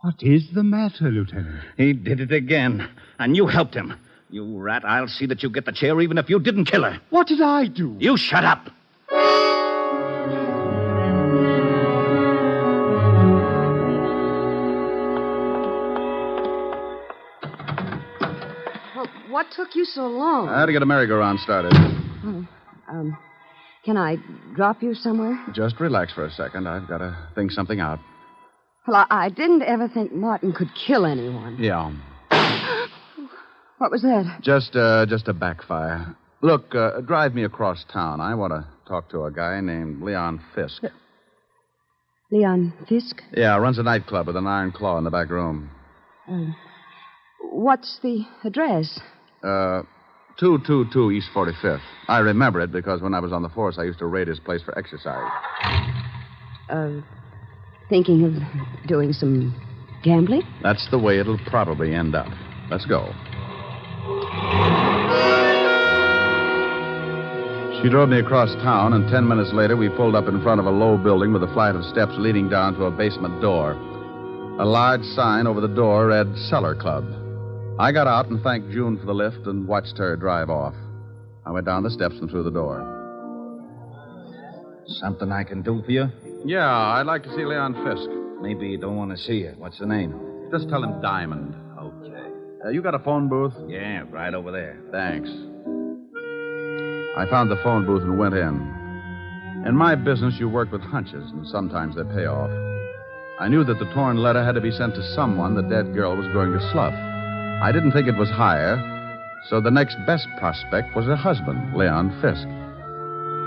What is the matter, Lieutenant? He did it again. And you helped him. You rat, I'll see that you get the chair even if you didn't kill her. What did I do? You shut up. Well, what took you so long? I had to get a merry-go-round started. Can I drop you somewhere? Just relax for a second. I've got to think something out. Well, I didn't ever think Martin could kill anyone. Yeah. What was that? Just a backfire. Look, drive me across town. I want to talk to a guy named Leon Fisk. Leon Fisk? Yeah, runs a nightclub with an iron claw in the back room. What's the address? 222 East 45th. I remember it because when I was on the force, I used to raid his place for exercise. Thinking of doing some gambling? That's the way it'll probably end up. Let's go. She drove me across town, and 10 minutes later, we pulled up in front of a low building with a flight of steps leading down to a basement door. A large sign over the door read Cellar Club. I got out and thanked June for the lift and watched her drive off. I went down the steps and through the door. Something I can do for you? Yeah, I'd like to see Leon Fisk. Maybe you don't want to see it. What's the name? Just tell him Diamond. Okay. You got a phone booth? Yeah, right over there. Thanks. I found the phone booth and went in. In my business, you work with hunches, and sometimes they pay off. I knew that the torn letter had to be sent to someone the dead girl was going to slough. I didn't think it was higher, so the next best prospect was her husband, Leon Fisk.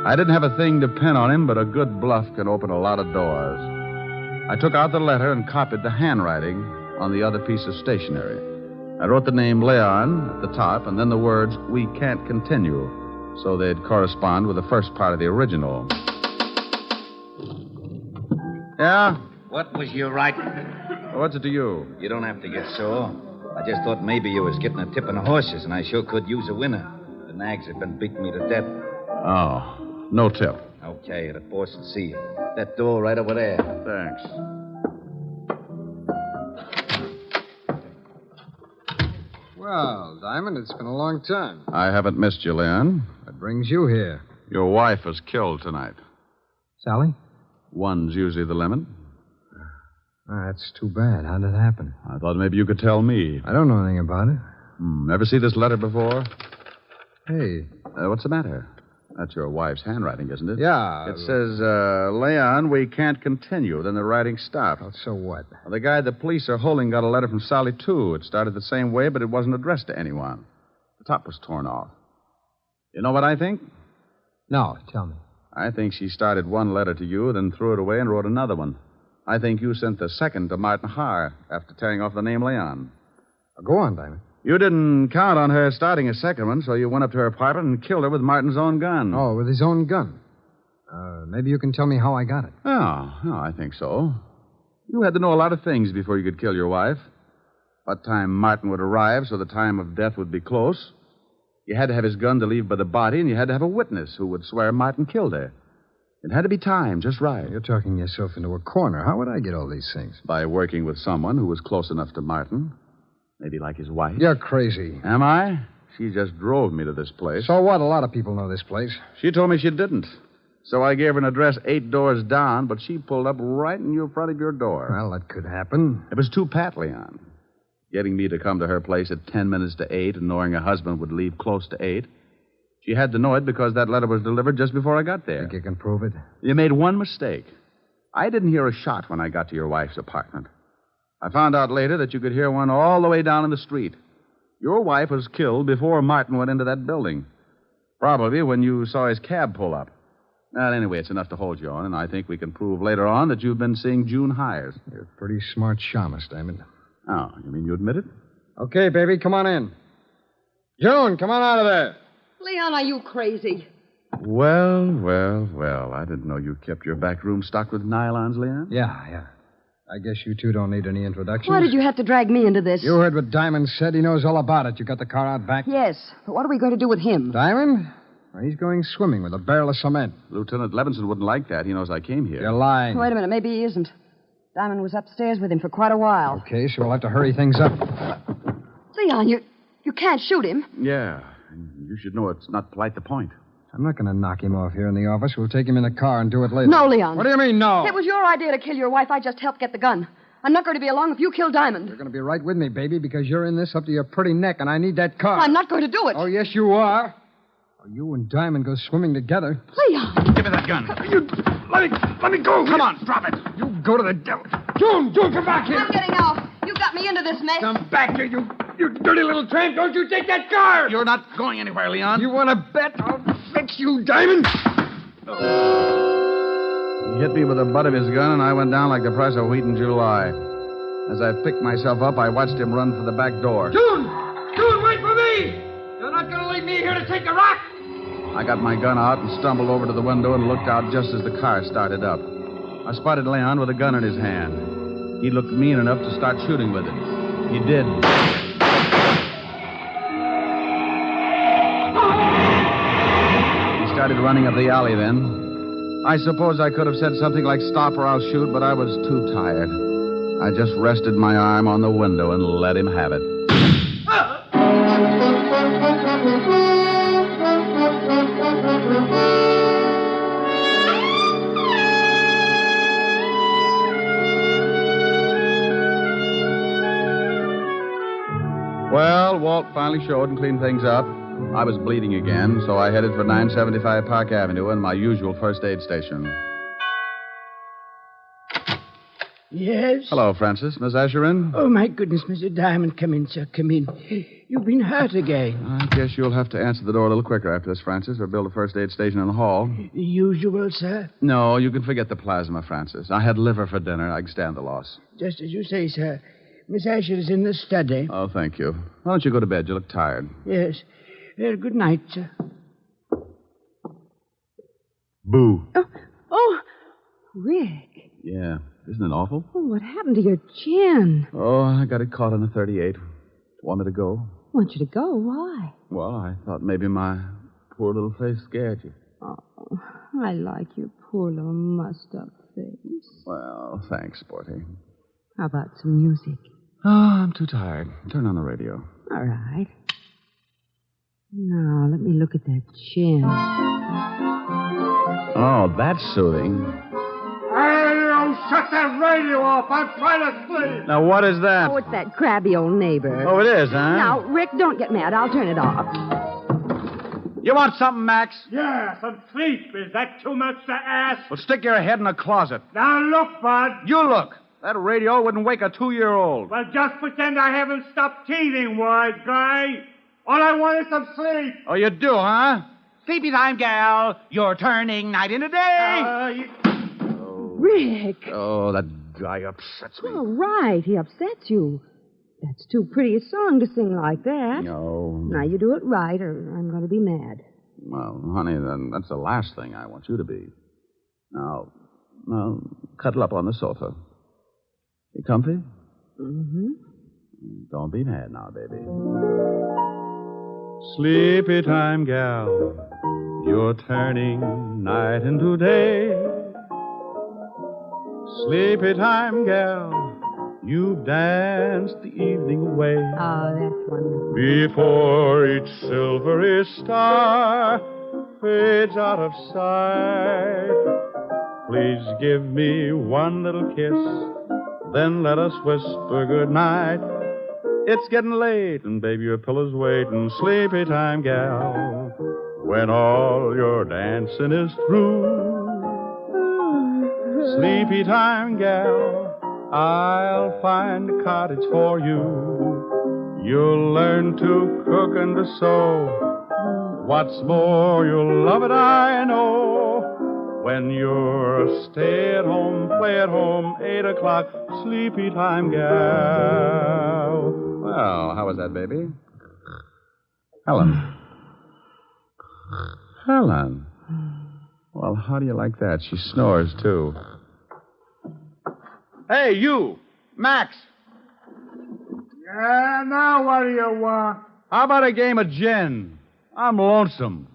I didn't have a thing to pin on him, but a good bluff can open a lot of doors. I took out the letter and copied the handwriting on the other piece of stationery. I wrote the name Leon at the top and then the words, "We can't continue," so they'd correspond with the first part of the original. Yeah? What was you writing? What's it to you? You don't have to get sore. I just thought maybe you was getting a tip on the horses, and I sure could use a winner. The nags have been beating me to death. Oh, no tip. Okay, the boss will see you. That door right over there. Thanks. Well, Diamond, it's been a long time. I haven't missed you, Leon. What brings you here? Your wife was killed tonight. Sally? One's usually the limit. That's too bad. How did it happen? I thought maybe you could tell me. I don't know anything about it. Ever see this letter before? Hey. What's the matter? That's your wife's handwriting, isn't it? Yeah. It says, Leon, we can't continue. Then the writing stopped. Oh, so what? Well, the guy the police are holding got a letter from Sally, too. It started the same way, but it wasn't addressed to anyone. The top was torn off. You know what I think? No, tell me. I think she started one letter to you, then threw it away and wrote another one. I think you sent the second to Martin Haar after tearing off the name Leon. Go on, Diamond. You didn't count on her starting a second one, so you went up to her apartment and killed her with Martin's own gun. Oh, with his own gun. Maybe you can tell me how I got it. Oh, I think so. You had to know a lot of things before you could kill your wife. What time Martin would arrive so the time of death would be close. You had to have his gun to leave by the body, and you had to have a witness who would swear Martin killed her. It had to be timed just right. You're talking yourself into a corner. How would I get all these things? By working with someone who was close enough to Martin. Maybe like his wife. You're crazy. Am I? She just drove me to this place. So what? A lot of people know this place. She told me she didn't. So I gave her an address 8 doors down, but she pulled up right in front of your door. Well, that could happen. It was too pat, Leon. Getting me to come to her place at 10 minutes to 8 and knowing her husband would leave close to 8. She had to know it because that letter was delivered just before I got there. Think you can prove it? You made one mistake. I didn't hear a shot when I got to your wife's apartment. I found out later that you could hear one all the way down in the street. Your wife was killed before Martin went into that building. Probably when you saw his cab pull up. Well, anyway, it's enough to hold you on, and I think we can prove later on that you've been seeing June Hires. You're a pretty smart shamus, Diamond. Oh, you mean you admit it? Okay, baby, come on in. June, come on out of there. Leon, are you crazy? Well. I didn't know you kept your back room stocked with nylons, Leon. Yeah. I guess you two don't need any introductions. Why did you have to drag me into this? You heard what Diamond said. He knows all about it. You got the car out back? Yes, but what are we going to do with him? Diamond? Well, he's going swimming with a barrel of cement. Lieutenant Levinson wouldn't like that. He knows I came here. You're lying. Wait a minute, maybe he isn't. Diamond was upstairs with him for quite a while. Okay, so we'll have to hurry things up. Leon, you can't shoot him. Yeah, you should know it's not polite to point. I'm not going to knock him off here in the office. We'll take him in the car and do it later. No, Leon. What do you mean, no? It was your idea to kill your wife. I just helped get the gun. I'm not going to be along if you kill Diamond. You're going to be right with me, baby, because you're in this up to your pretty neck, and I need that car. I'm not going to do it. Oh, yes, you are. Oh, you and Diamond go swimming together. Leon! Give me that gun. Let me go. Come on, drop it. You go to the devil. June, come back here. I'm getting out. You got me into this mess. Come back here, you dirty little tramp. Don't you take that car. You're not going anywhere, Leon. You want to bet? I'll fix you, Diamond. He hit me with the butt of his gun, and I went down like the price of wheat in July. As I picked myself up, I watched him run for the back door. June, wait for me. You're not going gonna leave me here to take a rock? I got my gun out and stumbled over to the window and looked out just as the car started up. I spotted Leon with a gun in his hand. He looked mean enough to start shooting with it. He did. He started running up the alley then. I suppose I could have said something like, "Stop or I'll shoot," but I was too tired. I just rested my arm on the window and let him have it. Well, Walt finally showed and cleaned things up. I was bleeding again, so I headed for 975 Park Avenue and my usual first aid station. Yes? Hello, Francis. Miss Asherin? Oh, my goodness, Mr. Diamond. Come in, sir. Come in. You've been hurt again. I guess you'll have to answer the door a little quicker after this, Francis, or build a first aid station in the hall. The usual, sir? No, you can forget the plasma, Francis. I had liver for dinner. I can stand the loss. Just as you say, sir. Miss Asher is in the study. Oh, thank you. Why don't you go to bed? You look tired. Yes. Good night, sir. Boo. Oh, Rick. Yeah. Isn't it awful? Oh, what happened to your chin? Oh, I got it caught in a 38. Want me to go? Want you to go? Why? Well, I thought maybe my poor little face scared you. Oh, I like your poor little mussed-up face. Well, thanks, Sporty. How about some music? Oh, I'm too tired. Turn on the radio. All right. Now, let me look at that chin. Oh, that's soothing. Hey, you shut that radio off. I'm trying to sleep. Now, what is that? Oh, it's that crabby old neighbor. Oh, it is, huh? Now, Rick, don't get mad. I'll turn it off. You want something, Max? Yeah, some sleep. Is that too much to ask? Well, stick your head in a closet. Now, look, Bud. You look. That radio wouldn't wake a 2-year-old. Well, just pretend I haven't stopped teething, wise guy. All I want is some sleep. Oh, you do, huh? Sleepy time, gal. You're turning night into day. Rick. Oh, that guy upsets me. All right, he upsets you. That's too pretty a song to sing like that. No. Now, you do it right, or I'm going to be mad. Well, honey, then that's the last thing I want you to be. Now, cuddle up on the sofa. You comfy? Mm-hmm. Don't be mad now, baby. Sleepy time, gal. You're turning night into day. Sleepy time, gal. You've danced the evening away. Oh, that's wonderful. Before each silvery star fades out of sight, please give me one little kiss. Then let us whisper goodnight. It's getting late, and baby, your pillow's waiting. Sleepy time, gal, when all your dancing is through. Sleepy time, gal, I'll find a cottage for you. You'll learn to cook and to sew. What's more, you'll love it, I know. When you're a stay-at-home, play-at-home, 8 o'clock, sleepy time, gal. Well, how was that, baby? Helen. Helen. Well, how do you like that? She snores, too. Hey, you! Max! Yeah, now what do you want? How about a game of gin? I'm lonesome.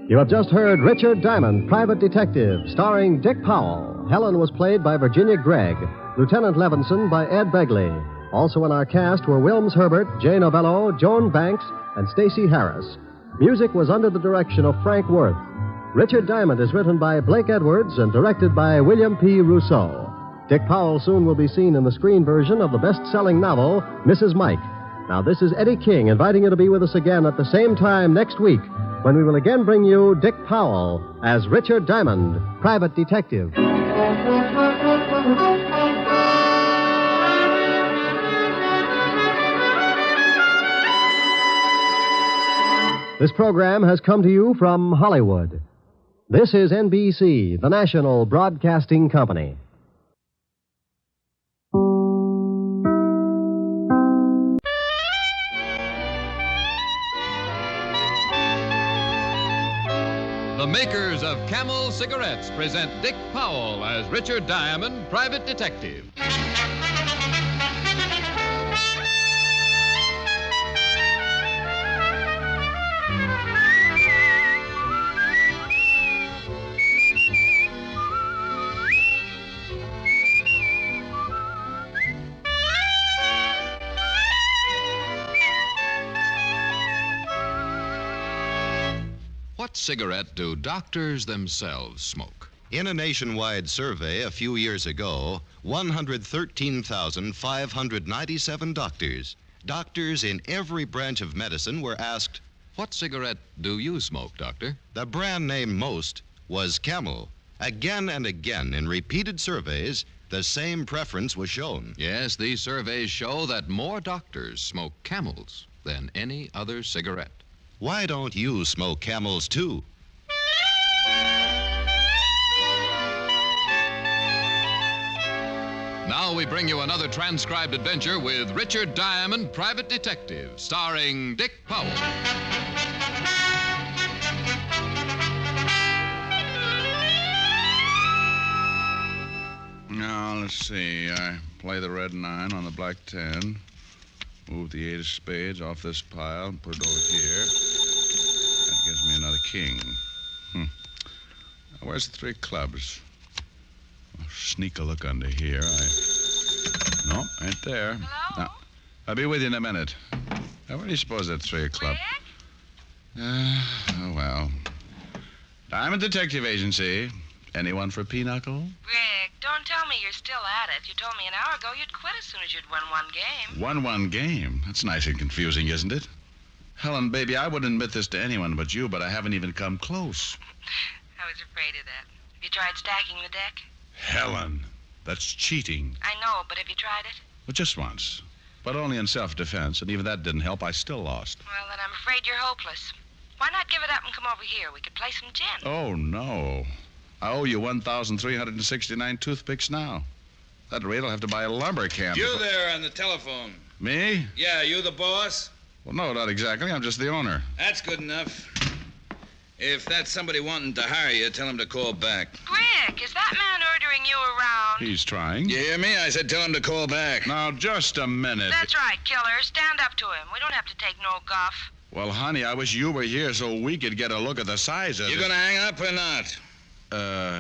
You have just heard Richard Diamond, Private Detective, starring Dick Powell. Helen was played by Virginia Gregg, Lieutenant Levinson by Ed Begley. Also in our cast were Wilms Herbert, Jay Novello, Joan Banks, and Stacey Harris. Music was under the direction of Frank Worth. Richard Diamond is written by Blake Edwards and directed by William P. Rousseau. Dick Powell soon will be seen in the screen version of the best-selling novel, Mrs. Mike. Now, this is Eddie King inviting you to be with us again at the same time next week, when we will again bring you Dick Powell as Richard Diamond, Private Detective. This program has come to you from Hollywood. This is NBC, the national broadcasting company. The makers of Camel cigarettes present Dick Powell as Richard Diamond, private detective. What cigarette do doctors themselves smoke? In a nationwide survey a few years ago, 113,597 doctors in every branch of medicine were asked, What cigarette do you smoke, Doctor? The brand name most was Camel. Again and again, in repeated surveys, the same preference was shown. Yes, these surveys show that more doctors smoke Camels than any other cigarette. Why don't you smoke Camels, too? Now we bring you another transcribed adventure with Richard Diamond, private detective, starring Dick Powell. Now, let's see. I play the red 9 on the black 10. Move the 8 of spades off this pile and put it over here. That gives me another king. Now, where's the 3 clubs? I'll sneak a look under here. No, ain't there. Hello? No, I'll be with you in a minute. Now, where do you suppose that 3 o'clock? Oh, well. Diamond Detective Agency. Anyone for Pinochle? Rick, don't tell me you're still at it. You told me an hour ago you'd quit as soon as you'd won one game. 1-1 game. That's nice and confusing, isn't it? Helen, baby, I wouldn't admit this to anyone but you, but I haven't even come close. I was afraid of that. Have you tried stacking the deck? Helen, that's cheating. I know, but have you tried it? Well, just once. But only in self-defense, and even that didn't help. I still lost. Well, then I'm afraid you're hopeless. Why not give it up and come over here? We could play some gin. Oh, no. I owe you 1,369 toothpicks now. At that rate, I'll have to buy a lumber camp. You there on the telephone. Me? Yeah, you the boss? Well, no, not exactly. I'm just the owner. That's good enough. If that's somebody wanting to hire you, tell him to call back. Rick, is that man ordering you around? He's trying. You hear me? I said tell him to call back. Now, just a minute. That's right, killer. Stand up to him. We don't have to take no guff. Well, honey, I wish you were here so we could get a look at the size of it. You gonna hang up or not?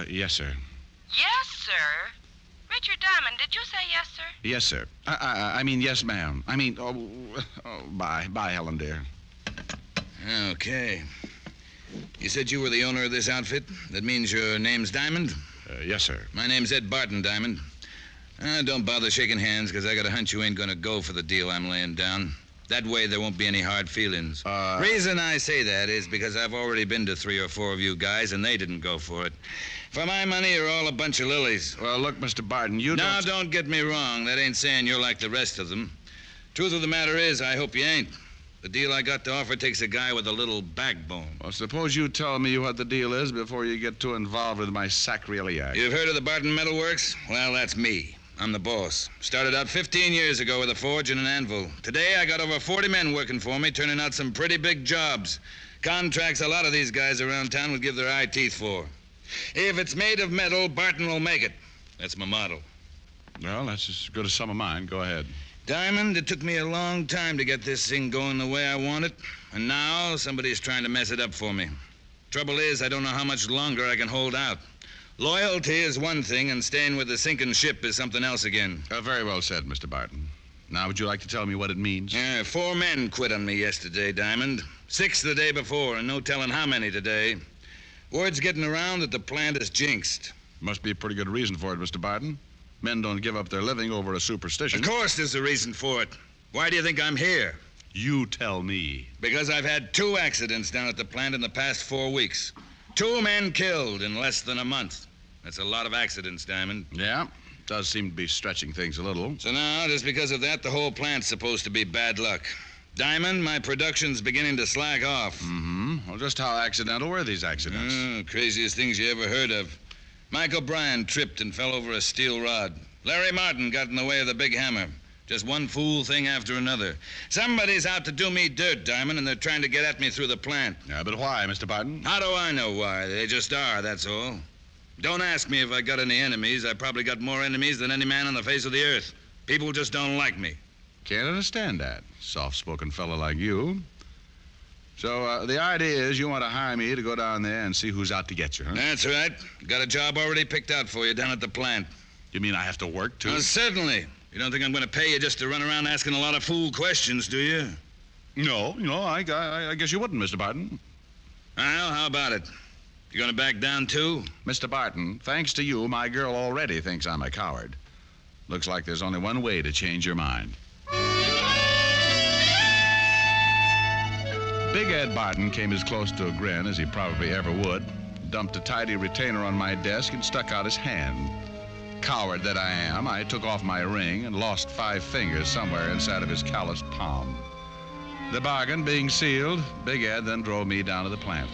Yes, sir. Yes, sir. Richard Diamond, did you say yes, sir? Yes, sir. I mean, yes, ma'am. I mean, bye. Bye, Helen, dear. Okay. You said you were the owner of this outfit? That means your name's Diamond? Yes, sir. My name's Ed Barton, Diamond. Don't bother shaking hands, because I got a hunch you ain't gonna go for the deal I'm laying down. That way there won't be any hard feelings. Reason I say that is because I've already been to 3 or 4 of you guys, and they didn't go for it. For my money, you're all a bunch of lilies. Well, look, Mr. Barton, you Now, don't get me wrong. That ain't saying you're like the rest of them. Truth of the matter is, I hope you ain't. The deal I got to offer takes a guy with a little backbone. Well, suppose you tell me what the deal is before you get too involved with my sacroiliac. You've heard of the Barton Metal Works? Well, that's me. I'm the boss. Started out 15 years ago with a forge and an anvil. Today, I got over 40 men working for me, turning out some pretty big jobs. Contracts a lot of these guys around town would give their eye teeth for. If it's made of metal, Barton will make it. That's my motto. Well, that's as good as some of mine. Go ahead. Diamond, it took me a long time to get this thing going the way I want it. And now somebody's trying to mess it up for me. Trouble is, I don't know how much longer I can hold out. Loyalty is one thing, and staying with the sinking ship is something else again. Very well said, Mr. Barton. Now, would you like to tell me what it means? 4 men quit on me yesterday, Diamond. 6 the day before, and no telling how many today. Word's getting around that the plant is jinxed. Must be a pretty good reason for it, Mr. Barton. Men don't give up their living over a superstition. Of course there's a reason for it. Why do you think I'm here? You tell me. Because I've had 2 accidents down at the plant in the past 4 weeks. 2 men killed in less than a month. That's a lot of accidents, Diamond. Yeah, does seem to be stretching things a little. So now, just because of that, the whole plant's supposed to be bad luck. Diamond, my production's beginning to slack off. Mm-hmm. Well, just how accidental were these accidents? Craziest things you ever heard of. Mike O'Brien tripped and fell over a steel rod. Larry Martin got in the way of the big hammer. Just one fool thing after another. Somebody's out to do me dirt, Diamond, and they're trying to get at me through the plant. Yeah, but why, Mr. Barton? How do I know why? They just are, that's all. Don't ask me if I got any enemies. I probably got more enemies than any man on the face of the earth. People just don't like me. Can't understand that. Soft-spoken fellow like you. So, the idea is you want to hire me to go down there and see who's out to get you, huh? That's right. Got a job already picked out for you down at the plant. You mean I have to work, too? Certainly. You don't think I'm going to pay you just to run around asking a lot of fool questions, do you? No, I guess you wouldn't, Mr. Barton. Well, how about it? You going to back down, too? Mr. Barton, thanks to you, my girl already thinks I'm a coward. Looks like there's only one way to change your mind. Big Ed Barton came as close to a grin as he probably ever would, dumped a tidy retainer on my desk, and stuck out his hand. Coward that I am, I took off my ring and lost 5 fingers somewhere inside of his calloused palm. The bargain being sealed, Big Ed then drove me down to the plant.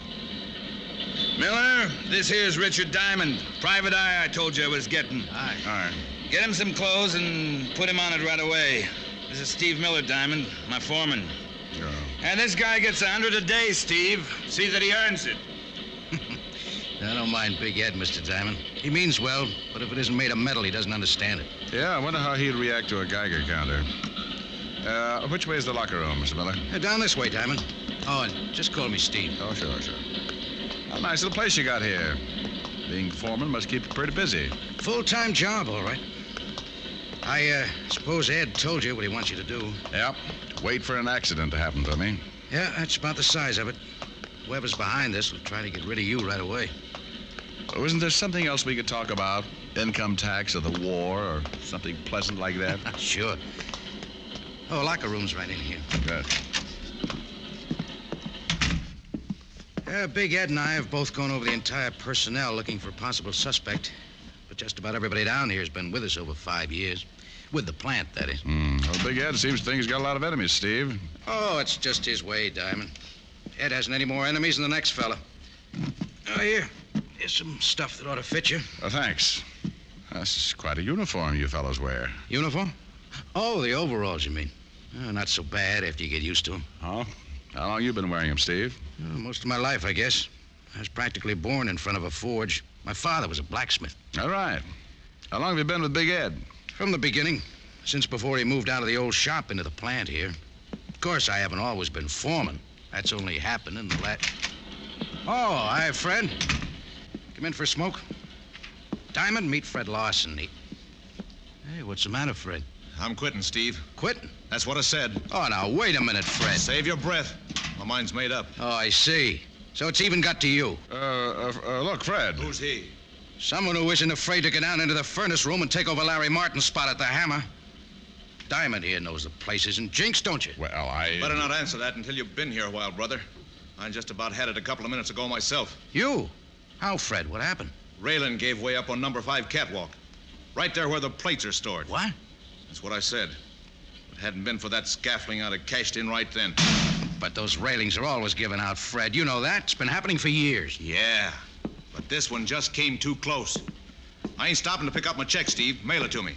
Miller, this here's Richard Diamond. Private eye I told you I was getting. Aye. All right. Get him some clothes and put him on it right away. This is Steve Miller, Diamond, my foreman. Sure. And this guy gets 100 a day, Steve. See that he earns it. I don't mind Big Ed, Mr. Diamond. He means well, but if it isn't made of metal, he doesn't understand it. Yeah, I wonder how he'd react to a Geiger counter. Which way is the locker room, Mr. Miller? Down this way, Diamond. Oh, and just call me Steve. Oh, sure. A nice little place you got here. Being foreman must keep you pretty busy. Full-time job, all right. I suppose Ed told you what he wants you to do. Yep. Wait for an accident to happen to me. Yeah, that's about the size of it. Whoever's behind this will try to get rid of you right away. Oh, isn't there something else we could talk about? Income tax or the war or something pleasant like that? Sure. Oh, locker room's right in here. Good. Big Ed and I have both gone over the entire personnel looking for a possible suspect. But just about everybody down here has been with us over 5 years. With the plant, that is. Well, Big Ed seems to think he's got a lot of enemies, Steve. Oh, it's just his way, Diamond. Ed hasn't any more enemies than the next fella. Oh, here's some stuff that ought to fit you. Oh, thanks. That's quite a uniform you fellows wear. Uniform? Oh, the overalls, you mean? Oh, not so bad after you get used to them. Oh? How long you been wearing them, Steve? Oh, most of my life, I guess. I was practically born in front of a forge. My father was a blacksmith. All right. How long have you been with Big Ed? From the beginning. Since before he moved out of the old shop into the plant here. Of course, I haven't always been foreman. That's only happened in the last... Oh, hi, Fred. Come in for a smoke. Diamond, meet Fred Larson. Hey, what's the matter, Fred? I'm quitting, Steve. Quitting? That's what I said. Oh, now, wait a minute, Fred. Save your breath. My mind's made up. Oh, I see. So it's even got to you. Look, Fred. Who's he? Someone who isn't afraid to get down into the furnace room and take over Larry Martin's spot at the hammer. Diamond here knows the place isn't jinxed, don't you? Well, I... Better not answer that until you've been here a while, brother. I just about had it a couple of minutes ago myself. You? How, Fred? What happened? Railing gave way up on number 5 catwalk. Right there where the plates are stored. What? That's what I said. If it hadn't been for that scaffolding, I'd have cashed in right then. But those railings are always given out, Fred. You know that. It's been happening for years. Yeah, but this one just came too close. I ain't stopping to pick up my check, Steve. Mail it to me.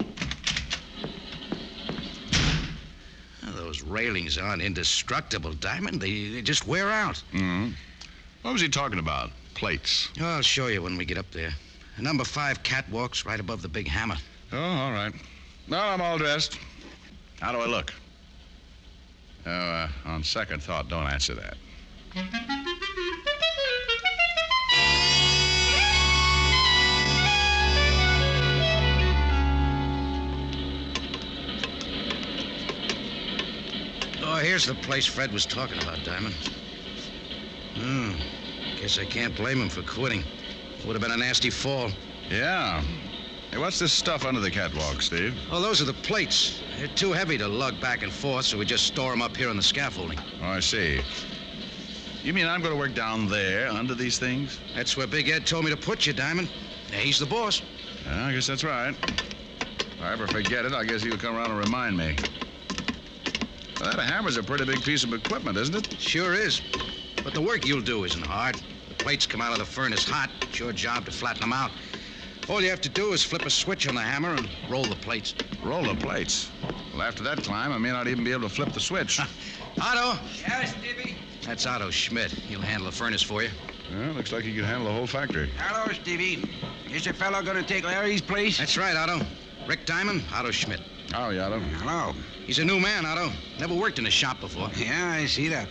Those railings aren't indestructible, Diamond. They just wear out. Mm-hmm. What was he talking about? Plates? Oh, I'll show you when we get up there. Number 5 catwalk's right above the big hammer. Oh, all right. No, I'm all dressed. How do I look? Oh, on second thought, don't answer that. Oh, here's the place Fred was talking about, Diamond. Guess I can't blame him for quitting. Would have been a nasty fall. Yeah. Hey, what's this stuff under the catwalk, Steve? Oh, those are the plates. They're too heavy to lug back and forth, so we just store them up here on the scaffolding. Oh, I see. You mean I'm going to work down there under these things? That's where Big Ed told me to put you, Diamond. He's the boss. Yeah, I guess that's right. If I ever forget it, I guess he'll come around and remind me. Well, that hammer's a pretty big piece of equipment, isn't it? Sure is. But the work you'll do isn't hard. The plates come out of the furnace hot. It's your job to flatten them out. All you have to do is flip a switch on the hammer and roll the plates. Roll the plates? Well, after that climb, I may not even be able to flip the switch. Otto? Yes, Stevie? That's Otto Schmidt. He'll handle the furnace for you. Well, looks like he can handle the whole factory. Hello, Stevie. Is the fellow going to take Larry's place? That's right, Otto. Rick Diamond, Otto Schmidt. Howdy, Otto. Hello. He's a new man, Otto. Never worked in a shop before. Yeah, I see that.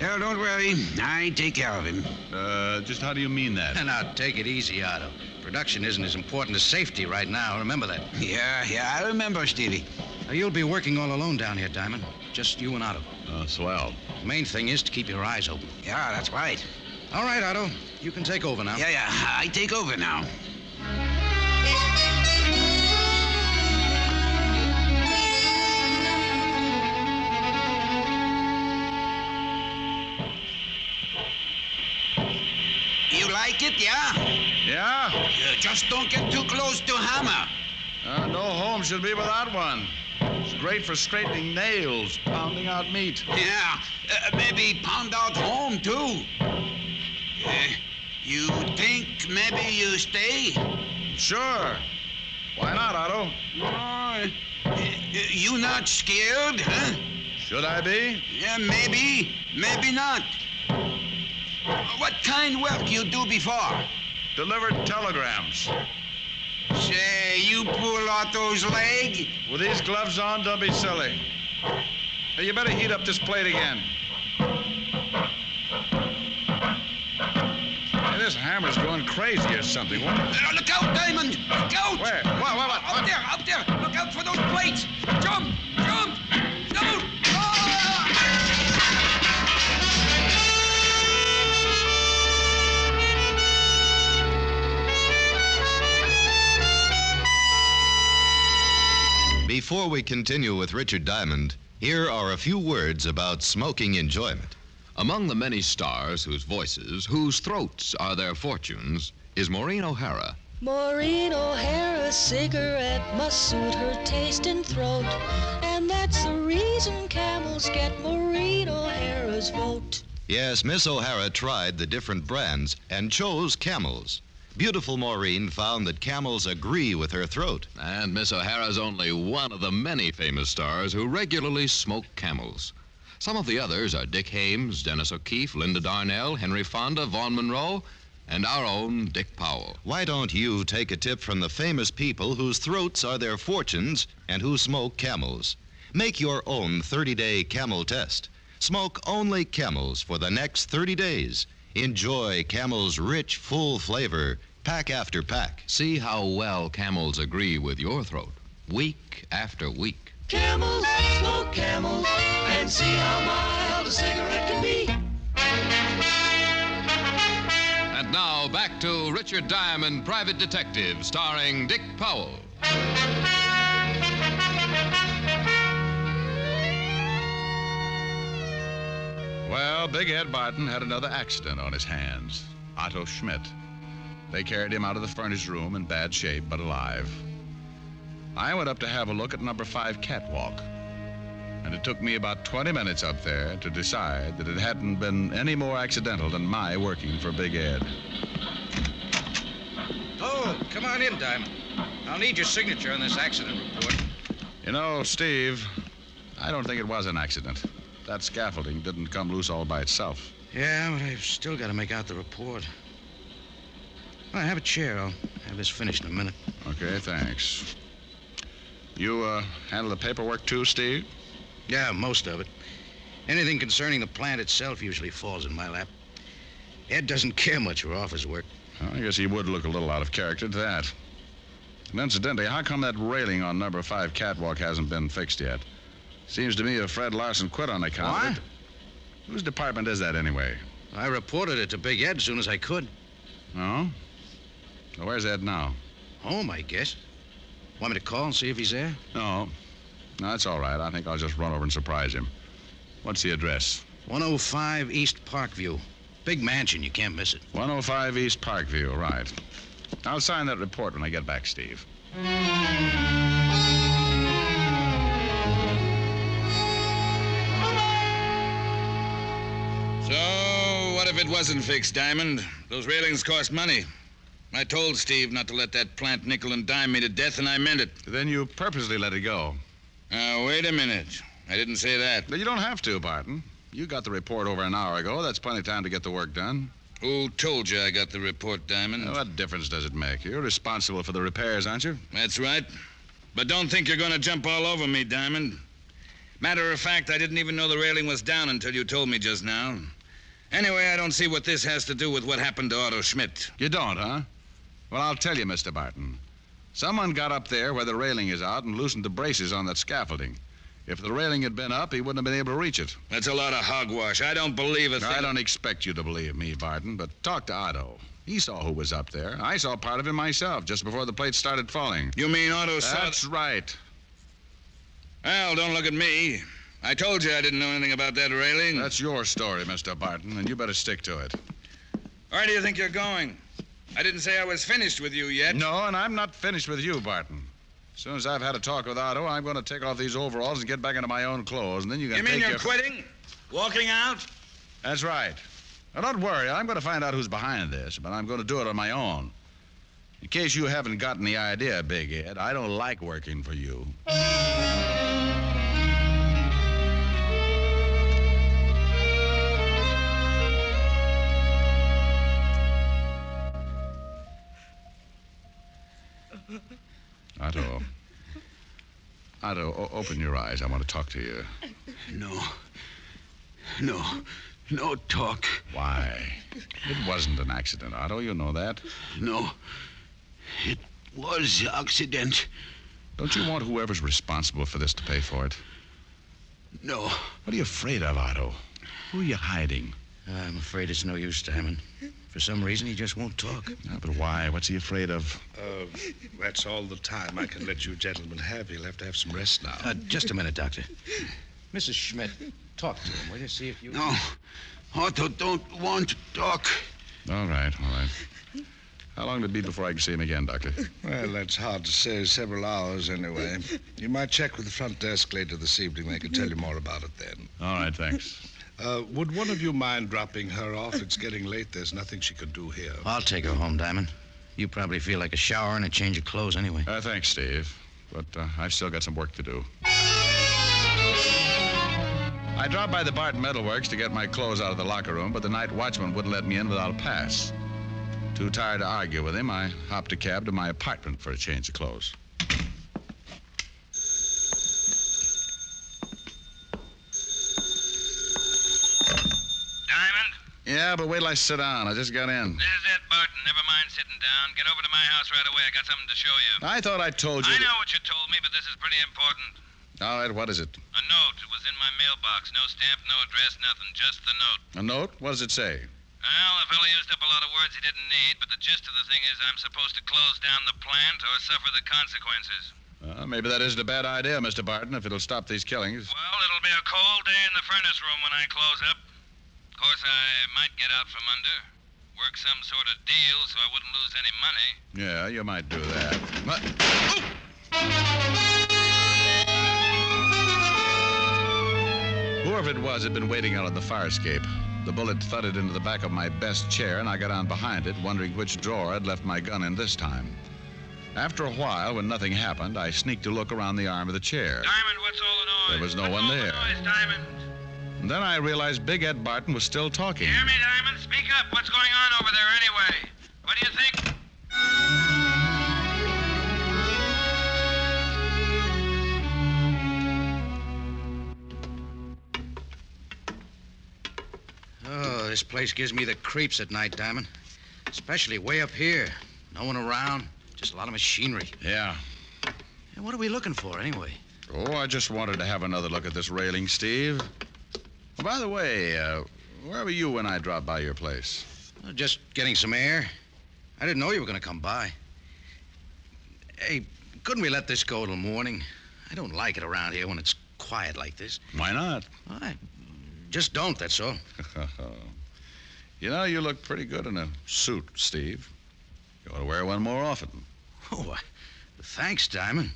Well, don't worry. I take care of him. Just how do you mean that? Now, take it easy, Otto. Production isn't as important as safety right now. Remember that. Yeah, I remember, Stevie. Now, you'll be working all alone down here, Diamond. Just you and Otto. Swell. The main thing is to keep your eyes open. Yeah, that's right. All right, Otto. You can take over now. Yeah, I take over now. You like it, yeah? Yeah? Just don't get too close to hammer. No home should be without one. It's great for straightening nails, pounding out meat. Yeah, maybe pound out home, too. You think maybe you stay? Sure. Why not, Otto? You not scared, huh? Should I be? Yeah, maybe not. What kind work you do before? Delivered telegrams. Say, you pull Otto's leg? With these gloves on, don't be silly. Hey, you better heat up this plate again. Hey, this hammer's going crazy or something. What? Look out, Diamond! Look out! Where? What? Up there! Look out for those plates! Jump! Down! Before we continue with Richard Diamond, here are a few words about smoking enjoyment. Among the many stars whose voices, whose throats are their fortunes, is Maureen O'Hara. Maureen O'Hara's cigarette must suit her taste and throat, and that's the reason camels get Maureen O'Hara's vote. Yes, Miss O'Hara tried the different brands and chose Camels. Beautiful Maureen found that Camels agree with her throat. And Miss O'Hara's only one of the many famous stars who regularly smoke Camels. Some of the others are Dick Hames, Dennis O'Keefe, Linda Darnell, Henry Fonda, Vaughn Monroe, and our own Dick Powell. Why don't you take a tip from the famous people whose throats are their fortunes and who smoke Camels? Make your own 30-day Camel test. Smoke only Camels for the next 30 days. Enjoy Camel's rich, full flavor, pack after pack. See how well Camels agree with your throat, week after week. Camels, smoke Camels, and see how mild a cigarette can be. And now back to Richard Diamond, Private Detective, starring Dick Powell. Well, Big Ed Barton had another accident on his hands. Otto Schmidt. They carried him out of the furnace room in bad shape, but alive. I went up to have a look at number 5 catwalk. And it took me about 20 minutes up there to decide that it hadn't been any more accidental than my working for Big Ed. Oh, come on in, Diamond. I'll need your signature on this accident report. You know, Steve, I don't think it was an accident. That scaffolding didn't come loose all by itself. Yeah, but I've still got to make out the report. Well, have a chair. I'll have this finished in a minute. Okay, thanks. You handle the paperwork too, Steve? Yeah, most of it. Anything concerning the plant itself usually falls in my lap. Ed doesn't care much for office work. Well, I guess he would look a little out of character to that. And incidentally, how come that railing on number 5 catwalk hasn't been fixed yet? Seems to me if Fred Larson quit on account of it. Whose department is that, anyway? I reported it to Big Ed as soon as I could. Oh? Well, where's Ed now? Home, I guess. Want me to call and see if he's there? No, that's all right. I think I'll just run over and surprise him. What's the address? 105 East Parkview. Big mansion, you can't miss it. 105 East Parkview, right. I'll sign that report when I get back, Steve. So, what if it wasn't fixed, Diamond? Those railings cost money. I told Steve not to let that plant nickel and dime me to death, and I meant it. Then you purposely let it go. Now, wait a minute. I didn't say that. But you don't have to, Barton. You got the report over an hour ago. That's plenty of time to get the work done. Who told you I got the report, Diamond? What difference does it make? You're responsible for the repairs, aren't you? That's right. But don't think you're going to jump all over me, Diamond. Matter of fact, I didn't even know the railing was down until you told me just now. Anyway, I don't see what this has to do with what happened to Otto Schmidt. You don't, huh? Well, I'll tell you, Mr. Barton. Someone got up there where the railing is out and loosened the braces on that scaffolding. If the railing had been up, he wouldn't have been able to reach it. That's a lot of hogwash. I don't believe a thing. I don't expect you to believe me, Barton, but talk to Otto. He saw who was up there. I saw part of it myself just before the plates started falling. You mean Otto saw... That's right. Well, don't look at me. I told you I didn't know anything about that railing. That's your story, Mr. Barton, and you better stick to it. Where do you think you're going? I didn't say I was finished with you yet. No, and I'm not finished with you, Barton. As soon as I've had a talk with Otto, I'm going to take off these overalls and get back into my own clothes, and then you can You mean take you're quitting? Walking out? That's right. Now, don't worry. I'm going to find out who's behind this, but I'm going to do it on my own. In case you haven't gotten the idea, Big Ed, I don't like working for you. Otto, open your eyes. I want to talk to you. No talk. Why? It wasn't an accident, Otto. You know that. No, it was accident. Don't you want whoever's responsible for this to pay for it? No. What are you afraid of, Otto? Who are you hiding? I'm afraid it's no use, Diamond. For some reason, he just won't talk. Yeah, but why? What's he afraid of? That's all the time I can let you gentlemen have. You'll have to have some rest now. Just a minute, Doctor. Mrs. Schmidt, talk to him, will you? See if you... No, Otto don't want to talk. All right. How long will it be before I can see him again, Doctor? Well, that's hard to say. Several hours, anyway. You might check with the front desk later this evening. They can tell you more about it then. All right, thanks. Would one of you mind dropping her off? It's getting late. There's nothing she could do here. I'll take her home, Diamond. You probably feel like a shower and a change of clothes anyway. Thanks, Steve. But I've still got some work to do. I dropped by the Barton Metalworks to get my clothes out of the locker room, but the night watchman wouldn't let me in without a pass. Too tired to argue with him, I hopped a cab to my apartment for a change of clothes. Diamond? Yeah, but wait till I sit down. I just got in. This is Ed Barton. Never mind sitting down. Get over to my house right away. I got something to show you. I thought I told you. I know what you told me, but this is pretty important. All right, what is it? A note. It was in my mailbox. No stamp, no address, nothing. Just the note. A note? What does it say? Well, the fellow used up a lot of words he didn't need, but the gist of the thing is I'm supposed to close down the plant or suffer the consequences. Maybe that isn't a bad idea, Mr. Barton, if it'll stop these killings. Well, it'll be a cold day in the furnace room when I close up. Of course, I might get out from under. Work some sort of deal so I wouldn't lose any money. Yeah, you might do that. Whoever it was had been waiting out on the fire escape. The bullet thudded into the back of my best chair, and I got on behind it, wondering which drawer I'd left my gun in this time. After a while, when nothing happened, I sneaked a look around the arm of the chair. Diamond, what's all the noise? There was no one there. Noise, Diamond? And then I realized Big Ed Barton was still talking. Hear me, Diamond? Speak up. What's going on over there anyway? What do you think? Oh, this place gives me the creeps at night, Diamond. Especially way up here. No one around. Just a lot of machinery. Yeah. And what are we looking for, anyway? Oh, I just wanted to have another look at this railing, Steve. Oh, by the way, where were you when I dropped by your place? Just getting some air. I didn't know you were going to come by. Hey, couldn't we let this go till morning? I don't like it around here when it's quiet like this. Why not? I just don't, that's all. You know, you look pretty good in a suit, Steve. You ought to wear one more often. Oh, thanks, Diamond.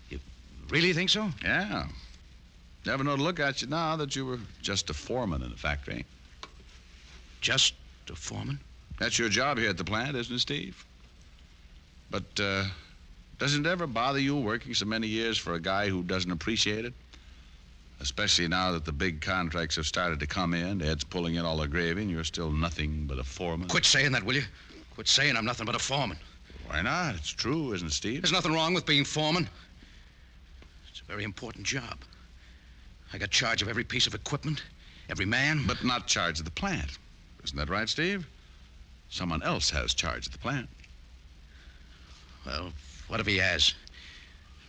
You really think so? Yeah. Never know to look at you now that you were just a foreman in a factory. Just a foreman? That's your job here at the plant, isn't it, Steve? But, doesn't it ever bother you working so many years for a guy who doesn't appreciate it? Especially now that the big contracts have started to come in. Ed's pulling in all the gravy, and you're still nothing but a foreman. Quit saying that, will you? Quit saying I'm nothing but a foreman. Why not? It's true, isn't it, Steve? There's nothing wrong with being foreman. It's a very important job. I got charge of every piece of equipment, every man. But not charge of the plant. Isn't that right, Steve? Someone else has charge of the plant. Well, what if he has?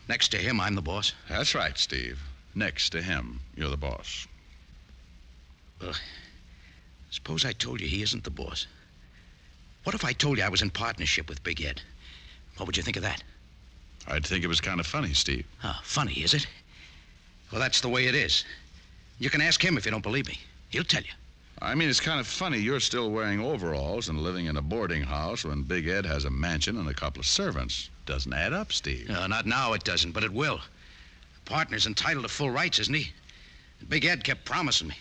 Next to him, I'm the boss. That's right, Steve. Next to him, you're the boss. Well, suppose I told you he isn't the boss. What if I told you I was in partnership with Big Ed? What would you think of that? I'd think it was kind of funny, Steve. Oh, funny, is it? Well, that's the way it is. You can ask him if you don't believe me. He'll tell you. I mean, it's kind of funny you're still wearing overalls and living in a boarding house when Big Ed has a mansion and a couple of servants. Doesn't add up, Steve. No, not now it doesn't, but it will. The partner's entitled to full rights, isn't he? Big Ed kept promising me.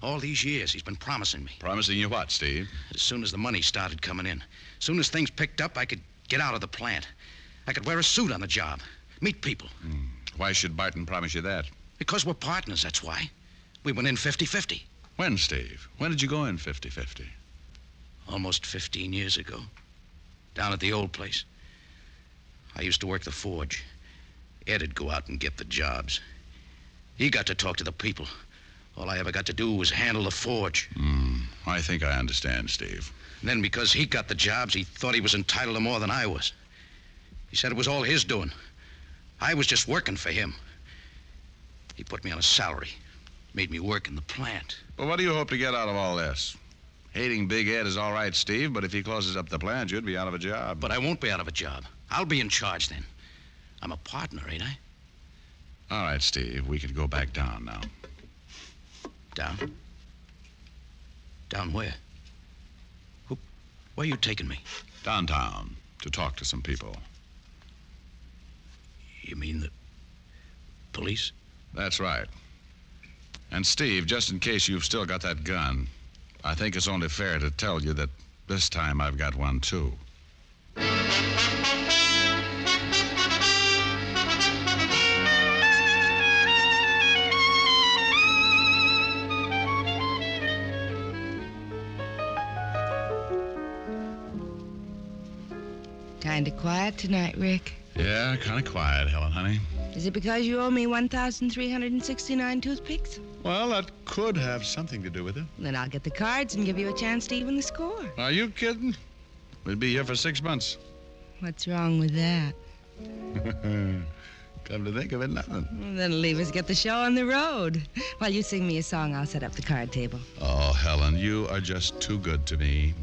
All these years, he's been promising me. Promising you what, Steve? As soon as the money started coming in, as soon as things picked up, I could get out of the plant. I could wear a suit on the job, meet people. Why should Barton promise you that? Because we're partners, that's why. We went in 50-50. When, Steve? When did you go in 50-50? Almost 15 years ago. Down at the old place. I used to work the forge. Ed'd go out and get the jobs. He got to talk to the people. All I ever got to do was handle the forge. I think I understand, Steve. And then because he got the jobs, he thought he was entitled to more than I was. He said it was all his doing. I was just working for him. He put me on a salary. Made me work in the plant. Well, what do you hope to get out of all this? Hating Big Ed is all right, Steve, but if he closes up the plant, you'd be out of a job. But I won't be out of a job. I'll be in charge then. I'm a partner, ain't I? All right, Steve, we could go back down now. Down? Down where? Where are you taking me? Downtown, to talk to some people. You mean the police? That's right. And Steve, just in case you've still got that gun, I think it's only fair to tell you that this time I've got one, too. Kind of quiet tonight, Rick. Yeah, kind of quiet, Helen, honey. Is it because you owe me 1,369 toothpicks? Well, that could have something to do with it. Then I'll get the cards and give you a chance to even the score. Are you kidding? We'll be here for 6 months. What's wrong with that? Come to think of it, nothing. Well, then leave us get the show on the road. While you sing me a song, I'll set up the card table. Oh, Helen, you are just too good to me.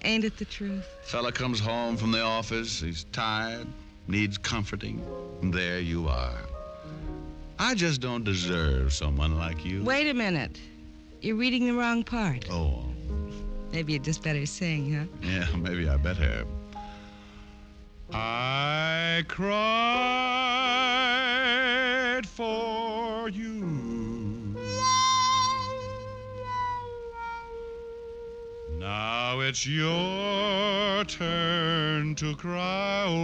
Ain't it the truth? Fella comes home from the office, he's tired, needs comforting, and there you are. I just don't deserve someone like you. Wait a minute. You're reading the wrong part. Oh. Maybe you'd just better sing, huh? Yeah, maybe I better. I cried for you. Now it's your turn to cry over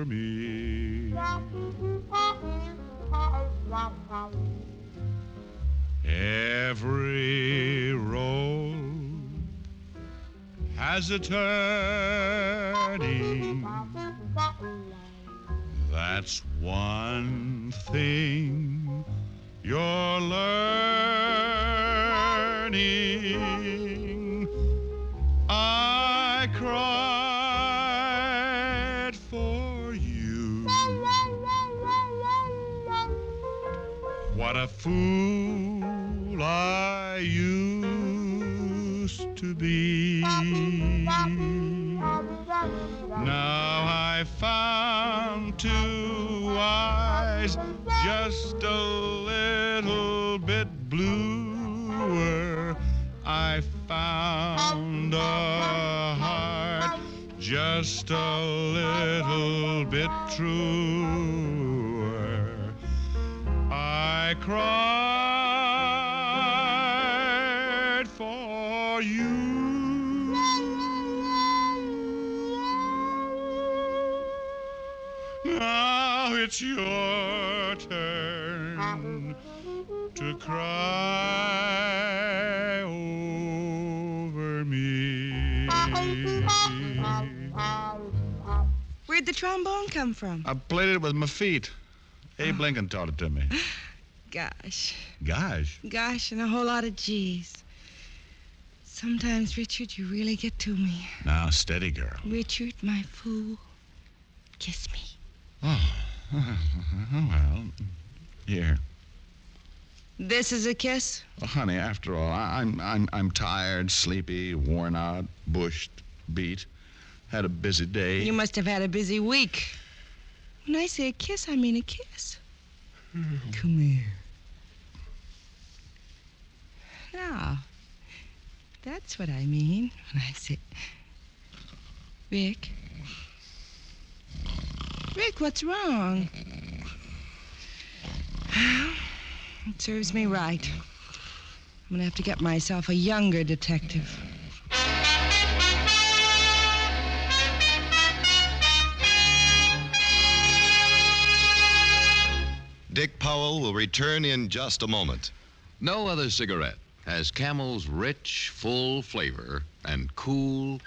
me. Every road has a turning. That's one thing you're learning. I cried for you. What a fool I used to be. Now I found two eyes just a little bit bluer. I found a heart just a little bit truer. I cried for for you. Now it's your turn to cry over me. Where'd the trombone come from? I played it with my feet. Abe Lincoln taught it to me. Gosh. Gosh. Gosh, and a whole lot of G's. Sometimes, Richard, you really get to me. Now, steady, girl. Richard, my fool, kiss me. Oh, well, here. This is a kiss? Well, honey, after all, I'm tired, sleepy, worn out, bushed, beat. Had a busy day. You must have had a busy week. When I say a kiss, I mean a kiss. Come here. Now, that's what I mean when I say... Rick? Rick, what's wrong? It serves me right. I'm going to have to get myself a younger detective. Dick Powell will return in just a moment. No other cigarette has Camel's rich, full flavor and cool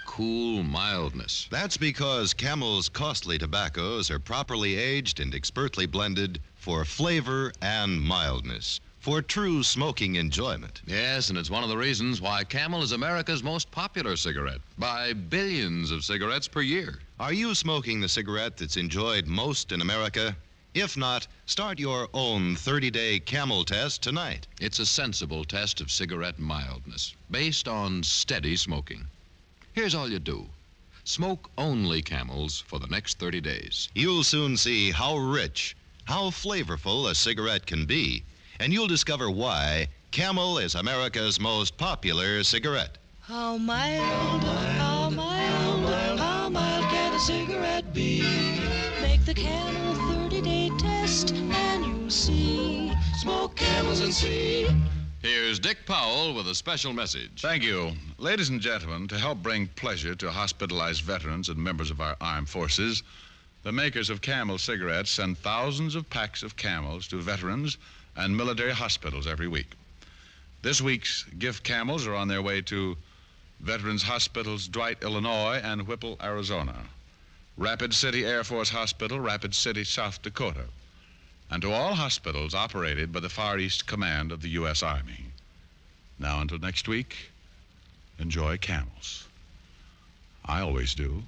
mildness. That's because Camel's costly tobaccos are properly aged and expertly blended for flavor and mildness, for true smoking enjoyment. Yes, and it's one of the reasons why Camel is America's most popular cigarette, by billions of cigarettes per year. Are you smoking the cigarette that's enjoyed most in America? If not, start your own 30-day Camel test tonight. It's a sensible test of cigarette mildness, based on steady smoking. Here's all you do. Smoke only Camels for the next 30 days. You'll soon see how rich, how flavorful a cigarette can be, and you'll discover why Camel is America's most popular cigarette. How mild, how mild, how mild can a cigarette be? Make the Camel 30-day test and you'll see. Smoke Camels and see. Here's Dick Powell with a special message. Thank you. Ladies and gentlemen, to help bring pleasure to hospitalized veterans and members of our armed forces, the makers of Camel cigarettes send thousands of packs of Camels to veterans and military hospitals every week. This week's gift Camels are on their way to Veterans Hospitals Dwight, Illinois, and Whipple, Arizona, Rapid City Air Force Hospital, Rapid City, South Dakota, and to all hospitals operated by the Far East Command of the U.S. Army. Now, until next week, enjoy Camels. I always do.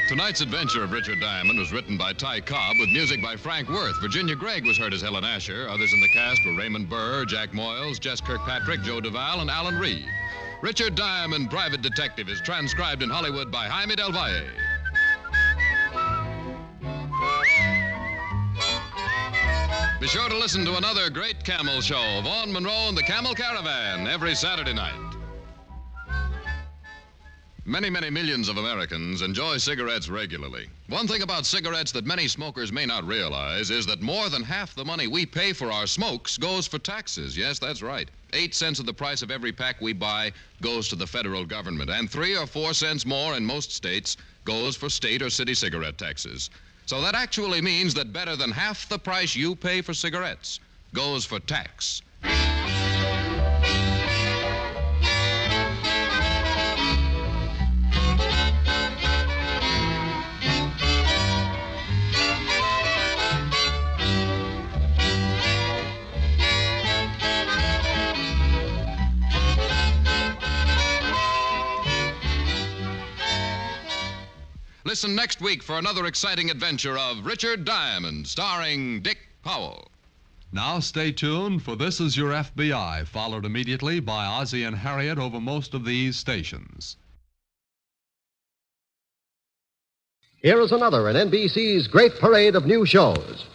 Tonight's adventure of Richard Diamond was written by Ty Cobb with music by Frank Worth. Virginia Gregg was heard as Helen Asher. Others in the cast were Raymond Burr, Jack Moyles, Jess Kirkpatrick, Joe Duvall, and Alan Reed. Richard Diamond, Private Detective, is transcribed in Hollywood by Jaime Del Valle. Be sure to listen to another great Camel show, Vaughn Monroe and the Camel Caravan, every Saturday night. Many millions of Americans enjoy cigarettes regularly. One thing about cigarettes that many smokers may not realize is that more than half the money we pay for our smokes goes for taxes. Yes, that's right. 8 cents of the price of every pack we buy goes to the federal government, and 3 or 4 cents more in most states goes for state or city cigarette taxes. So that actually means that better than half the price you pay for cigarettes goes for tax. Listen next week for another exciting adventure of Richard Diamond, starring Dick Powell. Now stay tuned, for This Is Your FBI, followed immediately by Ozzie and Harriet over most of these stations. Here is another in NBC's great parade of new shows.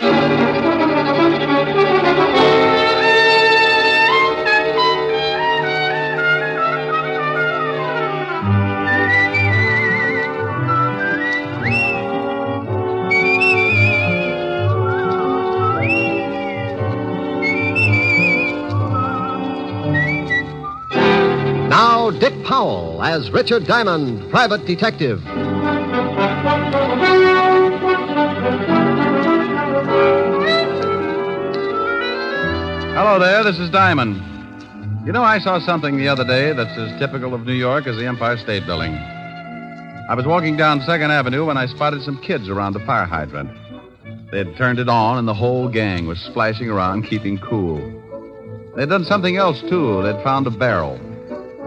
Powell as Richard Diamond, private detective. Hello there, this is Diamond. You know, I saw something the other day that's as typical of New York as the Empire State Building. I was walking down 2nd Avenue when I spotted some kids around a fire hydrant. They'd turned it on, and the whole gang was splashing around, keeping cool. They'd done something else, too. They'd found a barrel.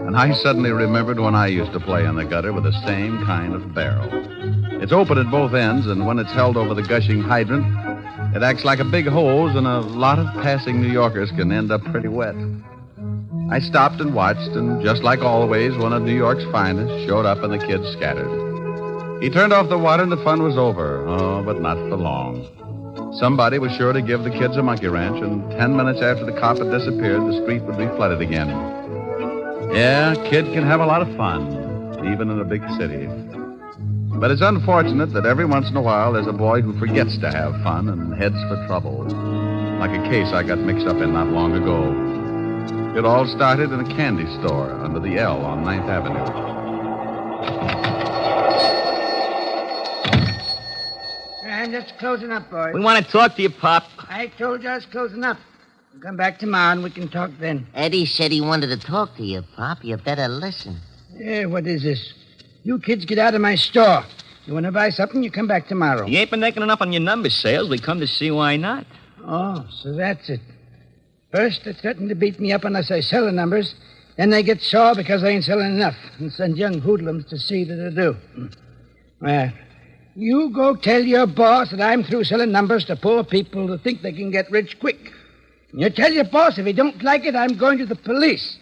And I suddenly remembered when I used to play in the gutter with the same kind of barrel. It's open at both ends, and when it's held over the gushing hydrant, it acts like a big hose, and a lot of passing New Yorkers can end up pretty wet. I stopped and watched, and just like always, one of New York's finest showed up and the kids scattered. He turned off the water and the fun was over. Oh, but not for long. Somebody was sure to give the kids a monkey wrench, and 10 minutes after the cop had disappeared, the street would be flooded again. Yeah, a kid can have a lot of fun, even in a big city. But it's unfortunate that every once in a while there's a boy who forgets to have fun and heads for trouble. Like a case I got mixed up in not long ago. It all started in a candy store under the L on 9th Avenue. I'm just closing up, boys. We want to talk to you, Pop. I told you I was closing up. We'll come back tomorrow and we can talk then. Eddie said he wanted to talk to you, Pop. You better listen. Yeah, what is this? You kids get out of my store. You want to buy something, you come back tomorrow. You ain't been making enough on your number sales. We come to see why not. Oh, so that's it. First, they threaten to beat me up unless I sell the numbers. Then they get sore because I ain't selling enough and send young hoodlums to see that I do. Well, you go tell your boss that I'm through selling numbers to poor people who think they can get rich quick. You tell your boss if he don't like it, I'm going to the police.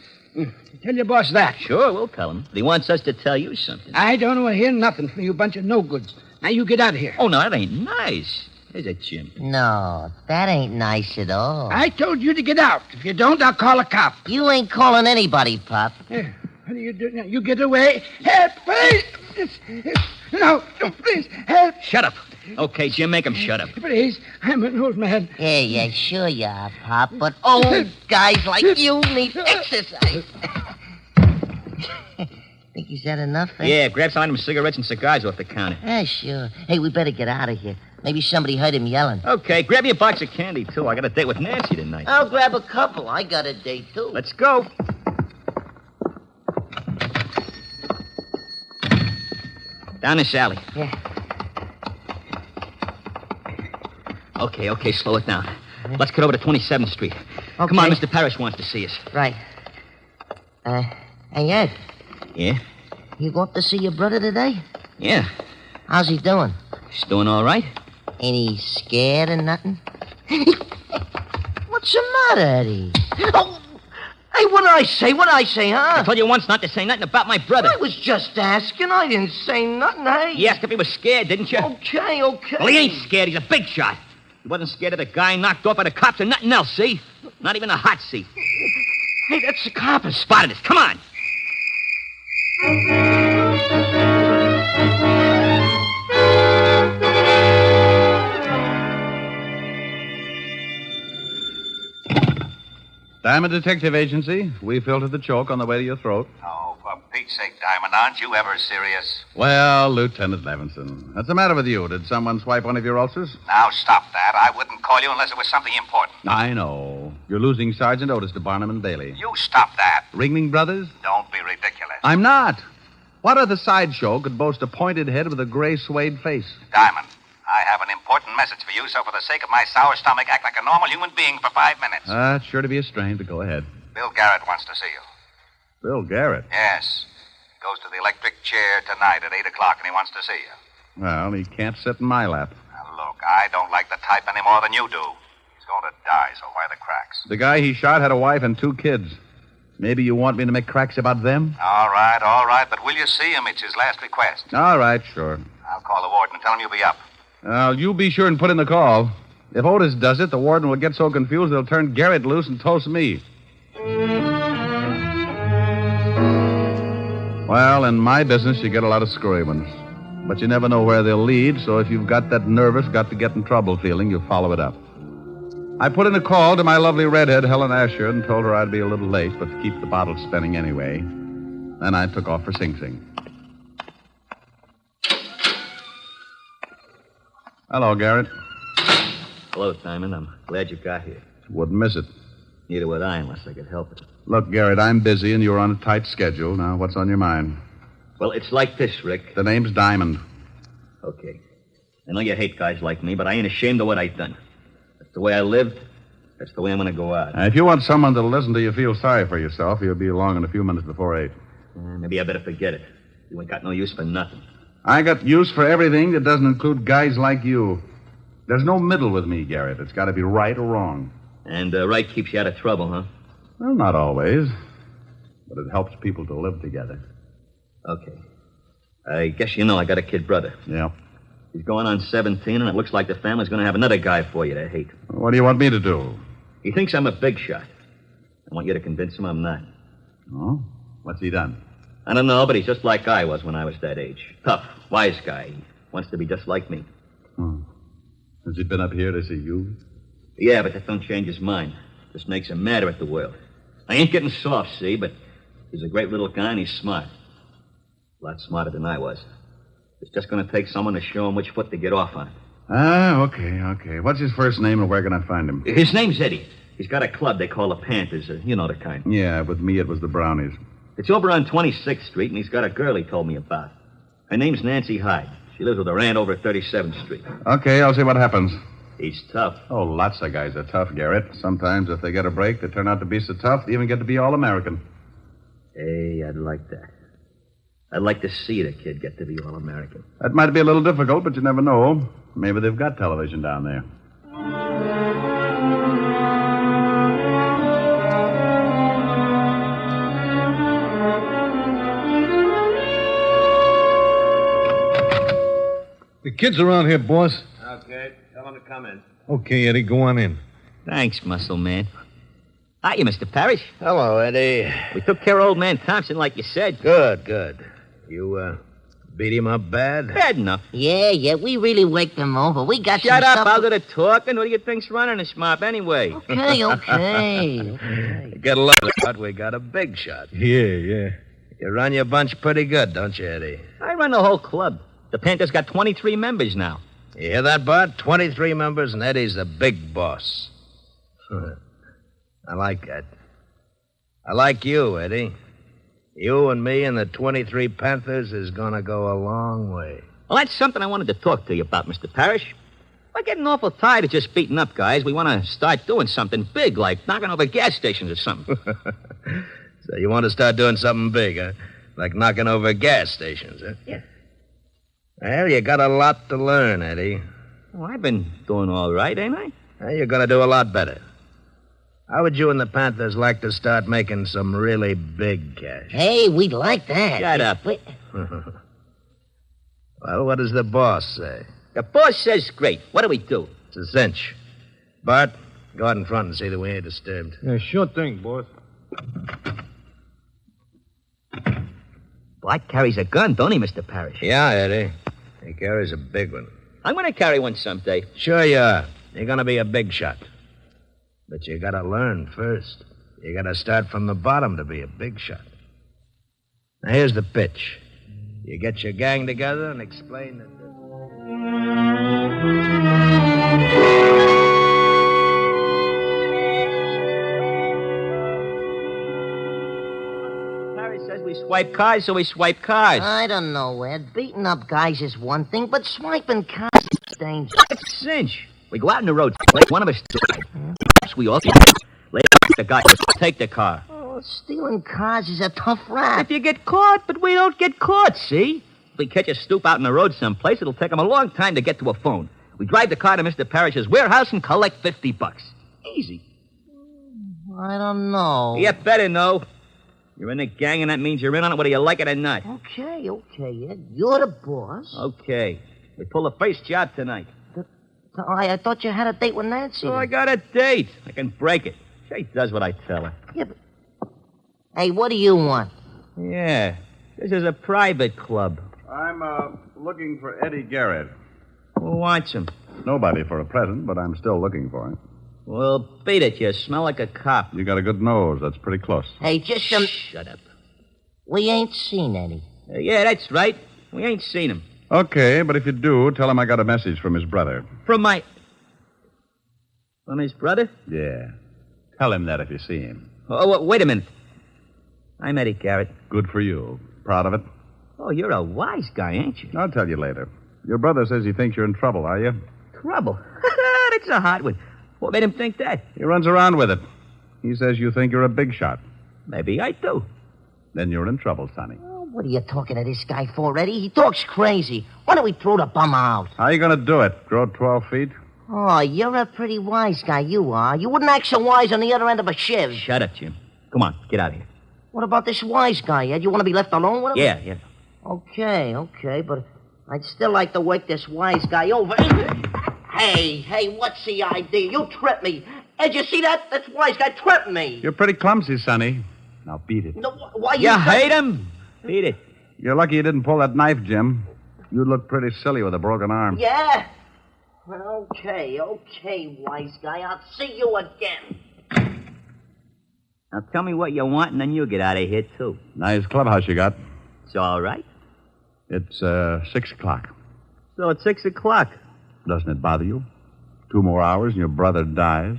Tell your boss that. Sure, we'll tell him. He wants us to tell you something. I don't want to hear nothing from you bunch of no-goods. Now, you get out of here. Oh, no, that ain't nice. There's a chimp. No, that ain't nice at all. I told you to get out. If you don't, I'll call a cop. You ain't calling anybody, Pop. Here, what do you do now? You get away. Help, please. No, please, help. Shut up. Okay, Jim, make him shut up. Please, I'm an old man. Yeah, sure you are, Pop, but old guys like you need exercise. Think he's had enough, eh? Yeah, grab some of them cigarettes and cigars off the counter. Yeah, sure. Hey, we better get out of here. Maybe somebody heard him yelling. Okay, grab your box of candy, too. I got a date with Nancy tonight. I'll grab a couple. I got a date, too. Let's go. Down this alley. Yeah. Okay, slow it down. Let's get over to 27th Street. Okay. Come on, Mr. Parrish wants to see us. Right. Hey, Ed. Yeah? You going to see your brother today? Yeah. How's he doing? He's doing all right. Ain't he scared or nothing? What's the matter, Eddie? Oh, hey, what did I say, huh? I told you once not to say nothing about my brother. I was just asking. I didn't say nothing, hey? You asked if he was scared, didn't you? Okay. Well, he ain't scared. He's a big shot. He wasn't scared of the guy knocked off by the cops or nothing else, see? Not even a hot seat. Hey, that's the cop. Spotted us. Come on. Diamond Detective Agency. We filtered the choke on the way to your throat. Oh, for Pete's sake, Diamond, aren't you ever serious? Well, Lieutenant Levinson, what's the matter with you? Did someone swipe one of your ulcers? Now, stop that. I wouldn't call you unless it was something important. I know. You're losing Sergeant Otis to Barnum and Bailey. You stop that. Ringling Brothers? Don't be ridiculous. I'm not. What other sideshow could boast a pointed head with a gray suede face? Diamond, I have an important message for you, so for the sake of my sour stomach, act like a normal human being for 5 minutes. It's sure to be a strain, but go ahead. Bill Garrett wants to see you. Bill Garrett? Yes. Goes to the electric chair tonight at 8 o'clock, and he wants to see you. Well, he can't sit in my lap. Now, look, I don't like the type any more than you do. He's going to die, so why the cracks? The guy he shot had a wife and 2 kids. Maybe you want me to make cracks about them? All right, but will you see him? It's his last request. All right, sure. I'll call the warden and tell him you'll be up. You be sure and put in the call. If Otis does it, the warden will get so confused they'll turn Garrett loose and toast me. Well, in my business, you get a lot of screwy ones. But you never know where they'll lead, so if you've got that nervous, got to get in trouble feeling, you follow it up. I put in a call to my lovely redhead, Helen Asher, and told her I'd be a little late, but to keep the bottle spinning anyway. Then I took off for Sing Sing. Hello, Garrett. Hello, Simon. I'm glad you got here. Wouldn't miss it. Neither would I unless I could help it. Look, Garrett, I'm busy and you're on a tight schedule. Now, what's on your mind? Well, it's like this, Rick. The name's Diamond. Okay. I know you hate guys like me, but I ain't ashamed of what I've done. That's the way I lived. That's the way I'm going to go out. If you want someone to listen to you feel sorry for yourself, you'll be along in a few minutes before 8. Maybe I better forget it. You ain't got no use for nothing. I got use for everything that doesn't include guys like you. There's no middle with me, Garrett. It's got to be right or wrong. And right keeps you out of trouble, huh? Well, not always. But it helps people to live together. Okay. I guess you know I got a kid brother. Yeah. He's going on 17, and it looks like the family's going to have another guy for you to hate. What do you want me to do? He thinks I'm a big shot. I want you to convince him I'm not. Oh? What's he done? I don't know, but he's just like I was when I was that age. Tough, wise guy. He wants to be just like me. Has he been up here to see you? Yeah, but that don't change his mind. Just makes him madder at the world. I ain't getting soft, see, but he's a great little guy and he's smart. A lot smarter than I was. It's just going to take someone to show him which foot to get off on. Okay. What's his first name and where can I find him? His name's Eddie. He's got a club they call the Panthers. You know the kind. Yeah, with me it was the Brownies. It's over on 26th Street, and he's got a girl he told me about. Her name's Nancy Hyde. She lives with her aunt over at 37th Street. Okay, I'll see what happens. He's tough. Oh, lots of guys are tough, Garrett. Sometimes if they get a break, they turn out to be so tough they even get to be All-American. Hey, I'd like that. I'd like to see the kid get to be All-American. That might be a little difficult, but you never know. Maybe they've got television down there. The kids around here, boss. Okay, tell them to come in. Okay, Eddie, go on in. Thanks, muscle man. Hiya, Mr. Parrish. Hello, Eddie. We took care of old man Thompson like you said. Good. You, beat him up bad? Bad enough. Yeah, we really waked him over. We got Shut some up, stuff... I'll do the talking. What do you think's running this mob anyway? Okay. Get a look at we got a big shot. Yeah. You run your bunch pretty good, don't you, Eddie? I run the whole club. The Panthers got 23 members now. You hear that, Bud? 23 members, and Eddie's the big boss. I like that. I like you, Eddie. You and me and the 23 Panthers is going to go a long way. Well, that's something I wanted to talk to you about, Mr. Parrish. We're getting awful tired of just beating up guys. We want to start doing something big, like knocking over gas stations or something. So you want to start doing something big, huh? Like knocking over gas stations, huh? Yeah. Well, you got a lot to learn, Eddie. Well, I've been doing all right, ain't I? Well, you're going to do a lot better. How would you and the Panthers like to start making some really big cash? Hey, we'd like that. Shut up. Well, what does the boss say? The boss says great. What do we do? It's a cinch. Bart, go out in front and see that we ain't disturbed. Yeah, sure thing, boss. Bart carries a gun, don't he, Mr. Parrish? Yeah, Eddie. He carries a big one. I'm going to carry one someday. Sure you are. You're going to be a big shot. But you got to learn first. You got to start from the bottom to be a big shot. Now, here's the pitch. You get your gang together and explain that... Says we swipe cars, so we swipe cars. I don't know, Ed. Beating up guys is one thing, but swiping cars is dangerous. It's cinch. We go out on the road. One of us drive. We all later the guy take the car. Oh, stealing cars is a tough rap. If you get caught, but we don't get caught, see? If we catch a stoop out on the road someplace, it'll take him a long time to get to a phone. We drive the car to Mr. Parrish's warehouse and collect $50. Easy. I don't know. You better know. You're in the gang, and that means you're in on it whether you like it or not. Okay, Ed. You're the boss. Okay. We pull the first job tonight. I thought you had a date with Nancy. Oh, I got a date. I can break it. She does what I tell her. Yeah, but... Hey, what do you want? Yeah. This is a private club. I'm, looking for Eddie Garrett. Who wants him? Nobody for a present, but I'm still looking for him. Well, beat it. You smell like a cop. You got a good nose. That's pretty close. Hey, just some... Shut up. We ain't seen any. Yeah, that's right. We ain't seen him. Okay, but if you do, tell him I got a message from his brother. From his brother? Yeah. Tell him that if you see him. Oh, wait a minute. I'm Eddie Garrett. Good for you. Proud of it? Oh, you're a wise guy, ain't you? I'll tell you later. Your brother says he thinks you're in trouble, are you? Trouble? That's a hot one. What made him think that? He runs around with it. He says you think you're a big shot. Maybe I do. Then you're in trouble, Sonny. What are you talking to this guy for, Eddie? He talks crazy. Why don't we throw the bum out? How are you going to do it? Grow 12 feet? Oh, you're a pretty wise guy, you are. You wouldn't act so wise on the other end of a shiv. Shut up, Jim. Come on, get out of here. What about this wise guy, Ed? You want to be left alone with him? Yeah. Okay, but I'd still like to work this wise guy over. Hey, what's the idea? You tripped me. Ed, you see that? That's wise guy tripping me. You're pretty clumsy, Sonny. Now beat it. No, why you hate him? Beat it. You're lucky you didn't pull that knife, Jim. You'd look pretty silly with a broken arm. Yeah? Well, okay, wise guy. I'll see you again. Now tell me what you want, and then you get out of here, too. Nice clubhouse you got. It's all right. It's 6 o'clock. So it's 6 o'clock. Doesn't it bother you? 2 more hours and your brother dies.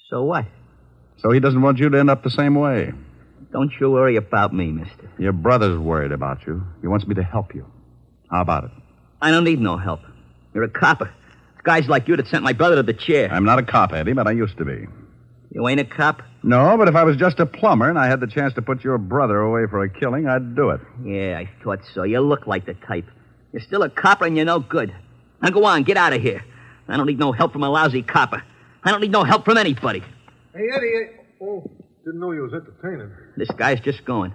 So what? So he doesn't want you to end up the same way. Don't you worry about me, mister. Your brother's worried about you. He wants me to help you. How about it? I don't need no help. You're a copper. It's guys like you that sent my brother to the chair. I'm not a cop, Eddie, but I used to be. You ain't a cop? No, but if I was just a plumber and I had the chance to put your brother away for a killing, I'd do it. Yeah, I thought so. You look like the type. You're still a copper and you're no good. Now go on, get out of here. I don't need no help from a lousy copper. I don't need no help from anybody. Hey, Eddie. Didn't know you was entertaining. This guy's just going.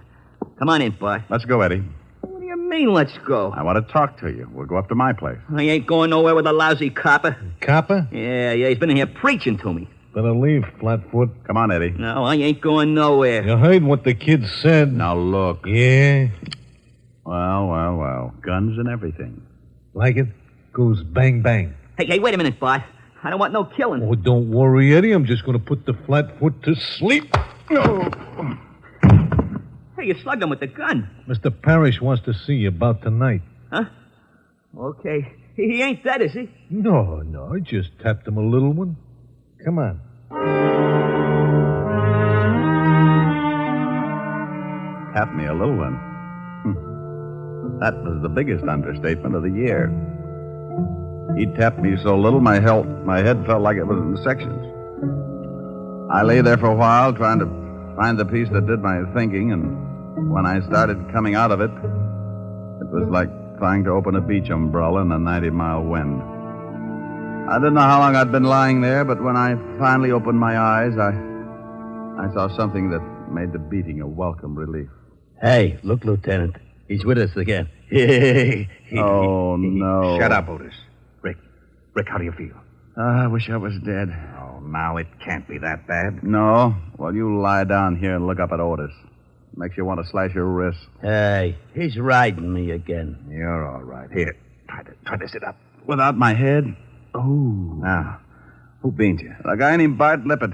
Come on in, boy. Let's go, Eddie. What do you mean, let's go? I want to talk to you. We'll go up to my place. I ain't going nowhere with a lousy copper. Copper? Yeah, he's been in here preaching to me. Better leave, Flatfoot. Come on, Eddie. No, I ain't going nowhere. You heard what the kid said. Now, look. Yeah? Well. Guns and everything. Like it? Goes bang, bang. Hey, wait a minute, Bart. I don't want no killing. Oh, don't worry, Eddie. I'm just going to put the Flatfoot to sleep. Oh. Hey, you slugged him with the gun. Mr. Parrish wants to see you about tonight. Huh? Okay. He ain't dead, is he? No. I just tapped him a little one. Come on. Tap me a little one. That was the biggest understatement of the year. He tapped me so little my head felt like it was in sections. I lay there for a while trying to find the piece that did my thinking, and when I started coming out of it, it was like trying to open a beach umbrella in a 90-mile wind. I didn't know how long I'd been lying there, but when I finally opened my eyes, I saw something that made the beating a welcome relief. Hey, look, Lieutenant. He's with us again. Oh, no. Shut up, Otis. Rick, how do you feel? I wish I was dead. Oh, now it can't be that bad. No? Well, you lie down here and look up at Otis. Makes you want to slash your wrist. Hey, he's riding me again. You're all right. Here, try to sit up. Without my head? Oh. Now, who beans you? A guy named Bart Lippett.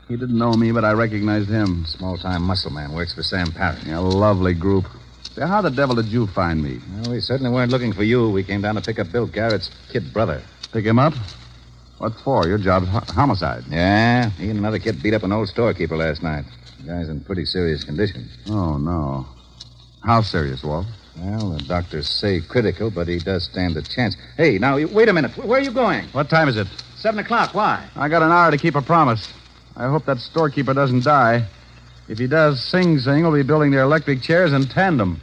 He didn't know me, but I recognized him. Small-time muscle man. Works for Sam Parrish. A lovely group. Say, how the devil did you find me? Well, we certainly weren't looking for you. We came down to pick up Bill Garrett's kid brother. Pick him up? What for? Your job's homicide. Yeah, he and another kid beat up an old storekeeper last night. The guy's in pretty serious condition. Oh, no. How serious, Walt? Well, the doctors say critical, but he does stand a chance. Hey, now, wait a minute. Where are you going? What time is it? 7 o'clock. Why? I got an hour to keep a promise. I hope that storekeeper doesn't die. If he does, Sing Sing will be building their electric chairs in tandem.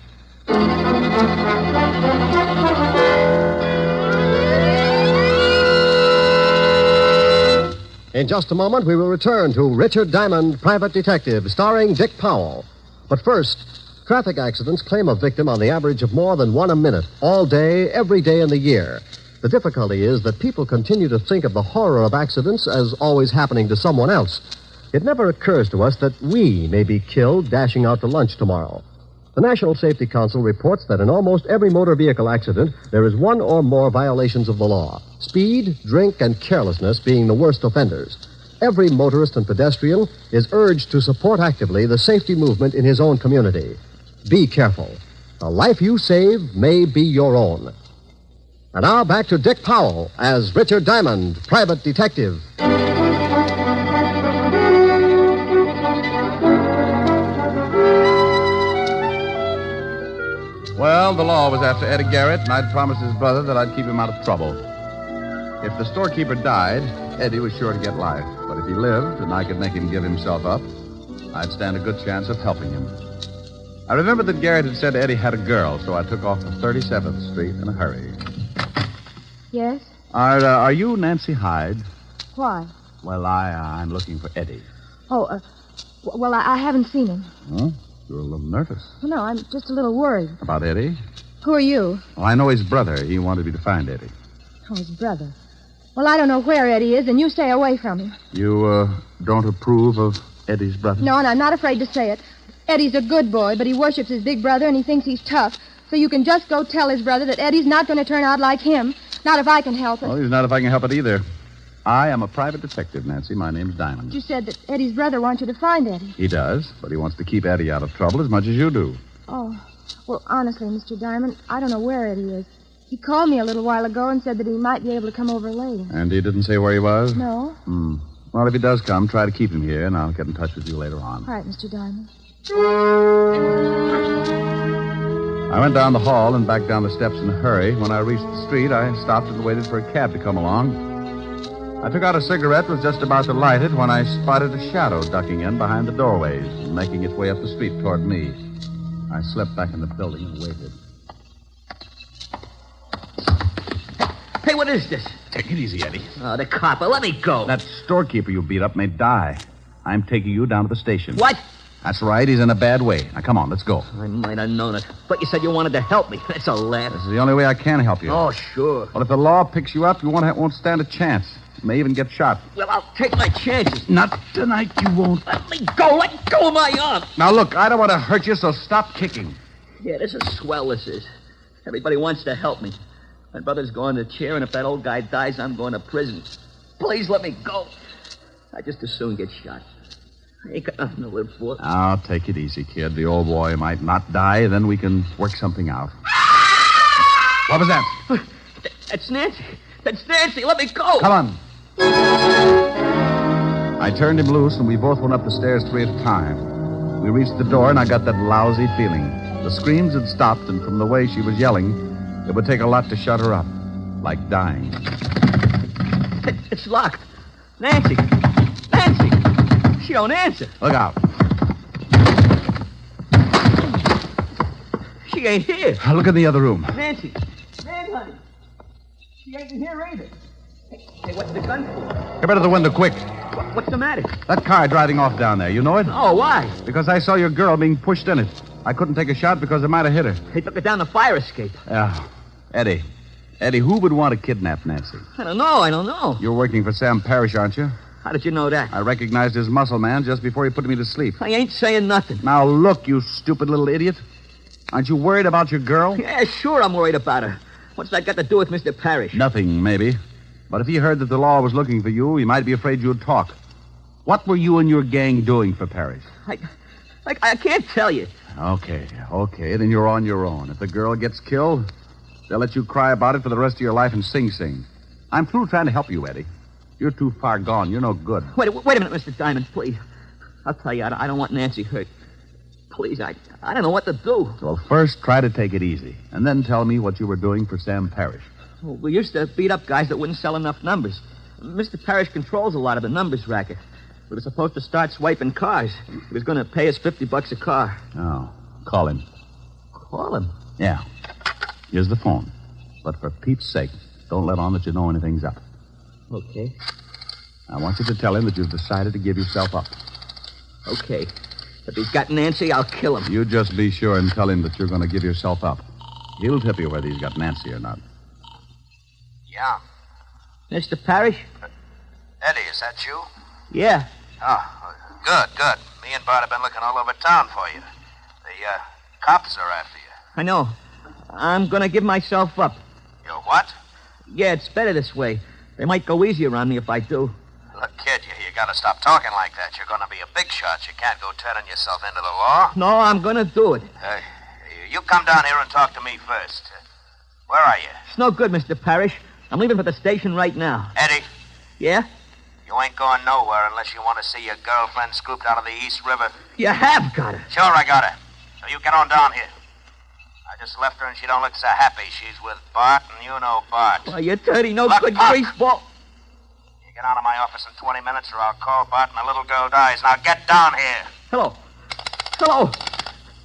In just a moment, we will return to Richard Diamond, Private Detective, starring Dick Powell. But first, traffic accidents claim a victim on the average of more than one a minute, all day, every day in the year. The difficulty is that people continue to think of the horror of accidents as always happening to someone else. It never occurs to us that we may be killed dashing out to lunch tomorrow. The National Safety Council reports that in almost every motor vehicle accident, there is one or more violations of the law. Speed, drink, and carelessness being the worst offenders. Every motorist and pedestrian is urged to support actively the safety movement in his own community. be careful. The life you save may be your own. And now back to Dick Powell as Richard Diamond, private detective. Well, the law was after Eddie Garrett, and I'd promised his brother that I'd keep him out of trouble. If the storekeeper died, Eddie was sure to get life. But if he lived, and I could make him give himself up, I'd stand a good chance of helping him. I remembered that Garrett had said Eddie had a girl, so I took off to 37th Street in a hurry. Yes? Are you Nancy Hyde? Why? Well, I'm looking for Eddie. Oh, well, I haven't seen him. Huh? You're a little nervous. Well, no, I'm just a little worried. About Eddie? Who are you? Well, I know his brother. He wanted me to find Eddie. Oh, his brother. Well, I don't know where Eddie is, and you stay away from him. You, don't approve of Eddie's brother? No, and I'm not afraid to say it. Eddie's a good boy, but he worships his big brother, and he thinks he's tough. So you can just go tell his brother that Eddie's not going to turn out like him. Not if I can help it. Well, he's not if I can help it either. I am a private detective, Nancy. My name's Diamond. You said that Eddie's brother wants you to find Eddie. He does, but he wants to keep Eddie out of trouble as much as you do. Oh, well, honestly, Mr. Diamond, I don't know where Eddie is. He called me a little while ago and said that he might be able to come over later. And he didn't say where he was? No. Well, if he does come, try to keep him here, and I'll get in touch with you later on. All right, Mr. Diamond. I went down the hall and back down the steps in a hurry. When I reached the street, I stopped and waited for a cab to come along. I took out a cigarette, was just about to light it when I spotted a shadow ducking in behind the doorways and making its way up the street toward me. I slipped back in the building and waited. Hey, what is this? Take it easy, Eddie. Oh, the copper. Let me go. That storekeeper you beat up may die. I'm taking you down to the station. What? That's right. He's in a bad way. Now, come on, let's go. I might have known it. But you said you wanted to help me. That's a laugh. This is the only way I can help you. Oh, sure. Well, if the law picks you up, you won't stand a chance. You may even get shot. Well, I'll take my chances. Not tonight, you won't. Let me go. Let go of my arm. Now, look, I don't want to hurt you, so stop kicking. Yeah, this is swell, this is. Everybody wants to help me. My brother's going to chair, and if that old guy dies, I'm going to prison. Please let me go. I just as soon get shot. I ain't got nothing to live for. Now, take it easy, kid. The old boy might not die, then we can work something out. What was that? That's Nancy. That's Nancy. Let me go. Come on. I turned him loose, and we both went up the stairs 3 at a time. We reached the door, and I got that lousy feeling. The screams had stopped, and from the way she was yelling, it would take a lot to shut her up. Like dying. It's locked. Nancy. Nancy. She don't answer. Look out. She ain't here. Look in the other room. Nancy. Man, honey. She ain't in here either. Hey, what's the gun for? Get out of the window, quick. What's the matter? That car driving off down there. You know it? Oh, why? Because I saw your girl being pushed in it. I couldn't take a shot because it might have hit her. They took her down the fire escape. Yeah. Eddie, who would want to kidnap Nancy? I don't know. You're working for Sam Parrish, aren't you? How did you know that? I recognized his muscle man just before he put me to sleep. I ain't saying nothing. Now, look, you stupid little idiot. Aren't you worried about your girl? Yeah, sure I'm worried about her. What's that got to do with Mr. Parrish? Nothing, maybe. But if he heard that the law was looking for you, he might be afraid you'd talk. What were you and your gang doing for Parrish? I can't tell you. Okay. Then you're on your own. If the girl gets killed, they'll let you cry about it for the rest of your life and sing. I'm through trying to help you, Eddie. You're too far gone. You're no good. Wait a minute, Mr. Diamond, please. I'll tell you, I don't want Nancy hurt. Please, I don't know what to do. Well, first, try to take it easy. And then tell me what you were doing for Sam Parrish. Well, we used to beat up guys that wouldn't sell enough numbers. Mr. Parrish controls a lot of the numbers racket. We were supposed to start swiping cars. He was going to pay us $50 a car. Oh, call him. Call him? Yeah. Here's the phone. But for Pete's sake, don't let on that you know anything's up. Okay. I want you to tell him that you've decided to give yourself up. Okay. If he's got Nancy, I'll kill him. You just be sure and tell him that you're going to give yourself up. He'll tip you whether he's got Nancy or not. Yeah. Mr. Parrish? Eddie, is that you? Yeah. Oh, good. Me and Bart have been looking all over town for you. The cops are after you. I know. I'm going to give myself up. You what? Yeah, it's better this way. They might go easier on me if I do. Look, kid, you got to stop talking like that. You're going to be a big shot. You can't go turning yourself into the law. No, I'm going to do it. You come down here and talk to me first. Where are you? It's no good, Mr. Parrish. I'm leaving for the station right now. Eddie? Yeah? You ain't going nowhere unless you want to see your girlfriend scooped out of the East River. You have got her. Sure, I got her. So you get on down here. I just left her and she don't look so happy. She's with Bart, and you know Bart. Well, you're dirty, no Look, good Puck. greaseball. You get out of my office in 20 minutes or I'll call Bart and the little girl dies. Now get down here. Hello.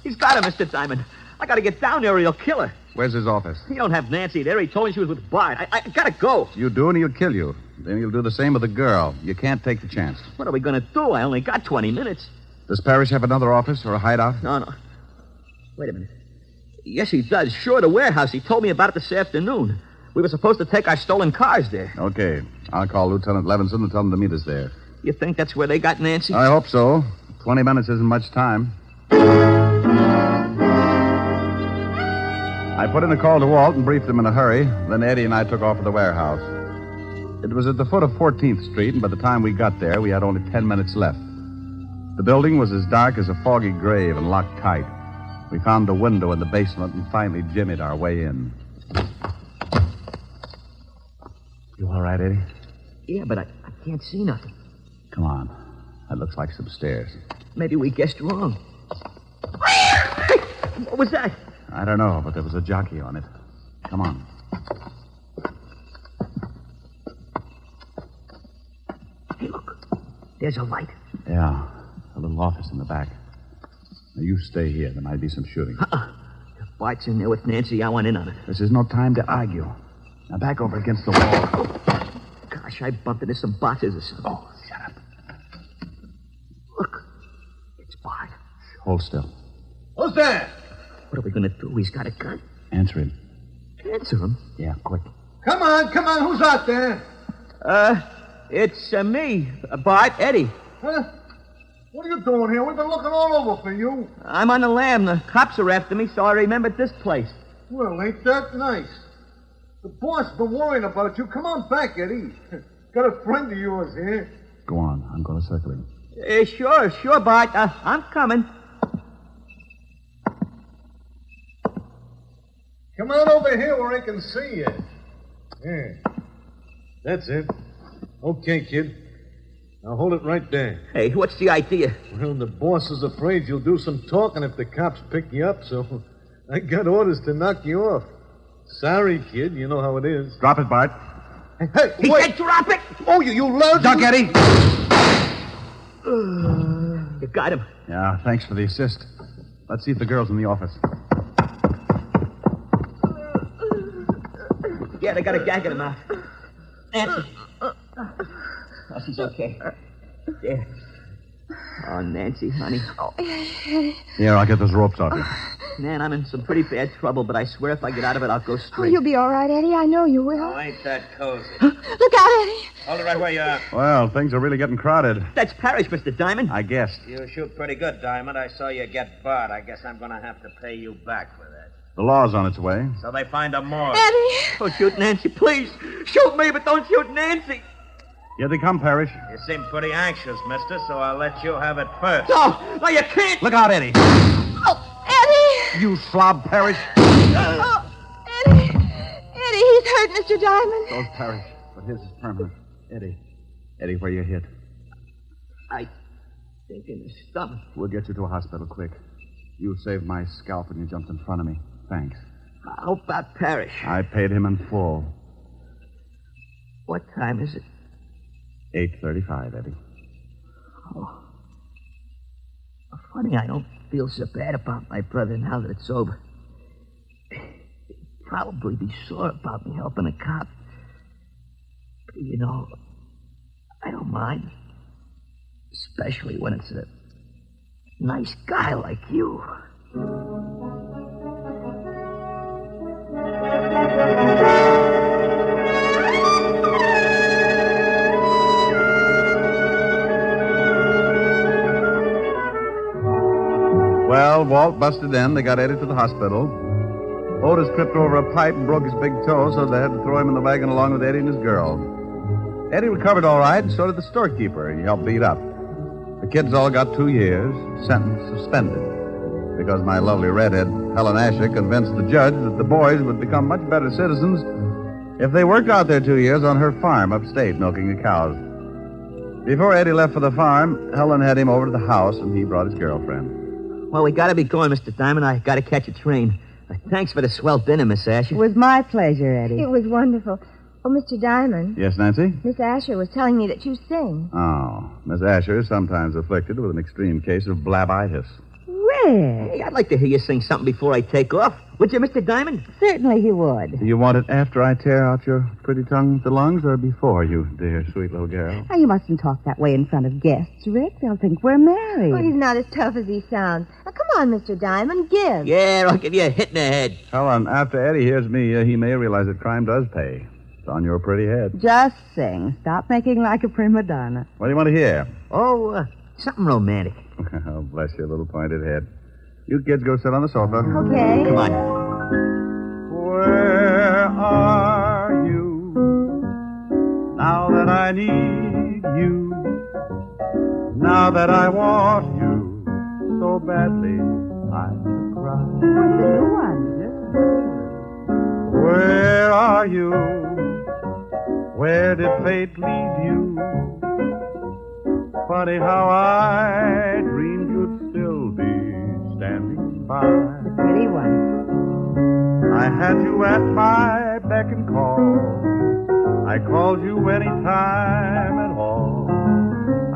He's got her, Mr. Diamond. I gotta get down there or he'll kill her. Where's his office? He don't have Nancy there. He told me she was with Bart. I gotta go. You do, and he'll kill you. Then he'll do the same with the girl. You can't take the chance. What are we gonna do? I only got 20 minutes. Does Parrish have another office or a hideout? No. Wait a minute. Yes, he does. Sure, the warehouse. He told me about it this afternoon. We were supposed to take our stolen cars there. Okay. I'll call Lieutenant Levinson and tell him to meet us there. You think that's where they got Nancy? I hope so. 20 minutes isn't much time. I put in a call to Walt and briefed him in a hurry. Then Eddie and I took off for the warehouse. It was at the foot of 14th Street, and by the time we got there, we had only 10 minutes left. The building was as dark as a foggy grave and locked tight. We found a window in the basement and finally jimmied our way in. You all right, Eddie? Yeah, but I can't see nothing. Come on. That looks like some stairs. Maybe we guessed wrong. What was that? I don't know, but there was a jockey on it. Come on. Hey, look. There's a light. Yeah, a little office in the back. Now, you stay here. There might be some shooting. If Bart's in there with Nancy, I want in on it. This is no time to argue. Now, back over against the wall. Gosh, I bumped into some boxes or something. Oh, shut up. Look. It's Bart. Hold still. Who's there? What are we going to do? He's got a gun. Answer him. Answer him? Yeah, quick. Come on. Who's out there? It's me, Bart, Eddie. Huh? What are you doing here? We've been looking all over for you. I'm on the lam. The cops are after me, so I remembered this place. Well, ain't that nice? The boss been worrying about you. Come on back, Eddie. Got a friend of yours here. Go on. I'm going to circle him. Sure, Bart. I'm coming. Come on over here where I can see you. Yeah. That's it. Okay, kid. Now hold it right there. Hey, what's the idea? Well, the boss is afraid you'll do some talking if the cops pick you up, so I got orders to knock you off. Sorry, kid. You know how it is. Drop it, Bart. Hey, he wait. said drop it! Oh, you lousy... Duck, Eddie. You got him. Yeah, thanks for the assist. Let's see if the girl's in the office. Yeah, they got a gag in her mouth. Nancy. Oh, she's okay. There. Oh, Nancy, honey. Oh, Here, I'll get those ropes off you. Man, I'm in some pretty bad trouble, but I swear if I get out of it, I'll go Oh, straight. you'll be all right, Eddie. I know you will. Oh, ain't that cozy? Look out, Eddie. Hold it right where you are. Well, things are really getting crowded. That's Parrish, Mr. Diamond. I guessed. You shoot pretty good, Diamond. I saw you get Bart. I guess I'm going to have to pay you back for that. The law's on its way. So they find a morgue. Eddie. Don't shoot Nancy, please. Shoot me, but don't shoot Nancy. Here they come, Parrish. You seem pretty anxious, mister, so I'll let you have it first. No, you can't. Look out, Eddie. Oh, Eddie. You slob, Parrish. Oh, Eddie. Eddie, he's hurt, Mr. Diamond. So's Parrish, but his is permanent. Eddie, where you hit? I think in the stomach. We'll get you to a hospital quick. You saved my scalp when you jumped in front of me. Thanks. How about Parrish? I paid him in full. What time is it? 8:35, Eddie. Oh. Funny, I don't feel so bad about my brother now that it's over. He'd probably be sore about me helping a cop. But, you know, I don't mind. Especially when it's a nice guy like you. Well, Walt busted in. They got Eddie to the hospital. Otis tripped over a pipe and broke his big toe, so they had to throw him in the wagon along with Eddie and his girl. Eddie recovered all right, and so did the storekeeper he helped beat up. The kids all got 2 years, sentence suspended. because my lovely redhead, Helen Asher, convinced the judge that the boys would become much better citizens if they worked out their 2 years on her farm upstate milking the cows. Before Eddie left for the farm, Helen had him over to the house, and he brought his girlfriend. Well, we gotta be going, Mr. Diamond. I gotta catch a train. Thanks for the swell dinner, Miss Asher. It was my pleasure, Eddie. It was wonderful. Oh, Mr. Diamond. Yes, Nancy? Miss Asher was telling me that you sing. Oh, Miss Asher is sometimes afflicted with an extreme case of blabitis. Rick. Hey, I'd like to hear you sing something before I take off. Would you, Mr. Diamond? Certainly he would. Do you want it after I tear out your pretty tongue with the lungs or before, you dear, sweet little girl? Now, you mustn't talk that way in front of guests, Rick. They'll think we're married. Well, he's not as tough as he sounds. Now, come on, Mr. Diamond, give. Yeah, I'll give you a hit in the head. Helen, after Eddie hears me, he may realize that crime does pay. It's on your pretty head. Just sing. Stop making like a prima donna. What do you want to hear? Oh, something romantic. Oh, bless your little pointed head. You kids go sit on the sofa. Okay. Come on. Where are you now that I need you? Now that I want you so badly, I cry. What's the new one? Where are you? Where did fate lead you? Funny how I dreamed you'd still be standing by. The pretty one. I had you at my beck and call. I called you any time at all.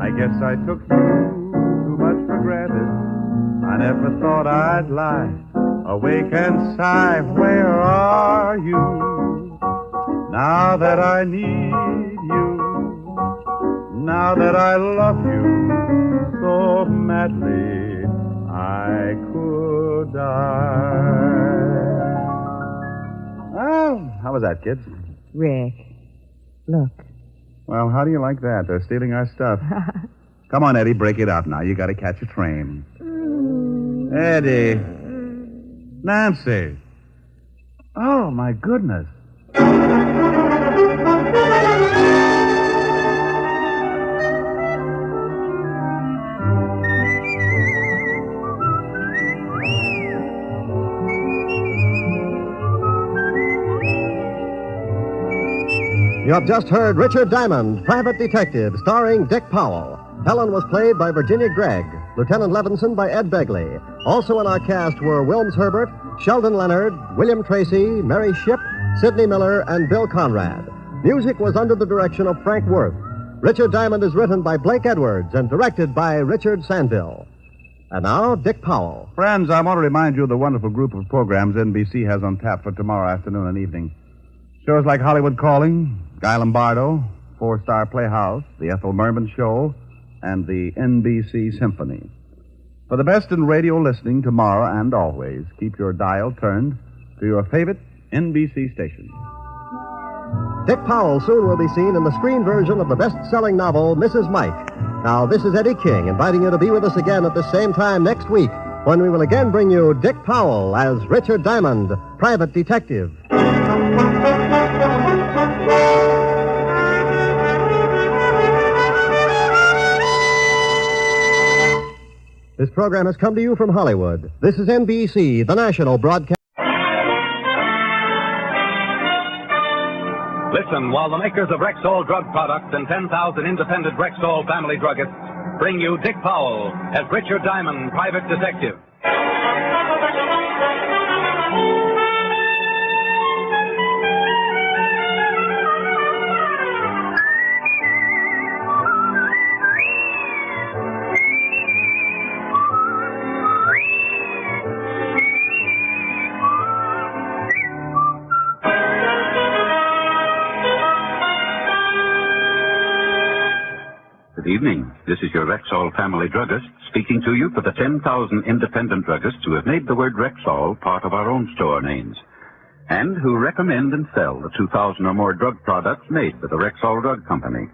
I guess I took you too much for granted. I never thought I'd lie, awake and sigh. Where are you now that I need you? Now that I love you so madly, I could die. Oh, how was that, kids? Rick, look. Well, how do you like that? They're stealing our stuff. Come on, Eddie, break it up now. You got to catch a train. Eddie. Nancy. Oh, my goodness. You have just heard Richard Diamond, Private Detective, starring Dick Powell. Helen was played by Virginia Gregg, Lieutenant Levinson by Ed Begley. Also in our cast were Wilms Herbert, Sheldon Leonard, William Tracy, Mary Shipp, Sidney Miller, and Bill Conrad. Music was under the direction of Frank Worth. Richard Diamond is written by Blake Edwards and directed by Richard Sandville. And now, Dick Powell. Friends, I want to remind you of the wonderful group of programs NBC has on tap for tomorrow afternoon and evening. Shows like Hollywood Calling, Guy Lombardo, Four-Star Playhouse, The Ethel Merman Show, and the NBC Symphony. For the best in radio listening tomorrow and always, keep your dial turned to your favorite NBC station. Dick Powell soon will be seen in the screen version of the best-selling novel, Mrs. Mike. Now, this is Eddie King, inviting you to be with us again at the same time next week, when we will again bring you Dick Powell as Richard Diamond, Private Detective. This program has come to you from Hollywood. This is NBC, the national broadcast. Listen while the makers of Rexall drug products and 10,000 independent Rexall family druggists bring you Dick Powell as Richard Diamond, Private Detective. Good evening. This is your Rexall family druggist speaking to you for the 10,000 independent druggists who have made the word Rexall part of our own store names and who recommend and sell the 2,000 or more drug products made by the Rexall Drug Company,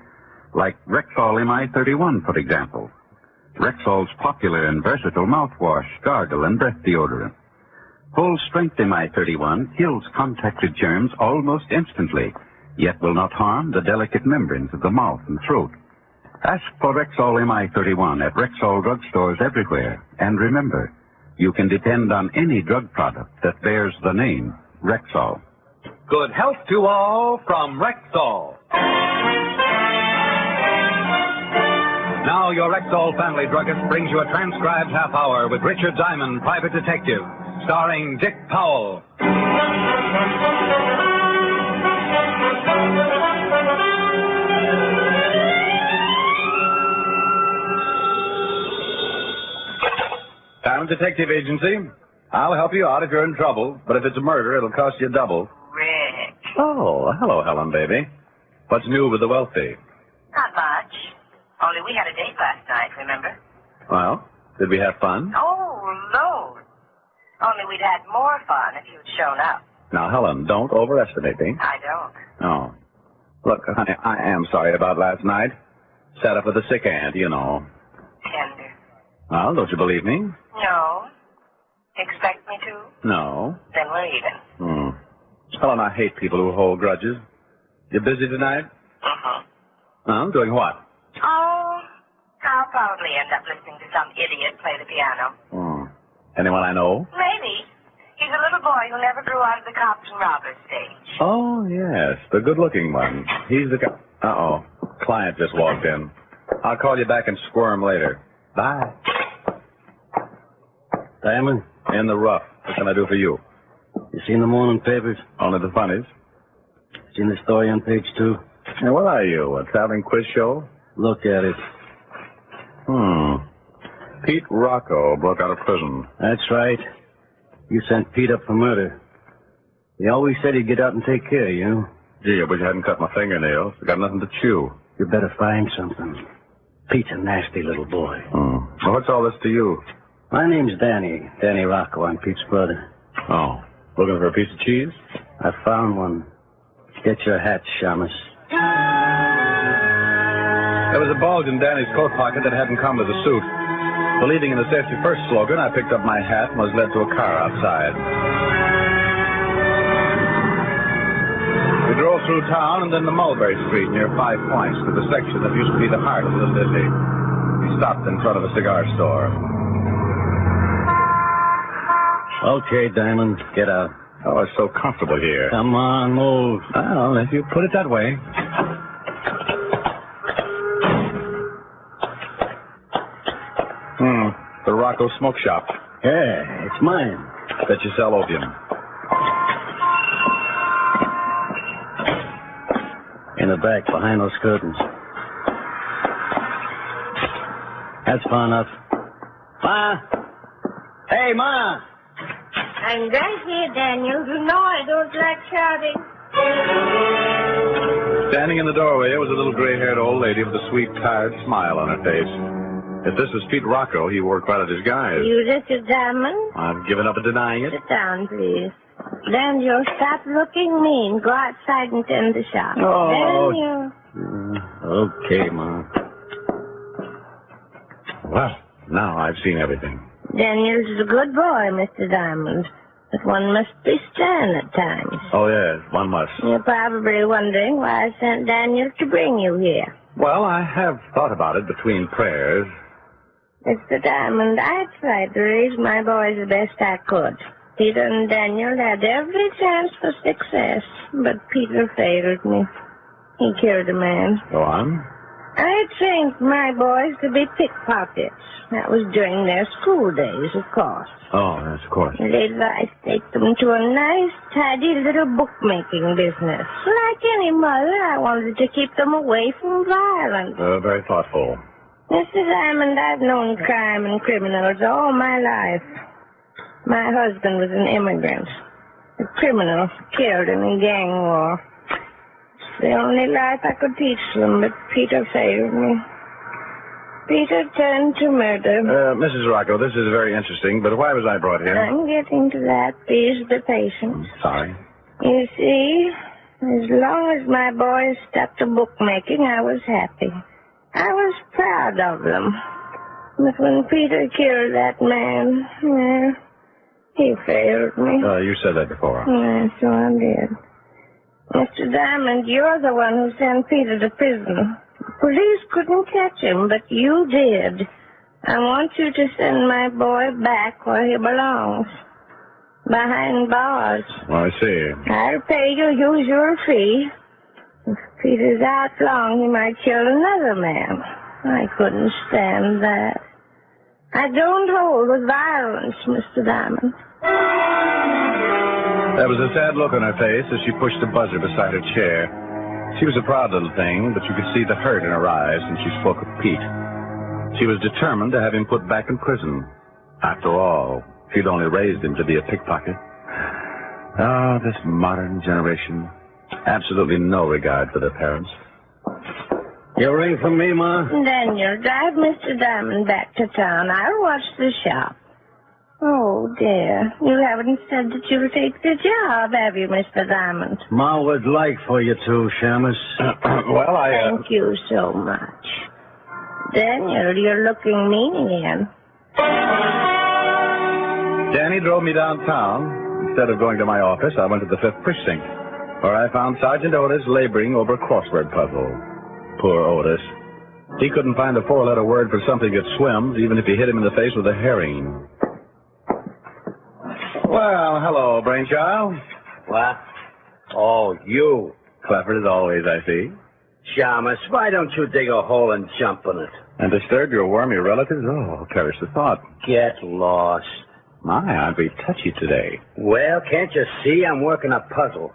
like Rexall MI31, for example, Rexall's popular and versatile mouthwash, gargle, and breath deodorant. Full-strength MI31 kills contacted germs almost instantly, yet will not harm the delicate membranes of the mouth and throat. Ask for Rexall MI31 at Rexall drugstores everywhere. And remember, you can depend on any drug product that bears the name Rexall. Good health to all from Rexall. Now your Rexall Family Druggist brings you a transcribed half hour with Richard Diamond, Private Detective, starring Dick Powell. Diamond Detective Agency. I'll help you out if you're in trouble, but if it's a murder, it'll cost you double. Rick. Oh, hello, Helen, baby. What's new with the wealthy? Not much. Only we had a date last night, remember? Well, did we have fun? Oh, loads. Only we'd had more fun if you'd shown up. Now, Helen, don't overestimate me. I don't. Oh. Look, honey, I am sorry about last night. Sat up with a sick aunt, you know. Tender. Well, don't you believe me? No. Expect me to? No. Then we're even. Helen, I hate people who hold grudges. You busy tonight? Well, doing what? Oh, I'll probably end up listening to some idiot play the piano. Anyone I know? Maybe. He's a little boy who never grew out of the cops and robbers stage. Oh, yes, the good-looking one. He's the guy. Uh-oh. Client just walked in. I'll call you back and squirm later. Bye. Diamond? In the rough. What can I do for you? You seen the morning papers? Only the funnies. Seen the story on page 2? Hey, what are you, a traveling quiz show? Look at it. Pete Rocco broke out of prison. That's right. You sent Pete up for murder. He always said he'd get out and take care of you. Gee, I wish I hadn't cut my fingernails. I got nothing to chew. You better find something. Pete's a nasty little boy. Well, what's all this to you? My name's Danny. Danny Rocco. I'm Pete's brother. Oh, looking for a piece of cheese? I found one. Get your hat, Shamus. There was a bulge in Danny's coat pocket that hadn't come with the suit. Believing in the safety first slogan, I picked up my hat and was led to a car outside. We drove through town and then to Mulberry Street near 5 Points to the section that used to be the heart of Little Italy. We stopped in front of a cigar store. Okay, Diamond, get out. Oh, it's so comfortable here. Come on, move. Well, if you put it that way. The Rocco Smoke Shop. Yeah, it's mine. Bet you sell opium. In the back, behind those curtains. That's far enough. Ma! Hey, Ma! I'm right here, Daniel. You know I don't like shouting. Standing in the doorway was a little gray-haired old lady with a sweet, tired smile on her face. If this was Pete Rocco, he wore quite a disguise. You Richard Diamond? I've given up on denying it. Sit down, please. Daniel, stop looking mean. Go outside and tend the shop. Oh. Daniel. Okay, Ma. Well, now I've seen everything. Daniel's a good boy, Mr. Diamond. But one must be stern at times. Oh, yes, one must. You're probably wondering why I sent Daniel to bring you here. Well, I have thought about it between prayers. Mr. Diamond, I tried to raise my boys the best I could. Peter and Daniel had every chance for success, but Peter failed me. He killed a man. Go on. I trained my boys to be pickpockets. That was during their school days, of course. Oh, yes, of course. Later, I staked them to a nice, tidy little bookmaking business. Like any mother, I wanted to keep them away from violence. Very thoughtful. Mr. Diamond, I've known crime and criminals all my life. My husband was an immigrant. A criminal killed in a gang war. It's the only life I could teach them, but Peter failed me. Peter turned to murder. Mrs. Rocco, this is very interesting, but why was I brought here? I'm getting to that. Please be patient. Sorry. You see, as long as my boys stuck to bookmaking, I was happy. I was proud of them. But when Peter killed that man, well, he failed me. You said that before. Yeah, so I did. Mr. Diamond, you're the one who sent Peter to prison. The police couldn't catch him, but you did. I want you to send my boy back where he belongs. Behind bars. Oh, I see. I'll pay your usual fee. If Pete is out long, he might kill another man. I couldn't stand that. I don't hold with violence, Mr. Diamond. There was a sad look on her face as she pushed the buzzer beside her chair. She was a proud little thing, but you could see the hurt in her eyes when she spoke of Pete. She was determined to have him put back in prison. After all, she'd only raised him to be a pickpocket. Oh, this modern generation. Absolutely no regard for their parents. You ring for me, Ma? Daniel, drive Mr. Diamond back to town. I'll watch the shop. Oh, dear. You haven't said that you'll take the job, have you, Mr. Diamond? Ma would like for you to, Shamus. Well, Thank you so much. Daniel, you're looking mean again. Danny drove me downtown. Instead of going to my office, I went to the 5th Precinct, where I found Sergeant Otis laboring over a crossword puzzle. Poor Otis. He couldn't find a 4-letter word for something that swims, even if you hit him in the face with a herring. Well, hello, brainchild. What? Oh, you. Clever as always, I see. Shamus, why don't you dig a hole and jump in it? And disturb your wormy relatives? Oh, perish the thought. Get lost. My, I'd be touchy today. Well, can't you see I'm working a puzzle?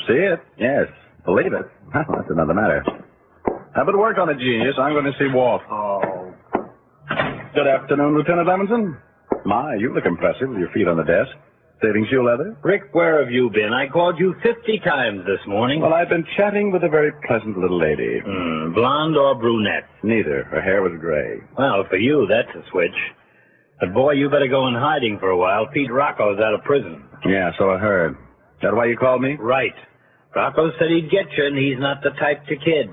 See it? Yes. Believe it. Well, that's another matter. I've been work on a genius. I'm going to see Walt. Oh. Good afternoon, Lieutenant Levinson. My, you look impressive with your feet on the desk. Saving shoe leather? Rick, where have you been? I called you 50 times this morning. Well, I've been chatting with a very pleasant little lady. Blonde or brunette? Neither. Her hair was gray. Well, for you, that's a switch. But, boy, you better go in hiding for a while. Pete Rocco's out of prison. Yeah, so I heard. That why you called me? Right. Rocco said he'd get you, and he's not the type to kid.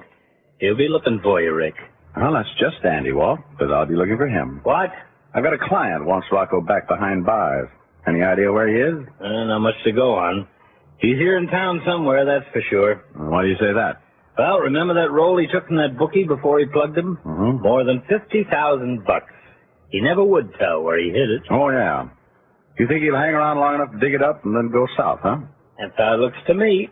He'll be looking for you, Rick. Well, that's just dandy, Walt, because I'll be looking for him. What? I've got a client wants Rocco back behind bars. Any idea where he is? Not much to go on. He's here in town somewhere, that's for sure. Why do you say that? Well, remember that roll he took from that bookie before he plugged him? Mm-hmm. More than $50,000. He never would tell where he hid it. Oh, yeah. You think he'll hang around long enough to dig it up and then go south, huh? That's how it looks to me.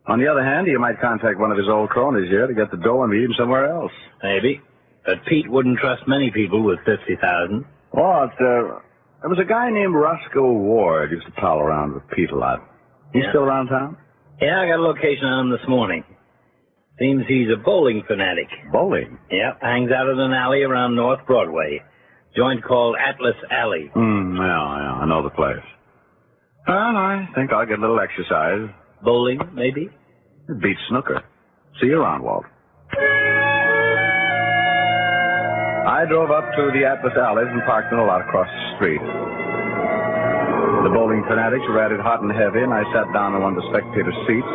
On the other hand, he might contact one of his old cronies here to get the dough and meet him somewhere else. Maybe. But Pete wouldn't trust many people with $50,000. Well, there was a guy named Roscoe Ward used to pal around with Pete a lot. He's still around town? Yeah, I got a location on him this morning. Seems he's a bowling fanatic. Bowling? Yep, hangs out in an alley around North Broadway. Joint called Atlas Alley. Yeah, I know the place. Well, I think I'll get a little exercise. Bowling, maybe? It beats snooker. See you around, Walt. I drove up to the Atlas Alleys and parked in a lot across the street. The bowling fanatics were at it hot and heavy, and I sat down in one of the spectator seats.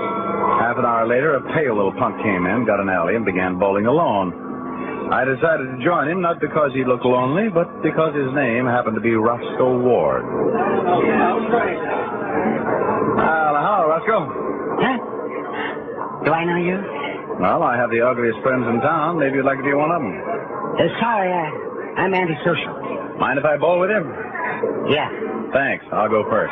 Half an hour later, a pale little punk came in, got an alley, and began bowling alone. I decided to join him, not because he looked lonely, but because his name happened to be Roscoe Ward. Hello, Roscoe. Huh? Do I know you? Well, I have the ugliest friends in town. Maybe you'd like to be one of them. Sorry, I'm antisocial. Mind if I bowl with him? Yeah. Thanks. I'll go first.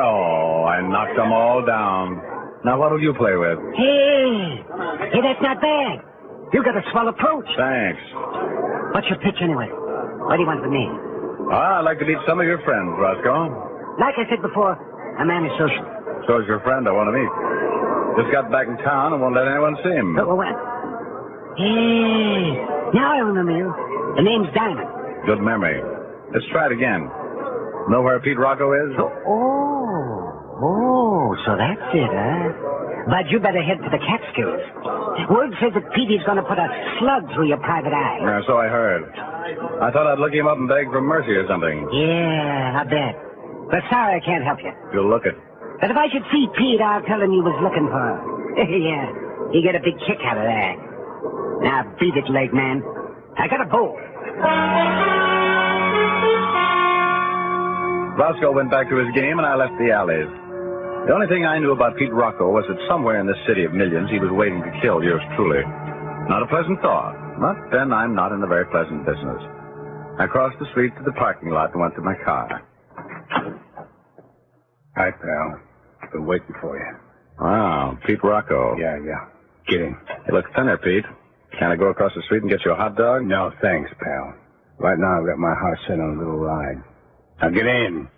Oh, I knocked them all down. Now, what will you play with? Hey, that's not bad. You got a swell approach. Thanks. What's your pitch anyway? What do you want with me? I'd like to meet some of your friends, Roscoe. Like I said before, I'm antisocial. So's your friend I want to meet. Just got back in town and won't let anyone see him. What? Hey, now I remember you. The name's Diamond. Good memory. Let's try it again. Know where Pete Rocco is? Oh, so that's it, huh? But you better head for the Catskills. Word says that Petey's going to put a slug through your private eye. Yeah, so I heard. I thought I'd look him up and beg for mercy or something. Yeah, I bet. But sorry I can't help you. You'll look it. But if I should see Pete, I'll tell him you was looking for her. Yeah, you get a big kick out of that. Now, beat it, leg man. I got a bowl. Roscoe went back to his game, and I left the alleys. The only thing I knew about Pete Rocco was that somewhere in this city of millions he was waiting to kill yours truly. Not a pleasant thought, but then I'm not in a very pleasant business. I crossed the street to the parking lot and went to my car. Hi, pal. Been waiting for you. Wow, Pete Rocco. Yeah. Get in. You look thinner, Pete. Can I go across the street and get you a hot dog? No, thanks, pal. Right now I've got my heart set on a little ride. Now get in.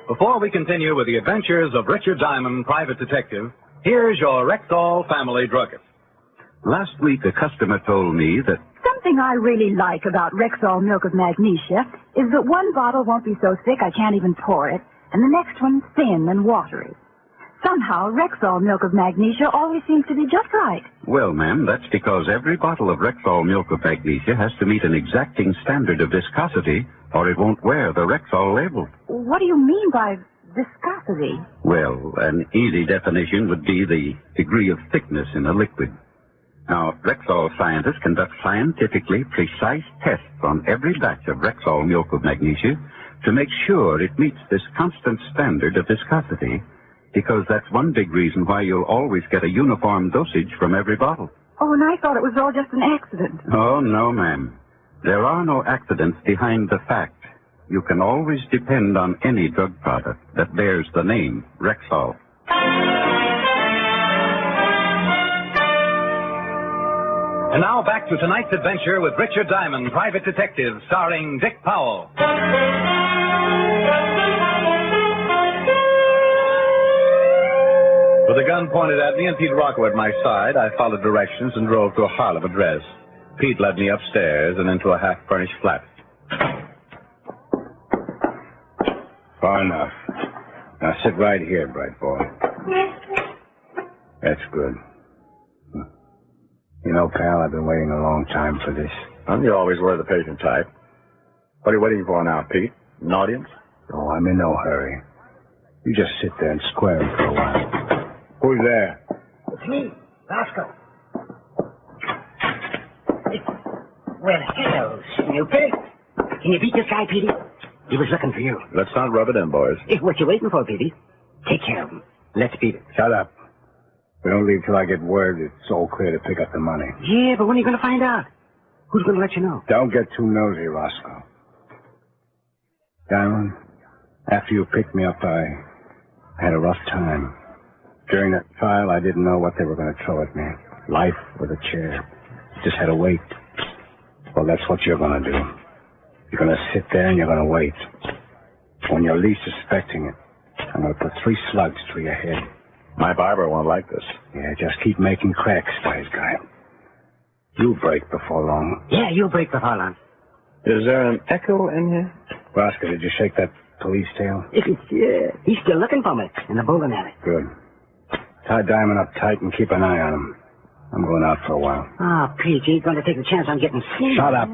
Before we continue with the adventures of Richard Diamond, private detective, here's your Rexall family druggist. Last week, a customer told me that Something I really like about Rexall milk of magnesia is that one bottle won't be so thick I can't even pour it, and the next one's thin and watery. Somehow, Rexall milk of magnesia always seems to be just right. well, ma'am, that's because every bottle of Rexall milk of magnesia has to meet an exacting standard of viscosity, or it won't wear the Rexall label. What do you mean by viscosity? Well, an easy definition would be the degree of thickness in a liquid. Now, Rexall scientists conduct scientifically precise tests on every batch of Rexall milk of magnesia to make sure it meets this constant standard of viscosity, because that's one big reason why you'll always get a uniform dosage from every bottle. Oh, and I thought it was all just an accident. Oh, no, ma'am. There are no accidents behind the fact. You can always depend on any drug product that bears the name Rexall. And now back to tonight's adventure with Richard Diamond, private detective, starring Dick Powell. With a gun pointed at me and Pete Rocco at my side, I followed directions and drove to a Harlem address. Pete led me upstairs and into a half-furnished flat. Far enough. Now sit right here, bright boy. That's good. You know, pal, I've been waiting a long time for this. And you always were the patient type. What are you waiting for now, Pete? An audience? Oh, I'm in no hurry. You just sit there and square it for a while. Who's there? It's me, Roscoe. Well, hello, Snoopy. Can you beat this guy, Petey? He was looking for you. Let's not rub it in, boys. What you waiting for, Petey? Take care of him. Let's beat it. Shut up. We don't leave till I get word it's all clear to pick up the money. Yeah, but when are you going to find out? Who's going to let you know? Don't get too nosy, Roscoe. Diamond, after you picked me up, I had a rough time. During that trial, I didn't know what they were going to throw at me. Life or the chair. Just had to wait. Well, that's what you're going to do. You're going to sit there and you're going to wait. When you're least suspecting it, I'm going to put 3 slugs through your head. My barber won't like this. Yeah, just keep making cracks, wise guy. You'll break before long. Yeah, you'll break before long. Is there an echo in here? Roscoe, did you shake that police tail? Yeah, he's still looking for me in the bowling alley. Good. Tie Diamond up tight and keep an eye on him. I'm going out for a while. Oh, Pete, you ain't going to take a chance on getting seen. Shut up.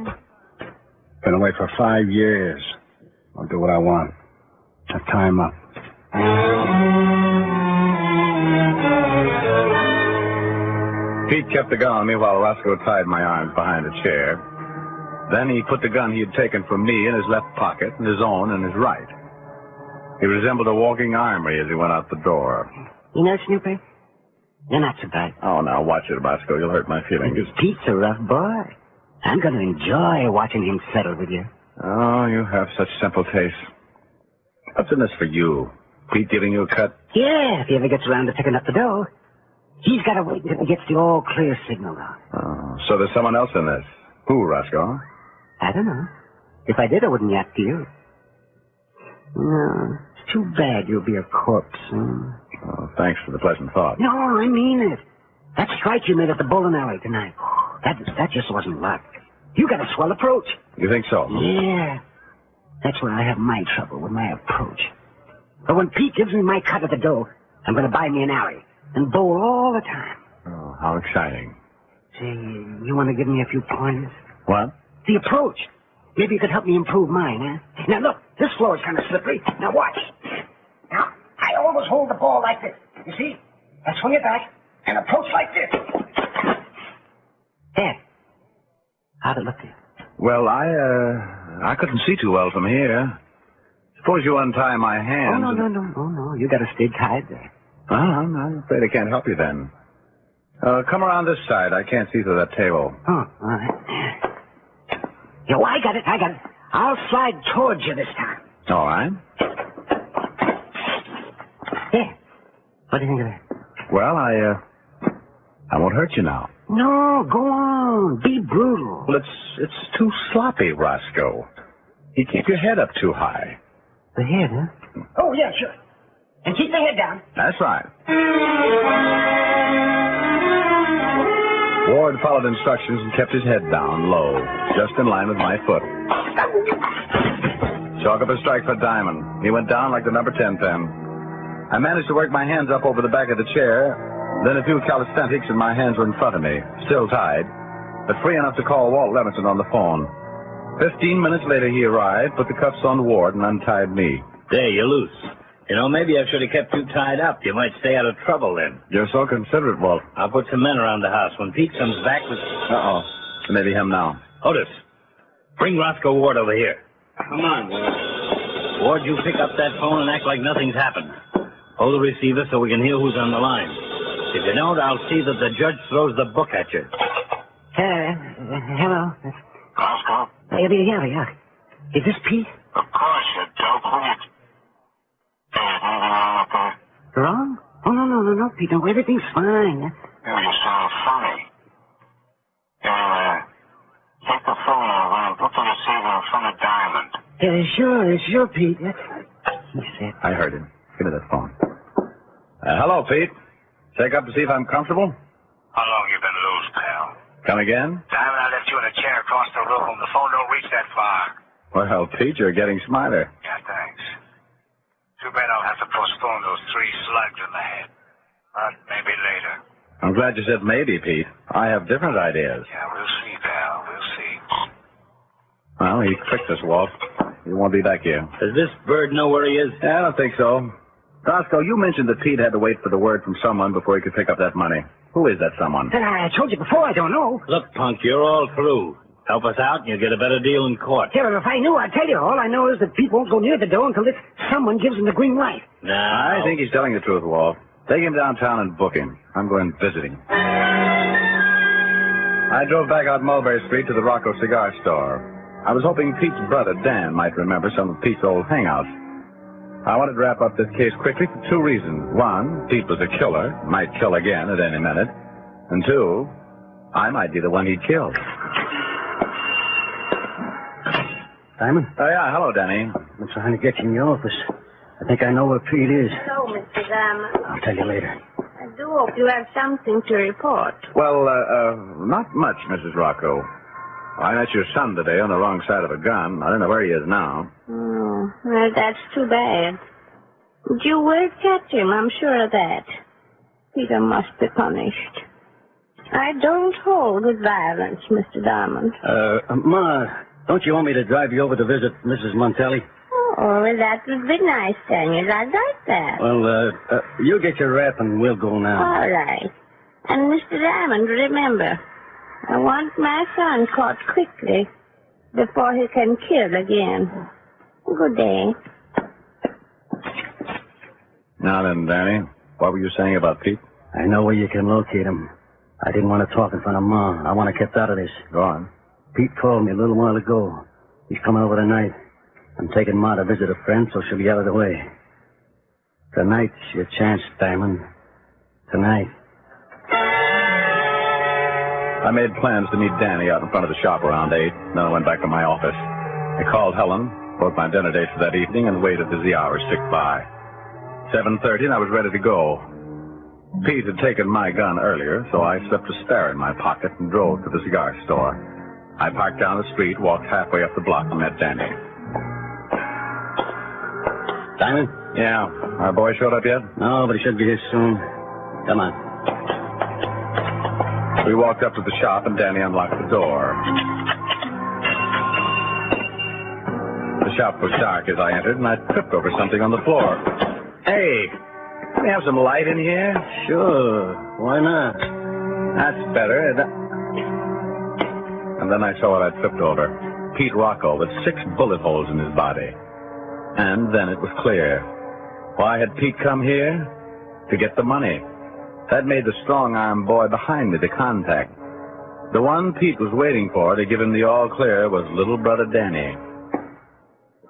Been away for 5 years. I'll do what I want. Now tie him up. Pete kept the gun on me while Roscoe tied my arms behind a chair. Then he put the gun he had taken from me in his left pocket and his own in his right. He resembled a walking armory as he went out the door. You know, Snoopy, you're not so bad. Oh, now watch it, Roscoe. You'll hurt my feelings. Pete's a rough boy. I'm going to enjoy watching him settle with you. Oh, you have such simple taste. What's in this for you? Pete giving you a cut? Yeah, if he ever gets around to picking up the dough. He's got to wait until he gets the all-clear signal out. Oh, so there's someone else in this. Who, Roscoe? I don't know. If I did, I wouldn't yap to you. No, it's too bad you'll be a corpse soon. Oh, thanks for the pleasant thought. No, I mean it. That strike you made at the bowling alley tonight, that just wasn't luck. You got a swell approach. You think so? Yeah. That's where I have my trouble, with my approach. But when Pete gives me my cut of the dough, I'm going to buy me an alley and bowl all the time. Oh, how exciting. Say, you want to give me a few pointers? What? The approach. Maybe you could help me improve mine, huh? Now, look, this floor is kind of slippery. Now, watch. Now, I always hold the ball like this. You see? I swing it back, and approach like this. There. How'd it look to you? Well, I couldn't see too well from here. Suppose you untie my hands. Oh, no. You gotta stay tied there. Well, I'm afraid I can't help you then. Come around this side. I can't see through that table. Oh, all right. Yo, I got it. I'll slide towards you this time. All right. There. What do you think of that? Well, I won't hurt you now. No, go on. Be brutal. Well, it's too sloppy, Roscoe. You keep your head up too high. The head, huh? Oh, yeah, sure. And keep the head down. That's right. Ward followed instructions and kept his head down, low, just in line with my foot. Chalk up a strike for Diamond. He went down like the number 10 pen. I managed to work my hands up over the back of the chair. Then a few calisthenics and my hands were in front of me, still tied, but free enough to call Walt Levinson on the phone. 15 minutes later, he arrived, put the cuffs on Ward, and untied me. There, you're loose. You know, maybe I should have kept you tied up. You might stay out of trouble then. You're so considerate, Walt. I'll put some men around the house. When Pete comes back with... Uh-oh. Maybe him now. Otis, bring Roscoe Ward over here. Come on, Ward. Ward, you pick up that phone and act like nothing's happened. Hold the receiver so we can hear who's on the line. If you don't, I'll see that the judge throws the book at you. Hello. Roscoe? Yeah. Is this Pete? Of course, you dope. Wrong? Oh, no, Pete. No, everything's fine. You sound funny. Take the phone over and put the receiver in front of Diamond. Sure, Pete. He said. I heard him. Give me that phone. Hello, Pete. Check up to see if I'm comfortable? How long you been loose, pal? Come again? Diamond, I left you in a chair across the room. The phone don't reach that far. Well, Pete, you're getting smarter. Yeah, thanks. Too bad I'll have to postpone those 3 slugs in the head. But maybe later. I'm glad you said maybe, Pete. I have different ideas. Yeah, we'll see, pal. We'll see. Well, he tricked us, Walt. He won't be back here. Does this bird know where he is? I don't think so. Roscoe, you mentioned that Pete had to wait for the word from someone before he could pick up that money. Who is that someone? I told you before, I don't know. Look, punk, you're all through. Help us out and you'll get a better deal in court. Yeah, if I knew, I'd tell you. All I know is that Pete won't go near the door until this someone gives him the green light. No. I think he's telling the truth, Walt. Take him downtown and book him. I'm going visiting. I drove back out Mulberry Street to the Rocco Cigar Store. I was hoping Pete's brother, Dan, might remember some of Pete's old hangouts. I wanted to wrap up this case quickly for 2 reasons. 1, Pete was a killer, might kill again at any minute. And 2, I might be the one he'd killed. Diamond? Oh, yeah. Hello, Danny. I'm trying to get you in your office. I think I know where Pete is. Hello, Mr. Diamond. I'll tell you later. I do hope you have something to report. Well, not much, Mrs. Rocco. I met your son today on the wrong side of a gun. I don't know where he is now. Oh, well, that's too bad. But you will catch him, I'm sure of that. Peter must be punished. I don't hold with violence, Mr. Diamond. Ma, don't you want me to drive you over to visit Mrs. Montelli? Oh, well, that would be nice, Daniel. I'd like that. Well, you get your wrap and we'll go now. All right. And, Mr. Diamond, remember, I want my son caught quickly before he can kill again. Good day. Now then, Danny, what were you saying about Pete? I know where you can locate him. I didn't want to talk in front of Ma. I want to kept out of this. Go on. Pete called me a little while ago. He's coming over tonight. I'm taking Ma to visit a friend, so she'll be out of the way. Tonight's your chance, Diamond. Tonight. I made plans to meet Danny out in front of the shop around 8. Then I went back to my office. I called Helen, booked my dinner date for that evening, and waited as the hours ticked by. 7:30, and I was ready to go. Pete had taken my gun earlier, so I slipped a spare in my pocket and drove to the cigar store. I parked down the street, walked halfway up the block, and met Danny. Diamond? Yeah. Our boy showed up yet? No, but he should be here soon. Come on. We walked up to the shop, and Danny unlocked the door. The shop was dark as I entered, and I tripped over something on the floor. Hey, Can we have some light in here? Sure. Why not? That's better. And then I saw what I'd tripped over. Pete Rocco with 6 bullet holes in his body. And then it was clear. Why had Pete come here? To get the money. That made the strong-arm boy behind me the contact. The one Pete was waiting for to give him the all-clear was little brother Danny.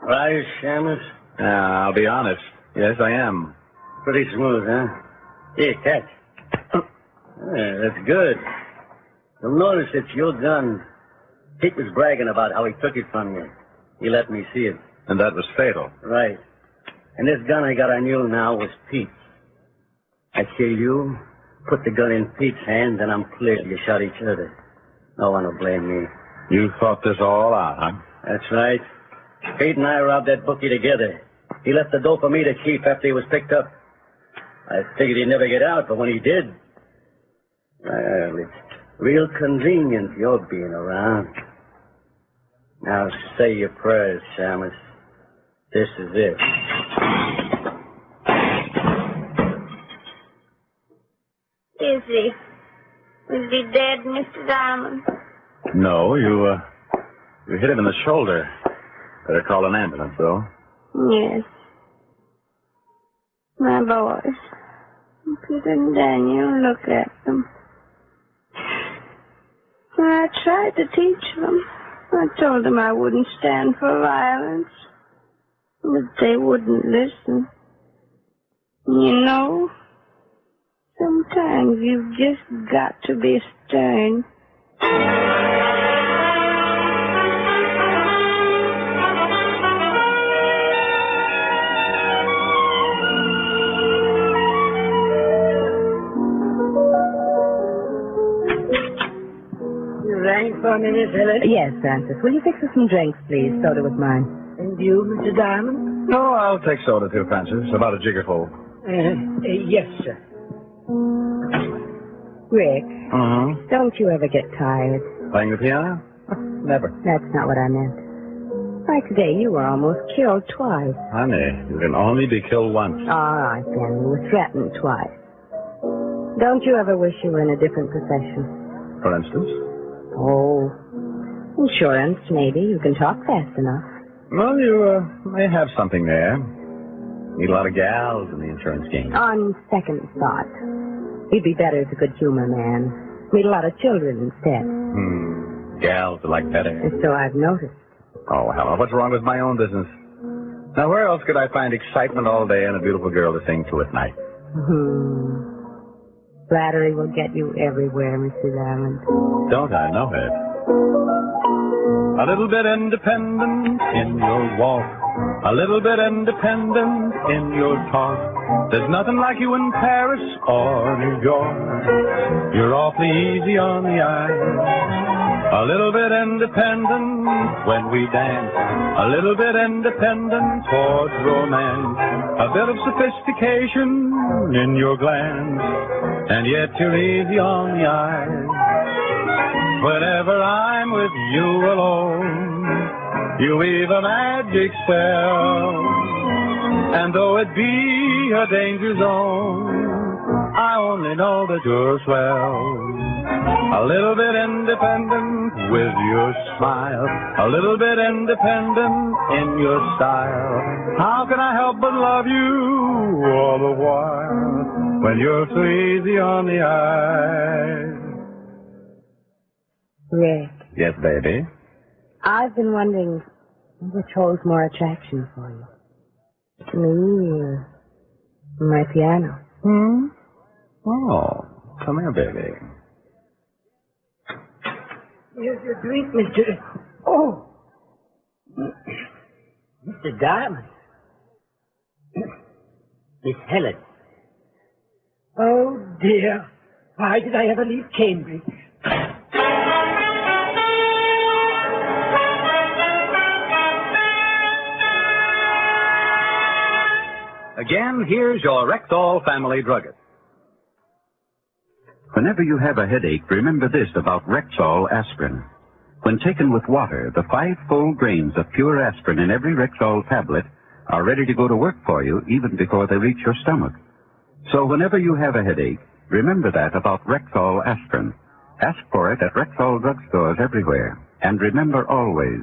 Right, Shamus? I'll be honest. Yes, I am. Pretty smooth, huh? Here, catch. That's good. You'll notice it's your gun. Pete was bragging about how he took it from you. He let me see it. And that was fatal. Right. And this gun I got on you now was Pete's. I kill you, put the gun in Pete's hand, then I'm clear. You shot each other. No one will blame me. You thought this all out, huh? That's right. Pete and I robbed that bookie together. He left the dough for me to keep after he was picked up. I figured he'd never get out, but when he did... Well, it's real convenient you're being around. Now say your prayers, Shamus. This is it. Is he dead, Mr. Diamond? No, you hit him in the shoulder. Better call an ambulance, though. Yes. My boys. Peter and Daniel, look at them. I tried to teach them. I told them I wouldn't stand for violence. But they wouldn't listen. You know, sometimes you've just got to be stern. Rang for me, Miss Helen? Yes, Francis. Will you fix us some drinks, please? Soda with mine. And you, Mr. Diamond? No, I'll take soda too, Francis. About a jiggerful. Yes, sir. Rick, Mm-hmm. don't you ever get tired? Playing the piano? Never. That's not what I meant. Why, today you were almost killed twice. Honey, you can only be killed once. All right, then. You were threatened twice. Don't you ever wish you were in a different profession? For instance? Oh, insurance, maybe. You can talk fast enough. Well, you may have something there. Need a lot of gals in the insurance game. On second thought, you'd be better as a good humor man. Meet a lot of children instead. Gals are like better. And so I've noticed. Oh, hell, what's wrong with my own business? Now, where else could I find excitement all day and a beautiful girl to sing to at night? Flattery will get you everywhere, Mr. Diamond. Don't I know it? A little bit independent in your walk. A little bit independent in your talk. There's nothing like you in Paris or New York. You're awfully easy on the eye. A little bit independent when we dance. A little bit independent towards romance. A bit of sophistication in your glance. And yet you're easy on the eye. Whenever I'm with you alone, you weave a magic spell. And though it be a danger zone, I only know that you're swell. A little bit independent with your smile. A little bit independent in your style. How can I help but love you all the while when you're so easy on the eye? Rick. Yes, baby? I've been wondering which holds more attraction for you. Me or my piano? Oh, come here, baby. Here's your drink, Mr. Oh! Mr. Diamond. Miss Helen. Oh, dear. Why did I ever leave Cambridge? Again, here's your Rexall family druggist. Whenever you have a headache, remember this about Rexall aspirin. When taken with water, the 5 full grains of pure aspirin in every Rexall tablet are ready to go to work for you even before they reach your stomach. So whenever you have a headache, remember that about Rexall aspirin. Ask for it at Rexall drugstores everywhere. And remember always,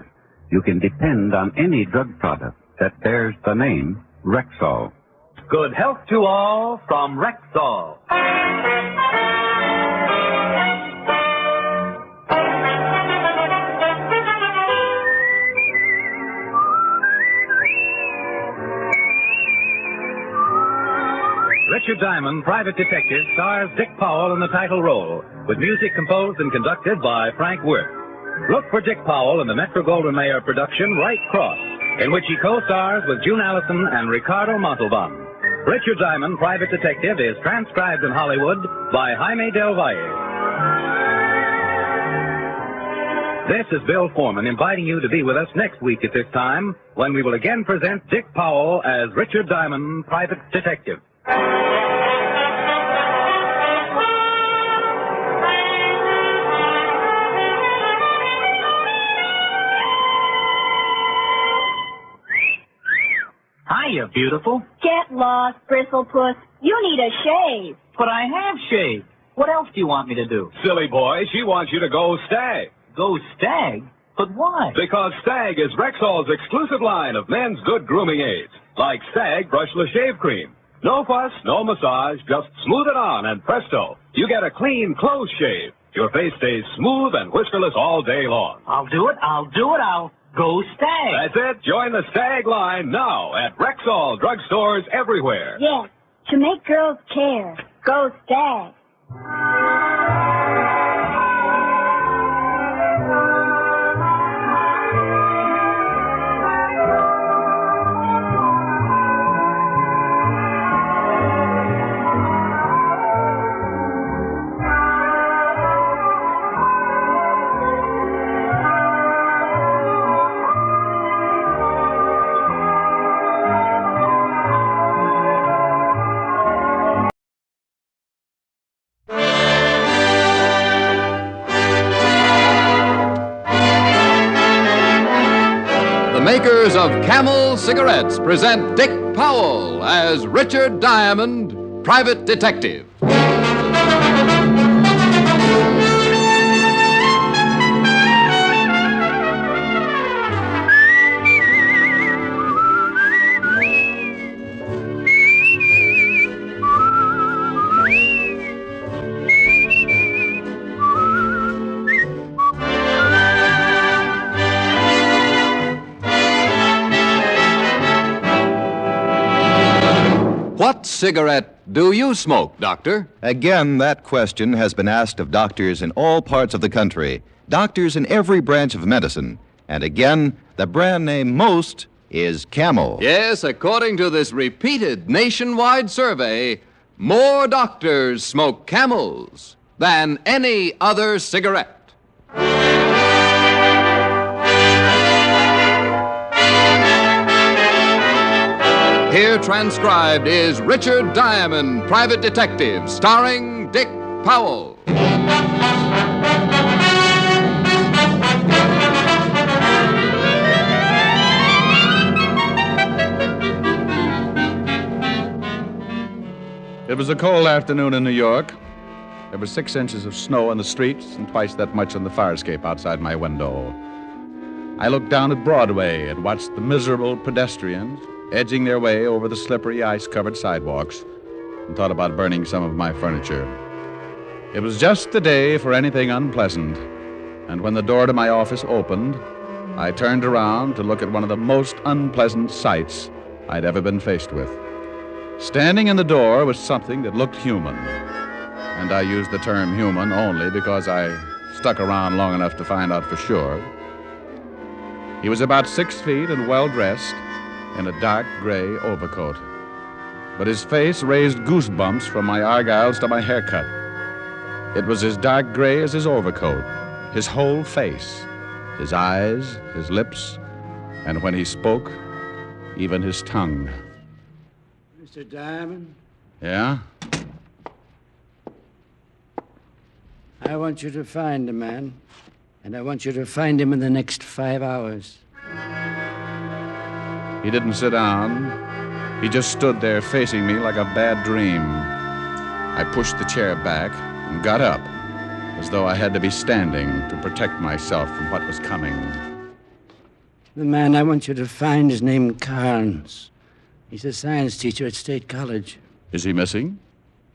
you can depend on any drug product that bears the name Rexall. Good health to all from Rexall. Richard Diamond, Private Detective, stars Dick Powell in the title role, with music composed and conducted by Frank Worth. Look for Dick Powell in the Metro-Goldwyn-Mayer production Right Cross, in which he co-stars with June Allison and Ricardo Montalban. Richard Diamond, Private Detective, is transcribed in Hollywood by Jaime Del Valle. This is Bill Foreman inviting you to be with us next week at this time, when we will again present Dick Powell as Richard Diamond, Private Detective. Hiya, beautiful. Get lost, Bristlepuss. You need a shave. But I have shaved. What else do you want me to do? Silly boy, she wants you to go Stag. Go Stag? But why? Because Stag is Rexall's exclusive line of men's good grooming aids, like Stag Brushless Shave Cream. No fuss, no massage, just smooth it on and presto, you get a clean, close shave. Your face stays smooth and whiskerless all day long. I'll do it. I'll go Stag. That's it. Join the Stag line now at Rexall drugstores everywhere. Yes, to make girls care. Go Stag. Makers of Camel cigarettes present Dick Powell as Richard Diamond, Private Detective. What cigarette do you smoke, Doctor? Again, that question has been asked of doctors in all parts of the country, doctors in every branch of medicine. And again, the brand name most is Camel. Yes, according to this repeated nationwide survey, more doctors smoke Camels than any other cigarette. Here transcribed is Richard Diamond, Private Detective, starring Dick Powell. It was a cold afternoon in New York. There were 6 inches of snow on the streets and twice that much on the fire escape outside my window. I looked down at Broadway and watched the miserable pedestrians edging their way over the slippery, ice-covered sidewalks, and thought about burning some of my furniture. It was just the day for anything unpleasant, and when the door to my office opened, I turned around to look at one of the most unpleasant sights I'd ever been faced with. Standing in the door was something that looked human, and I use the term human only because I stuck around long enough to find out for sure. He was about 6 feet and well-dressed, in a dark gray overcoat. But his face raised goosebumps from my argyles to my haircut. It was as dark gray as his overcoat, his whole face, his eyes, his lips, and when he spoke, even his tongue. Mr. Diamond? Yeah? I want you to find a man, and I want you to find him in the next 5 hours. He didn't sit down. He just stood there facing me like a bad dream. I pushed the chair back and got up, as though I had to be standing to protect myself from what was coming. The man I want you to find is named Carnes. He's a science teacher at State College. Is he missing?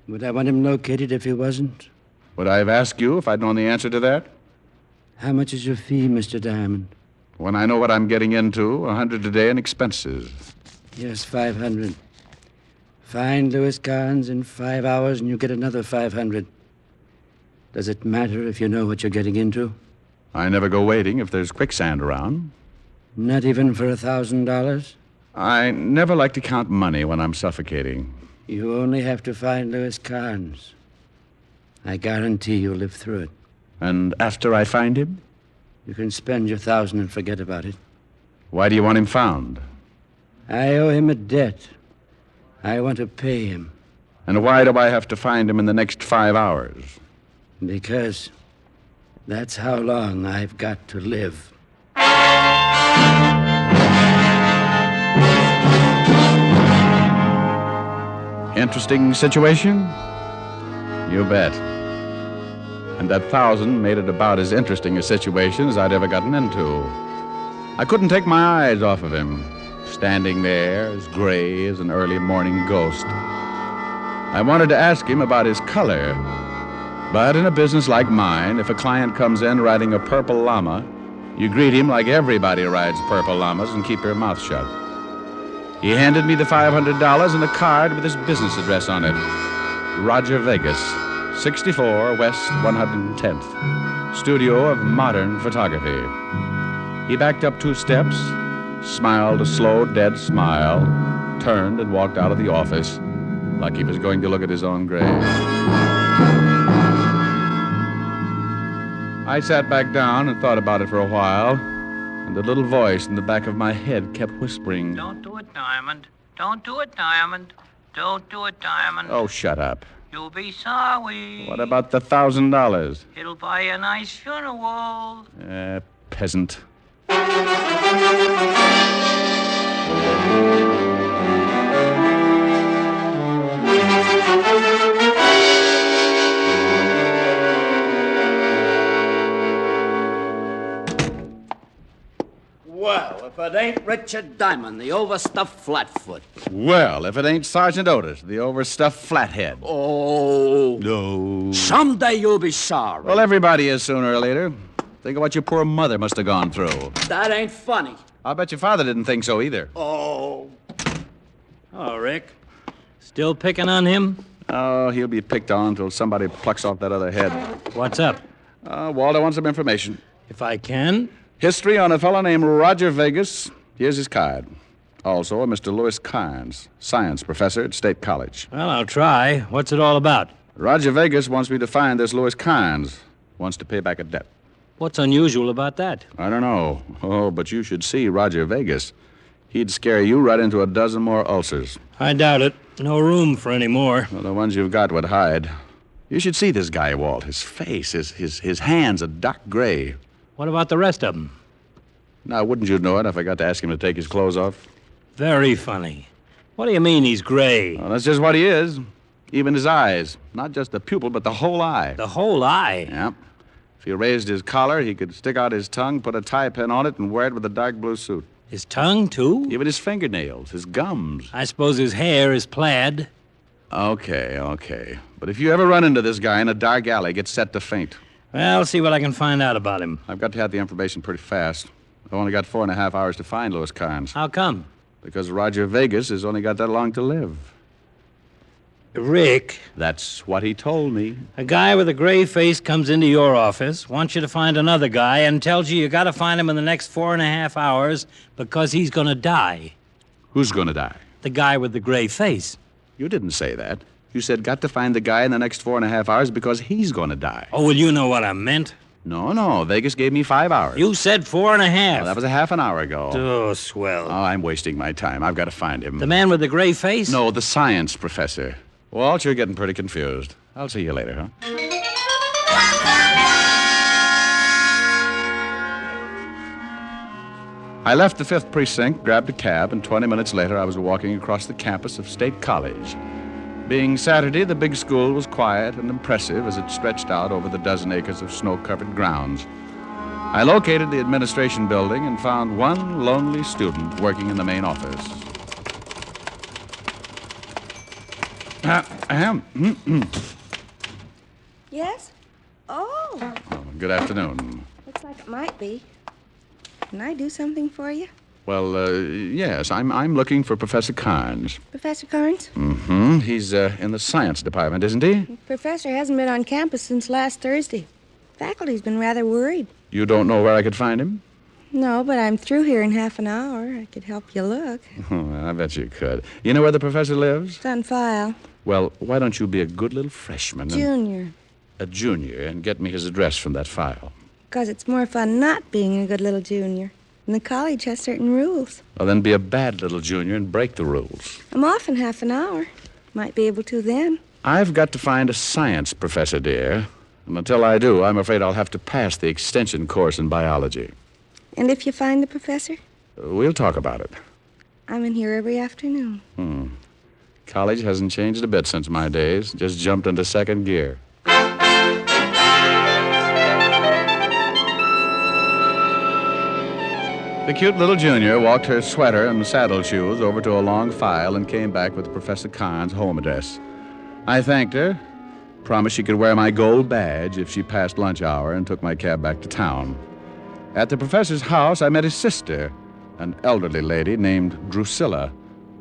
Would I want him located if he wasn't? Would I have asked you if I'd known the answer to that? How much is your fee, Mr. Diamond? When I know what I'm getting into, $100 a day in expenses. Yes, 500. Find Louis Carnes in 5 hours and you get another 500. Does it matter if you know what you're getting into? I never go waiting if there's quicksand around. Not even for $1,000? I never like to count money when I'm suffocating. You only have to find Louis Carnes. I guarantee you'll live through it. And after I find him? You can spend your 1,000 and forget about it. Why do you want him found? I owe him a debt. I want to pay him. And why do I have to find him in the next 5 hours? Because that's how long I've got to live. Interesting situation? You bet. And that 1,000 made it about as interesting a situation as I'd ever gotten into. I couldn't take my eyes off of him, standing there as gray as an early morning ghost. I wanted to ask him about his color, but in a business like mine, if a client comes in riding a purple llama, you greet him like everybody rides purple llamas and keep your mouth shut. He handed me the $500 and a card with his business address on it. Roger Vegas, 64 West 110th, studio of modern photography. He backed up 2 steps, smiled a slow, dead smile, turned and walked out of the office like he was going to look at his own grave. I sat back down and thought about it for a while, and the little voice in the back of my head kept whispering, "Don't do it, Diamond. Don't do it, Diamond. Don't do it, Diamond. "Oh, shut up. You'll be sorry. What about the $1,000? It'll buy you a nice funeral." Peasant. Well, if it ain't Richard Diamond, the overstuffed flatfoot. Well, if it ain't Sergeant Otis, the overstuffed flathead. Oh. No. Someday you'll be sorry. Well, everybody is sooner or later. Think of what your poor mother must have gone through. That ain't funny. I'll bet your father didn't think so either. Oh. Oh, Rick. Still picking on him? Oh, he'll be picked on until somebody plucks off that other head. What's up? Walter wants some information. If I can. History on a fellow named Roger Vegas. Here's his card. Also, a Mr. Louis Carnes, science professor at State College. Well, I'll try. What's it all about? Roger Vegas wants me to find this Louis Carnes. Wants to pay back a debt. What's unusual about that? I don't know. Oh, but you should see Roger Vegas. He'd scare you right into a dozen more ulcers. I doubt it. No room for any more. Well, the ones you've got would hide. You should see this guy, Walt. His face, his hands are dark gray. What about the rest of them? Now, wouldn't you know it if I got to ask him to take his clothes off? Very funny. What do you mean he's gray? Well, that's just what he is. Even his eyes. Not just the pupil, but the whole eye. The whole eye? Yeah. If he raised his collar, he could stick out his tongue, put a tie pin on it, and wear it with a dark blue suit. His tongue, too? Even his fingernails, his gums. I suppose his hair is plaid. Okay. But if you ever run into this guy in a dark alley, get set to faint. Well, I'll see what I can find out about him. I've got to have the information pretty fast. I've only got 4.5 hours to find Louis Carnes. How come? Because Roger Vegas has only got that long to live. Rick. That's what he told me. A guy with a gray face comes into your office, wants you to find another guy, and tells you got to find him in the next 4.5 hours because he's going to die. Who's going to die? The guy with the gray face. You didn't say that. You said got to find the guy in the next 4.5 hours because he's going to die. Oh, well, you know what I meant. No. Vegas gave me 5 hours. You said 4.5. Well, that was a half an hour ago. Oh, swell. Oh, I'm wasting my time. I've got to find him. The man with the gray face? No, the science professor. Walt, you're getting pretty confused. I'll see you later, huh? I left the 5th Precinct, grabbed a cab, and 20 minutes later I was walking across the campus of State College. Being Saturday, the big school was quiet and impressive as it stretched out over the dozen acres of snow-covered grounds. I located the administration building and found one lonely student working in the main office. Yes? Oh, Good afternoon. looks like it might be. Can I do something for you? Well, yes, I'm looking for Professor Carnes. Professor Carnes? Mm-hmm. He's in the science department, isn't he? The professor hasn't been on campus since last Thursday. Faculty's been rather worried. You don't know where I could find him? No, but I'm through here in half an hour. I could help you look. I bet you could. You know where the professor lives? It's on file. Well, why don't you be a good little freshman? Junior. A junior, and get me his address from that file. Because it's more fun not being a good little junior. And the college has certain rules. Well, then be a bad little junior and break the rules. I'm off in half an hour. Might be able to then. I've got to find a science professor, dear. And until I do, I'm afraid I'll have to pass the extension course in biology. And if you find the professor? We'll talk about it. I'm in here every afternoon. College hasn't changed a bit since my days. Just jumped into second gear. The cute little junior walked her sweater and saddle shoes over to a long file and came back with Professor Khan's home address. I thanked her, promised she could wear my gold badge if she passed lunch hour, and took my cab back to town. At the professor's house, I met his sister, an elderly lady named Drusilla,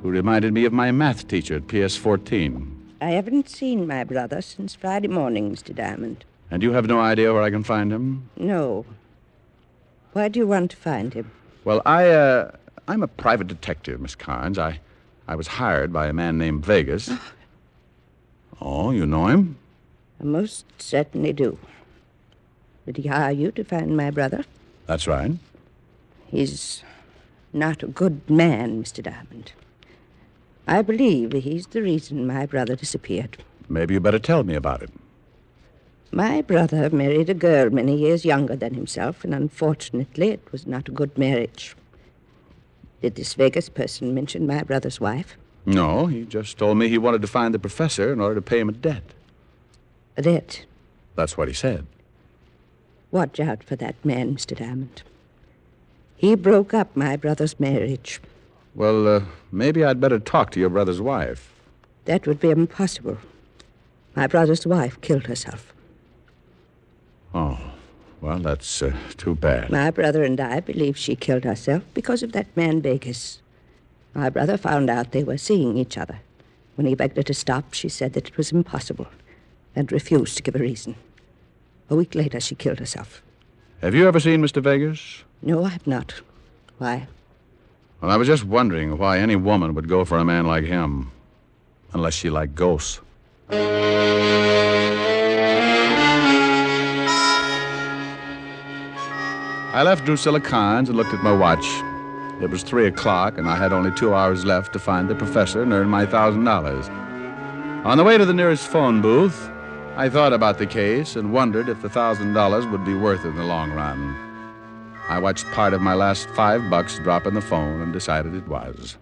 who reminded me of my math teacher at PS 14. I haven't seen my brother since Friday morning, Mr. Diamond. And you have no idea where I can find him? No. Why do you want to find him? Well, I'm a private detective, Miss Carnes. I was hired by a man named Vegas. Oh, you know him? I most certainly do. Did he hire you to find my brother? That's right. He's not a good man, Mr. Diamond. I believe he's the reason my brother disappeared. Maybe you better tell me about it. My brother married a girl many years younger than himself, and unfortunately it was not a good marriage. Did this Vegas person mention my brother's wife? No, he just told me he wanted to find the professor in order to pay him a debt. A debt? That's what he said. Watch out for that man, Mr. Diamond. He broke up my brother's marriage. Well, maybe I'd better talk to your brother's wife. That would be impossible. My brother's wife killed herself. Oh, well, that's too bad. My brother and I believe she killed herself because of that man Vegas. My brother found out they were seeing each other. When he begged her to stop, she said that it was impossible and refused to give a reason. A week later, she killed herself. Have you ever seen Mr. Vegas? No, I have not. Why? Well, I was just wondering why any woman would go for a man like him. Unless she liked ghosts. I left Drusilla Carnes and looked at my watch. It was 3 o'clock, and I had only 2 hours left to find the professor and earn my $1,000. On the way to the nearest phone booth, I thought about the case and wondered if the $1,000 would be worth it in the long run. I watched part of my last $5 drop in the phone and decided it was.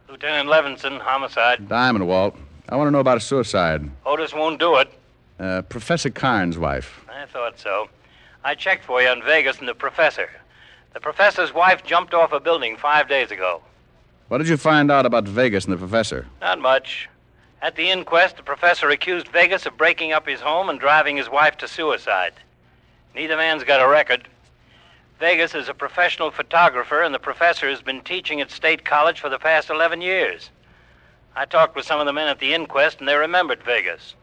Lieutenant Levinson, homicide. Diamond, Walt. I want to know about a suicide. Otis won't do it. Professor Carnes' wife. I thought so. I checked for you on Vegas and the professor. The professor's wife jumped off a building 5 days ago. What did you find out about Vegas and the professor? Not much. At the inquest, the professor accused Vegas of breaking up his home and driving his wife to suicide. Neither man's got a record. Vegas is a professional photographer, and the professor has been teaching at State College for the past 11 years. I talked with some of the men at the inquest, and they remembered Vegas.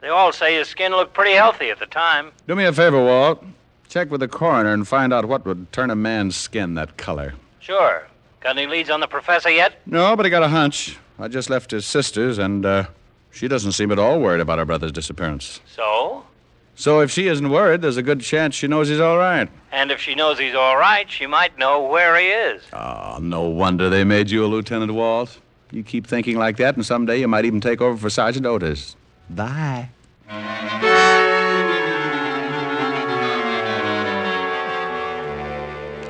They all say his skin looked pretty healthy at the time. Do me a favor, Walt. Check with the coroner and find out what would turn a man's skin that color. Sure. Got any leads on the professor yet? No, but I got a hunch. I just left his sister's, and she doesn't seem at all worried about her brother's disappearance. So? So if she isn't worried, there's a good chance she knows he's all right. And if she knows he's all right, she might know where he is. Oh, no wonder they made you a Lieutenant Walt. You keep thinking like that, and someday you might even take over for Sergeant Otis. Bye.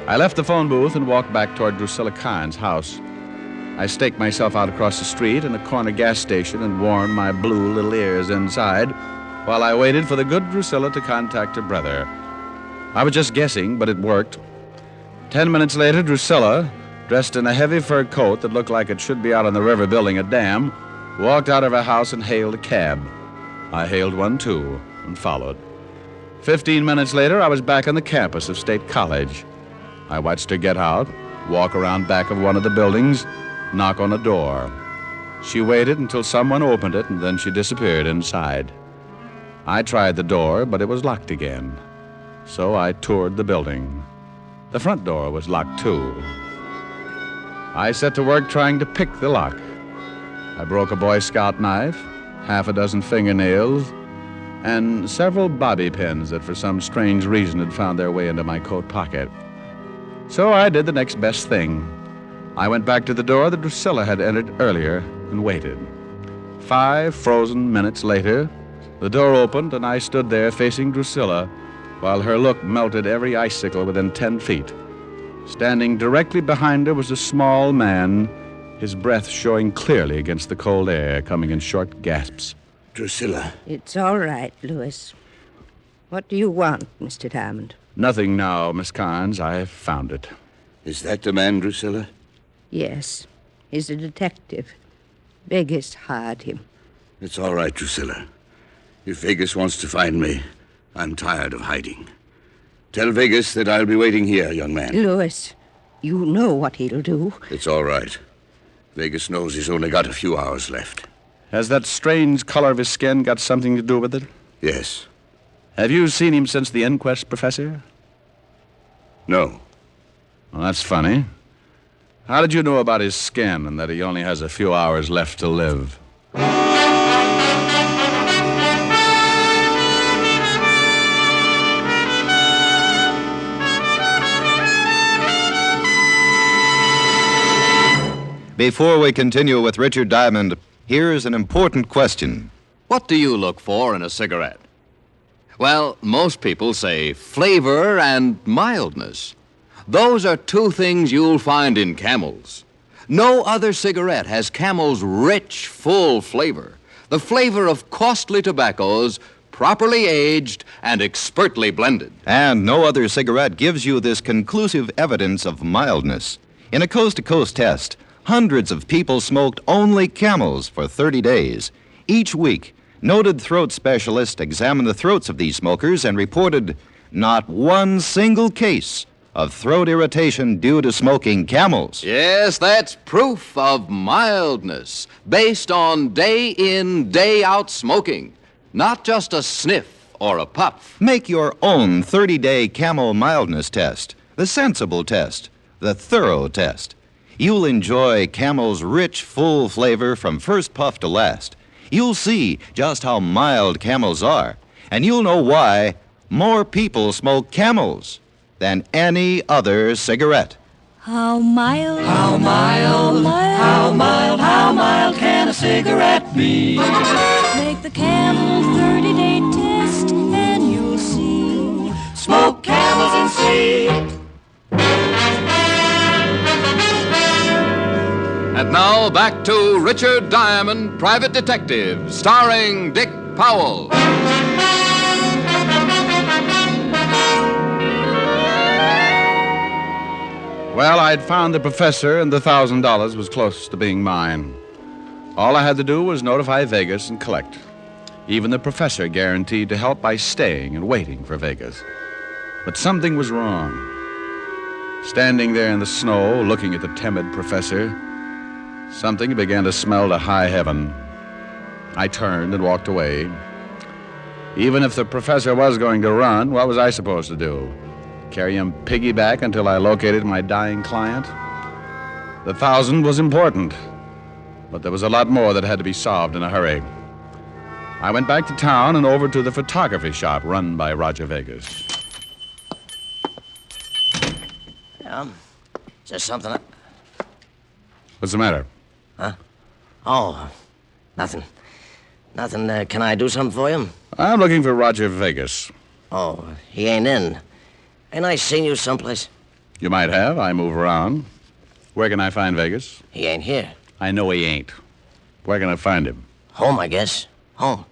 I left the phone booth and walked back toward Drusilla Kine's house. I staked myself out across the street in a corner gas station and warmed my blue little ears inside while I waited for the good Drusilla to contact her brother. I was just guessing, but it worked. 10 minutes later, Drusilla, dressed in a heavy fur coat that looked like it should be out on the river building a dam, walked out of her house and hailed a cab. I hailed one, too, and followed. 15 minutes later, I was back on the campus of State College. I watched her get out, walk around back of one of the buildings, knock on a door. She waited until someone opened it, and then she disappeared inside. I tried the door, but it was locked again. So I toured the building. The front door was locked, too. I set to work trying to pick the lock. I broke a Boy Scout knife, half a dozen fingernails, and several bobby pins that for some strange reason had found their way into my coat pocket. So I did the next best thing. I went back to the door that Drusilla had entered earlier and waited. 5 frozen minutes later, the door opened and I stood there facing Drusilla while her look melted every icicle within 10 feet. Standing directly behind her was a small man, his breath showing clearly against the cold air, coming in short gasps. Drusilla. It's all right, Louis. What do you want, Mr. Diamond? Nothing now, Miss Carnes. I've found it. Is that the man, Drusilla? Yes. He's a detective. Vegas hired him. It's all right, Drusilla. If Vegas wants to find me, I'm tired of hiding. Tell Vegas that I'll be waiting here, young man. Louis, you know what he'll do. It's all right. Vegas knows he's only got a few hours left. Has that strange color of his skin got something to do with it? Yes. Have you seen him since the inquest, Professor? No. Well, that's funny. How did you know about his skin and that he only has a few hours left to live? Before we continue with Richard Diamond, here's an important question. What do you look for in a cigarette? Well, most people say flavor and mildness. Those are two things you'll find in Camel's. No other cigarette has Camel's rich, full flavor. The flavor of costly tobaccos, properly aged and expertly blended. And no other cigarette gives you this conclusive evidence of mildness. In a coast-to-coast test, hundreds of people smoked only Camels for 30 days. Each week, noted throat specialists examined the throats of these smokers and reported not one single case of throat irritation due to smoking Camels. Yes, that's proof of mildness, based on day-in, day-out smoking, not just a sniff or a puff. Make your own 30-day Camel mildness test, the sensible test, the thorough test. You'll enjoy Camel's rich, full flavor from first puff to last. You'll see just how mild Camels are, and you'll know why more people smoke Camels than any other cigarette. How mild, how mild, how mild, how mild can a cigarette be? Make the Camel 30-day test and you'll see. Smoke Camels and see. And now back to Richard Diamond, Private Detective, starring Dick Powell. Well, I'd found the professor, and the $1,000 was close to being mine. All I had to do was notify Vegas and collect. Even the professor guaranteed to help by staying and waiting for Vegas. But something was wrong. Standing there in the snow, looking at the timid professor, something began to smell to high heaven. I turned and walked away. Even if the professor was going to run, what was I supposed to do? Carry him piggyback until I located my dying client? The 1,000 was important, but there was a lot more that had to be solved in a hurry. I went back to town and over to the photography shop run by Roger Vegas. Is there something? What's the matter? Huh? Oh, nothing. Nothing. Can I do something for you? I'm looking for Roger Vegas. Oh, he ain't in. Ain't I seen you someplace? You might have. I move around. Where can I find Vegas? He ain't here. I know he ain't. Where can I find him? Home, I guess. Home.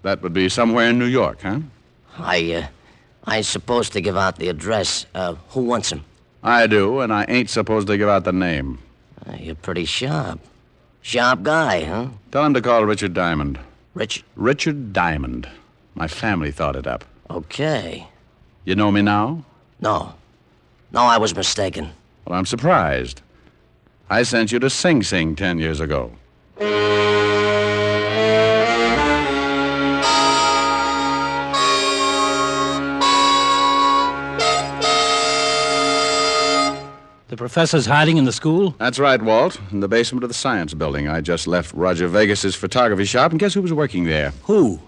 That would be somewhere in New York, huh? I ain't supposed to give out the address. Who wants him? I do, and I ain't supposed to give out the name. You're pretty sharp. Sharp guy, huh? Tell him to call Richard Diamond. Richard Diamond. My family thought it up. Okay. You know me now? No. No, I was mistaken. Well, I'm surprised. I sent you to Sing Sing 10 years ago. The professor's hiding in the school? That's right, Walt. In the basement of the science building. I just left Roger Vegas's photography shop, and guess who was working there? Who?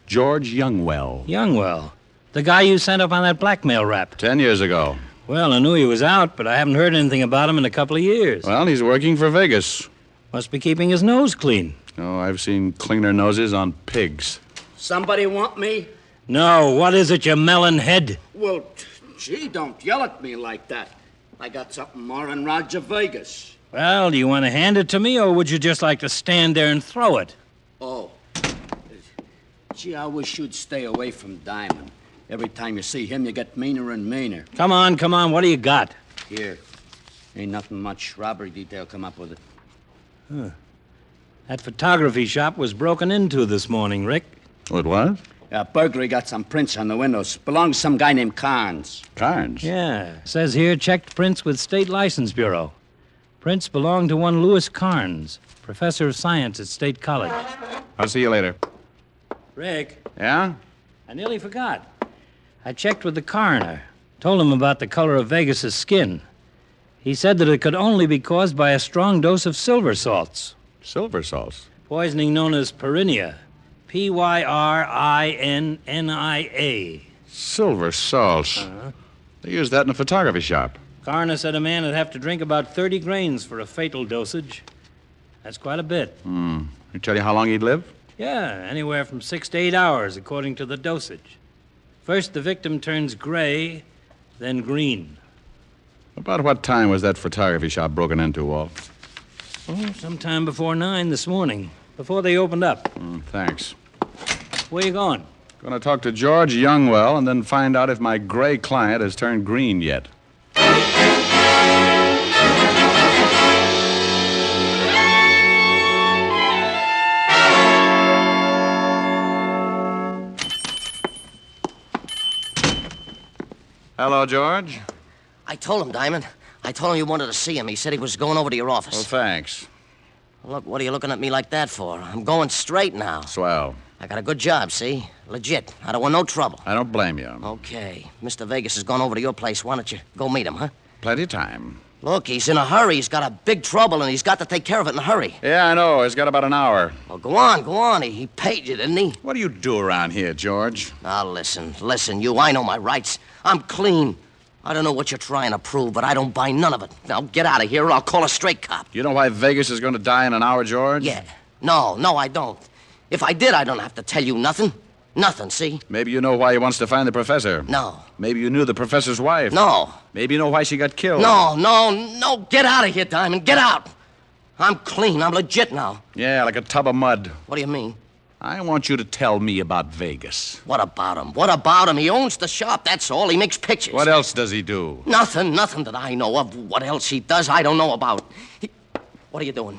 George Youngwell. Youngwell? The guy you sent up on that blackmail rap? 10 years ago. Well, I knew he was out, but I haven't heard anything about him in a couple of years. Well, he's working for Vegas. Must be keeping his nose clean. Oh, I've seen cleaner noses on pigs. Somebody want me? No, what is it, you melon head? Well, gee, don't yell at me like that. I got something more than Roger Vegas. Well, do you want to hand it to me, or would you just like to stand there and throw it? Oh. Gee, I wish you'd stay away from Diamond. Every time you see him, you get meaner and meaner. Come on, what do you got? Here. Ain't nothing much. Robbery detail come up with it. Huh. That photography shop was broken into this morning, Rick. Oh, it was? Burglary got some prints on the windows. Belongs to some guy named Carnes. Carnes? Yeah. Says here, checked prints with State License Bureau. Prints belong to one Louis Carnes, professor of science at State College. I'll see you later. Rick? Yeah? I nearly forgot. I checked with the coroner. Told him about the color of Vegas's skin. He said that it could only be caused by a strong dose of silver salts. Silver salts? Poisoning known as pyrinia. Pyrinnia. Silver salts. Uh-huh. They use that in a photography shop. Coroner said a man would have to drink about 30 grains for a fatal dosage. That's quite a bit. He tell you how long he'd live? Yeah, anywhere from 6 to 8 hours, according to the dosage. First, the victim turns gray, then green. About what time was that photography shop broken into, Walt? Oh, sometime before 9 this morning, before they opened up. Thanks. Where you going? Going to talk to George Youngwell and then find out if my gray client has turned green yet. Hello, George. I told him, Diamond. I told him you wanted to see him. He said he was going over to your office. Well, thanks. Look, what are you looking at me like that for? I'm going straight now. Swell. I got a good job, see? Legit. I don't want no trouble. I don't blame you. Okay. Mr. Vegas has gone over to your place. Why don't you go meet him, huh? Plenty of time. Look, he's in a hurry. He's got a big trouble, and he's got to take care of it in a hurry. Yeah, I know. He's got about an hour. Well, go on. He paid you, didn't he? What do you do around here, George? Now, listen, you. I know my rights. I'm clean. I don't know what you're trying to prove, but I don't buy none of it. Now, get out of here, or I'll call a straight cop. You know why Vegas is going to die in an hour, George? Yeah. No, I don't. If I did, I don't have to tell you nothing. Nothing, see? Maybe you know why he wants to find the professor. No. Maybe you knew the professor's wife. No. Maybe you know why she got killed. No. Get out of here, Diamond. Get out. I'm clean. I'm legit now. Yeah, like a tub of mud. What do you mean? I want you to tell me about Vegas. What about him? He owns the shop, that's all. He makes pictures. What else does he do? Nothing that I know of. What else he does, I don't know about. What are you doing?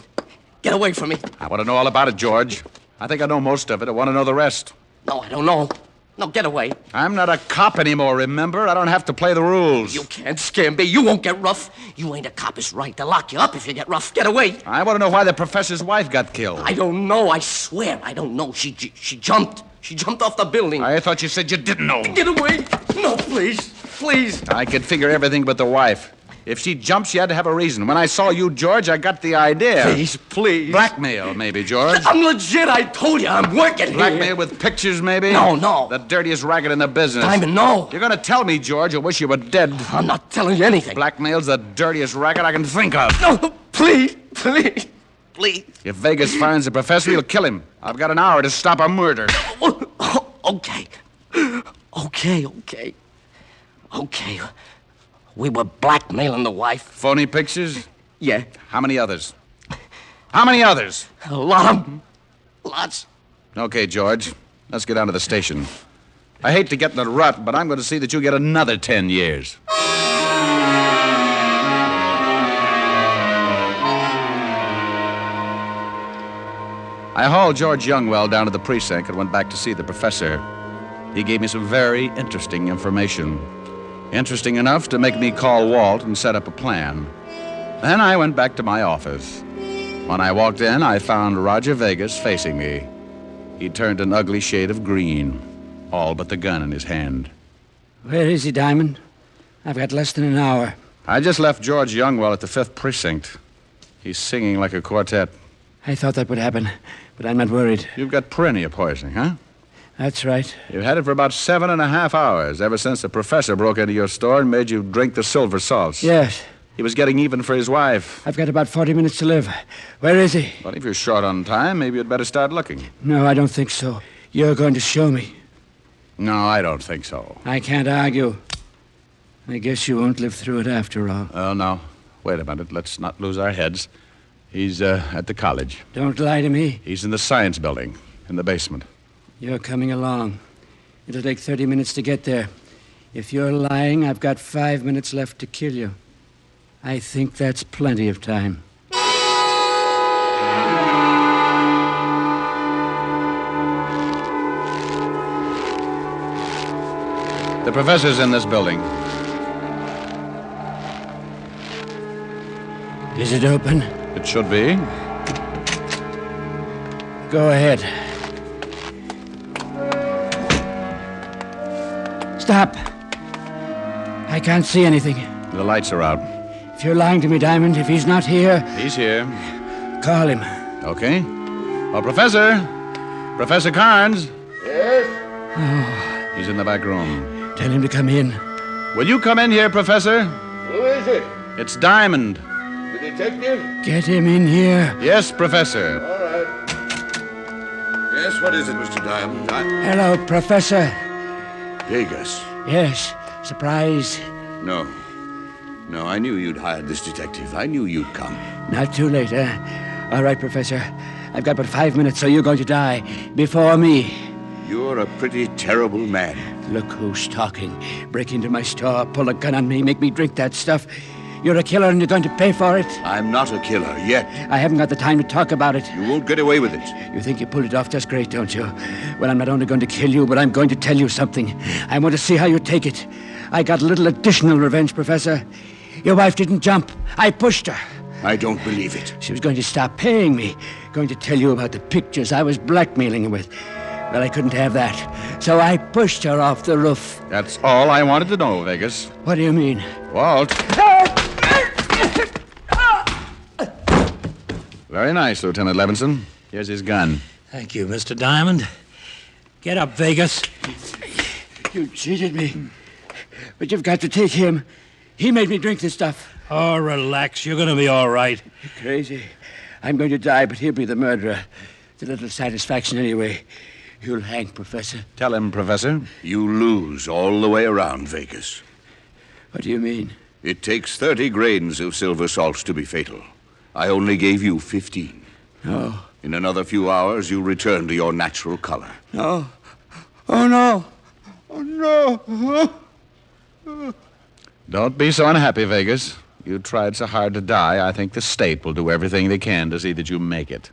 Get away from me. I want to know all about it, George. I think I know most of it. I want to know the rest. No, I don't know. No, get away. I'm not a cop anymore, remember? I don't have to play the rules. You can't scare me. You won't get rough. You ain't a cop. It's right to lock you up if you get rough. Get away. I want to know why the professor's wife got killed. I don't know. I swear I don't know. She jumped. She jumped off the building. I thought you said you didn't know. Get away. No, please. I could figure everything but the wife. If she jumped, she had to have a reason. When I saw you, George, I got the idea. Please. Blackmail, maybe, George. I'm legit. I told you. I'm working here. Blackmail with pictures, maybe? No. The dirtiest racket in the business. Diamond, no. You're going to tell me, George, I wish you were dead. I'm not telling you anything. Blackmail's the dirtiest racket I can think of. No, please. If Vegas finds the professor, he'll kill him. I've got an hour to stop a murder. Okay. We were blackmailing the wife. Phony pictures? Yeah. How many others? How many others? A lot of them. Lots. Okay, George. Let's get down to the station. I hate to get in a rut, but I'm going to see that you get another 10 years. I hauled George Youngwell down to the precinct and went back to see the professor. He gave me some very interesting information. Interesting enough to make me call Walt and set up a plan. Then I went back to my office. When I walked in, I found Roger Vegas facing me. He turned an ugly shade of green, all but the gun in his hand. Where is he, Diamond? I've got less than an hour. I just left George Youngwell at the 5th Precinct. He's singing like a quartet. I thought that would happen, but I'm not worried. You've got perennial poisoning, huh? That's right. You've had it for about 7.5 hours, ever since the professor broke into your store and made you drink the silver salts. Yes. He was getting even for his wife. I've got about 40 minutes to live. Where is he? Well, if you're short on time, maybe you'd better start looking. No, I don't think so. You're going to show me. No, I don't think so. I can't argue. I guess you won't live through it after all. Oh, no. Wait a minute. Let's not lose our heads. He's at the college. Don't lie to me. He's in the science building, in the basement. You're coming along. It'll take 30 minutes to get there. If you're lying, I've got 5 minutes left to kill you. I think that's plenty of time. The professor's in this building. Is it open? It should be. Go ahead. Stop. I can't see anything. The lights are out. If you're lying to me, Diamond, if he's not here... He's here. Call him. Okay. Oh, Professor! Professor Carnes! Yes? Oh. He's in the back room. Tell him to come in. Will you come in here, Professor? Who is it? It's Diamond. The detective? Get him in here. Yes, Professor. All right. Yes, what is it, Mr. Diamond? Hello, Professor. Vegas. Yes. Surprise. No. No, I knew you'd hired this detective. I knew you'd come. Not too late, eh? All right, Professor. I've got but 5 minutes, so you're going to die before me. You're a pretty terrible man. Look who's talking. Break into my store, pull a gun on me, make me drink that stuff. You're a killer and you're going to pay for it. I'm not a killer yet. I haven't got the time to talk about it. You won't get away with it. You think you pulled it off just great, don't you? Well, I'm not only going to kill you, but I'm going to tell you something. I want to see how you take it. I got a little additional revenge, Professor. Your wife didn't jump. I pushed her. I don't believe it. She was going to stop paying me. Going to tell you about the pictures I was blackmailing her with. Well, I couldn't have that. So I pushed her off the roof. That's all I wanted to know, Vegas. What do you mean? Walt. Very nice, Lieutenant Levinson. Here's his gun. Thank you, Mr. Diamond. Get up, Vegas. You cheated me. But you've got to take him. He made me drink this stuff. Oh, relax. You're going to be all right. You're crazy. I'm going to die, but he'll be the murderer. It's a little satisfaction anyway. You'll hang, Professor. Tell him, Professor. You lose all the way around, Vegas. What do you mean? It takes 30 grains of silver salts to be fatal. I only gave you 15. No. In another few hours, you'll return to your natural color. No. Oh, no. Oh, no. Don't be so unhappy, Vegas. You tried so hard to die, I think the state will do everything they can to see that you make it.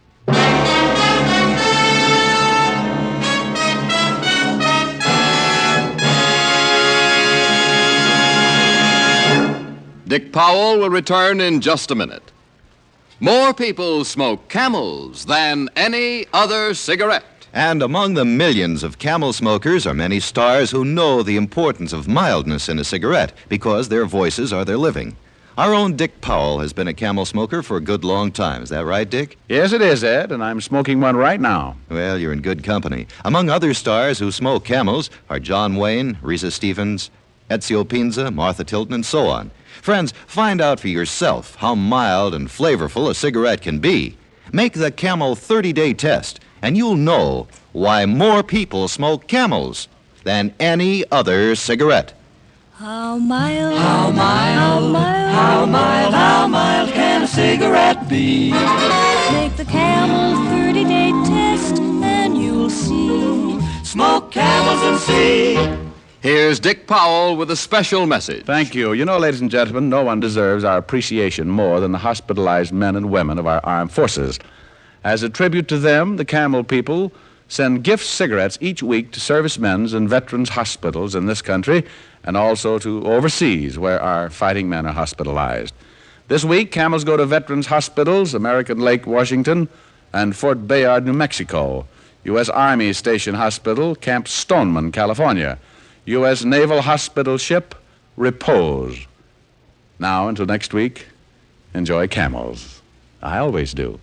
Dick Powell will return in just a minute. More people smoke Camels than any other cigarette. And among the millions of Camel smokers are many stars who know the importance of mildness in a cigarette because their voices are their living. Our own Dick Powell has been a Camel smoker for a good long time. Is that right, Dick? Yes, it is, Ed, and I'm smoking one right now. Well, you're in good company. Among other stars who smoke Camels are John Wayne, Risa Stevens, Ezio Pinza, Martha Tilton, and so on. Friends, find out for yourself how mild and flavorful a cigarette can be. Make the Camel 30-day test, and you'll know why more people smoke Camels than any other cigarette. How mild, How mild, how mild can a cigarette be? Take the Camel 30-day test and you'll see. Smoke Camels and see. Here's Dick Powell with a special message. Thank you. You know, ladies and gentlemen, no one deserves our appreciation more than the hospitalized men and women of our armed forces. As a tribute to them, the Camel people send gift cigarettes each week to servicemen's and veterans' hospitals in this country and also to overseas where our fighting men are hospitalized. This week, Camels go to veterans' hospitals, American Lake, Washington, and Fort Bayard, New Mexico, U.S. Army Station Hospital, Camp Stoneman, California, U.S. Naval Hospital Ship, Repose. Now, until next week, enjoy Camels. I always do.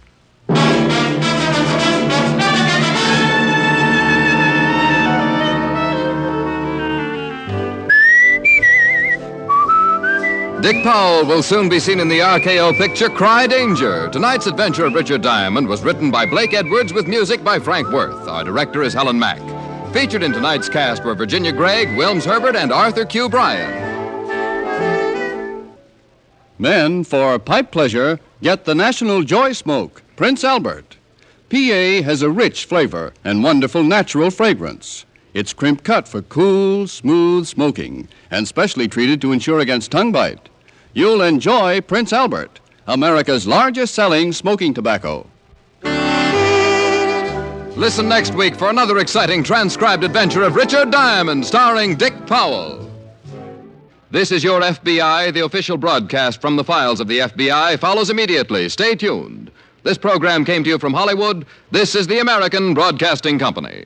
Dick Powell will soon be seen in the RKO picture Cry Danger. Tonight's adventure of Richard Diamond was written by Blake Edwards with music by Frank Worth. Our director is Helen Mack. Featured in tonight's cast were Virginia Gregg, Wilms Herbert, and Arthur Q. Bryan. Men, for pipe pleasure, get the National Joy Smoke, Prince Albert. PA has a rich flavor and wonderful natural fragrance. It's crimp cut for cool, smooth smoking and specially treated to ensure against tongue bite. You'll enjoy Prince Albert, America's largest selling smoking tobacco. Listen next week for another exciting transcribed adventure of Richard Diamond, starring Dick Powell. This is Your FBI. The official broadcast from the files of the FBI follows immediately. Stay tuned. This program came to you from Hollywood. This is the American Broadcasting Company.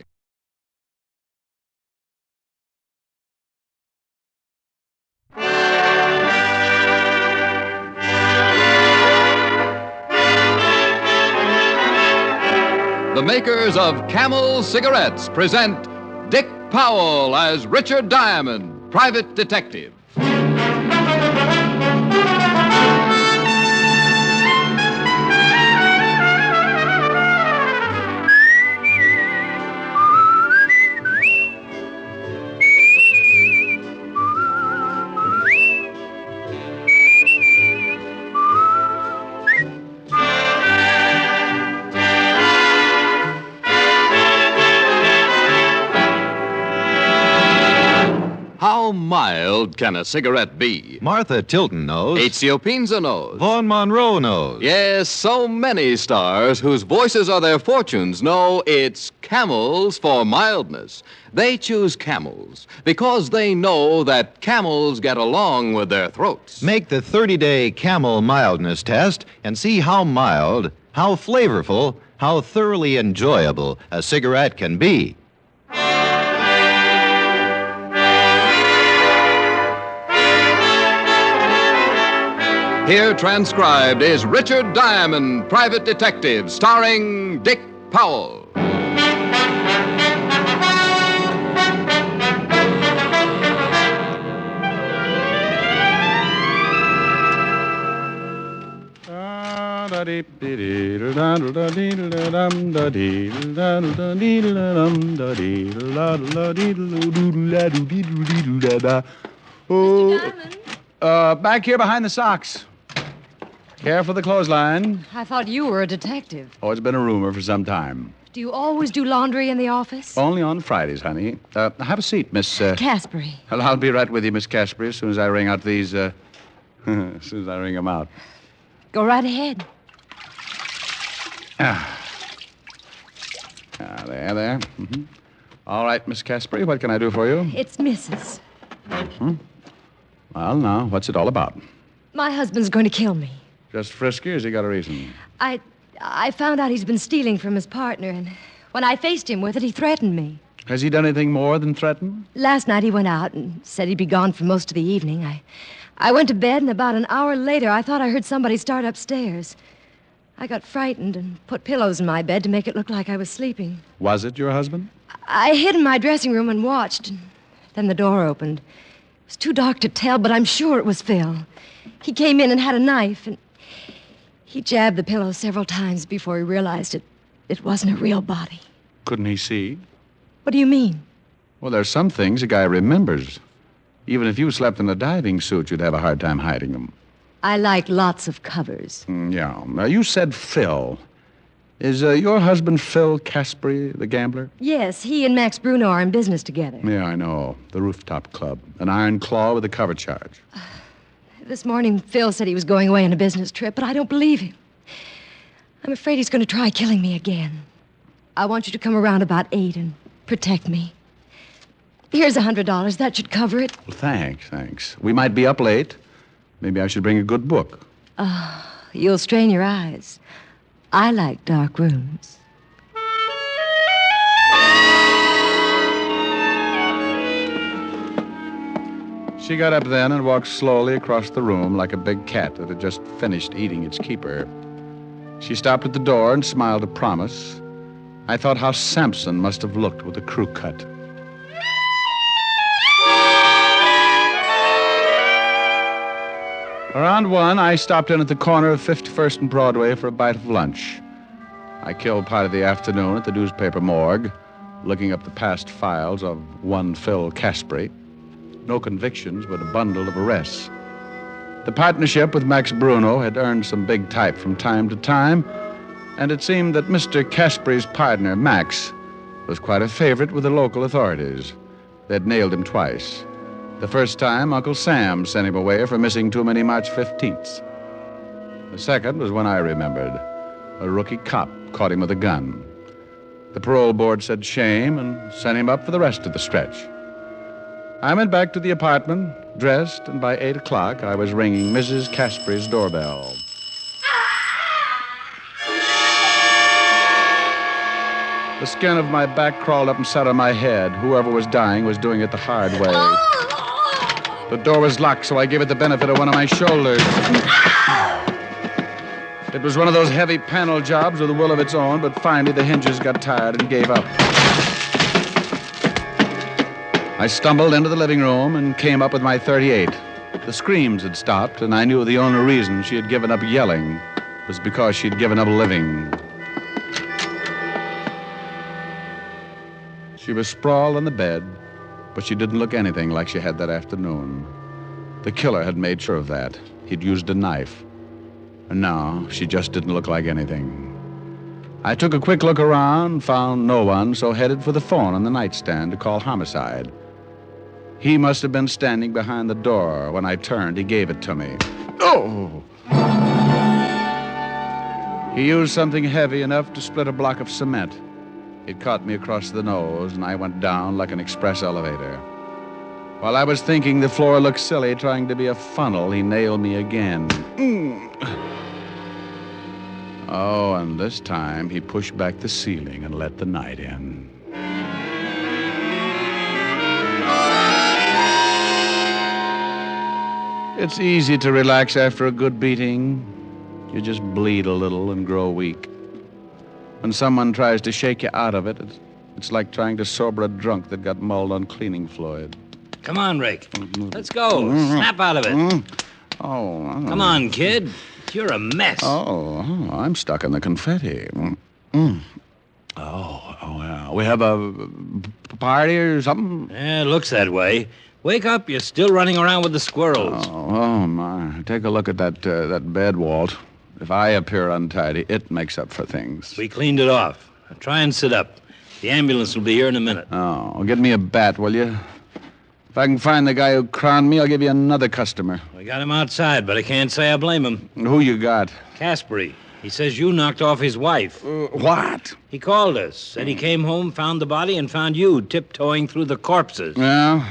The makers of Camel Cigarettes present Dick Powell as Richard Diamond, private detective. How mild can a cigarette be? Martha Tilton knows. Ezio Pinza knows. Vaughn Monroe knows. Yes, so many stars whose voices are their fortunes know it's Camels for mildness. They choose Camels because they know that camels get along with their throats. Make the 30-day Camel mildness test and see how mild, how flavorful, how thoroughly enjoyable a cigarette can be. Here transcribed is Richard Diamond, private detective, starring Dick Powell. Back here behind the socks. Care for the clothesline. I thought you were a detective. Oh, it's been a rumor for some time. Do you always do laundry in the office? Only on Fridays, honey. Have a seat, Miss... Caspery. Well, I'll be right with you, Miss Caspery, as soon as I ring out these, as soon as I ring them out. Go right ahead. There. Mm-hmm. All right, Miss Caspery, what can I do for you? It's Mrs. Well, now, what's it all about? My husband's going to kill me. Just frisky, or has he got a reason? I found out he's been stealing from his partner, and when I faced him with it, he threatened me. Has he done anything more than threaten? Last night he went out and said he'd be gone for most of the evening. I went to bed, and about an hour later, I thought I heard somebody start upstairs. I got frightened and put pillows in my bed to make it look like I was sleeping. Was it your husband? I hid in my dressing room and watched, and then the door opened. It was too dark to tell, but I'm sure it was Phil. He came in and had a knife, and he jabbed the pillow several times before he realized it wasn't a real body. Couldn't he see? What do you mean? Well, there's some things a guy remembers. Even if you slept in a diving suit, you'd have a hard time hiding them. I like lots of covers. Yeah. Now, you said Phil. Is your husband Phil Caspary, the gambler? Yes, he and Max Bruno are in business together. Yeah, I know. The Rooftop Club. An iron claw with a cover charge. This morning, Phil said he was going away on a business trip, but I don't believe him. I'm afraid he's going to try killing me again. I want you to come around about 8 and protect me. Here's $100. That should cover it. Well, thanks. We might be up late. Maybe I should bring a good book. You'll strain your eyes. I like dark rooms. She got up then and walked slowly across the room like a big cat that had just finished eating its keeper. She stopped at the door and smiled a promise. I thought how Samson must have looked with a crew cut. Around 1, I stopped in at the corner of 51st and Broadway for a bite of lunch. I killed part of the afternoon at the newspaper morgue, looking up the past files of one Phil Caspary. No convictions, but a bundle of arrests. The partnership with Max Bruno had earned some big type from time to time, and it seemed that Mr. Caspary's partner, Max, was quite a favorite with the local authorities. They'd nailed him twice. The first time, Uncle Sam sent him away for missing too many March 15ths. The second was when I remembered. A rookie cop caught him with a gun. The parole board said shame and sent him up for the rest of the stretch. I went back to the apartment, dressed, and by 8 o'clock I was ringing Mrs. Caspary's doorbell. The skin of my back crawled up and sat on my head. Whoever was dying was doing it the hard way. The door was locked, so I gave it the benefit of one of my shoulders. It was one of those heavy panel jobs with a will of its own, but finally the hinges got tired and gave up. I stumbled into the living room and came up with my .38. The screams had stopped, and I knew the only reason she had given up yelling was because she'd given up living. She was sprawled on the bed, but she didn't look anything like she had that afternoon. The killer had made sure of that. He'd used a knife. And now, she just didn't look like anything. I took a quick look around, found no one, so headed for the phone on the nightstand to call homicide. He must have been standing behind the door. When I turned, he gave it to me. Oh! He used something heavy enough to split a block of cement. It caught me across the nose, and I went down like an express elevator. While I was thinking the floor looked silly trying to be a funnel, he nailed me again. Oh, and this time he pushed back the ceiling and let the night in. It's easy to relax after a good beating. You just bleed a little and grow weak. When someone tries to shake you out of it, it's like trying to sober a drunk that got mauled on cleaning fluid. Come on, Rick. Let's go. Snap out of it. Oh. Come on, kid. You're a mess. Oh, I'm stuck in the confetti. Oh, yeah. We have a party or something? Yeah, it looks that way. Wake up, you're still running around with the squirrels. Oh, my. Take a look at that bed, Walt. If I appear untidy, it makes up for things. We cleaned it off. Now try and sit up. The ambulance will be here in a minute. Oh, get me a bat, will you? If I can find the guy who crowned me, I'll give you another customer. We got him outside, but I can't say I blame him. Who you got? Caspary. He says you knocked off his wife. What? He called us, said he came home, found the body, and found you tiptoeing through the corpses. Yeah?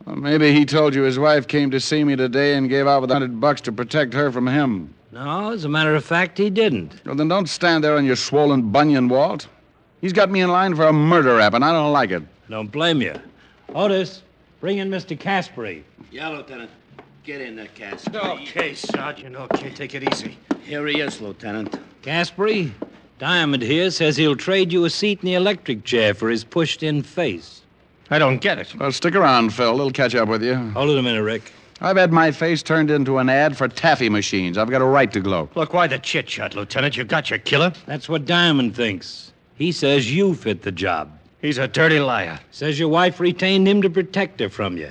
Well, maybe he told you his wife came to see me today and gave out with $100 to protect her from him. No, as a matter of fact, he didn't. Well, then don't stand there on your swollen bunion, Walt. He's got me in line for a murder rap, and I don't like it. Don't blame you. Otis, bring in Mr. Caspary. Yeah, Lieutenant. Get in there, Caspary. Okay, Sergeant. Okay, take it easy. Here he is, Lieutenant. Caspary, Diamond here says he'll trade you a seat in the electric chair for his pushed-in face. I don't get it. Well, stick around, Phil. They'll catch up with you. Hold it a minute, Rick. I've had my face turned into an ad for taffy machines. I've got a right to gloat. Look, why the chit-chat, Lieutenant? You got your killer? That's what Diamond thinks. He says you fit the job. He's a dirty liar. Says your wife retained him to protect her from you.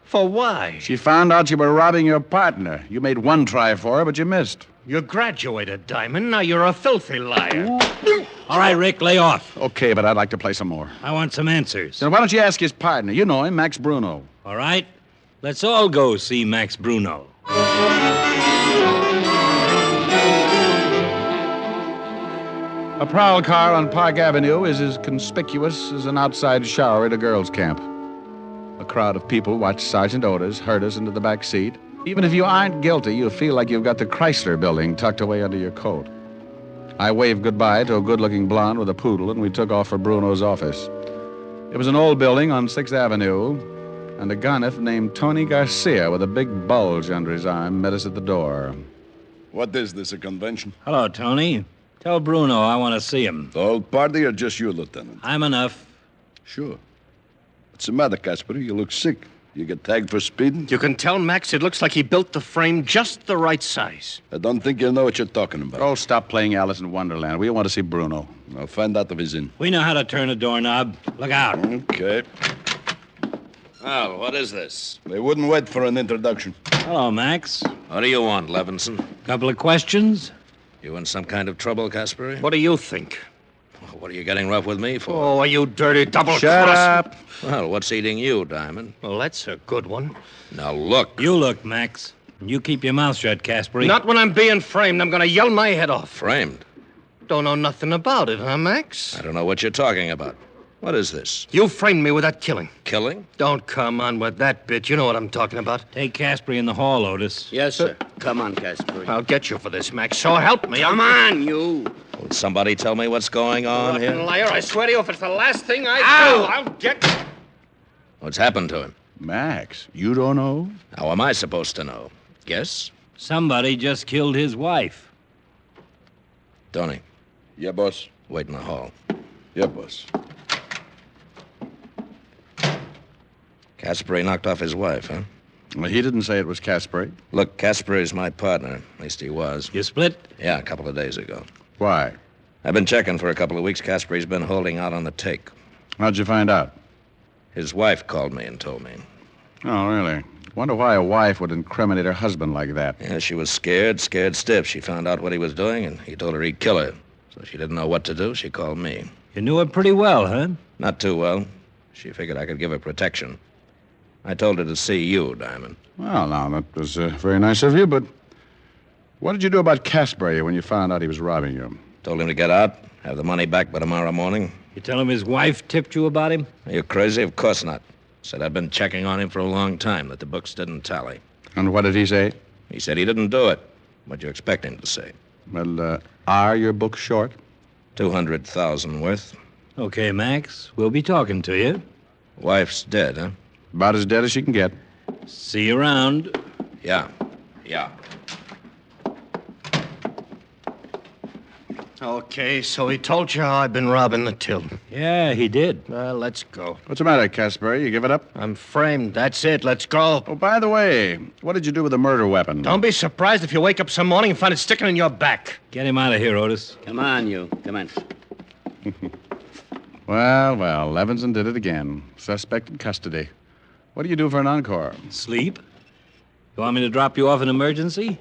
For why? She found out you were robbing your partner. You made one try for her, but you missed. You graduated, Diamond. Now you're a filthy liar. All right, Rick, lay off. Okay, but I'd like to play some more. I want some answers. Then why don't you ask his partner? You know him, Max Bruno. All right. Let's all go see Max Bruno. A prowl car on Park Avenue is as conspicuous as an outside shower at a girls' camp. A crowd of people watch Sergeant Otis herd us into the back seat. Even if you aren't guilty, you feel like you've got the Chrysler Building tucked away under your coat. I waved goodbye to a good-looking blonde with a poodle, and we took off for Bruno's office. It was an old building on 6th Avenue, and a gunner named Tony Garcia with a big bulge under his arm met us at the door. What is this, a convention? Hello, Tony. Tell Bruno I want to see him. The whole party or just you, Lieutenant? I'm enough. Sure. What's the matter, Casper? You look sick. You get tagged for speeding? You can tell Max it looks like he built the frame just the right size. I don't think you know what you're talking about. Oh, stop playing Alice in Wonderland. We want to see Bruno. I'll find out if he's in. We know how to turn a doorknob. Look out. Okay. Well, what is this? They wouldn't wait for an introduction. Hello, Max. What do you want, Levinson? Couple of questions? You in some kind of trouble, Casper? What do you think? What are you getting rough with me for? Oh, are you dirty double-cross? Shut up. Well, what's eating you, Diamond? Well, that's a good one. Now, look. You look, Max. You keep your mouth shut, Casper. Not when I'm being framed. I'm going to yell my head off. Framed? Don't know nothing about it, huh, Max? I don't know what you're talking about. What is this? You framed me with that killing. Killing? Don't come on with that bit. You know what I'm talking about. Take Casper in the hall, Otis. Yes, sir. Come on, Casper. I'll get you for this, Max. So help me. Come on, you. Will somebody tell me what's going on here? Liar, I swear to you, if it's the last thing I do, I'll get... What's happened to him? Max, you don't know? How am I supposed to know? Guess? Somebody just killed his wife. Tony. Yeah, boss. Wait in the hall. Yeah, boss. Caspary knocked off his wife, huh? Well, he didn't say it was Caspary. Look, Caspary's my partner. At least he was. You split? Yeah, a couple of days ago. Why? I've been checking for a couple of weeks. Caspary's been holding out on the take. How'd you find out? His wife called me and told me. Oh, really? Wonder why a wife would incriminate her husband like that. Yeah, she was scared stiff. She found out what he was doing, and he told her he'd kill her. So she didn't know what to do. She called me. You knew her pretty well, huh? Not too well. She figured I could give her protection. I told her to see you, Diamond. Well, now, that was very nice of you, but what did you do about Caspary when you found out he was robbing you? Told him to get out, have the money back by tomorrow morning. You tell him his wife tipped you about him? Are you crazy? Of course not. Said I'd been checking on him for a long time, that the books didn't tally. And what did he say? He said he didn't do it. What'd you expect him to say? Well, are your books short? 200,000 worth. Okay, Max. We'll be talking to you. Wife's dead, huh? About as dead as she can get. See you around. Yeah. Okay, so he told you how I've been robbing the till. Yeah, he did. Well, let's go. What's the matter, Caspary? You give it up? I'm framed. That's it. Let's go. Oh, by the way, what did you do with the murder weapon? Don't be surprised if you wake up some morning and find it sticking in your back. Get him out of here, Otis. Come on, you. Come on. Well, Levinson did it again. Suspect in custody. What do you do for an encore? Sleep? You want me to drop you off in emergency?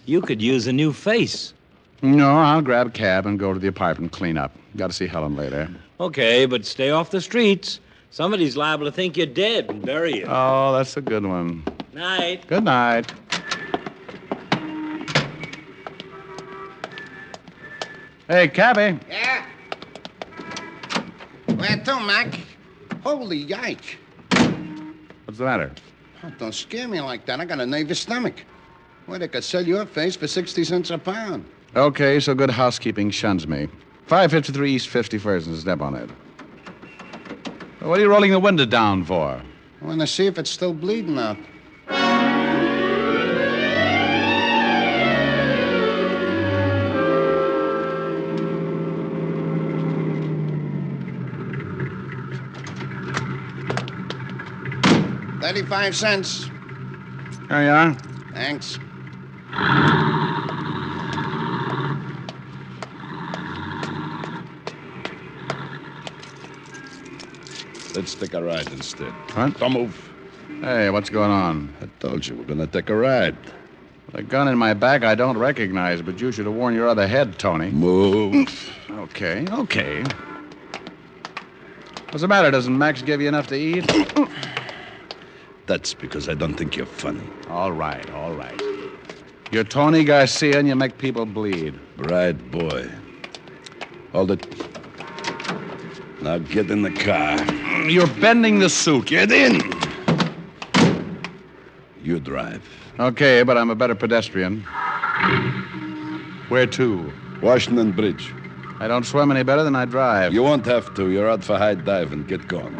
You could use a new face. No, I'll grab a cab and go to the apartment, clean up. Got to see Helen later. Okay, but stay off the streets. Somebody's liable to think you're dead and bury you. Oh, that's a good one. Night. Good night. Hey, cabby. Yeah? Where to, Mac? Holy yike. What's the matter? Oh, don't scare me like that. I got a nervous stomach. Well, they could sell your face for 60 cents a pound. Okay, so good housekeeping shuns me. 553 East 51st and step on it. What are you rolling the window down for? I want to see if it's still bleeding out. $0.35. There you are. Thanks. Let's take a ride instead. What? Don't move. Hey, what's going on? I told you we're going to take a ride. The gun in my back I don't recognize, but you should have worn your other head, Tony. Move. Okay. What's the matter? Doesn't Max give you enough to eat? That's because I don't think you're funny. All right. You're Tony Garcia and you make people bleed. Right, boy. Hold it. Now get in the car. You're bending the suit. Get in! You drive. Okay, but I'm a better pedestrian. Where to? Washington Bridge. I don't swim any better than I drive. You won't have to. You're out for high diving. Get going.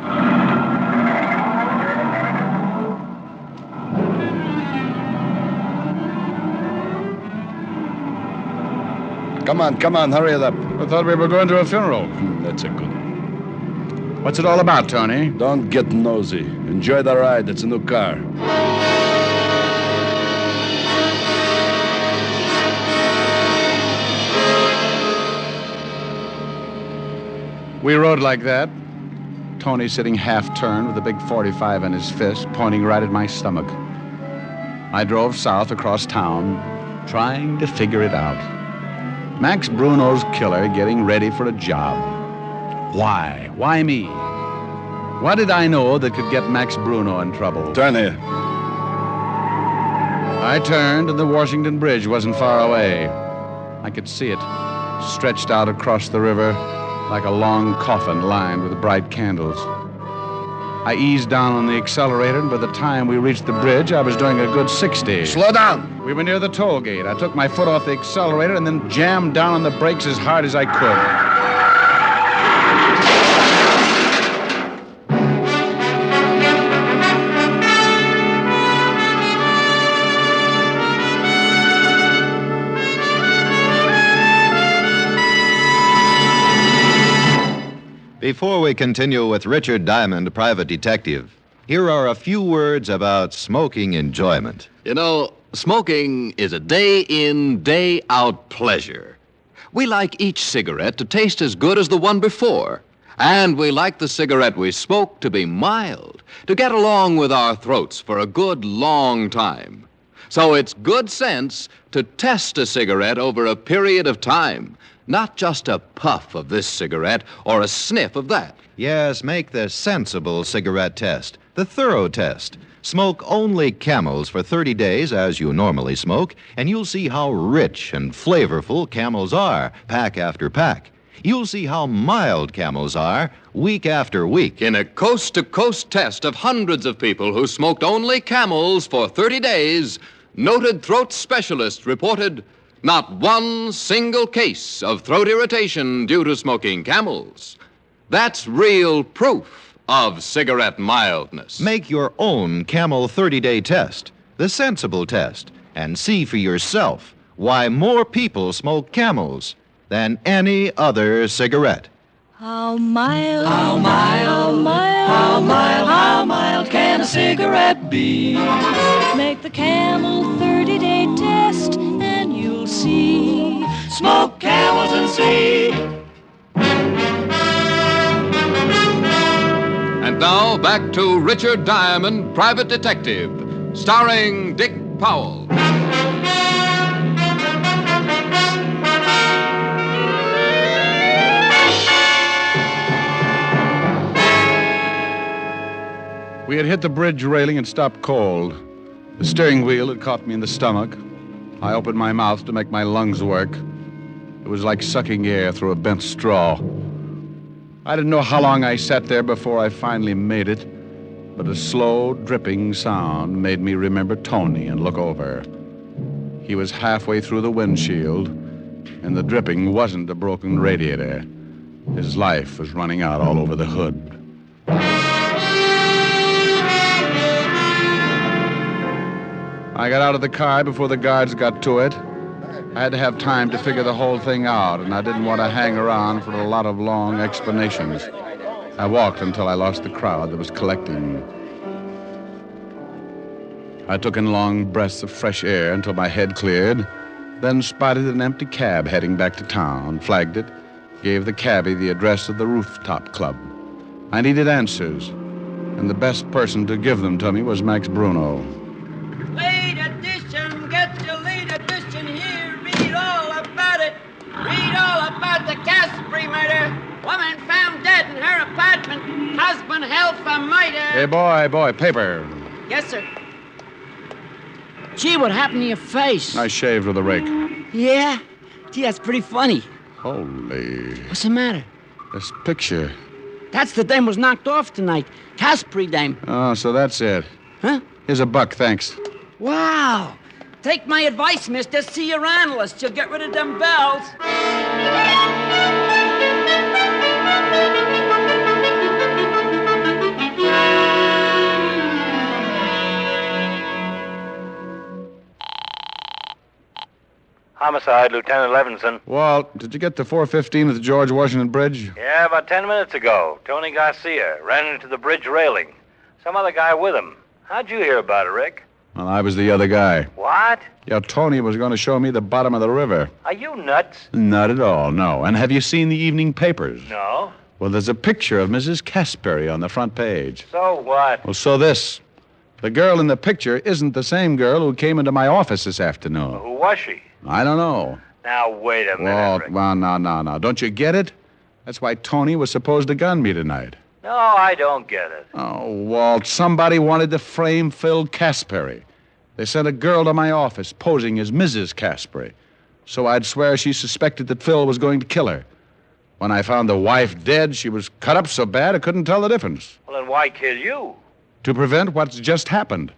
Come on, hurry it up. I thought we were going to a funeral. That's a good one. What's it all about, Tony? Don't get nosy. Enjoy the ride. It's a new car. We rode like that. Tony sitting half-turned with a big .45 in his fist, pointing right at my stomach. I drove south across town, trying to figure it out. Max Bruno's killer getting ready for a job. Why? Why me? What did I know that could get Max Bruno in trouble? Turn here. I turned, and the Washington Bridge wasn't far away. I could see it, stretched out across the river like a long coffin lined with bright candles. I eased down on the accelerator, and by the time we reached the bridge, I was doing a good 60. Slow down. We were near the toll gate. I took my foot off the accelerator and then jammed down on the brakes as hard as I could. Before we continue with Richard Diamond, private detective, here are a few words about smoking enjoyment. You know, smoking is a day-in, day-out pleasure. We like each cigarette to taste as good as the one before. And we like the cigarette we smoke to be mild, to get along with our throats for a good long time. So it's good sense to test a cigarette over a period of time. Not just a puff of this cigarette or a sniff of that. Yes, make the sensible cigarette test, the thorough test. Smoke only Camels for 30 days, as you normally smoke, and you'll see how rich and flavorful Camels are, pack after pack. You'll see how mild Camels are, week after week. In a coast-to-coast test of hundreds of people who smoked only Camels for 30 days, noted throat specialists reported not one single case of throat irritation due to smoking Camels. That's real proof of cigarette mildness. Make your own Camel 30-day test, the sensible test, and see for yourself why more people smoke Camels than any other cigarette. How mild, how mild, how mild, how mild can a cigarette be? Make the Camel 30-day test and you'll see. Smoke Camels and see. And now back to Richard Diamond, private detective, starring Dick Powell. We had hit the bridge railing and stopped cold. The steering wheel had caught me in the stomach. I opened my mouth to make my lungs work. It was like sucking air through a bent straw. I didn't know how long I sat there before I finally made it, but a slow, dripping sound made me remember Tony and look over. He was halfway through the windshield, and the dripping wasn't a broken radiator. His life was running out all over the hood. I got out of the car before the guards got to it. I had to have time to figure the whole thing out, and I didn't want to hang around for a lot of long explanations. I walked until I lost the crowd that was collecting. I took in long breaths of fresh air until my head cleared, then spotted an empty cab heading back to town, flagged it, gave the cabbie the address of the rooftop club. I needed answers. And the best person to give them to me was Max Bruno. Late edition, get your late edition here. Read all about it. Read all about the Casper murder. Woman found dead in her apartment. Husband held for murder. Hey, boy, paper. Yes, sir. Gee, what happened to your face? I shaved with a rake. Yeah? Gee, that's pretty funny. Holy. What's the matter? This picture. That's the dame was knocked off tonight. Casper dame. Oh, so that's it. Huh? Here's $1, thanks. Wow. Take my advice, mister. See your analyst. You'll get rid of them bells. Homicide, Lieutenant Levinson. Walt, did you get to 415 at the George Washington Bridge? Yeah, about 10 minutes ago. Tony Garcia ran into the bridge railing. Some other guy with him. How'd you hear about it, Rick? Well, I was the other guy. What? Yeah, Tony was going to show me the bottom of the river. Are you nuts? Not at all, no. And have you seen the evening papers? No. Well, there's a picture of Mrs. Caspary on the front page. So what? Well, so this. The girl in the picture isn't the same girl who came into my office this afternoon. Who was she? I don't know. Now, wait a minute, Walt, Rick. well, no. Don't you get it? That's why Tony was supposed to gun me tonight. No, I don't get it. Oh, Walt, somebody wanted to frame Phil Caspary. They sent a girl to my office posing as Mrs. Caspary. So I'd swear she suspected that Phil was going to kill her. When I found the wife dead, she was cut up so bad I couldn't tell the difference. Well, then why kill you? To prevent what's just happened.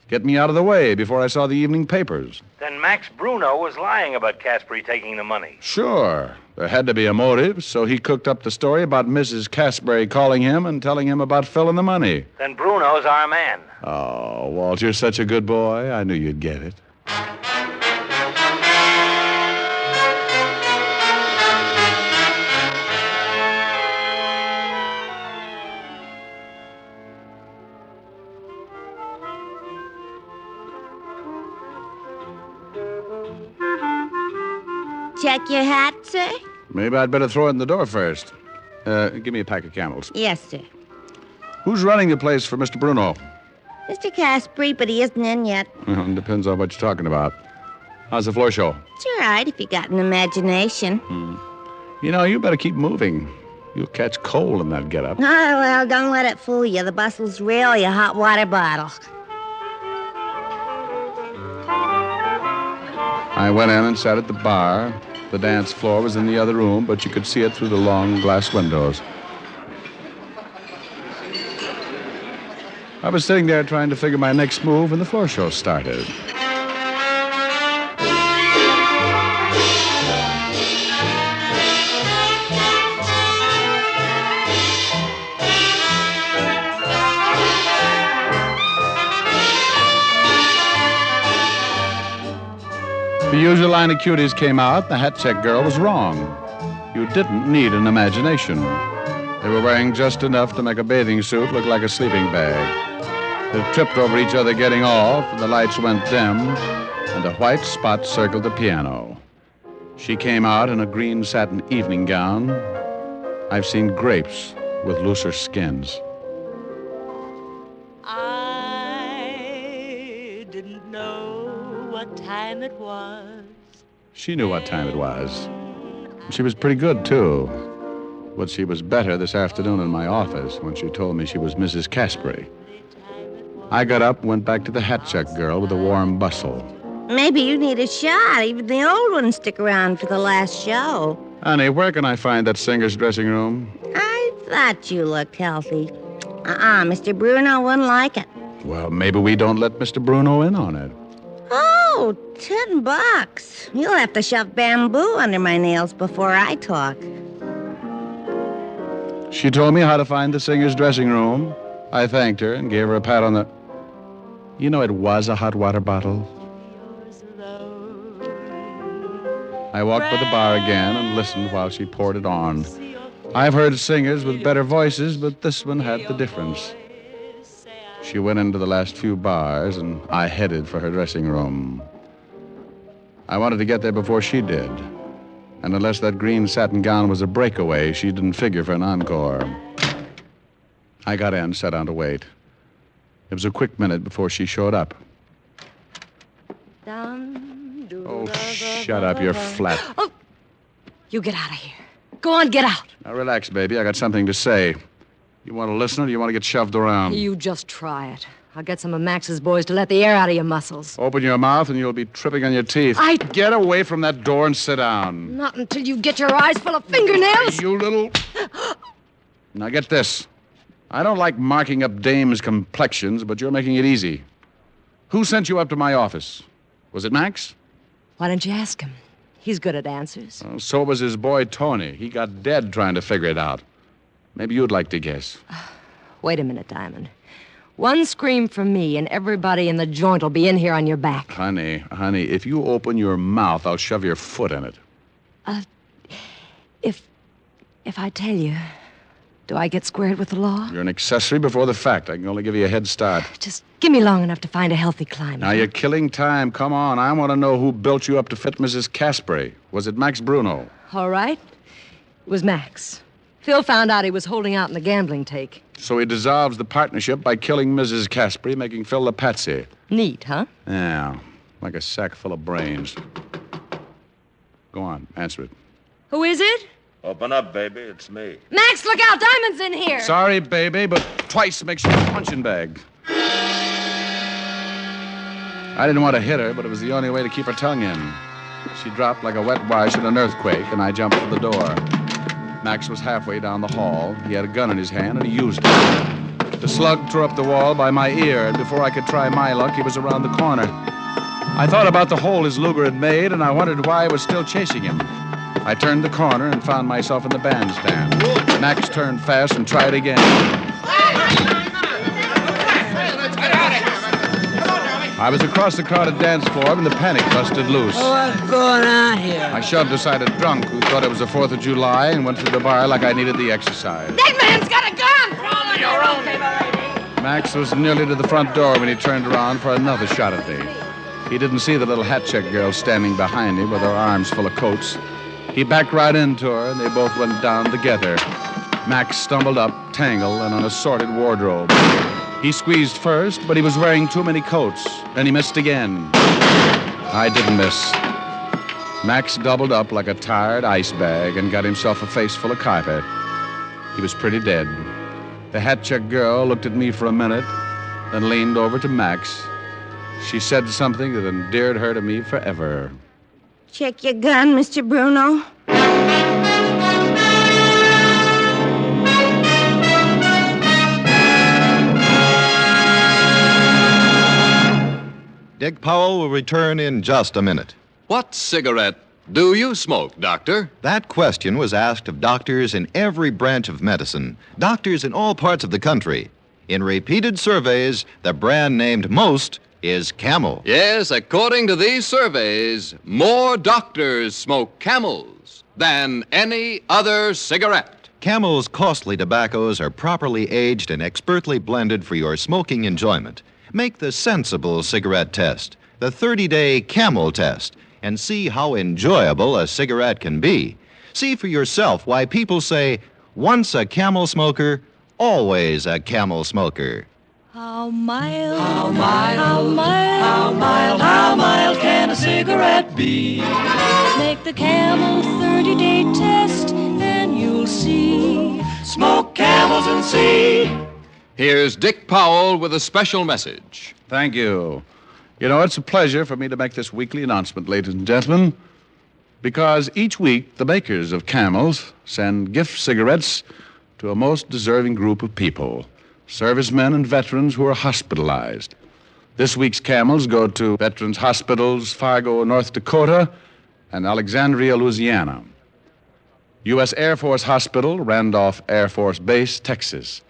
Get me out of the way before I saw the evening papers. Then Max Bruno was lying about Caspary taking the money. Sure. There had to be a motive, so he cooked up the story about Mrs. Caspary calling him and telling him about Phil and the money. Then Bruno's our man. Oh, Walt, you're such a good boy. I knew you'd get it. Check your hat, sir? Maybe I'd better throw it in the door first. Give me a pack of Camels. Yes, sir. Who's running the place for Mr. Bruno? Mr. Caspary, but he isn't in yet. Well, depends on what you're talking about. How's the floor show? It's all right if you got an imagination. You know, you better keep moving. You'll catch cold in that getup. Oh, well, don't let it fool you. The bustle's really a hot water bottle. I went in and sat at the bar. The dance floor was in the other room, but you could see it through the long glass windows. I was sitting there trying to figure my next move when the floor show started. The usual line of cuties came out. The hat check girl was wrong. You didn't need an imagination. They were wearing just enough to make a bathing suit look like a sleeping bag. They tripped over each other getting off, and the lights went dim, and a white spot circled the piano. She came out in a green satin evening gown. I've seen grapes with looser skins. I didn't know what time it was. She knew what time it was. She was pretty good, too. But she was better this afternoon in my office when she told me she was Mrs. Caspary. I got up and went back to the hat check girl with a warm bustle. Maybe you need a shot. Even the old ones stick around for the last show. Honey, where can I find that singer's dressing room? I thought you looked healthy. Mr. Bruno wouldn't like it. Well, maybe we don't let Mr. Bruno in on it. Oh, $10. You'll have to shove bamboo under my nails before I talk. She told me how to find the singer's dressing room. I thanked her and gave her a pat on the... You know, it was a hot water bottle. I walked by the bar again and listened while she poured it on. I've heard singers with better voices, but this one had the difference. She went into the last few bars, and I headed for her dressing room. I wanted to get there before she did. And unless that green satin gown was a breakaway, she didn't figure for an encore. I got in, sat down to wait. It was a quick minute before she showed up. Oh, shut up. You're flat. Oh, you get out of here. Go on, get out. Now, relax, baby. I got something to say. You want to listen or do you want to get shoved around? You just try it. I'll get some of Max's boys to let the air out of your muscles. Open your mouth and you'll be tripping on your teeth. Get away from that door and sit down. Not until you get your eyes full of fingernails. You little... Now, get this. I don't like marking up dames' complexions, but you're making it easy. Who sent you up to my office? Was it Max? Why don't you ask him? He's good at answers. Well, so was his boy, Tony. He got dead trying to figure it out. Maybe you'd like to guess. Wait a minute, Diamond. One scream from me, and everybody in the joint will be in here on your back. Honey, if you open your mouth, I'll shove your foot in it. If I tell you, do I get squared with the law? You're an accessory before the fact. I can only give you a head start. Just give me long enough to find a healthy climate. Now, you're killing time. Come on. I want to know who built you up to fit Mrs. Caspary. Was it Max Bruno? All right. It was Max. Phil found out he was holding out in the gambling take. So he dissolves the partnership by killing Mrs. Caspary, making Phil the patsy. Neat, huh? Yeah, like a sack full of brains. Go on, answer it. Who is it? Open up, baby. It's me. Max, look out! Diamond's in here! Sorry, baby, but twice makes you a punching bag. I didn't want to hit her, but it was the only way to keep her tongue in. She dropped like a wet wash in an earthquake, and I jumped for the door. Max was halfway down the hall. He had a gun in his hand, and he used it. The slug tore up the wall by my ear, and before I could try my luck, he was around the corner. I thought about the hole his Luger had made, and I wondered why I was still chasing him. I turned the corner and found myself in the bandstand. Max turned fast and tried again. I was across the crowded dance floor when the panic busted loose. What's going on here? I shoved aside a drunk who thought it was the 4th of July and went to the bar like I needed the exercise. That man's got a gun! Follow your own, baby. Max was nearly to the front door when he turned around for another shot at me. He didn't see the little hat-check girl standing behind me with her arms full of coats. He backed right into her, and they both went down together. Max stumbled up, tangled, and an assorted wardrobe. He squeezed first, but he was wearing too many coats, and he missed again. I didn't miss. Max doubled up like a tired ice bag and got himself a face full of carpet. He was pretty dead. The hat-check girl looked at me for a minute, then leaned over to Max. She said something that endeared her to me forever. Check your gun, Mr. Bruno. Dick Powell will return in just a minute. What cigarette do you smoke, Doctor? That question was asked of doctors in every branch of medicine, doctors in all parts of the country. In repeated surveys, the brand named most is Camel. Yes, according to these surveys, more doctors smoke Camels than any other cigarette. Camel's costly tobaccos are properly aged and expertly blended for your smoking enjoyment. Make the sensible cigarette test, the 30-day Camel test, and see how enjoyable a cigarette can be. See for yourself why people say, once a Camel smoker, always a Camel smoker. How mild, how mild, how mild, how mild, how mild can a cigarette be? Make the Camel 30-day test and you'll see. Smoke Camels and see. Here's Dick Powell with a special message. Thank you. You know, it's a pleasure for me to make this weekly announcement, ladies and gentlemen, because each week the makers of Camels send gift cigarettes to a most deserving group of people, servicemen and veterans who are hospitalized. This week's Camels go to Veterans Hospitals, Fargo, North Dakota, and Alexandria, Louisiana. U.S. Air Force Hospital, Randolph Air Force Base, Texas.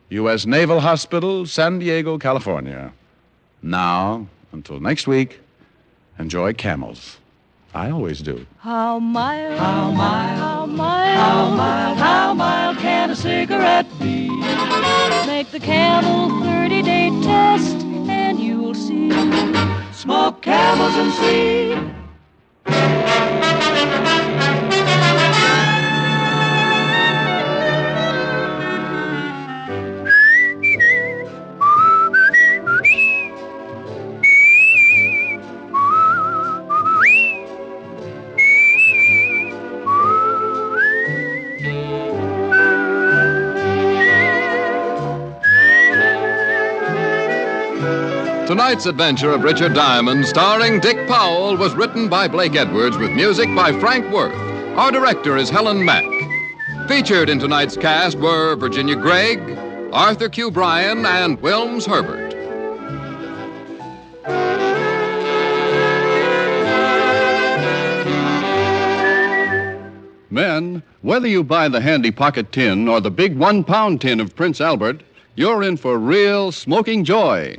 U.S. Naval Hospital, San Diego, California. Now, until next week, enjoy Camels. I always do. How mild, how mild, how mild, how mild, how mild can a cigarette be? Make the Camel 30-day test and you'll see. Smoke Camels and see. Tonight's adventure of Richard Diamond, starring Dick Powell, was written by Blake Edwards with music by Frank Worth. Our director is Helen Mack. Featured in tonight's cast were Virginia Gregg, Arthur Q. Bryan, and Wilms Herbert. Men, whether you buy the handy pocket tin or the big 1-pound tin of Prince Albert, you're in for real smoking joy.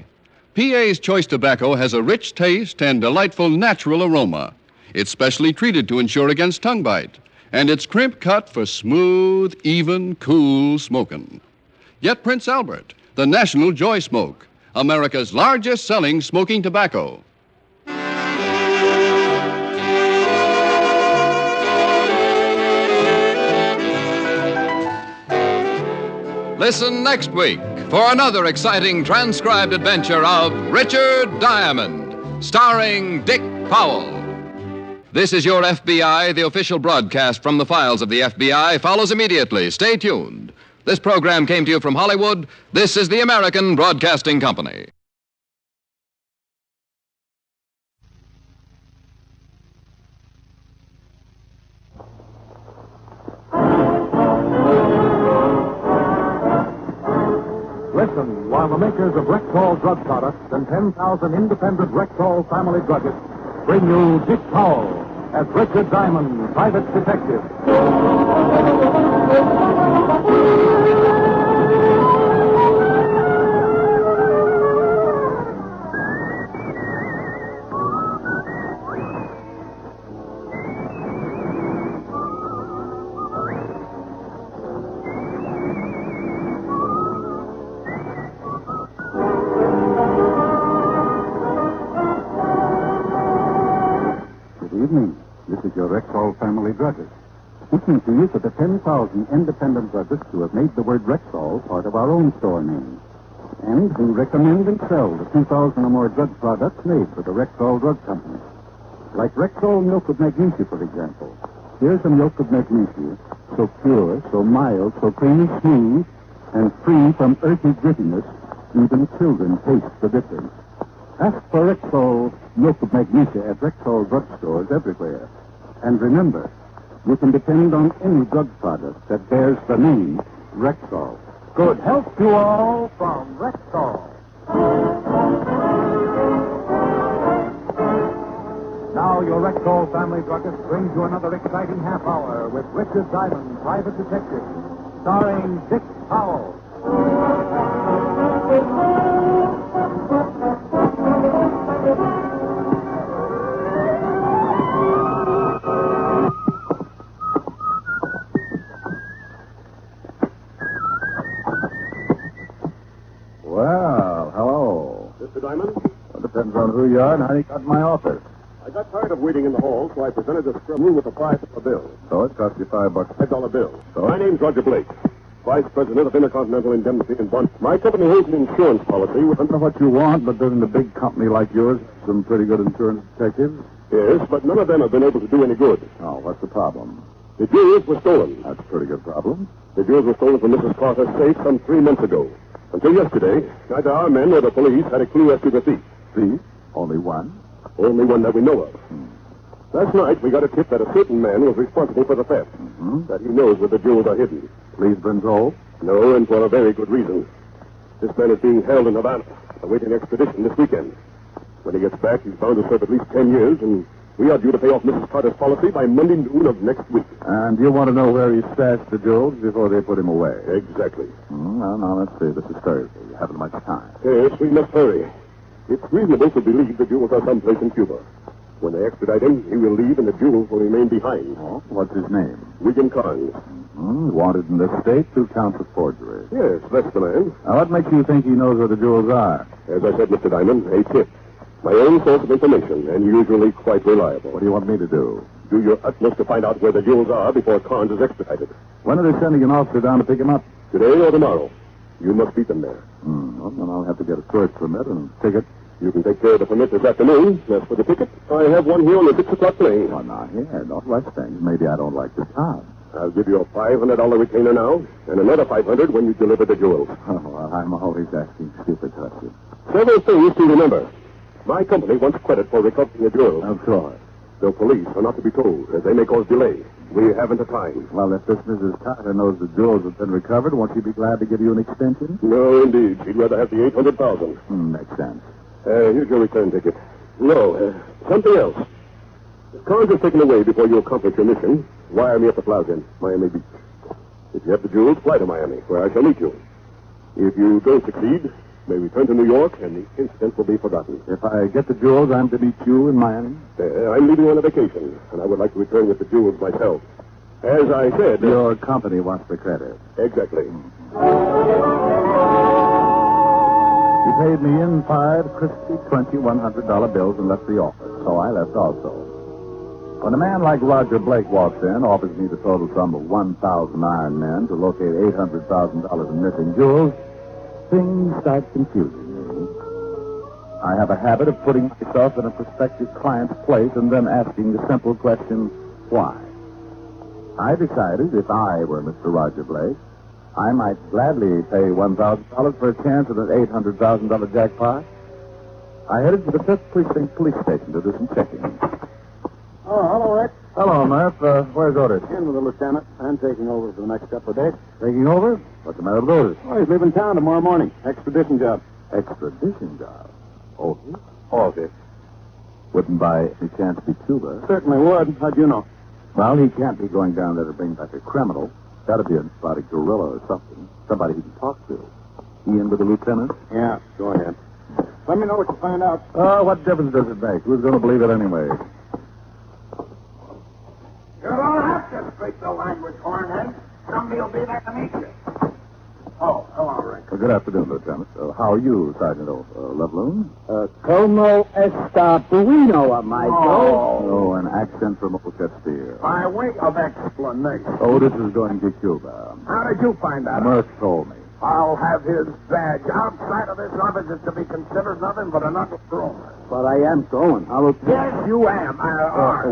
PA's Choice Tobacco has a rich taste and delightful natural aroma. It's specially treated to ensure against tongue bite, and it's crimp cut for smooth, even, cool smoking. Get Prince Albert, the National Joy Smoke, America's largest selling smoking tobacco. Listen next week for another exciting transcribed adventure of Richard Diamond, starring Dick Powell. This is Your FBI. The official broadcast from the files of the FBI follows immediately. Stay tuned. This program came to you from Hollywood. This is the American Broadcasting Company. Listen while the makers of Rexall drug products and 10,000 independent Rexall family druggists bring you Dick Powell as Richard Diamond, private detective. Evening. This is your Rexall family druggist, speaking to you for the 10,000 independent druggists who have made the word Rexall part of our own store name, and who recommend and sell the 2,000 or more drug products made for the Rexall Drug Company. Like Rexall milk with magnesia, for example. Here's a milk of magnesia, so pure, so mild, so creamy smooth, and free from earthy grittiness, even children taste the difference. Ask for Rexall milk of magnesia at Rexall drugstores everywhere. And remember, you can depend on any drug product that bears the name Rexall. Good health to all from Rexall. Now your Rexall family druggist brings you another exciting half hour with Richard Diamond, private detective, starring Dick Powell. Well, hello. Mr. Diamond? Well, depends on who you are and how you got in my office. I got tired of waiting in the hall, so I presented this scrum with a $5 bill. So it cost you $5. $5 bill. So? My name's Roger Blake, Vice President of Intercontinental Indemnity in Bond. My company holds an insurance policy with... I don't know what you want, but doesn't a big company like yours have some pretty good insurance detectives? Yes, but none of them have been able to do any good. Oh, what's the problem? The jewels were stolen. That's a pretty good problem. The jewels were stolen from Mrs. Carter's safe some 3 months ago. Until yesterday, neither our men nor the police had a clue as to the thief. Thief? Only one? Only one that we know of. Last night, we got a tip that a certain man was responsible for the theft. That he knows where the jewels are hidden. Please, Brinzoll? No, and for a very good reason. This man is being held in Havana, awaiting extradition this weekend. When he gets back, he's bound to serve at least 10 years, and we are due to pay off Mrs. Carter's policy by Monday noon of next week. And you want to know where he stashed the jewels before they put him away? Exactly. Well, now, let's see. This is Thursday. You haven't much time. Yes, we must hurry. It's reasonable to believe the jewels are someplace in Cuba. When they extradite him, he will leave and the jewels will remain behind. Oh, what's his name? Wigan Carnes. Wanted in the state, 2 counts of forgery. Yes, that's the man. Now, what makes you think he knows where the jewels are? As I said, Mr. Diamond, a tip. My own source of information, and usually quite reliable. What do you want me to do? Do your utmost to find out where the jewels are before Carnes is extradited. When are they sending an officer down to pick him up? Today or tomorrow. You must beat them there. Well, then I'll have to get a search permit and a ticket. You can take care of the permit this afternoon. As for the ticket, I have one here on the 6 o'clock plane. Oh, now, here, don't rush things. Maybe I don't like the time. I'll give you a $500 retainer now, and another $500 when you deliver the jewels. Oh, well, I'm always asking stupid questions. Several things to remember. My company wants credit for recovering the jewels. Of course. The police are not to be told, as they may cause delay. We haven't the time. Well, if this Mrs. Carter knows the jewels have been recovered, won't she be glad to give you an extension? No, indeed. She'd rather have the $800,000. Makes sense. Here's your return ticket. No, something else. If cars are taken away before you accomplish your mission, wire me at the plaza in Miami Beach. If you have the jewels, fly to Miami, where I shall meet you. If you don't succeed, may return to New York, and the incident will be forgotten. If I get the jewels, I'm to meet you in Miami? I'm leaving on a vacation, and I would like to return with the jewels myself. As I said... Your company wants the credit. Exactly. He paid me in 5 crispy $100 bills and left the office, so I left also. When a man like Roger Blake walks in, offers me the total sum of 1,000 iron men to locate $800,000 in missing jewels, things start confusing me. I have a habit of putting myself in a prospective client's place and then asking the simple question, why? I decided if I were Mr. Roger Blake, I might gladly pay $1,000 for a chance at an $800,000 jackpot. I headed to the 5th Precinct Police Station to do some checking. Oh, hello, Rick. Hello, Murph. Where's Otis? In with the lieutenant. I'm taking over for the next couple of days. Taking over? What's the matter with Otis? Oh, he's leaving town tomorrow morning. Extradition job. Extradition job? Otis? Otis. Wouldn't by any chance be Cuba? Certainly would. How'd you know? Well, he can't be going down there to bring back a criminal. Got to be an exotic gorilla or something. Somebody he can talk to. He in with the lieutenant? Yeah, go ahead. Let me know what you find out. What difference does it make? Who's going to believe it anyway? You don't have to speak the language, Hornhead. Somebody will be there to meet you. Oh, hello, Rick. Good afternoon, Lieutenant. How are you, Sergeant Loveloon? Como esta burrino, amigo? Oh, an accent from Old Castile. By way of explanation. Otis is going to Cuba. How did you find out? Murph told me. I'll have his badge. Outside of this office is to be considered nothing but an rumor. But I am going. I will... Yes, you am.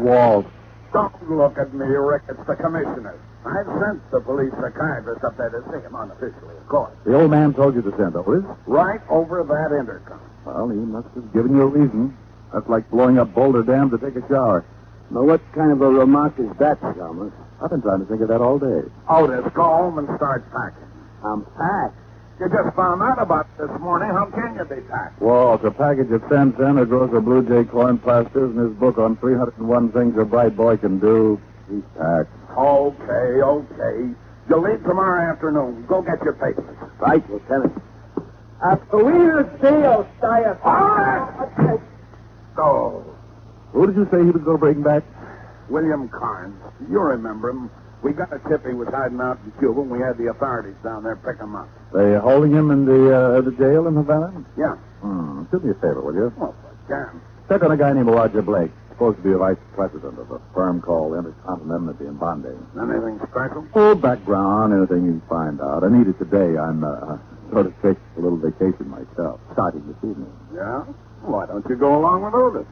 Walt. Don't look at me, Rick. It's the commissioner. I've sent the police psychiatrist up there to see him unofficially, of course. The old man told you to send Otis? Right over that intercom. Well, he must have given you a reason. That's like blowing up Boulder Dam to take a shower. Now, what kind of a remark is that, Chalmers? I've been trying to think of that all day. Otis, go home and start packing. I'm packed. You just found out about it this morning. How can you be packed? Walt, a package of cents in a grocer Blue Jay corn plasters and his book on 301 things a bright boy can do. He's packed. Okay. You leave tomorrow afternoon. Go get your papers. Right, Lieutenant. Buenos dias, Diet. Go. Who did you say he was going to bring back? William Carnes. You remember him. We got a tip he was hiding out in Cuba, and we had the authorities down there pick him up. They holding him in the jail in Havana? Yeah. Do me a favor, will you? Oh, damn. Check on a guy named Roger Blake. Supposed to be a vice president of a firm called Intercontinental in Bombay. Anything special? Oh, background, anything you find out. I need it today. I'm sort of taking a little vacation myself, starting this evening. Yeah? Why don't you go along with Otis?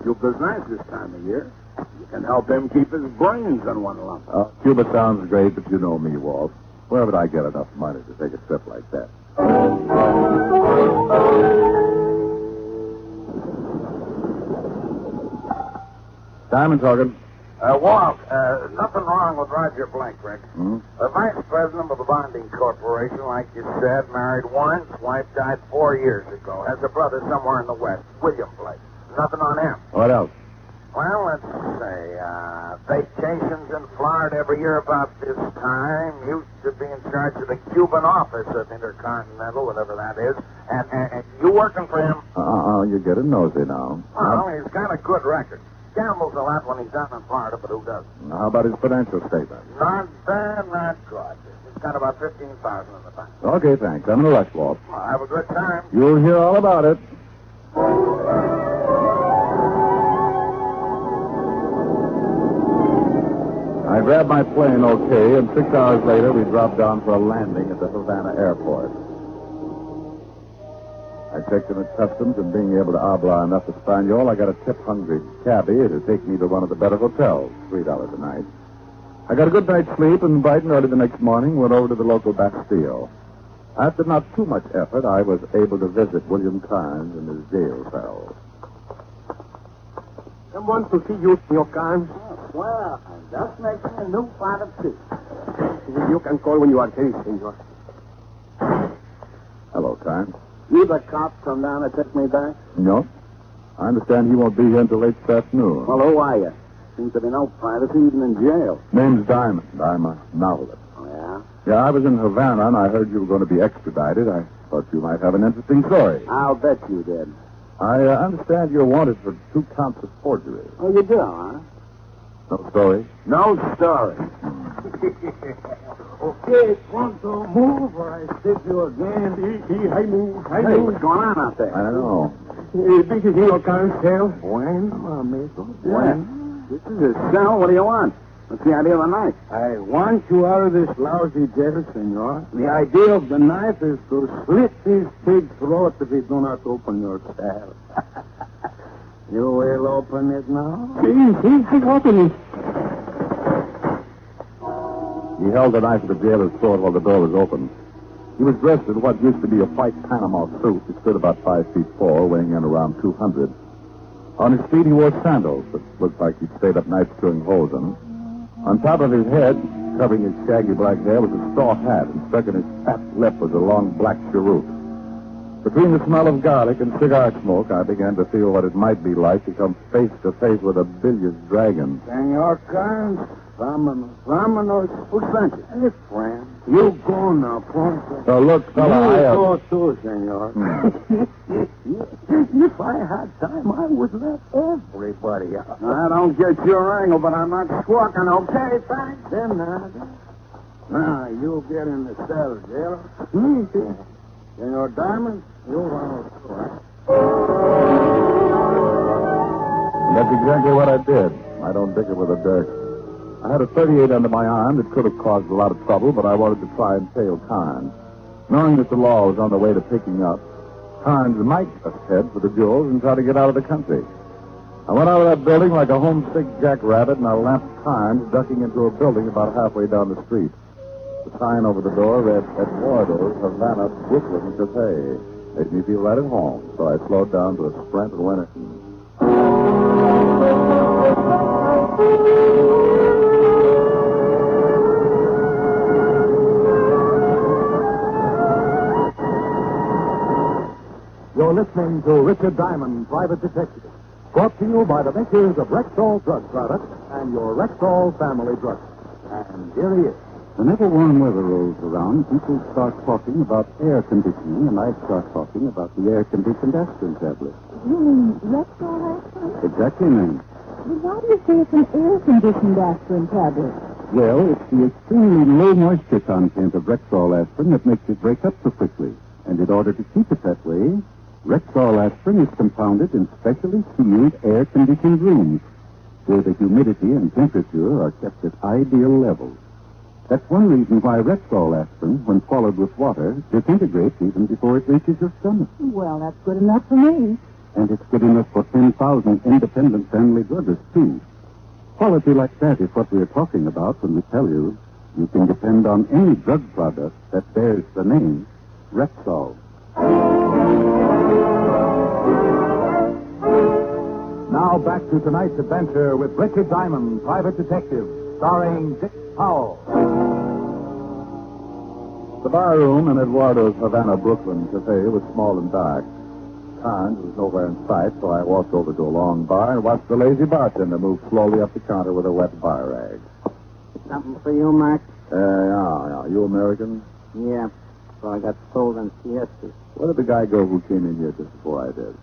Cuba's nice this time of year. You can help him keep his brains in one lump. Cuba sounds great, but you know me, Walt. Where would I get enough money to take a trip like that? Diamond talking. Walt, nothing wrong with Roger Blake, Rick. Hmm? The vice president of the bonding corporation, like you said, married once. Wife died 4 years ago. Has a brother somewhere in the West, William Blake. Nothing on him. What else? Well, let's say, vacations in Florida every year about this time. Used to be in charge of the Cuban office at Intercontinental, whatever that is. And you working for him? You're getting nosy now. Well, he's got a good record. Gambles a lot when he's down in Florida, but who doesn't? How about his financial statement? Not bad, not good. He's got about $15,000 in the bank. Okay, thanks. I'm in a rush, Walt. Well, have a good time. You'll hear all about it. I grabbed my plane okay, and 6 hours later we dropped down for a landing at the Havana airport. I checked in at customs, and being able to habla enough Espanol, I got a tip-hungry cabbie to take me to one of the better hotels, $3 a night. I got a good night's sleep, and bright and early the next morning went over to the local Bastille. After not too much effort, I was able to visit William Carnes in his jail cell. Someone to see you, Senor Carnes. Well, I'm just making a new pot of tea. You can call when you are ready, Senor. Hello, Carnes. You the cop come down to take me back? No. I understand he won't be here until late this afternoon. Well, who are you? Seems to be no privacy even in jail. Name's Diamond. I'm a novelist. Oh, yeah? Yeah, I was in Havana, and I heard you were going to be extradited. I thought you might have an interesting story. I'll bet you did. I understand you're wanted for 2 counts of forgery. Oh, you do, huh? No story? No story. Okay, pronto, move, or I stick you again. I move. Hey, what's going on out there? I don't know. This is Senor Carnes' cell. Bueno, amigo. Bueno. This is his cell. What do you want? What's the idea of the knife? I want you out of this lousy jail, senor. The idea of the knife is to slit this pig's throat if you do not open your cell. You will open it now? See, I open it. He held the knife at the jailer's throat while the door was open. He was dressed in what used to be a white Panama suit. He stood about 5 feet 4, weighing in around 200. On his feet, he wore sandals that looked like he'd stayed up nights drilling holes in them. On top of his head, covering his shaggy black hair, was a straw hat, and stuck in his fat lip was a long black cheroot. Between the smell of garlic and cigar smoke, I began to feel what it might be like to come face to face with a bilious dragon. Senor Carnes, vámonos. Who sent you? Hey, friend. You go now, pronto. So look, fella, You go too, senor. If I had time, I would let everybody out. I don't get your angle, but I'm not squawking, okay? Thanks. Then, now, you get in the cell, jailer. Senor Diamond, you'll run through, And that's exactly what I did. I don't dicker with the dirt. I had a .38 under my arm that could have caused a lot of trouble, but I wanted to try and tail Carnes. Knowing that the law was on the way to picking up, Carnes might just head for the jewels and try to get out of the country. I went out of that building like a homesick jackrabbit, and I lamped Carnes ducking into a building about halfway down the street. The sign over the door read, Eduardo's Havana, Brooklyn Cafe. Made me feel right at home, so I slowed down to a sprint and went in. You're listening to Richard Diamond, Private Detective. Brought to you by the makers of Rexall Drug Products and your Rexall family drug. And here he is. Whenever warm weather rolls around, people start talking about air conditioning, and I start talking about the air-conditioned aspirin tablet. You mean Rexall aspirin? Exactly, ma'am. Well, why do you say it's an air-conditioned aspirin tablet? Well, it's the extremely low moisture content of Rexall aspirin that makes it break up so quickly. And in order to keep it that way, Rexall aspirin is compounded in specially sealed air-conditioned rooms where the humidity and temperature are kept at ideal levels. That's one reason why Rexall aspirin, when followed with water, disintegrates even before it reaches your stomach. Well, that's good enough for me. And it's good enough for 10,000 independent family druggists, too. Quality like that is what we're talking about when we tell you can depend on any drug product that bears the name Rexall. Now back to tonight's adventure with Richard Diamond, Private Detective, starring Dick Powell. The bar room in Eduardo's Havana, Brooklyn Cafe was small and dark. Carnes was nowhere in sight, so I walked over to a long bar and watched the lazy bartender move slowly up the counter with a wet bar rag. Something for you, Mac? Yeah. You American? Yeah. So I got sold in siestas. Where did the guy go who came in here just before I did?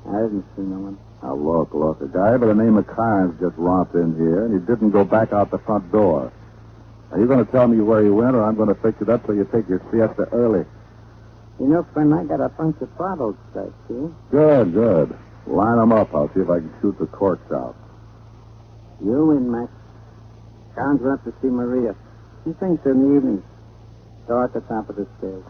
I didn't see no one. Now, look. A guy by the name of Carnes just romped in here, and he didn't go back out the front door. Are you going to tell me where he went, or I'm going to fix it up so you take your siesta early? You know, friend, I got a bunch of bottles back here. Good. Line them up. I'll see if I can shoot the corks out. You in, Mac. Carnes went to see Maria. She thinks in the evening. Door at the top of the stairs.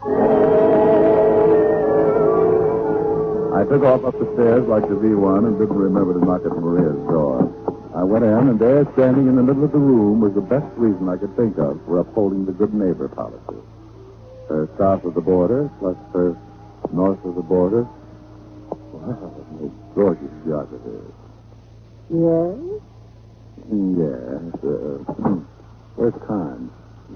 I took off up the stairs like the V1 and didn't remember to knock at Maria's door. I went in, and there, standing in the middle of the room, was the best reason I could think of for upholding the good neighbor policy. Her south of the border, plus her north of the border. Wow, a gorgeous geography. Yes? Yes. Where's Carnes?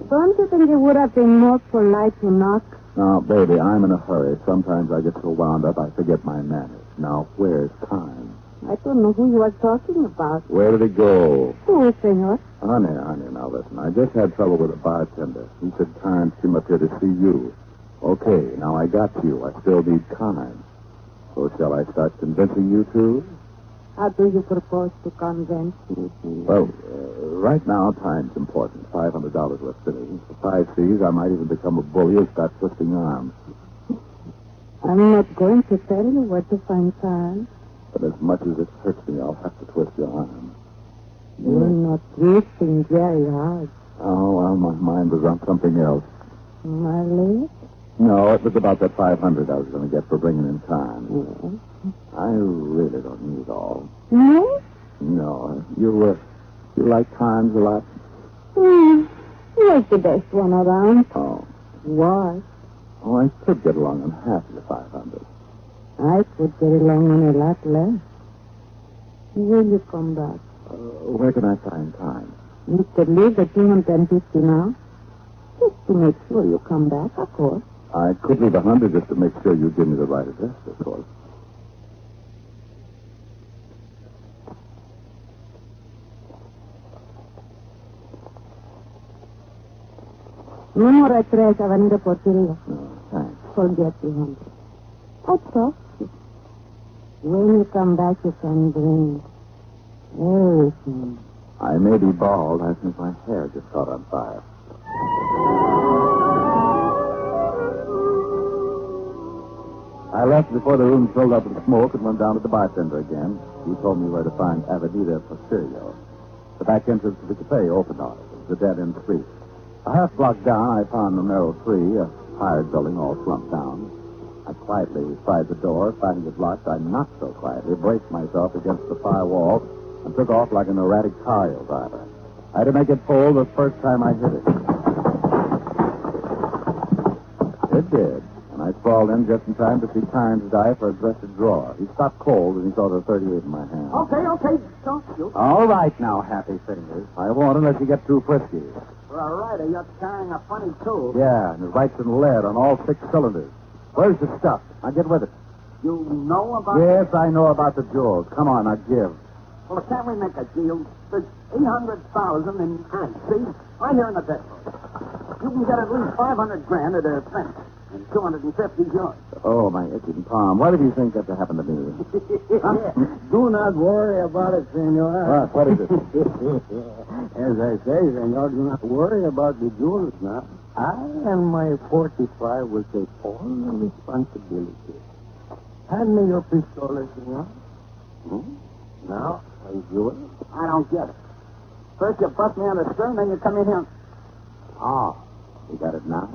Don't you think it would have been more polite to knock? Now, baby, I'm in a hurry. Sometimes I get so wound up I forget my manners. Now, where's Carnes? I don't know who you are talking about. Where did he go? Who, senor? Honey, now listen. I just had trouble with a bartender. He said Carnes came up here to see you. Okay, now I got you. I still need Carnes. So shall I start convincing you too? How do you propose to convince me? Well, right now, time's important. $500 left sitting. For 5 C's, I might even become a bully and start twisting arms. I'm not going to tell you where to find time. But as much as it hurts me, I'll have to twist your arm. You're not twisting very hard. Oh, well, my mind was on something else. My leg? No, it was about that $500 I was going to get for bringing in time. Yes. I really don't need all. No? No. You like times a lot? You're the best one around. Oh. Was. Oh, I could get along on half of the 500. I could get along on a lot less. Will you come back? Where can I find time? You could leave the 250 now. Just to make sure you come back, of course. I could leave 100 just to make sure you give me the right address, of course. Número 3, Avenida Porteria. Thanks. Forget 200. I trust you. When you come back, you can bring everything. I may be bald. I think my hair just caught on fire. I left before the room filled up with smoke and went down to the bartender again. He told me where to find Avenida Porteria. The back entrance to the cafe opened on it. It was a dead-end street. A half block down, I found numero 3, a hired building all slumped down. I quietly tried the door. Finding it locked, I knocked so quietly, braced myself against the far wall, and took off like an erratic car driver. I had to make it full the first time I hit it. It did, and I sprawled in just in time to see Carnes die for a dresser drawer. He stopped cold, and he saw the 38 in my hand. Okay, don't shoot. All right now, Happy Fingers. I won't unless you get too frisky. For a rider, you're carrying a funny tool. Yeah, and it writes in lead on all 6 cylinders. Where's the stuff? Now get with it. You know about Yes, I know about the jewels. Come on, now give. Well, can't we make a deal? There's 800,000 in hand. See? Right here in the desk. You can get at least 500 grand at a cent. And 250 is yours. Oh, my itching palm. Why did you think that to happen to me? Do not worry about it, senor. What is it? As I say, senor, do not worry about the jewels now. I and my 45 will take all the responsibility. Hand me your pistola, senor. Now, are you doing? I don't get it. First you bust me on the stern, then you come in here. Ah, you got it now?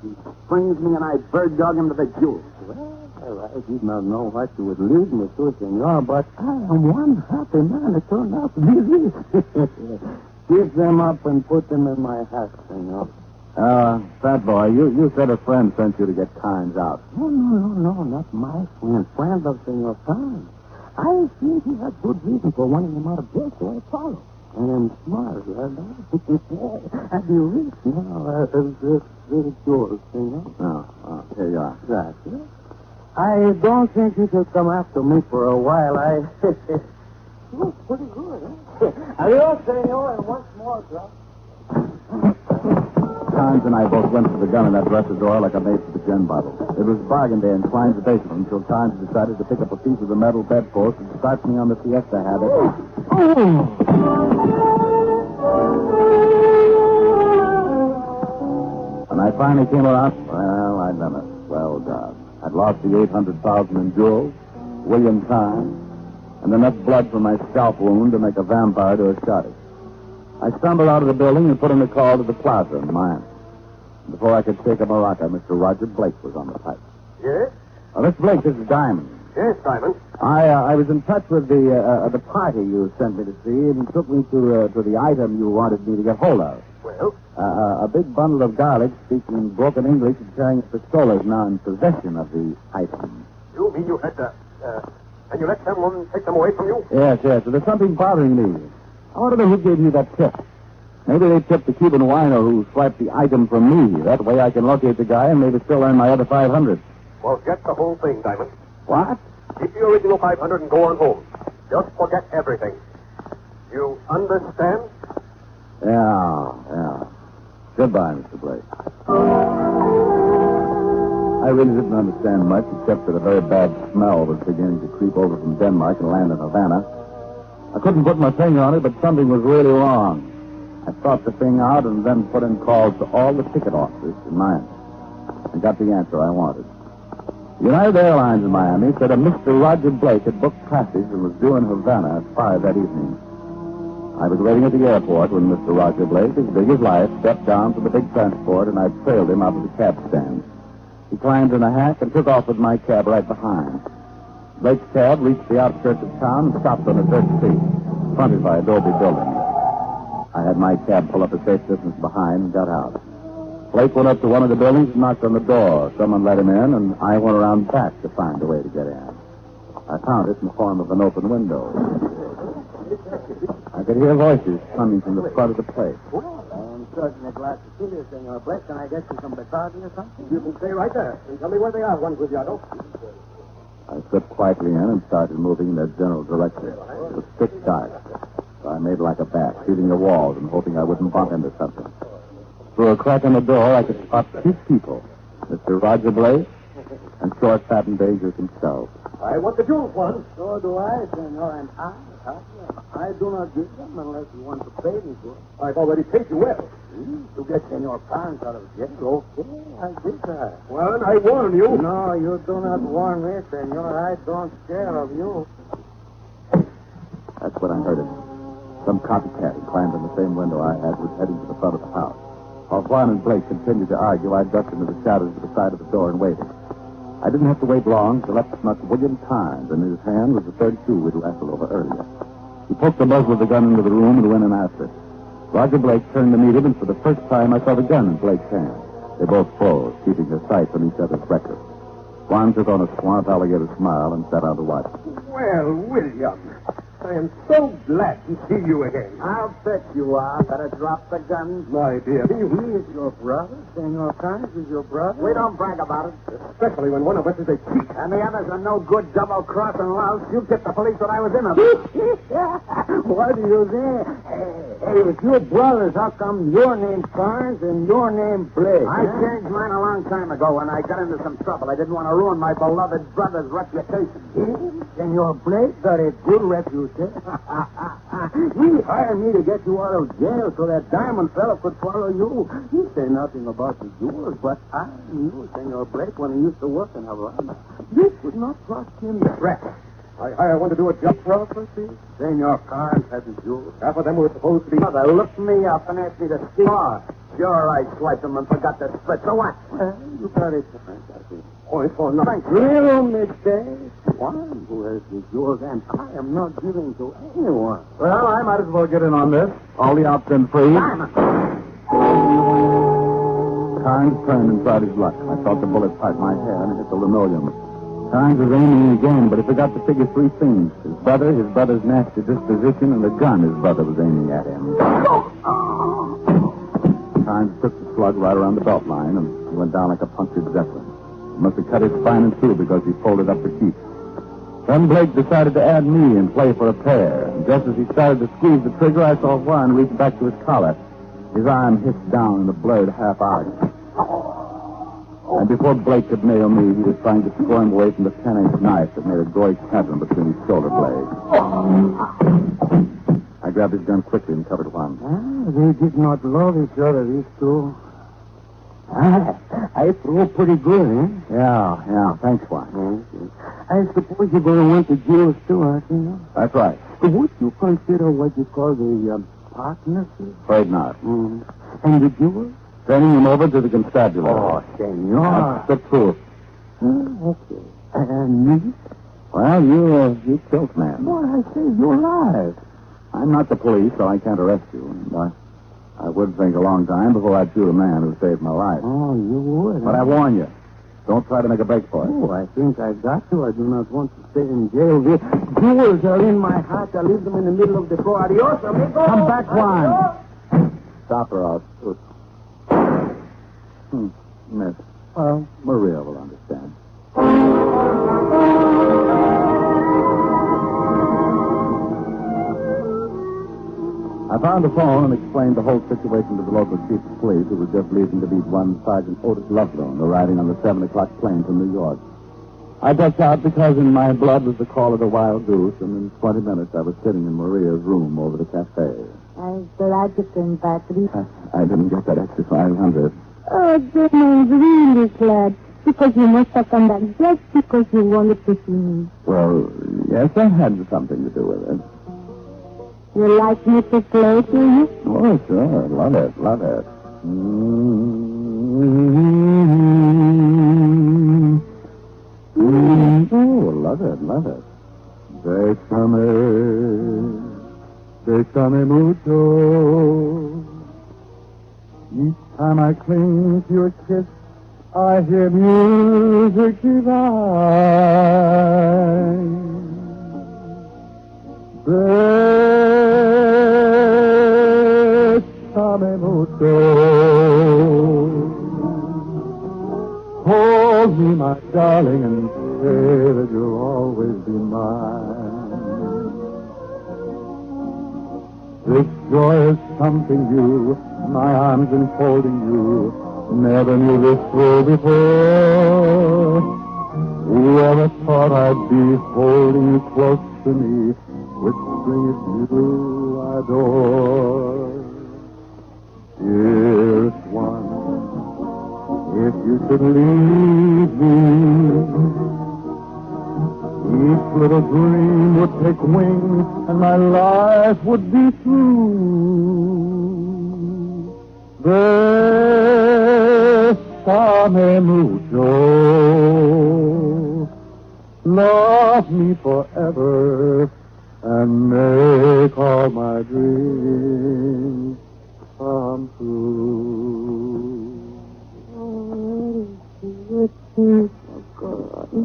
He springs me and I bird dog him to the jewels. Well, I did not know what you would lead me to, senor, but I am one happy man. It turned out to be this. Give them up and put them in my hat, senor. Fat boy, you said a friend sent you to get Carnes out. No, not my friend. Friend of Senor Carnes. I think he had good reason for wanting him out of jail, so I followed. I am smart, you heard that? I'd be rich now. Very good, senor. Oh, here you are. Right, yeah. I don't think you should come after me for a while. Oh, pretty good, huh? Adios, senor, and once more, sir. Carnes and I both went for the gun in that dresser drawer like a maid for the gin bottle. It was bargain day in Klein's basement until Carnes decided to pick up a piece of the metal bedpost and start me on the siesta habit. When I finally came around, well, I'd done it. Well done. I'd lost the 800,000 in jewels, William Carnes, and enough blood from my scalp wound to make a vampire to a Scottish. I stumbled out of the building and put in a call to the plaza in Miami. Before I could shake a maraca, Mr. Roger Blake was on the pipe. Yes? Mr. Blake, this is Diamond. Yes, Diamond. I was in touch with the party you sent me to see, and he took me to the item you wanted me to get hold of. Well? A big bundle of garlic, speaking in broken English and carrying a pistol, is now in possession of the item. You mean you had and you let someone take them away from you? Yes. So there's something bothering me. I want to know who gave you that tip. Maybe they tipped the Cuban wino who swiped the item from me. That way I can locate the guy and maybe still earn my other 500. Well, get the whole thing, Diamond. What? Keep the original 500 and go on home. Just forget everything. You understand? Yeah. Goodbye, Mr. Blake. I really didn't understand much, except that a very bad smell was beginning to creep over from Denmark and land in Havana. I couldn't put my finger on it, but something was really wrong. I thought the thing out and then put in calls to all the ticket offices in Miami. I got the answer I wanted. United Airlines in Miami said a Mr. Roger Blake had booked passage and was due in Havana at 5 that evening. I was waiting at the airport when Mr. Roger Blake, as big as life, stepped down from the big transport, and I trailed him out to the cab stand. He climbed in a hack and took off with my cab right behind. Blake's cab reached the outskirts of town and stopped on a dirt street, fronted by adobe buildings. I had my cab pull up a safe distance behind and got out. Blake went up to one of the buildings and knocked on the door. Someone let him in, and I went around back to find a way to get in. I found it in the form of an open window. I could hear voices coming from the front of the place. I'm certainly glad to see you, Senor Blake. Can I get you some Bacardi or something? You can stay right there and tell me where they are, Juan Guglielmo. I slipped quietly in and started moving in their general direction. It was thick dark, so I made like a bat, feeling the walls and hoping I wouldn't bump into something. Through a crack in the door, I could spot 2 people, Mr. Roger Blake and short, fat, and dangerous himself. I want the jewels, Juan. So do I, Senor, and I do not give them unless you want to pay me for it. I've already paid you well. To get Senor Parents out of jail, okay, I did that. Well, I warn you. No, you do not warn me, Senor. I don't care of you. That's when I heard it. Some copycat who climbed in the same window I had was heading to the front of the house. While Juan and Blake continued to argue, I ducked into the shadows to the side of the door and waited. I didn't have to wait long to let snuck William Times, and in his hand was the 32 we'd wrestled over earlier. He poked the muzzle of the gun into the room and went in after it. Roger Blake turned to meet him, and for the first time I saw the gun in Blake's hand. They both froze, keeping their sights on each other's record. Juan took on a swamp alligator smile and sat down to watch. Well, William, I am so glad to see you again. I'll bet you are. Better drop the gun. My dear. He is your brother. Senor Parents is your brother. We don't brag about it. Especially when one of us is a cheat. And the others are no good double-crossing louts. You tipped the police when I was in them. What do you say? Hey, if you're brothers, how come your name's Carnes and your name's Blake? I changed mine a long time ago when I got into some trouble. I didn't want to ruin my beloved brother's reputation. Senor Blake got a good reputation. He hired me to get you out of jail so that diamond fella could follow you. He said nothing about the jewels, but I knew Senor Blake when he used to work in Havana. You could not trust him. Rat. I hire one to do a job for us, Senor Carnes had the jewels. Half of them were supposed to be... Mother looked me up and asked me to steal. Oh, sure, I swiped them and forgot to split. So what? Well, you got it. Point for nothing. Little mistake. One who has the jewels, and I am not giving to anyone. Well, I might as well get in on this. All the options free. Carnes turned and tried his luck. I felt the bullet part my hair and hit the linoleum. Carnes was aiming again, but he forgot to figure 3 things. His brother's nasty disposition, and the gun his brother was aiming at him. Carnes took the slug right around the belt line, and he went down like a punctured zeppelin. He must have cut his spine in 2 because he folded up the keep. Then Blake decided to add me and play for a pair. And just as he started to squeeze the trigger, I saw Juan reach back to his collar. His arm hissed down in a blurred half-arc. And before Blake could nail me, he was trying to squirm away from the 10-inch knife that made a gory chasm between his shoulder blades. I grabbed his gun quickly and covered Juan. They did not love each other, these two. I threw pretty good, eh? Yeah. Thanks, Juan. I suppose you're going to want the jewels, too, aren't you? That's right. Would you consider what you call the partnership? Afraid not. And the jewels? Turning him over to the constabulary. Oh, senor. That's the truth. Okay. And me? Well, you killed man. Well, I say you're alive. I'm not the police, so I can't arrest you. And I I would think a long time before I'd shoot a man who saved my life. Oh, you would. But I warn you, don't try to make a break for it. Oh, I think I got to. I do not want to stay in jail. The jewels are in my heart. I leave them in the middle of the floor. Adios, amigo. Come back, Juan. Stop her, I'll shoot. Miss. Well, Maria will understand. I found the phone and explained the whole situation to the local chief of police, who was just leaving to meet one Sergeant Otis Loveloon, arriving on the 7 o'clock plane from New York. I ducked out because in my blood was the call of the wild goose, and in 20 minutes I was sitting in Maria's room over the cafe. I'm glad you came back. I didn't get that extra 500. Oh, Jim, I'm really glad. Because you must have come back just because you wanted to see me. Well, yes, that had something to do with it. You like me to play to you? Oh, sure. Love it. Love it. Oh, love it. Love it. Bésame mucho. Each time I cling to your kiss, I hear music divine. Bésame mucho. Hold me, my darling, and say that you'll always be mine. This joy is something new, my arms enfolding you. Never knew this thrill before. Whoever thought I'd be holding you close to me, whispering you I adore. Dearest one, if you should leave me, each little dream would take wing and my life would be through. Bésame mucho. Love me forever and make all my dreams come true.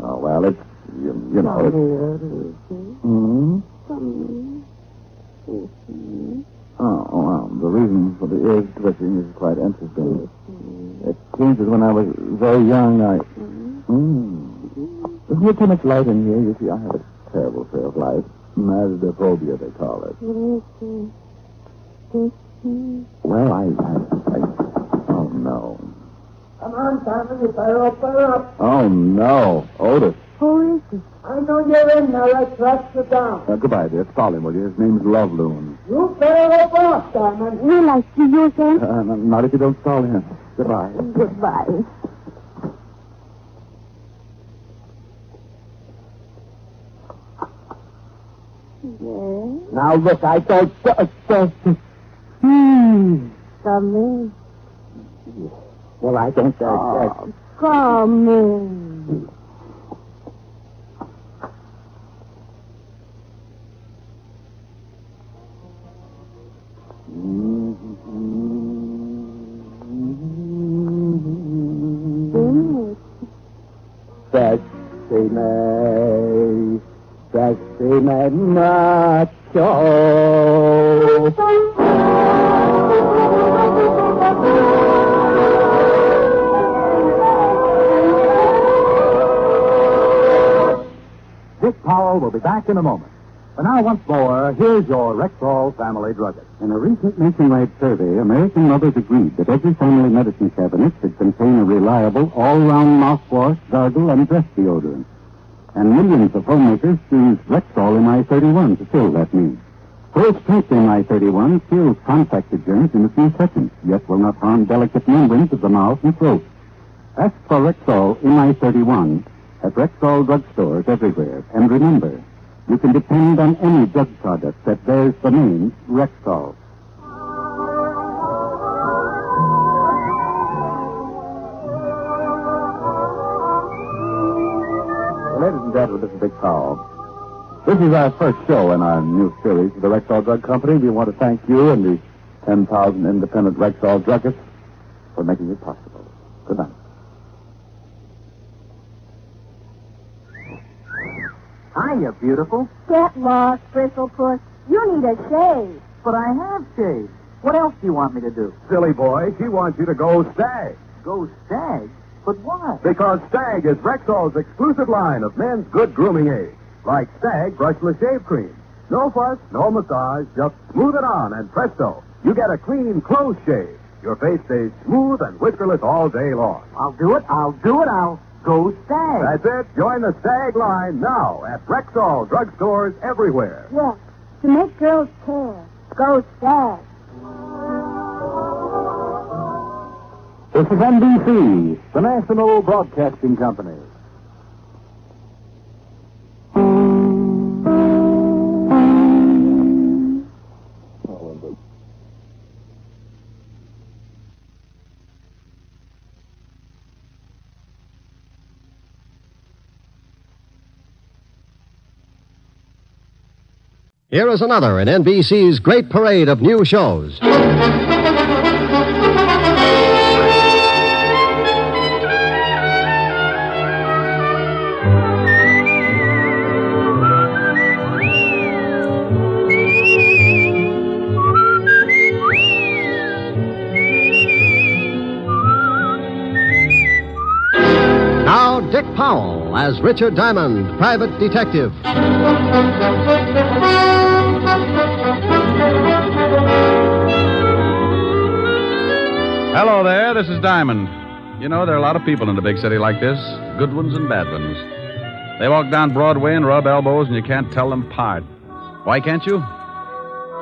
Oh, well, it's, you know, it's... Oh, well, the reason for the ears twitching is quite interesting. It seems that when I was very young, There's not too much light in here. You see, I have a terrible fear of light. Masdophobia, they call it. Well, I... Oh, no. Come on, Thompson. You better open up. Oh, no. Otis. Who is it? I know you're in there. Let's track you down. Goodbye, dear. Stall him, will you? His name's Loveloon. You better open up, Diamond. Will I see you again? Not if you don't stall him. Goodbye. Goodbye. Yes. Now, look, I don't... Come in. Well, I don't... Come in. Sexy macho. Dick Powell will be back in a moment. But now, once more, here's your Rexall family druggist. In a recent nationwide survey, American mothers agreed that every family medicine cabinet should contain a reliable, all-round mouthwash, gargle, and breath deodorant. And millions of homemakers choose Rexall MI31 to fill that need. Full-strength MI31 kills contacted germs in a few seconds, yet will not harm delicate membranes of the mouth and throat. Ask for Rexall MI31 at Rexall drugstores everywhere. And remember, you can depend on any drug product that bears the name Rexall. Ladies and gentlemen, this is Dick Powell. This is our first show in our new series of the Rexall Drug Company. We want to thank you and the 10,000 independent Rexall druggists for making it possible. Good night. Hiya, beautiful. Get lost, Bristlepuss. You need a shave. But I have shaved. What else do you want me to do? Silly boy, she wants you to go Stag. Go Stag? But why? Because Stag is Rexall's exclusive line of men's good grooming aids. Like Stag brushless shave cream. No fuss, no massage, just smooth it on and presto, you get a clean, close shave. Your face stays smooth and whiskerless all day long. I'll do it. I'll go Stag. That's it. Join the Stag line now at Rexall drugstores everywhere. Yes, to make girls care. Go Stag. This is NBC, the National Broadcasting Company. Here is another in NBC's great parade of new shows. Now, Dick Powell as Richard Diamond, private detective. Hello there, this is Diamond. You know, there are a lot of people in a big city like this, good ones and bad ones. They walk down Broadway and rub elbows, and you can't tell them apart. Why can't you?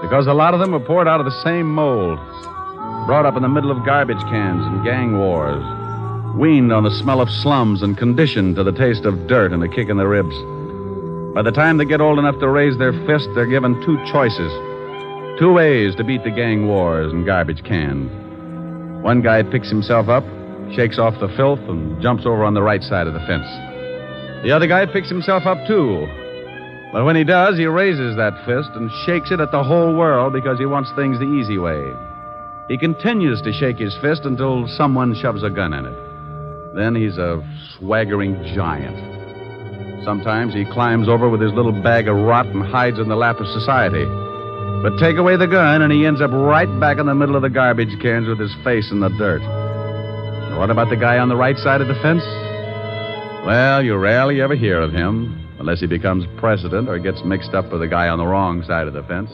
Because a lot of them were poured out of the same mold, brought up in the middle of garbage cans and gang wars, weaned on the smell of slums and conditioned to the taste of dirt and a kick in the ribs. By the time they get old enough to raise their fist, they're given two choices, two ways to beat the gang wars and garbage cans. One guy picks himself up, shakes off the filth, and jumps over on the right side of the fence. The other guy picks himself up, too. But when he does, he raises that fist and shakes it at the whole world because he wants things the easy way. He continues to shake his fist until someone shoves a gun in it. Then he's a swaggering giant. Sometimes he climbs over with his little bag of rot and hides in the lap of society. But take away the gun, and he ends up right back in the middle of the garbage cans with his face in the dirt. What about the guy on the right side of the fence? Well, you rarely ever hear of him, unless he becomes president or gets mixed up with the guy on the wrong side of the fence.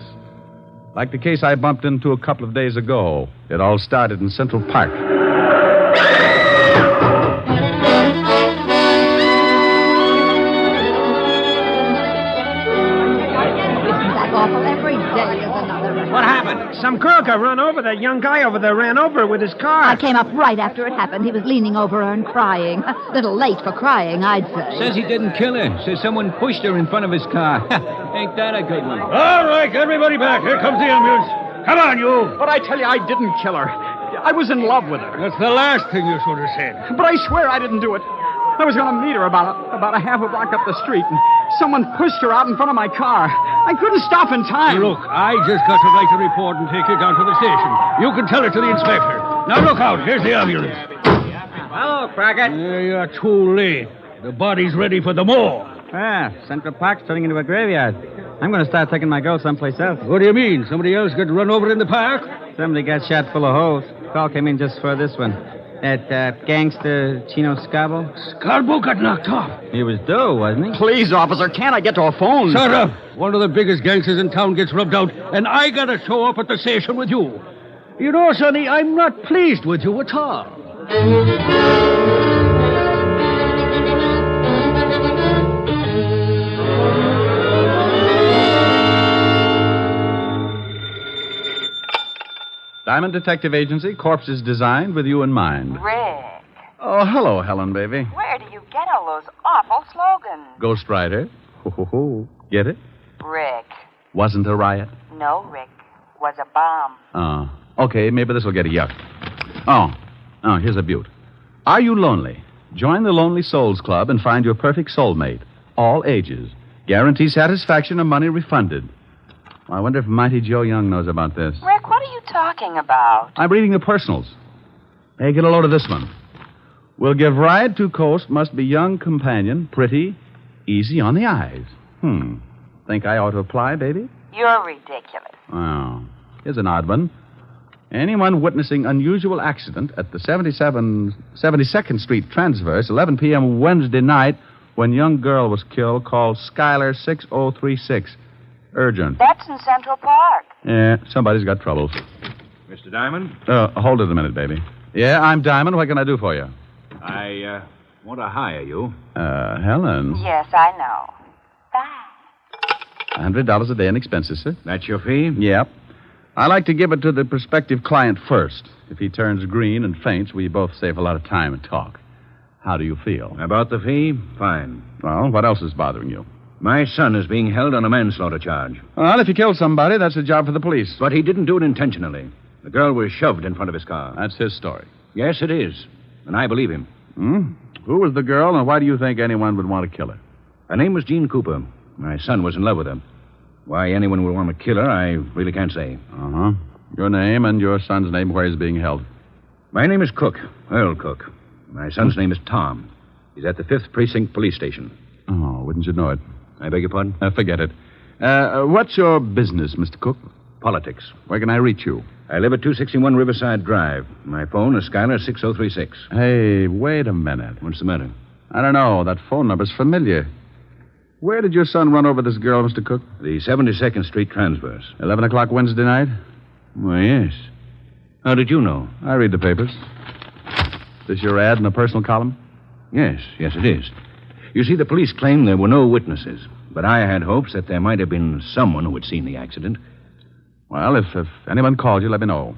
Like the case I bumped into a couple of days ago. It all started in Central Park. What happened? Some girl got run over. That young guy over there ran over with his car. I came up right after it happened. He was leaning over her and crying. A little late for crying, I'd say. Says he didn't kill her. Says someone pushed her in front of his car. Ain't that a good one? All right, everybody back. Here comes the ambulance. Come on, you. But I tell you, I didn't kill her. I was in love with her. That's the last thing you should have said. But I swear I didn't do it. I was going to meet her about a half a block up the street, and someone pushed her out in front of my car. I couldn't stop in time. Look, I just got to write the report and take you down to the station. You can tell it to the inspector. Now look out. Here's the ambulance. Hello, Crockett. You're too late. The body's ready for the morgue. Ah, Central Park's turning into a graveyard. I'm going to start taking my girl someplace else. What do you mean? Somebody else got run over in the park? Somebody got shot full of holes. Call came in just for this one. That gangster Chino Scabo. Scabo got knocked off. He was due, wasn't he? Please, officer, can't I get to a phone? Shut up. One of the biggest gangsters in town gets rubbed out, and I got to show up at the station with you. You know, Sonny, I'm not pleased with you at all. Diamond Detective Agency, corpses designed with you in mind. Rick, Oh, hello, Helen, baby. where do you get all those awful slogans? Ghost Rider. Ho, ho, ho. Get it? Rick, Wasn't a riot. no, Rick, was a bomb. Okay, maybe this will get a yuck. Oh, here's a beaut. Are you lonely? Join the Lonely Souls Club and find your perfect soulmate. All ages. Guarantee satisfaction or money refunded. I wonder if Mighty Joe Young knows about this. Rick, what are you talking about? I'm reading the personals. Hey, get a load of this one. Will give ride to coast, must be young companion, pretty, easy on the eyes. Think I ought to apply, baby? You're ridiculous. Oh, here's an odd one. Anyone witnessing unusual accident at the 72nd Street Transverse, 11 p.m. Wednesday night, when young girl was killed, call Skylar 6036. Urgent. That's in Central Park. Yeah, somebody's got troubles. Mr. Diamond? Hold it a minute, baby. Yeah, I'm Diamond. What can I do for you? I want to hire you. Helen. Yes, I know. $100 a day in expenses, sir. That's your fee? Yep. I like to give it to the prospective client first. If he turns green and faints, we both save a lot of time and talk. How do you feel? About the fee? Fine. Well, what else is bothering you? My son is being held on a manslaughter charge. Well, if he killed somebody, that's a job for the police. But he didn't do it intentionally. The girl was shoved in front of his car. That's his story. Yes, it is. And I believe him. Who was the girl, and why do you think anyone would want to kill her? Her name was Jean Cooper. My son was in love with her. Why anyone would want to kill her, I really can't say. Uh-huh. Your name and your son's name, where he's being held? My name is Cook, Earl Cook. My son's name is Tom. He's at the 5th Precinct Police Station. Oh, wouldn't you know it? I beg your pardon? Forget it. What's your business, Mr. Cook? Politics. Where can I reach you? I live at 261 Riverside Drive. My phone is Skylar 6036. Hey, wait a minute. What's the matter? I don't know. That phone number's familiar. Where did your son run over this girl, Mr. Cook? The 72nd Street Transverse. 11 o'clock Wednesday night? Why, yes. How did you know? I read the papers. This your ad in the personal column? Yes, it is. You see, the police claim there were no witnesses, but I had hopes that there might have been someone who had seen the accident. Well, if anyone called you, let me know.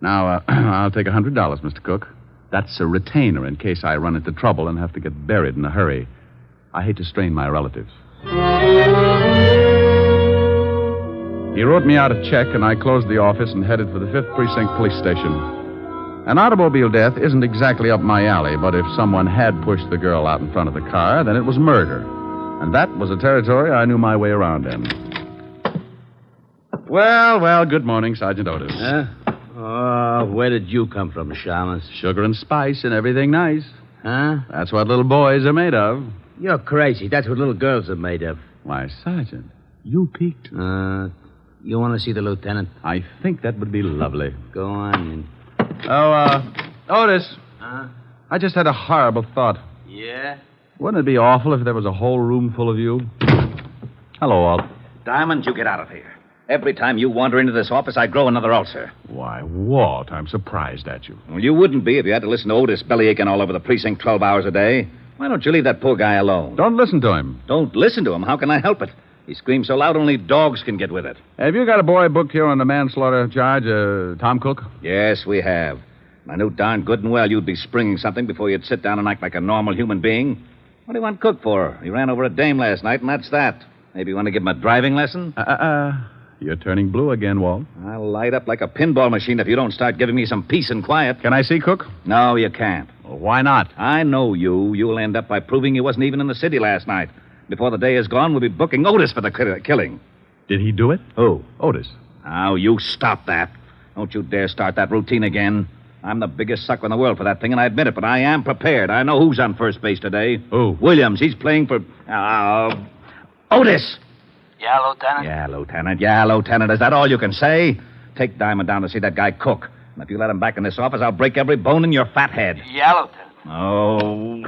Now, I'll take $100, Mr. Cook. That's a retainer in case I run into trouble and have to get buried in a hurry. I hate to strain my relatives. He wrote me out a check, and I closed the office and headed for the 5th Precinct Police Station. An automobile death isn't exactly up my alley, but if someone had pushed the girl out in front of the car, then it was murder. And that was a territory I knew my way around in. Well, good morning, Sergeant Otis. Huh? Oh, where did you come from, Shamus? Sugar and spice and everything nice. Huh? That's what little boys are made of. You're crazy. That's what little girls are made of. Why, Sergeant, you peeked. You want to see the lieutenant? I think that would be lovely. Go on. Otis. Huh? I just had a horrible thought. Yeah? Wouldn't it be awful if there was a whole room full of you? Hello, Walt. Diamond, you get out of here. Every time you wander into this office, I grow another ulcer. Why, Walt, I'm surprised at you. Well, you wouldn't be if you had to listen to Otis bellyaching all over the precinct 12 hours a day. Why don't you leave that poor guy alone? Don't listen to him. Don't listen to him? How can I help it? He screams so loud only dogs can get with it. Have you got a boy booked here on the manslaughter charge, Tom Cook? Yes, we have. I knew darn good and well you'd be springing something before you'd sit down and act like a normal human being. What do you want Cook for? He ran over a dame last night, and that's that. Maybe you want to give him a driving lesson? You're turning blue again, Walt. I'll light up like a pinball machine if you don't start giving me some peace and quiet. Can I see Cook? No, you can't. Well, why not? I know you. You'll end up by proving he wasn't even in the city last night. Before the day is gone, we'll be booking Otis for the killing. Did he do it? Who? Otis. Now, you stop that. Don't you dare start that routine again. I'm the biggest sucker in the world for that thing, and I admit it, but I am prepared. I know who's on first base today. Who? Williams. He's playing for... Otis! Yeah, Lieutenant? Yeah, Lieutenant. Is that all you can say? Take Diamond down to see that guy Cook. And if you let him back in this office, I'll break every bone in your fat head. Yeah, Lieutenant. Oh,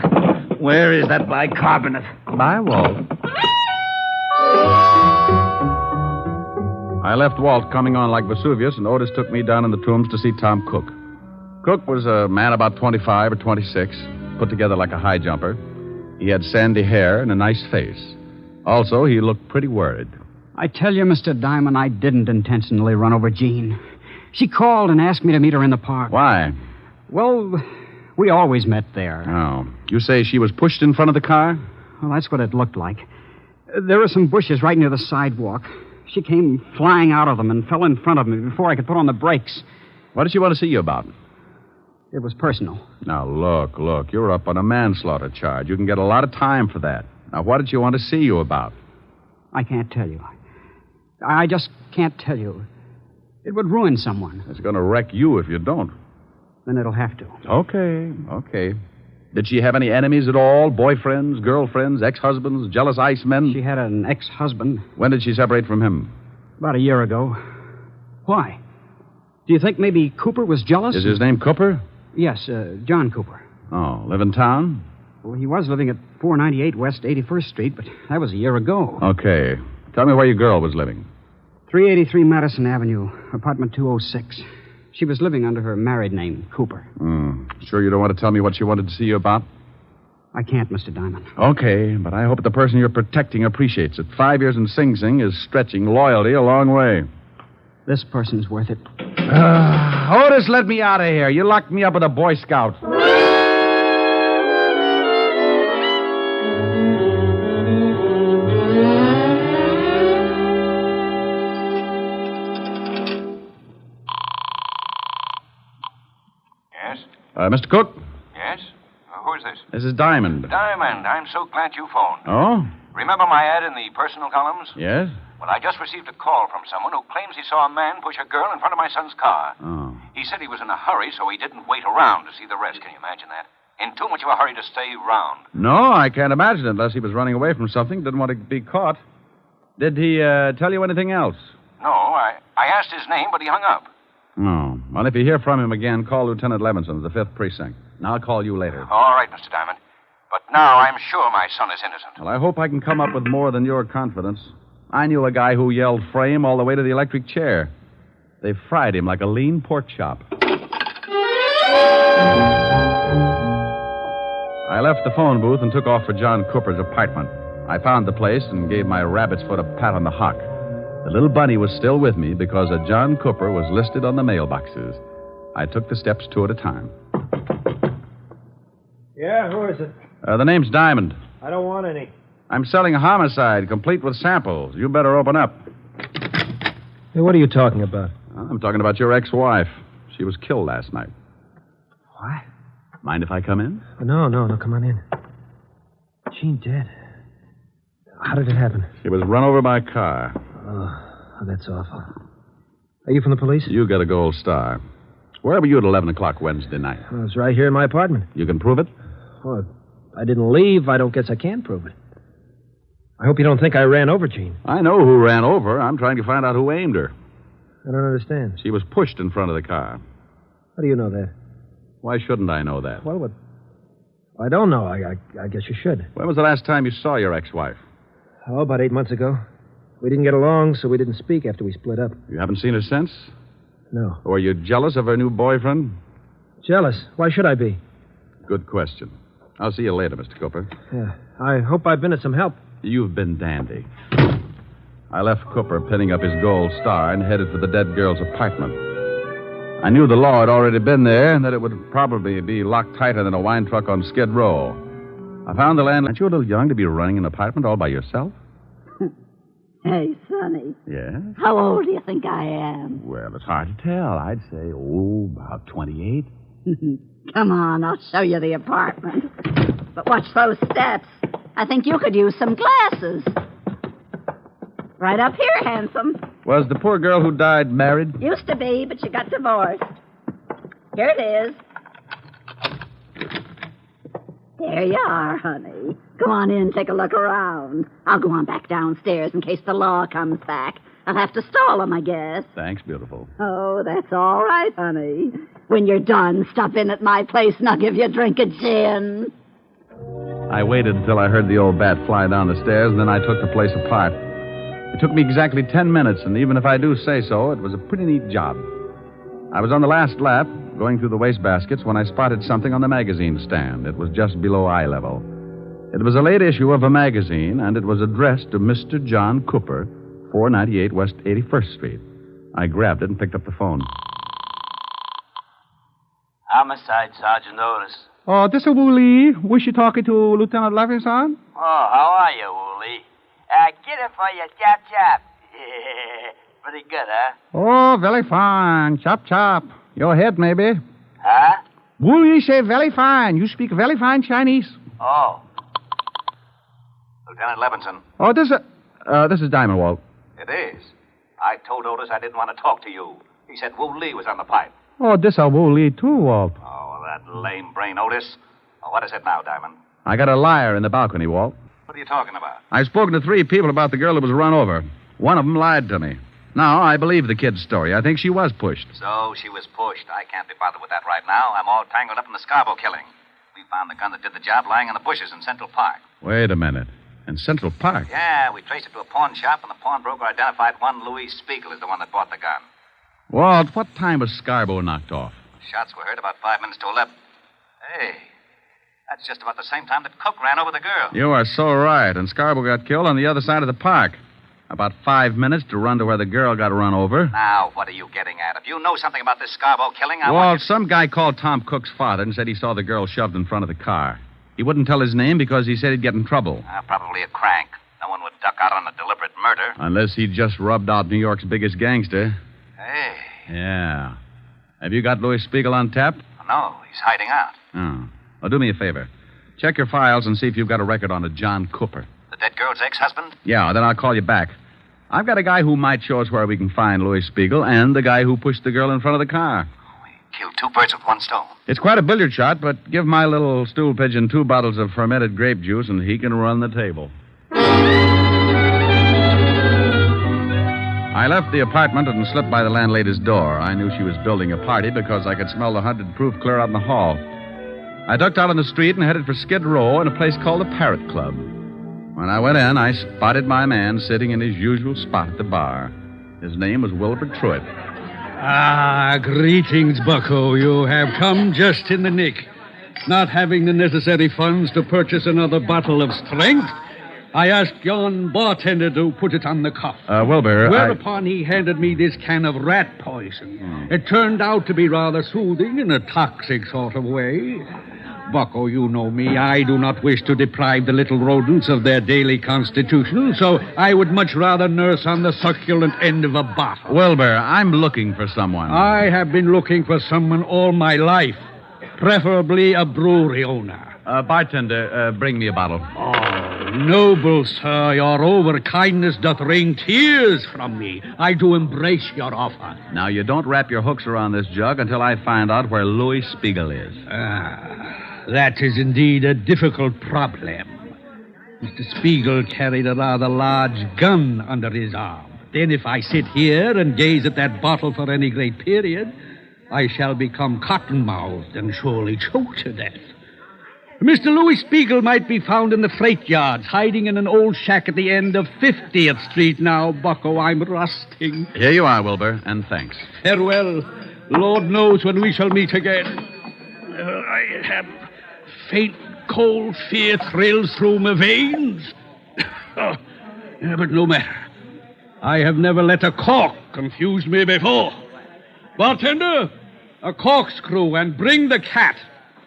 where is that bicarbonate? Bye, Walt. I left Walt coming on like Vesuvius, and Otis took me down in the tombs to see Tom Cook. Cook was a man about 25 or 26, put together like a high jumper. He had sandy hair and a nice face. Also, he looked pretty worried. I tell you, Mr. Diamond, I didn't intentionally run over Jean. She called and asked me to meet her in the park. Why? Well, we always met there. Oh. You say she was pushed in front of the car? Well, that's what it looked like. There were some bushes right near the sidewalk. She came flying out of them and fell in front of me before I could put on the brakes. What did she want to see you about? It was personal. Now, look. You're up on a manslaughter charge. You can get a lot of time for that. Now, what did you want to see you about? I can't tell you. I just can't tell you. It would ruin someone. It's going to wreck you if you don't. Then it'll have to. Okay. Did she have any enemies at all? Boyfriends, girlfriends, ex-husbands, jealous icemen? She had an ex-husband. When did she separate from him? About a year ago. Why? Do you think maybe Cooper was jealous? Is his name Cooper? Yes, John Cooper. Oh, live in town? Well, he was living at 498 West 81st Street, but that was a year ago. Okay. Tell me where your girl was living. 383 Madison Avenue, apartment 206. She was living under her married name, Cooper. Sure you don't want to tell me what she wanted to see you about? I can't, Mr. Diamond. Okay, but I hope the person you're protecting appreciates it. 5 years in Sing Sing is stretching loyalty a long way. This person's worth it. Otis, let me out of here. You locked me up with a Boy Scout. Mr. Cook? Yes? Who is this? This is Diamond. Diamond, I'm so glad you phoned. Oh? Remember my ad in the personal columns? Yes? Well, I just received a call from someone who claims he saw a man push a girl in front of my son's car. Oh. He said he was in a hurry, so he didn't wait around to see the rest. Can you imagine that? In too much of a hurry to stay round. No, I can't imagine it unless he was running away from something, didn't want to be caught. Did he tell you anything else? No, I asked his name, but he hung up. Oh. Well, if you hear from him again, call Lieutenant Levinson of the 5th Precinct. And I'll call you later. All right, Mr. Diamond. But now I'm sure my son is innocent. Well, I hope I can come up with more than your confidence. I knew a guy who yelled frame all the way to the electric chair. They fried him like a lean pork chop. I left the phone booth and took off for John Cooper's apartment. I found the place and gave my rabbit's foot a pat on the hock. The little bunny was still with me because a John Cooper was listed on the mailboxes. I took the steps two at a time. Yeah, who is it? The name's Diamond. I don't want any. I'm selling a homicide, complete with samples. You better open up. Hey, what are you talking about? I'm talking about your ex-wife. She was killed last night. What? Mind if I come in? No, come on in. Jean dead. How did it happen? She was run over by a car. Oh, that's awful. Are you from the police? You get a gold star. Where were you at 11 o'clock Wednesday night? I was right here in my apartment. You can prove it? Oh, I didn't leave. I don't guess I can prove it. I hope you don't think I ran over Jean. I know who ran over her. I'm trying to find out who aimed her. I don't understand. She was pushed in front of the car. How do you know that? Why shouldn't I know that? Well, what? I don't know. I guess you should. When was the last time you saw your ex-wife? Oh, about 8 months ago. We didn't get along, so we didn't speak after we split up. You haven't seen her since? No. Were you jealous of her new boyfriend? Jealous? Why should I be? Good question. I'll see you later, Mr. Cooper. Yeah. I hope I've been of some help. You've been dandy. I left Cooper pinning up his gold star and headed for the dead girl's apartment. I knew the law had already been there and that it would probably be locked tighter than a wine truck on Skid Row. I found the landlord. Aren't you a little young to be running an apartment all by yourself? Hey, Sonny. Yes? How old do you think I am? Well, it's hard to tell. I'd say, about 28. Come on, I'll show you the apartment. But watch those steps. I think you could use some glasses. Right up here, handsome. Was the poor girl who died married? Used to be, but she got divorced. Here it is. There you are, honey. Go on in, take a look around. I'll go on back downstairs in case the law comes back. I'll have to stall them, I guess. Thanks, beautiful. Oh, that's all right, honey. When you're done, stop in at my place and I'll give you a drink of gin. I waited until I heard the old bat fly down the stairs, and then I took the place apart. It took me exactly 10 minutes, and even if I do say so, it was a pretty neat job. I was on the last lap, going through the wastebaskets, when I spotted something on the magazine stand. It was just below eye level. It was a late issue of a magazine, and it was addressed to Mr. John Cooper, 498 West 81st Street. I grabbed it and picked up the phone. Homicide, Sergeant Otis. Oh, this is Wooly. Wish you talking to Lieutenant Levinson? Oh, how are you, Wooly? Get it for you, chop chop. Pretty good, huh? Oh, very fine. Chop, chop. Your head, maybe. Huh? Wooly say very fine. You speak very fine Chinese. Oh. Lieutenant Levinson. Oh, this is Diamond, Walt. It is. I told Otis I didn't want to talk to you. He said Wu Lee was on the pipe. Oh, this a Wu Lee too, Walt. Oh, that lame brain Otis. Oh, what is it now, Diamond? I got a liar in the balcony, Walt. What are you talking about? I've spoken to 3 people about the girl that was run over. One of them lied to me. Now, I believe the kid's story. I think she was pushed. So she was pushed. I can't be bothered with that right now. I'm all tangled up in the Scarborough killing. We found the gun that did the job lying in the bushes in Central Park. Wait a minute. In Central Park? Yeah, we traced it to a pawn shop, and the pawnbroker identified one Louis Spiegel as the one that bought the gun. Walt, what time was Scarborough knocked off? Shots were heard about 5 minutes to 11. Hey, that's just about the same time that Cook ran over the girl. You are so right. And Scarborough got killed on the other side of the park. About 5 minutes to run to where the girl got run over. Now, what are you getting at? If you know something about this Scarborough killing, I Walt, want you... some guy called Tom Cook's father and said he saw the girl shoved in front of the car. He wouldn't tell his name because he said he'd get in trouble. Probably a crank. No one would duck out on a deliberate murder. Unless he just rubbed out New York's biggest gangster. Hey. Yeah. Have you got Louis Spiegel on tap? No, he's hiding out. Oh. Well, do me a favor. Check your files and see if you've got a record on a John Cooper. The dead girl's ex-husband? Yeah, then I'll call you back. I've got a guy who might show us where we can find Louis Spiegel and the guy who pushed the girl in front of the car. Killed 2 birds with 1 stone. It's quite a billiard shot, but give my little stool pigeon 2 bottles of fermented grape juice and he can run the table. I left the apartment and slipped by the landlady's door. I knew she was building a party because I could smell the 100 proof clear out in the hall. I ducked out on the street and headed for Skid Row in a place called the Parrot Club. When I went in, I spotted my man sitting in his usual spot at the bar. His name was Wilbur Truitt. Ah, greetings, Bucko. You have come just in the nick. Not having the necessary funds to purchase another bottle of strength, I asked yon bartender to put it on the cuff. Wilbur, Whereupon he handed me this can of rat poison. It turned out to be rather soothing in a toxic sort of way. Bucko, you know me. I do not wish to deprive the little rodents of their daily constitution, so I would much rather nurse on the succulent end of a bottle. Wilbur, I'm looking for someone. I have been looking for someone all my life, preferably a brewery owner. Bartender, bring me a bottle. Oh, noble sir, your overkindness doth wring tears from me. I do embrace your offer. Now, you don't wrap your hooks around this jug until I find out where Louis Spiegel is. That is indeed a difficult problem. Mr. Spiegel carried a rather large gun under his arm. Then if I sit here and gaze at that bottle for any great period, I shall become cotton-mouthed and surely choke to death. Mr. Louis Spiegel might be found in the freight yards, hiding in an old shack at the end of 50th Street now. Bucko, I'm rusting. Here you are, Wilbur, and thanks. Farewell. Lord knows when we shall meet again. I have faint, cold fear thrills through my veins. But no matter. I have never let a cork confuse me before. Bartender, a corkscrew and bring the cat.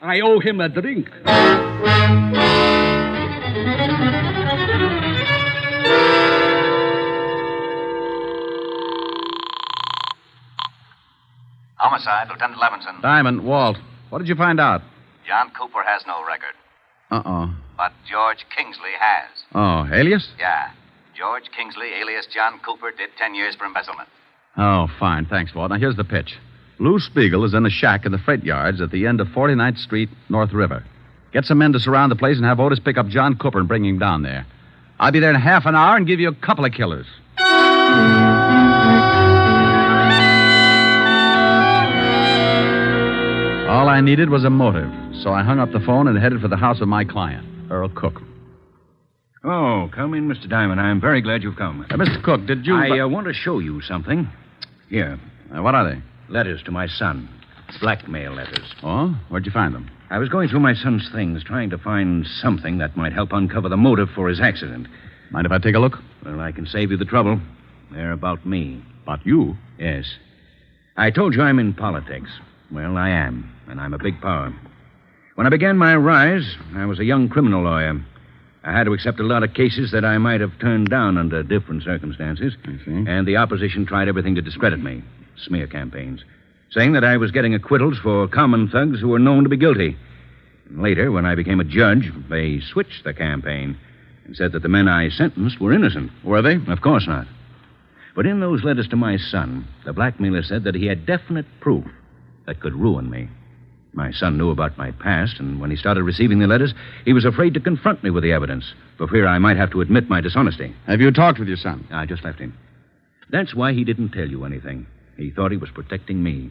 I owe him a drink. Homicide, Lieutenant Levinson. Diamond, Walt, what did you find out? John Cooper has no record. Uh-oh. But George Kingsley has. Oh, alias? Yeah. George Kingsley, alias John Cooper, did 10 years for embezzlement. Oh, fine. Thanks, Walt. Now, here's the pitch. Lou Spiegel is in a shack in the freight yards at the end of 49th Street, North River. Get some men to surround the place and have Otis pick up John Cooper and bring him down there. I'll be there in half an hour and give you a couple of killers. All I needed was a motive, so I hung up the phone and headed for the house of my client, Earl Cook. Oh, come in, Mr. Diamond. I'm very glad you've come. Mr. Cook, did you... I want to show you something. Here. What are they? Letters to my son. Blackmail letters. Oh? Where'd you find them? I was going through my son's things, trying to find something that might help uncover the motive for his accident. Mind if I take a look? Well, I can save you the trouble. They're about me. About you? Yes. I told you I'm in politics. Well, I am, and I'm a big power. When I began my rise, I was a young criminal lawyer. I had to accept a lot of cases that I might have turned down under different circumstances. I see. And the opposition tried everything to discredit me. Smear campaigns. Saying that I was getting acquittals for common thugs who were known to be guilty. And later, when I became a judge, they switched the campaign and said that the men I sentenced were innocent. Were they? Of course not. But in those letters to my son, the blackmailer said that he had definite proof that could ruin me. My son knew about my past, and when he started receiving the letters, he was afraid to confront me with the evidence, for fear I might have to admit my dishonesty. Have you talked with your son? I just left him. That's why he didn't tell you anything. He thought he was protecting me.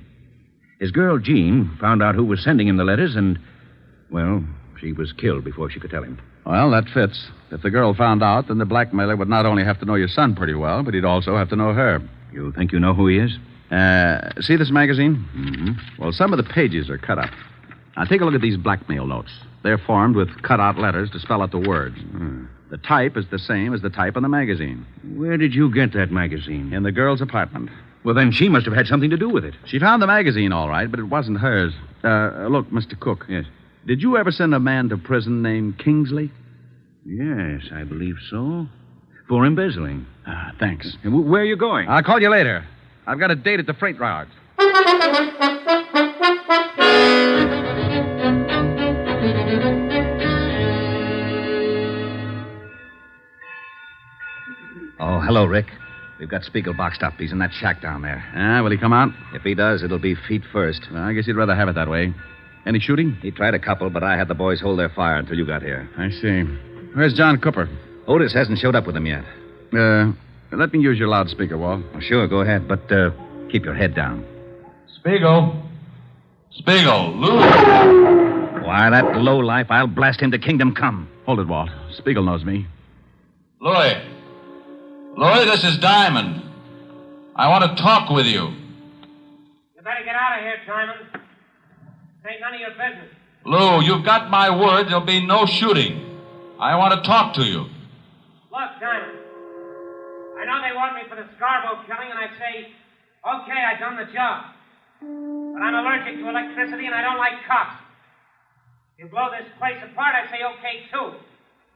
His girl, Jean, found out who was sending him the letters, and, well, she was killed before she could tell him. Well, that fits. If the girl found out, then the blackmailer would not only have to know your son pretty well, but he'd also have to know her. You think you know who he is? See this magazine? Mm-hmm. Well, some of the pages are cut up. Now, take a look at these blackmail notes. They're formed with cut-out letters to spell out the words. The type is the same as the type on the magazine. Where did you get that magazine? In the girl's apartment. Well, then she must have had something to do with it. She found the magazine, all right, but it wasn't hers. Look, Mr. Cook. Yes. Did you ever send a man to prison named Kingsley? Yes, I believe so. For embezzling. Thanks. Where are you going? I'll call you later. I've got a date at the freight yards. Oh, hello, Rick. We've got Spiegel boxed up. He's in that shack down there. Will he come out? If he does, it'll be feet first. Well, I guess he'd rather have it that way. Any shooting? He tried a couple, but I had the boys hold their fire until you got here. I see. Where's John Cooper? Otis hasn't showed up with him yet. Let me use your loudspeaker, Walt. Oh, sure, go ahead, but keep your head down. Spiegel, Lou. Why, that lowlife, I'll blast him to kingdom come. Hold it, Walt. Spiegel knows me. Louis, this is Diamond. I want to talk with you. You better get out of here, Diamond. This ain't none of your business. Lou, you've got my word there'll be no shooting. I want to talk to you. Look, Diamond, I know they want me for the Scarborough killing, and I say, okay, I done the job. But I'm allergic to electricity, and I don't like cops. If you blow this place apart, I say okay, too.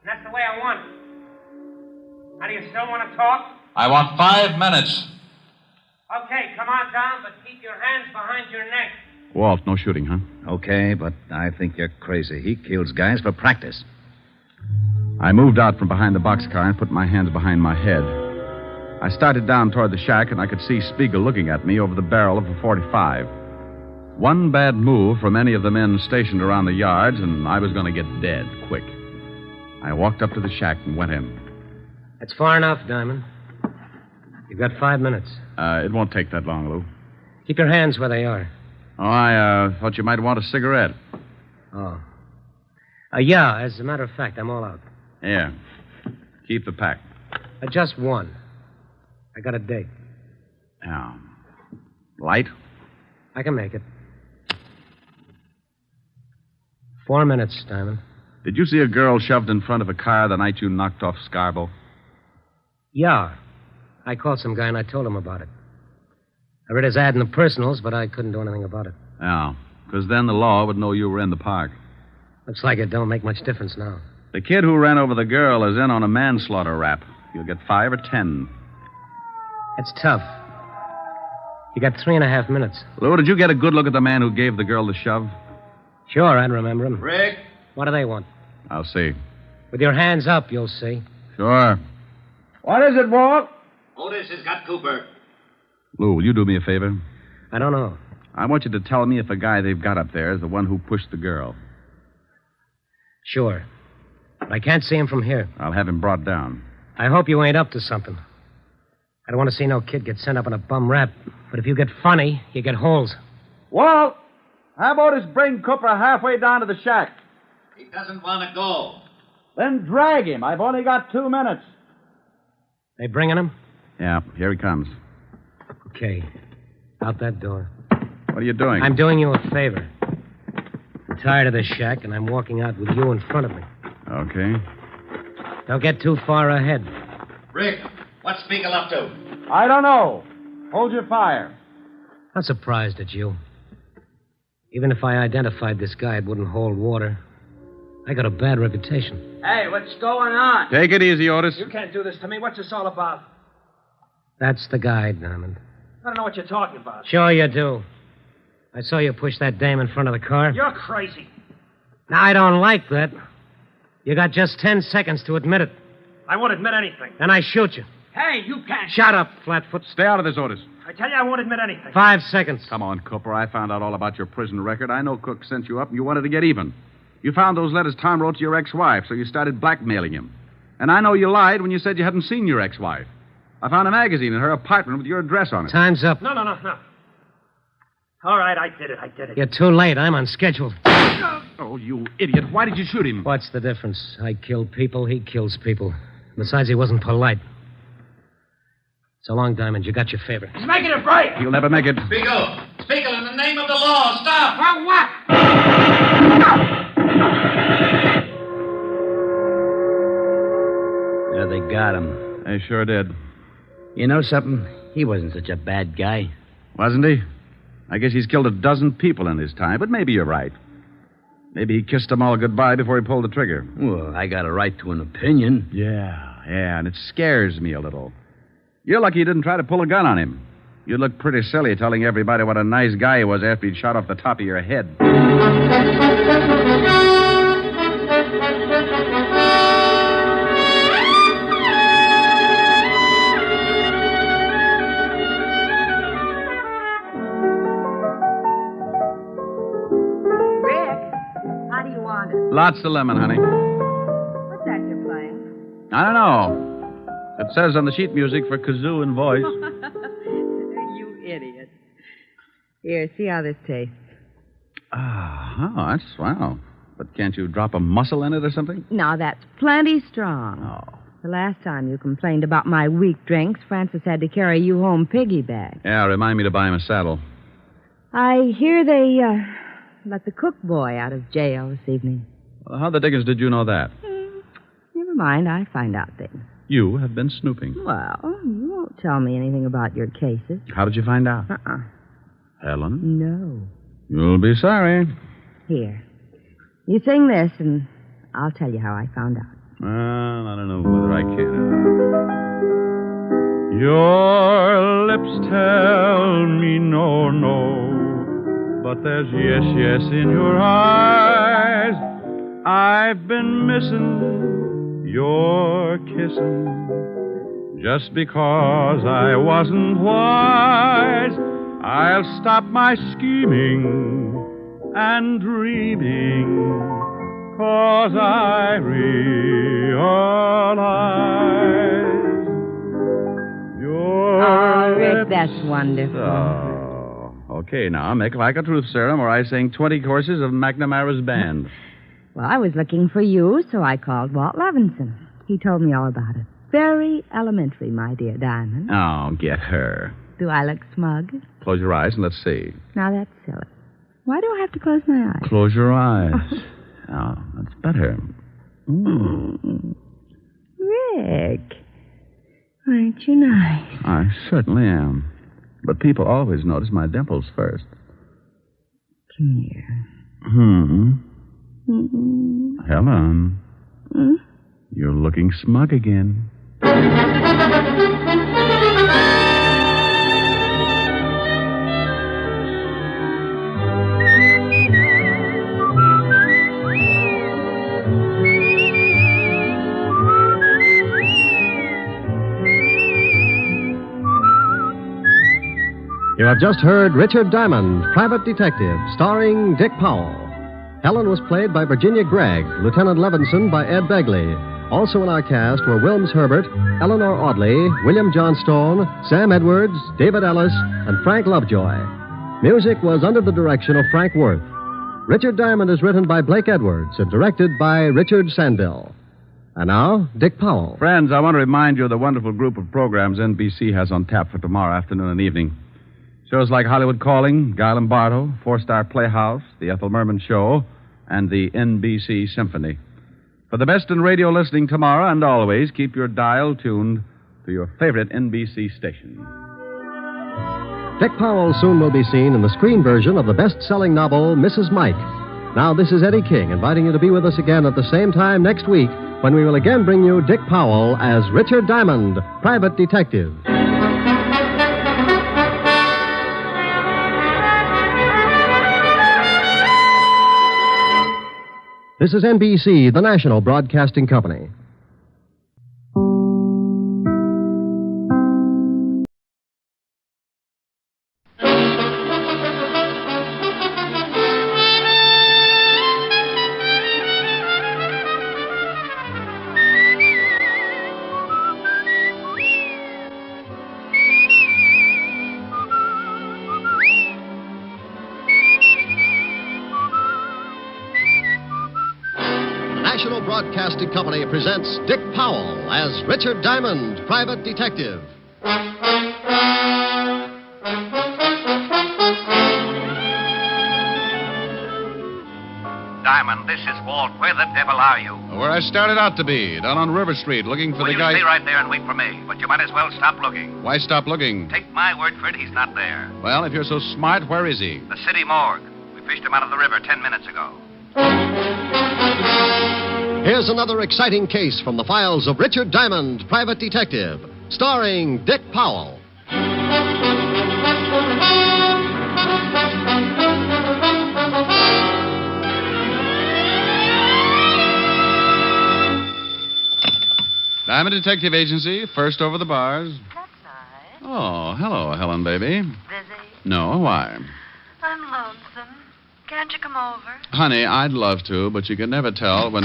And that's the way I want it. Now, do you still want to talk? I want 5 minutes. Okay, come on down, but keep your hands behind your neck. Walt, no shooting, huh? Okay, but I think you're crazy. He kills guys for practice. I moved out from behind the boxcar and put my hands behind my head. I started down toward the shack, and I could see Spiegel looking at me over the barrel of a .45. One bad move from any of the men stationed around the yards, and I was going to get dead quick. I walked up to the shack and went in. That's far enough, Diamond. You've got 5 minutes. It won't take that long, Lou. Keep your hands where they are. Oh, I thought you might want a cigarette. Oh. Yeah, as a matter of fact, I'm all out. Yeah. Keep the pack. Just one. I got a date. Yeah. Light? I can make it. 4 minutes, Diamond. Did you see a girl shoved in front of a car the night you knocked off Scarborough? Yeah. I called some guy and I told him about it. I read his ad in the personals, but I couldn't do anything about it. Yeah, because then the law would know you were in the park. Looks like it don't make much difference now. The kid who ran over the girl is in on a manslaughter rap. You'll get 5 or 10. It's tough. You got 3.5 minutes. Lou, did you get a good look at the man who gave the girl the shove? Sure, I'd remember him. Rick? What do they want? I'll see. With your hands up, you'll see. Sure. What is it, Walt? Otis has got Cooper. Lou, will you do me a favor? I don't know. I want you to tell me if the guy they've got up there is the one who pushed the girl. Sure. But I can't see him from here. I'll have him brought down. I hope you ain't up to something. I don't want to see no kid get sent up on a bum rap. But if you get funny, you get holes. Walt, how about us bring Cooper halfway down to the shack? He doesn't want to go. Then drag him. I've only got 2 minutes. They bringing him? Yeah, here he comes. Okay. Out that door. What are you doing? I'm doing you a favor. I'm tired of this shack, and I'm walking out with you in front of me. Okay. Don't get too far ahead. Rick, what's Spiegel up to? I don't know. Hold your fire. I'm surprised at you. Even if I identified this guy, it wouldn't hold water. I got a bad reputation. Hey, what's going on? Take it easy, Otis. You can't do this to me. What's this all about? That's the guy, Diamond. I don't know what you're talking about. Sure you do. I saw you push that dame in front of the car. You're crazy. Now, I don't like that. You got just 10 seconds to admit it. I won't admit anything. Then I shoot you. Hey, you can't. Shut up, Flatfoot. Stay out of this, Otis. I tell you, I won't admit anything. 5 seconds. Come on, Cooper. I found out all about your prison record. I know Cook sent you up and you wanted to get even. You found those letters Tom wrote to your ex-wife, so you started blackmailing him. And I know you lied when you said you hadn't seen your ex-wife. I found a magazine in her apartment with your address on it. Time's up. No. All right, I did it. You're too late. I'm on schedule. Oh, you idiot. Why did you shoot him? What's the difference? I kill people, he kills people. Besides, he wasn't polite. So long, Diamond. You got your favor. He's making a break. You'll never make it. Spiegel, in the name of the law, stop. For what? Yeah, they got him. They sure did. You know something? He wasn't such a bad guy. Wasn't he? I guess he's killed a dozen people in his time, but maybe you're right. Maybe he kissed them all goodbye before he pulled the trigger. Well, I got a right to an opinion. Yeah, and it scares me a little. You're lucky you didn't try to pull a gun on him. You'd look pretty silly telling everybody what a nice guy he was after he'd shot off the top of your head. Rick, how do you want it? Lots of lemon, honey. What's that you're playing? I don't know. It says on the sheet music for kazoo and voice. You idiot. Here, see how this tastes. That's swell. But can't you drop a mussel in it or something? Now, that's plenty strong. Oh. The last time you complained about my weak drinks, Francis had to carry you home piggyback. Yeah, remind me to buy him a saddle. I hear they let the cook boy out of jail this evening. Well, how the dickens did you know that? Never mind, I find out things. You have been snooping. Well, you won't tell me anything about your cases. How did you find out? Helen? No. You'll be sorry. Here. You sing this, and I'll tell you how I found out. Well, I don't know whether I can. Your lips tell me no, but there's yes in your eyes. I've been missing your kissing just because I wasn't wise. I'll stop my scheming and dreaming, 'cause I realize your Rick, lips. that's wonderful. Oh, okay, now make like a truth serum, or I sing 20 courses of McNamara's band. Well, I was looking for you, so I called Walt Levinson. He told me all about it. Very elementary, my dear Diamond. Oh, get her. Do I look smug? Close your eyes and let's see. Now, that's silly. Why do I have to close my eyes? Close your eyes. Oh, that's better. Rick, aren't you nice? I certainly am. But people always notice my dimples first. Come here. Helen. You're looking smug again. You have just heard Richard Diamond, Private Detective, starring Dick Powell. Helen was played by Virginia Gregg, Lieutenant Levinson by Ed Begley. Also in our cast were Wilms Herbert, Eleanor Audley, William Johnstone, Sam Edwards, David Ellis, and Frank Lovejoy. Music was under the direction of Frank Worth. Richard Diamond is written by Blake Edwards and directed by Richard Sandville. And now, Dick Powell. Friends, I want to remind you of the wonderful group of programs NBC has on tap for tomorrow afternoon and evening. Shows like Hollywood Calling, Guy Lombardo, Four-Star Playhouse, The Ethel Merman Show, and the NBC Symphony. For the best in radio listening tomorrow and always, keep your dial tuned to your favorite NBC station. Dick Powell soon will be seen in the screen version of the best-selling novel, Mrs. Mike. Now, this is Eddie King inviting you to be with us again at the same time next week when we will again bring you Dick Powell as Richard Diamond, Private Detective. This is NBC, the national broadcasting company. National Broadcasting Company presents Dick Powell as Richard Diamond, private detective. Diamond, this is Walt. Where the devil are you? Where I started out to be, down on River Street, looking for Well, the guy. you stay right there and wait for me. But you might as well stop looking. Why stop looking? Take my word for it, he's not there. Well, if you're so smart, where is he? The city morgue. We fished him out of the river 10 minutes ago. Here's another exciting case from the files of Richard Diamond, private detective, starring Dick Powell. Diamond Detective Agency, first over the bars. That's nice. Oh, hello, Helen, baby. Busy? No, why? I'm lonesome. Can't you come over? Honey, I'd love to, but you can never tell when...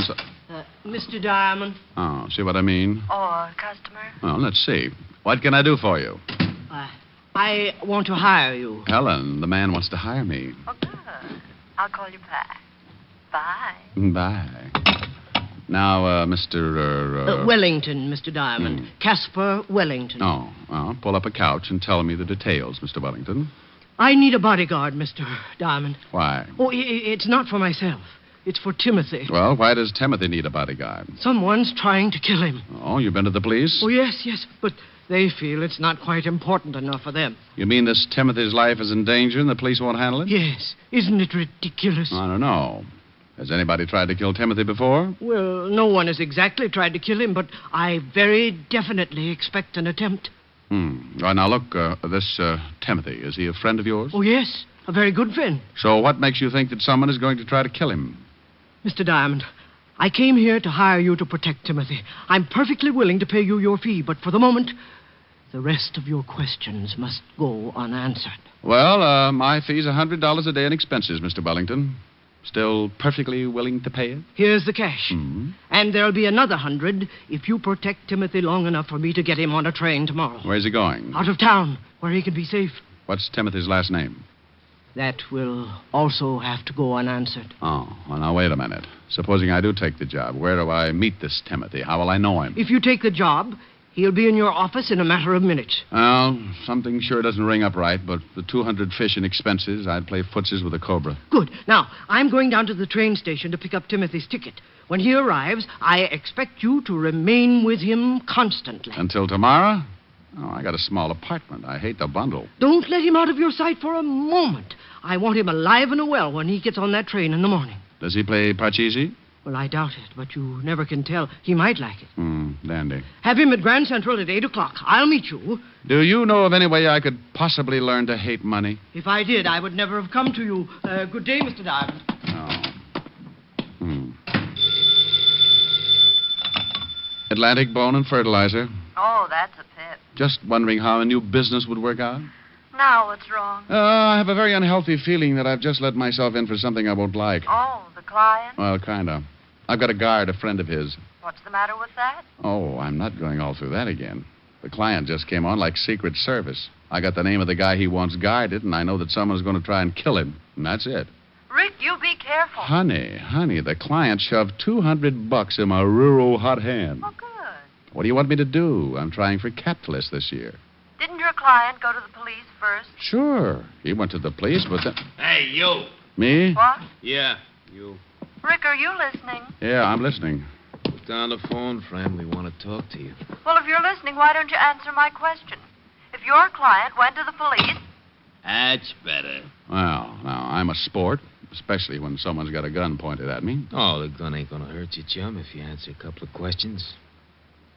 Mr. Diamond? Oh, see what I mean? Or customer? Well, let's see. What can I do for you? I want to hire you. Helen, the man wants to hire me. Oh, good. I'll call you back. Bye. Bye. Now, Mr. Wellington, Mr. Diamond. Caspar Wellington. Oh, well, pull up a couch and tell me the details, Mr. Wellington. I need a bodyguard, Mr. Diamond. Why? Oh, it's not for myself. It's for Timothy. Well, why does Timothy need a bodyguard? Someone's trying to kill him. Oh, you've been to the police? Oh, yes, but they feel it's not quite important enough for them. You mean this Timothy's life is in danger and the police won't handle it? Yes. Isn't it ridiculous? I don't know. Has anybody tried to kill Timothy before? Well, no one has exactly tried to kill him, but I very definitely expect an attempt. Right, now, look, this Timothy, is he a friend of yours? Oh, yes, a very good friend. So what makes you think that someone is going to try to kill him? Mr. Diamond, I came here to hire you to protect Timothy. I'm perfectly willing to pay you your fee, but for the moment, the rest of your questions must go unanswered. Well, my fee's $100 a day in expenses, Mr. Wellington. Still perfectly willing to pay it? Here's the cash. And there'll be another 100 if you protect Timothy long enough for me to get him on a train tomorrow. Where's he going? Out of town, where he can be safe. What's Timothy's last name? That will also have to go unanswered. Oh, well, now, wait a minute. Supposing I do take the job, where do I meet this Timothy? How will I know him? If you take the job, he'll be in your office in a matter of minutes. Well, something sure doesn't ring up right, but the 200 fish in expenses, I'd play footsies with a cobra. Good. Now, I'm going down to the train station to pick up Timothy's ticket. When he arrives, I expect you to remain with him constantly. Until tomorrow? Oh, I got a small apartment. I hate the bundle. Don't let him out of your sight for a moment. I want him alive and well when he gets on that train in the morning. Does he play Parcheesi? Well, I doubt it, but you never can tell. He might like it. Dandy. Have him at Grand Central at 8 o'clock. I'll meet you. Do you know of any way I could possibly learn to hate money? If I did, I would never have come to you. Good day, Mr. Diamond. Atlantic Bone and Fertilizer. Oh, that's a pip. Just wondering how a new business would work out. Now what's wrong? I have a very unhealthy feeling that I've just let myself in for something I won't like. Oh, the client? Well, kind of. I've got a guard, a friend of his. What's the matter with that? Oh, I'm not going all through that again. The client just came on like Secret Service. I got the name of the guy he wants guarded, and I know that someone's going to try and kill him. And that's it. Rick, you be careful. Honey, the client shoved $200 in my rural hot hand. Oh, good. What do you want me to do? I'm trying for capitalist this year. Didn't your client go to the police first? Sure. He went to the police, but then... Hey, you. Me? What? Yeah, you. Rick, are you listening? Yeah, I'm listening. Put down the phone, friend. We want to talk to you. Well, if you're listening, why don't you answer my question? If your client went to the police... That's better. Well, now, I'm a sport, especially when someone's got a gun pointed at me. Oh, the gun ain't going to hurt you, chum, if you answer a couple of questions.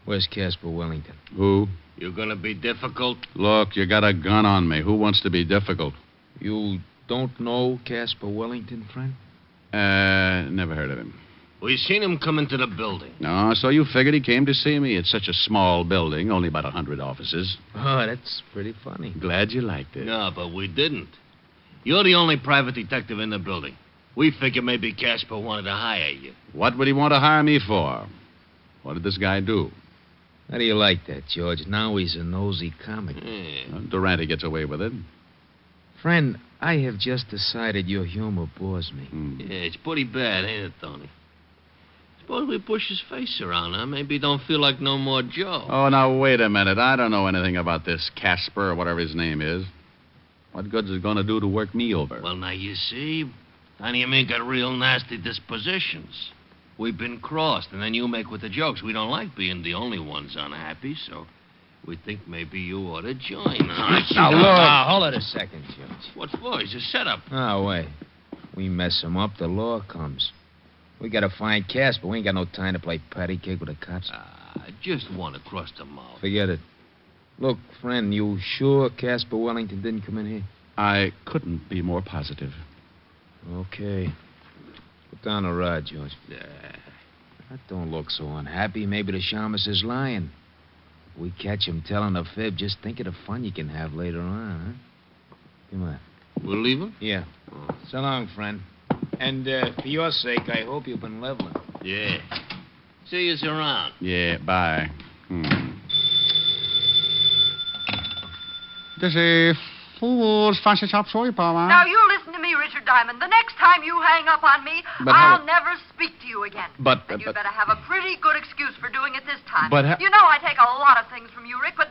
Where's Caspar Wellington? Who? You're going to be difficult? Look, you got a gun on me. Who wants to be difficult? You don't know Caspar Wellington, friend? Never heard of him. We seen him come into the building. No, so you figured he came to see me. It's such a small building, only about 100 offices. Oh, that's pretty funny. Glad you liked it. No, but we didn't. You're the only private detective in the building. We figured maybe Caspar wanted to hire you. What would he want to hire me for? What did this guy do? How do you like that, George? Now he's a nosy comic. Durante gets away with it. Friend, I have just decided your humor bores me. Hmm. Yeah, it's pretty bad, ain't it, Tony? Suppose we push his face around, huh? Maybe he don't feel like no more Joe. Oh, now, wait a minute. I don't know anything about this Casper or whatever his name is. What good's it going to do to work me over? Well, now, you see, Tiny and me got real nasty dispositions. We've been crossed, and then you make with the jokes. We don't like being the only ones unhappy, so we think maybe you ought to join us. Now, look. Now, hold it a second, Judge. What for? He's a setup. Oh, wait. We mess him up, the law comes. We gotta find Casper. We ain't got no time to play patty cake with the cops. I just want to cross the mouth. Forget it. Look, friend, you sure Casper Wellington didn't come in here? I couldn't be more positive. Okay. Put down the rod, George. That don't look so unhappy. Maybe the shamus is lying. If we catch him telling a fib, just think of the fun you can have later on, huh? Come on. We'll leave him? Yeah. So long, friend. And for your sake, I hope you've been leveling. Yeah. See yous around. Yeah, bye. This is fool's fancy chop suey, Papa. Now, you listen to me, Richard Diamond. The next time you hang up on me, But I'll how- never speak to you again. But, And you better have a pretty good excuse for doing it this time. But you know I take a lot of things from you, Rick, but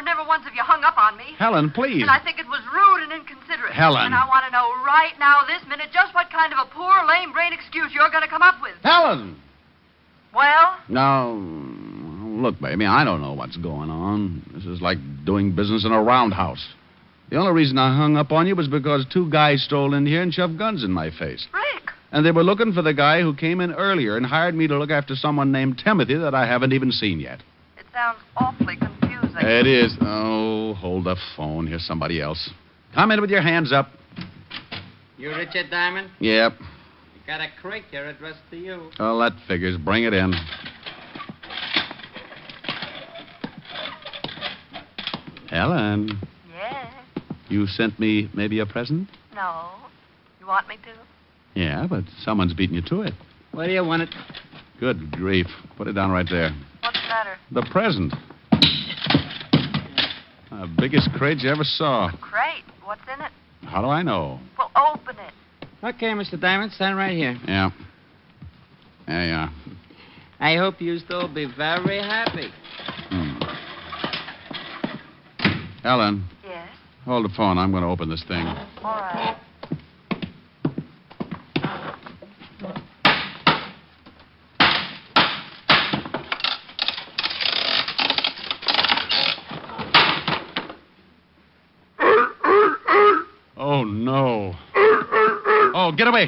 never once have you hung up on me. Helen, please. And I think it was rude and inconsiderate. Helen. And I want to know right now, this minute, just what kind of a poor, lame brain excuse you're going to come up with. Helen! Well? Now, look, baby, I don't know what's going on. This is like doing business in a roundhouse. The only reason I hung up on you was because two guys strolled in here and shoved guns in my face. Rick. And they were looking for the guy who came in earlier and hired me to look after someone named Timothy that I haven't even seen yet. It sounds awfully confusing. It is. Oh, hold the phone. Here's somebody else. Come in with your hands up. You Richard Diamond? Yep. You got a crate here addressed to you. Oh, that figures. Bring it in. Helen. Yes. You sent me maybe a present? No. You want me to? Yeah, but someone's beaten you to it. Where do you want it? Good grief. Put it down right there. What's the matter? The present. The biggest crate you ever saw. Crate. What's in it? How do I know? Well, open it. Okay, Mr. Diamond, stand right here. Yeah. There you are. I hope you still be very happy. Helen. Yes? Hold the phone. I'm going to open this thing. All right. Oh, no. Oh, get away.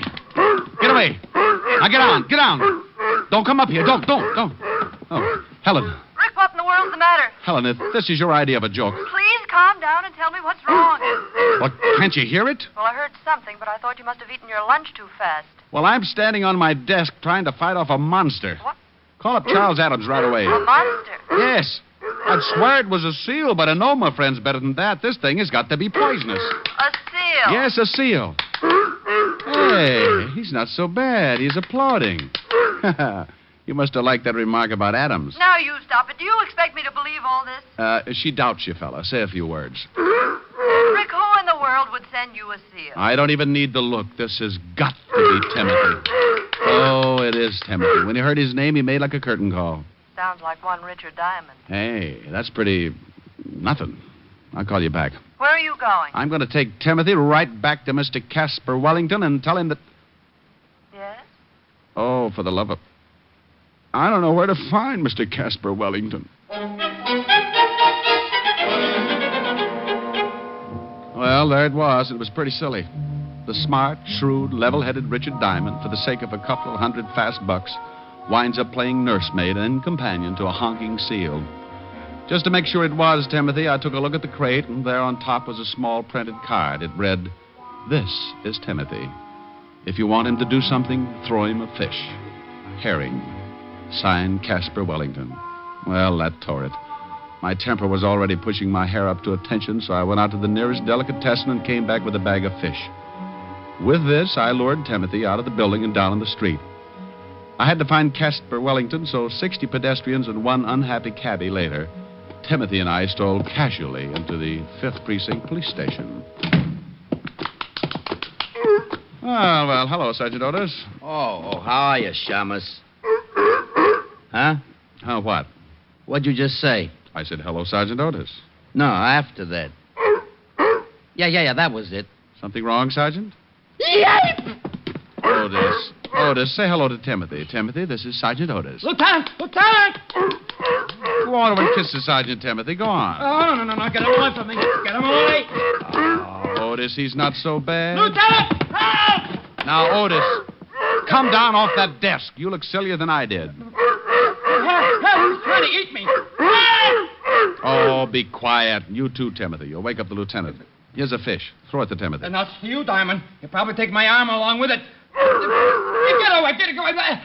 Get away. Now, get on. Get on. Don't come up here. Don't. Oh, Helen. Rick, what in the world's the matter? Helen, if this is your idea of a joke, Please calm down and tell me what's wrong. well, can't you hear it? Well, I heard something, but I thought you must have eaten your lunch too fast. Well, I'm standing on my desk trying to fight off a monster. What? Call up Charles Adams right away. A monster? Yes. I'd swear it was a seal, but I know my friend's better than that. This thing has got to be poisonous. A seal? Yes, a seal. Hey, he's not so bad. He's applauding. You must have liked that remark about Adams. Now you stop it. Do you expect me to believe all this? She doubts you, fella. Say a few words. Rick, who in the world would send you a seal? I don't even need to look. This has got to be Timothy. Oh, it is Timothy. When he heard his name, he made like a curtain call. Sounds like one Richard Diamond. Hey, that's pretty... nothing. I'll call you back. Where are you going? I'm going to take Timothy right back to Mr. Casper Wellington and tell him that... Yes? Oh, for the love of... I don't know where to find Mr. Casper Wellington. Well, there it was. It was pretty silly. The smart, shrewd, level-headed Richard Diamond, for the sake of a couple of $100 fast bucks, winds up playing nursemaid and companion to a honking seal. Just to make sure it was Timothy, I took a look at the crate, and there on top was a small printed card. It read, "This is Timothy. If you want him to do something, throw him a fish. Herring. Signed, Casper Wellington." Well, that tore it. My temper was already pushing my hair up to attention, so I went out to the nearest delicatessen and came back with a bag of fish. With this, I lured Timothy out of the building and down in the street. I had to find Casper Wellington, so 60 pedestrians and one unhappy cabbie later, Timothy and I strolled casually into the 5th Precinct Police Station. Well, hello, Sergeant Otis. Oh, how are you, shamus? Huh? Huh, what? What'd you just say? I said, hello, Sergeant Otis. No, after that. Yeah, that was it. Something wrong, Sergeant? Yipe! Otis, say hello to Timothy. Timothy, this is Sergeant Otis. Lieutenant! Go on over and kiss the Sergeant, Timothy. Go on. Oh, no. Get him away from me. Get him away. Oh, Otis, he's not so bad. Lieutenant! Help! Now, Otis, come down off that desk. You look sillier than I did. Help! He's trying to eat me. Help! Oh, be quiet. You too, Timothy. You'll wake up the lieutenant. Here's a fish. Throw it to Timothy. And that's you, Diamond. You'll probably take my arm along with it. Get away.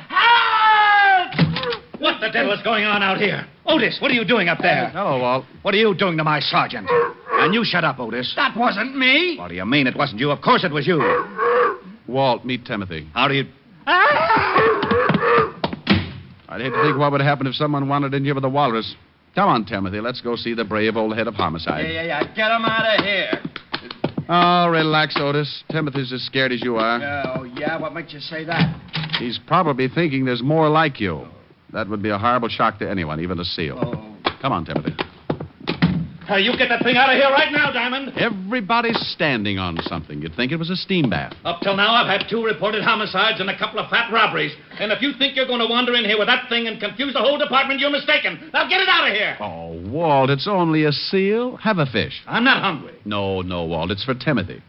Help! What the devil is going on out here? Otis, what are you doing up there? Hello, Walt. What are you doing to my sergeant? And you shut up, Otis. That wasn't me. What do you mean it wasn't you? Of course it was you. Walt, meet Timothy. How do you... I'd hate to think what would happen if someone wandered in here with a walrus. Come on, Timothy. Let's go see the brave old head of homicide. Yeah. Get him out of here. Oh, relax, Otis. Timothy's as scared as you are. Oh, yeah? What makes you say that? He's probably thinking there's more like you. That would be a horrible shock to anyone, even a SEAL. Oh. Come on, Timothy. You get that thing out of here right now, Diamond. Everybody's standing on something. You'd think it was a steam bath. Up till now, I've had 2 reported homicides and a couple of fat robberies. And if you think you're going to wander in here with that thing and confuse the whole department, you're mistaken. Now get it out of here. Oh, Walt, it's only a seal. Have a fish. I'm not hungry. No, Walt. It's for Timothy.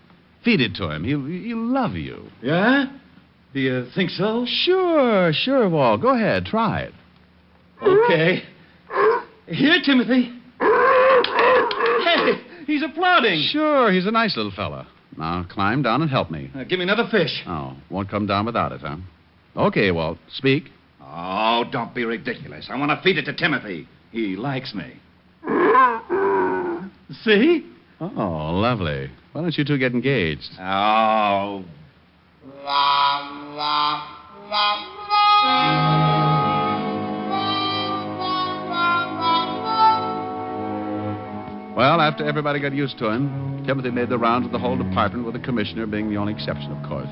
Feed it to him. He'll love you. Yeah? Do you think so? Sure, Walt. Go ahead. Try it. Okay. Here, Timothy. Hey, he's applauding. Sure, he's a nice little fella. Now, climb down and help me. Give me another fish. Oh, won't come down without it, huh? Okay, Walt. Speak. Oh, don't be ridiculous. I want to feed it to Timothy. He likes me. See? Oh, lovely. Why don't you two get engaged? Oh. Well, after everybody got used to him, Timothy made the rounds of the whole department, with the commissioner being the only exception, of course.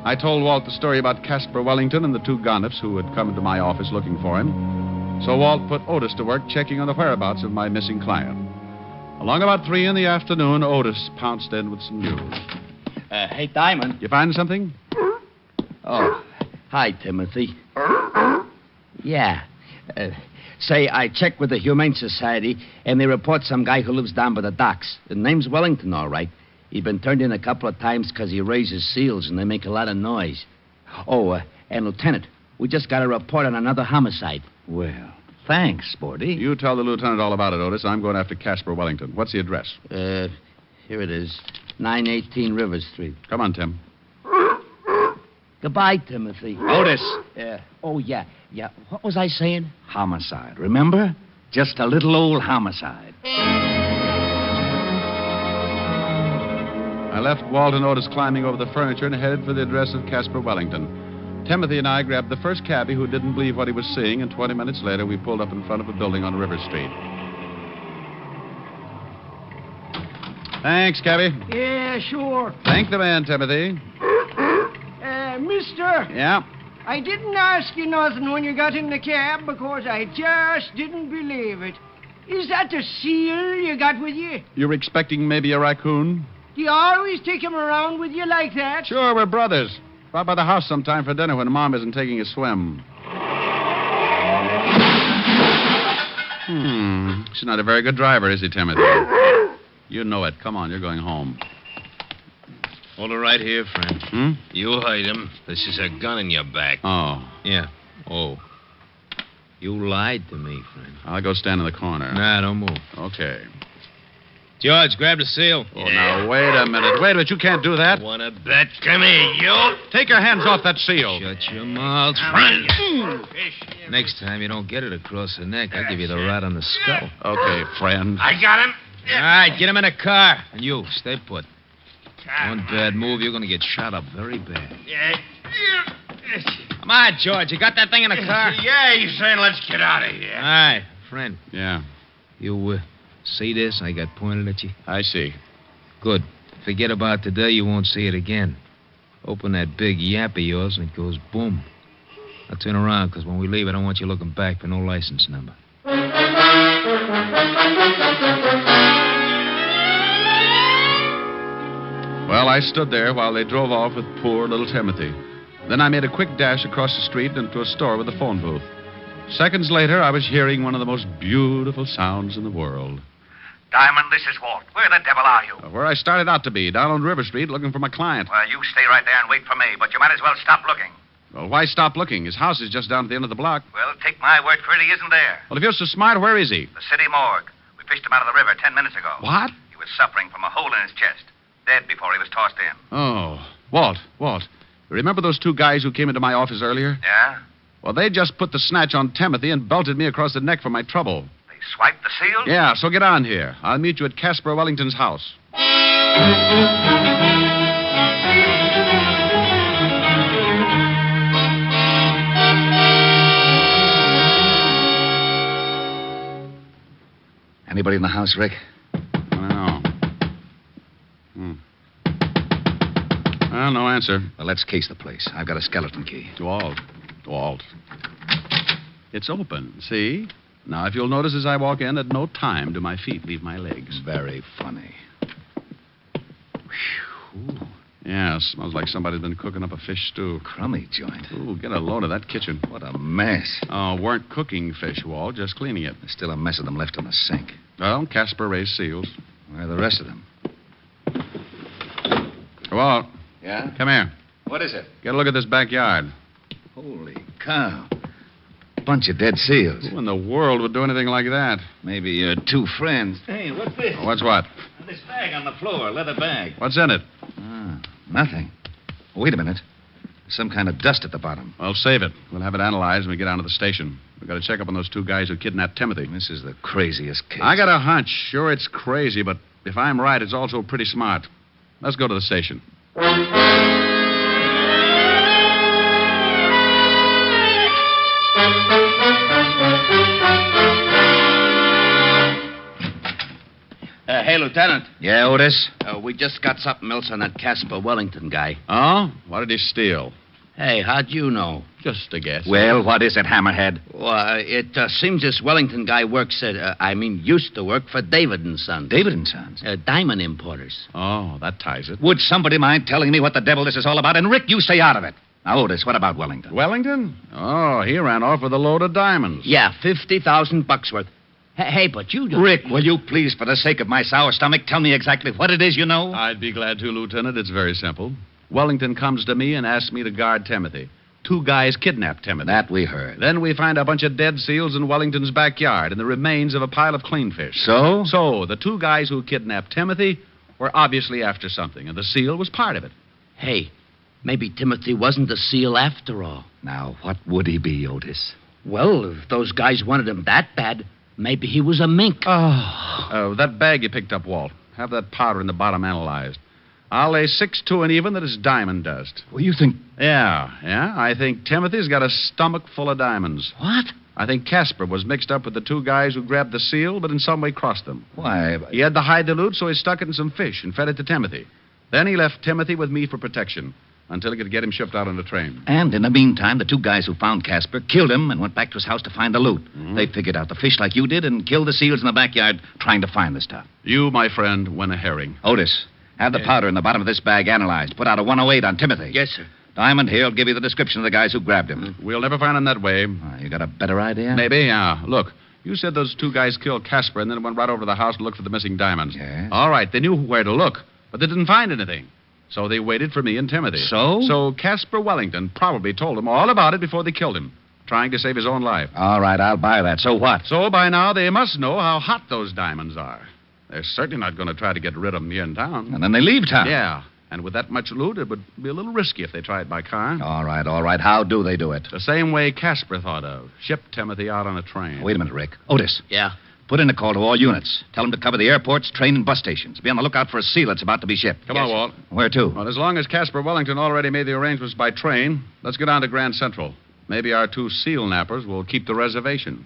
I told Walt the story about Casper Wellington and the 2 gonniffs who had come into my office looking for him. So Walt put Otis to work checking on the whereabouts of my missing client. Along about 3 in the afternoon, Otis pounced in with some news. Hey, Diamond. You find something? Oh, hi, Timothy. Yeah. Say, I checked with the Humane Society, and they report some guy who lives down by the docks. The name's Wellington, all right. He's been turned in a couple of times because he raises seals, and they make a lot of noise. Oh, and Lieutenant, we just got a report on another homicide. Well, thanks, Sporty. You tell the lieutenant all about it, Otis. I'm going after Casper Wellington. What's the address? Here it is. 918 River Street. Come on, Tim. Goodbye, Timothy. Otis. Oh, yeah. What was I saying? Homicide, remember? Just a little old homicide. I left Walt and Otis climbing over the furniture and headed for the address of Casper Wellington. Timothy and I grabbed the first cabbie who didn't believe what he was seeing, and 20 minutes later, we pulled up in front of a building on River Street. Thanks, cabbie. Yeah, sure. Thank the man, Timothy. Mister. Yeah? I didn't ask you nothing when you got in the cab because I just didn't believe it. Is that the seal you got with you? You're expecting maybe a raccoon? Do you always take him around with you like that? Sure, we're brothers. Stop by the house sometime for dinner when Mom isn't taking a swim. He's not a very good driver, is he, Timothy? You know it. Come on, you're going home. Hold it right here, friend. You hide him. This is a gun in your back. Oh. Yeah. Oh. You lied to me, friend. I'll go stand in the corner. Nah, don't move. Okay. George, grab the seal. Oh, now, wait a minute. You can't do that. Want to bet? Come here, you. Take your hands off that seal. Shut your mouth, friend. Next time you don't get it across the neck, I'll give you the rat on the skull. Okay, friend. I got him. All right, get him in a car. And you, stay put. One bad move, you're going to get shot up very bad. Come on, George. You got that thing in the car? Yeah, he's saying let's get out of here. All right, friend. Yeah. You see this I got pointed at you? I see. Good. Forget about today. You won't see it again. Open that big yap of yours and it goes boom. I'll turn around, because when we leave, I don't want you looking back for no license number. Well, I stood there while they drove off with poor little Timothy. Then I made a quick dash across the street into a store with a phone booth. Seconds later, I was hearing one of the most beautiful sounds in the world. Diamond, this is Walt. Where the devil are you? Where I started out to be, down on River Street, looking for my client. Well, you stay right there and wait for me, but you might as well stop looking. Well, why stop looking? His house is just down at the end of the block. Well, take my word for it, he isn't there. Well, if you're so smart, where is he? The city morgue. We fished him out of the river 10 minutes ago. What? He was suffering from a hole in his chest. Dead before he was tossed in. Oh, Walt. Remember those two guys who came into my office earlier? Yeah? Well, they just put the snatch on Timothy and belted me across the neck for my trouble. They swiped the seals? Yeah, so get on here. I'll meet you at Casper Wellington's house. Anybody in the house, Rick? No. Well, no answer. Well, let's case the place. I've got a skeleton key. Walt. It's open, see? Now, if you'll notice as I walk in, at no time do my feet leave my legs. Very funny. Whew. Yeah, smells like somebody's been cooking up a fish stew. Crummy joint. Ooh, get a load of that kitchen. What a mess. Oh, weren't cooking fish, Walt, just cleaning it. There's still a mess of them left in the sink. Well, Casper raised seals. Where are the rest of them? Walt. Yeah? Come here. What is it? Get a look at this backyard. Holy cow. Bunch of dead seals. Who in the world would do anything like that? Maybe your two friends. Hey, what's this? What's what? This bag on the floor, leather bag. What's in it? Nothing. Wait a minute. There's some kind of dust at the bottom. Well, save it. We'll have it analyzed when we get down to the station. We've got to check up on those two guys who kidnapped Timothy. This is the craziest case. I got a hunch. Sure, it's crazy, but if I'm right, it's also pretty smart. Let's go to the station. Hey, Lieutenant. Yeah, Otis? We just got something else on that Casper Wellington guy. Oh? What did he steal? Hey, how'd you know? Just a guess. Well, what is it, Hammerhead? Well, it seems this Wellington guy used to work for David & Sons. David & Sons? Diamond importers. Oh, that ties it. Would somebody mind telling me what the devil this is all about? And, Rick, you stay out of it. Now, Otis, what about Wellington? Wellington? Oh, he ran off with a load of diamonds. Yeah, $50,000 worth. Hey, but you don't... Rick, will you please, for the sake of my sour stomach, tell me exactly what it is you know? I'd be glad to, Lieutenant. It's very simple. Wellington comes to me and asks me to guard Timothy. Two guys kidnapped Timothy. That we heard. Then we find a bunch of dead seals in Wellington's backyard and the remains of a pile of clean fish. So? So, the two guys who kidnapped Timothy were obviously after something, and the seal was part of it. Hey, maybe Timothy wasn't a seal after all. Now, what would he be, Otis? Well, if those guys wanted him that bad, maybe he was a mink. Oh, that bag you picked up, Walt. Have that powder in the bottom analyzed. I'll lay 6-2 and even that it's diamond dust. Well, you think... Yeah. I think Timothy's got a stomach full of diamonds. What? I think Casper was mixed up with the two guys who grabbed the seal, but in some way crossed them. Why? He had to hide the loot, so he stuck it in some fish and fed it to Timothy. Then he left Timothy with me for protection until he could get him shipped out on a train. And in the meantime, the two guys who found Casper killed him and went back to his house to find the loot. Mm-hmm. They figured out the fish like you did and killed the seals in the backyard trying to find the stuff. You, my friend, went a herring. Otis, have the powder in the bottom of this bag analyzed. Put out a 108 on Timothy. Yes, sir. Diamond here will give you the description of the guys who grabbed him. We'll never find him that way. You got a better idea? Maybe, yeah. Look, you said those two guys killed Casper and then went right over to the house to look for the missing diamonds. Yes. All right, they knew where to look, but they didn't find anything. So they waited for me and Timothy. So? So Casper Wellington probably told them all about it before they killed him, trying to save his own life. All right, I'll buy that. So what? So by now they must know how hot those diamonds are. They're certainly not going to try to get rid of them here in town. And then they leave town. Yeah. And with that much loot, it would be a little risky if they tried by car. All right. How do they do it? The same way Casper thought of. Ship Timothy out on a train. Wait a minute, Rick. Otis. Yeah? Put in a call to all units. Tell them to cover the airports, train, and bus stations. Be on the lookout for a seal that's about to be shipped. Come on, Walt. Where to? Well, as long as Casper Wellington already made the arrangements by train, let's go down to Grand Central. Maybe our two seal nappers will keep the reservation.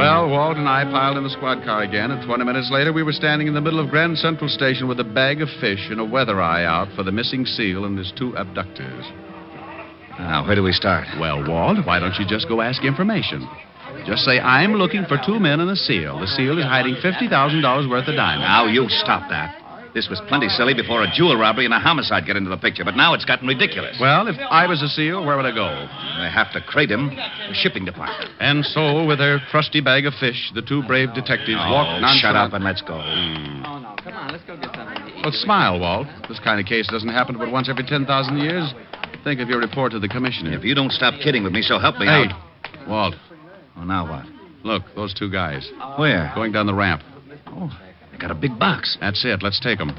Well, Walt and I piled in the squad car again, and 20 minutes later we were standing in the middle of Grand Central Station with a bag of fish and a weather eye out for the missing seal and his 2 abductors. Now, where do we start? Well, Walt, why don't you just go ask information? Just say, I'm looking for 2 men and a seal. The seal is hiding $50,000 worth of diamonds. Now, you stop that. This was plenty silly before a jewel robbery and a homicide get into the picture, but now it's gotten ridiculous. Well, if I was a seal, where would I go? They have to crate him. The shipping department. And so, with their trusty bag of fish, the 2 brave detectives walked nonchalant. Shut up and let's go. Oh, no. Come on, let's go get something to eat. Well, smile, Walt. This kind of case doesn't happen but once every 10,000 years. Think of your report to the commissioner. If you don't stop kidding with me, so help me Hey, out. Walt. Well, now what? Look, those 2 guys. Where? Going down the ramp. Oh, they got a big box. That's it. Let's take them.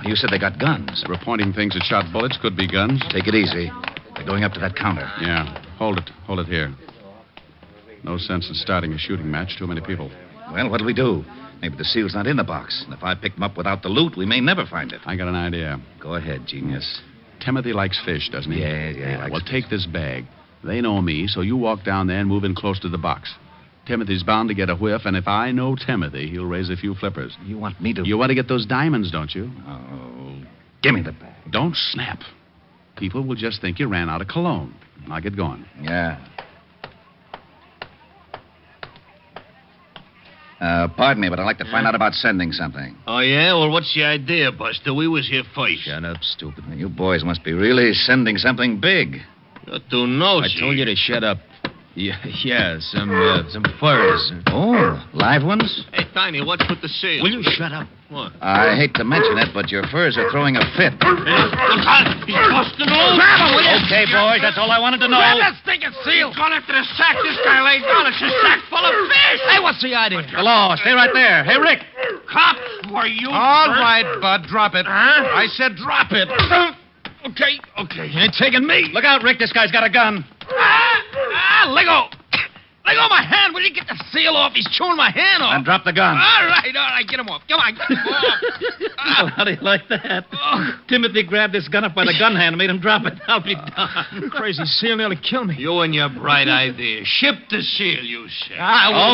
You said they got guns. They were pointing things that shot bullets. Could be guns. Take it easy. They're going up to that counter. Yeah. Hold it. Hold it here. No sense in starting a shooting match. Too many people. Well, what'll we do? Maybe the seal's not in the box. And if I pick them up without the loot, we may never find it. I got an idea. Go ahead, genius. Timothy likes fish, doesn't he? Yeah. Well, take this bag. They know me, so you walk down there and move in close to the box. Timothy's bound to get a whiff, and if I know Timothy, he'll raise a few flippers. You want me to... You want to get those diamonds, don't you? Oh, give me the bag. Don't snap. People will just think you ran out of cologne. Now get going. Yeah. Pardon me, but I'd like to find out about sending something. Oh, yeah? Well, what's the idea, Buster? We was here first. Shut up, stupid. You boys must be really sending something big. You're too nosy. I told you to shut up. Yeah, some furs. Oh, live ones? Hey, Tiny, what's with the seal? Will you shut up? What? I hate to mention it, but your furs are throwing a fit. He's busting loose. Grab him, will you? Okay, boys, that's all I wanted to know. Grab that stinking seal. He's gone after the sack this guy laid down. It's a sack full of fish. Hey, what's the idea? Hello, stay right there. Hey, Rick. Cop, were you... All right, Bud, drop it. Huh? I said drop it. Okay. You ain't taking me. Look out, Rick. This guy's got a gun. Let go. Let go of my hand. Will you get the seal off? He's chewing my hand off. And drop the gun. All right. Get him off. Come on, get him off. Well, how do you like that? Timothy grabbed this gun up by the gun hand and made him drop it. I'll be darned. Crazy seal nearly killed me. You and your bright idea. Ship the seal, you said.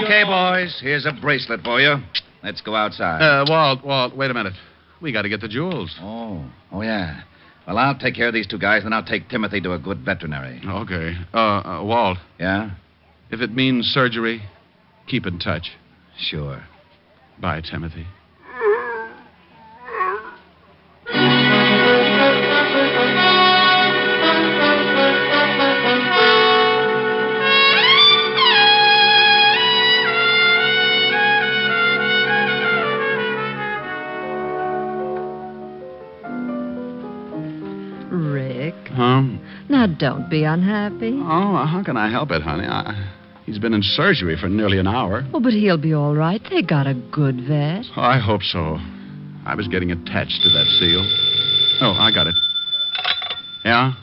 Okay, boys. Here's a bracelet for you. Let's go outside. Walt, wait a minute. We got to get the jewels. Oh, yeah. Well, I'll take care of these 2 guys, then I'll take Timothy to a good veterinary. Okay. Walt. Yeah? If it means surgery, keep in touch. Sure. Bye, Timothy. Rick. Huh? Now, don't be unhappy. Oh, how can I help it, honey? He's been in surgery for nearly an hour. Oh, but he'll be all right. They got a good vet. Oh, I hope so. I was getting attached to that seal. Oh, I got it. Yeah?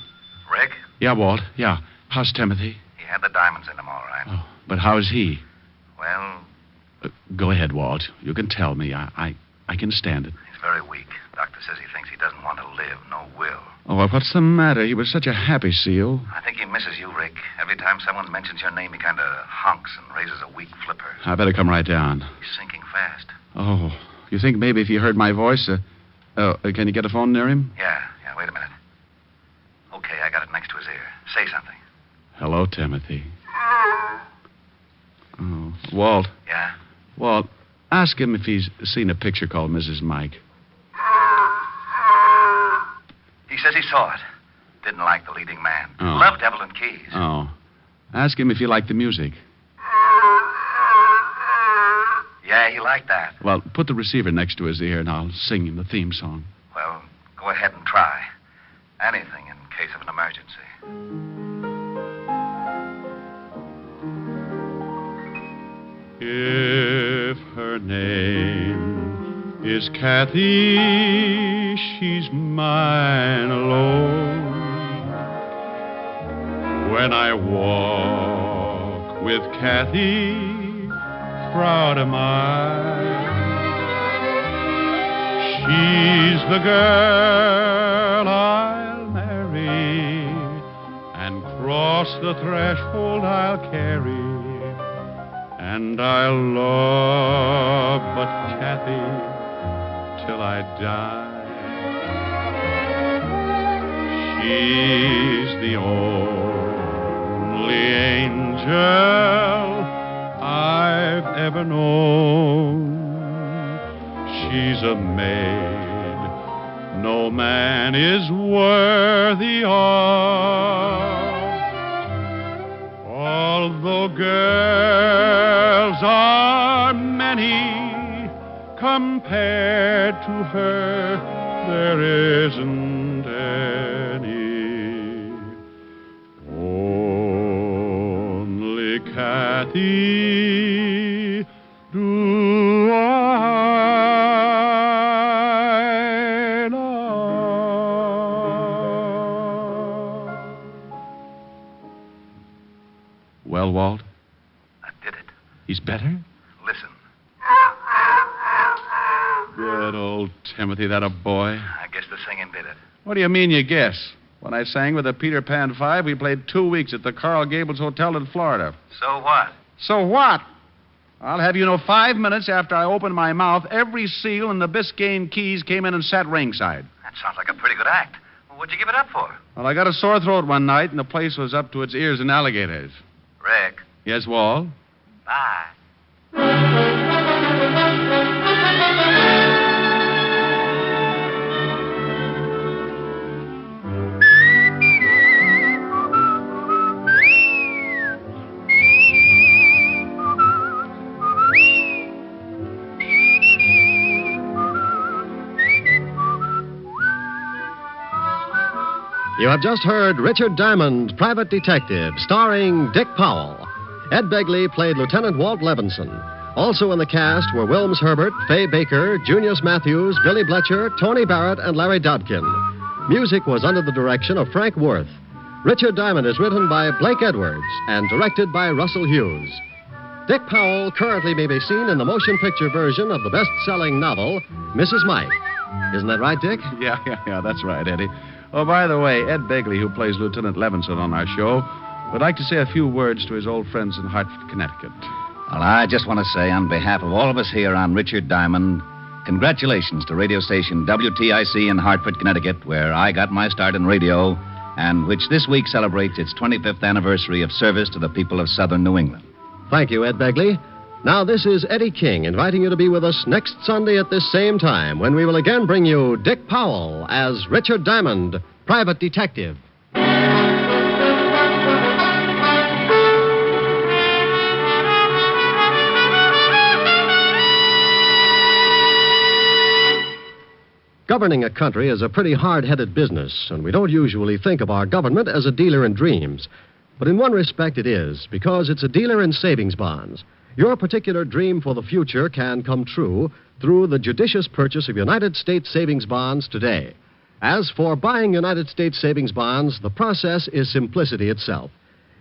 Rick? Yeah, Walt. Yeah. How's Timothy? He had the diamonds in him, all right. Oh, but how is he? Well, Go ahead, Walt. You can tell me. I can stand it. he's very weak. Doctor says he thinks he doesn't want to live, no will. Oh, well, what's the matter? He was such a happy seal. I think he misses you, Rick. Every time someone mentions your name, he kind of honks and raises a weak flipper. I better come right down. He's sinking fast. Oh, you think maybe if he heard my voice, can you get a phone near him? Yeah, wait a minute. Okay, I got it next to his ear. Say something. Hello, Timothy. Oh, Walt. Yeah? Walt, ask him if he's seen a picture called Mrs. Mike. He says he saw it. Didn't like the leading man. Oh. Loved Evelyn Keyes. Oh. Ask him if he liked the music. Yeah, he liked that. Well, put the receiver next to his ear and I'll sing him the theme song. Well, go ahead and try. Anything in case of an emergency. If her name is Kathy, she's mine alone. When I walk with Kathy, proud am I. She's the girl I'll marry, and cross the threshold I'll carry. And I'll love but Kathy till I die. She's the only angel I've ever known. She's a maid no man is worthy of. Although girls are many, compared to her, there isn't any. Only Kathy do I love. Well, Walt? I did it. He's better? Listen. Good old Timothy, that a boy. I guess the singing did it. What do you mean you guess? When I sang with the Peter Pan 5, we played 2 weeks at the Coral Gables Hotel in Florida. So what? So what? I'll have you know 5 minutes after I opened my mouth, every seal in the Biscayne Keys came in and sat ringside. That sounds like a pretty good act. Well, what'd you give it up for? Well, I got a sore throat one night, and the place was up to its ears in alligators. Rick. Yes, Walt? Bye. You have just heard Richard Diamond, Private Detective, starring Dick Powell. Ed Begley played Lieutenant Walt Levinson. Also in the cast were Wilms Herbert, Fay Baker, Junius Matthews, Billy Bletcher, Tony Barrett, and Larry Dodkin. Music was under the direction of Frank Worth. Richard Diamond is written by Blake Edwards and directed by Russell Hughes. Dick Powell currently may be seen in the motion picture version of the best-selling novel, Mrs. Mike. Isn't that right, Dick? Yeah, that's right, Eddie. Oh, by the way, Ed Begley, who plays Lieutenant Levinson on our show, would like to say a few words to his old friends in Hartford, Connecticut. Well, I just want to say, on behalf of all of us here on Richard Diamond, congratulations to radio station WTIC in Hartford, Connecticut, where I got my start in radio, and which this week celebrates its 25th anniversary of service to the people of southern New England. Thank you, Ed Begley. Now, this is Eddie King inviting you to be with us next Sunday at this same time when we will again bring you Dick Powell as Richard Diamond, Private Detective. Governing a country is a pretty hard-headed business, and we don't usually think of our government as a dealer in dreams. But in one respect it is, because it's a dealer in savings bonds. Your particular dream for the future can come true through the judicious purchase of United States savings bonds today. As for buying United States savings bonds, the process is simplicity itself.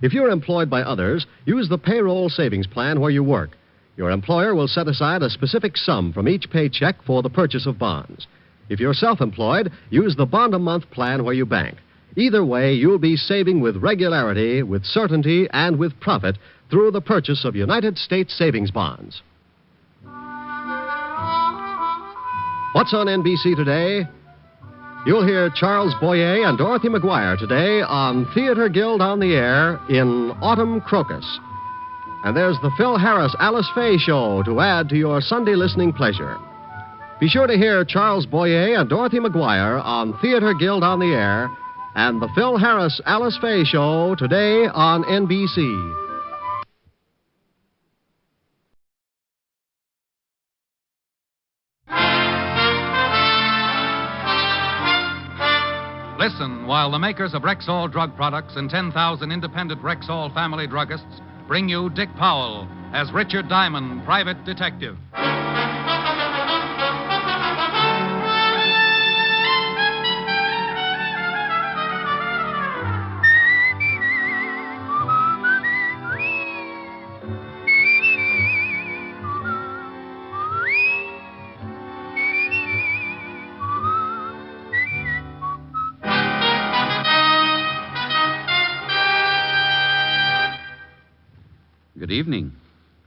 If you're employed by others, use the payroll savings plan where you work. Your employer will set aside a specific sum from each paycheck for the purchase of bonds. If you're self-employed, use the bond-a-month plan where you bank. Either way, you'll be saving with regularity, with certainty, and with profit through the purchase of United States savings bonds. What's on NBC today? You'll hear Charles Boyer and Dorothy McGuire today on Theater Guild on the Air in Autumn Crocus. And there's the Phil Harris Alice Faye Show to add to your Sunday listening pleasure. Be sure to hear Charles Boyer and Dorothy McGuire on Theater Guild on the Air and the Phil Harris Alice Faye Show today on NBC. Listen while the makers of Rexall drug products and 10,000 independent Rexall family druggists bring you Dick Powell as Richard Diamond, Private Detective. Good evening.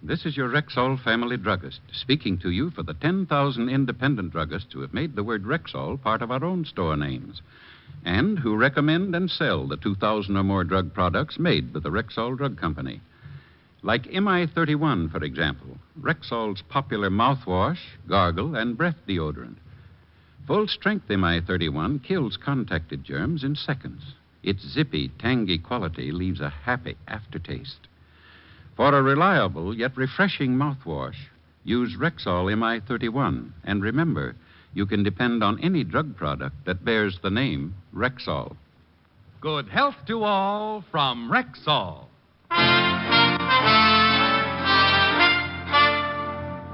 This is your Rexall family druggist speaking to you for the 10,000 independent druggists who have made the word Rexall part of our own store names and who recommend and sell the 2,000 or more drug products made by the Rexall Drug Company. Like MI31, for example, Rexall's popular mouthwash, gargle, and breath deodorant. Full-strength MI31 kills contacted germs in seconds. Its zippy, tangy quality leaves a happy aftertaste. For a reliable yet refreshing mouthwash, use Rexall MI31. And remember, you can depend on any drug product that bears the name Rexall. Good health to all from Rexall.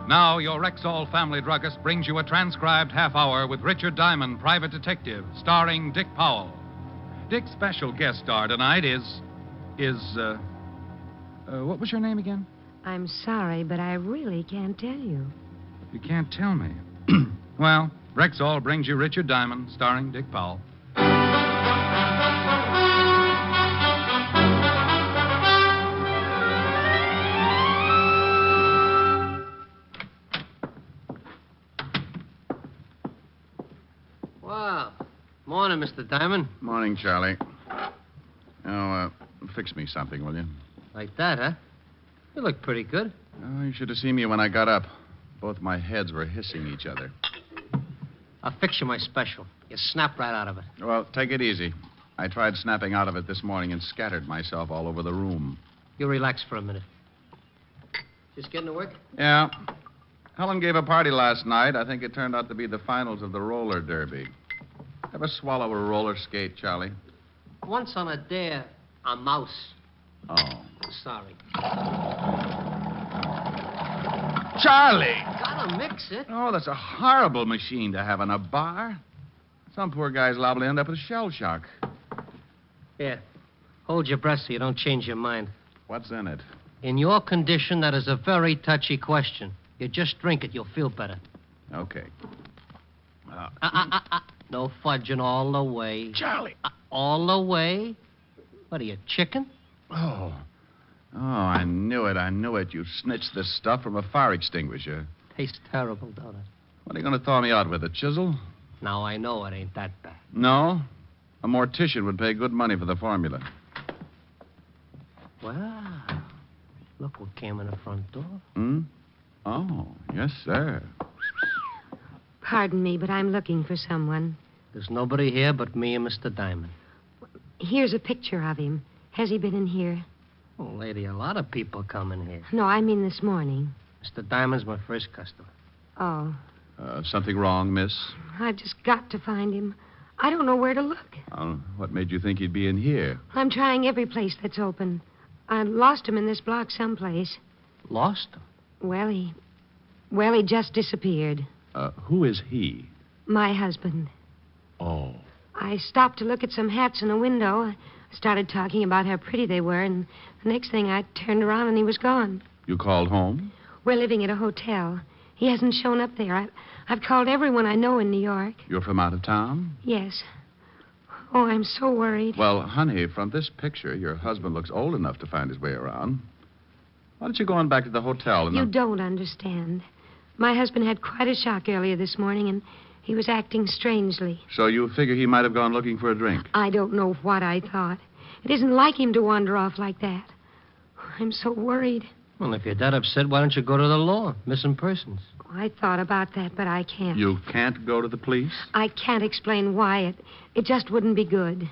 Now, your Rexall family druggist brings you a transcribed half hour with Richard Diamond, Private Detective, starring Dick Powell. Dick's special guest star tonight is what was your name again? I'm sorry, but I really can't tell you. You can't tell me. Well, Rexall brings you Richard Diamond, starring Dick Powell. Wow. Morning, Mr. Diamond. Morning, Charlie. Now, fix me something, will you? Like that, huh? You look pretty good. Oh, you should have seen me when I got up. Both my heads were hissing each other. I'll fix you my special. You snap right out of it. Well, take it easy. I tried snapping out of it this morning and scattered myself all over the room. You relax for a minute. Just getting to work? Yeah. Helen gave a party last night. I think it turned out to be the finals of the roller derby. Ever swallow a roller skate, Charlie? Once on a dare, a mouse. Oh. Sorry. Charlie! Gotta mix it. Oh, that's a horrible machine to have in a bar. Some poor guy's liable to end up with shell shock. Here. Hold your breath so you don't change your mind. What's in it? In your condition, that is a very touchy question. You just drink it, you'll feel better. Okay. No fudging all the way. Charlie! All the way? What are you, chicken? Oh, I knew it. You snitched this stuff from a fire extinguisher. Tastes terrible, don't it? What are you going to thaw me out with, a chisel? Now, I know it ain't that bad. No? A mortician would pay good money for the formula. Well, look what came in the front door. Hmm? Oh, yes, sir. Pardon me, but I'm looking for someone. There's nobody here but me and Mr. Diamond. Here's a picture of him. Has he been in here? Oh, lady, a lot of people come in here. No, I mean this morning. Mr. Diamond's my first customer. Oh. Something wrong, miss? I've just got to find him. I don't know where to look. What made you think he'd be in here? I'm trying every place that's open. I lost him in this block someplace. Lost him? Well, he just disappeared. Who is he? My husband. Oh. I stopped to look at some hats in a window. I started talking about how pretty they were, and the next thing I turned around and he was gone. You called home? We're living at a hotel. He hasn't shown up there. I've called everyone I know in New York. You're from out of town? Yes. Oh, I'm so worried. Well, honey, from this picture, your husband looks old enough to find his way around. Why don't you go on back to the hotel and... You don't understand. My husband had quite a shock earlier this morning, and he was acting strangely. So you figure he might have gone looking for a drink? I don't know what I thought. It isn't like him to wander off like that. I'm so worried. Well, if you're that upset, why don't you go to the law? Missing persons. I thought about that, but I can't. You can't go to the police? I can't explain why. It just wouldn't be good.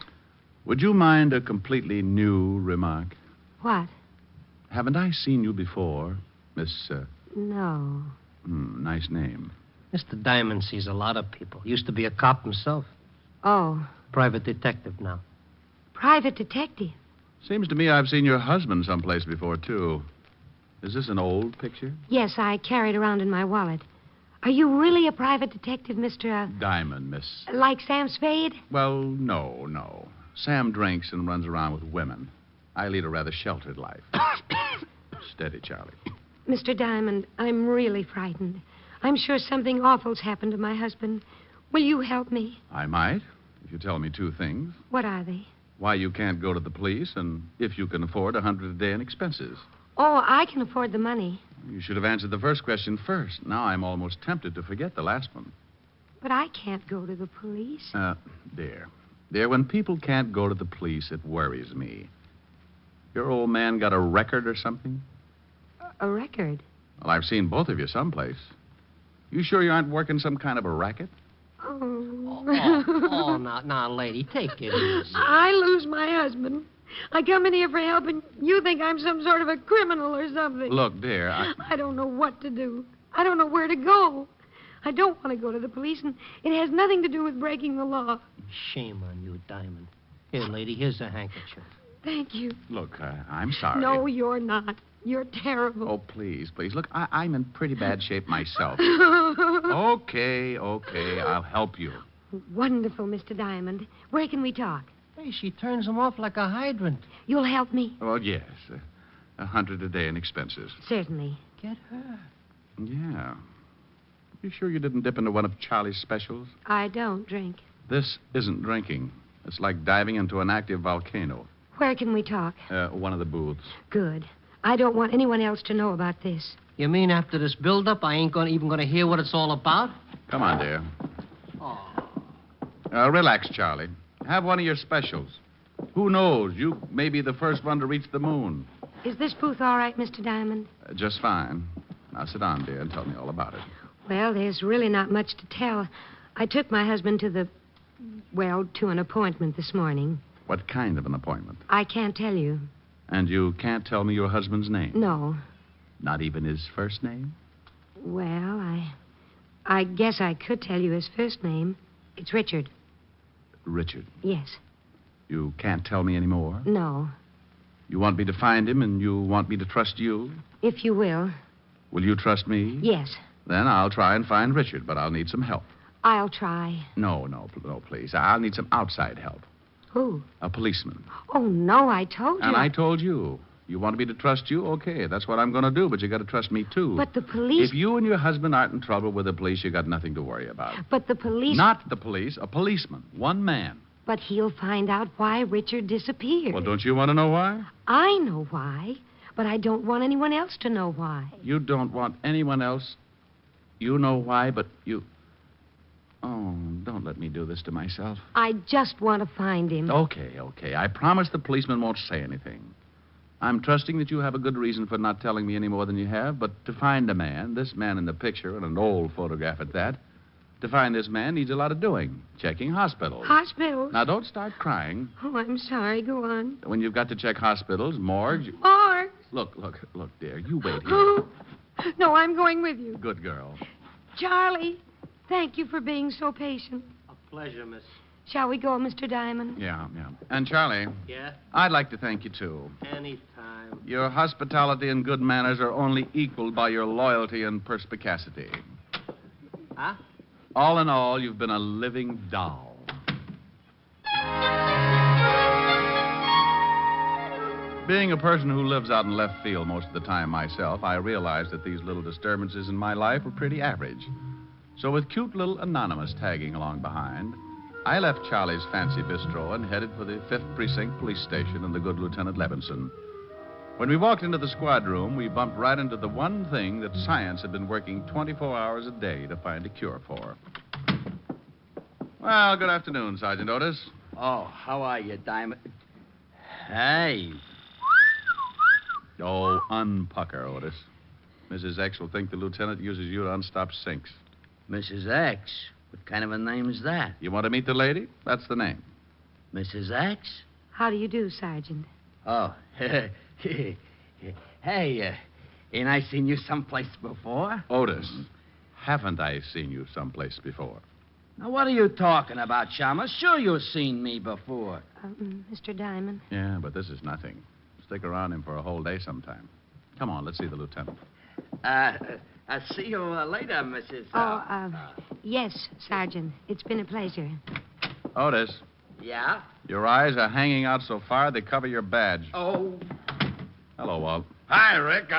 Would you mind a completely new remark? What? Haven't I seen you before, Miss... No. Nice name. Mr. Diamond sees a lot of people. Used to be a cop himself. Oh. Private detective now. Private detective? Seems to me I've seen your husband someplace before, too. Is this an old picture? Yes, I carry it around in my wallet. Are you really a private detective, Mr. Diamond, miss. Like Sam Spade? Well, no. Sam drinks and runs around with women. I lead a rather sheltered life. Steady, Charlie. Mr. Diamond, I'm really frightened. I'm sure something awful's happened to my husband. Will you help me? I might, if you tell me two things. What are they? Why you can't go to the police, and if you can afford $100 a day in expenses. Oh, I can afford the money. You should have answered the first question first. Now I'm almost tempted to forget the last one. But I can't go to the police. Dear. Dear, when people can't go to the police, it worries me. Your old man got a record or something? A record? Well, I've seen both of you someplace. You sure you aren't working some kind of a racket? Oh, now, lady, take it easy. I lose my husband. I come in here for help, and you think I'm some sort of a criminal or something. Look, dear, I don't know what to do. I don't know where to go. I don't want to go to the police, and it has nothing to do with breaking the law. Shame on you, Diamond. Here, lady, here's a handkerchief. Thank you. Look, I'm sorry. No, you're not. You're terrible. Oh, please. Look, I'm in pretty bad shape myself. Okay, I'll help you. Wonderful, Mr. Diamond. Where can we talk? Hey, she turns him off like a hydrant. You'll help me? Oh, yes. $100 a day in expenses. Certainly. Get her. Yeah. You sure you didn't dip into one of Charlie's specials? I don't drink. This isn't drinking. It's like diving into an active volcano. Where can we talk? One of the booths. Good. I don't want anyone else to know about this. You mean after this build-up, I ain't even going to hear what it's all about? Come on, dear. Oh. Relax, Charlie. Have one of your specials. Who knows? You may be the first one to reach the moon. Is this booth all right, Mr. Diamond? Just fine. Now sit down, dear, and tell me all about it. Well, there's really not much to tell. I took my husband to an appointment this morning. What kind of an appointment? I can't tell you. And you can't tell me your husband's name? No. Not even his first name? Well, I guess I could tell you his first name. It's Richard. Richard? Yes. You can't tell me any more? No. You want me to find him and you want me to trust you? If you will. Will you trust me? Yes. Then I'll try and find Richard, but I'll need some help. I'll try. No, please. I'll need some outside help. Who? A policeman. Oh, no, I told you. And I told you. You wanted me to trust you? Okay, that's what I'm going to do, but you got to trust me, too. But the police... If you and your husband aren't in trouble with the police, you got nothing to worry about. But the police... Not the police, a policeman. One man. But he'll find out why Richard disappeared. Well, don't you want to know why? I know why, but I don't want anyone else to know why. You don't want anyone else? You know why, but you... Oh, don't let me do this to myself. I just want to find him. Okay. I promise the policeman won't say anything. I'm trusting that you have a good reason for not telling me any more than you have, but to find a man, this man in the picture, and an old photograph at that, to find this man needs a lot of doing. Checking hospitals. Hospitals? Now, don't start crying. Oh, I'm sorry. Go on. When you've got to check hospitals, morgues... Morgues? Look, dear, you wait here. No, I'm going with you. Good girl. Charlie, thank you for being so patient. A pleasure, miss. Shall we go, Mr. Diamond? Yeah. And, Charlie... Yeah? I'd like to thank you, too. Anytime. Your hospitality and good manners are only equaled by your loyalty and perspicacity. Huh? All in all, you've been a living doll. Being a person who lives out in left field most of the time myself, I realize that these little disturbances in my life are pretty average. So with cute little Anonymous tagging along behind, I left Charlie's fancy bistro and headed for the 5th Precinct Police Station and the good Lieutenant Levinson. When we walked into the squad room, we bumped right into the one thing that science had been working 24 hours a day to find a cure for. Well, good afternoon, Sergeant Otis. Oh, how are you, Diamond? Hey. Oh, unpucker, Otis. Mrs. X will think the lieutenant uses you to unstop sinks. Mrs. X? What kind of a name is that? You want to meet the lady? That's the name. Mrs. X? How do you do, Sergeant? Oh, hey, ain't I seen you someplace before? Otis, haven't I seen you someplace before? Now, what are you talking about, Chalmers? Sure you've seen me before. Mr. Diamond? Yeah, but this is nothing. Stick around him for a whole day sometime. Come on, let's see the lieutenant. I'll see you later, Mrs. Yes, Sergeant. It's been a pleasure. Otis. Yeah? Your eyes are hanging out so far they cover your badge. Oh. Hello, Walt. Hi, Rick.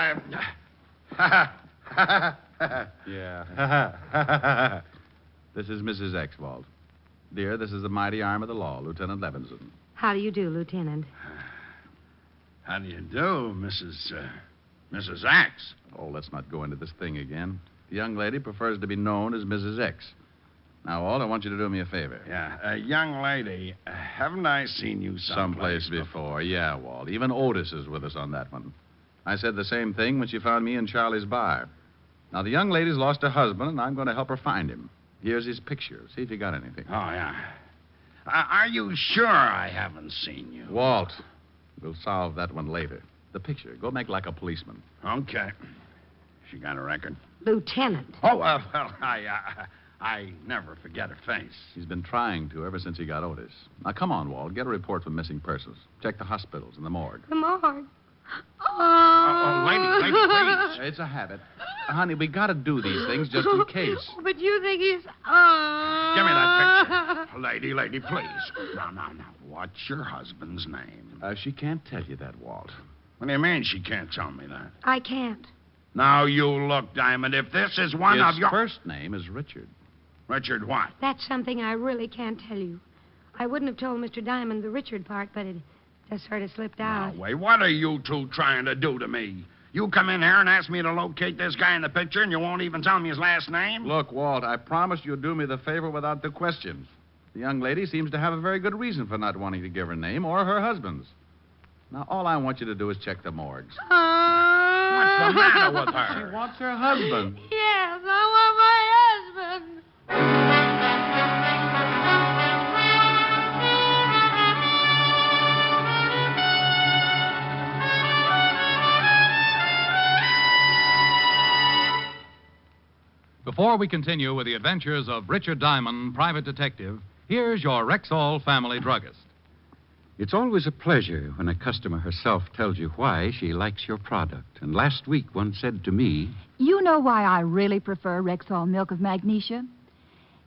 Yeah. This is Mrs. X, Walt. Dear, this is the mighty arm of the law, Lieutenant Levinson. How do you do, Lieutenant? How do you do, Mrs. Mrs. X. Oh, let's not go into this thing again. The young lady prefers to be known as Mrs. X. Now, Walt, I want you to do me a favor. Yeah, young lady, haven't I seen you someplace before? Yeah, Walt. Even Otis is with us on that one. I said the same thing when she found me in Charlie's bar. Now, the young lady's lost her husband, and I'm going to help her find him. Here's his picture. See if you got anything. Oh, yeah. Are you sure I haven't seen you? Walt, we'll solve that one later. The picture. Go make like a policeman. Okay. She got a record? Lieutenant. Oh, well, I never forget her face. He's been trying to ever since he got Otis. Now, come on, Walt. Get a report for missing persons. Check the hospitals and the morgue. The morgue. Lady, please. It's a habit. Honey, we got to do these things just in case. But you think he's... Give me that picture. Lady, please. Now. What's your husband's name? She can't tell you that, Walt. What do you mean she can't tell me that? I can't. Now, you look, Diamond. If this is one of your... His first name is Richard. Richard what? That's something I really can't tell you. I wouldn't have told Mr. Diamond the Richard part, but it just sort of slipped out. Now, wait, what are you two trying to do to me? You come in here and ask me to locate this guy in the picture, and you won't even tell me his last name? Look, Walt, I promised you'd do me the favor without the questions. The young lady seems to have a very good reason for not wanting to give her name or her husband's. Now, all I want you to do is check the morgues. What's the matter with her? She wants her husband. Yes, I want my husband. Before we continue with the adventures of Richard Diamond, private detective, here's your Rexall family druggist. It's always a pleasure when a customer herself tells you why she likes your product. And last week, one said to me, You know why I really prefer Rexall milk of magnesia?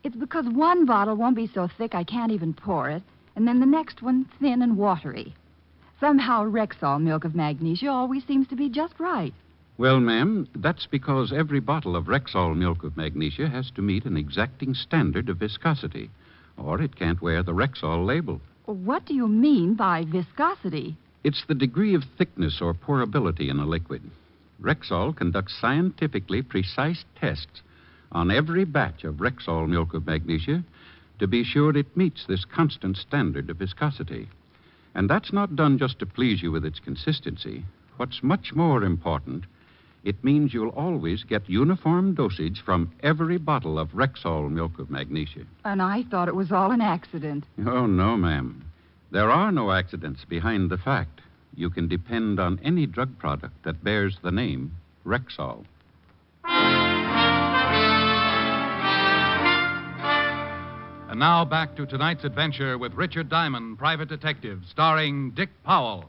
It's because one bottle won't be so thick I can't even pour it, and then the next one thin and watery. Somehow Rexall milk of magnesia always seems to be just right. Well, ma'am, that's because every bottle of Rexall milk of magnesia has to meet an exacting standard of viscosity, or it can't wear the Rexall label. What do you mean by viscosity? It's the degree of thickness or pourability in a liquid. Rexall conducts scientifically precise tests on every batch of Rexall milk of magnesia to be sure it meets this constant standard of viscosity. And that's not done just to please you with its consistency. What's much more important, it means you'll always get uniform dosage from every bottle of Rexall milk of magnesia. And I thought it was all an accident. Oh, no, ma'am. There are no accidents behind the fact. You can depend on any drug product that bears the name Rexall. And now back to tonight's adventure with Richard Diamond, private detective, starring Dick Powell.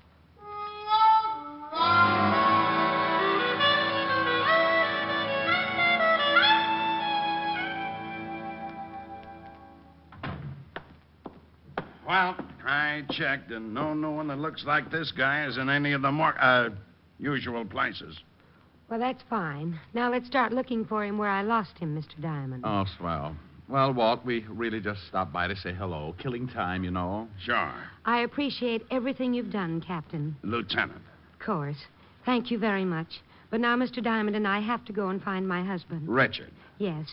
Well, I checked, and no one that looks like this guy is in any of the usual places. Well, that's fine. Now let's start looking for him where I lost him, Mr. Diamond. Oh, swell. Well, Walt, we really just stopped by to say hello. Killing time, you know. Sure. I appreciate everything you've done, Captain. Lieutenant. Of course. Thank you very much. But now Mr. Diamond and I have to go and find my husband. Richard. Yes.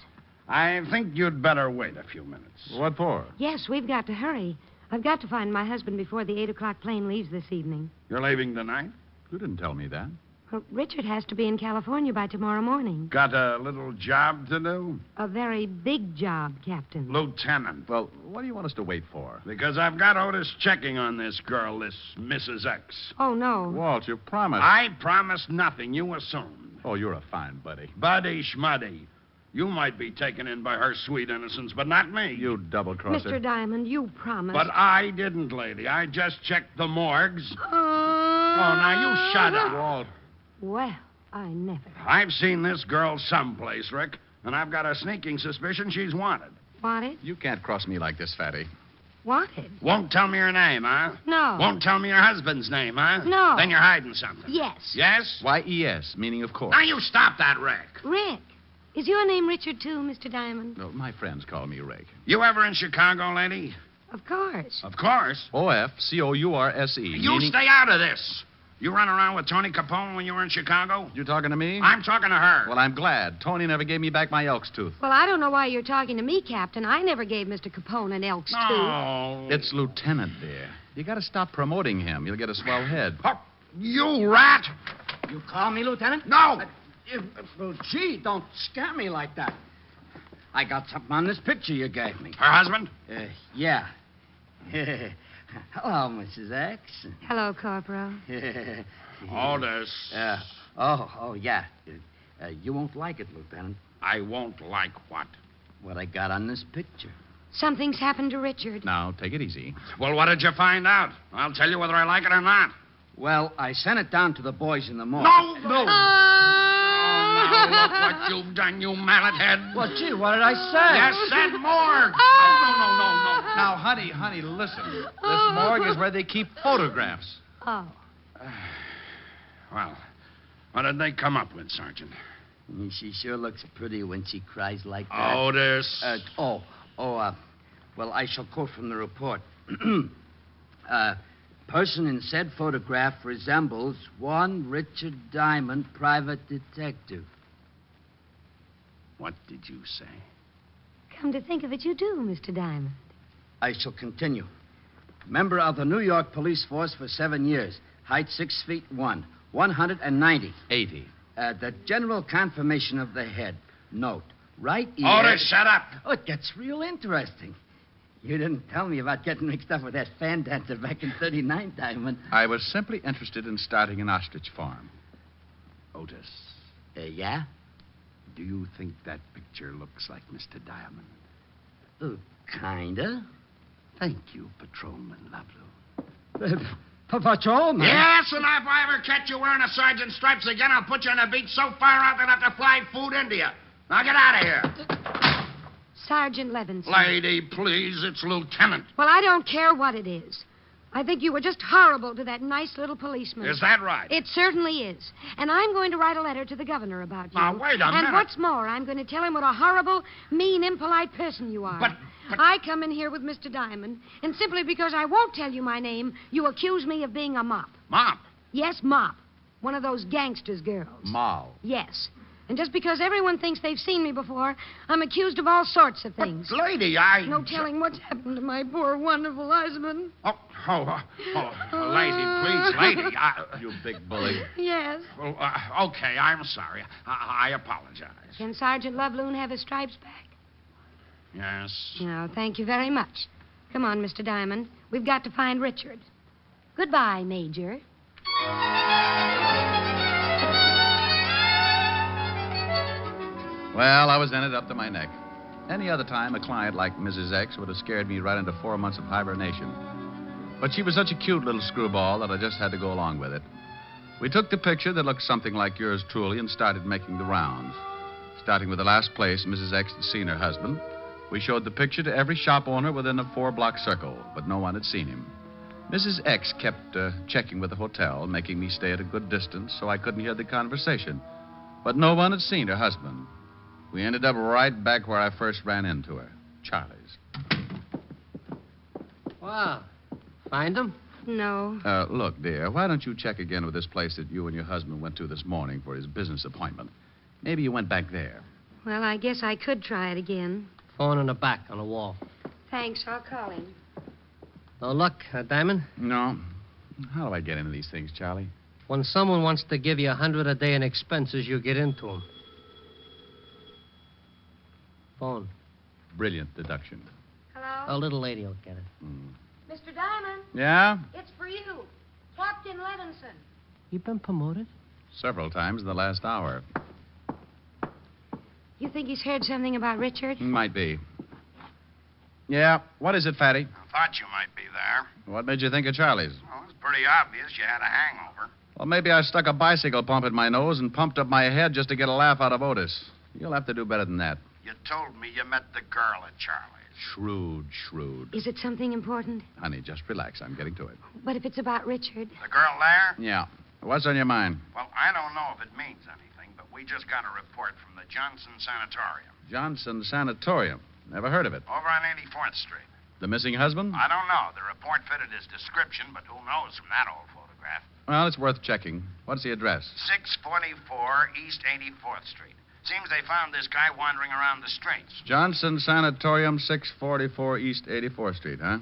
I think you'd better wait a few minutes. What for? Yes, we've got to hurry. I've got to find my husband before the 8 o'clock plane leaves this evening. You're leaving tonight? You didn't tell me that. Well, Richard has to be in California by tomorrow morning. Got a little job to do? A very big job, Captain. Lieutenant. Well, what do you want us to wait for? Because I've got Otis checking on this girl, this Mrs. X. Oh, no. Walt, you promised. I promised nothing. You assumed. Oh, you're a fine buddy. Buddy schmuddy. You might be taken in by her sweet innocence, but not me. You double-crosser. Mr. Diamond, you promised. But I didn't, lady. I just checked the morgues. Oh, now you shut up. Walt. Well, I never. I've seen this girl someplace, Rick, and I've got a sneaking suspicion she's wanted. Wanted? You can't cross me like this, Fatty. Wanted? Won't tell me her name, huh? No. Won't tell me your husband's name, huh? No. Then you're hiding something. Yes. Yes? Why, yes, meaning of course. Now you stop that, Rick. Rick. Is your name Richard, too, Mr. Diamond? No, my friends call me Rick. You ever in Chicago, lady? Of course. Of course. O-F-C-O-U-R-S-E. You stay out of this. You run around with Tony Capone when you were in Chicago? You talking to me? I'm talking to her. Well, I'm glad. Tony never gave me back my elk's tooth. Well, I don't know why you're talking to me, Captain. I never gave Mr. Capone an elk's tooth. No. It's Lieutenant, dear. You got to stop promoting him. You'll get a swell head. Oh, you rat! You call me, Lieutenant? No! Well, gee, don't scare me like that. I got something on this picture you gave me. Her husband? Yeah. Hello, Mrs. X. Hello, Corporal. Orders. Yeah. You won't like it, Lieutenant. I won't like what? What I got on this picture. Something's happened to Richard. Now, take it easy. Well, what did you find out? I'll tell you whether I like it or not. Well, I sent it down to the boys in the morgue. No! Now, look what you've done, you mallet head. Well, gee, what did I say? You said morgue. No. Now, honey, listen. This morgue is where they keep photographs. Oh. Well, what did they come up with, Sergeant? She sure looks pretty when she cries like that. Otis. Well, I shall quote from the report. Person in said photograph resembles one Richard Diamond, private detective. What did you say? Come to think of it, you do, Mr. Diamond. I shall continue. Member of the New York police force for 7 years. Height 6'1", 190. 80. The general conformation of the head. Note, right ear... Otis, shut up. Oh, it gets real interesting. You didn't tell me about getting mixed up with that fan dancer back in 39, Diamond. I was simply interested in starting an ostrich farm. Otis. Yeah? Do you think that picture looks like Mr. Diamond? Kinda. Thank you, Patrolman Lovelow. Patrolman? Yes, and if I ever catch you wearing a sergeant's stripes again, I'll put you on a beach so far out that I'll have to fly food into you. Now get out of here. Sergeant Levinson. Lady, please, it's Lieutenant. Well, I don't care what it is. I think you were just horrible to that nice little policeman. Is that right? It certainly is. And I'm going to write a letter to the governor about you. Now, wait a minute. And what's more, I'm going to tell him what a horrible, mean, impolite person you are. But I come in here with Mr. Diamond, and simply because I won't tell you my name, you accuse me of being a mop. Mop? Yes, mop. One of those gangsters' girls. Moll. Yes. And just because everyone thinks they've seen me before, I'm accused of all sorts of things. But, lady, No telling what's happened to my poor, wonderful husband. Lady, please, lady. You big bully. Yes. Well, okay, I'm sorry. I apologize. Can Sergeant Loveloon have his stripes back? Yes. No, thank you very much. Come on, Mr. Diamond. We've got to find Richard. Goodbye, Major. Well, I was in it up to my neck. Any other time, a client like Mrs. X would have scared me right into 4 months of hibernation. But she was such a cute little screwball that I just had to go along with it. We took the picture that looked something like yours truly and started making the rounds. Starting with the last place Mrs. X had seen her husband, we showed the picture to every shop owner within a 4-block circle, but no one had seen him. Mrs. X kept checking with the hotel, making me stay at a good distance so I couldn't hear the conversation. But no one had seen her husband. We ended up right back where I first ran into her, Charlie's. Wow. Find him? No. Look, dear, why don't you check again with this place that you and your husband went to this morning for his business appointment? Maybe you went back there. Well, I guess I could try it again. Phone in the back on the wall. Thanks, I'll call him. No luck, Diamond? No. How do I get into these things, Charlie? When someone wants to give you $100 a day in expenses, you get into them. Phone. Brilliant deduction. Hello? A little lady will get it. Mr. Diamond? Yeah? It's for you. Captain Levinson. You been promoted? Several times in the last hour. You think he's heard something about Richard? Might be. Yeah. What is it, Fatty? I thought you might be there. What made you think of Charlie's? Well, it's pretty obvious you had a hangover. Well, maybe I stuck a bicycle pump in my nose and pumped up my head just to get a laugh out of Otis. You'll have to do better than that. You told me you met the girl at Charlie's. Shrewd. Is it something important? Honey, just relax. I'm getting to it. But if it's about Richard... The girl there? Yeah. What's on your mind? Well, I don't know if it means anything, but we just got a report from the Johnson Sanatorium. Johnson Sanatorium. Never heard of it. Over on 84th Street. The missing husband? I don't know. The report fitted his description, but who knows from that old photograph. photograph. Well, it's worth checking. What's the address? 644 East 84th Street. Seems they found this guy wandering around the streets. Johnson Sanatorium, 644 East 84th Street, huh?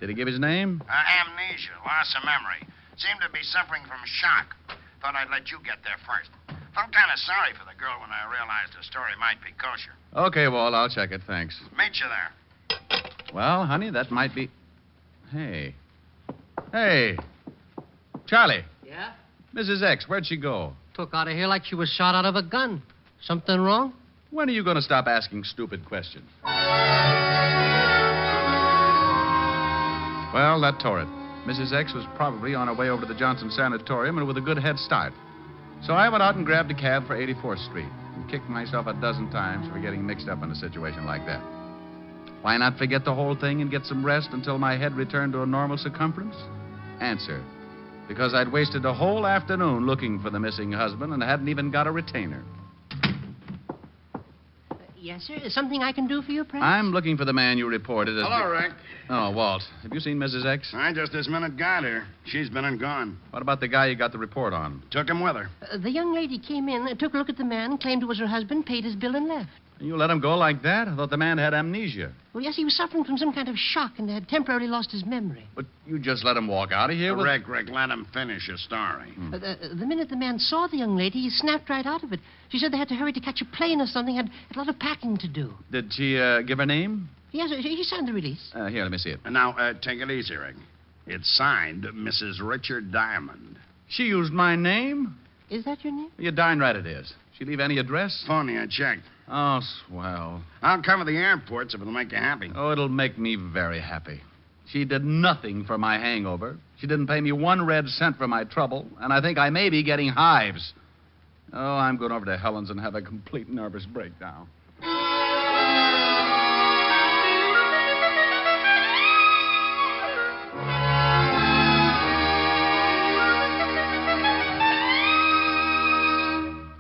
Did he give his name? Amnesia, loss of memory. Seemed to be suffering from shock. Thought I'd let you get there first. Felt kind of sorry for the girl when I realized the story might be kosher. Okay, Walt, I'll check it. Thanks. Meet you there. Well, honey, that might be. Hey. Hey. Charlie. Yeah? Mrs. X, where'd she go? Took out of here like she was shot out of a gun. Something wrong? When are you going to stop asking stupid questions? Well, that tore it. Mrs. X was probably on her way over to the Johnson Sanatorium and with a good head start. So I went out and grabbed a cab for 84th Street and kicked myself a dozen times for getting mixed up in a situation like that. Why not forget the whole thing and get some rest until my head returned to a normal circumference? Answer. Because I'd wasted a whole afternoon looking for the missing husband and hadn't even got a retainer. Yes, sir. Is something I can do for you, perhaps? I'm looking for the man you reported as... Hello, Rick. Oh, Walt. Have you seen Mrs. X? I just this minute got her. She's been and gone. What about the guy you got the report on? Took him with her. The young lady came in, took a look at the man, claimed it was her husband, paid his bill, and left. You let him go like that? I thought the man had amnesia. Well, yes, he was suffering from some kind of shock and had temporarily lost his memory. But you just let him walk out of here with... Rick, let him finish his story. The minute the man saw the young lady, he snapped right out of it. She said they had to hurry to catch a plane or something, had a lot of packing to do. Did she give her name? Yes, he signed the release. Here, let me see it. And now, take it easy, Rick. It's signed Mrs. Richard Diamond. She used my name? Is that your name? You're darn right it is. She leave any address? Phony, I checked. Oh, swell. I'll cover the airports if it'll make you happy. Oh, it'll make me very happy. She did nothing for my hangover. She didn't pay me 1 red cent for my trouble, and I think I may be getting hives. Oh, I'm going over to Helen's and have a complete nervous breakdown.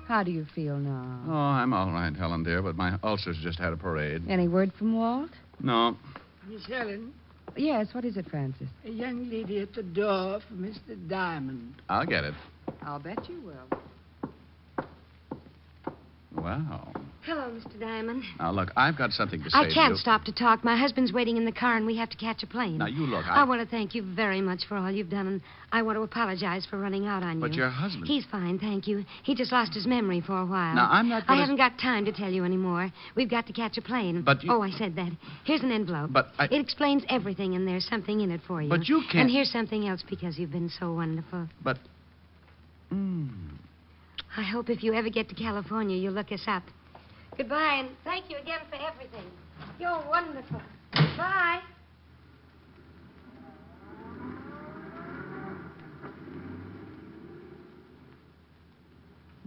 How do you feel now? Oh, I'm all right, Helen, dear, but my ulcers just had a parade. Any word from Walt? No. Miss Helen, Yes, what is it, Francis? a young lady at the door for Mr. Diamond. I'll get it. I'll bet you will. Wow. Hello, Mr. Diamond. Now, look, I've got something to say I to can't you. stop to talk. My husband's waiting in the car, and we have to catch a plane. Now, you look, I want to thank you very much for all you've done, and I want to apologize for running out on you. But your husband... He's fine, thank you. He just lost his memory for a while. Now, I'm not I gonna... haven't got time to tell you anymore. We've got to catch a plane. But you... Oh, I said that. Here's an envelope. But I... It explains everything, and there's something in it for you. But you can't... And here's something else because you've been so wonderful. But... I hope if you ever get to California, you'll look us up. Goodbye, and thank you again for everything. You're wonderful. Bye.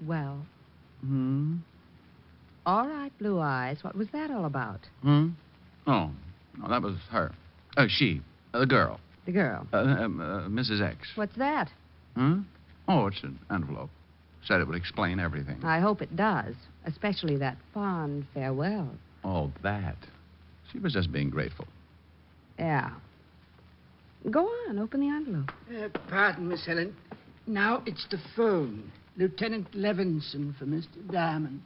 Well, Hmm? all right, Blue Eyes. What was that all about? Hmm? Oh, no, that was her. She. The girl. The girl. Mrs. X. What's that? Hmm? Oh, it's an envelope. Said it would explain everything. I hope it does, especially that fond farewell. Oh, that. She was just being grateful. Yeah. Go on, open the envelope. Pardon, Miss Helen. Now it's the phone. Lieutenant Levinson for Mr. Diamond.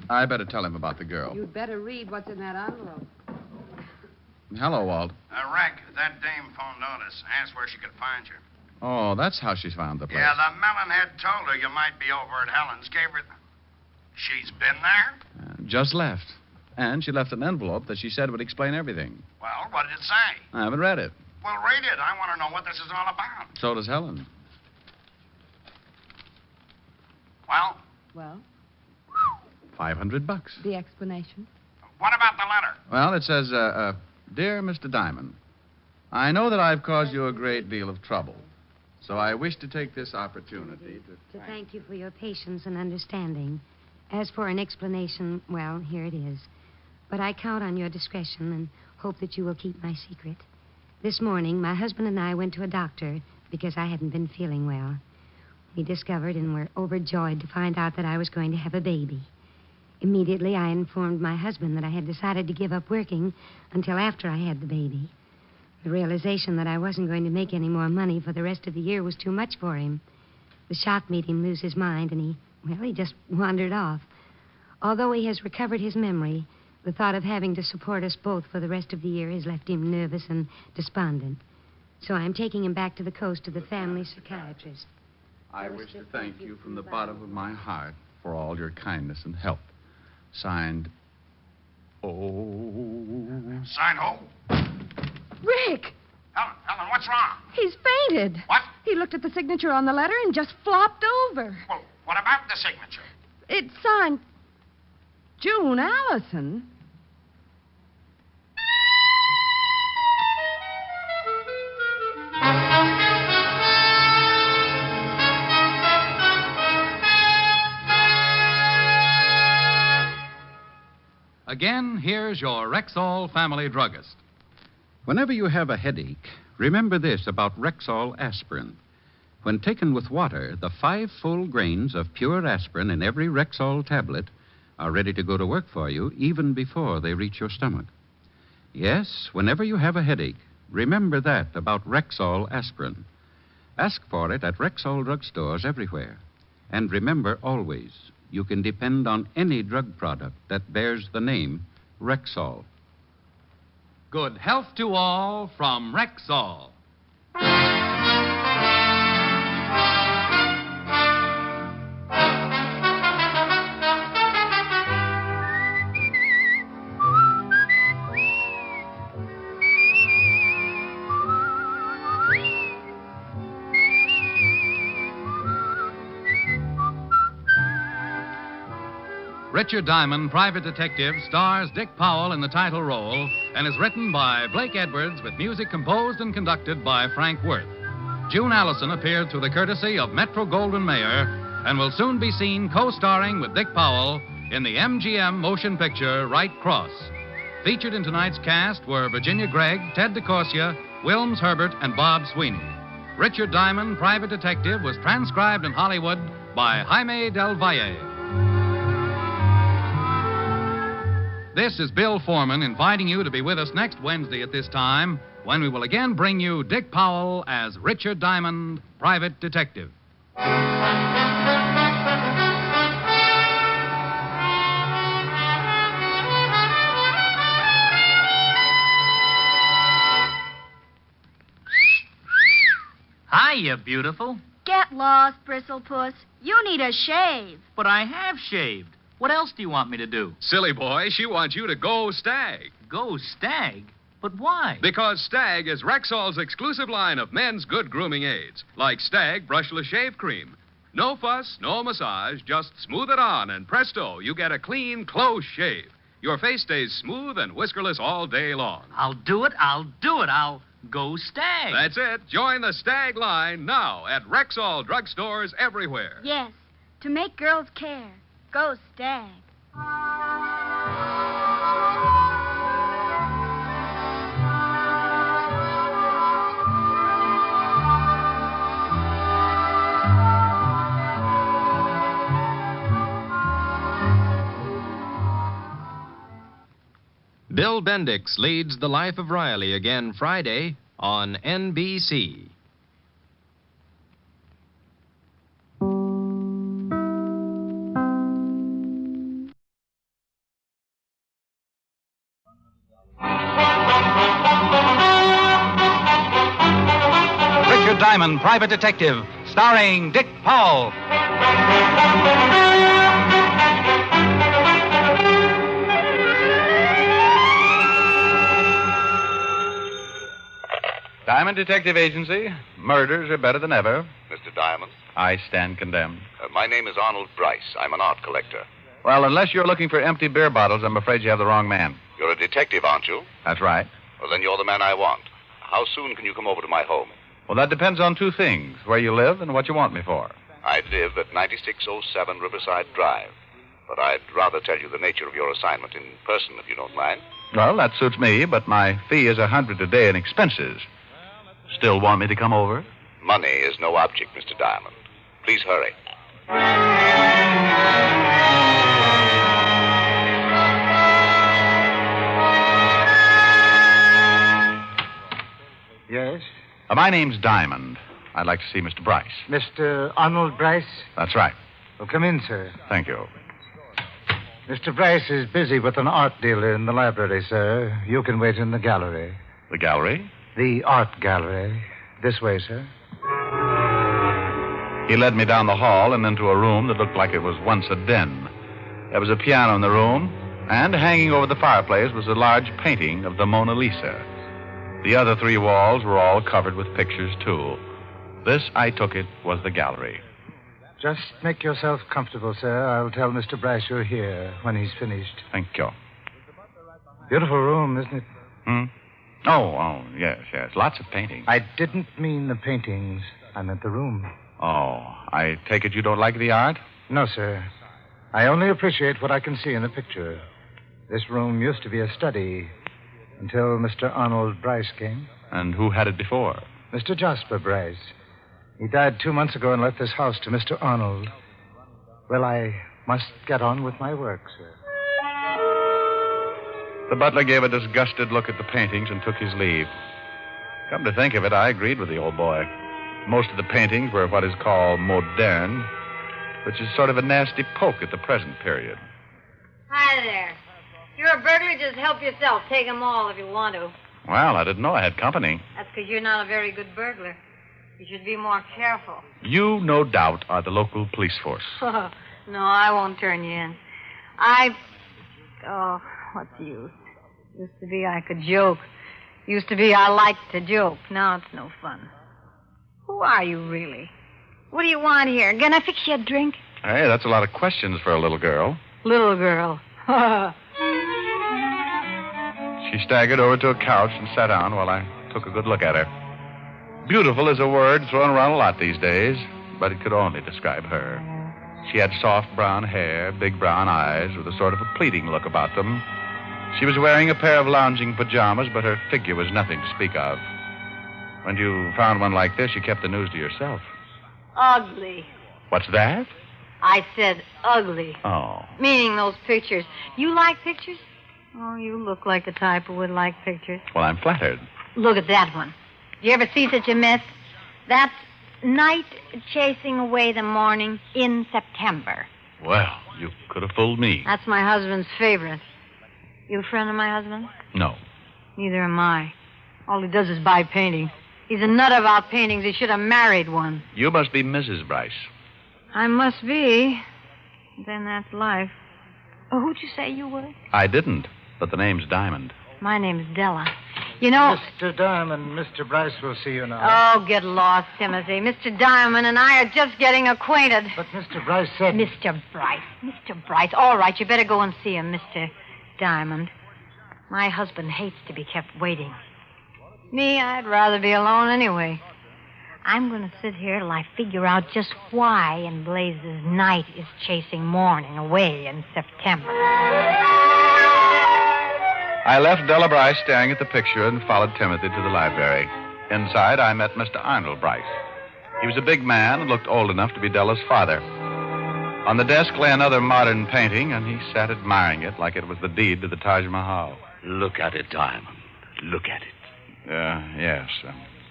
I better tell him about the girl. You'd better read what's in that envelope. Hello, Walt. Rick, that dame phoned Otis. Asked where she could find you. Oh, that's how she's found the place. Yeah, the melonhead told her you might be over at Helen's. Gave her... She's been there? Just left. And she left an envelope that she said would explain everything. Well, what did it say? I haven't read it. Well, read it. I want to know what this is all about. So does Helen. Well? Well, $500. the explanation? What about the letter? Well, it says, Dear Mr. Diamond, I know that I've caused you a great deal of trouble. So I wish to take this opportunity To thank you for your patience and understanding. As for an explanation, well, here it is. But I count on your discretion and hope that you will keep my secret. This morning, my husband and I went to a doctor because I hadn't been feeling well. We discovered and were overjoyed to find out that I was going to have a baby. Immediately, I informed my husband that I had decided to give up working until after I had the baby. The realization that I wasn't going to make any more money for the rest of the year was too much for him. The shock made him lose his mind, and he just wandered off. Although he has recovered his memory, the thought of having to support us both for the rest of the year has left him nervous and despondent. So I'm taking him back to the coast to the family psychiatrist. I wish to thank you from the bottom of my heart for all your kindness and help. Signed, Sign who? Rick! Helen, what's wrong? He's fainted. What? He looked at the signature on the letter and just flopped over. Well, what about the signature? It's signed June Allison. Again, here's your Rexall family druggist. Whenever you have a headache, remember this about Rexall aspirin. When taken with water, the 5 full grains of pure aspirin in every Rexall tablet are ready to go to work for you even before they reach your stomach. Yes, whenever you have a headache, remember that about Rexall aspirin. Ask for it at Rexall drugstores everywhere. And remember always, you can depend on any drug product that bears the name Rexall. Good health to all from Rexall. Richard Diamond, Private Detective, stars Dick Powell in the title role and is written by Blake Edwards with music composed and conducted by Frank Worth. June Allison appeared through the courtesy of Metro-Goldwyn-Mayer and will soon be seen co-starring with Dick Powell in the MGM motion picture Right Cross. Featured in tonight's cast were Virginia Gregg, Ted DeCorsia, Wilms Herbert, and Bob Sweeney. Richard Diamond, Private Detective, was transcribed in Hollywood by Jaime Del Valle. This is Bill Foreman inviting you to be with us next Wednesday at this time when we will again bring you Dick Powell as Richard Diamond, Private Detective. Hiya, beautiful. Get lost, Bristlepuss. You need a shave. But I have shaved. What else do you want me to do? Silly boy, she wants you to go Stag. Go Stag? But why? Because Stag is Rexall's exclusive line of men's good grooming aids, like Stag Brushless Shave Cream. No fuss, no massage, just smooth it on, and presto, you get a clean, close shave. Your face stays smooth and whiskerless all day long. I'll do it. I'll go Stag. That's it. Join the Stag line now at Rexall drugstores everywhere. Yes, to make girls care. Go Stag. Bill Bendix leads The Life of Riley again Friday on NBC. Richard Diamond, Private Detective, starring Dick Powell. Diamond Detective Agency. Murders are better than ever. Mr. Diamond? I stand condemned. My name is Arnold Bryce. I'm an art collector. Well, unless you're looking for empty beer bottles, I'm afraid you have the wrong man. You're a detective, aren't you? That's right. Well, then you're the man I want. How soon can you come over to my home? Well, that depends on two things, where you live and what you want me for. I live at 9607 Riverside Drive. But I'd rather tell you the nature of your assignment in person, if you don't mind. Well, that suits me, but my fee is $100 a day in expenses. Still want me to come over? Money is no object, Mr. Diamond. Please hurry. Yes? My name's Diamond. I'd like to see Mr. Bryce. Mr. Arnold Bryce? That's right. Well, come in, sir. Thank you. Mr. Bryce is busy with an art dealer in the library, sir. You can wait in the gallery. The gallery? The art gallery. This way, sir. He led me down the hall and into a room that looked like it was once a den. There was a piano in the room, and hanging over the fireplace was a large painting of the Mona Lisa. The other 3 walls were all covered with pictures, too. This, I took it, was the gallery. Just make yourself comfortable, sir. I'll tell Mr. Bryce you're here when he's finished. Thank you. Beautiful room, isn't it? Oh, yes. Lots of paintings. I didn't mean the paintings. I meant the room. Oh, I take it you don't like the art? No, sir. I only appreciate what I can see in a picture. This room used to be a study until Mr. Arnold Bryce came. And who had it before? Mr. Jasper Bryce. He died 2 months ago and left this house to Mr. Arnold. Well, I must get on with my work, sir. The butler gave a disgusted look at the paintings and took his leave. Come to think of it, I agreed with the old boy. Most of the paintings were what is called moderne, which is sort of a nasty poke at the present period. Hi there. If you're a burglar, just help yourself. Take them all if you want to. Well, I didn't know I had company. That's because you're not a very good burglar. You should be more careful. You, no doubt, are the local police force. No, I won't turn you in. Oh, what's the use? Used to be I could joke. Used to be I liked to joke. Now it's no fun. Who are you, really? What do you want here? Can I fix you a drink? Hey, that's a lot of questions for a little girl. Little girl. She staggered over to a couch and sat down while I took a good look at her. Beautiful is a word thrown around a lot these days, but it could only describe her. She had soft brown hair, big brown eyes, with a sort of a pleading look about them. She was wearing a pair of lounging pajamas, but her figure was nothing to speak of. When you found one like this, you kept the news to yourself. Ugly. What's that? I said ugly. Oh. Meaning those pictures. You like pictures? Oh, you look like the type who would like pictures. Well, I'm flattered. Look at that one. You ever see such a mess? That's night chasing away the morning in September. Well, you could have fooled me. That's my husband's favorite. You a friend of my husband's? No. Neither am I. All he does is buy paintings. He's a nut about paintings. He should have married one. You must be Mrs. Bryce. I must be. Then that's life. Oh, who'd you say you were? I didn't, but the name's Diamond. My name's Della. You know... Mr. Diamond, Mr. Bryce will see you now. Oh, get lost, Timothy. Mr. Diamond and I are just getting acquainted. But Mr. Bryce said... Mr. Bryce. All right, you better go and see him, Mr. Diamond. My husband hates to be kept waiting. Me, I'd rather be alone anyway. I'm going to sit here till I figure out just why in blazes night is chasing morning away in September. I left Della Bryce staring at the picture and followed Timothy to the library. Inside, I met Mr. Arnold Bryce. He was a big man and looked old enough to be Della's father. On the desk lay another modern painting, and he sat admiring it like it was the deed to the Taj Mahal. Look at it, Diamond. Look at it. Yes.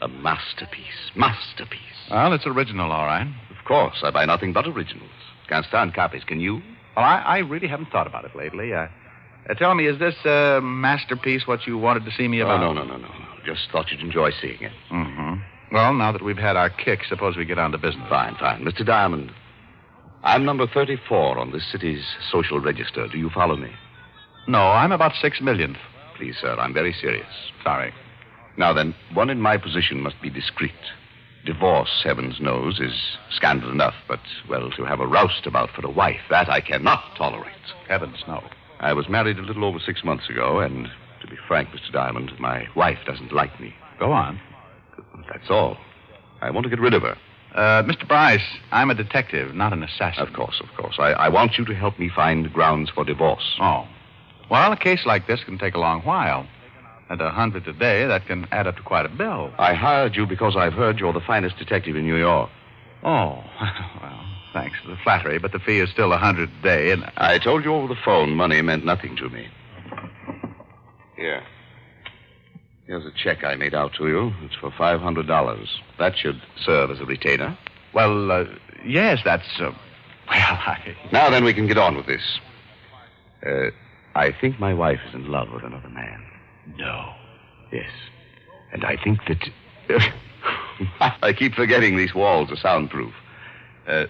A masterpiece. Masterpiece. Well, it's original, all right. Of course. I buy nothing but originals. Can't stand copies, can you? Well, I really haven't thought about it lately. Tell me, is this masterpiece what you wanted to see me about? Oh, no. Just thought you'd enjoy seeing it. Mm-hmm. Well, now that we've had our kick, suppose we get on to business. Fine. Mr. Diamond, I'm number 34 on this city's social register. Do you follow me? No, I'm about 6 millionth. Please, sir, I'm very serious. Sorry. Now then, one in my position must be discreet. Divorce, heavens knows, is scandal enough, but, well, to have a roustabout for a wife, that I cannot tolerate. Heavens, no. I was married a little over 6 months ago, and to be frank, Mr. Diamond, my wife doesn't like me. Go on. That's all. I want to get rid of her. Mr. Bryce, I'm a detective, not an assassin. Of course. I want you to help me find grounds for divorce. Oh. Well, a case like this can take a long while. At $100 a day, that can add up to quite a bill. I hired you because I've heard you're the finest detective in New York. Oh, well, thanks for the flattery, but the fee is still $100 a day, and... I told you over the phone money meant nothing to me. Here, Here's a check I made out to you. It's for $500. That should serve as a retainer. Well, yes, that's, Now then, we can get on with this. I think my wife is in love with another man. No. Yes. And I think that... I keep forgetting these walls are soundproof.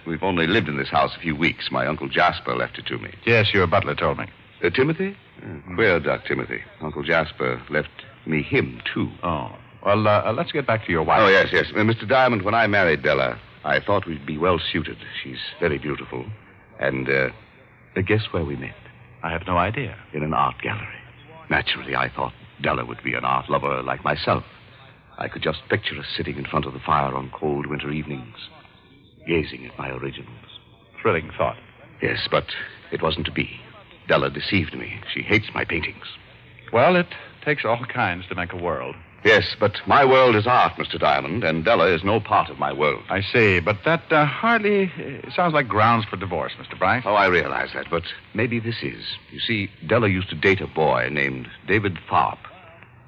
We've only lived in this house a few weeks. My Uncle Jasper left it to me. Yes, your butler told me. Timothy? Queer duck, Timothy. Uncle Jasper left me him, too. Oh. Well, let's get back to your wife. Oh, yes. Mr. Diamond, when I married Della, I thought we'd be well suited. She's very beautiful. And, guess where we met? I have no idea. In an art gallery. Naturally, I thought Della would be an art lover like myself. I could just picture us sitting in front of the fire on cold winter evenings, gazing at my originals. Thrilling thought. Yes, but it wasn't to be. Della deceived me. She hates my paintings. Well, it takes all kinds to make a world. Yes, but my world is art, Mr. Diamond, and Della is no part of my world. I see, but that hardly sounds like grounds for divorce, Mr. Bryce. Oh, I realize that, but maybe this is. You see, Della used to date a boy named David Tharp.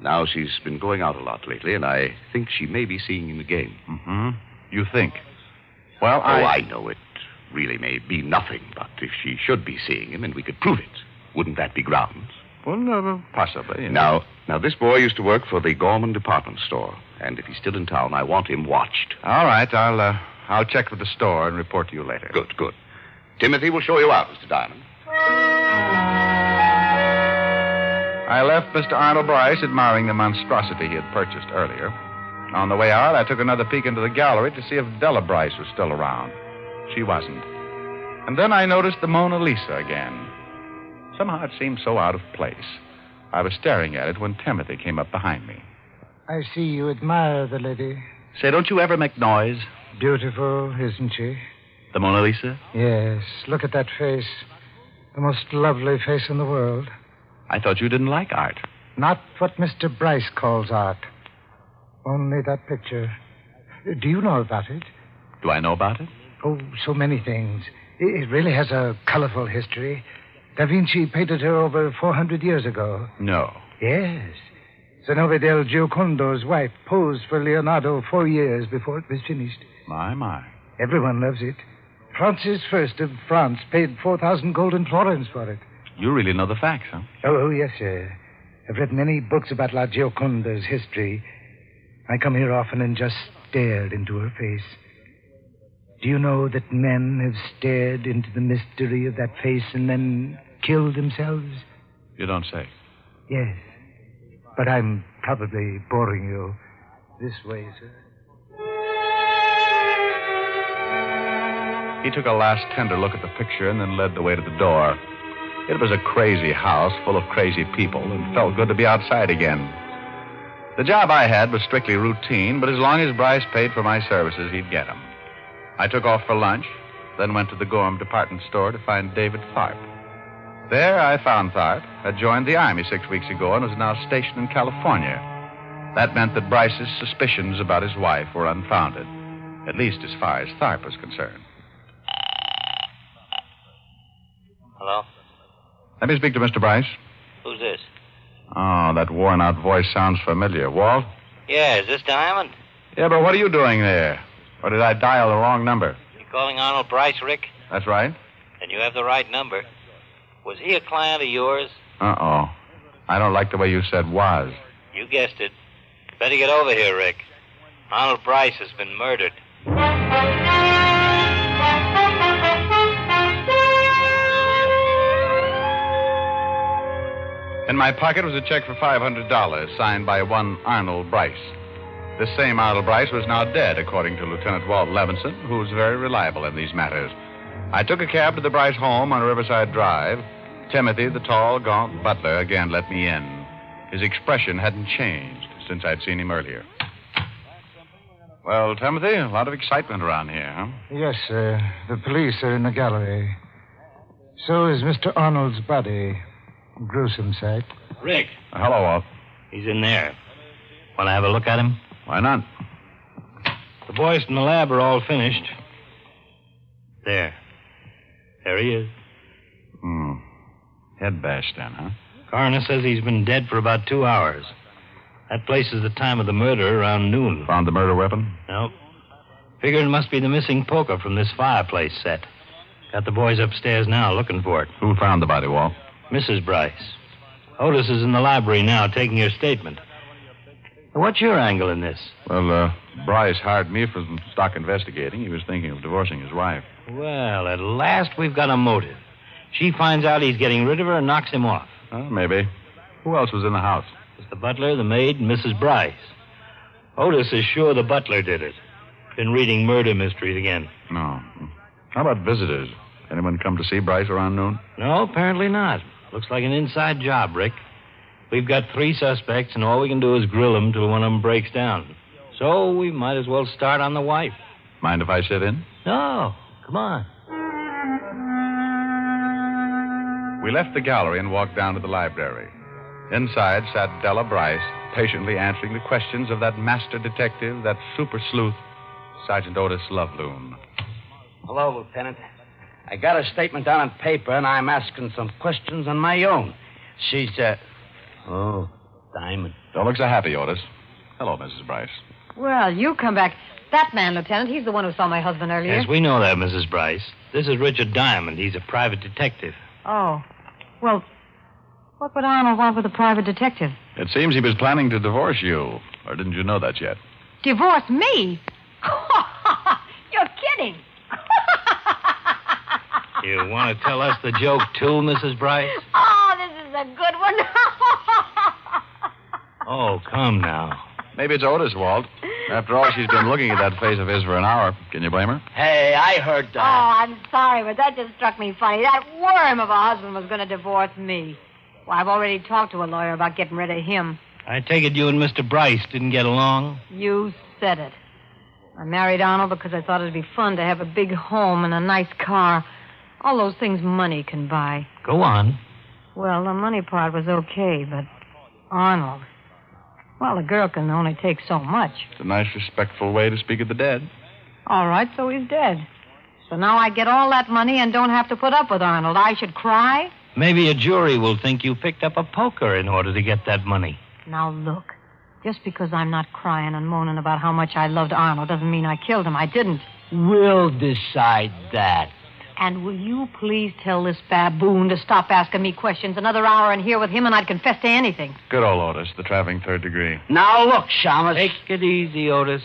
Now she's been going out a lot lately, and I think she may be seeing him again. Mm-hmm. You think? Well, I know it really may be nothing, but if she should be seeing him and we could prove it, wouldn't that be grounds? Well, possibly. Now, this boy used to work for the Gorman department store, and if he's still in town, I want him watched. All right, I'll check with the store and report to you later. Good. Timothy will show you out, Mr. Diamond. I left Mr. Arnold Bryce admiring the monstrosity he had purchased earlier. On the way out, I took another peek into the gallery to see if Della Bryce was still around. She wasn't. And then I noticed the Mona Lisa again. Somehow it seemed so out of place. I was staring at it when Timothy came up behind me. I see you admire the lady. Say, don't you ever make noise? Beautiful, isn't she? The Mona Lisa? Yes. Look at that face. The most lovely face in the world. I thought you didn't like art. Not what Mr. Bryce calls art. Only that picture. Do you know about it? Do I know about it? Oh, so many things. It really has a colorful history. Da Vinci painted her over 400 years ago. No. Yes. Zenobia del Giocondo's wife posed for Leonardo 4 years before it was finished. My. Everyone loves it. Francis I of France paid 4,000 golden florins for it. You really know the facts, huh? Oh, yes, sir. I've read many books about La Gioconda's history. I come here often and just stared into her face. Do you know that men have stared into the mystery of that face and then killed themselves? You don't say. Yes. But I'm probably boring you. This way, sir. He took a last tender look at the picture and then led the way to the door. It was a crazy house full of crazy people, and felt good to be outside again. The job I had was strictly routine, but as long as Bryce paid for my services, he'd get them. I took off for lunch, then went to the Gorham department store to find David Tharp. There I found Tharp, had joined the Army 6 weeks ago and was now stationed in California. That meant that Bryce's suspicions about his wife were unfounded, at least as far as Tharp was concerned. Hello? Let me speak to Mr. Bryce. Who's this? Oh, that worn-out voice sounds familiar. Walt? Yeah, is this Diamond? Yeah, but what are you doing there? Or did I dial the wrong number? You calling Arnold Bryce, Rick? That's right. Then you have the right number. Was he a client of yours? Uh-oh. I don't like the way you said was. You guessed it. Better get over here, Rick. Arnold Bryce has been murdered. In my pocket was a check for $500 signed by one Arnold Bryce. This same Arnold Bryce was now dead, according to Lieutenant Walt Levinson, who was very reliable in these matters. I took a cab to the Bryce home on Riverside Drive. Timothy, the tall, gaunt butler, again let me in. His expression hadn't changed since I'd seen him earlier. Well, Timothy, a lot of excitement around here, huh? Yes, sir. The police are in the gallery. So is Mr. Arnold's body. Gruesome sight. Rick. Hello, Walt. He's in there. Want to have a look at him? Why not? The boys from the lab are all finished. There he is. Head bashed then, huh? Coroner says he's been dead for about 2 hours. That places the time of the murder around noon. Found the murder weapon? Nope. Figure it must be the missing poker from this fireplace set. Got the boys upstairs now looking for it. Who found the body, Walt? Mrs. Bryce. Otis is in the library now taking her statement. What's your angle in this? Well, Bryce hired me for some stock investigating. He was thinking of divorcing his wife. Well, at last we've got a motive. She finds out he's getting rid of her and knocks him off. Maybe. Who else was in the house? It's the butler, the maid, and Mrs. Bryce. Otis is sure the butler did it. Been reading murder mysteries again. No. How about visitors? Anyone come to see Bryce around noon? No, apparently not. Looks like an inside job, Rick. We've got 3 suspects, and all we can do is grill them till one of them breaks down. So we might as well start on the wife. Mind if I sit in? No. Come on. We left the gallery and walked down to the library. Inside sat Della Bryce, patiently answering the questions of that master detective, that super sleuth, Sergeant Otis Loveloon. Hello, Lieutenant. I got a statement down on paper, and I'm asking some questions on my own. She said... Oh, Diamond. Don't look so happy, Otis. Hello, Mrs. Bryce. Well, you come back. That man, Lieutenant, he's the one who saw my husband earlier. Yes, we know that, Mrs. Bryce. This is Richard Diamond. He's a private detective. Oh. Well, what would Arnold want with a private detective? It seems he was planning to divorce you. Or didn't you know that yet? Divorce me? You're kidding. You want to tell us the joke, too, Mrs. Bryce? Oh, this is a good one. Oh, come now. Maybe it's Otis, Walt. After all, she's been looking at that face of his for an hour. Can you blame her? Hey, I heard that. Oh, I'm sorry, but that just struck me funny. That worm of a husband was going to divorce me. Well, I've already talked to a lawyer about getting rid of him. I take it you and Mr. Bryce didn't get along? You said it. I married Arnold because I thought it'd be fun to have a big home and a nice car. All those things money can buy. Go on. Well, the money part was okay, but Arnold... Well, a girl can only take so much. It's a nice, respectful way to speak of the dead. All right, so he's dead. So now I get all that money and don't have to put up with Arnold. I should cry? Maybe a jury will think you picked up a poker in order to get that money. Now, look. Just because I'm not crying and moaning about how much I loved Arnold doesn't mean I killed him. I didn't. We'll decide that. And will you please tell this baboon to stop asking me questions? Another hour in here with him and I'd confess to anything. Good old Otis, the traveling third degree. Now, look, Shamus. Take it easy, Otis.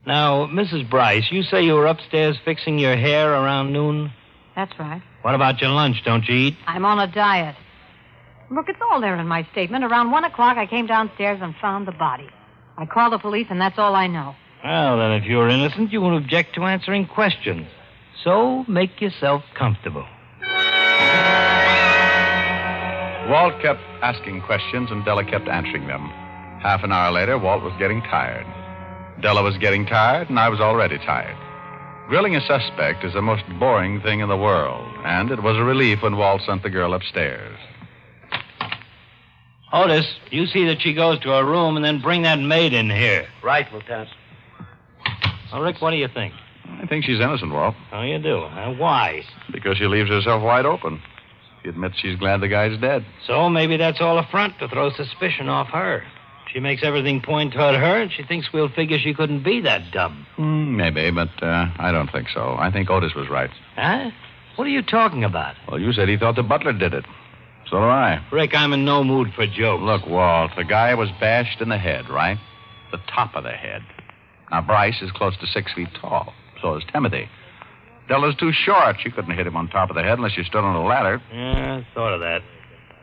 Now, Mrs. Bryce, you say you were upstairs fixing your hair around noon? That's right. What about your lunch? Don't you eat? I'm on a diet. Look, it's all there in my statement. Around 1 o'clock, I came downstairs and found the body. I called the police, and that's all I know. Well, then, if you're innocent, you won't object to answering questions. So make yourself comfortable. Walt kept asking questions, and Della kept answering them. Half an hour later, Walt was getting tired. Della was getting tired, and I was already tired. Grilling a suspect is the most boring thing in the world, and it was a relief when Walt sent the girl upstairs. Otis, you see that she goes to her room and then bring that maid in here. Right, Lieutenant. Well, Rick, what do you think? I think she's innocent, Walt. Oh, you do? Why? Because she leaves herself wide open. She admits she's glad the guy's dead. So maybe that's all a front to throw suspicion off her. She makes everything point toward her, and she thinks we'll figure she couldn't be that dumb. Maybe, but I don't think so. I think Otis was right. Huh? What are you talking about? Well, you said he thought the butler did it. So do I. Rick, I'm in no mood for jokes. Look, Walt, the guy was bashed in the head, right? The top of the head. Now, Bryce is close to 6 feet tall. So is Timothy. Della's too short. She couldn't hit him on top of the head unless she stood on a ladder. Yeah, I thought of that.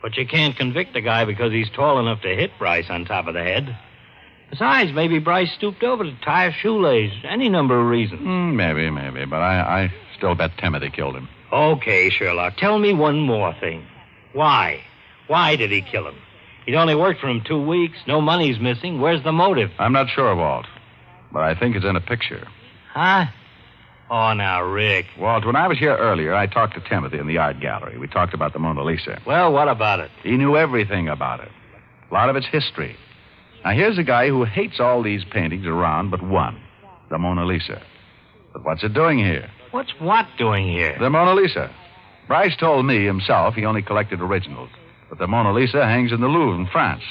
But you can't convict a guy because he's tall enough to hit Bryce on top of the head. Besides, maybe Bryce stooped over to tie a shoelace. Any number of reasons. Maybe. But I still bet Timothy killed him. Okay, Sherlock. Tell me one more thing. Why? Why did he kill him? He'd only worked for him 2 weeks. No money's missing. Where's the motive? I'm not sure, Walt. But I think it's in a picture. Huh? Oh, now, Rick. Walt, when I was here earlier, I talked to Timothy in the art gallery. We talked about the Mona Lisa. Well, what about it? He knew everything about it. A lot of its history. Now, here's a guy who hates all these paintings around but one. The Mona Lisa. But what's it doing here? What's what doing here? The Mona Lisa. Bryce told me himself he only collected originals. But the Mona Lisa hangs in the Louvre in France.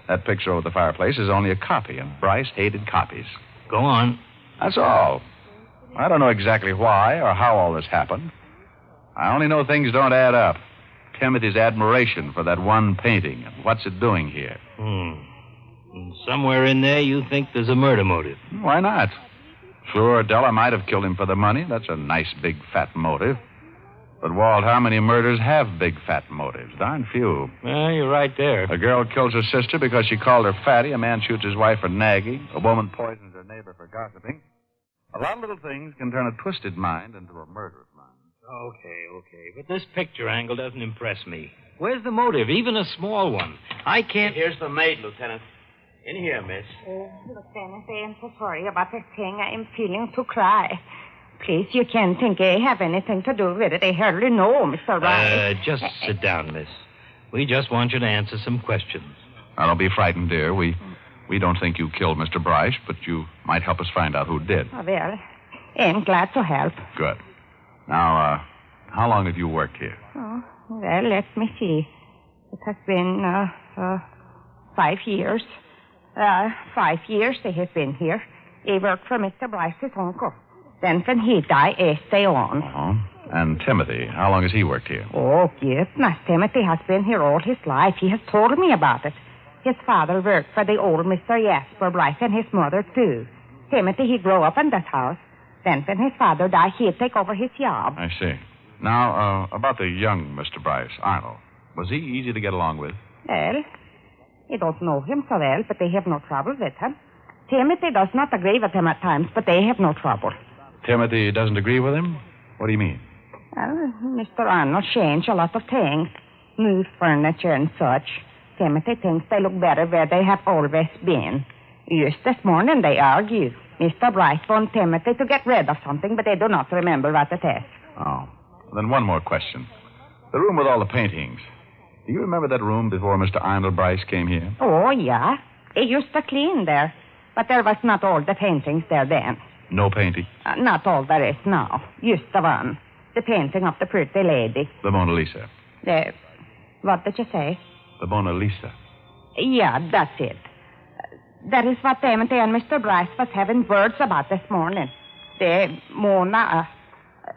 That picture over the fireplace is only a copy, and Bryce hated copies. Go on. That's all. I don't know exactly why or how all this happened. I only know things don't add up. Timothy's admiration for that one painting and what's it doing here. And somewhere in there you think there's a murder motive. Why not? Sure, Della might have killed him for the money. That's a nice, big, fat motive. But, Walt, how many murders have big, fat motives? Darn few. Well, you're right there. A girl kills her sister because she called her fatty. A man shoots his wife for nagging. A woman poisons her neighbor for gossiping. A lot of little things can turn a twisted mind into a murderous mind. Okay. But this picture angle doesn't impress me. Where's the motive, even a small one? I can't... Here's the maid, Lieutenant. In here, miss. Lieutenant, I am so sorry about this thing. I am feeling to cry. Please, you can't think I have anything to do with it. I hardly know, Mr. Rice. Just sit down, miss. We just want you to answer some questions. Now, don't be frightened, dear. We don't think you killed Mr. Bryce, but you might help us find out who did. Oh, well, I'm glad to help. Good. Now, how long have you worked here? Oh, well, let me see. It has been 5 years. 5 years they have been here. I worked for Mr. Bryce's uncle. Then when he died, I stay on. Uh-huh. And Timothy, how long has he worked here? Oh, goodness. Timothy has been here all his life. He has told me about it. His father worked for the old Mr. Jasper Bryce and his mother, too. Timothy, he grew up in that house. Then when his father died, he'd take over his job. I see. Now, about the young Mr. Bryce, Arnold. Was he easy to get along with? Well, I don't know him so well, but they have no trouble with him. Timothy does not agree with him at times, but they have no trouble. Timothy doesn't agree with him? What do you mean? Well, Mr. Arnold changed a lot of things. New furniture and such. Timothy thinks they look better where they have always been. Just this morning they argue. Mr. Bryce wants Timothy to get rid of something, but they do not remember what it is. Oh. Then one more question. The room with all the paintings. Do you remember that room before Mr. Arnold Bryce came here? Oh, yeah. He used to clean there. But there was not all the paintings there then. No painting? Not all there is now. Just the one. The painting of the pretty lady. The Mona Lisa. What did you say? The Mona Lisa. Yeah, that's it. That is what Timothy and Mr. Bryce was having words about this morning. The Mona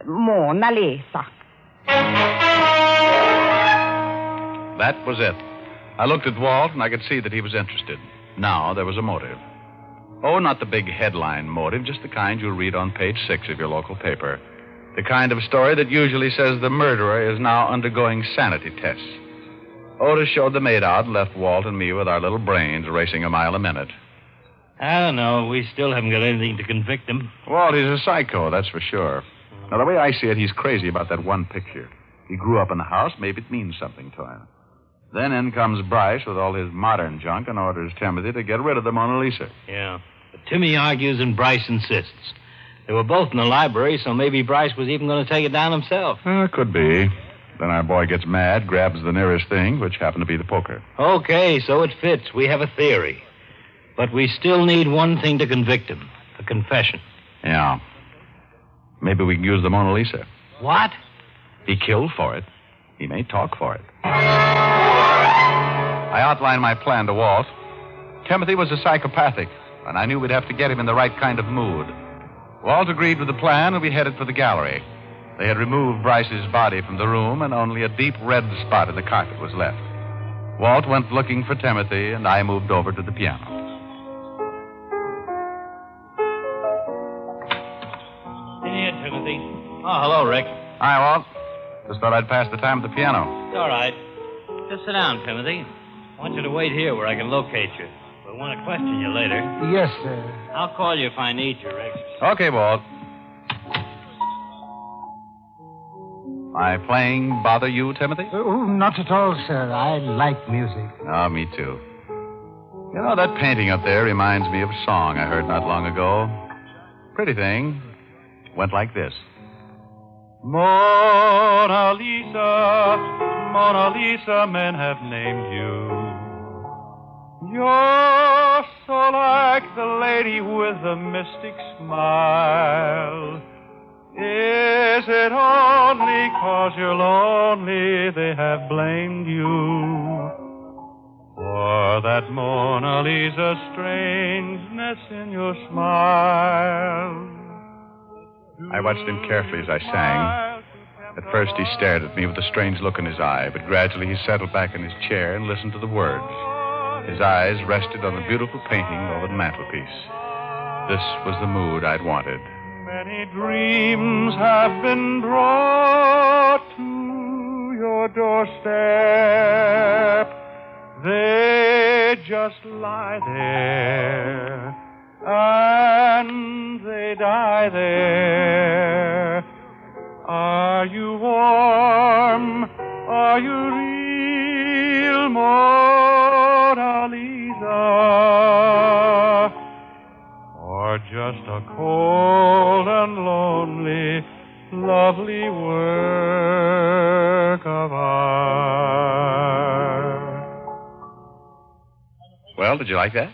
Lisa. That was it. I looked at Walt, and I could see that he was interested. Now there was a motive. Oh, not the big headline motive, just the kind you'll read on page 6 of your local paper. The kind of story that usually says the murderer is now undergoing sanity tests. Otis showed the maid out and left Walt and me with our little brains racing a mile a minute. I don't know. We still haven't got anything to convict him. Walt, he's a psycho, that's for sure. Now, the way I see it, he's crazy about that one picture. He grew up in the house. Maybe it means something to him. Then in comes Bryce with all his modern junk and orders Timothy to get rid of the Mona Lisa. Yeah. But Timmy argues and Bryce insists. They were both in the library, so maybe Bryce was even going to take it down himself. Could be. Then our boy gets mad, grabs the nearest thing, which happened to be the poker. Okay, so it fits. We have a theory. But we still need one thing to convict him. A confession. Yeah. Maybe we can use the Mona Lisa. What? He killed for it. He may talk for it. I outlined my plan to Walt. Timothy was a psychopathic, and I knew we'd have to get him in the right kind of mood. Walt agreed with the plan, and we headed for the gallery. They had removed Bryce's body from the room, and only a deep red spot in the carpet was left. Walt went looking for Timothy, and I moved over to the piano. In here, Timothy. Oh, hello, Rick. Hi, Walt. Just thought I'd pass the time at the piano. It's all right. Just sit down, Timothy. I want you to wait here where I can locate you. We'll want to question you later. Yes, sir. I'll call you if I need you, Rick. Okay, Walt. My playing bother you, Timothy? Oh, not at all, sir. I like music. Oh, me too. You know, that painting up there reminds me of a song I heard not long ago. Pretty thing. Went like this. Mona Lisa, Mona Lisa, men have named you. You're so like the lady with the mystic smile. Is it only 'cause you're lonely they have blamed you? For for that Mona Lisa strangeness in your smile. I watched him carefully as I sang. At first, he stared at me with a strange look in his eye, but gradually he settled back in his chair and listened to the words. His eyes rested on the beautiful painting over the mantelpiece. This was the mood I'd wanted. Many dreams have been brought to your doorstep. They just lie there, and they die there. Are you warm? Are you real, Mona Lisa? Or just a cold and lonely, lovely work of art? Well, did you like that?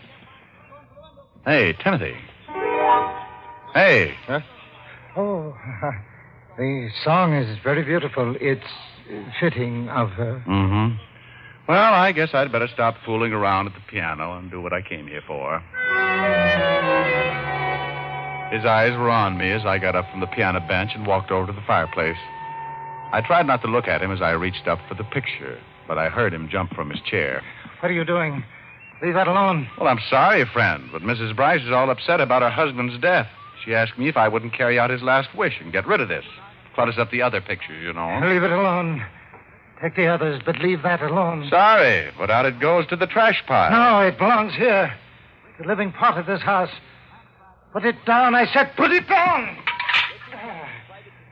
Hey, Timothy. Hey. Huh? Oh, the song is very beautiful. It's fitting of her. Mm-hmm. Well, I guess I'd better stop fooling around at the piano and do what I came here for. His eyes were on me as I got up from the piano bench and walked over to the fireplace. I tried not to look at him as I reached up for the picture, but I heard him jump from his chair. What are you doing? Leave that alone. Well, I'm sorry, friend, but Mrs. Bryce is all upset about her husband's death. She asked me if I wouldn't carry out his last wish and get rid of this. Clutters up the other pictures, you know. Leave it alone. Take the others, but leave that alone. Sorry, but out it goes to the trash pile. No, it belongs here. The living part of this house. Put it down, I said. Put it down!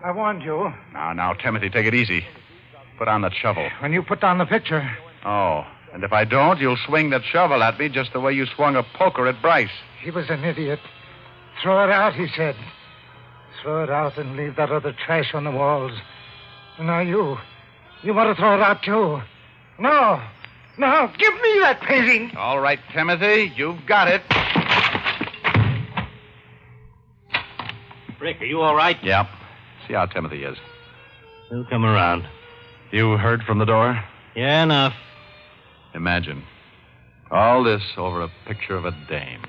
I warned you. Now, Timothy, take it easy. Put on that shovel. When you put down the picture. Oh, and if I don't, you'll swing that shovel at me just the way you swung a poker at Bryce. He was an idiot. Throw it out, he said. Throw it out and leave that other trash on the walls. Now you want to throw it out, too. No, give me that painting. All right, Timothy, you've got it. Rick, are you all right? Yep. See how Timothy is. He'll come around. You heard from the door? Yeah, enough. Imagine. All this over a picture of a dame.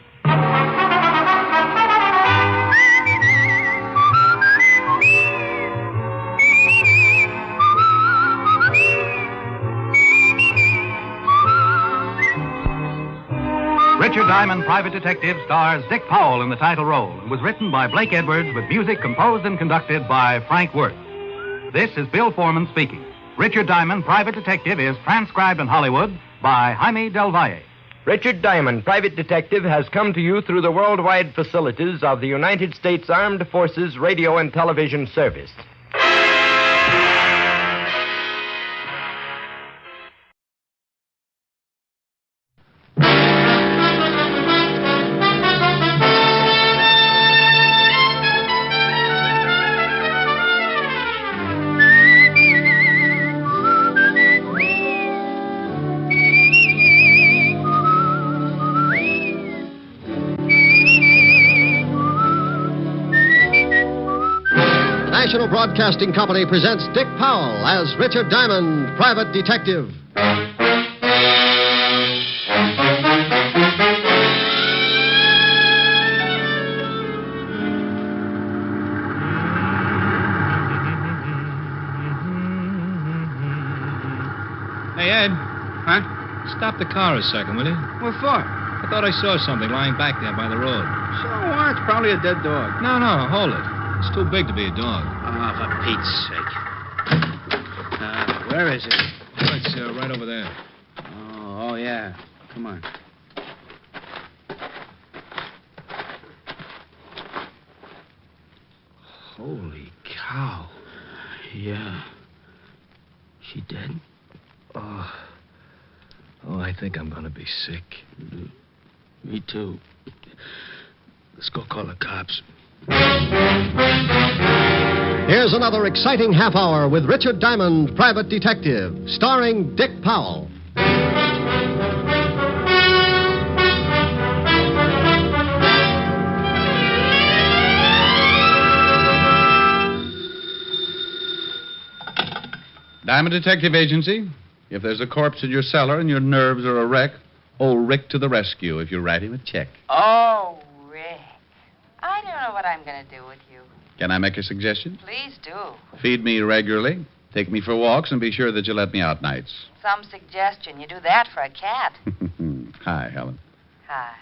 Richard Diamond, Private Detective, stars Dick Powell in the title role. It was written by Blake Edwards with music composed and conducted by Frank Worth. This is Bill Foreman speaking. Richard Diamond, Private Detective, is transcribed in Hollywood by Jaime Del Valle. Richard Diamond, Private Detective, has come to you through the worldwide facilities of the United States Armed Forces Radio and Television Service. National Broadcasting Company presents Dick Powell as Richard Diamond, Private Detective. Hey, Ed. Huh? Stop the car a second, will you? What for? I thought I saw something lying back there by the road. So what? It's probably a dead dog. No, hold it. It's too big to be a dog. Oh, for Pete's sake. Where is it? Oh, it's right over there. Oh, yeah. Come on. Holy cow. Yeah. She dead? Oh, I think I'm going to be sick. Me too. Let's go call the cops. Here's another exciting half hour with Richard Diamond, Private Detective, starring Dick Powell. Diamond Detective Agency. If there's a corpse in your cellar and your nerves are a wreck, Old Rick to the rescue if you write him a check. Oh, Rick. I don't know what I'm going to do with you. Can I make a suggestion? Please do. Feed me regularly, take me for walks, and be sure that you let me out nights. Some suggestion. You do that for a cat. Hi, Helen. Hi.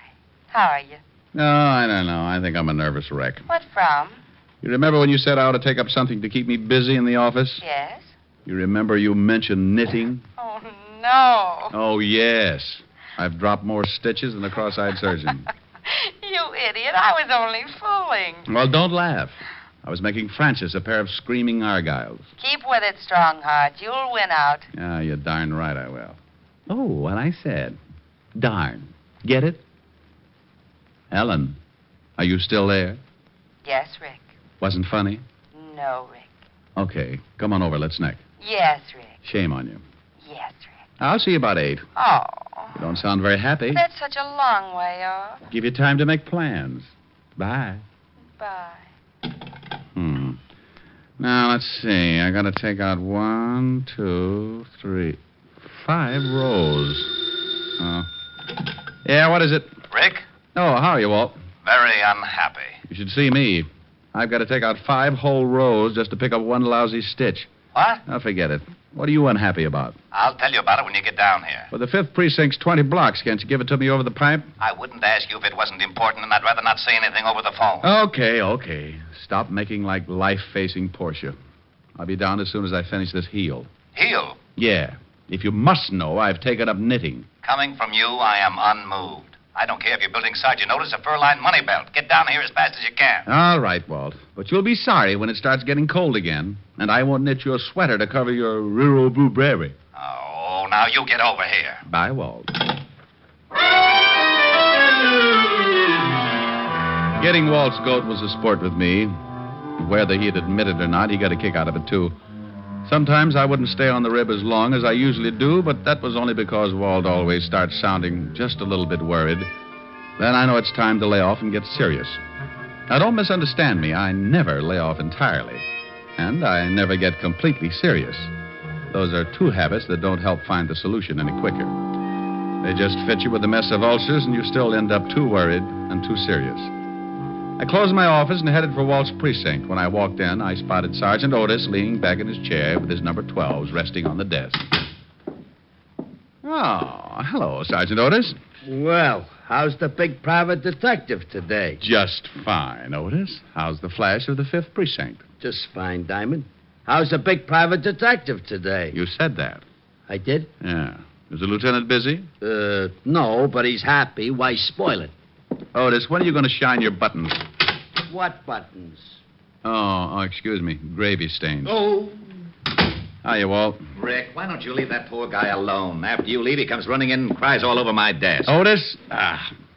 How are you? No, I don't know. I think I'm a nervous wreck. What from? You remember when you said I ought to take up something to keep me busy in the office? Yes. You remember you mentioned knitting? Oh, no. Oh, yes. I've dropped more stitches than a cross-eyed surgeon. You idiot. I was only fooling. Well, don't laugh. I was making Francis a pair of screaming argyles. Keep with it, Strongheart. You'll win out. Ah, you're darn right I will. Oh, what I said. Darn. Get it? Helen, are you still there? Yes, Rick. Wasn't funny? No, Rick. Okay, come on over. Let's neck. Yes, Rick. Shame on you. Yes, Rick. I'll see you about 8. Oh. You don't sound very happy. That's such a long way off. Give you time to make plans. Bye. Bye. Now, let's see. I gotta take out 1, 2, 3, 5 rows. Yeah, what is it? Rick? Oh, how are you, Walt? Very unhappy. You should see me. I've got to take out 5 whole rows just to pick up 1 lousy stitch. What? Now, forget it. What are you unhappy about? I'll tell you about it when you get down here. Well, the 5th precinct's 20 blocks. Can't you give it to me over the pipe? I wouldn't ask you if it wasn't important, and I'd rather not say anything over the phone. Okay. Stop making like life-facing Portia. I'll be down as soon as I finish this heel. Heel? Yeah. If you must know, I've taken up knitting. Coming from you, I am unmoved. I don't care if you're building Sergeant Otis a fur-lined money belt. Get down here as fast as you can. All right, Walt. But you'll be sorry when it starts getting cold again, and I won't knit you a sweater to cover your rural blueberry. Oh, now you get over here. Bye, Walt. Getting Walt's goat was a sport with me. Whether he'd admit it or not, he got a kick out of it, too. Sometimes I wouldn't stay on the rib as long as I usually do, but that was only because Walt always starts sounding just a little bit worried. Then I know it's time to lay off and get serious. Now, don't misunderstand me. I never lay off entirely. And I never get completely serious. Those are 2 habits that don't help find the solution any quicker. They just fit you with a mess of ulcers, and you still end up too worried and too serious. I closed my office and headed for Walt's precinct. When I walked in, I spotted Sergeant Otis leaning back in his chair with his number 12s resting on the desk. Oh, hello, Sergeant Otis. Well, how's the big private detective today? Just fine, Otis. How's the flash of the 5th precinct? Just fine, Diamond. How's the big private detective today? You said that. I did? Yeah. Is the lieutenant busy? No, but he's happy. Why spoil it? Otis, when are you going to shine your buttons? What buttons? Oh, excuse me. Gravy stains. Oh. Hiya, Walt. Rick, why don't you leave that poor guy alone? After you leave, he comes running in and cries all over my desk. Otis?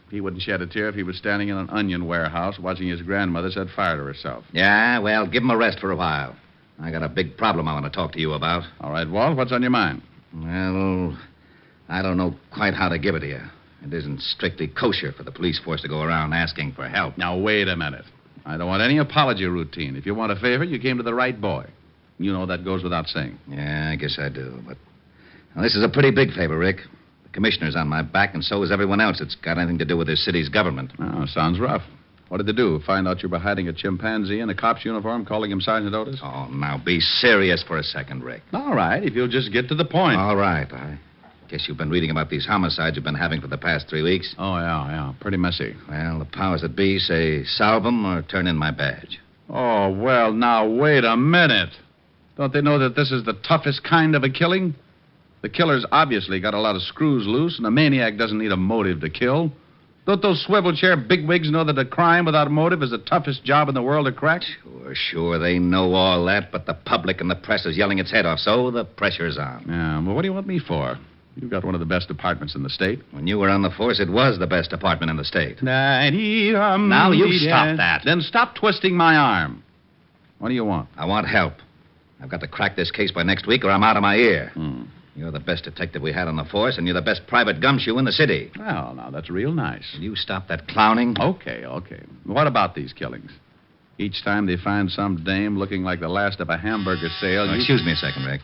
He wouldn't shed a tear if he was standing in an onion warehouse watching his grandmother set fire to herself. Yeah, well, give him a rest for a while. I got a big problem I want to talk to you about. All right, Walt, what's on your mind? Well, I don't know quite how to give it to you. It isn't strictly kosher for the police force to go around asking for help. Now, wait a minute. I don't want any apology routine. If you want a favor, you came to the right boy. You know that goes without saying. Yeah, I guess I do. But well, this is a pretty big favor, Rick. The commissioner's on my back, and so is everyone else that's got anything to do with this city's government. Oh, sounds rough. What did they do? Find out you were hiding a chimpanzee in a cop's uniform, calling him Sergeant Otis? Oh, now be serious for a second, Rick. All right, if you'll just get to the point. All right. I guess you've been reading about these homicides you've been having for the past 3 weeks. Oh, yeah. Pretty messy. Well, the powers that be say solve them or turn in my badge. Oh, well, now, wait a minute. Don't they know that this is the toughest kind of a killing? The killer's obviously got a lot of screws loose, and a maniac doesn't need a motive to kill. Don't those swivel chair bigwigs know that a crime without a motive is the toughest job in the world to crack? Sure, they know all that, but the public and the press is yelling its head off, so the pressure's on. Yeah, well, what do you want me for? You've got one of the best departments in the state. When you were on the force, it was the best department in the state. Now, you stop that. Then stop twisting my arm. What do you want? I want help. I've got to crack this case by next week, or I'm out of my ear. You're the best detective we had on the force, and you're the best private gumshoe in the city. Well, now, that's real nice. Will you stop that clowning? Okay. What about these killings? Each time they find some dame looking like the last of a hamburger sale... Excuse me a second, Rick.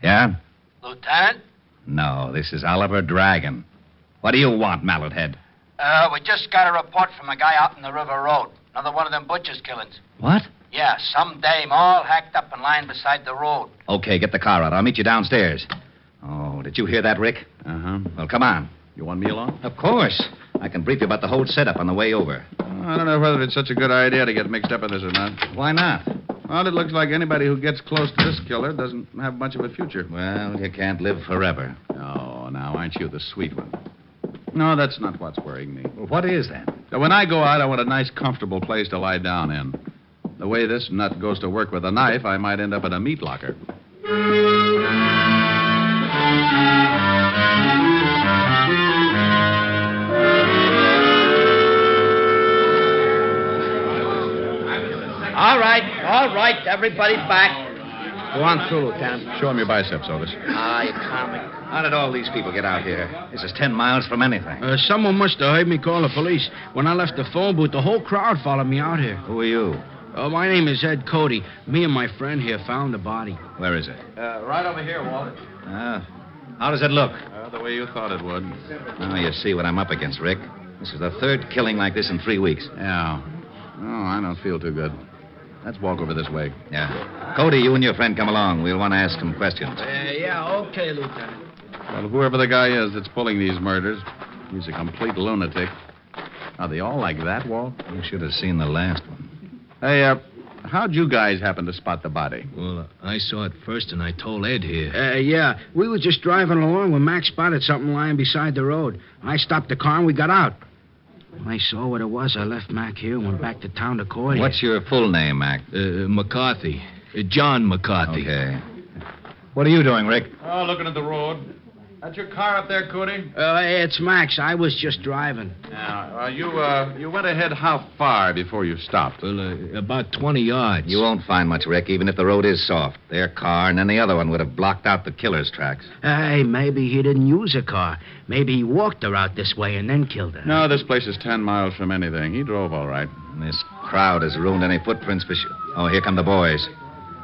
Yeah? Lieutenant? No, this is Oliver Dragon. What do you want, Mallet Head? We just got a report from a guy out in the River Road. Another one of them butcher's killings. What? Yeah, some dame all hacked up and lying beside the road. Okay, get the car out. I'll meet you downstairs. Oh, did you hear that, Rick? Uh-huh. Well, come on. You want me along? Of course. I can brief you about the whole setup on the way over. I don't know whether it's such a good idea to get mixed up in this or not. Why not? Well, it looks like anybody who gets close to this killer doesn't have much of a future. Well, you can't live forever. Oh, now, aren't you the sweet one? No, that's not what's worrying me. Well, what is then? Now, when I go out, I want a nice, comfortable place to lie down in. The way this nut goes to work with a knife, I might end up in a meat locker. All right, everybody's back. Go on through, Lieutenant. Show him your biceps, Otis. You comic. How did all these people get out here? This is 10 miles from anything. Someone must have heard me call the police. When I left the phone booth, the whole crowd followed me out here. Who are you? My name is Ed Cody. Me and my friend here found the body. Where is it? Right over here, Walt. How does it look? The way you thought it would. Oh, you see what I'm up against, Rick. This is the third killing like this in 3 weeks. Yeah. Oh, I don't feel too good. Let's walk over this way. Yeah. Cody, you and your friend come along. We'll want to ask some questions. Yeah, okay, Lieutenant. Well, whoever the guy is that's pulling these murders, he's a complete lunatic. Are they all like that, Walt? You should have seen the last one. Hey, how'd you guys happen to spot the body? Well, I saw it first, and I told Ed here. Yeah, we were just driving along when Mac spotted something lying beside the road. I stopped the car and we got out. When I saw what it was, I left Mac here and went back to town to call you. What's your full name, Mac? McCarthy. John McCarthy. Okay. What are you doing, Rick? Oh, looking at the road. That's your car up there, Cody? It's Mac's. I was just driving. Now, you went ahead how far before you stopped? Well, about 20 yards. You won't find much, Rick, even if the road is soft. Their car and then the other one would have blocked out the killer's tracks. Hey, maybe he didn't use a car. Maybe he walked her out this way and then killed her. No, this place is 10 miles from anything. He drove all right. This crowd has ruined any footprints for sure. Oh, here come the boys.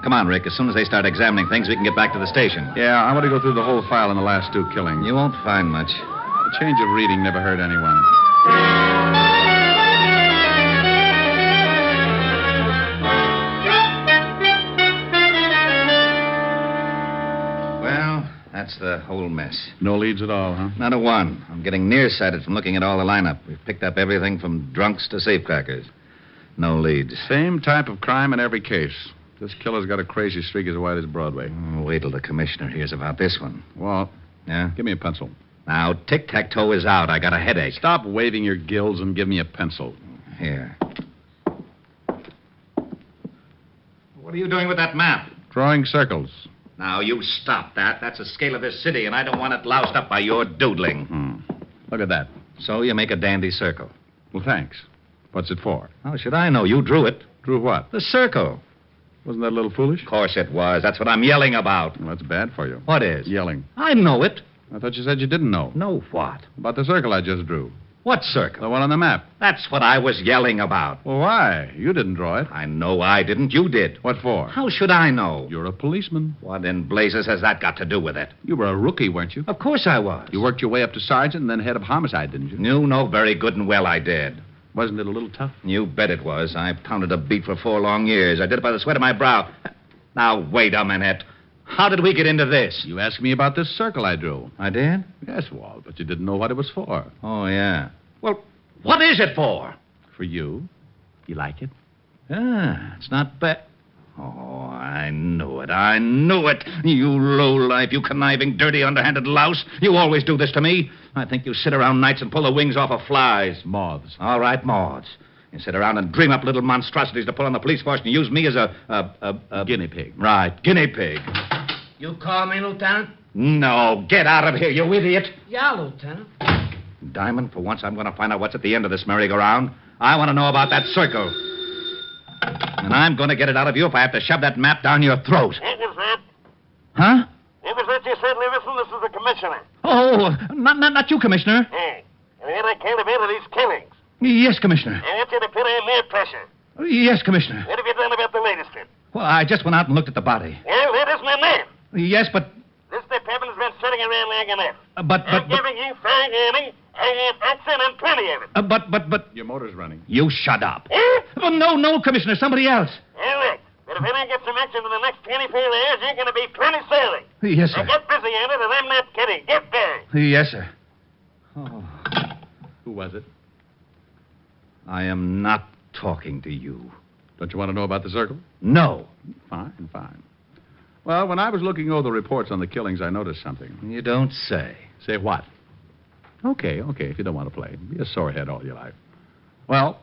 Come on, Rick. As soon as they start examining things, we can get back to the station. Yeah, I want to go through the whole file on the last 2 killings. You won't find much. A change of reading never hurt anyone. Well, that's the whole mess. No leads at all, huh? Not a one. I'm getting nearsighted from looking at all the lineup. We've picked up everything from drunks to safecrackers. No leads. Same type of crime in every case. This killer's got a crazy streak as wide as Broadway. Wait till the commissioner hears about this one. Walt. Yeah? Give me a pencil. Now, tic-tac-toe is out. I got a headache. Stop waving your gills and give me a pencil. Here. What are you doing with that map? Drawing circles. Now, you stop that. That's the scale of this city, and I don't want it loused up by your doodling. Look at that. So you make a dandy circle. Well, thanks. What's it for? How should I know? You drew it. Drew what? The circle. Wasn't that a little foolish? Of course it was. That's what I'm yelling about. Well, that's bad for you. What is? Yelling. I know it. I thought you said you didn't know. Know what? About the circle I just drew. What circle? The one on the map. That's what I was yelling about. Well, why? You didn't draw it. I know I didn't. You did. What for? How should I know? You're a policeman. What in blazes has that got to do with it? You were a rookie, weren't you? Of course I was. You worked your way up to sergeant and then head of homicide, didn't you? You know very good and well I did. Wasn't it a little tough? You bet it was. I pounded a beat for 4 long years. I did it by the sweat of my brow. Now, wait a minute. How did we get into this? You asked me about this circle I drew. I did? Yes, Walt, but you didn't know what it was for. Oh, yeah. Well, what is it for? For you. You like it? It's not bad. Oh, I knew it. I knew it. You lowlife, you conniving, dirty, underhanded louse. You always do this to me. I think you sit around nights and pull the wings off of flies. Moths. All right, moths. You sit around and dream up little monstrosities to put on the police force and use me as a guinea pig. Right, guinea pig. You call me, Lieutenant? No, get out of here, you idiot. Yeah, Lieutenant. Diamond, for once I'm going to find out what's at the end of this merry-go-round. I want to know about that circle. And I'm going to get it out of you if I have to shove that map down your throat. What was that? Huh? What was that you said, Livingstone? This is the commissioner. Oh, not you, Commissioner. Hey, and then I can't have any of these killings. Yes, Commissioner. I want you to put on more pressure. Yes, Commissioner. What have you done about the latest one? Well, I just went out and looked at the body. Well, that is my man. Yes, but This department has been sitting around long enough. But. I'm giving you fine money. I have action and plenty of it. But. Your motor's running. You shut up. Eh? Oh, no, Commissioner, somebody else. All right. But if I don't get some action in the next 24 hours, you're going to be plenty sorry. Yes, sir. Now get busy on it, and I'm not kidding. Get there. Yes, sir. Oh. Who was it? I am not talking to you. Don't you want to know about the circle? No. Fine. Well, when I was looking over the reports on the killings, I noticed something. You don't say. Say what? Okay, if you don't want to play. Be a sorehead all your life. Well,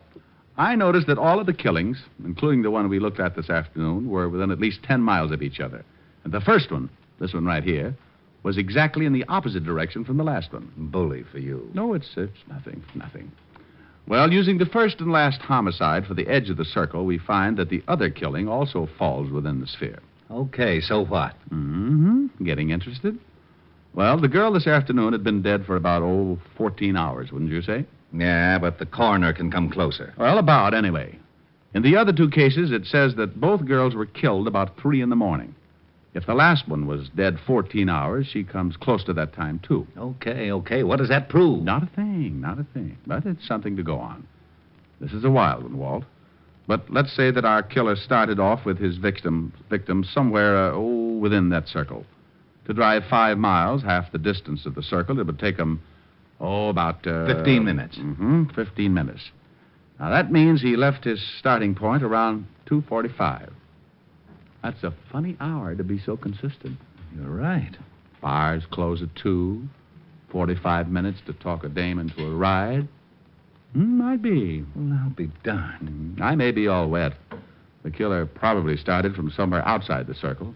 I noticed that all of the killings, including the one we looked at this afternoon, were within at least 10 miles of each other. And the first one, this one right here, was exactly in the opposite direction from the last one. Bully for you. No, it's nothing. Well, using the first and last homicide for the edge of the circle, we find that the other killing also falls within the sphere. Okay, so what? Getting interested? Well, the girl this afternoon had been dead for about, 14 hours, wouldn't you say? Yeah, but the coroner can come closer. Well, about, anyway. In the other two cases, it says that both girls were killed about 3 in the morning. If the last one was dead 14 hours, she comes close to that time, too. Okay. What does that prove? Not a thing. But it's something to go on. This is a wild one, Walt. But let's say that our killer started off with his victim somewhere, within that circle. To drive 5 miles, half the distance of the circle, it would take him, about... 15 minutes. 15 minutes. Now, that means he left his starting point around 2:45. That's a funny hour to be so consistent. You're right. Bars close at 2. 45 minutes to talk a dame into a ride. Might be. Well, I'll be darned. I may be all wet. The killer probably started from somewhere outside the circle.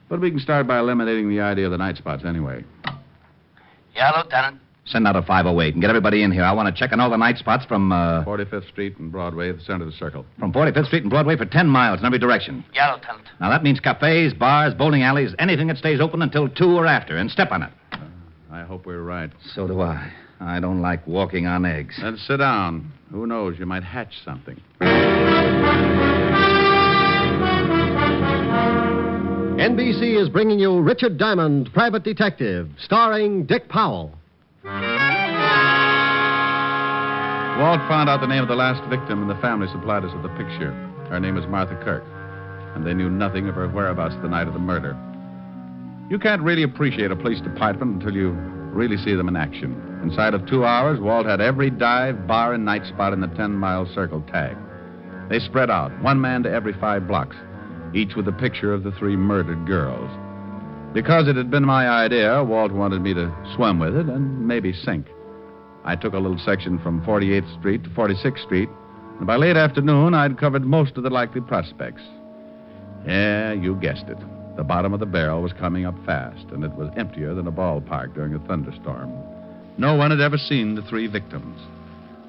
But we can start by eliminating the idea of the night spots anyway. Yeah, Lieutenant. Send out a 508 and get everybody in here. I want to check on all the night spots from... 45th Street and Broadway at the center of the circle. From 45th Street and Broadway for 10 miles in every direction. Yeah, Lieutenant. Now, that means cafes, bars, bowling alleys, anything that stays open until 2 or after, and step on it. I hope we're right. So do I. I don't like walking on eggs. Then sit down. Who knows? You might hatch something. NBC is bringing you Richard Diamond, Private Detective, starring Dick Powell. Walt found out the name of the last victim, and the family supplied us with a picture. Her name was Martha Kirk, and they knew nothing of her whereabouts the night of the murder. You can't really appreciate a police department until you really see them in action. Inside of 2 hours, Walt had every dive, bar, and night spot in the 10-mile circle tagged. They spread out, one man to every 5 blocks, each with a picture of the 3 murdered girls. Because it had been my idea, Walt wanted me to swim with it and maybe sink. I took a little section from 48th Street to 46th Street, and by late afternoon, I'd covered most of the likely prospects. Yeah, you guessed it. The bottom of the barrel was coming up fast, and it was emptier than a ballpark during a thunderstorm. No one had ever seen the 3 victims.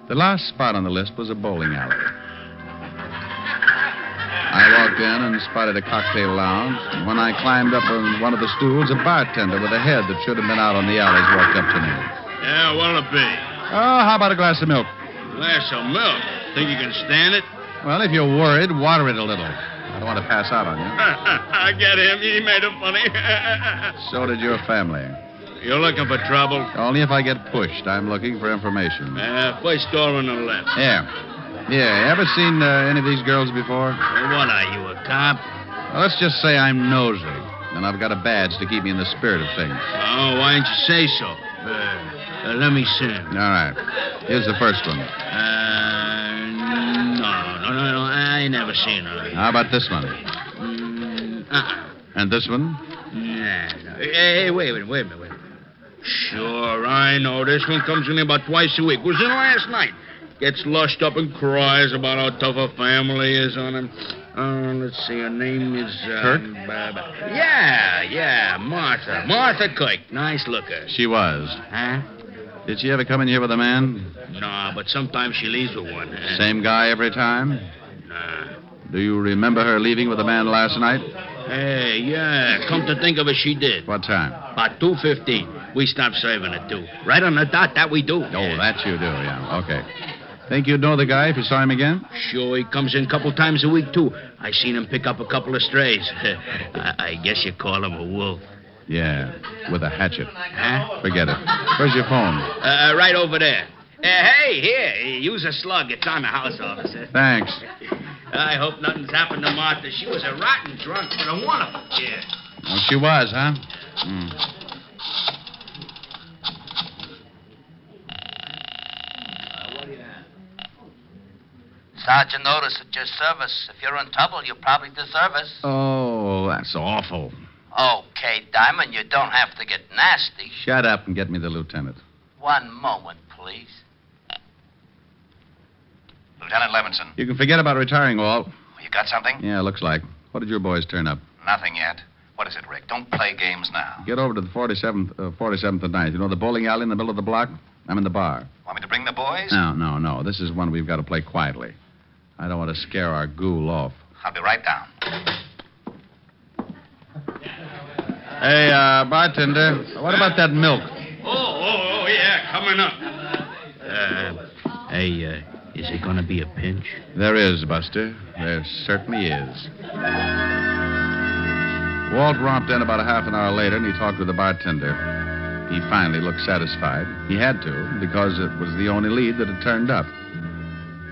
The last spot on the list was a bowling alley. I walked in and spotted a cocktail lounge, and when I climbed up on one of the stools, a bartender with a head that should have been out on the alleys walked up to me. Yeah, what'll it be? Oh, how about a glass of milk? Glass of milk? Think you can stand it? Well, if you're worried, water it a little. I don't want to pass out on you. I get him. He made it funny. So did your family. You're looking for trouble? Only if I get pushed. I'm looking for information. First door on the left. Yeah. Ever seen any of these girls before? What are you, a cop? Well, let's just say I'm nosy, and I've got a badge to keep me in the spirit of things. Oh, why didn't you say so? Let me see him. All right. Here's the first one. No. I ain't never seen her. How about this one? And this one? No. Hey, wait a minute. Sure, I know. This one comes in here about twice a week. Was in last night. Gets lushed up and cries about how tough a family is on him. Let's see, her name is... Kirk? Yeah, Martha. Martha Kirk. Nice looker. She was. Huh? Did she ever come in here with a man? No, but sometimes she leaves with one. Same guy every time? Nah. Do you remember her leaving with a man last night? Hey, yeah. Come to think of it, she did. What time? About 2:15. We stopped serving at 2. Right on the dot, that we do. Oh, that you do, yeah. Okay. Think you'd know the guy if you saw him again? Sure, he comes in a couple times a week, too. I seen him pick up a couple of strays. I guess you call him a wolf. Yeah, with a hatchet. Huh? Forget it. Where's your phone? Right over there. Hey, here, use a slug. It's on the house, officer. Thanks. I hope nothing's happened to Martha. She was a rotten drunk, but a wonderful kid. Oh, she was, huh? Sergeant notice at your service. If you're in trouble, you probably deserve us. Oh, that's awful. Okay, Diamond, you don't have to get nasty. Shut up and get me the lieutenant. One moment, please. Lieutenant Levinson. You can forget about retiring, Walt. You got something? Yeah, looks like. What did your boys turn up? Nothing yet. What is it, Rick? Don't play games now. Get over to the 47th and 9th. You know the bowling alley in the middle of the block? I'm in the bar. Want me to bring the boys? No. This is one we've got to play quietly. I don't want to scare our ghoul off. I'll be right down. Hey, bartender, what about that milk? Oh, yeah, coming up. Is it going to be a pinch? There is, Buster. There certainly is. Walt romped in about a half an hour later, and he talked with the bartender. He finally looked satisfied. He had to, because it was the only lead that had turned up.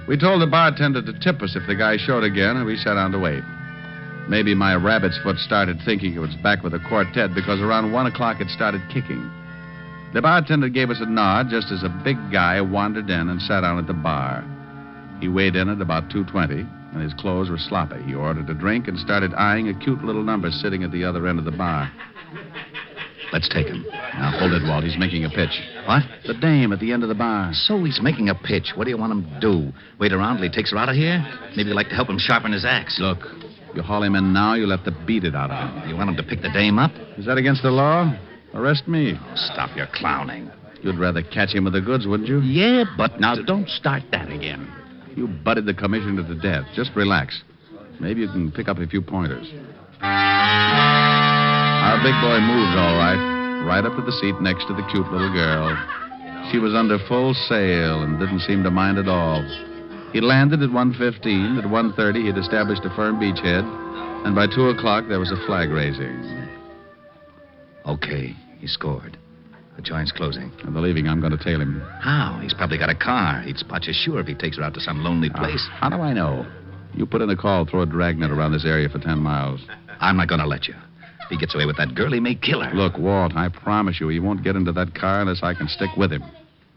We told the bartender to tip us if the guy showed again, and we sat down to wait. Maybe my rabbit's foot started thinking it was back with the quartet, because around 1 o'clock it started kicking. The bartender gave us a nod just as a big guy wandered in and sat down at the bar. He weighed in at about 220, and his clothes were sloppy. He ordered a drink and started eyeing a cute little number sitting at the other end of the bar. Let's take him. Now, hold it, Walt. He's making a pitch. What? The dame at the end of the bar. So he's making a pitch. What do you want him to do? Wait around till he takes her out of here? Maybe you'd like to help him sharpen his axe. Look, you haul him in now, you'll have to beat it out of him. You want him to pick the dame up? Is that against the law? Arrest me. Oh, stop your clowning. You'd rather catch him with the goods, wouldn't you? Yeah, but now don't start that again. You butted the commissioner to death. Just relax. Maybe you can pick up a few pointers. Our big boy moved all right up to the seat next to the cute little girl. She was under full sail and didn't seem to mind at all. He landed at 1:15. At 1:30, he'd established a firm beachhead, and by 2 o'clock, there was a flag raising. Okay, he scored. The joint's closing. I'm believing I'm going to tail him. How? He's probably got a car. He'd spot you sure if he takes her out to some lonely place. How do I know? You put in a call, throw a dragnet around this area for 10 miles. I'm not going to let you. If he gets away with that girl, he may kill her. Look, Walt, I promise you he won't get into that car unless I can stick with him.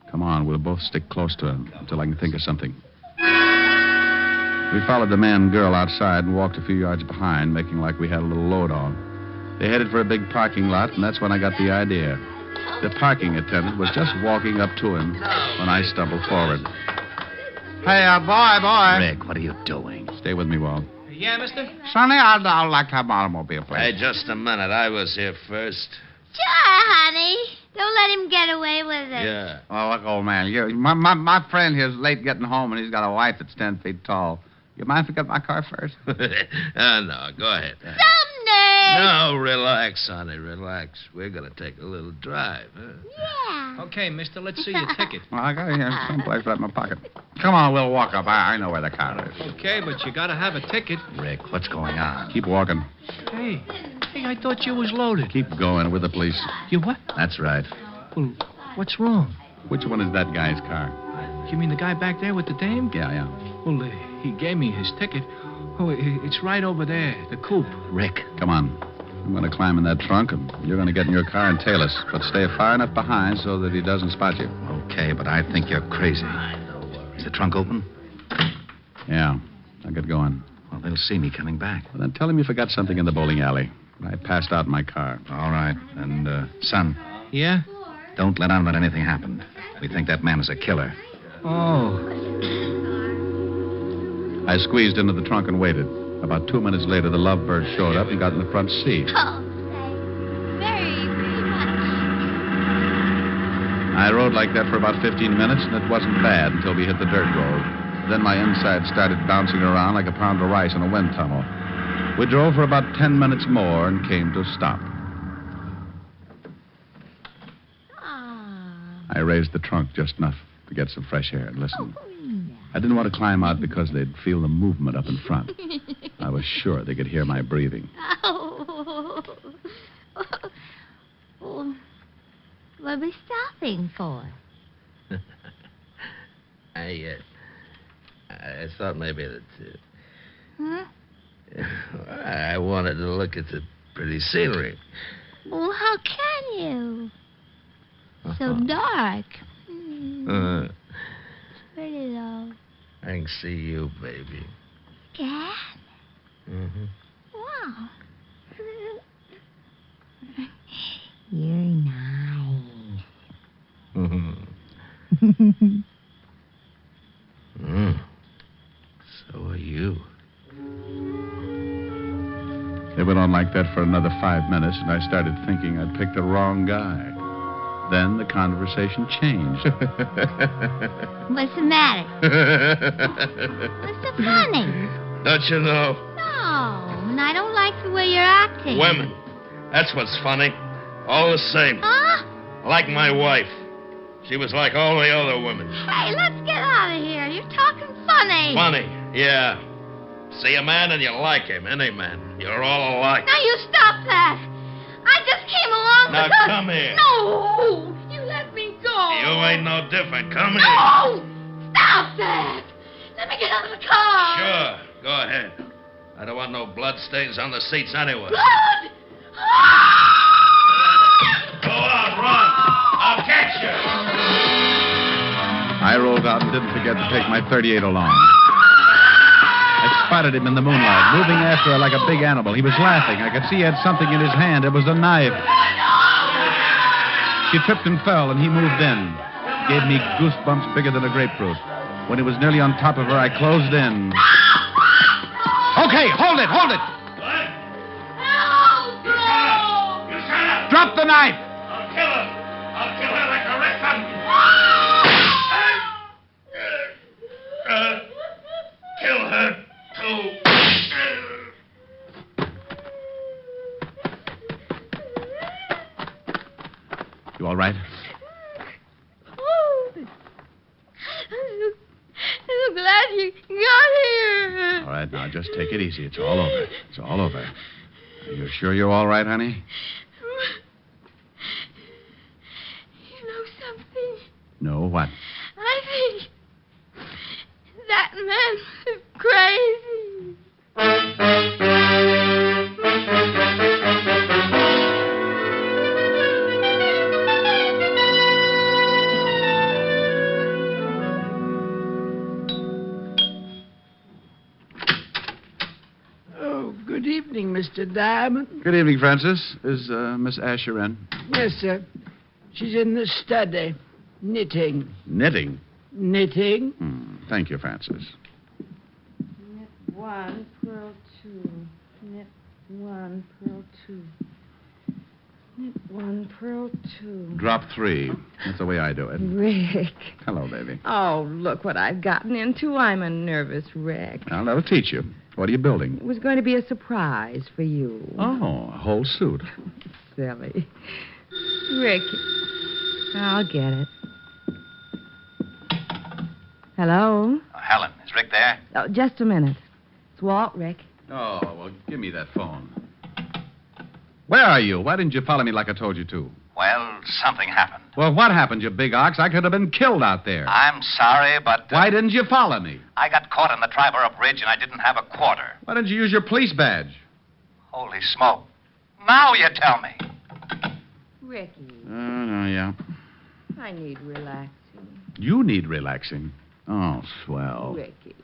Come on, we'll both stick close to him until I can think of something. We followed the man and girl outside and walked a few yards behind, making like we had a little load on. They headed for a big parking lot, and that's when I got the idea. The parking attendant was just walking up to him when I stumbled forward. Hey, boy. Rick, what are you doing? Stay with me, Walt. Yeah, mister? Sonny, I'd like to have an automobile, please. Hey, just a minute. I was here first. Sure, honey. Don't let him get away with it. Yeah. Oh, look, old man. My friend here's late getting home, and he's got a wife that's 10 feet tall. You mind if I get my car first? No, go ahead. Someday. No, relax, honey, relax. We're going to take a little drive, huh? Yeah. Okay, mister, let's see your ticket. Well, I got it here someplace right in my pocket. Come on, we'll walk up. I know where the car is. Okay, but you gotta have a ticket. Rick, what's going on? Keep walking. Hey, I thought you was loaded. Keep going with the police. You what? That's right. Well, what's wrong? Which one is that guy's car? You mean the guy back there with the dame? Yeah. Well, he gave me his ticket. Oh, it's right over there, the coupe. Rick. Come on. I'm going to climb in that trunk, and you're going to get in your car and tail us. But stay far enough behind so that he doesn't spot you. Okay, but I think you're crazy. Is the trunk open? Yeah. I'll get going. Well, they'll see me coming back. Well, then tell him you forgot something in the bowling alley. I passed out in my car. All right. And, son. Yeah? Don't let on that anything happened. We think that man is a killer. Oh. I squeezed into the trunk and waited. About 2 minutes later, the lovebird showed up and got in the front seat. Oh, very much. I rode like that for about 15 minutes, and it wasn't bad until we hit the dirt road. Then my inside started bouncing around like a pound of rice in a wind tunnel. We drove for about 10 minutes more and came to a stop. I raised the trunk just enough to get some fresh air and listen. I didn't want to climb out because they'd feel the movement up in front. I was sure they could hear my breathing. Oh. we'll be stopping for? I thought maybe that... Huh? I wanted to look at the pretty scenery. Well, how can you? So dark. Uh, Pretty though. I can see you, baby. Can? Mm-hmm. Wow. You're nice. Mm-hmm. So are you. It went on like that for another 5 minutes, and I started thinking I'd picked the wrong guy. Then the conversation changed. What's the matter? What's so funny? Don't you know? No, and I don't like the way you're acting. Women. That's what's funny. All the same. Huh? Like my wife. She was like all the other women. Hey, let's get out of here. You're talking funny. Funny, yeah. See a man and you like him, any man. You're all alike. Now you stop that. I just came along Now because... come here. No! You let me go. You ain't no different. Come here. No! Stop that! Let me get out of the car. Sure, go ahead. I don't want no blood stains on the seats anyway. Blood! Go on, run. I'll catch you. I rolled out and didn't forget to take my .38 along. I spotted him in the moonlight, moving after her like a big animal. He was laughing. I could see he had something in his hand. It was a knife. She tripped and fell, and he moved in. Gave me goosebumps bigger than a grapefruit. When he was nearly on top of her, I closed in. Okay, hold it, hold it. What? No! You shut up. Drop the knife. I'll kill her. I'll kill her like the rest of them. Kill her, too. You all right? Oh, I'm so glad you got here. All right, now just take it easy. It's all over. It's all over. Are you sure you're all right, honey? You know something? No, what? I think that man is crazy. Oh, good evening, Mr. Diamond. Good evening, Francis. Is Miss Asher in? Yes, sir. She's in the study, knitting. Knitting? Knitting? Thank you, Francis. Knit 1, purl 2. Knit 1, purl 2. Knit 1, purl 2. Drop 3. That's the way I do it. Rick. Hello, baby. Oh, look what I've gotten into. I'm a nervous wreck. I'll never teach you. What are you building? It was going to be a surprise for you. Oh, a whole suit. Silly. Rick, I'll get it. Hello? Helen, is Rick there? Oh, just a minute. It's Walt, Rick. Oh, well, give me that phone. Where are you? Why didn't you follow me like I told you to? Well, something happened. Well, what happened, you big ox? I could have been killed out there. I'm sorry, but... Why didn't you follow me? I got caught in the Triborough Bridge and I didn't have a quarter. Why didn't you use your police badge? Holy smoke. Now you tell me. Ricky, Oh, yeah. I need relaxing. You need relaxing. Oh, swell. Ricky,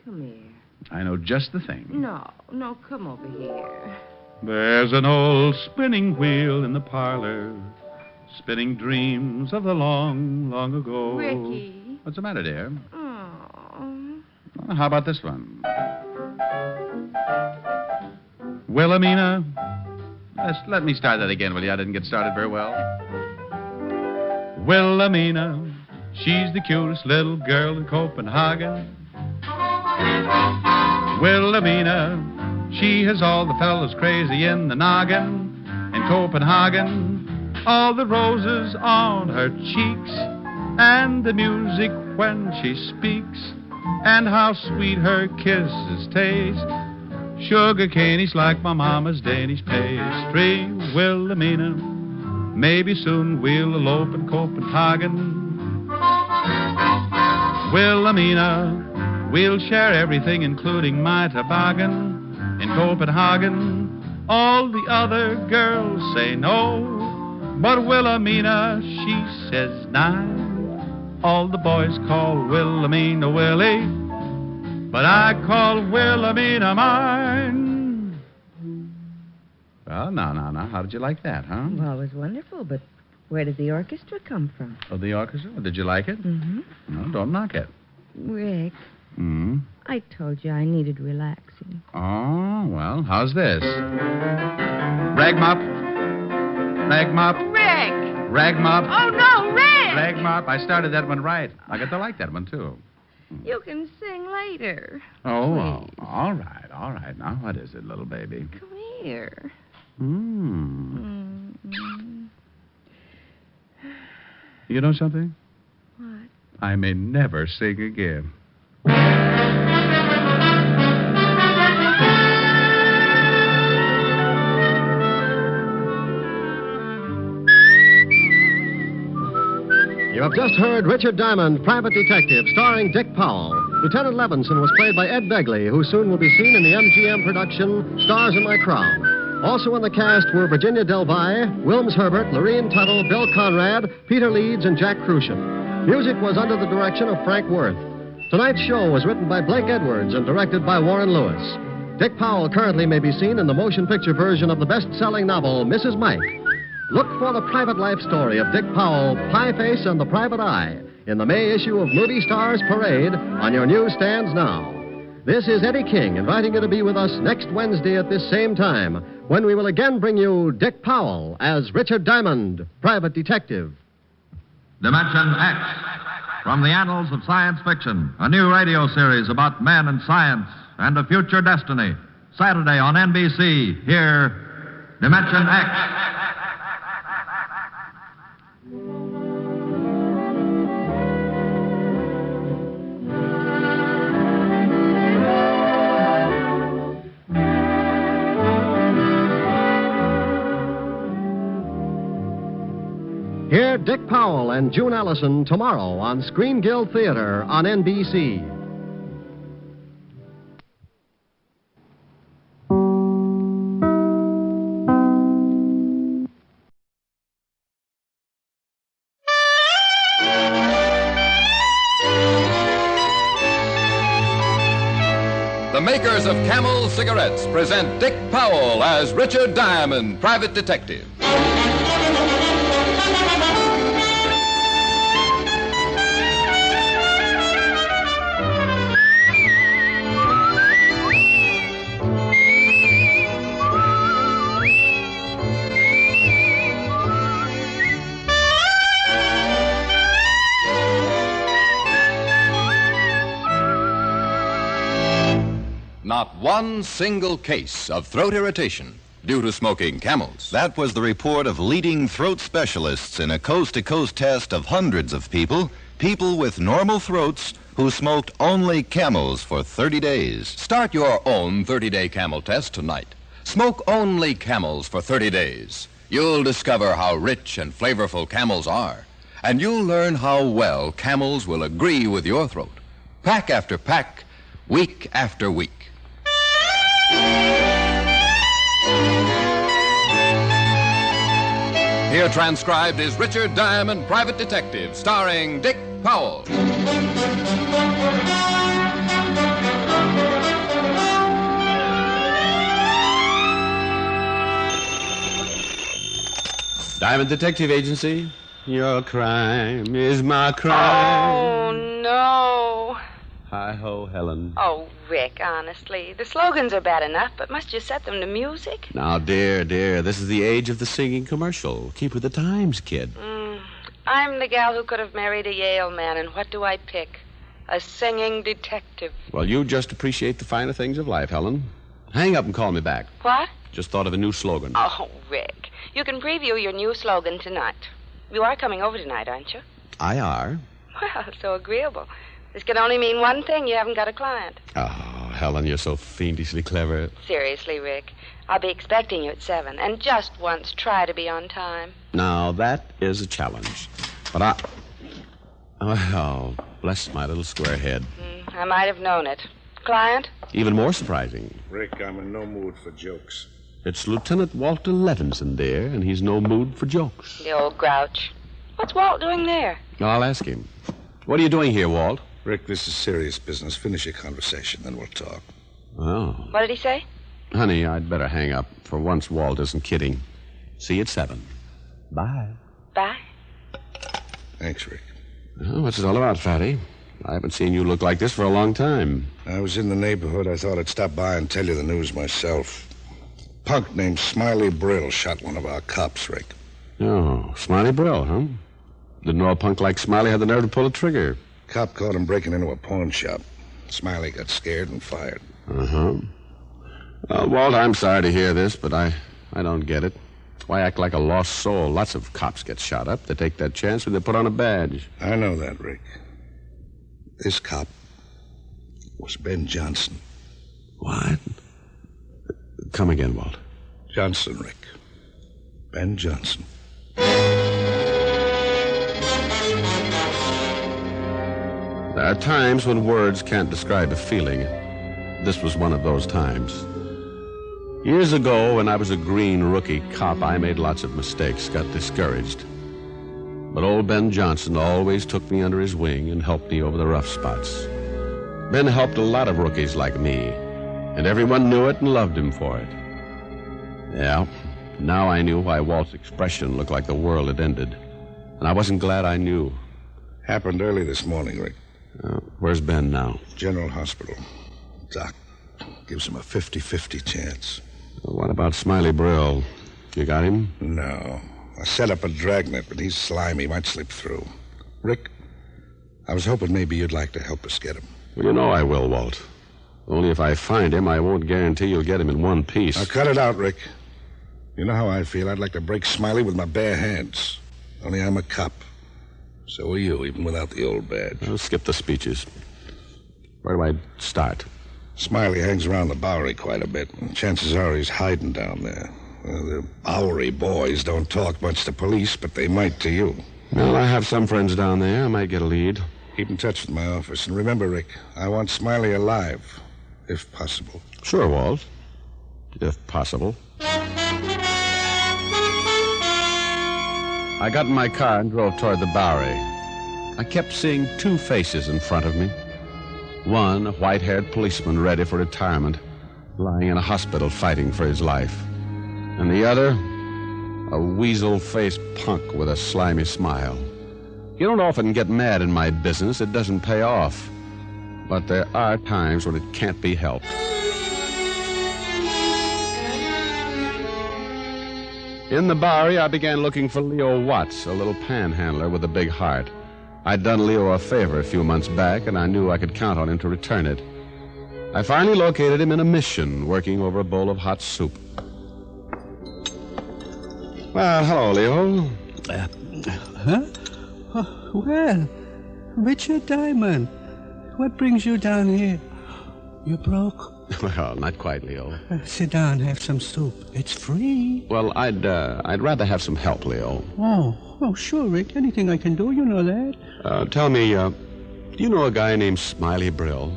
come here. I know just the thing. No, come over here. There's an old spinning wheel in the parlor, spinning dreams of the long, long ago. Ricky. What's the matter, dear? Oh. Well, how about this one? Wilhelmina. Let me start that again, will you? I didn't get started very well. Wilhelmina, she's the cutest little girl in Copenhagen. Wilhelmina, she has all the fellas crazy in the noggin. In Copenhagen, all the roses on her cheeks, and the music when she speaks, and how sweet her kisses taste. Sugar candies like my mama's Danish pastry. Wilhelmina, Maybe soon we'll elope in Copenhagen. Wilhelmina, we'll share everything, including my toboggan. In Copenhagen, all the other girls say no, but Wilhelmina, she says nine. All the boys call Wilhelmina Willie, but I call Wilhelmina mine. Well, now, how did you like that, huh? Well, it was wonderful, but where did the orchestra come from? Oh, the orchestra? Did you like it? Mm-hmm. No, don't knock it. Rick, Hmm? I told you I needed relaxing. Oh, well, how's this? Rag mop. Rag mop. Rick! Rag mop. Oh, no, Rick! Rag mop. I started that one right. I got to like that one, too. You can sing later. Oh, all right. Now, what is it, little baby? Come here. You know something? What? I may never sing again. You have just heard Richard Diamond, Private Detective, starring Dick Powell. Lieutenant Levinson was played by Ed Begley, who soon will be seen in the MGM production Stars in My Crown. Also in the cast were Virginia Delvey, Wilms Herbert, Lorene Tuttle, Bill Conrad, Peter Leeds, and Jack Crucian. Music was under the direction of Frank Worth. Tonight's show was written by Blake Edwards and directed by Warren Lewis. Dick Powell currently may be seen in the motion picture version of the best-selling novel, Mrs. Mike. Look for the private life story of Dick Powell, Pie Face and the Private Eye in the May issue of Movie Stars Parade on your newsstands now. This is Eddie King inviting you to be with us next Wednesday at this same time when we will again bring you Dick Powell as Richard Diamond, Private Detective. Dimension X, from the annals of science fiction, a new radio series about men and science and a future destiny. Saturday on NBC. Here, Dimension X. Hear Dick Powell and June Allison tomorrow on Screen Guild Theater on NBC. The makers of Camel cigarettes present Dick Powell as Richard Diamond, Private Detective. Not one single case of throat irritation due to smoking Camels. That was the report of leading throat specialists in a coast-to-coast test of hundreds of people with normal throats who smoked only Camels for 30 days. Start your own 30-day Camel test tonight. Smoke only Camels for 30 days. You'll discover how rich and flavorful Camels are, and you'll learn how well Camels will agree with your throat. Pack after pack, week after week. Here transcribed is Richard Diamond, Private Detective, starring Dick Powell. Diamond Detective Agency, your crime is my crime. Oh, no. Hi-ho, Helen. Oh, Rick, honestly. The slogans are bad enough, but must you set them to music? Now, dear, this is the age of the singing commercial. Keep with the times, kid. I'm the gal who could have married a Yale man, and what do I pick? A singing detective. Well, you just appreciate the finer things of life, Helen. Hang up and call me back. What? Just thought of a new slogan. Oh, Rick, you can preview your new slogan tonight. You are coming over tonight, aren't you? I are. Well, so agreeable. This can only mean one thing. You haven't got a client. Oh, Helen, you're so fiendishly clever. Seriously, Rick. I'll be expecting you at 7. And just once, try to be on time. Now, that is a challenge. But I... Oh, bless my little square head. I might have known it. Client? Even more surprising. Rick, I'm in no mood for jokes. It's Lieutenant Walter Levinson, dear, and he's no mood for jokes. The old grouch. What's Walt doing there? I'll ask him. What are you doing here, Walt? Rick, this is serious business. Finish your conversation, then we'll talk. Oh. What did he say? Honey, I'd better hang up. For once, Walt isn't kidding. See you at 7. Bye. Bye. Thanks, Rick. Oh, what's it all about, Fatty? I haven't seen you look like this for a long time. I was in the neighborhood. I thought I'd stop by and tell you the news myself. Punk named Smiley Brill shot one of our cops, Rick. Oh, Smiley Brill, huh? Didn't know a punk like Smiley had the nerve to pull a trigger. Cop caught him breaking into a pawn shop. Smiley got scared and fired. Uh-huh. Walt, I'm sorry to hear this, but I don't get it. Why act like a lost soul? Lots of cops get shot up. They take that chance when they put on a badge. I know that, Rick. This cop was Ben Johnson. What? Come again, Walt. Johnson, Rick. Ben Johnson. There are times when words can't describe a feeling. This was one of those times. Years ago, when I was a green rookie cop, I made lots of mistakes, got discouraged. But old Ben Johnson always took me under his wing and helped me over the rough spots. Ben helped a lot of rookies like me, and everyone knew it and loved him for it. Yeah, now I knew why Walt's expression looked like the world had ended. And I wasn't glad I knew. Happened early this morning, Rick. Where's Ben now? General Hospital. Doc gives him a 50-50 chance. What about Smiley Brill? You got him? No. I set up a dragnet, but he's slimy. Might slip through. Rick, I was hoping maybe you'd like to help us get him. Well, you know I will, Walt. Only if I find him, I won't guarantee you'll get him in one piece. Now, cut it out, Rick. You know how I feel. I'd like to break Smiley with my bare hands. Only I'm a cop. So are you, even without the old badge. I'll skip the speeches. Where do I start? Smiley hangs around the Bowery quite a bit. And chances are he's hiding down there. The Bowery boys don't talk much to police, but they might to you. Well, I have some friends down there. I might get a lead. Keep in touch with my office. And remember, Rick, I want Smiley alive, if possible. Sure, Walt. If possible. I got in my car and drove toward the Bowery. I kept seeing two faces in front of me. One, a white-haired policeman ready for retirement, lying in a hospital fighting for his life. And the other, a weasel-faced punk with a slimy smile. You don't often get mad in my business. It doesn't pay off. But there are times when it can't be helped. In the Bowery, I began looking for Leo Watts, a little panhandler with a big heart. I'd done Leo a favor a few months back, and I knew I could count on him to return it. I finally located him in a mission, working over a bowl of hot soup. Well, hello, Leo. Huh? Oh, well, Richard Diamond, what brings you down here? You broke? Well, not quite, Leo. Sit down, have some soup. It's free. Well, I'd rather have some help, Leo. Oh, sure, Rick. Anything I can do, you know that. Tell me, do you know a guy named Smiley Brill?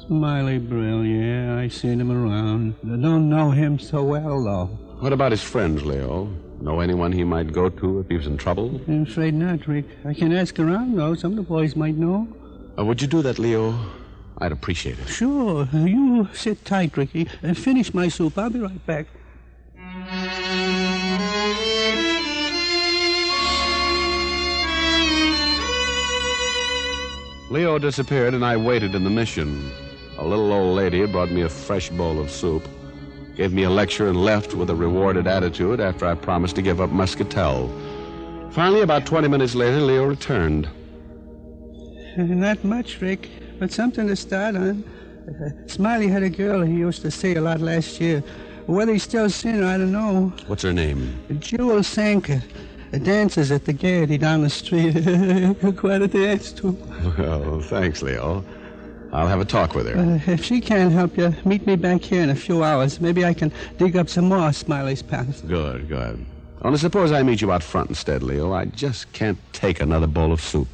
Smiley Brill, yeah, I seen him around. I don't know him so well, though. What about his friends, Leo? Know anyone he might go to if he was in trouble? I'm afraid not, Rick. I can ask around, though. Some of the boys might know. Would you do that, Leo? I'd appreciate it. Sure. You sit tight, Ricky. Finish my soup. I'll be right back. Leo disappeared, and I waited in the mission. A little old lady brought me a fresh bowl of soup, gave me a lecture, and left with a rewarded attitude after I promised to give up Muscatel. Finally, about 20 minutes later, Leo returned. Not much, Rick, but something to start on. Smiley had a girl he used to see a lot last year. Whether he's still seeing her, I don't know. What's her name? Jewel Sanker. Dances at the Gaiety down the street. Quite a dance, too. Well, thanks, Leo. I'll have a talk with her. If she can't help you, meet me back here in a few hours. Maybe I can dig up some more Smiley's pals. Good. Only suppose I meet you out front instead, Leo. I just can't take another bowl of soup.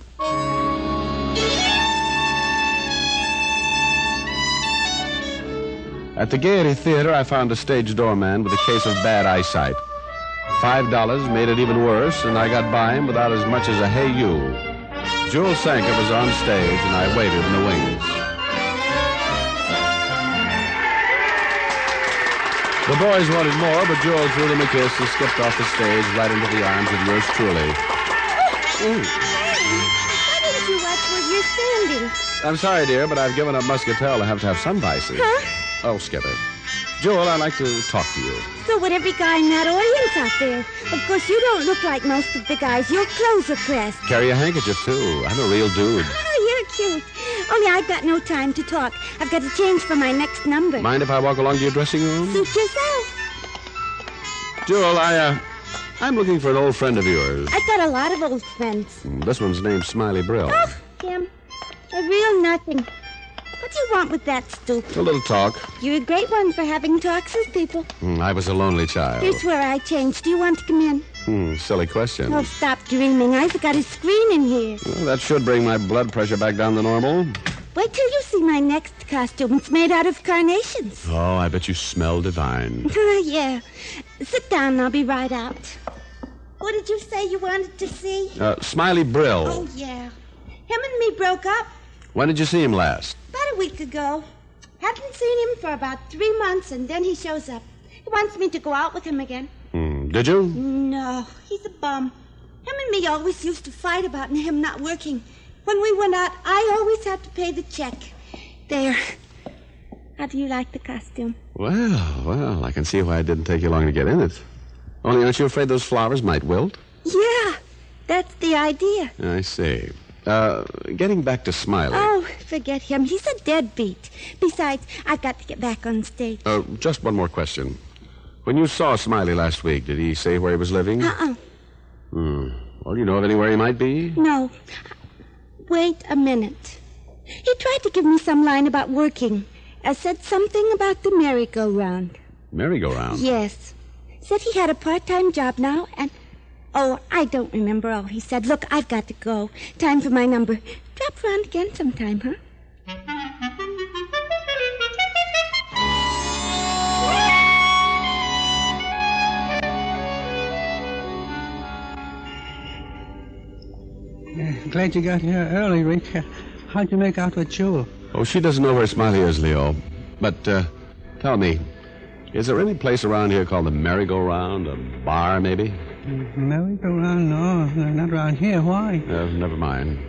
At the Gaiety Theater, I found a stage doorman with a case of bad eyesight. $5 made it even worse, and I got by him without as much as a hey you. Jewel Sanka was on stage, and I waited in the wings. The boys wanted more, but Jewel threw them a kiss and skipped off the stage right into the arms of yours truly. Why didn't you watch where you're standing? I'm sorry, dear, but I've given up Muscatel. I have to have some vices. Huh? Oh, skip it. Jewel, I'd like to talk to you. So would every guy in that audience out there. Of course, you don't look like most of the guys. Your clothes are pressed. Carry a handkerchief, too. I'm a real dude. Oh, you're cute. Only I've got no time to talk. I've got to change for my next number. Mind if I walk along to your dressing room? Suit yourself. Jewel, I'm looking for an old friend of yours. I've got a lot of old friends. This one's named Smiley Brill. Oh, Tim. A real nothing. What do you want with that stoop? A little talk. You're a great one for having talks with people. I was a lonely child. Here's where I changed. Do you want to come in? Silly question. Oh, stop dreaming. I forgot a screen in here. Well, that should bring my blood pressure back down to normal. Wait till you see my next costume. It's made out of carnations. Oh, I bet you smell divine. Yeah. Sit down and I'll be right out. What did you say you wanted to see? Smiley Brill. Oh, yeah. Him and me broke up. When did you see him last? About a week ago. Haven't seen him for about 3 months, and then he shows up. He wants me to go out with him again. Did you? No, he's a bum. Him and me always used to fight about him not working. When we went out, I always had to pay the check. There. How do you like the costume? Well, I can see why it didn't take you long to get in it. Only aren't you afraid those flowers might wilt? Yeah, that's the idea. I see. Getting back to Smiley. Oh, forget him. He's a deadbeat. Besides, I've got to get back on stage. Just one more question. When you saw Smiley last week, did he say where he was living? Well, you know of anywhere he might be? No. Wait a minute. He tried to give me some line about working. Said something about the merry-go-round. Merry-go-round? Yes. Said he had a part-time job now, and... Oh, I don't remember all he said. Look, I've got to go. Time for my number. Drop around again sometime, huh? Glad you got here early, Rick. How'd you make out with Jewel? Oh, she doesn't know where Smiley is, Leo. But, tell me, is there any place around here called the Merry-Go-Round? A bar, maybe? Merry-go-round? No, not around here. Why? Never mind.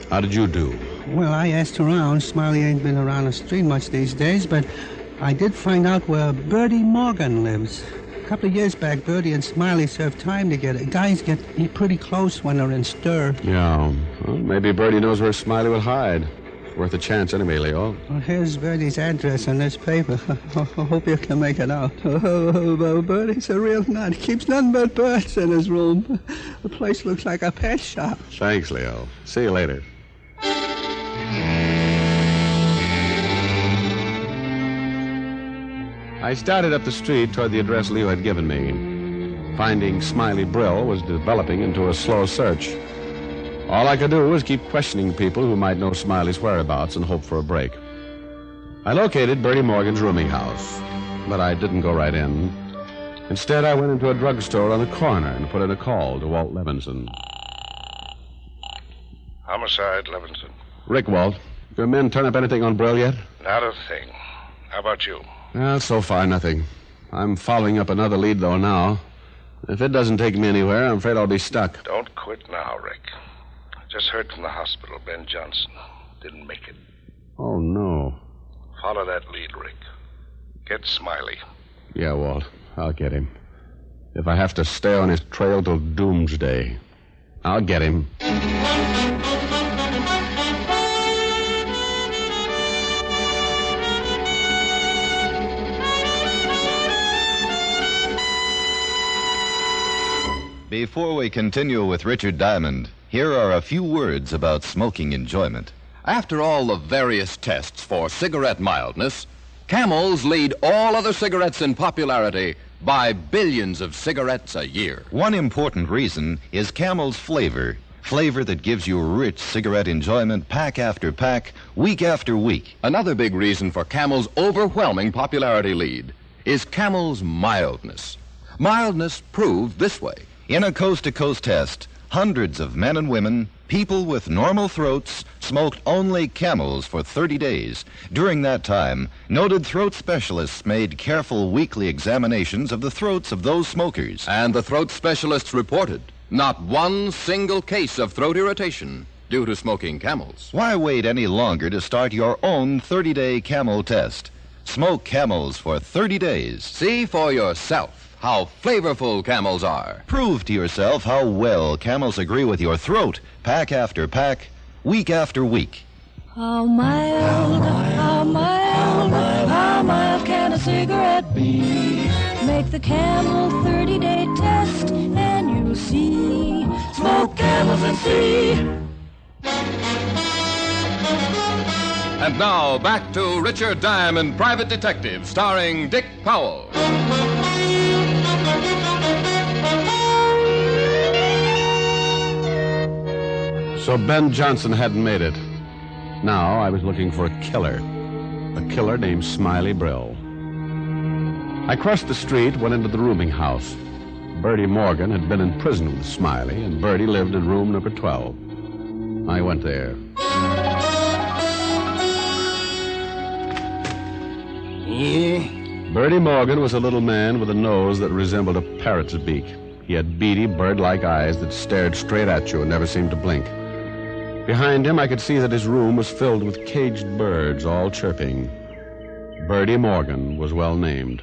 How did you do? Well, I asked around. Smiley ain't been around the street much these days, but I did find out where Bertie Morgan lives. A couple of years back, Bertie and Smiley served time together. Guys get pretty close when they're in stir. Yeah. Well, maybe Bertie knows where Smiley would hide. Worth a chance anyway, Leo. Well, here's Bertie's address on this paper. I hope you can make it out. Oh, Bertie's a real nut. He keeps nothing but birds in his room. The place looks like a pet shop. Thanks, Leo. See you later. I started up the street toward the address Leo had given me. Finding Smiley Brill was developing into a slow search. All I could do was keep questioning people who might know Smiley's whereabouts and hope for a break. I located Bertie Morgan's rooming house, but I didn't go right in. Instead, I went into a drugstore on the corner and put in a call to Walt Levinson. Homicide, Levinson. Rick, Walt. Your men turn up anything on Brill yet? Not a thing. How about you? Well, so far, nothing. I'm following up another lead, though, now. If it doesn't take me anywhere, I'm afraid I'll be stuck. Don't quit now, Rick. Just heard from the hospital, Ben Johnson. Didn't make it. Oh, no. Follow that lead, Rick. Get Smiley. Yeah, Walt. I'll get him. If I have to stay on his trail till doomsday, I'll get him. Before we continue with Richard Diamond, here are a few words about smoking enjoyment. After all the various tests for cigarette mildness, Camels lead all other cigarettes in popularity by billions of cigarettes a year. One important reason is Camel's flavor. Flavor that gives you rich cigarette enjoyment pack after pack, week after week. Another big reason for Camel's overwhelming popularity lead is Camel's mildness. Mildness proved this way. In a coast-to-coast test, hundreds of men and women, people with normal throats, smoked only Camels for 30 days. During that time, noted throat specialists made careful weekly examinations of the throats of those smokers. And the throat specialists reported not one single case of throat irritation due to smoking Camels. Why wait any longer to start your own 30-day Camel test? Smoke Camels for 30 days. See for yourself how flavorful Camels are. Prove to yourself how well Camels agree with your throat, pack after pack, week after week. How mild, how mild, how mild can a cigarette be? Make the Camel 30-day test and you'll see. Smoke Camels and see. And now, back to Richard Diamond, Private Detective, starring Dick Powell. So Ben Johnson hadn't made it. Now I was looking for a killer named Smiley Brill. I crossed the street, went into the rooming house. Bertie Morgan had been in prison with Smiley, and Bertie lived in room number 12. I went there. Bertie Morgan was a little man with a nose that resembled a parrot's beak. He had beady, bird-like eyes that stared straight at you and never seemed to blink. Behind him, I could see that his room was filled with caged birds, all chirping. Bertie Morgan was well named.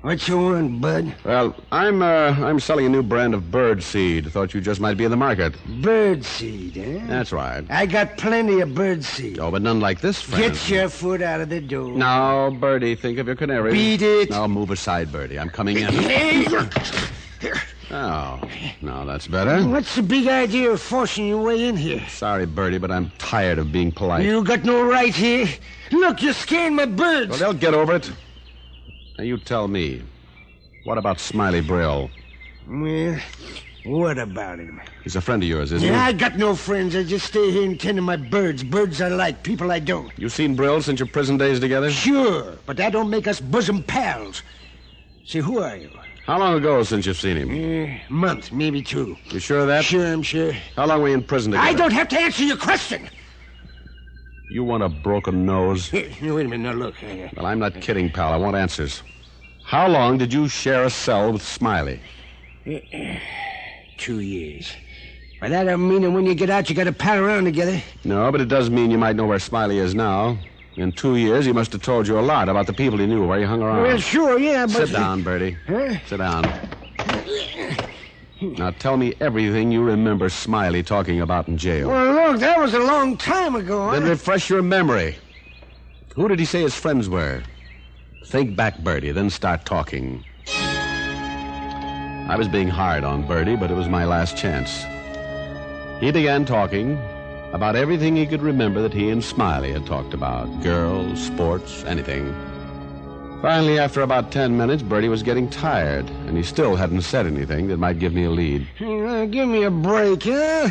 What you want, bud? Well, I'm selling a new brand of bird seed. Thought you just might be in the market. Bird seed, eh? That's right. I got plenty of bird seed. Oh, but none like this, friend. Get your foot out of the door. Now, Bertie, think of your canary. Beat it. Now, move aside, Bertie. I'm coming in. Oh, no, that's better. What's the big idea of forcing your way in here? Sorry, Bertie, but I'm tired of being polite. You got no right here. Look, you're scaring my birds. Well, they'll get over it. Now, you tell me, what about Smiley Brill? Well, what about him? He's a friend of yours, isn't he? I got no friends. I just stay here and tend to my birds. Birds I like, people I don't. You seen Brill since your prison days together? Sure, but that don't make us bosom pals. See, who are you? How long ago since you've seen him? Month, maybe 2. You sure of that? Sure, I'm sure. How long were you in prison together? I don't have to answer your question. You want a broken nose? Wait a minute, now look. Well, I'm not kidding, pal. I want answers. How long did you share a cell with Smiley? 2 years. But that don't mean that when you get out, you got to pal around together. No, but it does mean you might know where Smiley is now. In 2 years, he must have told you a lot about the people he knew, where you hung around. Well, sure, yeah, but... Sit down, Bertie. Huh? Sit down. Now, tell me everything you remember Smiley talking about in jail. Well, look, that was a long time ago. Then refresh your memory. Who did he say his friends were? Think back, Bertie, then start talking. I was being hard on Bertie, but it was my last chance. He began talking about everything he could remember that he and Smiley had talked about. Girls, sports, anything. Finally, after about 10 minutes, Bertie was getting tired, and he still hadn't said anything that might give me a lead. Give me a break, huh?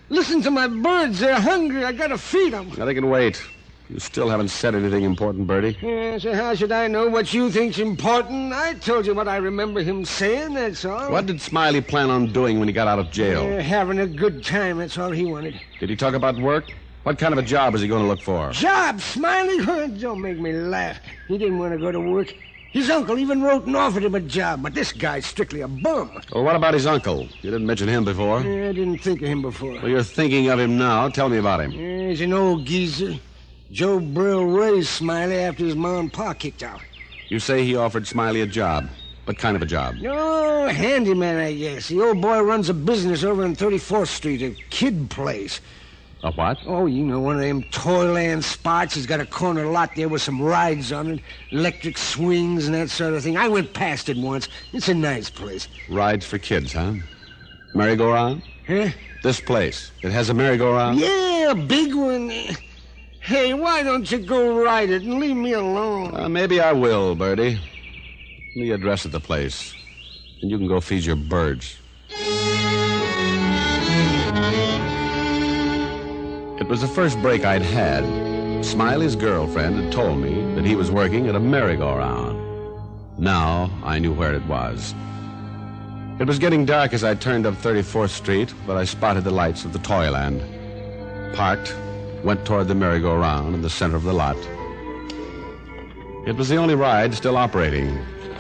Listen to my birds. They're hungry. I gotta feed them. Now, they can wait. You still haven't said anything important, Bertie. So how should I know what you think's important? I told you what I remember him saying, that's all. What did Smiley plan on doing when he got out of jail? Having a good time, that's all he wanted. Did he talk about work? What kind of a job is he going to look for? Job, Smiley? Don't make me laugh. He didn't want to go to work. His uncle even wrote and offered him a job, but this guy's strictly a bum. Well, what about his uncle? You didn't mention him before. I didn't think of him before. Well, you're thinking of him now. Tell me about him. He's an old geezer. Joe Brill raised Smiley after his mom and pa kicked out. You say he offered Smiley a job. What kind of a job? Oh, handyman, I guess. The old boy runs a business over on 34th Street, a kid place. A what? Oh, you know, one of them toyland spots. He's got a corner lot there with some rides on it, electric swings and that sort of thing. I went past it once. It's a nice place. Rides for kids, huh? Merry-go-round? Huh? This place. It has a merry-go-round? Yeah, Yeah, a big one. Hey, why don't you go ride it and leave me alone? Maybe I will, Bertie. Let me address at the place, and you can go feed your birds. It was the first break I'd had. Smiley's girlfriend had told me that he was working at a merry-go-round. Now I knew where it was. It was getting dark as I turned up 34th Street, but I spotted the lights of the Toyland. Parked, went toward the merry-go-round in the center of the lot. It was the only ride still operating.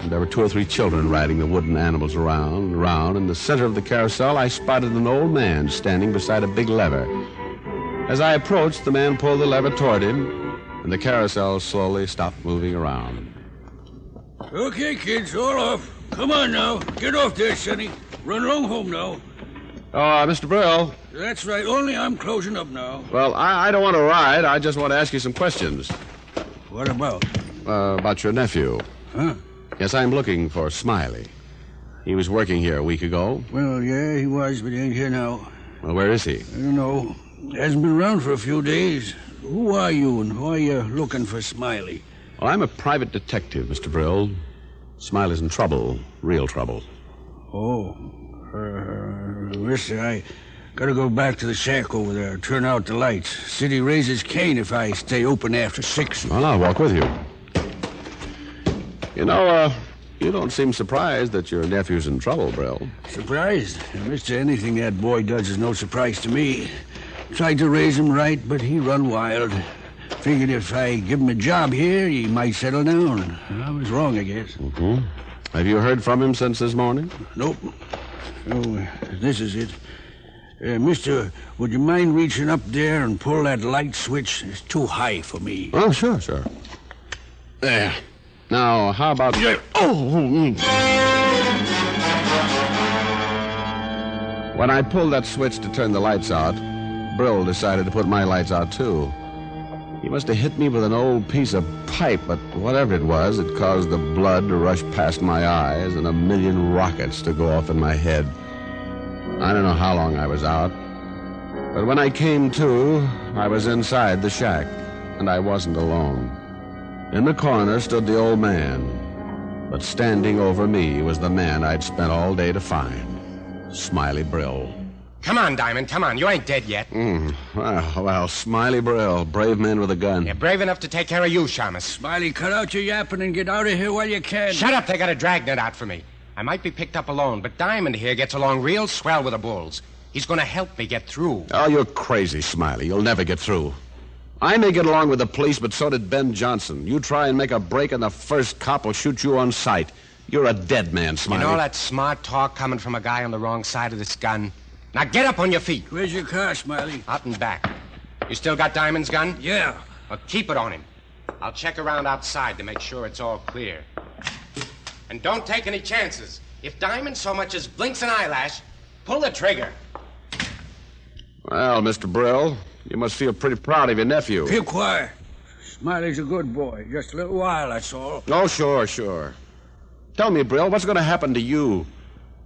And there were 2 or 3 children riding the wooden animals around and around. In the center of the carousel, I spotted an old man standing beside a big lever. As I approached, the man pulled the lever toward him, and the carousel slowly stopped moving around. Okay, kids, all off. Come on now. Get off there, Sonny. Run along home now. Oh, Mr. Brill. That's right. Only I'm closing up now. Well, I don't want to ride. I just want to ask you some questions. What about? About your nephew. Huh? Yes, I'm looking for Smiley. He was working here a week ago. Well, yeah, he was, but he ain't here now. Well, where is he? I don't know. Hasn't been around for a few days. Who are you, and why are you looking for Smiley? Well, I'm a private detective, Mr. Brill. Smiley's in trouble. Real trouble. Oh. Mister, I gotta go back to the shack over there. Turn out the lights. City raises Cain if I stay open after 6. Well, I'll walk with you. You know, you don't seem surprised that your nephew's in trouble, Brill. Surprised? Mister, anything that boy does is no surprise to me. Tried to raise him right, but he run wild. Figured if I give him a job here, he might settle down. I was wrong, I guess. Mm-hmm. Have you heard from him since this morning? Nope. Oh, this is it. Mister, would you mind reaching up there and pull that light switch? It's too high for me. Oh, sure. There. Now, how about... When I pulled that switch to turn the lights out, Brill decided to put my lights out, too. He must have hit me with an old piece of pipe, but whatever it was, it caused the blood to rush past my eyes and a million rockets to go off in my head. I don't know how long I was out, but when I came to, I was inside the shack, and I wasn't alone. In the corner stood the old man, but standing over me was the man I'd spent all day to find, Smiley Brill. Come on, Diamond, come on. You ain't dead yet. Well, Smiley Brill, brave man with a gun. You're brave enough to take care of you, Shamus. Smiley, cut out your yapping and get out of here while you can. Shut up, they got a dragnet out for me. I might be picked up alone, but Diamond here gets along real swell with the bulls. He's going to help me get through. Oh, you're crazy, Smiley. You'll never get through. I may get along with the police, but so did Ben Johnson. You try and make a break, and the first cop will shoot you on sight. You're a dead man, Smiley. You know that smart talk coming from a guy on the wrong side of this gun? Now get up on your feet. Where's your car, Smiley? Out and back. You still got Diamond's gun? Yeah. Well, keep it on him. I'll check around outside to make sure it's all clear. And don't take any chances. If Diamond so much as blinks an eyelash, pull the trigger. Well, Mr. Brill, you must feel pretty proud of your nephew. Keep quiet. Smiley's a good boy. Just a little while, that's all. Oh, sure. Tell me, Brill, what's going to happen to you?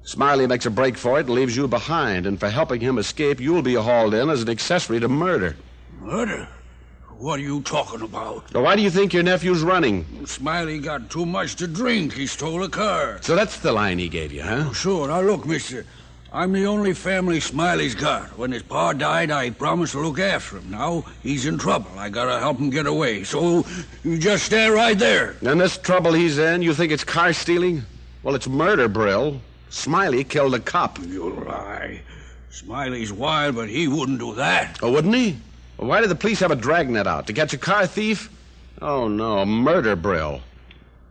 Smiley makes a break for it and leaves you behind, and for helping him escape, you'll be hauled in as an accessory to murder. Murder? What are you talking about? So why do you think your nephew's running? Smiley got too much to drink. He stole a car. So that's the line he gave you, huh? Oh, sure. Now, look, mister. I'm the only family Smiley's got. When his pa died, I promised to look after him. Now, he's in trouble. I gotta help him get away. So, you just stay right there. And this trouble he's in, you think it's car stealing? Well, it's murder, Brill. Smiley killed a cop. You lie. Smiley's wild, but he wouldn't do that. Oh, wouldn't he? Well, why did the police have a dragnet out? To catch a car thief? Oh, no. Murder, Brill.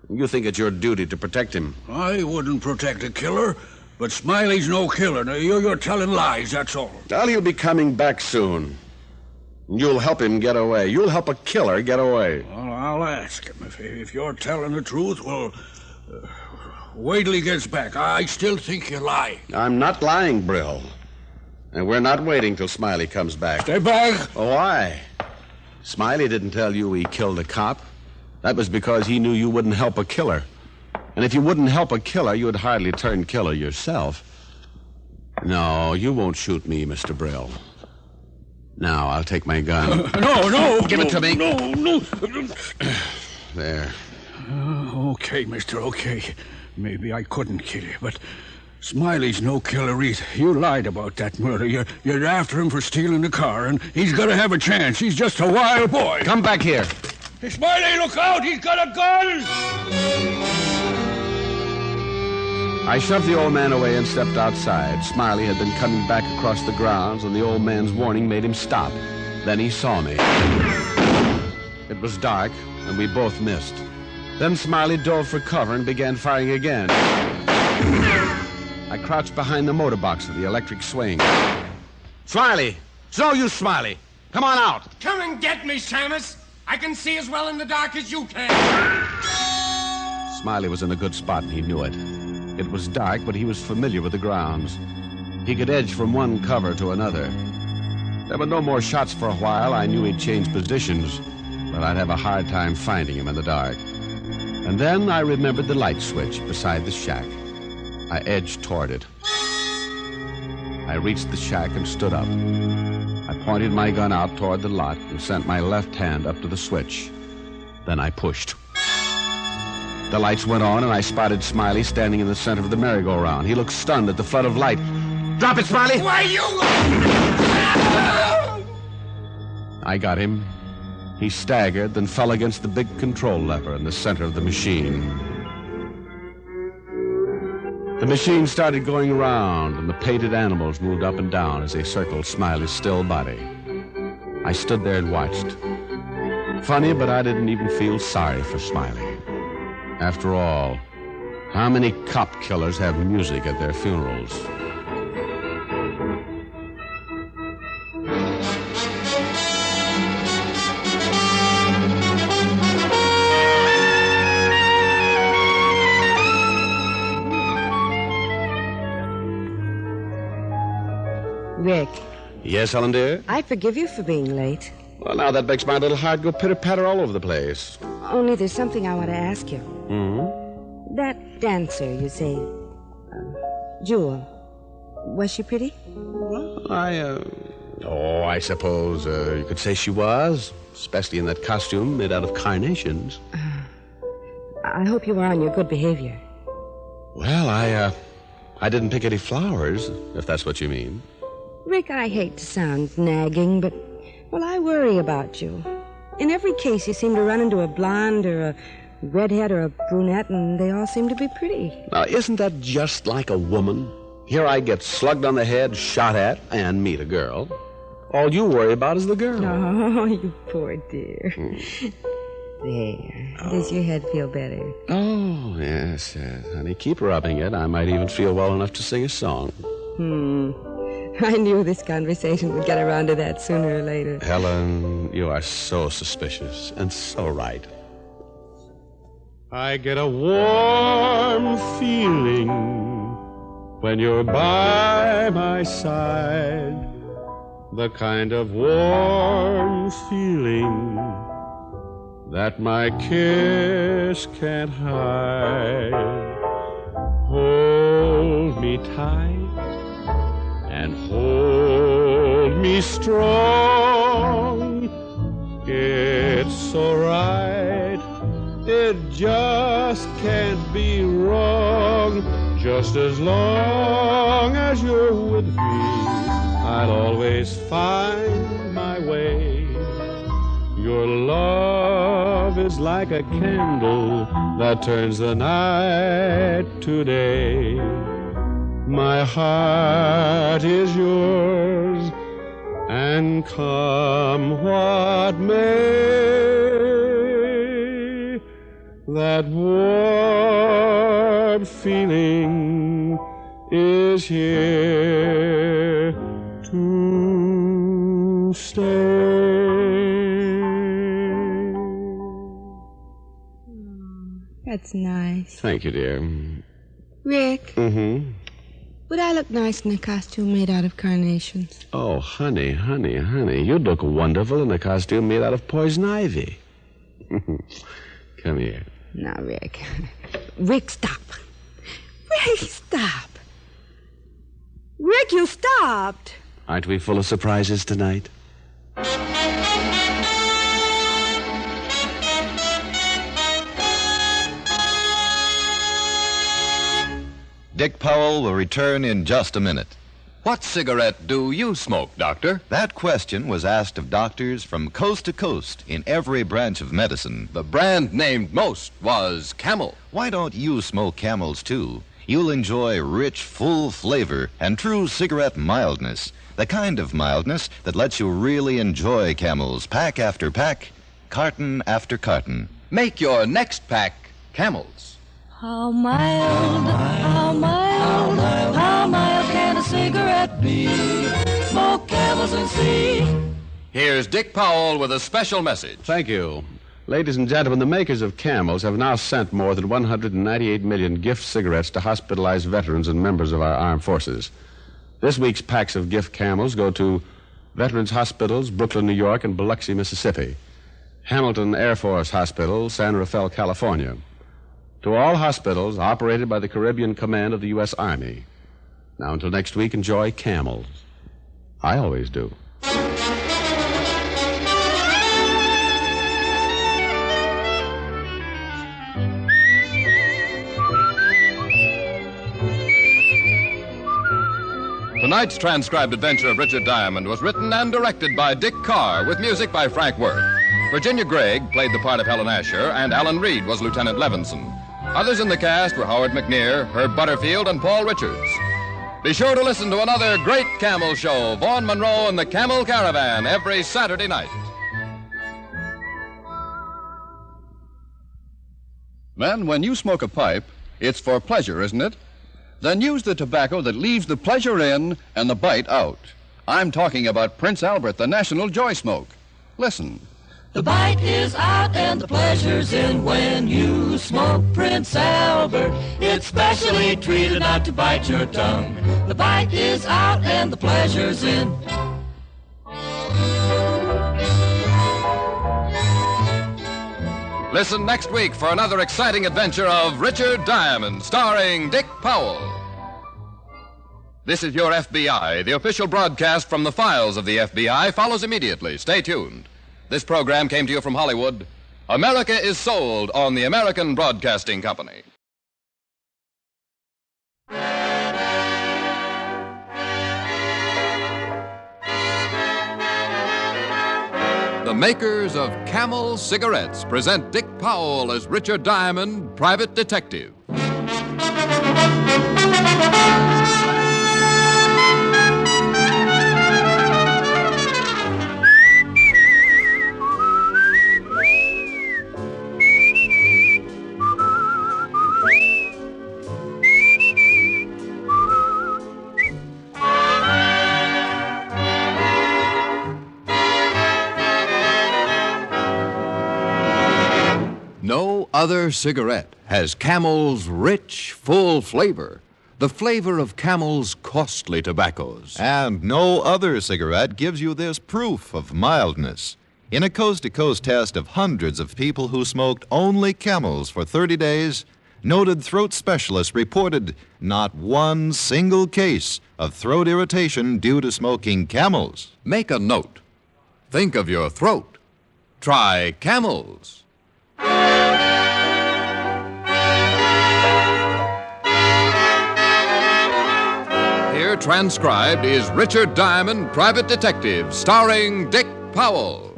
You think it's your duty to protect him. I wouldn't protect a killer, but Smiley's no killer. Now, you're telling lies, that's all. Well, he'll be coming back soon. You'll help him get away. You'll help a killer get away. Well, I'll ask him. If you're telling the truth, well... wait till he gets back. I still think you lie. I'm not lying, Brill. And we're not waiting till Smiley comes back. Stay back. Oh, why? Smiley didn't tell you he killed a cop. That was because he knew you wouldn't help a killer. And if you wouldn't help a killer, you'd hardly turn killer yourself. No, you won't shoot me, Mr. Brill. Now, I'll take my gun. No. Give it to me. No. There. Okay, mister, okay. Maybe I couldn't kill you, but Smiley's no killer either. You lied about that murder. You're after him for stealing the car, and he's got to have a chance. He's just a wild boy. Come back here. Hey, Smiley, look out! He's got a gun! I shoved the old man away and stepped outside. Smiley had been coming back across the grounds, and the old man's warning made him stop. Then he saw me. It was dark, and we both missed. Then Smiley dove for cover and began firing again. I crouched behind the motor box of the electric swing. Smiley! It's no use, Smiley. Come on out. Come and get me, Shamus. I can see as well in the dark as you can. Smiley was in a good spot, and he knew it. It was dark, but he was familiar with the grounds. He could edge from one cover to another. There were no more shots for a while. I knew he'd change positions, but I'd have a hard time finding him in the dark. And then I remembered the light switch beside the shack. I edged toward it. I reached the shack and stood up. I pointed my gun out toward the lot and sent my left hand up to the switch. Then I pushed. The lights went on, and I spotted Smiley standing in the center of the merry-go-round. He looked stunned at the flood of light. Drop it, Smiley! Why, you... I got him. He staggered, then fell against the big control lever in the center of the machine. The machine started going around, and the painted animals moved up and down as they circled Smiley's still body. I stood there and watched. Funny, but I didn't even feel sorry for Smiley. After all, how many cop killers have music at their funerals? Rick. Yes, Helen, dear? I forgive you for being late. Well, now that makes my little heart go pitter-patter all over the place. Only there's something I want to ask you. Hmm? That dancer, you say, Jewel, was she pretty? Well, I suppose you could say she was, especially in that costume made out of carnations. I hope you were on your good behavior. Well, I didn't pick any flowers, if that's what you mean. Rick, I hate to sound nagging, but, well, I worry about you. In every case, you seem to run into a blonde or a redhead or a brunette, and they all seem to be pretty. Now, isn't that just like a woman? Here I get slugged on the head, shot at, and meet a girl. All you worry about is the girl. Oh, you poor dear. There. Does your head feel better? Oh, yes, honey. Keep rubbing it. I might even feel well enough to sing a song. I knew this conversation would get around to that sooner or later. Helen, you are so suspicious and so right. I get a warm feeling when you're by my side. The kind of warm feeling that my kiss can't hide. Hold me tight and hold me strong. It's so right, it just can't be wrong. Just as long as you're with me, I'll always find my way. Your love is like a candle that turns the night to day. My heart is yours, and come what may, that warm feeling is here to stay. That's nice. Thank you, dear. Rick, would I look nice in a costume made out of carnations? Oh, honey, you'd look wonderful in a costume made out of poison ivy. Come here. Now, Rick. Rick, stop. Rick, stop. Rick, you stopped. Aren't we full of surprises tonight? Dick Powell will return in just a minute. What cigarette do you smoke, Doctor? That question was asked of doctors from coast to coast in every branch of medicine. The brand named most was Camel. Why don't you smoke Camels, too? You'll enjoy rich, full flavor and true cigarette mildness. The kind of mildness that lets you really enjoy Camels, pack after pack, carton after carton. Make your next pack Camels. How mild, how mild, how mild can a cigarette be? Smoke Camels and see. Here's Dick Powell with a special message. Thank you. Ladies and gentlemen, the makers of Camels have now sent more than 198 million gift cigarettes to hospitalized veterans and members of our armed forces. This week's packs of gift Camels go to Veterans Hospitals, Brooklyn, New York, and Biloxi, Mississippi. Hamilton Air Force Hospital, San Rafael, California. To all hospitals operated by the Caribbean Command of the U.S. Army. Now, until next week, enjoy Camels. I always do. Tonight's transcribed adventure of Richard Diamond was written and directed by Dick Carr, with music by Frank Worth. Virginia Gregg played the part of Helen Asher, and Alan Reed was Lieutenant Levinson. Others in the cast were Howard McNear, Herb Butterfield, and Paul Richards. Be sure to listen to another great Camel show, Vaughn Monroe and the Camel Caravan, every Saturday night. Men, when you smoke a pipe, it's for pleasure, isn't it? Then use the tobacco that leaves the pleasure in and the bite out. I'm talking about Prince Albert, the National Joy Smoke. Listen. The bite is out and the pleasure's in when you smoke Prince Albert. It's specially treated not to bite your tongue. The bite is out and the pleasure's in. Listen next week for another exciting adventure of Richard Diamond, starring Dick Powell. This is your FBI. The official broadcast from the files of the FBI follows immediately. Stay tuned. This program came to you from Hollywood. America is sold on the American Broadcasting Company. The makers of Camel cigarettes present Dick Powell as Richard Diamond, private detective. No other cigarette has Camel's rich, full flavor, the flavor of Camel's costly tobaccos. And no other cigarette gives you this proof of mildness. In a coast-to-coast test of hundreds of people who smoked only Camels for 30 days, noted throat specialists reported not one single case of throat irritation due to smoking Camels. Make a note. Think of your throat. Try Camels. Here transcribed is Richard Diamond, private detective, starring Dick Powell.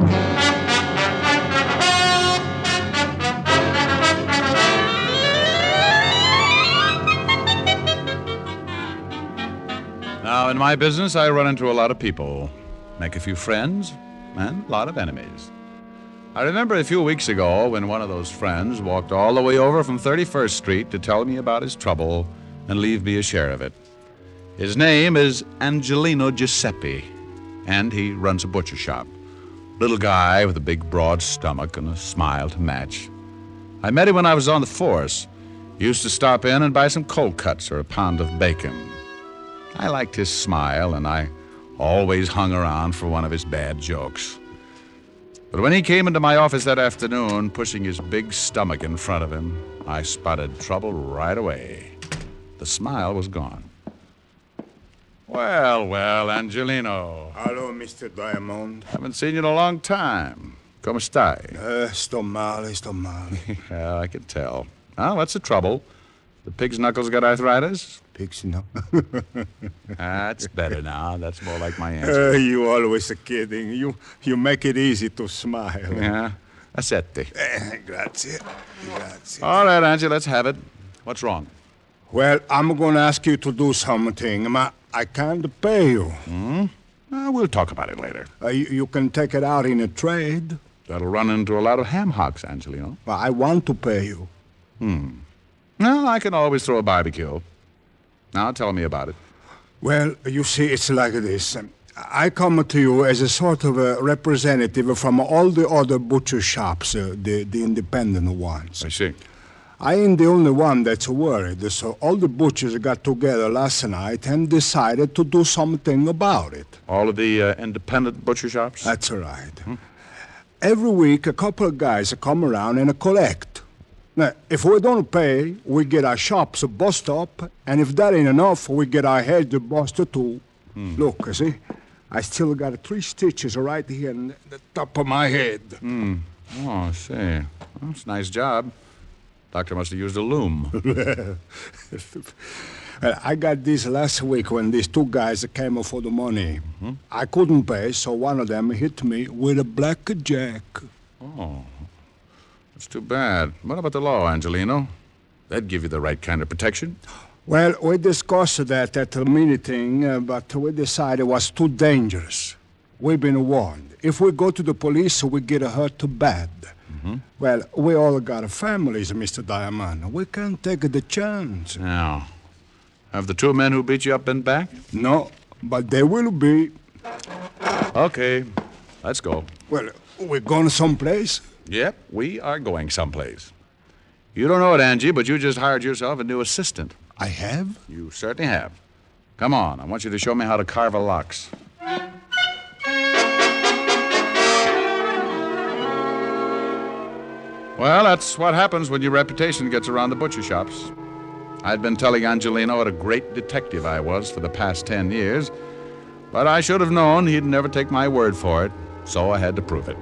Now, in my business, I run into a lot of people, make a few friends, and a lot of enemies. I remember a few weeks ago when one of those friends walked all the way over from 31st Street to tell me about his trouble and leave me a share of it. His name is Angelino Giuseppe, and he runs a butcher shop. Little guy with a big, broad stomach and a smile to match. I met him when I was on the force. He used to stop in and buy some cold cuts or a pound of bacon. I liked his smile, and I always hung around for one of his bad jokes. But when he came into my office that afternoon, pushing his big stomach in front of him, I spotted trouble right away. The smile was gone. Well, Angelino. Hello, Mr. Diamond. Haven't seen you in a long time. Come stai? Sto male. Yeah, I can tell. Oh, what's the trouble? The pig's knuckles got arthritis? Pig's knuckles? That's better now. That's more like my answer. You always kidding. You make it easy to smile. Yeah. Accetti. Grazie. All right, Angie, let's have it. What's wrong? Well, I'm going to ask you to do something. I can't pay you. We'll talk about it later. You can take it out in a trade. That'll run into a lot of ham hocks, Angelino. Well, I want to pay you. Well, I can always throw a barbecue. Now, tell me about it. Well, you see, it's like this. I come to you as a sort of a representative from all the other butcher shops, the independent ones. I see. I ain't the only one that's worried, so all the butchers got together last night and decided to do something about it. All of the independent butcher shops? That's right. Every week, a couple of guys come around and collect. Now, if we don't pay, we get our shops bust up, and if that ain't enough, we get our heads busted too. Look, see? I still got 3 stitches right here in the top of my head. Oh, I see. Well, that's a nice job. Doctor must have used a loom. I got this last week when these 2 guys came for the money. I couldn't pay, so one of them hit me with a blackjack. Oh, that's too bad. What about the law, Angelino? That'd give you the right kind of protection. Well, we discussed that at the meeting, but we decided it was too dangerous. We've been warned. If we go to the police, we get hurt bad. Well, we all got families, Mr. Diamond. We can't take the chance. Now, have the 2 men who beat you up been back? No, but they will be. Okay, let's go. Well, we're going someplace? Yep, we are going someplace. You don't know it, Angie, but you just hired yourself a new assistant. I have? You certainly have. Come on, I want you to show me how to carve a lox. Well, that's what happens when your reputation gets around the butcher shops. I'd been telling Angelino what a great detective I was for the past 10 years, but I should have known he'd never take my word for it, so I had to prove it.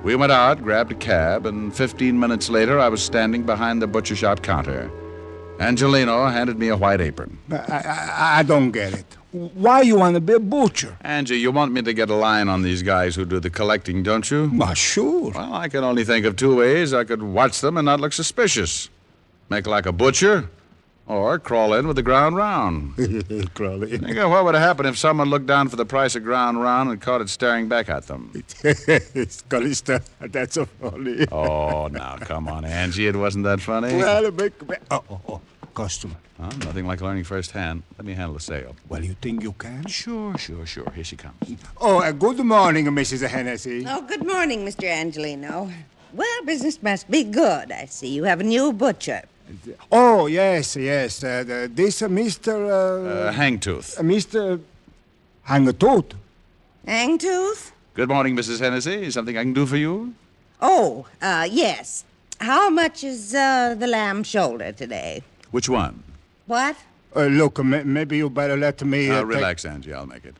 We went out, grabbed a cab, and 15 minutes later I was standing behind the butcher shop counter. Angelino handed me a white apron. I don't get it. Why you want to be a butcher? Angie, you want me to get a line on these guys who do the collecting, don't you? Well, sure. Well, I can only think of 2 ways I could watch them and not look suspicious. Make like a butcher, or crawl in with the ground round. Crawl in. Think of what would happen if someone looked down for the price of ground round and caught it staring back at them. That's so funny. Oh, now, come on, Angie. It wasn't that funny. Well, customer. Oh, nothing like learning firsthand. Let me handle the sale. Well, you think you can? Sure. Here she comes. Oh, good morning, Mrs. Hennessy. Oh, good morning, Mr. Angelino. Well, business must be good. I see you have a new butcher. Oh, yes. This Mr. Hangtooth. Mr. Hangtooth? Hangtooth? Good morning, Mrs. Hennessy. Something I can do for you? Oh, yes. How much is the lamb shoulder today? Which one? What? Look, maybe you better let me... relax, Angie. I'll make it.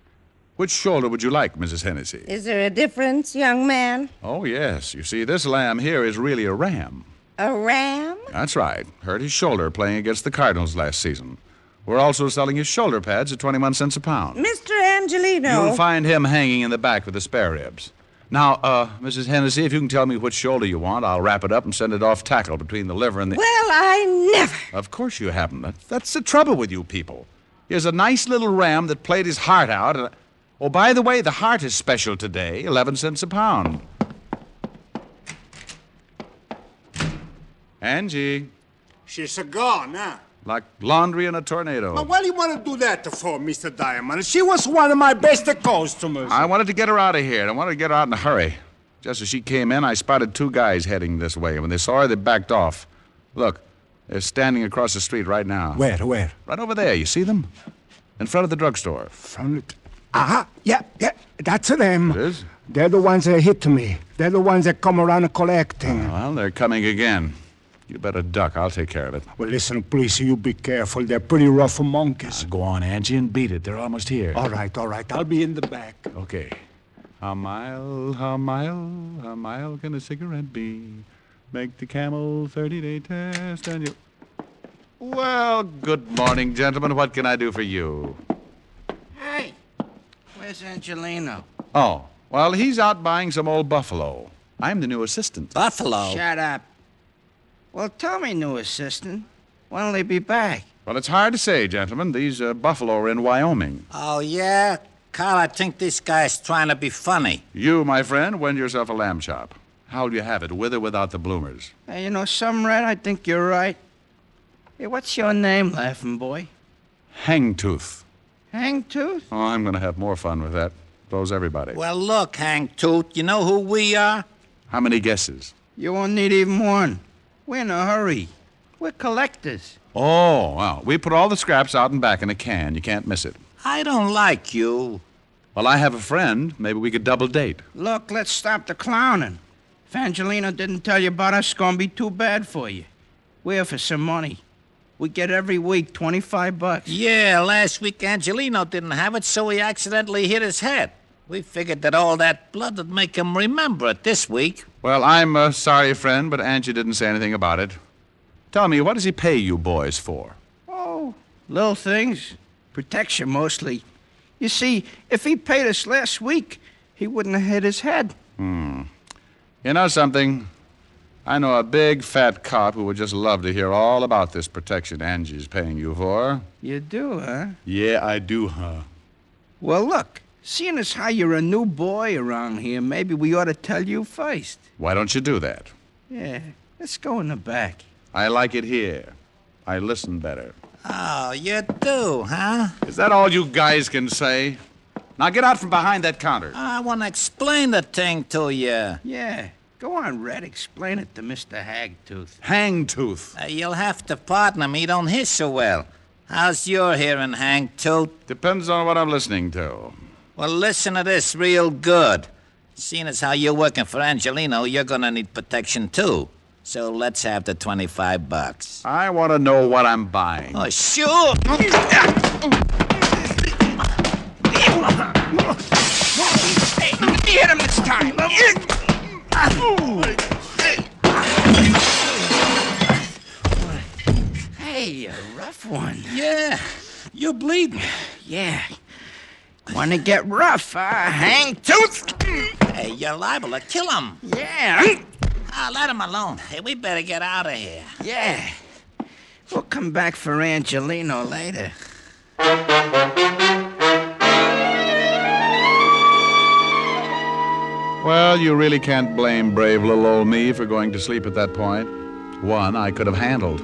Which shoulder would you like, Mrs. Hennessy? Is there a difference, young man? Oh, yes. You see, this lamb here is really a ram. A ram? That's right. Hurt his shoulder playing against the Cardinals last season. We're also selling his shoulder pads at 21 cents a pound. Mr. Angelino. You'll find him hanging in the back with the spare ribs. Now, Mrs. Hennessy, if you can tell me which shoulder you want, I'll wrap it up and send it off tackle between the liver and the... Well, I never... Of course you haven't. That's the trouble with you people. Here's a nice little ram that played his heart out. And... Oh, by the way, the heart is special today, 11 cents a pound. Angie. She's gone, huh? Like laundry in a tornado. But what do you want to do that for, Mr. Diamond? She was one of my best customers. I wanted to get her out of here, and I wanted to get her out in a hurry. Just as she came in, I spotted 2 guys heading this way. When they saw her, they backed off. Look, they're standing across the street right now. Where? Right over there. You see them? In front of the drugstore. Yeah, that's them. It is? They're the ones that hit me. They're the ones that come around collecting. Well, they're coming again. You better duck. I'll take care of it. Well, listen, please, you be careful. They're pretty rough monkeys. Go on, Angie, and beat it. They're almost here. All right. I'll be in the back. Okay. How mile can a cigarette be? Make the Camel 30-day test and you... Well, good morning, gentlemen. What can I do for you? Hey, where's Angelino? Oh, well, he's out buying some old buffalo. I'm the new assistant. Buffalo? Shut up. Well, tell me, new assistant. When'll he be back? Well, it's hard to say, gentlemen. These buffalo are in Wyoming. Oh, yeah? Carl, I think this guy's trying to be funny. You, my friend, win yourself a lamb chop. How'll you have it, with or without the bloomers? Hey, you know something, Red? I think you're right. Hey, what's your name, laughing boy? Hangtooth. Hangtooth? Oh, I'm going to have more fun with that. Blows everybody. Well, look, Hangtooth, you know who we are? How many guesses? You won't need even one. We're in a hurry. We're collectors. Oh, well, we put all the scraps out and back in a can. You can't miss it. I don't like you. Well, I have a friend. Maybe we could double date. Look, let's stop the clowning. If Angelino didn't tell you about us, it's going to be too bad for you. We're here for some money. We get every week $25. Yeah, last week Angelino didn't have it, so he accidentally hit his head. We figured that all that blood would make him remember it this week. Well, I'm sorry, friend, but Angie didn't say anything about it. Tell me, what does he pay you boys for? Oh, little things. Protection, mostly. You see, if he paid us last week, he wouldn't have hit his head. You know something? I know a big, fat cop who would just love to hear all about this protection Angie's paying you for. You do, huh? Yeah, I do, huh? Well, look, seeing as how you're a new boy around here, maybe we ought to tell you first. Why don't you do that? Yeah, let's go in the back. I like it here. I listen better. Oh, you do, huh? Is that all you guys can say? Now get out from behind that counter. I want to explain the thing to you. Yeah. Go on, Red. Explain it to Mr. Hagtooth. Hangtooth. You'll have to partner me. He don't hear so well. How's your hearing, Hangtooth? Depends on what I'm listening to. Well, listen to this real good. Seeing as how you're working for Angelino, you're gonna need protection, too. So let's have the $25. I want to know what I'm buying. Oh, sure. Hit him this time. Hey, a rough one. Yeah, you're bleeding. Yeah. Want to get rough, Hangtooth? Hey, you're liable to kill him. Yeah. Let him alone. Hey, we better get out of here. Yeah. We'll come back for Angelino later. Well, you really can't blame brave little old me for going to sleep at that point. One I could have handled.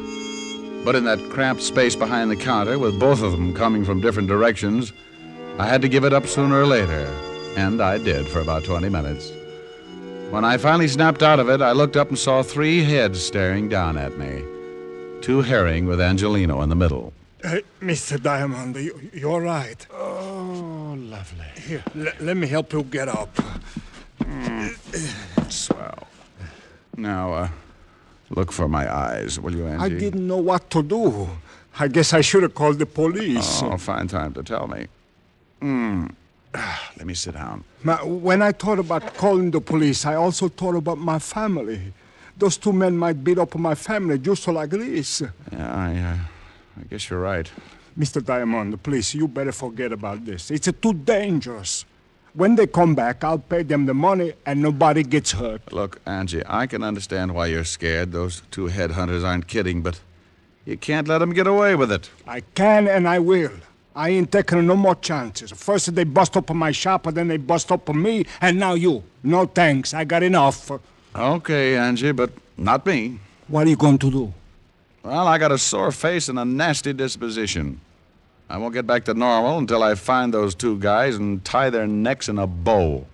But in that cramped space behind the counter, with both of them coming from different directions, I had to give it up sooner or later. And I did for about 20 minutes. When I finally snapped out of it, I looked up and saw 3 heads staring down at me. 2 herring with Angelino in the middle. Hey, Mr. Diamond, you're right. Oh, lovely. Here, let me help you get up. Swell. Now, look for my eyes, will you, Angie? I didn't know what to do. I guess I should have called the police. Oh, fine time to tell me. Let me sit down. When I thought about calling the police, I also thought about my family. Those 2 men might beat up my family just like this. Yeah, I guess you're right. Mr. Diamond, please, you better forget about this. It's too dangerous. When they come back, I'll pay them the money and nobody gets hurt. Look, Angie, I can understand why you're scared. Those 2 headhunters aren't kidding, but you can't let them get away with it. I can and I will. I ain't taking no more chances. First they bust up my shop, and then they bust up me, and now you. No thanks. I got enough. Okay, Angie, but not me. What are you going to do? Well, I got a sore face and a nasty disposition. I won't get back to normal until I find those 2 guys and tie their necks in a bow.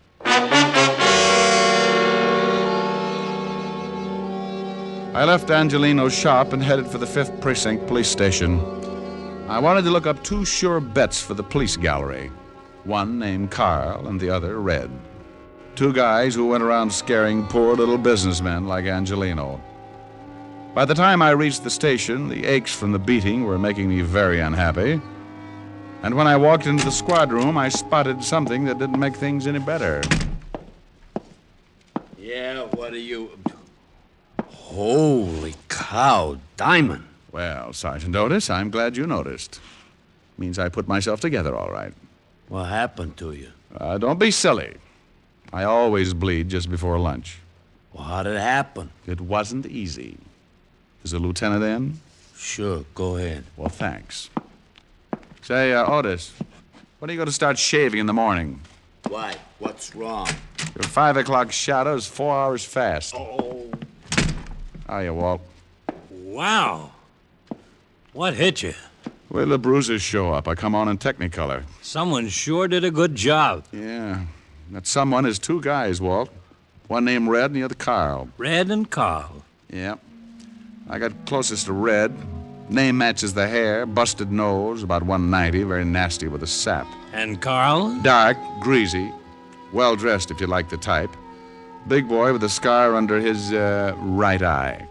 I left Angelino's shop and headed for the 5th Precinct Police Station. I wanted to look up 2 sure bets for the police gallery. One named Carl and the other Red. 2 guys who went around scaring poor little businessmen like Angelino. By the time I reached the station, the aches from the beating were making me very unhappy. And when I walked into the squad room, I spotted something that didn't make things any better. Yeah, what are you... Holy cow, Diamond. Well, Sergeant Otis, I'm glad you noticed. Means I put myself together all right. What happened to you? Don't be silly. I always bleed just before lunch. Well, how did it happen? It wasn't easy. Is the lieutenant in? Sure, go ahead. Well, thanks. Say, Otis, when are you going to start shaving in the morning? Why? What's wrong? Your 5 o'clock shadow is 4 hours fast. Oh. Hiya, Walt. Wow. What hit you? Wait till the bruises show up. I come on in Technicolor. Someone sure did a good job. Yeah. That someone is 2 guys, Walt. One named Red and the other Carl. Red and Carl. Yeah. I got closest to Red. Name matches the hair, busted nose, about 190, very nasty with a sap. And Carl? Dark, greasy, well-dressed if you like the type. Big boy with a scar under his right eye.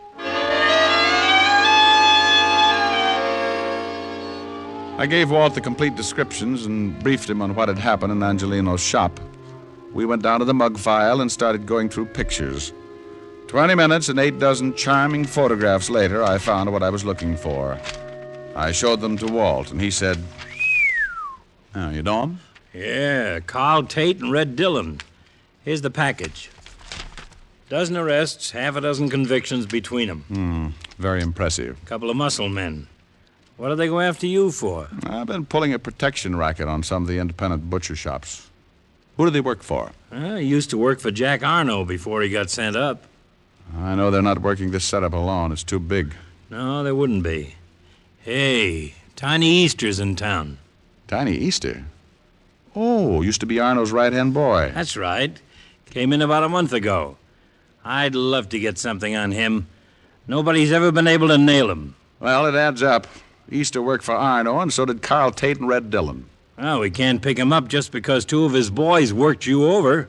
I gave Walt the complete descriptions and briefed him on what had happened in Angelino's shop. We went down to the mug file and started going through pictures. 20 minutes and 8 dozen charming photographs later, I found what I was looking for. I showed them to Walt, and he said, "Oh, you know 'em?" Yeah, Carl Tate and Red Dillon. Here's the package. Dozen arrests, half a dozen convictions between them. Very impressive. Couple of muscle men. What did they go after you for? I've been pulling a protection racket on some of the independent butcher shops. Who do they work for? He used to work for Jack Arno before he got sent up. I know they're not working this setup alone. It's too big. No, there wouldn't be. Hey, Tiny Easter's in town. Tiny Easter? Oh, used to be Arno's right-hand boy. That's right. Came in about a month ago. I'd love to get something on him. Nobody's ever been able to nail him. Well, it adds up. Easter worked for Arno, and so did Carl Tate and Red Dillon. Well, we can't pick him up just because 2 of his boys worked you over.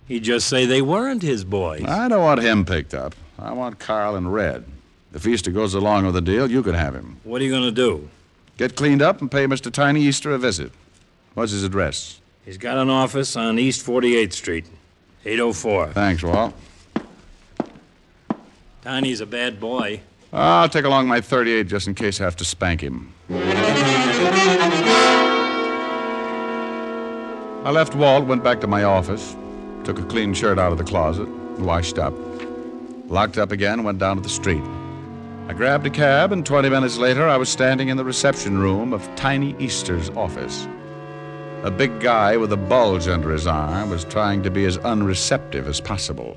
He'd just say they weren't his boys. I don't want him picked up. I want Carl and Red. If Easter goes along with the deal, you can have him. What are you going to do? Get cleaned up and pay Mr. Tiny Easter a visit. What's his address? He's got an office on East 48th Street, 804. Thanks, Walt. Tiny's a bad boy. I'll take along my .38 just in case I have to spank him. I left Walt, went back to my office, took a clean shirt out of the closet, washed up, locked up again, went down to the street. I grabbed a cab, and 20 minutes later, I was standing in the reception room of Tiny Easter's office. A big guy with a bulge under his arm was trying to be as unreceptive as possible.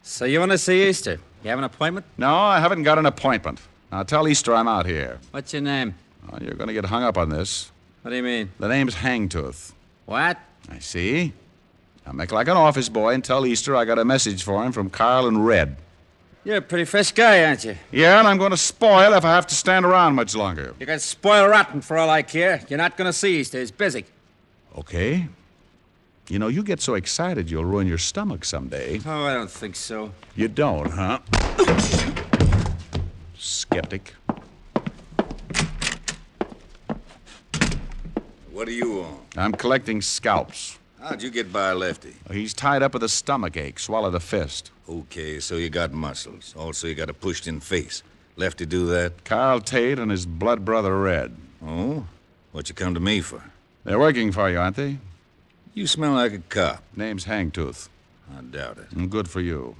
So you want to see Easter? You have an appointment? No, I haven't got an appointment. Now, tell Easter I'm out here. What's your name? Oh, you're going to get hung up on this. What do you mean? The name's Hangtooth. What? I see. Now, make like an office boy and tell Easter I got a message for him from Carl and Red. You're a pretty fresh guy, aren't you? Yeah, and I'm going to spoil if I have to stand around much longer. You can spoil rotten for all I care. You're not going to see Easter. He's busy. Okay. You know, you get so excited you'll ruin your stomach someday. Oh, I don't think so. You don't, huh? Skeptic. What do you want? I'm collecting scalps. How'd you get by Lefty? He's tied up with a stomach ache, swallowed a fist. Okay, so you got muscles. Also, you got a pushed-in face. Lefty do that? Carl Tate and his blood brother Red. Oh? What you come to me for? They're working for you, aren't they? You smell like a cop. Name's Hangtooth. I doubt it. And good for you.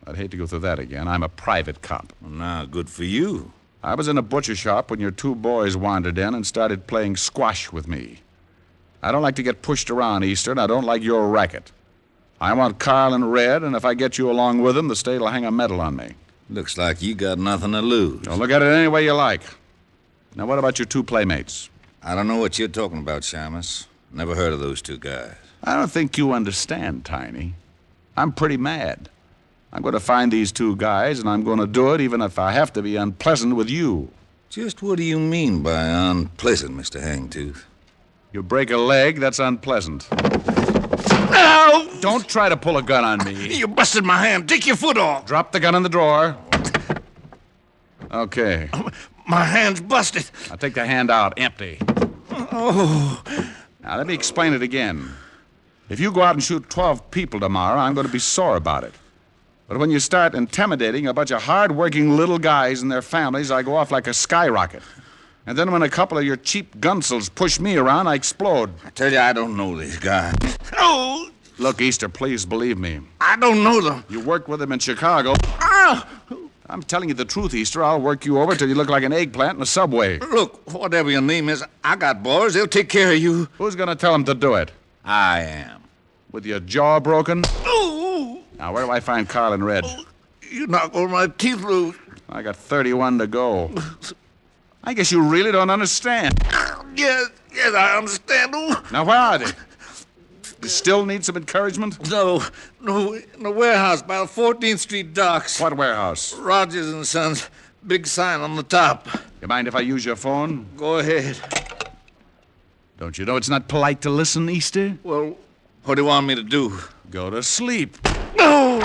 I'd hate to go through that again. I'm a private cop. Well, now, good for you. I was in a butcher shop when your 2 boys wandered in and started playing squash with me. I don't like to get pushed around, Easter, and I don't like your racket. I want Carl and Red, and if I get you along with them, the state will hang a medal on me. Looks like you got nothing to lose. Don't look at it any way you like. Now, what about your 2 playmates? I don't know what you're talking about, Shamus. Never heard of those 2 guys. I don't think you understand, Tiny. I'm pretty mad. I'm going to find these 2 guys, and I'm going to do it even if I have to be unpleasant with you. Just what do you mean by unpleasant, Mr. Hangtooth? You break a leg, that's unpleasant. Ow! Don't try to pull a gun on me. You busted my hand. Take your foot off. Drop the gun in the drawer. Okay. My hand's busted. I'll take the hand out, empty. Oh. Now, let me explain it again. If you go out and shoot 12 people tomorrow, I'm going to be sore about it. But when you start intimidating a bunch of hard-working little guys and their families, I go off like a skyrocket. And then when a couple of your cheap gunsels push me around, I explode. I tell you, I don't know these guys. Oh! Look, Easter, please believe me. I don't know them. You worked with them in Chicago. Ah! I'm telling you the truth, Easter. I'll work you over till you look like an eggplant in a subway. Look, whatever your name is, I got boys. They'll take care of you. Who's going to tell them to do it? I am. With your jaw broken? Oh! Now, where do I find Carl and Red? Oh, you knocked all my teeth loose. I got 31 to go. I guess you really don't understand. Yes, I understand. Oh. Now, where are they? You still need some encouragement? No, in the warehouse by the 14th Street docks. What warehouse? Rogers and Sons. Big sign on the top. You mind if I use your phone? Go ahead. Don't you know it's not polite to listen, Easter? Well, what do you want me to do? Go to sleep. No!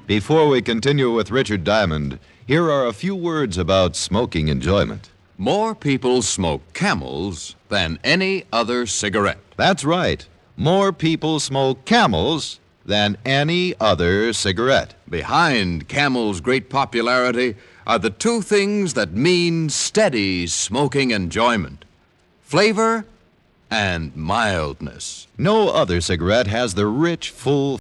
Before we continue with Richard Diamond, here are a few words about smoking enjoyment. More people smoke Camels than any other cigarette. That's right. More people smoke Camels than any other cigarette. Behind Camel's great popularity are the two things that mean steady smoking enjoyment: flavor and mildness. No other cigarette has the rich, full